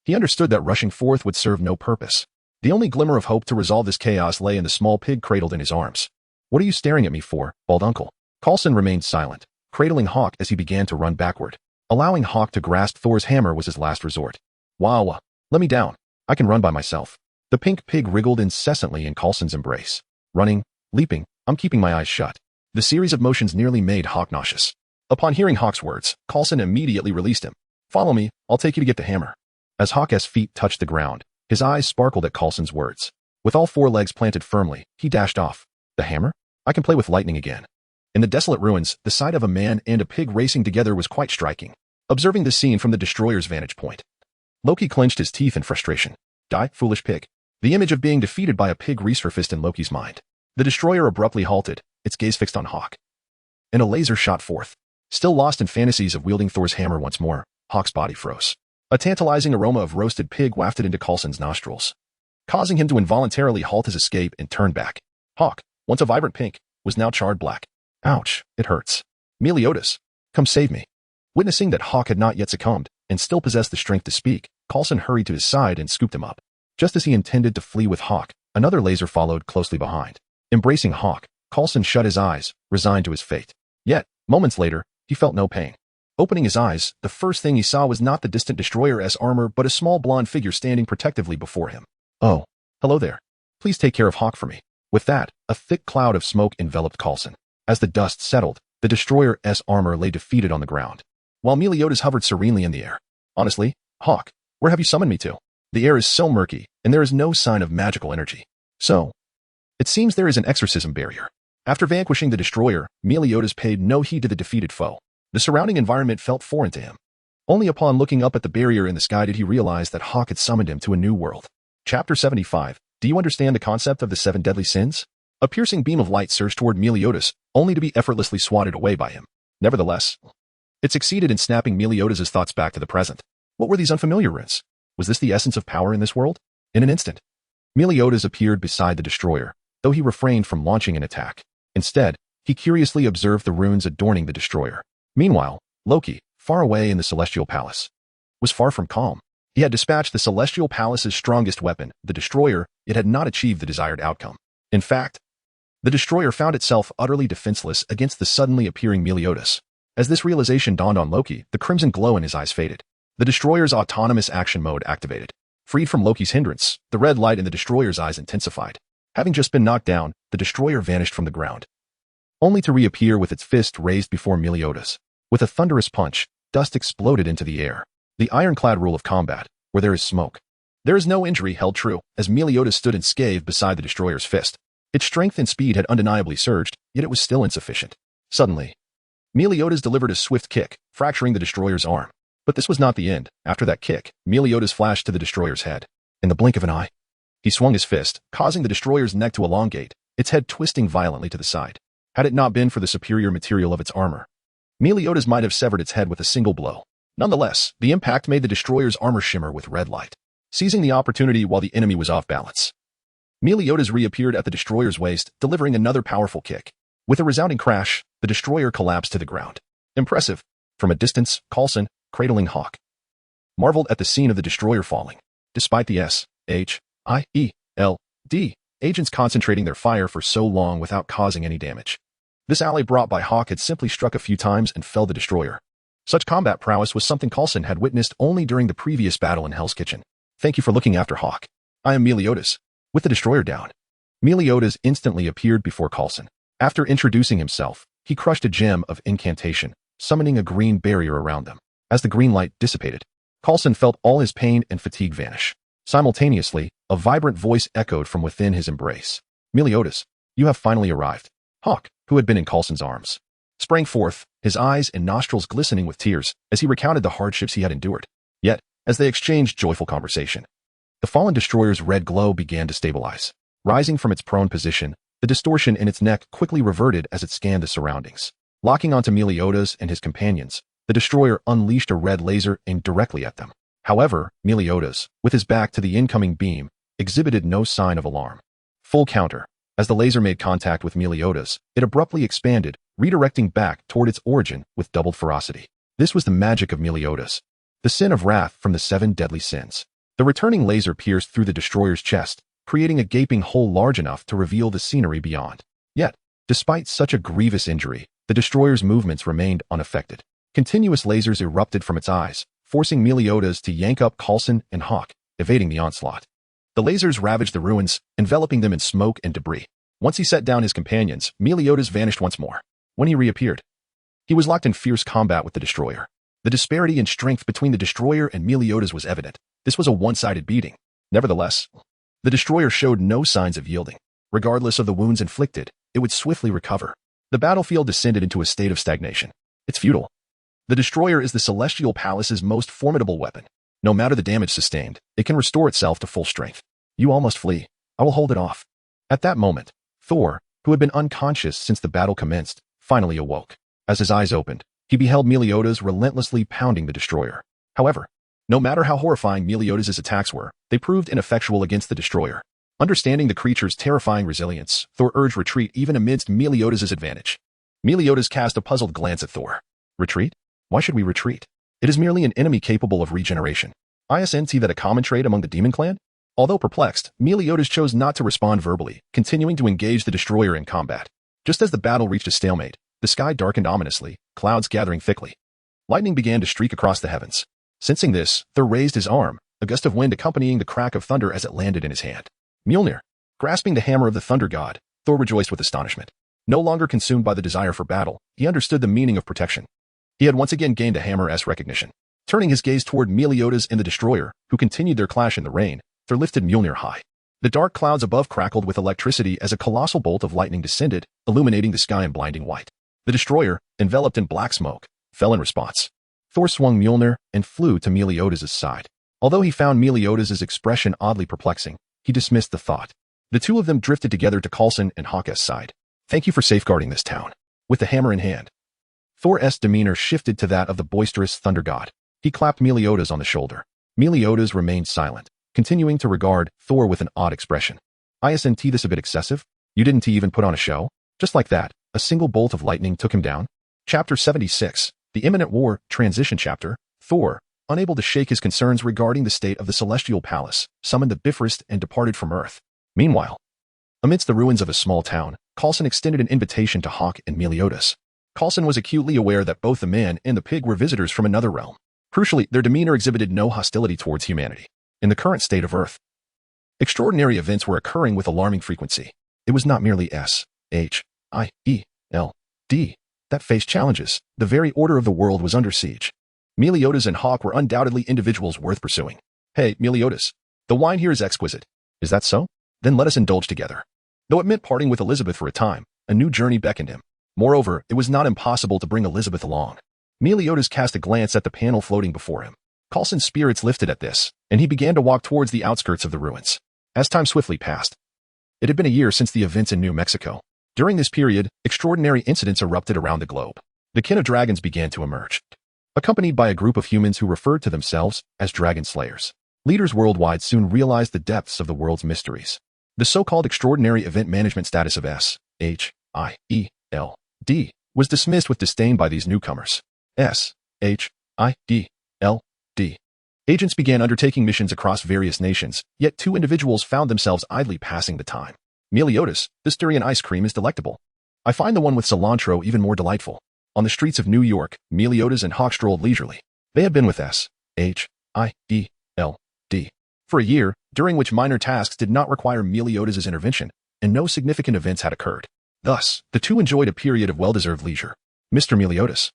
he understood that rushing forth would serve no purpose. The only glimmer of hope to resolve this chaos lay in the small pig cradled in his arms. What are you staring at me for, bald uncle? Coulson remained silent, cradling Hawk as he began to run backward. Allowing Hawk to grasp Thor's hammer was his last resort. Wow, let me down. I can run by myself. The pink pig wriggled incessantly in Coulson's embrace. Running, leaping, I'm keeping my eyes shut. The series of motions nearly made Hawk nauseous. Upon hearing Hawk's words, Coulson immediately released him. Follow me, I'll take you to get the hammer. As Hawk's feet touched the ground, his eyes sparkled at Coulson's words. With all 4 legs planted firmly, he dashed off. The hammer? I can play with lightning again. In the desolate ruins, the sight of a man and a pig racing together was quite striking. Observing the scene from the Destroyer's vantage point, Loki clenched his teeth in frustration. Die, foolish pig. The image of being defeated by a pig resurfaced in Loki's mind. The Destroyer abruptly halted, its gaze fixed on Hawk, and a laser shot forth. Still lost in fantasies of wielding Thor's hammer once more, Hawk's body froze. A tantalizing aroma of roasted pig wafted into Coulson's nostrils, causing him to involuntarily halt his escape and turn back. Hawk, once a vibrant pink, was now charred black. Ouch, it hurts. Meliodas, come save me. Witnessing that Hawk had not yet succumbed, and still possessed the strength to speak, Coulson hurried to his side and scooped him up. Just as he intended to flee with Hawk, another laser followed closely behind. Embracing Hawk, Coulson shut his eyes, resigned to his fate. Yet, moments later, he felt no pain. Opening his eyes, the first thing he saw was not the distant Destroyer's armor but a small blonde figure standing protectively before him. Oh, hello there. Please take care of Hawk for me. With that, a thick cloud of smoke enveloped Coulson. As the dust settled, the Destroyer's armor lay defeated on the ground, while Meliodas hovered serenely in the air. Honestly, Hawk, where have you summoned me to? The air is so murky, and there is no sign of magical energy. So, it seems there is an exorcism barrier. After vanquishing the Destroyer, Meliodas paid no heed to the defeated foe. The surrounding environment felt foreign to him. Only upon looking up at the barrier in the sky did he realize that Hawk had summoned him to a new world. Chapter 75. Do you understand the concept of the 7 deadly sins? A piercing beam of light surged toward Meliodas, only to be effortlessly swatted away by him. Nevertheless, it succeeded in snapping Meliodas' thoughts back to the present. What were these unfamiliar runes? Was this the essence of power in this world? In an instant, Meliodas appeared beside the Destroyer, though he refrained from launching an attack. Instead, he curiously observed the runes adorning the Destroyer. Meanwhile, Loki, far away in the Celestial Palace, was far from calm. He had dispatched the Celestial Palace's strongest weapon, the Destroyer. It had not achieved the desired outcome. In fact, the Destroyer found itself utterly defenseless against the suddenly appearing Meliodas. As this realization dawned on Loki, the crimson glow in his eyes faded. The Destroyer's autonomous action mode activated. Freed from Loki's hindrance, the red light in the Destroyer's eyes intensified. Having just been knocked down, the Destroyer vanished from the ground, only to reappear with its fist raised before Meliodas. With a thunderous punch, dust exploded into the air. The ironclad rule of combat, where there is smoke, there is no injury, held true, as Meliodas stood unscathed beside the Destroyer's fist. Its strength and speed had undeniably surged, yet it was still insufficient. Suddenly, Meliodas delivered a swift kick, fracturing the Destroyer's arm. But this was not the end. After that kick, Meliodas flashed to the Destroyer's head. In the blink of an eye, He swung his fist, causing the destroyer's neck to elongate, its head twisting violently to the side. Had it not been for the superior material of its armor, Meliodas might have severed its head with a single blow. Nonetheless, the impact made the destroyer's armor shimmer with red light, seizing the opportunity while the enemy was off balance. Meliodas reappeared at the destroyer's waist, delivering another powerful kick. With a resounding crash, the destroyer collapsed to the ground. Impressive. From a distance, Coulson, cradling Hawk, marveled at the scene of the destroyer falling. Despite the S.H.I.E.L.D. agents concentrating their fire for so long without causing any damage. This ally brought by Hawk had simply struck a few times and felled the destroyer. Such combat prowess was something Coulson had witnessed only during the previous battle in Hell's Kitchen. Thank you for looking after Hawk. I am Meliodas. With the destroyer down, Meliodas instantly appeared before Coulson. After introducing himself, he crushed a gem of incantation, summoning a green barrier around them. As the green light dissipated, Coulson felt all his pain and fatigue vanish. Simultaneously, a vibrant voice echoed from within his embrace. Meliodas, you have finally arrived. Hawk, who had been in Coulson's arms, sprang forth, his eyes and nostrils glistening with tears as he recounted the hardships he had endured. Yet, as they exchanged joyful conversation, the fallen destroyer's red glow began to stabilize. Rising from its prone position, the distortion in its neck quickly reverted as it scanned the surroundings. Locking onto Meliodas and his companions, the destroyer unleashed a red laser aimed directly at them. However, Meliodas, with his back to the incoming beam, exhibited no sign of alarm. Full counter. As the laser made contact with Meliodas, it abruptly expanded, redirecting back toward its origin with doubled ferocity. This was the magic of Meliodas, the sin of wrath from the 7 deadly sins. The returning laser pierced through the destroyer's chest, creating a gaping hole large enough to reveal the scenery beyond. Yet, despite such a grievous injury, the destroyer's movements remained unaffected. Continuous lasers erupted from its eyes, forcing Meliodas to yank up Coulson and Hawk, evading the onslaught. The lasers ravaged the ruins, enveloping them in smoke and debris. Once he set down his companions, Meliodas vanished once more. When he reappeared, he was locked in fierce combat with the destroyer. The disparity in strength between the destroyer and Meliodas was evident. This was a one-sided beating. Nevertheless, the destroyer showed no signs of yielding. Regardless of the wounds inflicted, it would swiftly recover. The battlefield descended into a state of stagnation. It's futile. The destroyer is the Celestial Palace's most formidable weapon. No matter the damage sustained, it can restore itself to full strength. You all must flee. I will hold it off. At that moment, Thor, who had been unconscious since the battle commenced, finally awoke. As his eyes opened, he beheld Meliodas relentlessly pounding the destroyer. However, no matter how horrifying Meliodas' attacks were, they proved ineffectual against the destroyer. Understanding the creature's terrifying resilience, Thor urged retreat even amidst Meliodas' advantage. Meliodas cast a puzzled glance at Thor. Retreat? Why should we retreat? It is merely an enemy capable of regeneration. Isn't that a common trait among the Demon Clan? Although perplexed, Meliodas chose not to respond verbally, continuing to engage the destroyer in combat. Just as the battle reached a stalemate, the sky darkened ominously, clouds gathering thickly. Lightning began to streak across the heavens. Sensing this, Thor raised his arm, a gust of wind accompanying the crack of thunder as it landed in his hand. Mjolnir. Grasping the hammer of the thunder god, Thor rejoiced with astonishment. No longer consumed by the desire for battle, he understood the meaning of protection. He had once again gained a hammer-esque recognition. Turning his gaze toward Meliodas and the destroyer, who continued their clash in the rain, Thor lifted Mjolnir high. The dark clouds above crackled with electricity as a colossal bolt of lightning descended, illuminating the sky in blinding white. The destroyer, enveloped in black smoke, fell in response. Thor swung Mjolnir and flew to Meliodas' side. Although he found Meliodas' expression oddly perplexing, he dismissed the thought. The two of them drifted together to Coulson and Hawk's side. Thank you for safeguarding this town. With the hammer in hand, Thor's demeanor shifted to that of the boisterous thunder god. He clapped Meliodas on the shoulder. Meliodas remained silent, continuing to regard Thor with an odd expression. Isn't this a bit excessive? You didn't even put on a show? Just like that, a single bolt of lightning took him down? Chapter 76, The Imminent War, Transition Chapter. Thor, unable to shake his concerns regarding the state of the Celestial Palace, summoned the Bifrost and departed from Earth. Meanwhile, amidst the ruins of a small town, Coulson extended an invitation to Hawk and Meliodas. Coulson was acutely aware that both the man and the pig were visitors from another realm. Crucially, their demeanor exhibited no hostility towards humanity. In the current state of Earth, extraordinary events were occurring with alarming frequency. It was not merely S.H.I.E.L.D. that faced challenges. The very order of the world was under siege. Meliodas and Hawk were undoubtedly individuals worth pursuing. Hey, Meliodas, the wine here is exquisite. Is that so? Then let us indulge together. Though it meant parting with Elizabeth for a time, a new journey beckoned him. Moreover, it was not impossible to bring Elizabeth along. Meliodas cast a glance at the panel floating before him. Coulson's spirits lifted at this, and he began to walk towards the outskirts of the ruins. As time swiftly passed, it had been a year since the events in New Mexico. During this period, extraordinary incidents erupted around the globe. The kin of dragons began to emerge, accompanied by a group of humans who referred to themselves as Dragon Slayers. Leaders worldwide soon realized the depths of the world's mysteries. The so-called Extraordinary Event Management status of S.H.I.E.L.D. was dismissed with disdain by these newcomers. S.H.I.E.L.D. Agents began undertaking missions across various nations, yet two individuals found themselves idly passing the time. Meliodas, the Styrian ice cream is delectable. I find the one with cilantro even more delightful. On the streets of New York, Meliodas and Hawk strolled leisurely. They had been with S.H.I.E.L.D. for a year, during which minor tasks did not require Meliodas' intervention, and no significant events had occurred. Thus, the two enjoyed a period of well-deserved leisure. Mr. Meliodas,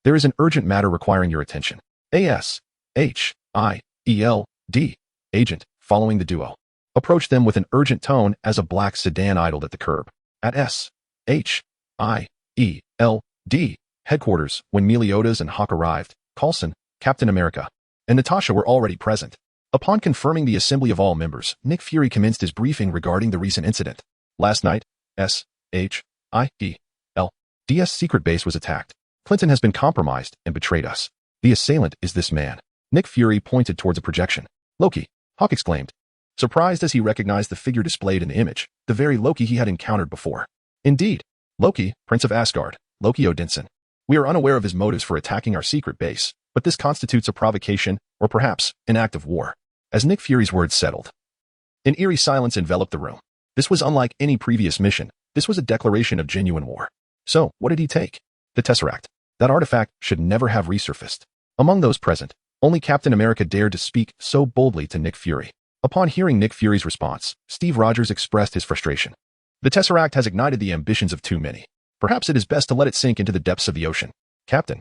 there is an urgent matter requiring your attention. A.S.H.I.E.L.D. agent, following the duo, approached them with an urgent tone as a black sedan idled at the curb. At S.H.I.E.L.D. headquarters, when Meliodas and Hawk arrived, Coulson, Captain America, and Natasha were already present. Upon confirming the assembly of all members, Nick Fury commenced his briefing regarding the recent incident. Last night, S.H.I.E.L.D.'s secret base was attacked. Clinton has been compromised and betrayed us. The assailant is this man. Nick Fury pointed towards a projection. Loki, Hawk exclaimed, surprised as he recognized the figure displayed in the image, the very Loki he had encountered before. Indeed, Loki, Prince of Asgard, Loki Odinson. We are unaware of his motives for attacking our secret base, but this constitutes a provocation, or perhaps an act of war. As Nick Fury's words settled, an eerie silence enveloped the room. This was unlike any previous mission. This was a declaration of genuine war. So, what did he take? The Tesseract. That artifact should never have resurfaced. Among those present, only Captain America dared to speak so boldly to Nick Fury. Upon hearing Nick Fury's response, Steve Rogers expressed his frustration. The Tesseract has ignited the ambitions of too many. Perhaps it is best to let it sink into the depths of the ocean. Captain,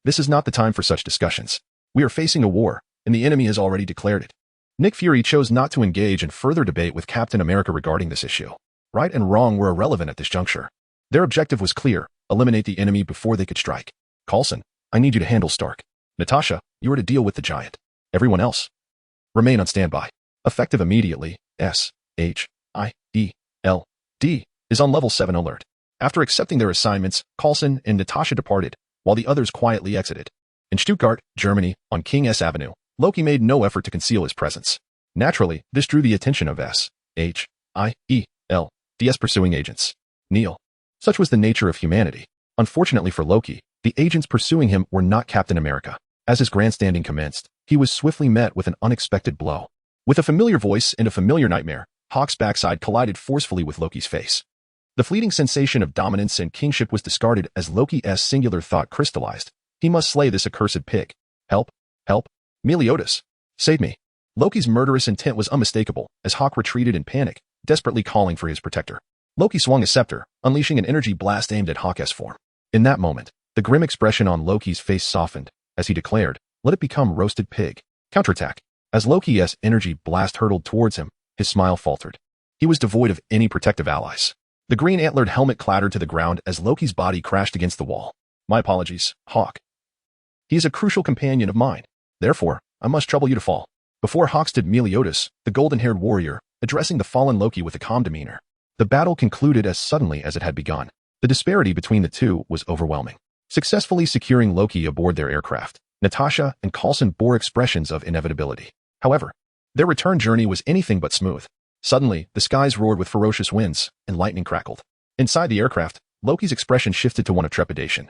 this is not the time for such discussions. We are facing a war, and the enemy has already declared it. Nick Fury chose not to engage in further debate with Captain America regarding this issue. Right and wrong were irrelevant at this juncture. Their objective was clear: eliminate the enemy before they could strike. Coulson, I need you to handle Stark. Natasha, you are to deal with the giant. Everyone else, remain on standby. Effective immediately, S.H.I.E.L.D. is on level 7 alert. After accepting their assignments, Coulson and Natasha departed, while the others quietly exited. In Stuttgart, Germany, on King S Avenue, Loki made no effort to conceal his presence. Naturally, this drew the attention of S.H.I.E.L.D.'s pursuing agents. Neil. Such was the nature of humanity. Unfortunately for Loki, the agents pursuing him were not Captain America. As his grandstanding commenced, he was swiftly met with an unexpected blow. With a familiar voice and a familiar nightmare, Hawk's backside collided forcefully with Loki's face. The fleeting sensation of dominance and kingship was discarded as Loki's singular thought crystallized. He must slay this accursed pig. Help! Help! Meliodas! Save me! Loki's murderous intent was unmistakable as Hawk retreated in panic, desperately calling for his protector. Loki swung a scepter, unleashing an energy blast aimed at Hawk's form. In that moment, the grim expression on Loki's face softened, as he declared, "Let it become roasted pig." Counterattack. As Loki's energy blast hurtled towards him, his smile faltered. He was devoid of any protective allies. The green antlered helmet clattered to the ground as Loki's body crashed against the wall. My apologies, Hawk. He is a crucial companion of mine. Therefore, I must trouble you to fall. Before Hawk stood Meliodas, the golden-haired warrior, addressing the fallen Loki with a calm demeanor. The battle concluded as suddenly as it had begun. The disparity between the two was overwhelming. Successfully securing Loki aboard their aircraft, Natasha and Coulson bore expressions of inevitability. However, their return journey was anything but smooth. Suddenly, the skies roared with ferocious winds, and lightning crackled. Inside the aircraft, Loki's expression shifted to one of trepidation,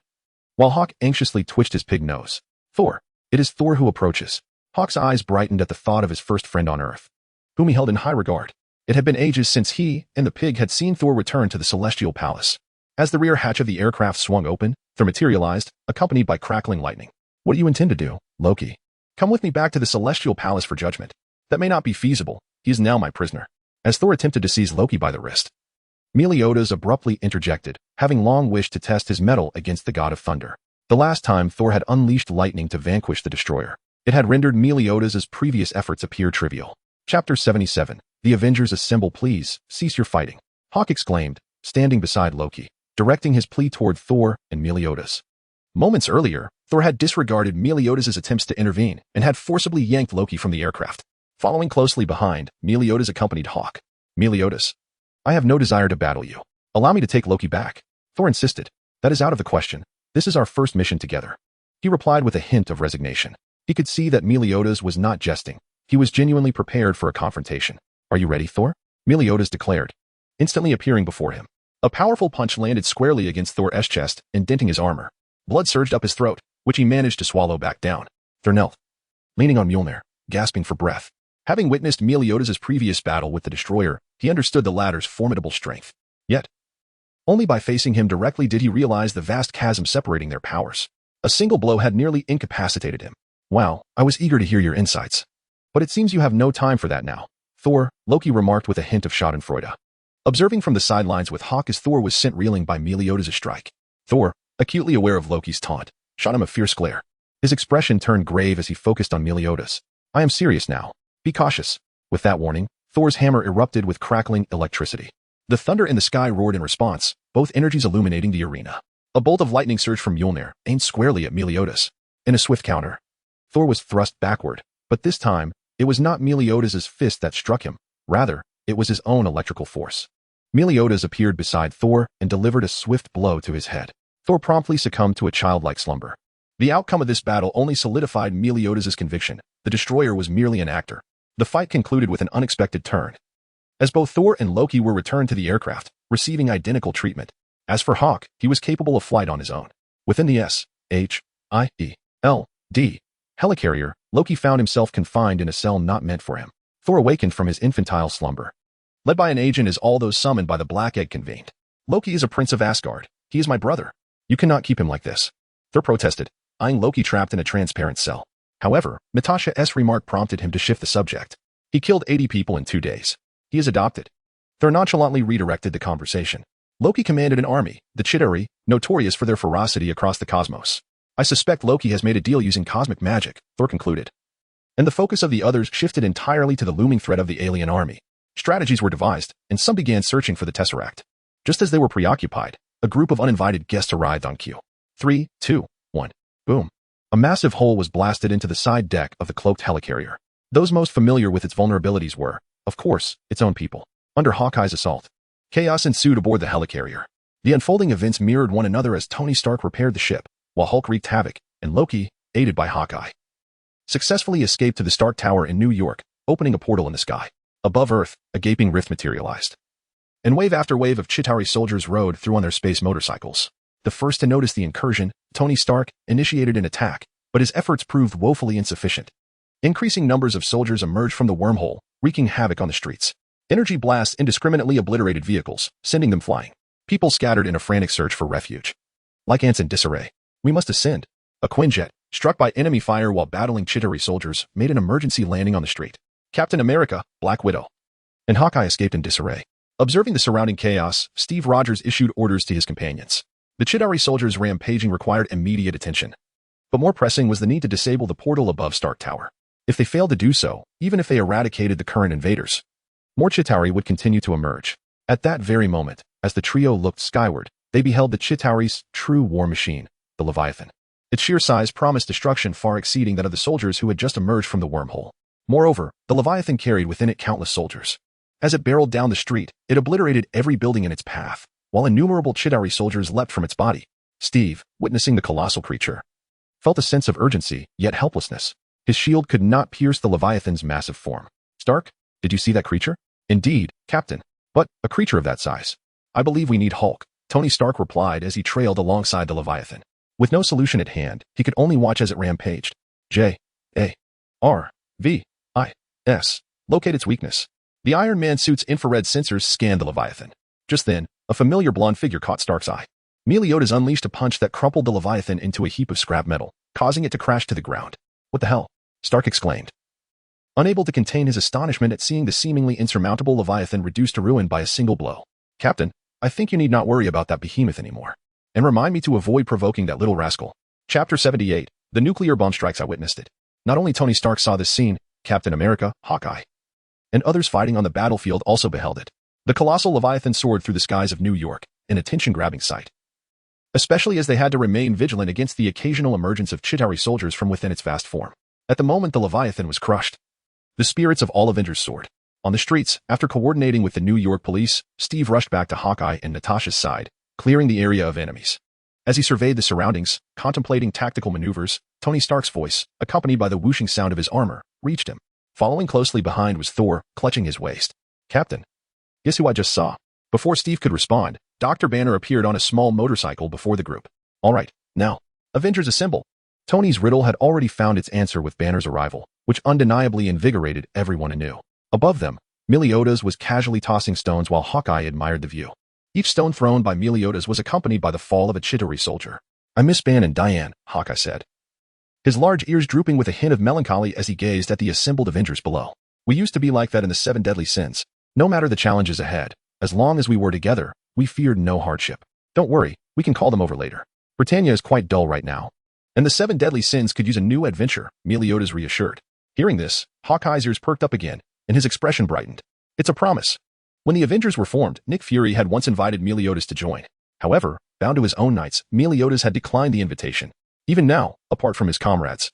while Hawk anxiously twitched his pig nose. Thor. It is Thor who approaches. Hawk's eyes brightened at the thought of his first friend on Earth, whom he held in high regard. It had been ages since he and the pig had seen Thor return to the Celestial Palace. As the rear hatch of the aircraft swung open, Thor materialized, accompanied by crackling lightning. What do you intend to do, Loki? Come with me back to the Celestial Palace for judgment. That may not be feasible. He is now my prisoner. As Thor attempted to seize Loki by the wrist, Meliodas abruptly interjected, having long wished to test his mettle against the god of thunder. The last time Thor had unleashed lightning to vanquish the destroyer, it had rendered Meliodas' previous efforts appear trivial. Chapter 77. The Avengers assemble. Please, cease your fighting. Hawk exclaimed, standing beside Loki, directing his plea toward Thor and Meliodas. Moments earlier, Thor had disregarded Meliodas' attempts to intervene and had forcibly yanked Loki from the aircraft. Following closely behind, Meliodas accompanied Hawk. Meliodas, I have no desire to battle you. Allow me to take Loki back. Thor insisted. That is out of the question. This is our first mission together. He replied with a hint of resignation. He could see that Meliodas was not jesting. He was genuinely prepared for a confrontation. Are you ready, Thor? Meliodas declared, instantly appearing before him. A powerful punch landed squarely against Thor's chest, indenting his armor. Blood surged up his throat, which he managed to swallow back down. Thor knelt, leaning on Mjolnir, gasping for breath. Having witnessed Meliodas' previous battle with the Destroyer, he understood the latter's formidable strength. Yet, only by facing him directly did he realize the vast chasm separating their powers. A single blow had nearly incapacitated him. Wow, I was eager to hear your insights. But it seems you have no time for that now. Thor, Loki remarked with a hint of schadenfreude. Observing from the sidelines with Hawk as Thor was sent reeling by Meliodas' strike. Thor, acutely aware of Loki's taunt, shot him a fierce glare. His expression turned grave as he focused on Meliodas. I am serious now. Be cautious. With that warning, Thor's hammer erupted with crackling electricity. The thunder in the sky roared in response, both energies illuminating the arena. A bolt of lightning surged from Mjolnir, aimed squarely at Meliodas. In a swift counter, Thor was thrust backward, but this time, it was not Meliodas' fist that struck him. Rather, it was his own electrical force. Meliodas appeared beside Thor and delivered a swift blow to his head. Thor promptly succumbed to a childlike slumber. The outcome of this battle only solidified Meliodas' conviction. The Destroyer was merely an actor. The fight concluded with an unexpected turn, as both Thor and Loki were returned to the aircraft, receiving identical treatment. As for Hawk, he was capable of flight on his own. Within the S.H.I.E.L.D. helicarrier, Loki found himself confined in a cell not meant for him. Thor awakened from his infantile slumber. Led by an agent as all those summoned by the Black Egg convened. Loki is a prince of Asgard. He is my brother. You cannot keep him like this. Thor protested, eyeing Loki trapped in a transparent cell. However, Natasha's remark prompted him to shift the subject. He killed 80 people in 2 days. He is adopted. Thor nonchalantly redirected the conversation. Loki commanded an army, the Chitauri, notorious for their ferocity across the cosmos. I suspect Loki has made a deal using cosmic magic, Thor concluded. And the focus of the others shifted entirely to the looming threat of the alien army. Strategies were devised, and some began searching for the Tesseract. Just as they were preoccupied, a group of uninvited guests arrived on cue. 3, 2, 1. Boom. A massive hole was blasted into the side deck of the cloaked helicarrier. Those most familiar with its vulnerabilities were, of course, its own people. Under Hawkeye's assault, chaos ensued aboard the helicarrier. The unfolding events mirrored one another as Tony Stark repaired the ship, while Hulk wreaked havoc, and Loki, aided by Hawkeye, successfully escaped to the Stark Tower in New York, opening a portal in the sky. Above Earth, a gaping rift materialized. And wave after wave of Chitauri soldiers rode through on their space motorcycles. The first to notice the incursion, Tony Stark, initiated an attack, but his efforts proved woefully insufficient. Increasing numbers of soldiers emerged from the wormhole, wreaking havoc on the streets. Energy blasts indiscriminately obliterated vehicles, sending them flying. People scattered in a frantic search for refuge. Like ants in disarray. We must ascend. A Quinjet, struck by enemy fire while battling Chitauri soldiers, made an emergency landing on the street. Captain America, Black Widow, and Hawkeye escaped in disarray. Observing the surrounding chaos, Steve Rogers issued orders to his companions. The Chitauri soldiers' rampaging required immediate attention. But more pressing was the need to disable the portal above Stark Tower. If they failed to do so, even if they eradicated the current invaders, more Chitauri would continue to emerge. At that very moment, as the trio looked skyward, they beheld the Chitauri's true war machine, the Leviathan. Its sheer size promised destruction far exceeding that of the soldiers who had just emerged from the wormhole. Moreover, the Leviathan carried within it countless soldiers. As it barreled down the street, it obliterated every building in its path, while innumerable Chitauri soldiers leapt from its body. Steve, witnessing the colossal creature, felt a sense of urgency, yet helplessness. His shield could not pierce the Leviathan's massive form. Stark, did you see that creature? Indeed, Captain. But, a creature of that size. I believe we need Hulk, Tony Stark replied as he trailed alongside the Leviathan. With no solution at hand, he could only watch as it rampaged. J.A.R.V.I.S. Locate its weakness. The Iron Man suit's infrared sensors scanned the Leviathan. Just then, a familiar blonde figure caught Stark's eye. Meliodas unleashed a punch that crumpled the Leviathan into a heap of scrap metal, causing it to crash to the ground. What the hell? Stark exclaimed, unable to contain his astonishment at seeing the seemingly insurmountable Leviathan reduced to ruin by a single blow. Captain, I think you need not worry about that behemoth anymore. And remind me to avoid provoking that little rascal. Chapter 78. The nuclear bomb strikes. I witnessed it. Not only Tony Stark saw this scene, Captain America, Hawkeye, and others fighting on the battlefield also beheld it. The colossal Leviathan soared through the skies of New York, an attention-grabbing sight, especially as they had to remain vigilant against the occasional emergence of Chitauri soldiers from within its vast form. At the moment the Leviathan was crushed, The spirits of all Avengers soared. On the streets, after coordinating with the New York police, Steve rushed back to Hawkeye and Natasha's side, clearing the area of enemies. As he surveyed the surroundings, contemplating tactical maneuvers, Tony Stark's voice, accompanied by the whooshing sound of his armor, reached him. Following closely behind was Thor, clutching his waist. "Captain, guess who I just saw?" Before Steve could respond, Dr. Banner appeared on a small motorcycle before the group. "All right, now, Avengers assemble." Tony's riddle had already found its answer with Banner's arrival, which undeniably invigorated everyone anew. Above them, Meliodas was casually tossing stones while Hawkeye admired the view. Each stone thrown by Meliodas was accompanied by the fall of a Chitauri soldier. "I miss Ban and Diane," Hawkeye said, his large ears drooping with a hint of melancholy as he gazed at the assembled Avengers below. "We used to be like that in the Seven Deadly Sins. No matter the challenges ahead, as long as we were together, we feared no hardship. Don't worry, we can call them over later. Britannia is quite dull right now, and the Seven Deadly Sins could use a new adventure," Meliodas reassured. Hearing this, Hawkeye's ears perked up again, and his expression brightened. "It's a promise." When the Avengers were formed, Nick Fury had once invited Meliodas to join. However, bound to his own knights, Meliodas had declined the invitation. Even now, apart from his comrades,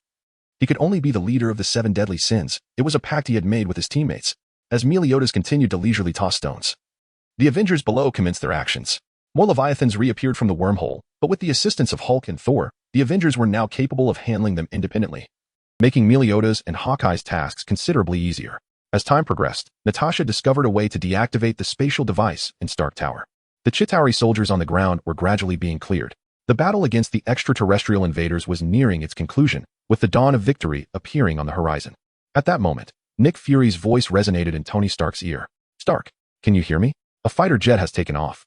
he could only be the leader of the Seven Deadly Sins. It was a pact he had made with his teammates. As Meliodas continued to leisurely toss stones, the Avengers below commenced their actions. More Leviathans reappeared from the wormhole, but with the assistance of Hulk and Thor, the Avengers were now capable of handling them independently, making Meliodas and Hawkeye's tasks considerably easier. As time progressed, Natasha discovered a way to deactivate the spatial device in Stark Tower. The Chitauri soldiers on the ground were gradually being cleared. The battle against the extraterrestrial invaders was nearing its conclusion, with the dawn of victory appearing on the horizon. At that moment, Nick Fury's voice resonated in Tony Stark's ear. "Stark, can you hear me? A fighter jet has taken off,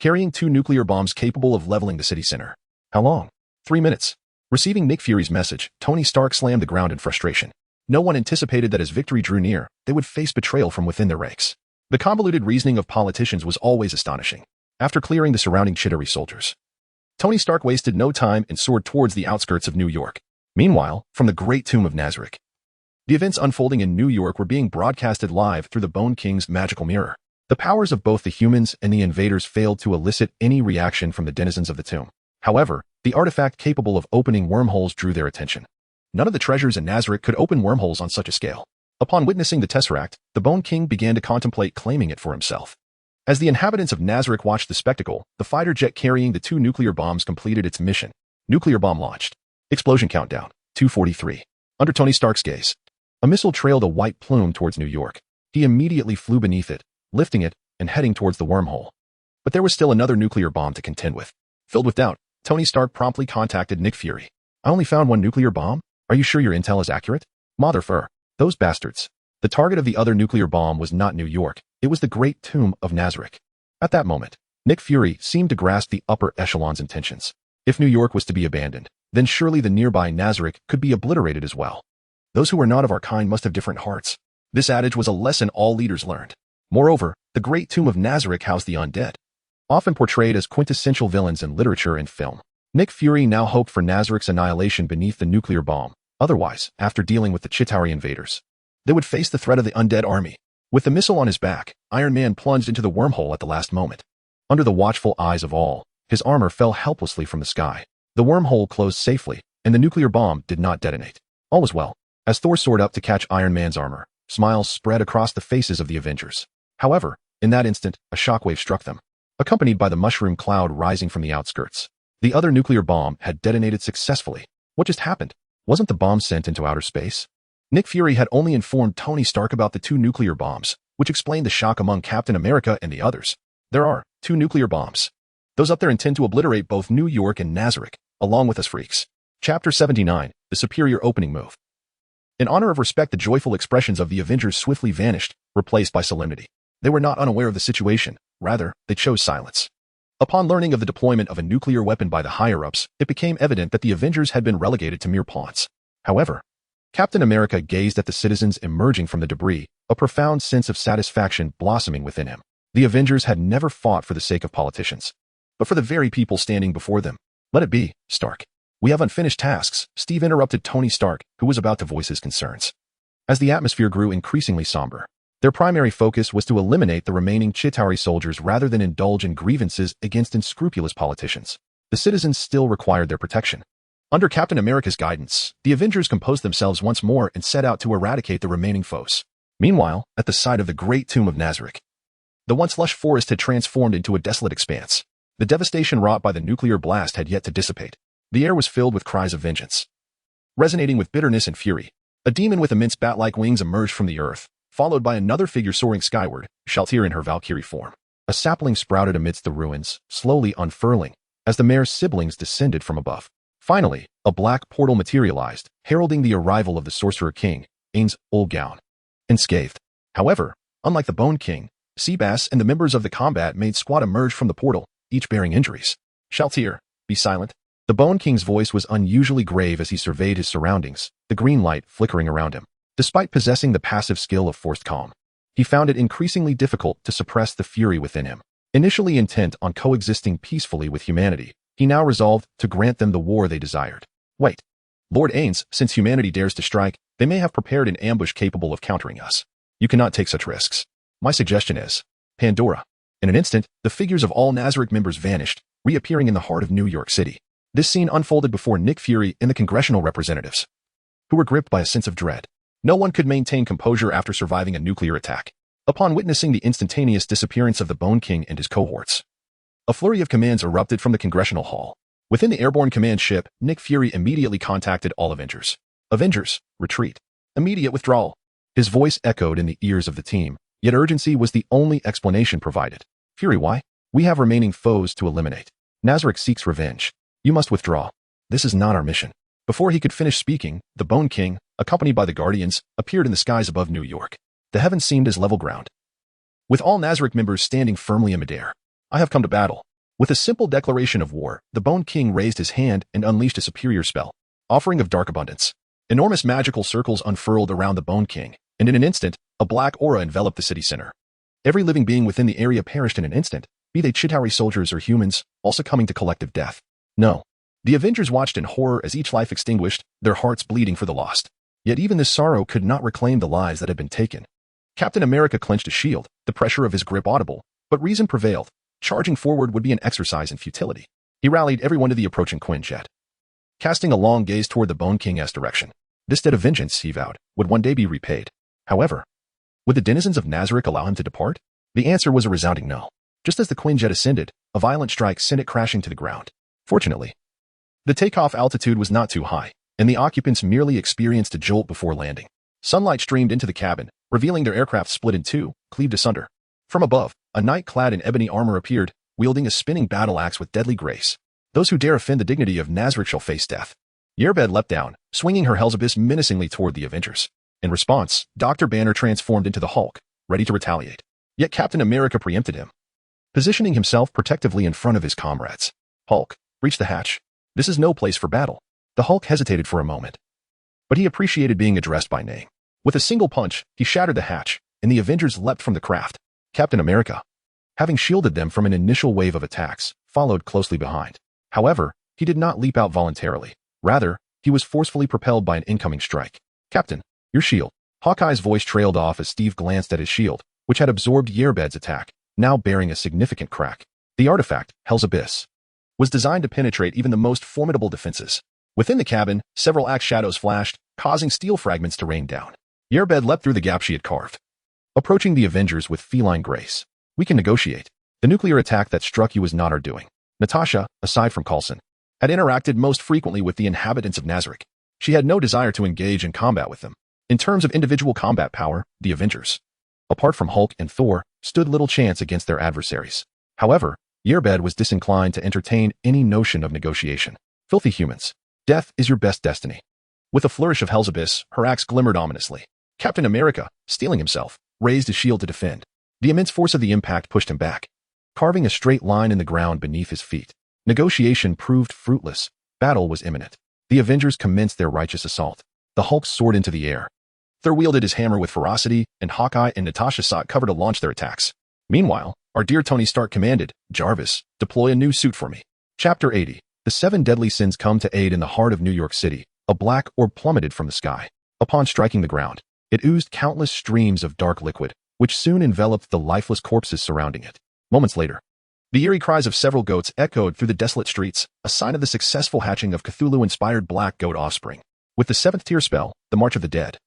carrying 2 nuclear bombs capable of leveling the city center." "How long?" 3 minutes. Receiving Nick Fury's message, Tony Stark slammed the ground in frustration. No one anticipated that as victory drew near, they would face betrayal from within their ranks. The convoluted reasoning of politicians was always astonishing. After clearing the surrounding Chitauri soldiers, Tony Stark wasted no time and soared towards the outskirts of New York. Meanwhile, from the Great Tomb of Nazarick, the events unfolding in New York were being broadcasted live through the Bone King's magical mirror. The powers of both the humans and the invaders failed to elicit any reaction from the denizens of the tomb. However, the artifact capable of opening wormholes drew their attention. None of the treasures in Nazarick could open wormholes on such a scale. Upon witnessing the Tesseract, the Bone King began to contemplate claiming it for himself. As the inhabitants of Nazarick watched the spectacle, the fighter jet carrying the 2 nuclear bombs completed its mission. Nuclear bomb launched. Explosion countdown, 2:43. Under Tony Stark's gaze, a missile trailed a white plume towards New York. He immediately flew beneath it, lifting it and heading towards the wormhole. But there was still another nuclear bomb to contend with. Filled with doubt, Tony Stark promptly contacted Nick Fury. "I only found 1 nuclear bomb? Are you sure your intel is accurate?" "Motherfucker. Those bastards." The target of the other nuclear bomb was not New York. It was the Great Tomb of Nazarick. At that moment, Nick Fury seemed to grasp the upper echelon's intentions. If New York was to be abandoned, then surely the nearby Nazarick could be obliterated as well. Those who are not of our kind must have different hearts. This adage was a lesson all leaders learned. Moreover, the Great Tomb of Nazarick housed the undead, often portrayed as quintessential villains in literature and film. Nick Fury now hoped for Nazarick's annihilation beneath the nuclear bomb. Otherwise, after dealing with the Chitauri invaders, they would face the threat of the undead army. With the missile on his back, Iron Man plunged into the wormhole at the last moment. Under the watchful eyes of all, his armor fell helplessly from the sky. The wormhole closed safely, and the nuclear bomb did not detonate. All was well. As Thor soared up to catch Iron Man's armor, smiles spread across the faces of the Avengers. However, in that instant, a shockwave struck them, accompanied by the mushroom cloud rising from the outskirts. The other nuclear bomb had detonated successfully. What just happened? Wasn't the bomb sent into outer space? Nick Fury had only informed Tony Stark about the 2 nuclear bombs, which explained the shock among Captain America and the others. There are 2 nuclear bombs. Those up there intend to obliterate both New York and Nazarick, along with us freaks. Chapter 79, The Superior Opening Move. In honor of respect, the joyful expressions of the Avengers swiftly vanished, replaced by solemnity. They were not unaware of the situation. Rather, they chose silence. Upon learning of the deployment of a nuclear weapon by the higher-ups, it became evident that the Avengers had been relegated to mere pawns. However, Captain America gazed at the citizens emerging from the debris, a profound sense of satisfaction blossoming within him. The Avengers had never fought for the sake of politicians, but for the very people standing before them. "Let it be, Stark. We have unfinished tasks," Steve interrupted Tony Stark, who was about to voice his concerns. As the atmosphere grew increasingly somber, their primary focus was to eliminate the remaining Chitauri soldiers rather than indulge in grievances against unscrupulous politicians. The citizens still required their protection. Under Captain America's guidance, the Avengers composed themselves once more and set out to eradicate the remaining foes. Meanwhile, at the site of the great tomb of Nazarick, the once lush forest had transformed into a desolate expanse. The devastation wrought by the nuclear blast had yet to dissipate. The air was filled with cries of vengeance. Resonating with bitterness and fury, a demon with immense bat-like wings emerged from the earth, followed by another figure soaring skyward, Shaltir in her Valkyrie form. A sapling sprouted amidst the ruins, slowly unfurling, as the mare's siblings descended from above. Finally, a black portal materialized, heralding the arrival of the Sorcerer King, Ains Ulgaun. Unscathed. However, unlike the Bone King, Seabass and the members of the combat made squad emerge from the portal, each bearing injuries. Shaltir, be silent. The Bone King's voice was unusually grave as he surveyed his surroundings, the green light flickering around him. Despite possessing the passive skill of forced calm, he found it increasingly difficult to suppress the fury within him. Initially intent on coexisting peacefully with humanity, he now resolved to grant them the war they desired. Wait. Lord Ains, since humanity dares to strike, they may have prepared an ambush capable of countering us. You cannot take such risks. My suggestion is Pandora. In an instant, the figures of all Nazarick members vanished, reappearing in the heart of New York City. This scene unfolded before Nick Fury and the congressional representatives, who were gripped by a sense of dread. No one could maintain composure after surviving a nuclear attack. Upon witnessing the instantaneous disappearance of the Bone King and his cohorts, a flurry of commands erupted from the congressional hall. Within the airborne command ship, Nick Fury immediately contacted all Avengers. Avengers, retreat. Immediate withdrawal. His voice echoed in the ears of the team, yet urgency was the only explanation provided. Fury, why? We have remaining foes to eliminate. Nazarick seeks revenge. You must withdraw. This is not our mission. Before he could finish speaking, the Bone King, accompanied by the Guardians, appeared in the skies above New York. The heavens seemed as level ground, with all Nazarick members standing firmly in midair. I have come to battle. With a simple declaration of war, the Bone King raised his hand and unleashed a superior spell, Offering of Dark Abundance. Enormous magical circles unfurled around the Bone King, and in an instant, a black aura enveloped the city center. Every living being within the area perished in an instant, be they Chitauri soldiers or humans, all succumbing to collective death. No. The Avengers watched in horror as each life extinguished, their hearts bleeding for the lost. Yet even this sorrow could not reclaim the lives that had been taken. Captain America clenched his shield, the pressure of his grip audible, but reason prevailed. Charging forward would be an exercise in futility. He rallied everyone to the approaching Quinjet, casting a long gaze toward the Bone King's direction. This debt of vengeance, he vowed, would one day be repaid. However, would the denizens of Nazarick allow him to depart? The answer was a resounding no. Just as the Quinjet ascended, a violent strike sent it crashing to the ground. Fortunately, the takeoff altitude was not too high, and the occupants merely experienced a jolt before landing. Sunlight streamed into the cabin, revealing their aircraft split in two, cleaved asunder. From above, a knight clad in ebony armor appeared, wielding a spinning battle axe with deadly grace. Those who dare offend the dignity of Nazarick shall face death. Yerbed leapt down, swinging her Hell's menacingly toward the Avengers. In response, Dr. Banner transformed into the Hulk, ready to retaliate. Yet Captain America preempted him, positioning himself protectively in front of his comrades. Hulk, breach the hatch. This is no place for battle. The Hulk hesitated for a moment, but he appreciated being addressed by name. With a single punch, he shattered the hatch, and the Avengers leapt from the craft. Captain America, having shielded them from an initial wave of attacks, followed closely behind. However, he did not leap out voluntarily. Rather, he was forcefully propelled by an incoming strike. Captain, your shield. Hawkeye's voice trailed off as Steve glanced at his shield, which had absorbed Yerbed's attack, now bearing a significant crack. The artifact, Hell's Abyss, was designed to penetrate even the most formidable defenses. Within the cabin, several axe shadows flashed, causing steel fragments to rain down. Yerbed leapt through the gap she had carved, approaching the Avengers with feline grace. We can negotiate. The nuclear attack that struck you was not our doing. Natasha, aside from Coulson, had interacted most frequently with the inhabitants of Nazarick. She had no desire to engage in combat with them. In terms of individual combat power, the Avengers, apart from Hulk and Thor, stood little chance against their adversaries. However, Yerbed was disinclined to entertain any notion of negotiation. Filthy humans. Death is your best destiny. With a flourish of Hell's Abyss, her axe glimmered ominously. Captain America, steeling himself, raised his shield to defend. The immense force of the impact pushed him back, carving a straight line in the ground beneath his feet. Negotiation proved fruitless. Battle was imminent. The Avengers commenced their righteous assault. The Hulk soared into the air. Thor wielded his hammer with ferocity, and Hawkeye and Natasha sought cover to launch their attacks. Meanwhile, our dear Tony Stark commanded, Jarvis, deploy a new suit for me. Chapter 80. The 7 deadly sins come to aid in the heart of New York City. A black orb plummeted from the sky. Upon striking the ground, it oozed countless streams of dark liquid, which soon enveloped the lifeless corpses surrounding it. Moments later, The eerie cries of several goats echoed through the desolate streets, a sign of the successful hatching of Cthulhu-inspired black goat offspring. With the seventh tier spell, the March of the Dead,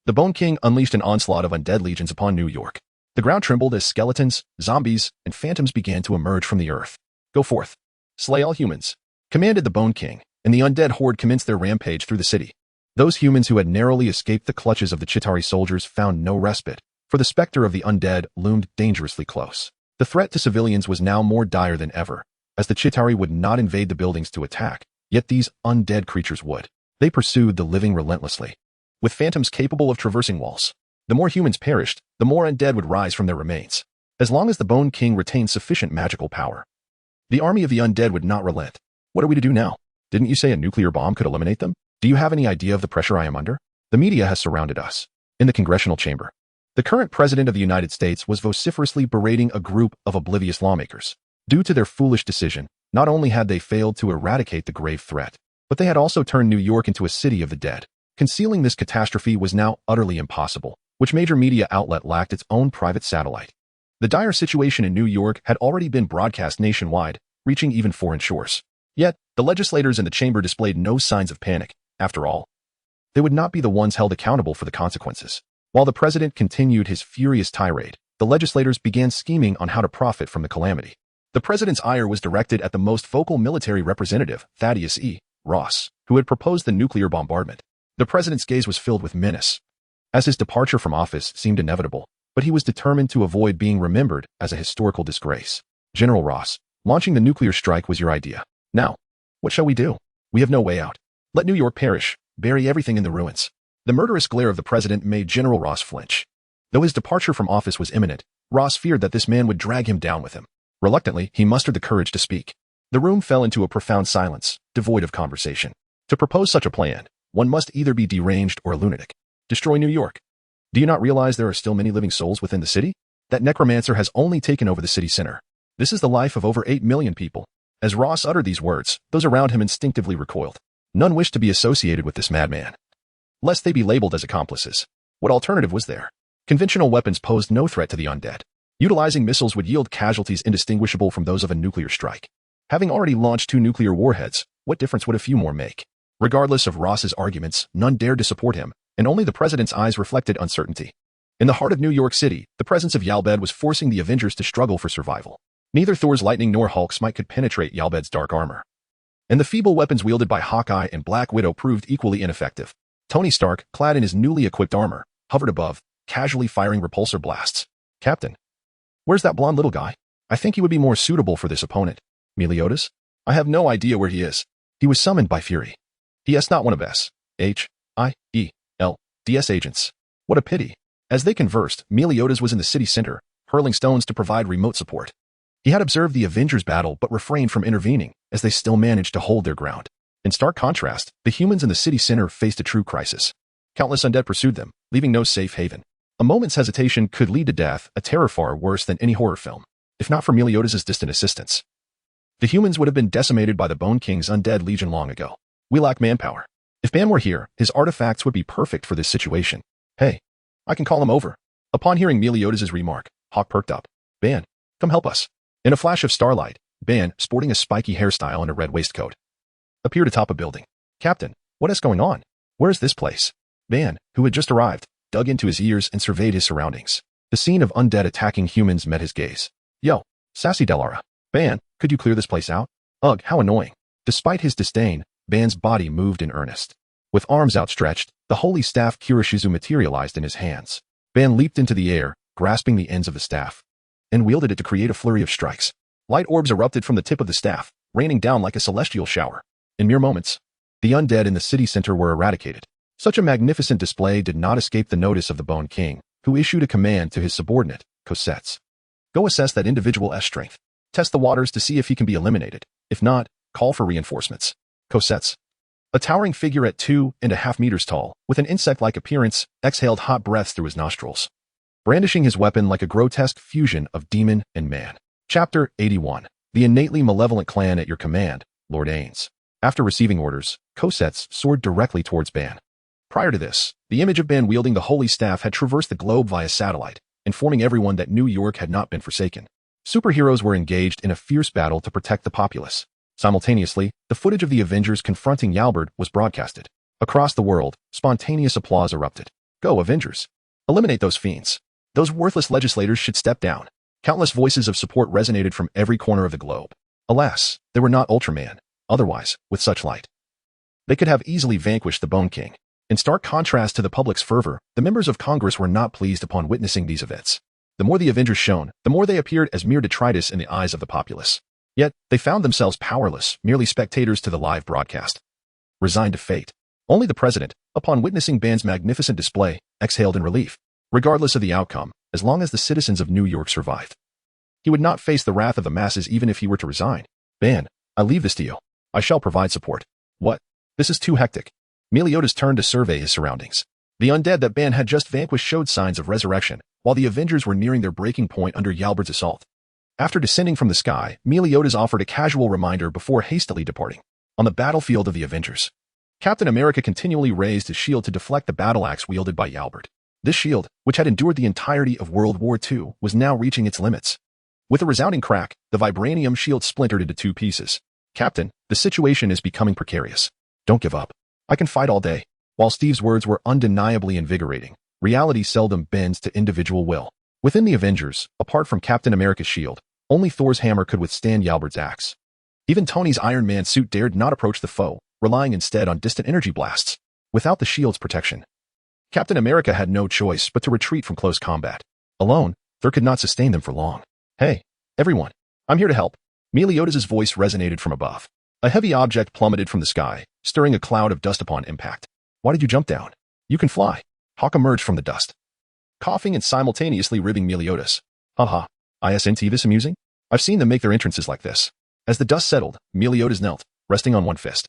the Bone King unleashed an onslaught of undead legions upon New York. The ground trembled as skeletons, zombies, and phantoms began to emerge from the earth. Go forth. Slay all humans, commanded the Bone King, and the undead horde commenced their rampage through the city. Those humans who had narrowly escaped the clutches of the Chitauri soldiers found no respite, for the specter of the undead loomed dangerously close. The threat to civilians was now more dire than ever, as the Chitauri would not invade the buildings to attack, yet these undead creatures would. They pursued the living relentlessly, with phantoms capable of traversing walls. The more humans perished, the more undead would rise from their remains. As long as the Bone King retained sufficient magical power, the army of the undead would not relent. What are we to do now? Didn't you say a nuclear bomb could eliminate them? Do you have any idea of the pressure I am under? The media has surrounded us. In the congressional chamber, the current president of the United States was vociferously berating a group of oblivious lawmakers. Due to their foolish decision, not only had they failed to eradicate the grave threat, but they had also turned New York into a city of the dead. Concealing this catastrophe was now utterly impossible, which major media outlet lacked its own private satellite. The dire situation in New York had already been broadcast nationwide, reaching even foreign shores. Yet, the legislators in the chamber displayed no signs of panic. After all, they would not be the ones held accountable for the consequences. While the president continued his furious tirade, the legislators began scheming on how to profit from the calamity. The president's ire was directed at the most vocal military representative, Thaddeus E. Ross, who had proposed the nuclear bombardment. The president's gaze was filled with menace, as his departure from office seemed inevitable, but he was determined to avoid being remembered as a historical disgrace. General Ross, launching the nuclear strike was your idea. Now, what shall we do? We have no way out. Let New York perish, bury everything in the ruins. The murderous glare of the president made General Ross flinch. Though his departure from office was imminent, Ross feared that this man would drag him down with him. Reluctantly, he mustered the courage to speak. The room fell into a profound silence, devoid of conversation. To propose such a plan, one must either be deranged or a lunatic. Destroy New York. Do you not realize there are still many living souls within the city? That necromancer has only taken over the city center. This is the life of over 8 million people. As Ross uttered these words, those around him instinctively recoiled. None wished to be associated with this madman, lest they be labeled as accomplices. What alternative was there? Conventional weapons posed no threat to the undead. Utilizing missiles would yield casualties indistinguishable from those of a nuclear strike. Having already launched 2 nuclear warheads, what difference would a few more make? Regardless of Ross's arguments, none dared to support him, and only the president's eyes reflected uncertainty. In the heart of New York City, the presence of Yalbed was forcing the Avengers to struggle for survival. Neither Thor's lightning nor Hulk's might could penetrate Yalbed's dark armor, and the feeble weapons wielded by Hawkeye and Black Widow proved equally ineffective. Tony Stark, clad in his newly equipped armor, hovered above, casually firing repulsor blasts. Captain, where's that blonde little guy? I think he would be more suitable for this opponent. Meliodas? I have no idea where he is. He was summoned by Fury. He is not one of S.H.I.E.L.D.S. agents. What a pity. As they conversed, Meliodas was in the city center, hurling stones to provide remote support. He had observed the Avengers battle but refrained from intervening, as they still managed to hold their ground. In stark contrast, the humans in the city center faced a true crisis. Countless undead pursued them, leaving no safe haven. A moment's hesitation could lead to death, a terror far worse than any horror film. If not for Meliodas' distant assistance, the humans would have been decimated by the Bone King's undead legion long ago. We lack manpower. If Ban were here, his artifacts would be perfect for this situation. Hey, I can call him over. Upon hearing Meliodas' remark, Hawk perked up. Ban, come help us. In a flash of starlight, Ban, sporting a spiky hairstyle and a red waistcoat, appeared atop a building. Captain, what is going on? Where is this place? Ban, who had just arrived, dug into his ears and surveyed his surroundings. The scene of undead attacking humans met his gaze. Yo, Sassy Delara. Ban, could you clear this place out? Ugh, how annoying. Despite his disdain, Ban's body moved in earnest. With arms outstretched, the holy staff Kirishizu materialized in his hands. Ban leaped into the air, grasping the ends of the staff, and wielded it to create a flurry of strikes. Light orbs erupted from the tip of the staff, raining down like a celestial shower. In mere moments, the undead in the city center were eradicated. Such a magnificent display did not escape the notice of the Bone King, who issued a command to his subordinate, Cosetts. Go assess that individual's strength. Test the waters to see if he can be eliminated. If not, call for reinforcements. Cosetts, a towering figure at 2.5 meters tall, with an insect-like appearance, exhaled hot breaths through his nostrils, brandishing his weapon like a grotesque fusion of demon and man. Chapter 81. The innately malevolent clan at your command, Lord Ains. After receiving orders, Cosetts soared directly towards Ban. Prior to this, the image of Ban wielding the holy staff had traversed the globe via satellite, informing everyone that New York had not been forsaken. Superheroes were engaged in a fierce battle to protect the populace. Simultaneously, the footage of the Avengers confronting Yalberd was broadcasted. Across the world, spontaneous applause erupted. Go, Avengers! Eliminate those fiends. Those worthless legislators should step down. Countless voices of support resonated from every corner of the globe. Alas, they were not Ultraman. Otherwise, with such light, they could have easily vanquished the Bone King. In stark contrast to the public's fervor, the members of Congress were not pleased upon witnessing these events. The more the Avengers shone, the more they appeared as mere detritus in the eyes of the populace. Yet, they found themselves powerless, merely spectators to the live broadcast. Resigned to fate, only the president, upon witnessing Ban's magnificent display, exhaled in relief. Regardless of the outcome, as long as the citizens of New York survived, he would not face the wrath of the masses even if he were to resign. Ban, I leave this to you. I shall provide support. What? This is too hectic. Meliodas turned to survey his surroundings. The undead that Ban had just vanquished showed signs of resurrection, while the Avengers were nearing their breaking point under Yalberd's assault. After descending from the sky, Meliodas offered a casual reminder before hastily departing. On the battlefield of the Avengers, Captain America continually raised his shield to deflect the battle axe wielded by Yalberd. This shield, which had endured the entirety of World War II, was now reaching its limits. With a resounding crack, the vibranium shield splintered into two pieces. Captain, the situation is becoming precarious. Don't give up. I can fight all day. While Steve's words were undeniably invigorating, reality seldom bends to individual will. Within the Avengers, apart from Captain America's shield, only Thor's hammer could withstand Yalberd's axe. Even Tony's Iron Man suit dared not approach the foe, relying instead on distant energy blasts. Without the shield's protection, Captain America had no choice but to retreat from close combat. Alone, Thor could not sustain them for long. Hey, everyone, I'm here to help. Meliodas' voice resonated from above. A heavy object plummeted from the sky, stirring a cloud of dust upon impact. Why did you jump down? You can fly. Hawk emerged from the dust, coughing and simultaneously ribbing Meliodas. Haha, isn't this amusing? I've seen them make their entrances like this. As the dust settled, Meliodas knelt, resting on one fist,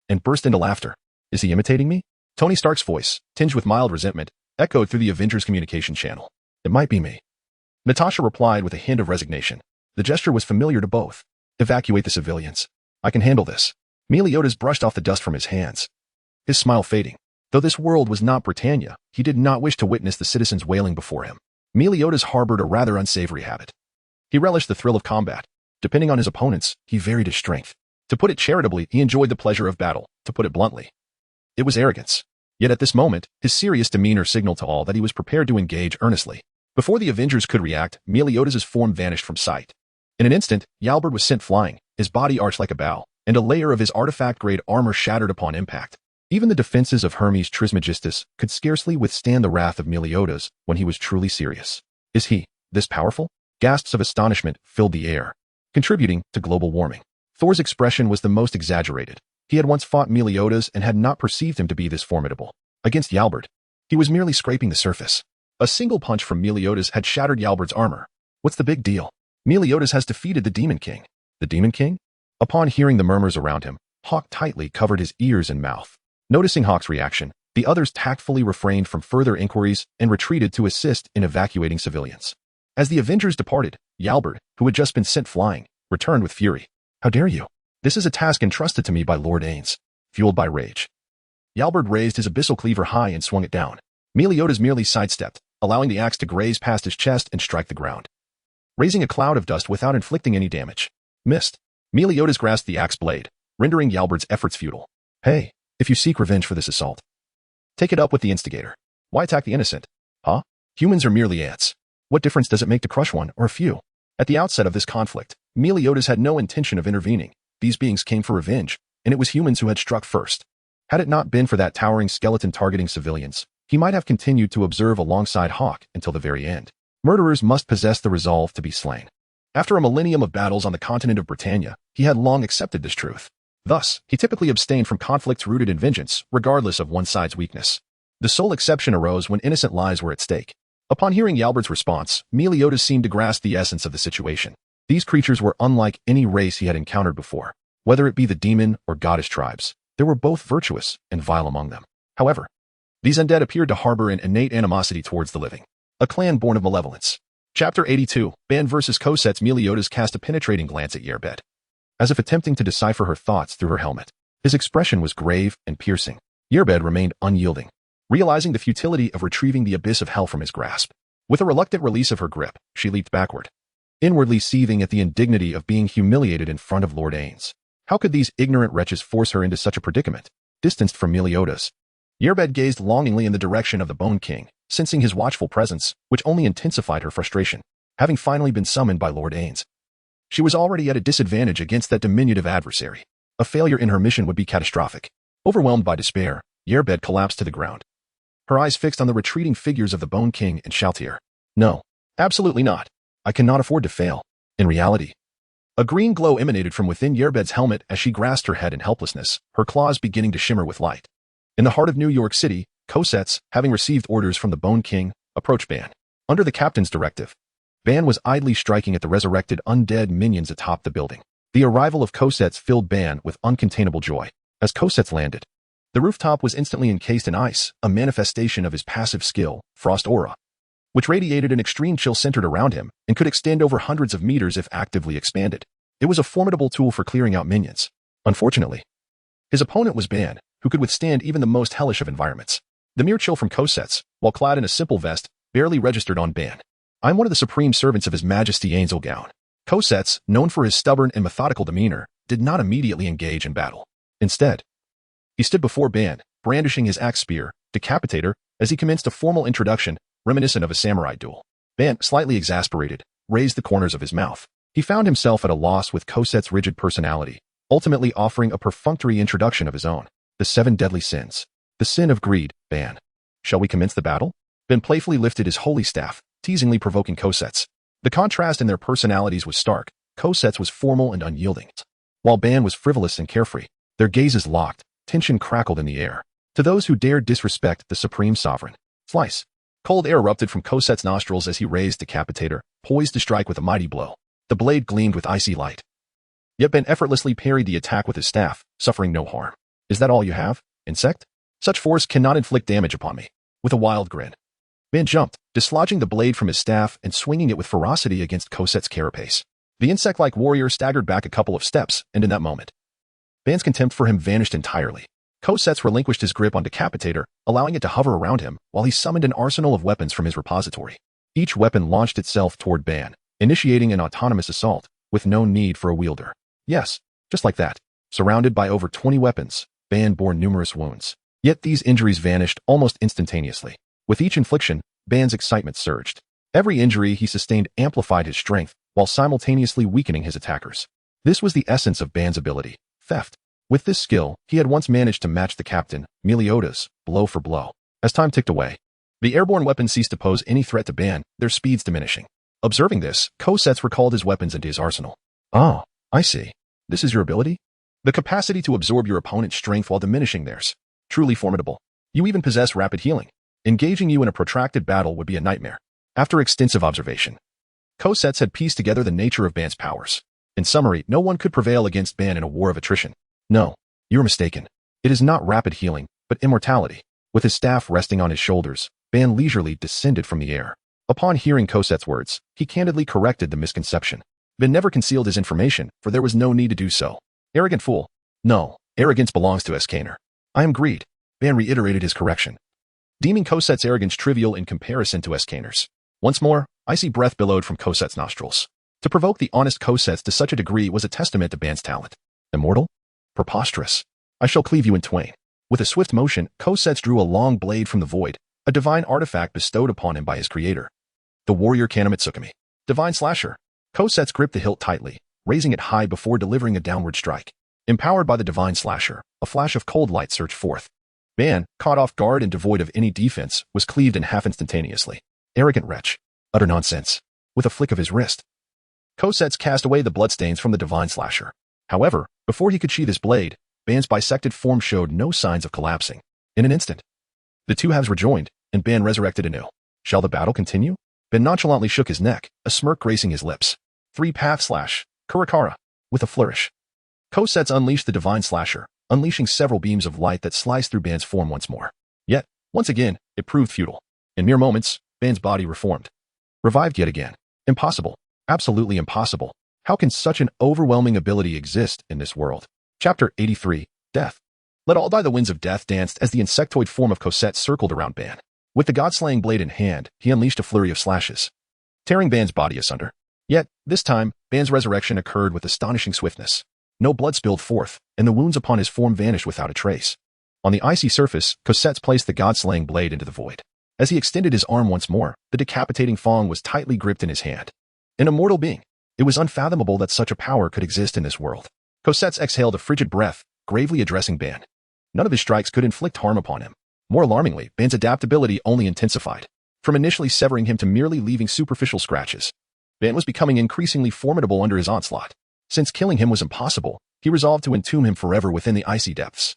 and burst into laughter. Is he imitating me? Tony Stark's voice, tinged with mild resentment, echoed through the Avengers communication channel. It might be me. Natasha replied with a hint of resignation. The gesture was familiar to both. Evacuate the civilians. I can handle this. Meliodas brushed off the dust from his hands, his smile fading. Though this world was not Britannia, he did not wish to witness the citizens wailing before him. Meliodas harbored a rather unsavory habit. He relished the thrill of combat. Depending on his opponents, he varied his strength. To put it charitably, he enjoyed the pleasure of battle. To put it bluntly, it was arrogance. Yet at this moment, his serious demeanor signaled to all that he was prepared to engage earnestly. Before the Avengers could react, Meliodas' form vanished from sight. In an instant, Yalberd was sent flying, his body arched like a bow, and a layer of his artifact-grade armor shattered upon impact. Even the defenses of Hermes Trismegistus could scarcely withstand the wrath of Meliodas when he was truly serious. Is he this powerful? Gasps of astonishment filled the air, contributing to global warming. Thor's expression was the most exaggerated. He had once fought Meliodas and had not perceived him to be this formidable. Against Yalberd, he was merely scraping the surface. A single punch from Meliodas had shattered Yalberd's armor. What's the big deal? Meliodas has defeated the Demon King. The Demon King? Upon hearing the murmurs around him, Hawk tightly covered his ears and mouth. Noticing Hawk's reaction, the others tactfully refrained from further inquiries and retreated to assist in evacuating civilians. As the Avengers departed, Yalberd, who had just been sent flying, returned with fury. How dare you? This is a task entrusted to me by Lord Ains. Fueled by rage, Yalberd raised his abyssal cleaver high and swung it down. Meliodas merely sidestepped, allowing the axe to graze past his chest and strike the ground, raising a cloud of dust without inflicting any damage. Missed. Meliodas grasped the axe blade, rendering Yalberd's efforts futile. Hey, if you seek revenge for this assault, take it up with the instigator. Why attack the innocent? Huh? Humans are merely ants. What difference does it make to crush one or a few? At the outset of this conflict, Meliodas had no intention of intervening. These beings came for revenge, and it was humans who had struck first. Had it not been for that towering skeleton targeting civilians, he might have continued to observe alongside Hawk until the very end. Murderers must possess the resolve to be slain. After a millennium of battles on the continent of Britannia, he had long accepted this truth. Thus, he typically abstained from conflicts rooted in vengeance, regardless of one side's weakness. The sole exception arose when innocent lives were at stake. Upon hearing Yalberd's response, Meliodas seemed to grasp the essence of the situation. These creatures were unlike any race he had encountered before. Whether it be the demon or goddess tribes, there were both virtuous and vile among them. However, these undead appeared to harbor an innate animosity towards the living, a clan born of malevolence. Chapter 82, Ban vs. Cosette's. Meliodas cast a penetrating glance at Yalberd, as if attempting to decipher her thoughts through her helmet. His expression was grave and piercing. Yalberd remained unyielding, realizing the futility of retrieving the abyss of hell from his grasp. With a reluctant release of her grip, she leaped backward, inwardly seething at the indignity of being humiliated in front of Lord Ains. How could these ignorant wretches force her into such a predicament? Distanced from Meliodas, Yerbed gazed longingly in the direction of the Bone King, sensing his watchful presence, which only intensified her frustration. Having finally been summoned by Lord Ains, she was already at a disadvantage against that diminutive adversary. A failure in her mission would be catastrophic. Overwhelmed by despair, Yerbed collapsed to the ground, her eyes fixed on the retreating figures of the Bone King and Shaltir. No, absolutely not. I cannot afford to fail. In reality, a green glow emanated from within Yerbed's helmet as she grasped her head in helplessness, her claws beginning to shimmer with light. In the heart of New York City, Kosets, having received orders from the Bone King, approached Ban. Under the captain's directive, Ban was idly striking at the resurrected undead minions atop the building. The arrival of Kosets filled Ban with uncontainable joy. As Kosets landed, the rooftop was instantly encased in ice, a manifestation of his passive skill, Frost Aura, which radiated an extreme chill centered around him and could extend over hundreds of meters if actively expanded. It was a formidable tool for clearing out minions. Unfortunately, his opponent was Ban, who could withstand even the most hellish of environments. The mere chill from Kosets, while clad in a simple vest, barely registered on Ban. I'm one of the supreme servants of His Majesty Ainzelgown. Kosets, known for his stubborn and methodical demeanor, did not immediately engage in battle. Instead, he stood before Ban, brandishing his axe spear, Decapitator, as he commenced a formal introduction, reminiscent of a samurai duel. Ban, slightly exasperated, raised the corners of his mouth. He found himself at a loss with Kosets' rigid personality, ultimately offering a perfunctory introduction of his own. The 7 deadly sins. The sin of greed, Ban. Shall we commence the battle? Ben playfully lifted his holy staff, teasingly provoking Kosets. The contrast in their personalities was stark. Kosets was formal and unyielding, while Ban was frivolous and carefree. Their gazes locked, tension crackled in the air. To those who dared disrespect the supreme sovereign, slice. Cold air erupted from Kosets' nostrils as he raised Decapitator, poised to strike with a mighty blow. The blade gleamed with icy light. Yet Ben effortlessly parried the attack with his staff, suffering no harm. Is that all you have, insect? Such force cannot inflict damage upon me. With a wild grin, Ben jumped, dislodging the blade from his staff and swinging it with ferocity against Kosets' carapace. The insect-like warrior staggered back a couple of steps, and in that moment, Ban's contempt for him vanished entirely. Kosets relinquished his grip on Decapitator, allowing it to hover around him, while he summoned an arsenal of weapons from his repository. Each weapon launched itself toward Ban, initiating an autonomous assault, with no need for a wielder. Yes, just like that. Surrounded by over 20 weapons, Ban bore numerous wounds. Yet these injuries vanished almost instantaneously. With each infliction, Ban's excitement surged. Every injury he sustained amplified his strength, while simultaneously weakening his attackers. This was the essence of Ban's ability, theft. With this skill, he had once managed to match the captain, Meliodas, blow for blow. As time ticked away, the airborne weapons ceased to pose any threat to Ban, their speeds diminishing. Observing this, Kosets recalled his weapons into his arsenal. Oh, I see. This is your ability? The capacity to absorb your opponent's strength while diminishing theirs. Truly formidable. You even possess rapid healing. Engaging you in a protracted battle would be a nightmare. After extensive observation, Kosets had pieced together the nature of Ban's powers. In summary, no one could prevail against Ban in a war of attrition. No, you're mistaken. It is not rapid healing, but immortality. With his staff resting on his shoulders, Ban leisurely descended from the air. Upon hearing Kosets' words, he candidly corrected the misconception. Ban never concealed his information, for there was no need to do so. Arrogant fool. No, arrogance belongs to Escanor. I am greed. Ban reiterated his correction, deeming Kosets' arrogance trivial in comparison to Escanor's. Once more, icy breath billowed from Kosets' nostrils. To provoke the honest Kosets to such a degree was a testament to Ban's talent. Immortal? Preposterous. I shall cleave you in twain. With a swift motion, Kosets drew a long blade from the void, a divine artifact bestowed upon him by his creator. The warrior Kanamitsukami. Divine Slasher. Kosets gripped the hilt tightly, raising it high before delivering a downward strike. Empowered by the Divine Slasher, a flash of cold light surged forth. Ban, caught off guard and devoid of any defense, was cleaved in half instantaneously. Arrogant wretch. Utter nonsense. With a flick of his wrist, Kosets cast away the bloodstains from the Divine Slasher. However, before he could sheath his blade, Ban's bisected form showed no signs of collapsing. In an instant, the two halves rejoined, and Ban resurrected anew. Shall the battle continue? Ban nonchalantly shook his neck, a smirk gracing his lips. 3-path slash. Kurakara. With a flourish, Kosets unleashed the Divine Slasher, unleashing several beams of light that sliced through Ban's form once more. Yet, once again, it proved futile. In mere moments, Ban's body reformed. Revived yet again. Impossible. Absolutely impossible. How can such an overwhelming ability exist in this world? Chapter 83, Death. Let all die. The winds of death danced as the insectoid form of Kosets circled around Ban. With the god-slaying blade in hand, he unleashed a flurry of slashes, tearing Ban's body asunder. Yet, this time, Ban's resurrection occurred with astonishing swiftness. No blood spilled forth, and the wounds upon his form vanished without a trace. On the icy surface, Cosette placed the god-slaying blade into the void. As he extended his arm once more, the decapitating fong was tightly gripped in his hand. An immortal being. It was unfathomable that such a power could exist in this world. Cosette exhaled a frigid breath, gravely addressing Ban. None of his strikes could inflict harm upon him. More alarmingly, Ban's adaptability only intensified. From initially severing him to merely leaving superficial scratches, Ban was becoming increasingly formidable under his onslaught. Since killing him was impossible, he resolved to entomb him forever within the icy depths.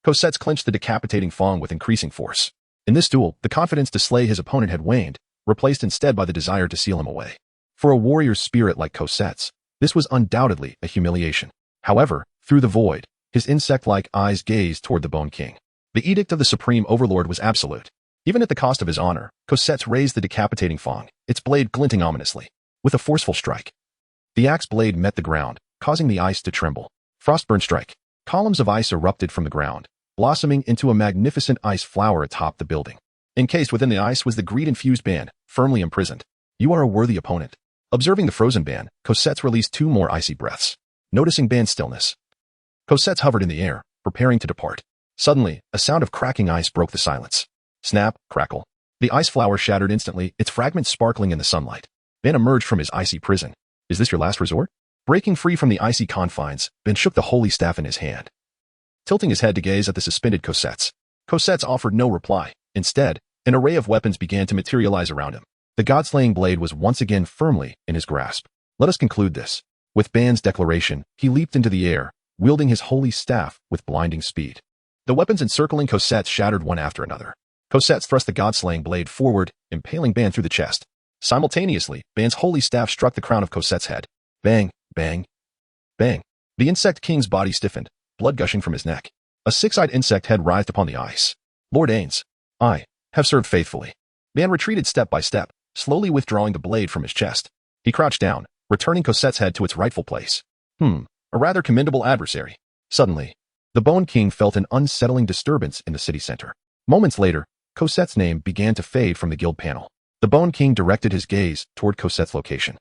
Cosette clenched the decapitating fong with increasing force. In this duel, the confidence to slay his opponent had waned, replaced instead by the desire to seal him away. For a warrior's spirit like Cosette's, this was undoubtedly a humiliation. However, through the void, his insect-like eyes gazed toward the Bone King. The edict of the Supreme Overlord was absolute. Even at the cost of his honor, Cosette raised the decapitating fong, its blade glinting ominously. With a forceful strike, the axe blade met the ground, causing the ice to tremble. Frostburn strike. Columns of ice erupted from the ground, blossoming into a magnificent ice flower atop the building. Encased within the ice was the greed-infused Ban, firmly imprisoned. You are a worthy opponent. Observing the frozen Ban, Cosette released 2 more icy breaths. Noticing Ban's stillness, Cosette hovered in the air, preparing to depart. Suddenly, a sound of cracking ice broke the silence. Snap, crackle. The ice flower shattered instantly, its fragments sparkling in the sunlight. Ban emerged from his icy prison. Is this your last resort? Breaking free from the icy confines, Ban shook the holy staff in his hand. Tilting his head to gaze at the suspended Cosette offered no reply. Instead, an array of weapons began to materialize around him. The god-slaying blade was once again firmly in his grasp. Let us conclude this. With Ban's declaration, he leaped into the air, wielding his holy staff with blinding speed. The weapons encircling Cosette shattered one after another. Cosette thrust the god-slaying blade forward, impaling Ban through the chest. Simultaneously, Ban's holy staff struck the crown of Cosette's head. Bang, bang, bang. The insect king's body stiffened, blood gushing from his neck. A 6-eyed insect head writhed upon the ice. Lord Ains, I have served faithfully. Ban retreated step by step, slowly withdrawing the blade from his chest. He crouched down, returning Cosette's head to its rightful place. A rather commendable adversary. Suddenly, the Bone King felt an unsettling disturbance in the city center. Moments later, Cosette's name began to fade from the guild panel. The Bone King directed his gaze toward Cosette's location,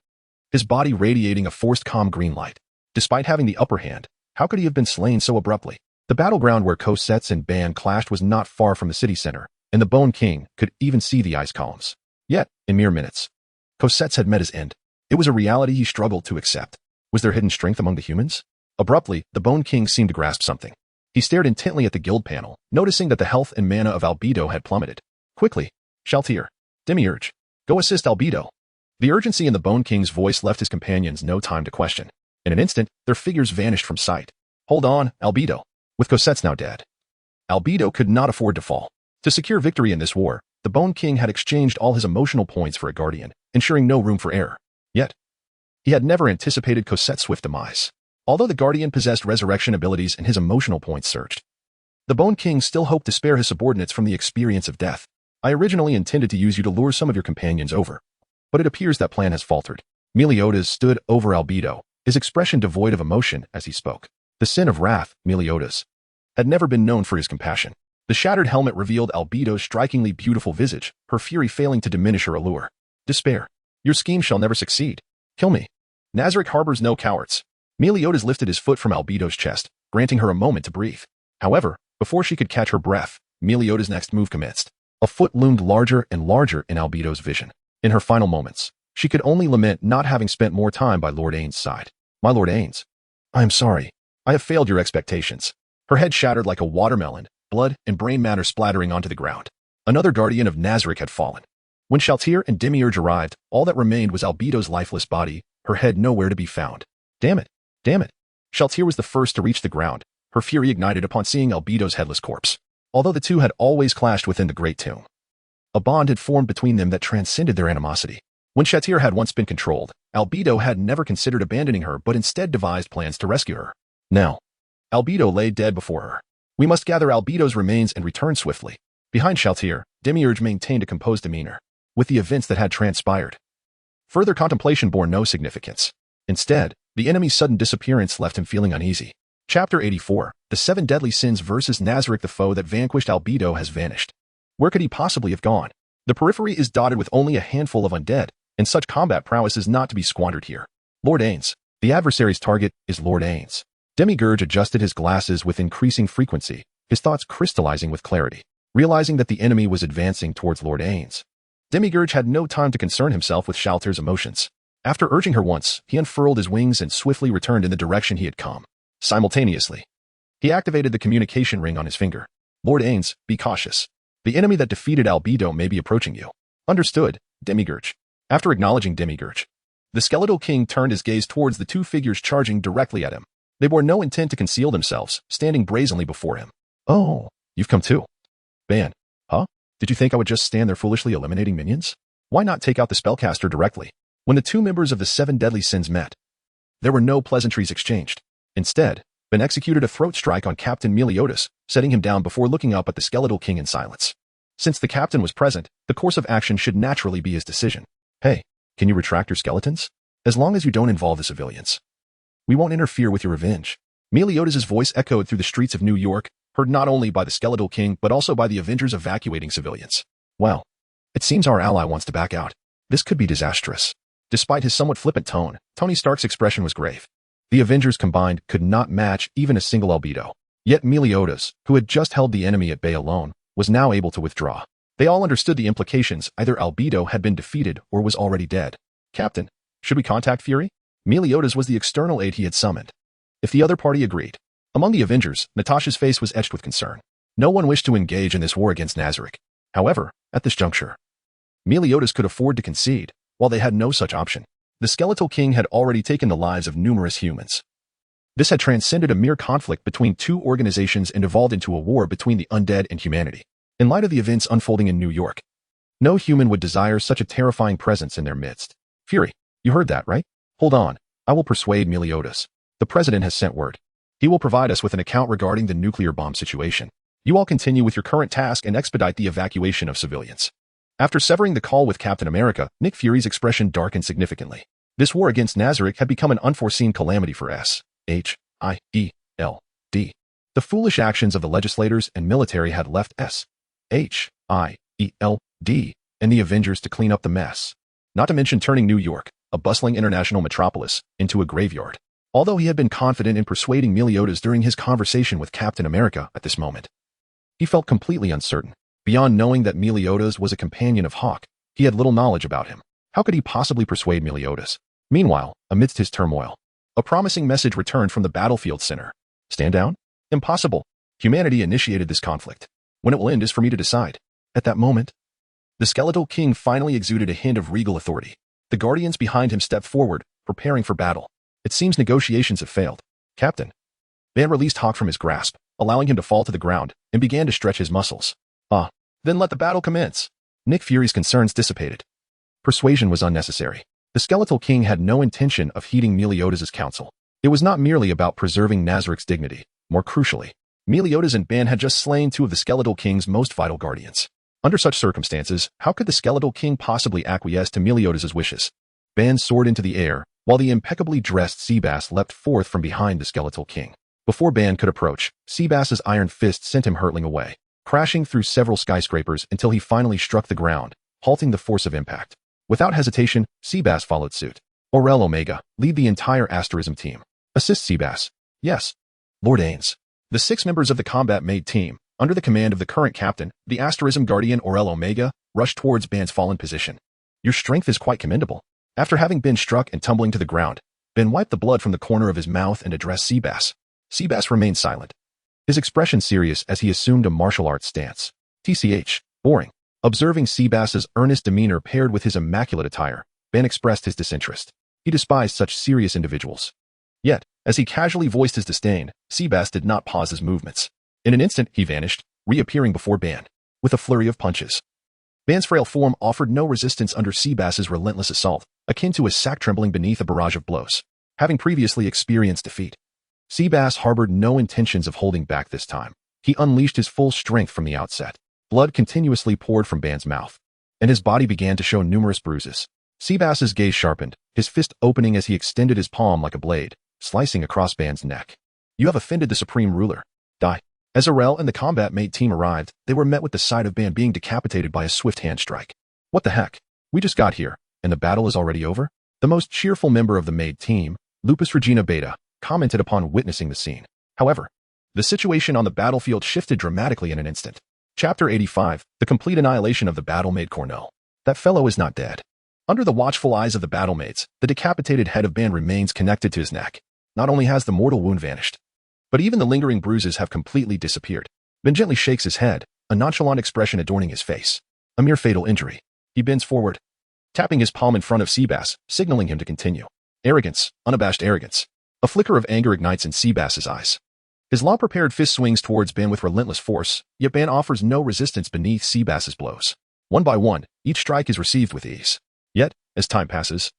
his body radiating a forced calm green light. Despite having the upper hand, how could he have been slain so abruptly? The battleground where Cosette and Ban clashed was not far from the city center, and the Bone King could even see the ice columns. Yet, in mere minutes, Cosette had met his end. It was a reality he struggled to accept. Was there hidden strength among the humans? Abruptly, the Bone King seemed to grasp something. He stared intently at the guild panel, noticing that the health and mana of Albedo had plummeted. Quickly, Shaltir, Demiurge, go assist Albedo. The urgency in the Bone King's voice left his companions no time to question. In an instant, their figures vanished from sight. Hold on, Albedo. With Cosette now dead, Albedo could not afford to fall. To secure victory in this war, the Bone King had exchanged all his emotional points for a guardian, ensuring no room for error. Yet, he had never anticipated Cosette's swift demise. Although the guardian possessed resurrection abilities and his emotional points surged, the Bone King still hoped to spare his subordinates from the experience of death. I originally intended to use you to lure some of your companions over, but it appears that plan has faltered. Meliodas stood over Albedo, his expression devoid of emotion as he spoke. The sin of wrath, Meliodas, had never been known for his compassion. The shattered helmet revealed Albedo's strikingly beautiful visage, her fury failing to diminish her allure. Despair. Your scheme shall never succeed. Kill me. Nazarick harbors no cowards. Meliodas lifted his foot from Albedo's chest, granting her a moment to breathe. However, before she could catch her breath, Meliodas' next move commenced. A foot loomed larger and larger in Albedo's vision. In her final moments, she could only lament not having spent more time by Lord Ains' side. My Lord Ains, I am sorry. I have failed your expectations. Her head shattered like a watermelon, blood and brain matter splattering onto the ground. Another guardian of Nazarick had fallen. When Shaltir and Demiurge arrived, all that remained was Albedo's lifeless body, her head nowhere to be found. Damn it. Damn it. Shaltir was the first to reach the ground, her fury ignited upon seeing Albedo's headless corpse. Although the two had always clashed within the Great Tomb, a bond had formed between them that transcended their animosity. When Shaltir had once been controlled, Albedo had never considered abandoning her but instead devised plans to rescue her. Now, Albedo lay dead before her. We must gather Albedo's remains and return swiftly. Behind Shaltir, Demiurge maintained a composed demeanor. With the events that had transpired, further contemplation bore no significance. Instead, the enemy's sudden disappearance left him feeling uneasy. Chapter 84, The 7 Deadly Sins versus Nazarick. The foe that vanquished Albedo has vanished. Where could he possibly have gone? The periphery is dotted with only a handful of undead, and such combat prowess is not to be squandered here. Lord Ains. The adversary's target is Lord Ains. Demiurge adjusted his glasses with increasing frequency, his thoughts crystallizing with clarity. Realizing that the enemy was advancing towards Lord Ains, Demiurge had no time to concern himself with Shalter's emotions. After urging her once, he unfurled his wings and swiftly returned in the direction he had come. Simultaneously, he activated the communication ring on his finger. Lord Ains, be cautious. The enemy that defeated Albedo may be approaching you. Understood, Demiurge. After acknowledging Demiurge, the Skeletal King turned his gaze towards the two figures charging directly at him. They bore no intent to conceal themselves, standing brazenly before him. Oh, you've come too. Ban. Huh? Did you think I would just stand there foolishly eliminating minions? Why not take out the spellcaster directly? When the two members of the seven deadly sins met, there were no pleasantries exchanged. Instead, Ben executed a throat strike on Captain Meliodas, setting him down before looking up at the Skeletal King in silence. Since the captain was present, the course of action should naturally be his decision. Hey, can you retract your skeletons? As long as you don't involve the civilians, we won't interfere with your revenge. Meliodas' voice echoed through the streets of New York, heard not only by the Skeletal King but also by the Avengers evacuating civilians. Well, it seems our ally wants to back out. This could be disastrous. Despite his somewhat flippant tone, Tony Stark's expression was grave. The Avengers combined could not match even a single Albedo. Yet Meliodas, who had just held the enemy at bay alone, was now able to withdraw. They all understood the implications. Either Albedo had been defeated or was already dead. Captain, should we contact Fury? Meliodas was the external aid he had summoned. If the other party agreed. Among the Avengers, Natasha's face was etched with concern. No one wished to engage in this war against Nazarick. However, at this juncture, Meliodas could afford to concede, while they had no such option. The Skeletal King had already taken the lives of numerous humans. This had transcended a mere conflict between two organizations and evolved into a war between the undead and humanity. In light of the events unfolding in New York, no human would desire such a terrifying presence in their midst. Fury, you heard that, right? Hold on. I will persuade Meliodas. The president has sent word. He will provide us with an account regarding the nuclear bomb situation. You all continue with your current task and expedite the evacuation of civilians. After severing the call with Captain America, Nick Fury's expression darkened significantly. This war against Nazarick had become an unforeseen calamity for S.H.I.E.L.D. The foolish actions of the legislators and military had left S.H.I.E.L.D. and the Avengers to clean up the mess. Not to mention turning New York, a bustling international metropolis, into a graveyard. Although he had been confident in persuading Meliodas during his conversation with Captain America at this moment, he felt completely uncertain. Beyond knowing that Meliodas was a companion of Hawk, he had little knowledge about him. How could he possibly persuade Meliodas? Meanwhile, amidst his turmoil, a promising message returned from the battlefield center. Stand down? Impossible. Humanity initiated this conflict. When it will end is for me to decide. At that moment, the Skeletal King finally exuded a hint of regal authority. The Guardians behind him stepped forward, preparing for battle. It seems negotiations have failed. Captain. Ban released Hawk from his grasp, allowing him to fall to the ground, and began to stretch his muscles. Then let the battle commence. Nick Fury's concerns dissipated. Persuasion was unnecessary. The Skeletal King had no intention of heeding Meliodas' counsel. It was not merely about preserving Nazarick's dignity. More crucially, Meliodas and Ban had just slain two of the Skeletal King's most vital guardians. Under such circumstances, how could the Skeletal King possibly acquiesce to Meliodas' wishes? Ban soared into the air, while the impeccably dressed Seabass leapt forth from behind the Skeletal King. Before Ban could approach, Seabass's iron fist sent him hurtling away, crashing through several skyscrapers until he finally struck the ground, halting the force of impact. Without hesitation, Seabass followed suit. Orel Omega, lead the entire Asterism team. Assist Seabass. Yes. Lord Ains. The 6 members of the combat-made team, under the command of the current captain, the Asterism Guardian Orel Omega, rushed towards Ban's fallen position. Your strength is quite commendable. After having been struck and tumbling to the ground, Ben wiped the blood from the corner of his mouth and addressed Seabass. Seabass remained silent, his expression serious as he assumed a martial arts stance. TCH, boring. Observing Seabass's earnest demeanor paired with his immaculate attire, Ben expressed his disinterest. He despised such serious individuals. Yet, as he casually voiced his disdain, Seabass did not pause his movements. In an instant, he vanished, reappearing before Ban, with a flurry of punches. Ban's frail form offered no resistance under Seabass's relentless assault, akin to a sack trembling beneath a barrage of blows. Having previously experienced defeat, Seabass harbored no intentions of holding back this time. He unleashed his full strength from the outset. Blood continuously poured from Ban's mouth, and his body began to show numerous bruises. Seabass's gaze sharpened, his fist opening as he extended his palm like a blade, slicing across Ban's neck. You have offended the Supreme Ruler. Die. As Orel and the combat-mate team arrived, they were met with the sight of Ban being decapitated by a swift hand strike. What the heck? We just got here. and the battle is already over? The most cheerful member of the maid team, Lupus Regina Beta, commented upon witnessing the scene. However, the situation on the battlefield shifted dramatically in an instant. Chapter 85, The Complete Annihilation of the Battlemaid Cornell. That fellow is not dead. Under the watchful eyes of the battlemaids, the decapitated head of Ban remains connected to his neck. Not only has the mortal wound vanished, but even the lingering bruises have completely disappeared. Ban gently shakes his head, a nonchalant expression adorning his face. A mere fatal injury. He bends forward, tapping his palm in front of Seabass, signaling him to continue. Arrogance, unabashed arrogance. A flicker of anger ignites in Seabass's eyes. His long-prepared fist swings towards Ban with relentless force, yet Ban offers no resistance beneath Seabass's blows. One by one, each strike is received with ease. Yet, as time passes,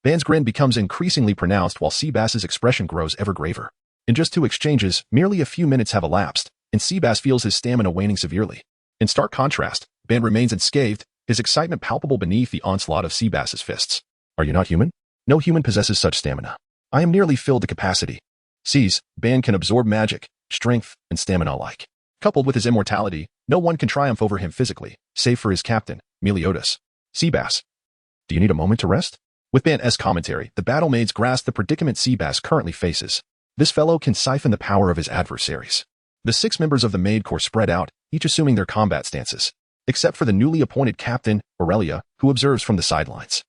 Ban's grin becomes increasingly pronounced while Seabass's expression grows ever graver. In just 2 exchanges, merely a few minutes have elapsed, and Seabass feels his stamina waning severely. In stark contrast, Ban remains unscathed, his excitement palpable beneath the onslaught of Seabass's fists. Are you not human? No human possesses such stamina. I am nearly filled to capacity. Sees, Ban can absorb magic, strength, and stamina alike. Coupled with his immortality, no one can triumph over him physically, save for his captain, Meliodas. Seabass, do you need a moment to rest? With Ban's commentary, the battlemaids grasp the predicament Seabass currently faces. This fellow can siphon the power of his adversaries. The 6 members of the Maid Corps spread out, each assuming their combat stances, except for the newly appointed captain, Aurelia, who observes from the sidelines.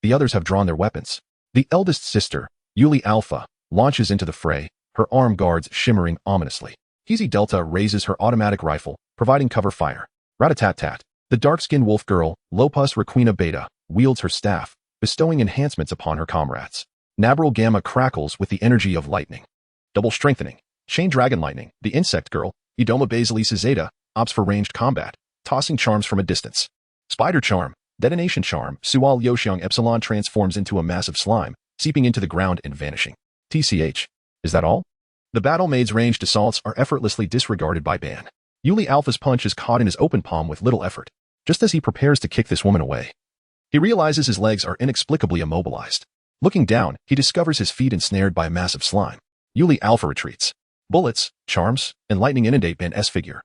The others have drawn their weapons. The eldest sister, Yuli Alpha, launches into the fray, her armed guards shimmering ominously. Easy Delta raises her automatic rifle, providing cover fire. Rat-a-tat-tat. The dark-skinned wolf girl, Lopus Requina Beta, wields her staff, bestowing enhancements upon her comrades. Nabral Gamma crackles with the energy of lightning. Double strengthening. Chain Dragon Lightning, the insect girl, Idoma Basilis Zeta, opts for ranged combat, tossing charms from a distance. Spider Charm, Detonation Charm, Sual Yoshiang Epsilon transforms into a massive slime, seeping into the ground and vanishing. TCH. Is that all? The battlemaid's ranged assaults are effortlessly disregarded by Ban. Yuli Alpha's punch is caught in his open palm with little effort, just as he prepares to kick this woman away. He realizes his legs are inexplicably immobilized. Looking down, he discovers his feet ensnared by a massive slime. Yuli Alpha retreats. Bullets, charms, and lightning inundate Ban's figure,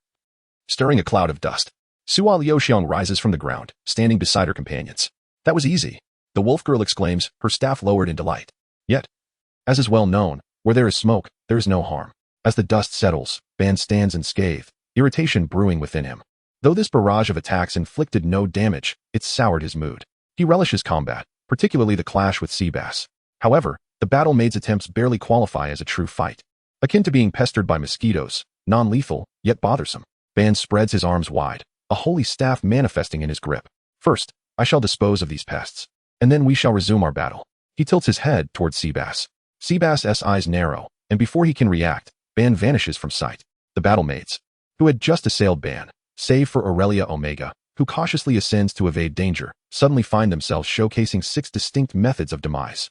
stirring a cloud of dust. Sual Yoshiang rises from the ground, standing beside her companions. That was easy, the wolf girl exclaims, her staff lowered in delight. Yet, as is well known, where there is smoke, there is no harm. As the dust settles, Ban stands unscathed, irritation brewing within him. Though this barrage of attacks inflicted no damage, it soured his mood. He relishes combat, particularly the clash with Seabass. However, the battlemaid's attempts barely qualify as a true fight. Akin to being pestered by mosquitoes, non-lethal, yet bothersome. Ban spreads his arms wide, a holy staff manifesting in his grip. First, I shall dispose of these pests, and then we shall resume our battle. He tilts his head towards Seabass. Seabass's eyes narrow, and before he can react, Ban vanishes from sight. The battlemaids, who had just assailed Ban, save for Aurelia Omega, who cautiously ascends to evade danger, suddenly find themselves showcasing 6 distinct methods of demise.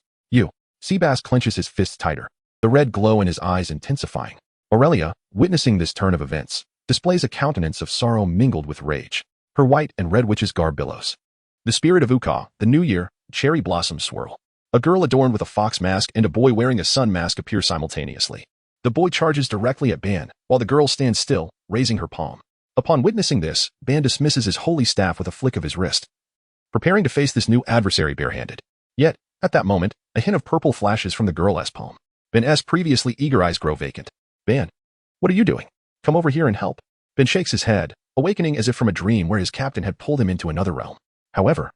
Seabass clenches his fists tighter, the red glow in his eyes intensifying. Aurelia, witnessing this turn of events, displays a countenance of sorrow mingled with rage. Her white and red witch's garb billows. The spirit of Uka, the new year, cherry blossoms swirl. A girl adorned with a fox mask and a boy wearing a sun mask appear simultaneously. The boy charges directly at Ban, while the girl stands still, raising her palm. Upon witnessing this, Ban dismisses his holy staff with a flick of his wrist, preparing to face this new adversary barehanded. Yet, at that moment, a hint of purple flashes from the girl's palm. Ban's previously eager eyes grow vacant. Ban, what are you doing? Come over here and help. Ban shakes his head, awakening as if from a dream where his captain had pulled him into another realm. However,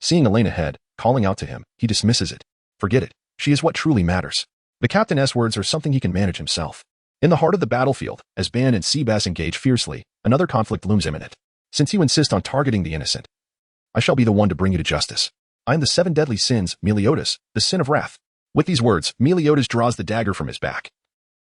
seeing Elaine ahead, calling out to him, he dismisses it. Forget it. She is what truly matters. The captain's words are something he can manage himself. In the heart of the battlefield, as Ban and Seabass engage fiercely, another conflict looms imminent. Since you insist on targeting the innocent, I shall be the one to bring you to justice. I am the 7 deadly sins, Meliodas, the sin of wrath. With these words, Meliodas draws the dagger from his back.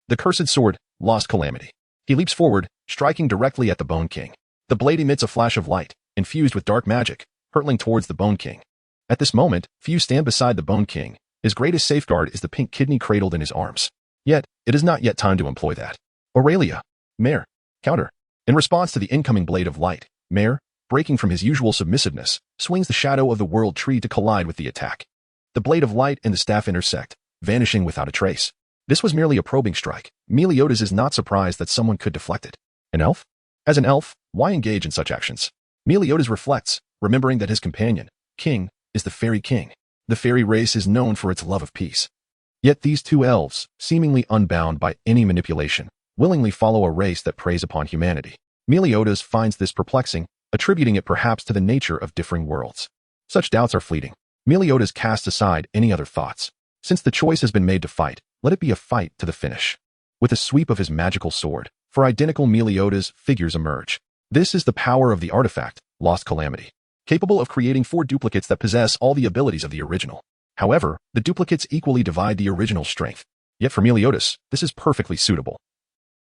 The cursed sword, lost calamity. He leaps forward, striking directly at the Bone King. The blade emits a flash of light, infused with dark magic, hurtling towards the Bone King. At this moment, few stand beside the Bone King. His greatest safeguard is the pink kidney cradled in his arms. Yet, it is not yet time to employ that. Aurelia, Mare, counter. In response to the incoming blade of light, Mare, breaking from his usual submissiveness, swings the shadow of the world tree to collide with the attack. The blade of light and the staff intersect, vanishing without a trace. This was merely a probing strike. Meliodas is not surprised that someone could deflect it. An elf? As an elf, why engage in such actions? Meliodas reflects, remembering that his companion, King, is the Fairy King. The fairy race is known for its love of peace. Yet these two elves, seemingly unbound by any manipulation, willingly follow a race that preys upon humanity. Meliodas finds this perplexing, attributing it perhaps to the nature of differing worlds. Such doubts are fleeting. Meliodas casts aside any other thoughts. Since the choice has been made to fight, let it be a fight to the finish. With a sweep of his magical sword, four identical Meliodas figures emerge. This is the power of the artifact, Lost Calamity, capable of creating four duplicates that possess all the abilities of the original. However, the duplicates equally divide the original's strength. Yet for Meliodas, this is perfectly suitable.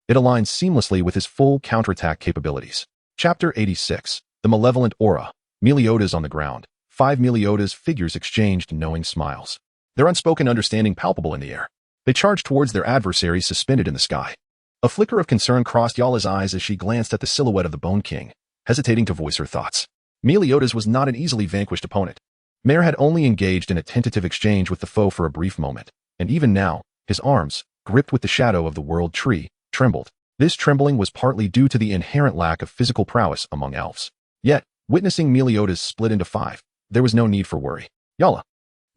It aligns seamlessly with his full counterattack capabilities. Chapter 86. The Malevolent Aura. Meliodas on the ground. 5 Meliodas figures exchanged knowing smiles. Their unspoken understanding palpable in the air. They charged towards their adversaries suspended in the sky. A flicker of concern crossed Yala's eyes as she glanced at the silhouette of the Bone King, hesitating to voice her thoughts. Meliodas was not an easily vanquished opponent. Mare had only engaged in a tentative exchange with the foe for a brief moment, and even now, his arms, gripped with the shadow of the World Tree, trembled. This trembling was partly due to the inherent lack of physical prowess among elves. Yet, witnessing Meliodas split into 5, there was no need for worry. Yala.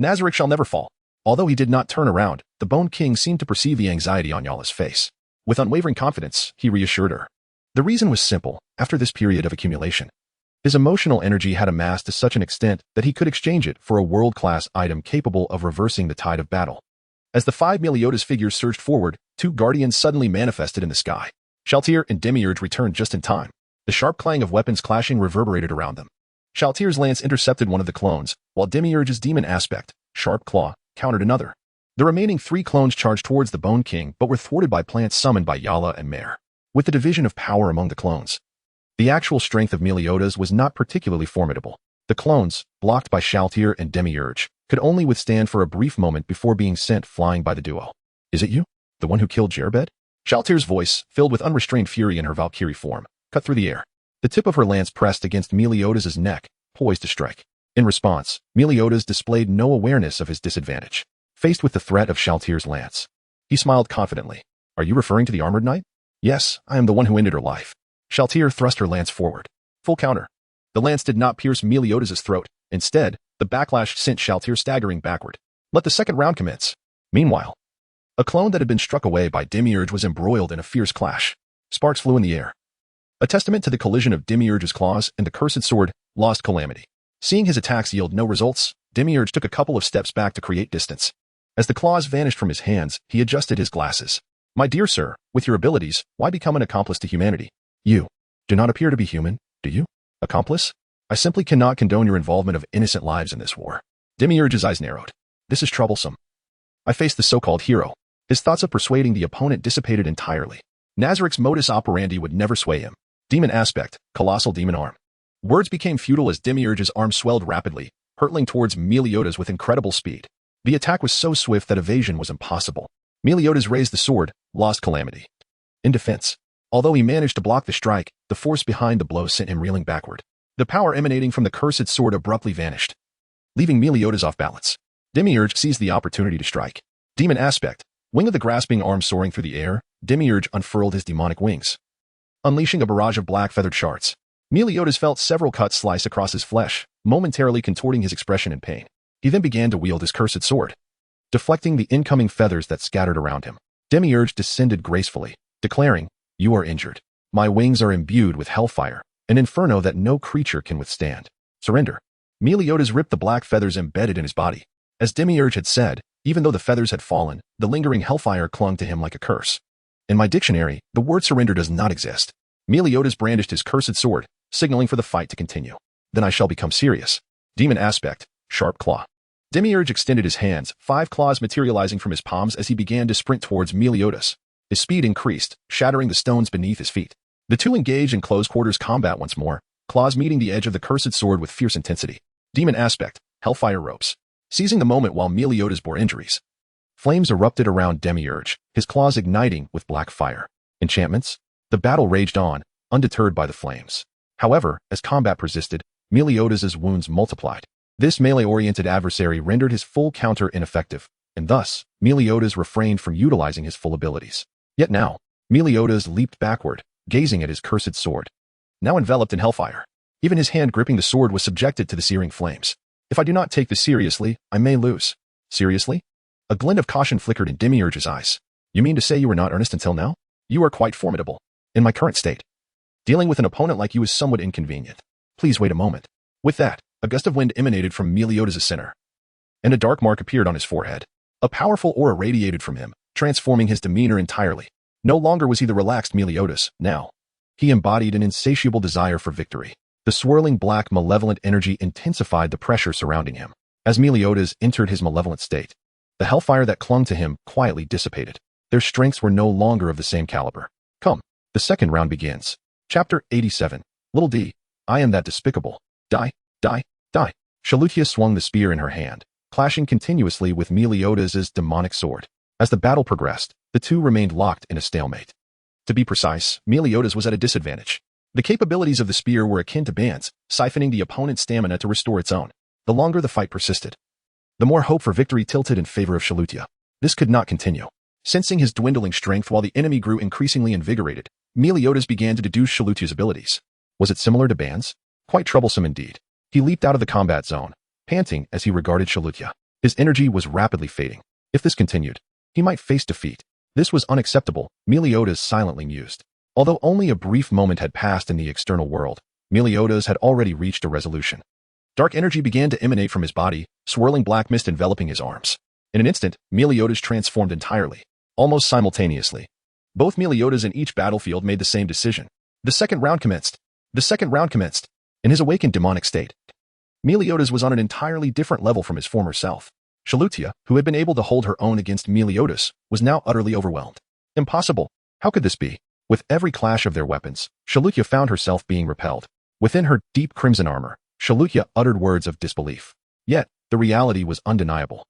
Nazarick shall never fall. Although he did not turn around, the Bone King seemed to perceive the anxiety on Yala's face. With unwavering confidence, he reassured her. The reason was simple. After this period of accumulation, his emotional energy had amassed to such an extent that he could exchange it for a world-class item capable of reversing the tide of battle. As the 5 Meliodas figures surged forward, 2 guardians suddenly manifested in the sky. Shaltir and Demiurge returned just in time. The sharp clang of weapons clashing reverberated around them. Shaltir's lance intercepted one of the clones, while Demiurge's demon aspect, Sharp Claw, countered another. The remaining 3 clones charged towards the Bone King but were thwarted by plants summoned by Yala and Mare. With the division of power among the clones, the actual strength of Meliodas was not particularly formidable. The clones, blocked by Shaltir and Demiurge, could only withstand for a brief moment before being sent flying by the duo. Is it you? The one who killed Jerbed? Shaltir's voice, filled with unrestrained fury in her Valkyrie form, cut through the air. The tip of her lance pressed against Meliodas' neck, poised to strike. In response, Meliodas displayed no awareness of his disadvantage. Faced with the threat of Shaltir's lance, he smiled confidently. Are you referring to the armored knight? Yes, I am the one who ended her life. Shaltir thrust her lance forward. Full counter. The lance did not pierce Meliodas' throat. Instead, the backlash sent Shaltir staggering backward. Let the second round commence. Meanwhile, a clone that had been struck away by Demiurge was embroiled in a fierce clash. Sparks flew in the air. A testament to the collision of Demiurge's claws and the cursed sword, Lost Calamity. Seeing his attacks yield no results, Demiurge took a couple of steps back to create distance. As the claws vanished from his hands, he adjusted his glasses. My dear sir, with your abilities, why become an accomplice to humanity? You do not appear to be human, do you? Accomplice? I simply cannot condone your involvement of innocent lives in this war. Demiurge's eyes narrowed. This is troublesome. I faced the so-called hero. His thoughts of persuading the opponent dissipated entirely. Nazarick's modus operandi would never sway him. Demon aspect, colossal demon arm. Words became futile as Demiurge's arm swelled rapidly, hurtling towards Meliodas with incredible speed. The attack was so swift that evasion was impossible. Meliodas raised the sword, Lost Calamity. In defense, although he managed to block the strike, the force behind the blow sent him reeling backward. The power emanating from the cursed sword abruptly vanished, leaving Meliodas off balance. Demiurge seized the opportunity to strike. Demon aspect, wing of the grasping arm soaring through the air, Demiurge unfurled his demonic wings, unleashing a barrage of black feathered shards. Meliodas felt several cuts slice across his flesh, momentarily contorting his expression in pain. He then began to wield his cursed sword, deflecting the incoming feathers that scattered around him. Demiurge descended gracefully, declaring, You are injured. My wings are imbued with hellfire, an inferno that no creature can withstand. Surrender. Meliodas ripped the black feathers embedded in his body. As Demiurge had said, even though the feathers had fallen, the lingering hellfire clung to him like a curse. In my dictionary, the word surrender does not exist. Meliodas brandished his cursed sword, signaling for the fight to continue. Then I shall become serious. Demon aspect, Sharp Claw. Demiurge extended his hands, 5 claws materializing from his palms as he began to sprint towards Meliodas. His speed increased, shattering the stones beneath his feet. The two engaged in close quarters combat once more, claws meeting the edge of the cursed sword with fierce intensity. Demon aspect, Hellfire Ropes. Seizing the moment while Meliodas bore injuries, flames erupted around Demiurge, his claws igniting with black fire. Enchantments? The battle raged on, undeterred by the flames. However, as combat persisted, Meliodas' wounds multiplied. This melee-oriented adversary rendered his full counter ineffective, and thus, Meliodas refrained from utilizing his full abilities. Yet now, Meliodas leaped backward, gazing at his cursed sword, now enveloped in hellfire. Even his hand gripping the sword was subjected to the searing flames. If I do not take this seriously, I may lose. Seriously? A glint of caution flickered in Demiurge's eyes. You mean to say you were not earnest until now? You are quite formidable. In my current state, dealing with an opponent like you is somewhat inconvenient. Please wait a moment. With that, a gust of wind emanated from Meliodas' center, and a dark mark appeared on his forehead. A powerful aura radiated from him, transforming his demeanor entirely. No longer was he the relaxed Meliodas, now. He embodied an insatiable desire for victory. The swirling black malevolent energy intensified the pressure surrounding him. As Meliodas entered his malevolent state, the hellfire that clung to him quietly dissipated. Their strengths were no longer of the same caliber. Come, the second round begins. Chapter 87. Little D, I am that despicable. Die, die, die. Shalutia swung the spear in her hand, clashing continuously with Meliodas' demonic sword. As the battle progressed, the two remained locked in a stalemate. To be precise, Meliodas was at a disadvantage. The capabilities of the spear were akin to bands, siphoning the opponent's stamina to restore its own. The longer the fight persisted, the more hope for victory tilted in favor of Shalutia. This could not continue. Sensing his dwindling strength while the enemy grew increasingly invigorated, Meliodas began to deduce Shalutia's abilities. Was it similar to Ban's? Quite troublesome indeed. He leaped out of the combat zone, panting as he regarded Shalutia. His energy was rapidly fading. If this continued, he might face defeat. This was unacceptable, Meliodas silently mused. Although only a brief moment had passed in the external world, Meliodas had already reached a resolution. Dark energy began to emanate from his body, swirling black mist enveloping his arms. In an instant, Meliodas transformed entirely, almost simultaneously. Both Meliodas in each battlefield made the same decision. The second round commenced. In his awakened demonic state, Meliodas was on an entirely different level from his former self. Shalutia, who had been able to hold her own against Meliodas, was now utterly overwhelmed. Impossible. How could this be? With every clash of their weapons, Shalutia found herself being repelled. Within her deep crimson armor, Shalutia uttered words of disbelief. Yet, the reality was undeniable.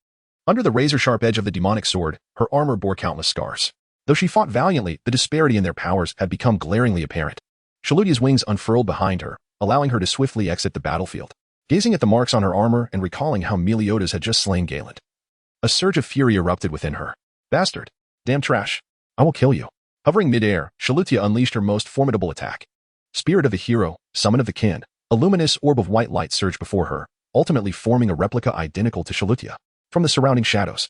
Under the razor-sharp edge of the demonic sword, her armor bore countless scars. Though she fought valiantly, the disparity in their powers had become glaringly apparent. Shalutia's wings unfurled behind her, allowing her to swiftly exit the battlefield. Gazing at the marks on her armor and recalling how Meliodas had just slain Galen, a surge of fury erupted within her. Bastard! Damn trash! I will kill you! Hovering mid-air, Shalutia unleashed her most formidable attack. Spirit of the hero, summon of the kin, a luminous orb of white light surged before her, ultimately forming a replica identical to Shalutia. From the surrounding shadows,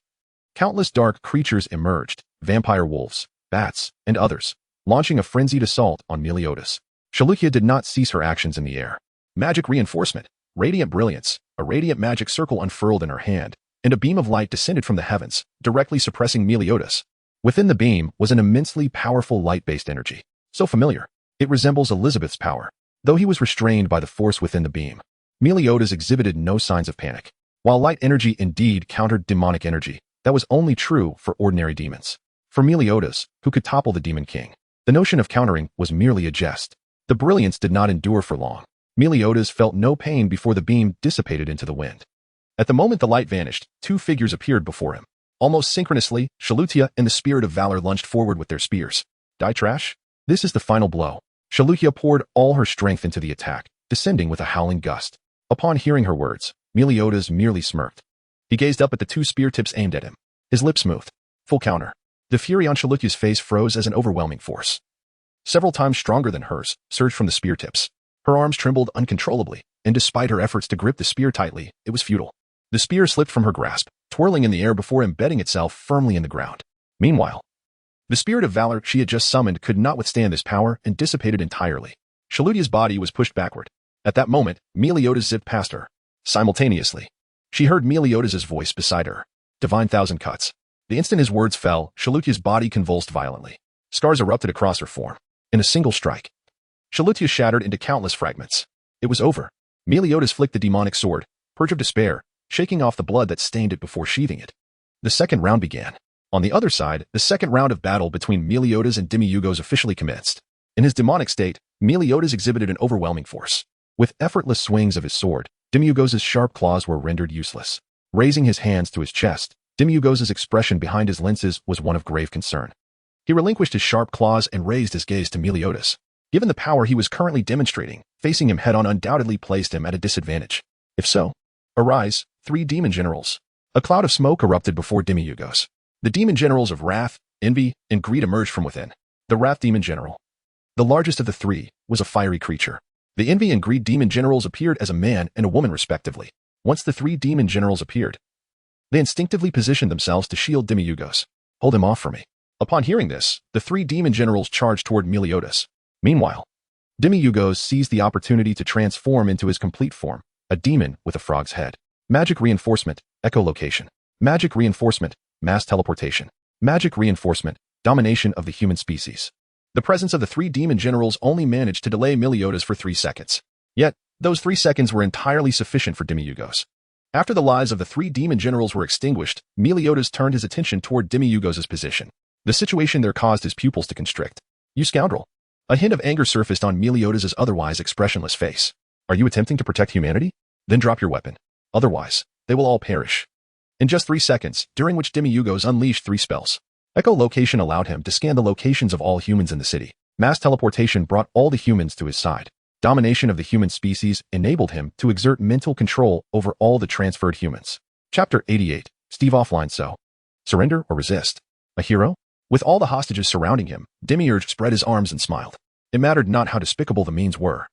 countless dark creatures emerged, vampire wolves, bats, and others, launching a frenzied assault on Meliodas. Shalutia did not cease her actions in the air. Magic reinforcement, radiant brilliance, a radiant magic circle unfurled in her hand, and a beam of light descended from the heavens, directly suppressing Meliodas. Within the beam was an immensely powerful light-based energy. So familiar, it resembles Elizabeth's power. Though he was restrained by the force within the beam, Meliodas exhibited no signs of panic. While light energy indeed countered demonic energy, that was only true for ordinary demons. For Meliodas, who could topple the Demon King, the notion of countering was merely a jest. The brilliance did not endure for long. Meliodas felt no pain before the beam dissipated into the wind. At the moment the light vanished, two figures appeared before him. Almost synchronously, Shalutia and the Spirit of Valor lunged forward with their spears. Die trash? This is the final blow. Shalutia poured all her strength into the attack, descending with a howling gust. Upon hearing her words, Meliodas merely smirked. He gazed up at the two spear tips aimed at him. His lips smoothed. Full counter. The fury on Shalutia's face froze as an overwhelming force, several times stronger than hers, surged from the spear tips. Her arms trembled uncontrollably, and despite her efforts to grip the spear tightly, it was futile. The spear slipped from her grasp, twirling in the air before embedding itself firmly in the ground. Meanwhile, the Spirit of Valor she had just summoned could not withstand this power and dissipated entirely. Shalutia's body was pushed backward. At that moment, Meliodas zipped past her. Simultaneously, she heard Meliodas' voice beside her. Divine Thousand Cuts. The instant his words fell, Shalutia's body convulsed violently. Scars erupted across her form. In a single strike, Shalutia shattered into countless fragments. It was over. Meliodas flicked the demonic sword, purge of despair, shaking off the blood that stained it before sheathing it. The second round began. On the other side, the second round of battle between Meliodas and Demiurgos officially commenced. In his demonic state, Meliodas exhibited an overwhelming force. With effortless swings of his sword, Demiurgos' sharp claws were rendered useless. Raising his hands to his chest, Demiurgos' expression behind his lenses was one of grave concern. He relinquished his sharp claws and raised his gaze to Meliodas. Given the power he was currently demonstrating, facing him head-on undoubtedly placed him at a disadvantage. If so, arise, three demon generals. A cloud of smoke erupted before Demiurgos. The demon generals of wrath, envy, and greed emerged from within. The wrath demon general, the largest of the three, was a fiery creature. The envy and greed demon generals appeared as a man and a woman respectively. Once the three demon generals appeared, they instinctively positioned themselves to shield Demiurgos. Hold him off for me. Upon hearing this, the three demon generals charged toward Meliodas. Meanwhile, Demiurgos seized the opportunity to transform into his complete form, a demon with a frog's head. Magic reinforcement, echolocation. Magic reinforcement, mass teleportation. Magic reinforcement, domination of the human species. The presence of the three demon generals only managed to delay Meliodas for 3 seconds. Yet, those 3 seconds were entirely sufficient for Demiurgos. After the lives of the three demon generals were extinguished, Meliodas turned his attention toward Demiurgos' position. The situation there caused his pupils to constrict. You scoundrel! A hint of anger surfaced on Meliodas' otherwise expressionless face. Are you attempting to protect humanity? Then drop your weapon. Otherwise, they will all perish. In just 3 seconds, during which Demiurgos unleashed 3 spells. Echolocation allowed him to scan the locations of all humans in the city. Mass teleportation brought all the humans to his side. Domination of the human species enabled him to exert mental control over all the transferred humans. Chapter 88. Steve offline. So, surrender or resist? A hero? With all the hostages surrounding him, Demiurge spread his arms and smiled. It mattered not how despicable the means were.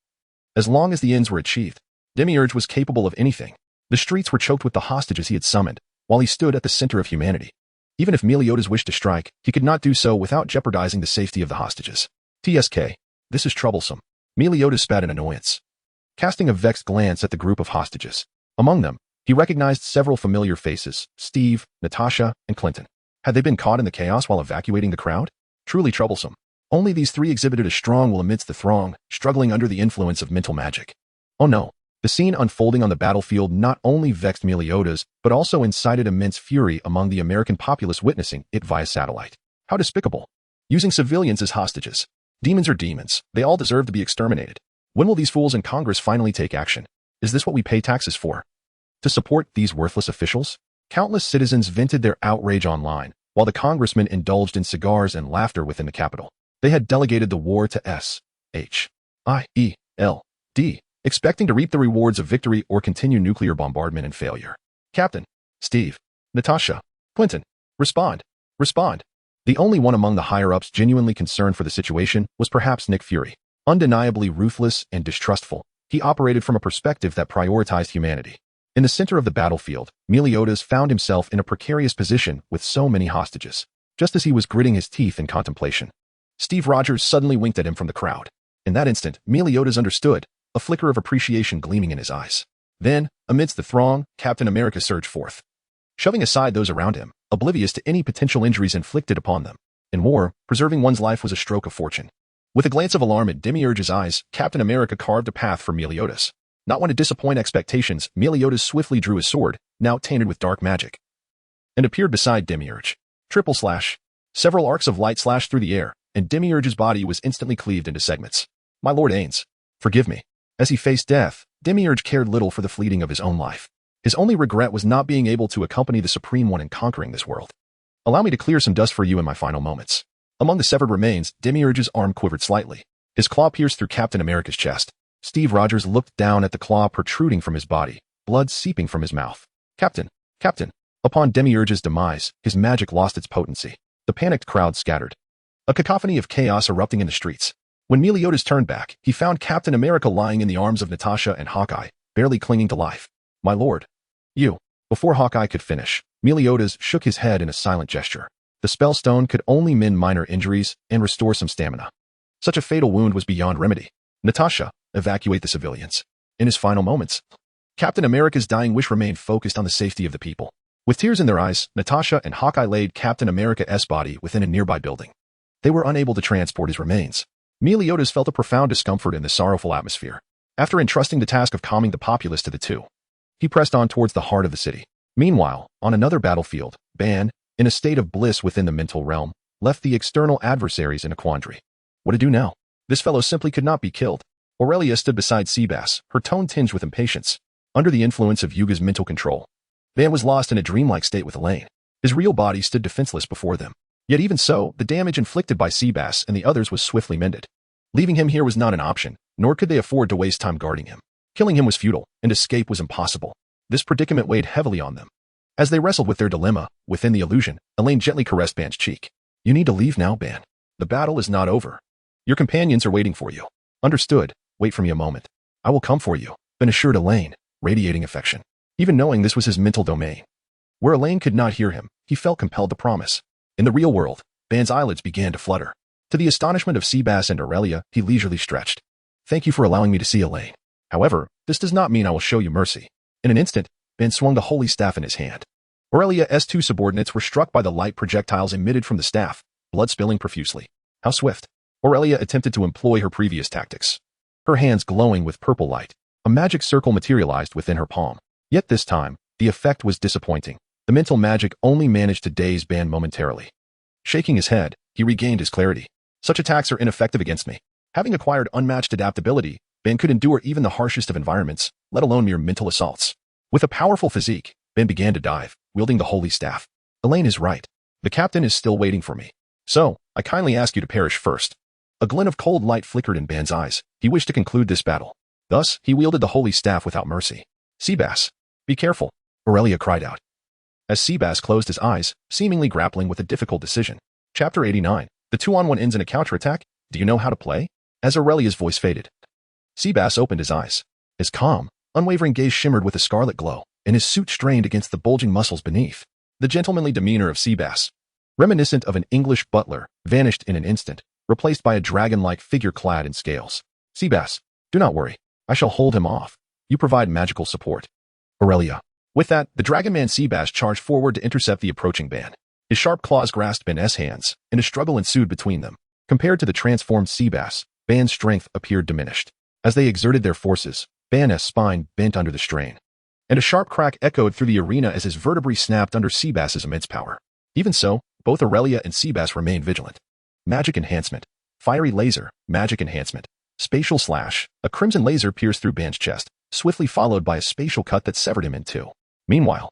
As long as the ends were achieved, Demiurge was capable of anything. The streets were choked with the hostages he had summoned, while he stood at the center of humanity. Even if Meliodas wished to strike, he could not do so without jeopardizing the safety of the hostages. TSK. This is troublesome. Meliodas spat in annoyance, casting a vexed glance at the group of hostages. Among them, he recognized several familiar faces: Steve, Natasha, and Clinton. Had they been caught in the chaos while evacuating the crowd? Truly troublesome. Only these 3 exhibited a strong will amidst the throng, struggling under the influence of mental magic. Oh no. The scene unfolding on the battlefield not only vexed Meliodas, but also incited immense fury among the American populace witnessing it via satellite. How despicable. Using civilians as hostages. Demons are demons. They all deserve to be exterminated. When will these fools in Congress finally take action? Is this what we pay taxes for? To support these worthless officials? Countless citizens vented their outrage online, while the congressmen indulged in cigars and laughter within the Capitol. They had delegated the war to S.H.I.E.L.D., expecting to reap the rewards of victory or continue nuclear bombardment and failure. Captain, Steve, Natasha, Clinton, respond, respond. The only one among the higher-ups genuinely concerned for the situation was perhaps Nick Fury. Undeniably ruthless and distrustful, he operated from a perspective that prioritized humanity. In the center of the battlefield, Meliodas found himself in a precarious position with so many hostages. Just as he was gritting his teeth in contemplation, Steve Rogers suddenly winked at him from the crowd. In that instant, Meliodas understood, a flicker of appreciation gleaming in his eyes. Then, amidst the throng, Captain America surged forth, shoving aside those around him, oblivious to any potential injuries inflicted upon them. In war, preserving one's life was a stroke of fortune. With a glance of alarm in Demiurge's eyes, Captain America carved a path for Meliodas. Not one to disappoint expectations, Meliodas swiftly drew his sword, now tainted with dark magic, and appeared beside Demiurge. Triple slash. Several arcs of light slashed through the air, and Demiurge's body was instantly cleaved into segments. My Lord Ains, forgive me. As he faced death, Demiurge cared little for the fleeting of his own life. His only regret was not being able to accompany the Supreme One in conquering this world. Allow me to clear some dust for you in my final moments. Among the severed remains, Demiurge's arm quivered slightly. His claw pierced through Captain America's chest. Steve Rogers looked down at the claw protruding from his body, blood seeping from his mouth. Captain! Captain! Upon Demiurge's demise, his magic lost its potency. The panicked crowd scattered, a cacophony of chaos erupting in the streets. When Meliodas turned back, he found Captain America lying in the arms of Natasha and Hawkeye, barely clinging to life. My lord. You. Before Hawkeye could finish, Meliodas shook his head in a silent gesture. The spellstone could only mend minor injuries and restore some stamina. Such a fatal wound was beyond remedy. Natasha, evacuate the civilians. In his final moments, Captain America's dying wish remained focused on the safety of the people. With tears in their eyes, Natasha and Hawkeye laid Captain America's body within a nearby building. They were unable to transport his remains. Meliodas felt a profound discomfort in the sorrowful atmosphere. After entrusting the task of calming the populace to the two, he pressed on towards the heart of the city. Meanwhile, on another battlefield, Ban, in a state of bliss within the mental realm, left the external adversaries in a quandary. What to do now? This fellow simply could not be killed. Aurelia stood beside Seabass, her tone tinged with impatience. Under the influence of Yuga's mental control, Ban was lost in a dreamlike state with Elaine. His real body stood defenseless before them. Yet even so, the damage inflicted by Seabass and the others was swiftly mended. Leaving him here was not an option, nor could they afford to waste time guarding him. Killing him was futile, and escape was impossible. This predicament weighed heavily on them. As they wrestled with their dilemma, within the illusion, Elaine gently caressed Ban's cheek. You need to leave now, Ban. The battle is not over. Your companions are waiting for you. Understood. Wait for me a moment. I will come for you, Ben assured Elaine, radiating affection. even knowing this was his mental domain. Where Elaine could not hear him, he felt compelled to promise. In the real world, Ban's eyelids began to flutter. To the astonishment of Seabass and Aurelia, he leisurely stretched. Thank you for allowing me to see Elaine. However, this does not mean I will show you mercy. In an instant, Ban swung the holy staff in his hand. Aurelia's two subordinates were struck by the light projectiles emitted from the staff, blood spilling profusely. How swift! Aurelia attempted to employ her previous tactics. Her hands glowing with purple light. A magic circle materialized within her palm. Yet this time, the effect was disappointing. The mental magic only managed to daze Ban momentarily. Shaking his head, he regained his clarity. Such attacks are ineffective against me. Having acquired unmatched adaptability, Ban could endure even the harshest of environments, let alone mere mental assaults. With a powerful physique, Ban began to dive, wielding the holy staff. Elaine is right. The captain is still waiting for me. So, I kindly ask you to perish first. A glint of cold light flickered in Ban's eyes. He wished to conclude this battle. Thus, he wielded the holy staff without mercy. Seabass, be careful, Aurelia cried out. As Seabass closed his eyes, seemingly grappling with a difficult decision. Chapter 89. The 2-on-1 ends in a counterattack. Do you know how to play? As Aurelia's voice faded, Seabass opened his eyes. His calm, unwavering gaze shimmered with a scarlet glow, and his suit strained against the bulging muscles beneath. The gentlemanly demeanor of Seabass, reminiscent of an English butler, vanished in an instant, replaced by a dragon-like figure clad in scales. Seabass, do not worry. I shall hold him off. You provide magical support. Aurelia. With that, the Dragon Man Seabass charged forward to intercept the approaching Ban. His sharp claws grasped Ban's hands, and a struggle ensued between them. Compared to the transformed Seabass, Ban's strength appeared diminished. As they exerted their forces, Ban's spine bent under the strain. And a sharp crack echoed through the arena as his vertebrae snapped under Seabass's immense power. Even so, both Aurelia and Seabass remained vigilant. Magic enhancement. Fiery laser, magic enhancement. Spatial slash. A crimson laser pierced through Ban's chest, swiftly followed by a spatial cut that severed him in two. Meanwhile,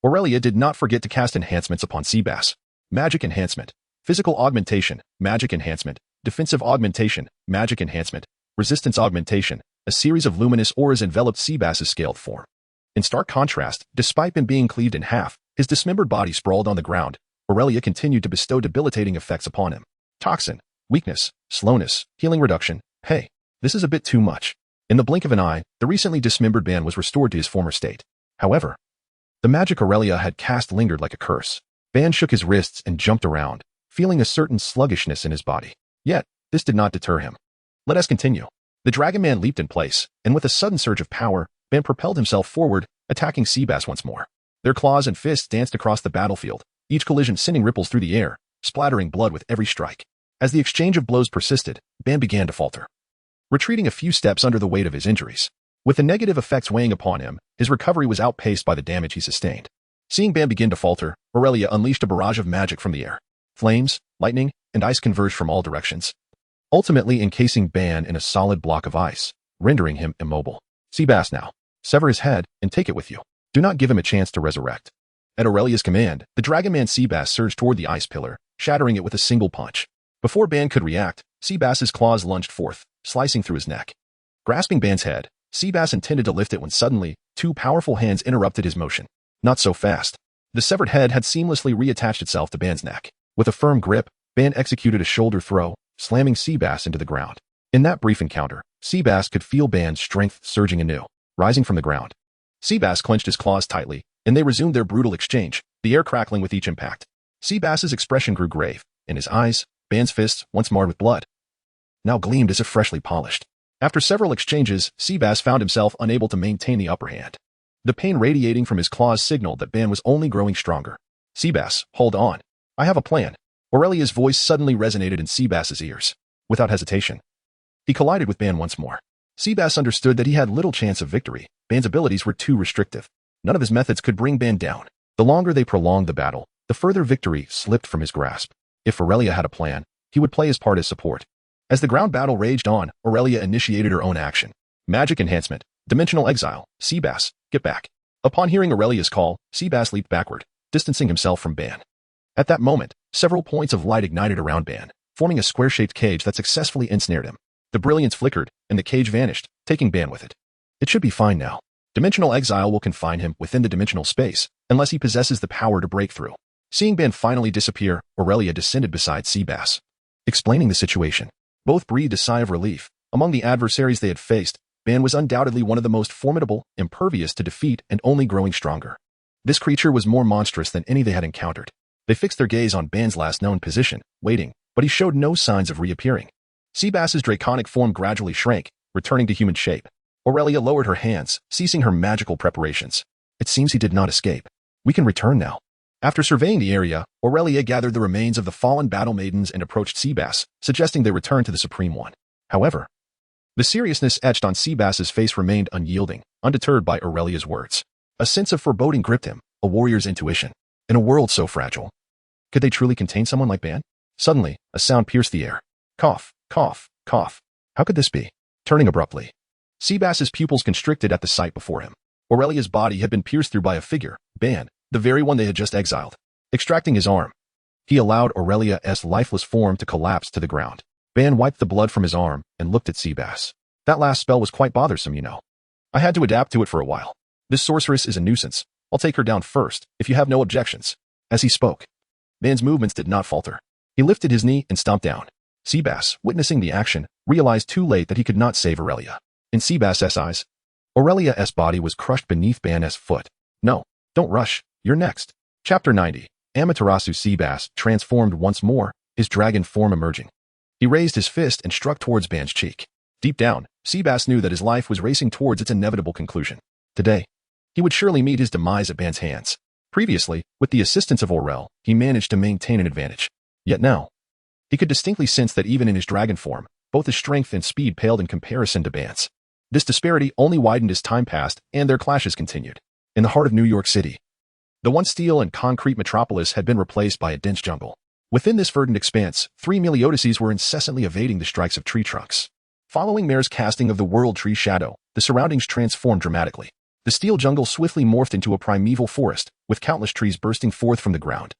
Aurelia did not forget to cast enhancements upon Seabass. Magic enhancement. Physical augmentation, magic enhancement. Defensive augmentation, magic enhancement. Resistance augmentation. A series of luminous auras enveloped Seabass's scaled form. In stark contrast, despite him being cleaved in half, his dismembered body sprawled on the ground. Aurelia continued to bestow debilitating effects upon him. Toxin, weakness, slowness, healing reduction. Hey, this is a bit too much. In the blink of an eye, the recently dismembered Ban was restored to his former state. However, the magic Aurelia had cast lingered like a curse. Ban shook his wrists and jumped around, feeling a certain sluggishness in his body. Yet, this did not deter him. Let us continue. The Dragon Man leaped in place, and with a sudden surge of power, Ban propelled himself forward, attacking Seabass once more. Their claws and fists danced across the battlefield, each collision sending ripples through the air, splattering blood with every strike. As the exchange of blows persisted, Ban began to falter, retreating a few steps under the weight of his injuries. With the negative effects weighing upon him, his recovery was outpaced by the damage he sustained. Seeing Ban begin to falter, Aurelia unleashed a barrage of magic from the air. Flames, lightning, and ice converged from all directions, ultimately encasing Ban in a solid block of ice, rendering him immobile. Seabass now. Sever his head and take it with you. Do not give him a chance to resurrect. At Aurelia's command, the Dragon Man Seabass surged toward the ice pillar, shattering it with a single punch. Before Ban could react, Seabass's claws lunged forth, slicing through his neck. Grasping Ban's head, Seabass intended to lift it when suddenly, two powerful hands interrupted his motion. Not so fast. The severed head had seamlessly reattached itself to Ban's neck. With a firm grip, Ban executed a shoulder throw, slamming Seabass into the ground. In that brief encounter, Seabass could feel Ban's strength surging anew, rising from the ground. Seabass clenched his claws tightly, and they resumed their brutal exchange, the air crackling with each impact. Seabass's expression grew grave, and his eyes, Ban's fists, once marred with blood, now gleamed as if freshly polished. After several exchanges, Seabass found himself unable to maintain the upper hand. The pain radiating from his claws signaled that Ban was only growing stronger. Seabass, hold on. I have a plan. Aurelia's voice suddenly resonated in Seabass's ears. Without hesitation, he collided with Ban once more. Seabass understood that he had little chance of victory. Ban's abilities were too restrictive. None of his methods could bring Ban down. The longer they prolonged the battle, the further victory slipped from his grasp. If Aurelia had a plan, he would play his part as support. As the ground battle raged on, Aurelia initiated her own action. Magic enhancement. Dimensional exile. Seabass, get back. Upon hearing Aurelia's call, Seabass leaped backward, distancing himself from Ban. At that moment, several points of light ignited around Ban, forming a square-shaped cage that successfully ensnared him. The brilliance flickered, and the cage vanished, taking Ban with it. It should be fine now. Dimensional exile will confine him within the dimensional space, unless he possesses the power to break through. Seeing Ban finally disappear, Aurelia descended beside Seabass. Explaining the situation, both breathed a sigh of relief. Among the adversaries they had faced, Ban was undoubtedly one of the most formidable, impervious to defeat, and only growing stronger. This creature was more monstrous than any they had encountered. They fixed their gaze on Ban's last known position, waiting, but he showed no signs of reappearing. Seabass's draconic form gradually shrank, returning to human shape. Aurelia lowered her hands, ceasing her magical preparations. It seems he did not escape. We can return now. After surveying the area, Aurelia gathered the remains of the fallen battle maidens and approached Seabass, suggesting they return to the Supreme One. However, the seriousness etched on Seabass's face remained unyielding, undeterred by Aurelia's words. A sense of foreboding gripped him, a warrior's intuition. In a world so fragile, could they truly contain someone like Ban? Suddenly, a sound pierced the air. Cough, cough, cough. How could this be? Turning abruptly, Seabass's pupils constricted at the sight before him. Aurelia's body had been pierced through by a figure, Ban, the very one they had just exiled. Extracting his arm, he allowed Aurelia's lifeless form to collapse to the ground. Ban wiped the blood from his arm and looked at Seabass. That last spell was quite bothersome, you know. I had to adapt to it for a while. This sorceress is a nuisance. I'll take her down first, if you have no objections. As he spoke, Ban's movements did not falter. He lifted his knee and stomped down. Seabass, witnessing the action, realized too late that he could not save Aurelia. In Seabass's eyes, Aurelia's body was crushed beneath Ban's foot. No, don't rush. You're next. Chapter 90. Amaterasu. Seabass transformed once more, his dragon form emerging. He raised his fist and struck towards Ban's cheek. Deep down, Seabass knew that his life was racing towards its inevitable conclusion. Today, he would surely meet his demise at Ban's hands. Previously, with the assistance of Aurel, he managed to maintain an advantage. Yet now, he could distinctly sense that even in his dragon form, both his strength and speed paled in comparison to Ban's. This disparity only widened as time passed and their clashes continued. In the heart of New York City, the once steel and concrete metropolis had been replaced by a dense jungle. Within this verdant expanse, 3 Meliodases were incessantly evading the strikes of tree trunks. Following Mare's casting of the World Tree Shadow, the surroundings transformed dramatically. The steel jungle swiftly morphed into a primeval forest, with countless trees bursting forth from the ground,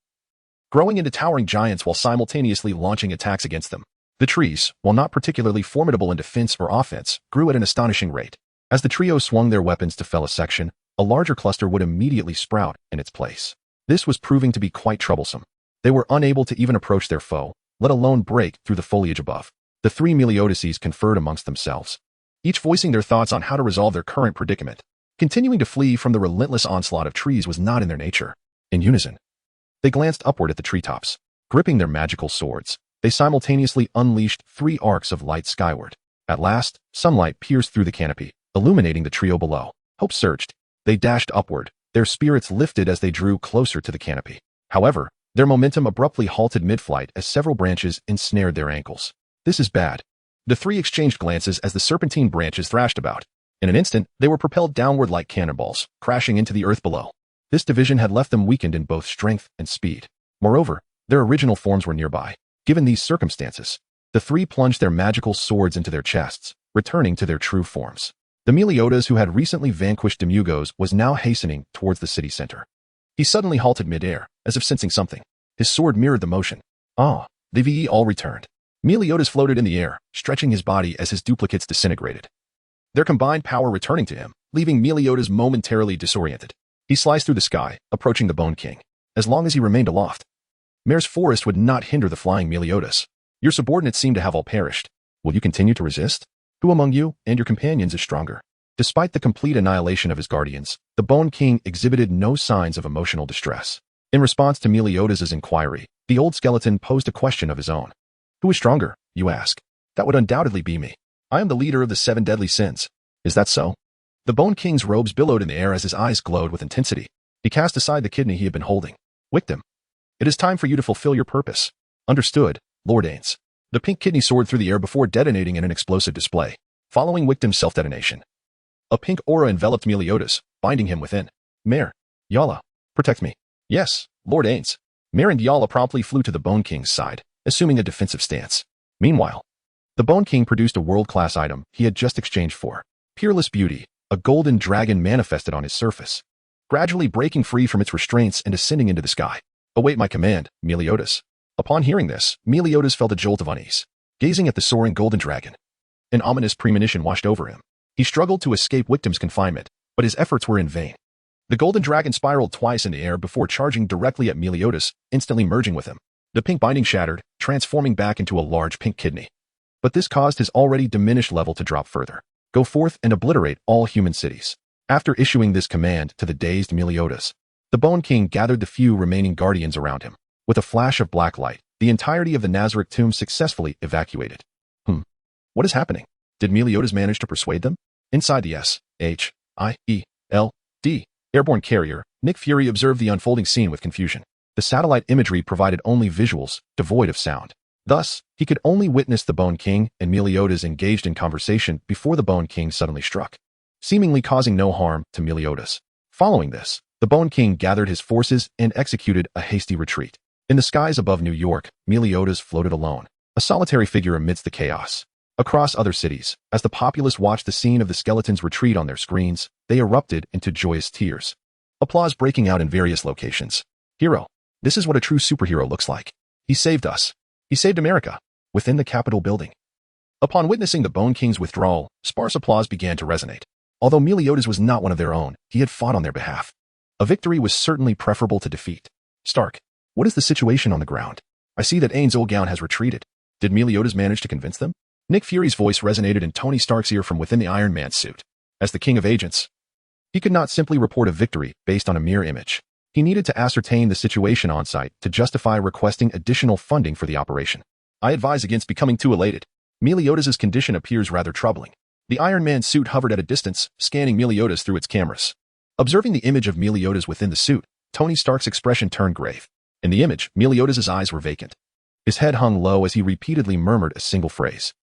growing into towering giants while simultaneously launching attacks against them. The trees, while not particularly formidable in defense or offense, grew at an astonishing rate. As the trio swung their weapons to fell a section, a larger cluster would immediately sprout in its place. This was proving to be quite troublesome. They were unable to even approach their foe, let alone break through the foliage above. The 3 Meliodases conferred amongst themselves, each voicing their thoughts on how to resolve their current predicament. Continuing to flee from the relentless onslaught of trees was not in their nature. In unison, they glanced upward at the treetops. Gripping their magical swords, they simultaneously unleashed 3 arcs of light skyward. At last, sunlight pierced through the canopy, illuminating the trio below. Hope surged. They dashed upward, their spirits lifted as they drew closer to the canopy. However, their momentum abruptly halted mid-flight as several branches ensnared their ankles. This is bad. The 3 exchanged glances as the serpentine branches thrashed about. In an instant, they were propelled downward like cannonballs, crashing into the earth below. This division had left them weakened in both strength and speed. Moreover, their original forms were nearby. Given these circumstances, the 3 plunged their magical swords into their chests, returning to their true forms. The Meliodas who had recently vanquished Demugos was now hastening towards the city center. He suddenly halted mid-air, as if sensing something. His sword mirrored the motion. Ah, the VE all returned. Meliodas floated in the air, stretching his body as his duplicates disintegrated, their combined power returning to him, leaving Meliodas momentarily disoriented. He sliced through the sky, approaching the Bone King. As long as he remained aloft, Mare's forest would not hinder the flying Meliodas. Your subordinates seem to have all perished. Will you continue to resist? Who among you and your companions is stronger? Despite the complete annihilation of his guardians, the Bone King exhibited no signs of emotional distress. In response to Meliodas's inquiry, the old skeleton posed a question of his own. Who is stronger, you ask? That would undoubtedly be me. I am the leader of the 7 deadly sins. Is that so? The Bone King's robes billowed in the air as his eyes glowed with intensity. He cast aside the kidney he had been holding. Victim, it is time for you to fulfill your purpose. Understood, Lord Ains. The pink kidney soared through the air before detonating in an explosive display. Following Victim's self-detonation, a pink aura enveloped Meliodas, binding him within. Mare, Yala, protect me. Yes, Lord Ains. Mare and Yala promptly flew to the Bone King's side, assuming a defensive stance. Meanwhile, the Bone King produced a world-class item he had just exchanged for. Peerless beauty, a golden dragon manifested on his surface, gradually breaking free from its restraints and ascending into the sky. Await my command, Meliodas. Upon hearing this, Meliodas felt a jolt of unease. Gazing at the soaring golden dragon, an ominous premonition washed over him. He struggled to escape Victim's confinement, but his efforts were in vain. The golden dragon spiraled twice in the air before charging directly at Meliodas, instantly merging with him. The pink binding shattered, transforming back into a large pink kidney. But this caused his already diminished level to drop further. Go forth and obliterate all human cities. After issuing this command to the dazed Meliodas, the Bone King gathered the few remaining guardians around him. With a flash of black light, the entirety of the Nazarick tomb successfully evacuated. What is happening? Did Meliodas manage to persuade them? Inside the S-H-I-E-L-D airborne carrier, Nick Fury observed the unfolding scene with confusion. The satellite imagery provided only visuals, devoid of sound. Thus, he could only witness the Bone King and Meliodas engaged in conversation before the Bone King suddenly struck, seemingly causing no harm to Meliodas. Following this, the Bone King gathered his forces and executed a hasty retreat. In the skies above New York, Meliodas floated alone, a solitary figure amidst the chaos. Across other cities, as the populace watched the scene of the skeleton's retreat on their screens, they erupted into joyous tears. Applause breaking out in various locations. Hero. This is what a true superhero looks like. He saved us. He saved America. Within the Capitol building. Upon witnessing the Bone King's withdrawal, sparse applause began to resonate. Although Meliodas was not one of their own, he had fought on their behalf. A victory was certainly preferable to defeat. Stark, what is the situation on the ground? I see that Ains Olgown has retreated. Did Meliodas manage to convince them? Nick Fury's voice resonated in Tony Stark's ear from within the Iron Man suit. As the King of Agents, he could not simply report a victory based on a mere image. He needed to ascertain the situation on site to justify requesting additional funding for the operation. I advise against becoming too elated. Meliodas' condition appears rather troubling. The Iron Man suit hovered at a distance, scanning Meliodas through its cameras. Observing the image of Meliodas within the suit, Tony Stark's expression turned grave. In the image, Meliodas' eyes were vacant. His head hung low as he repeatedly murmured a single phrase.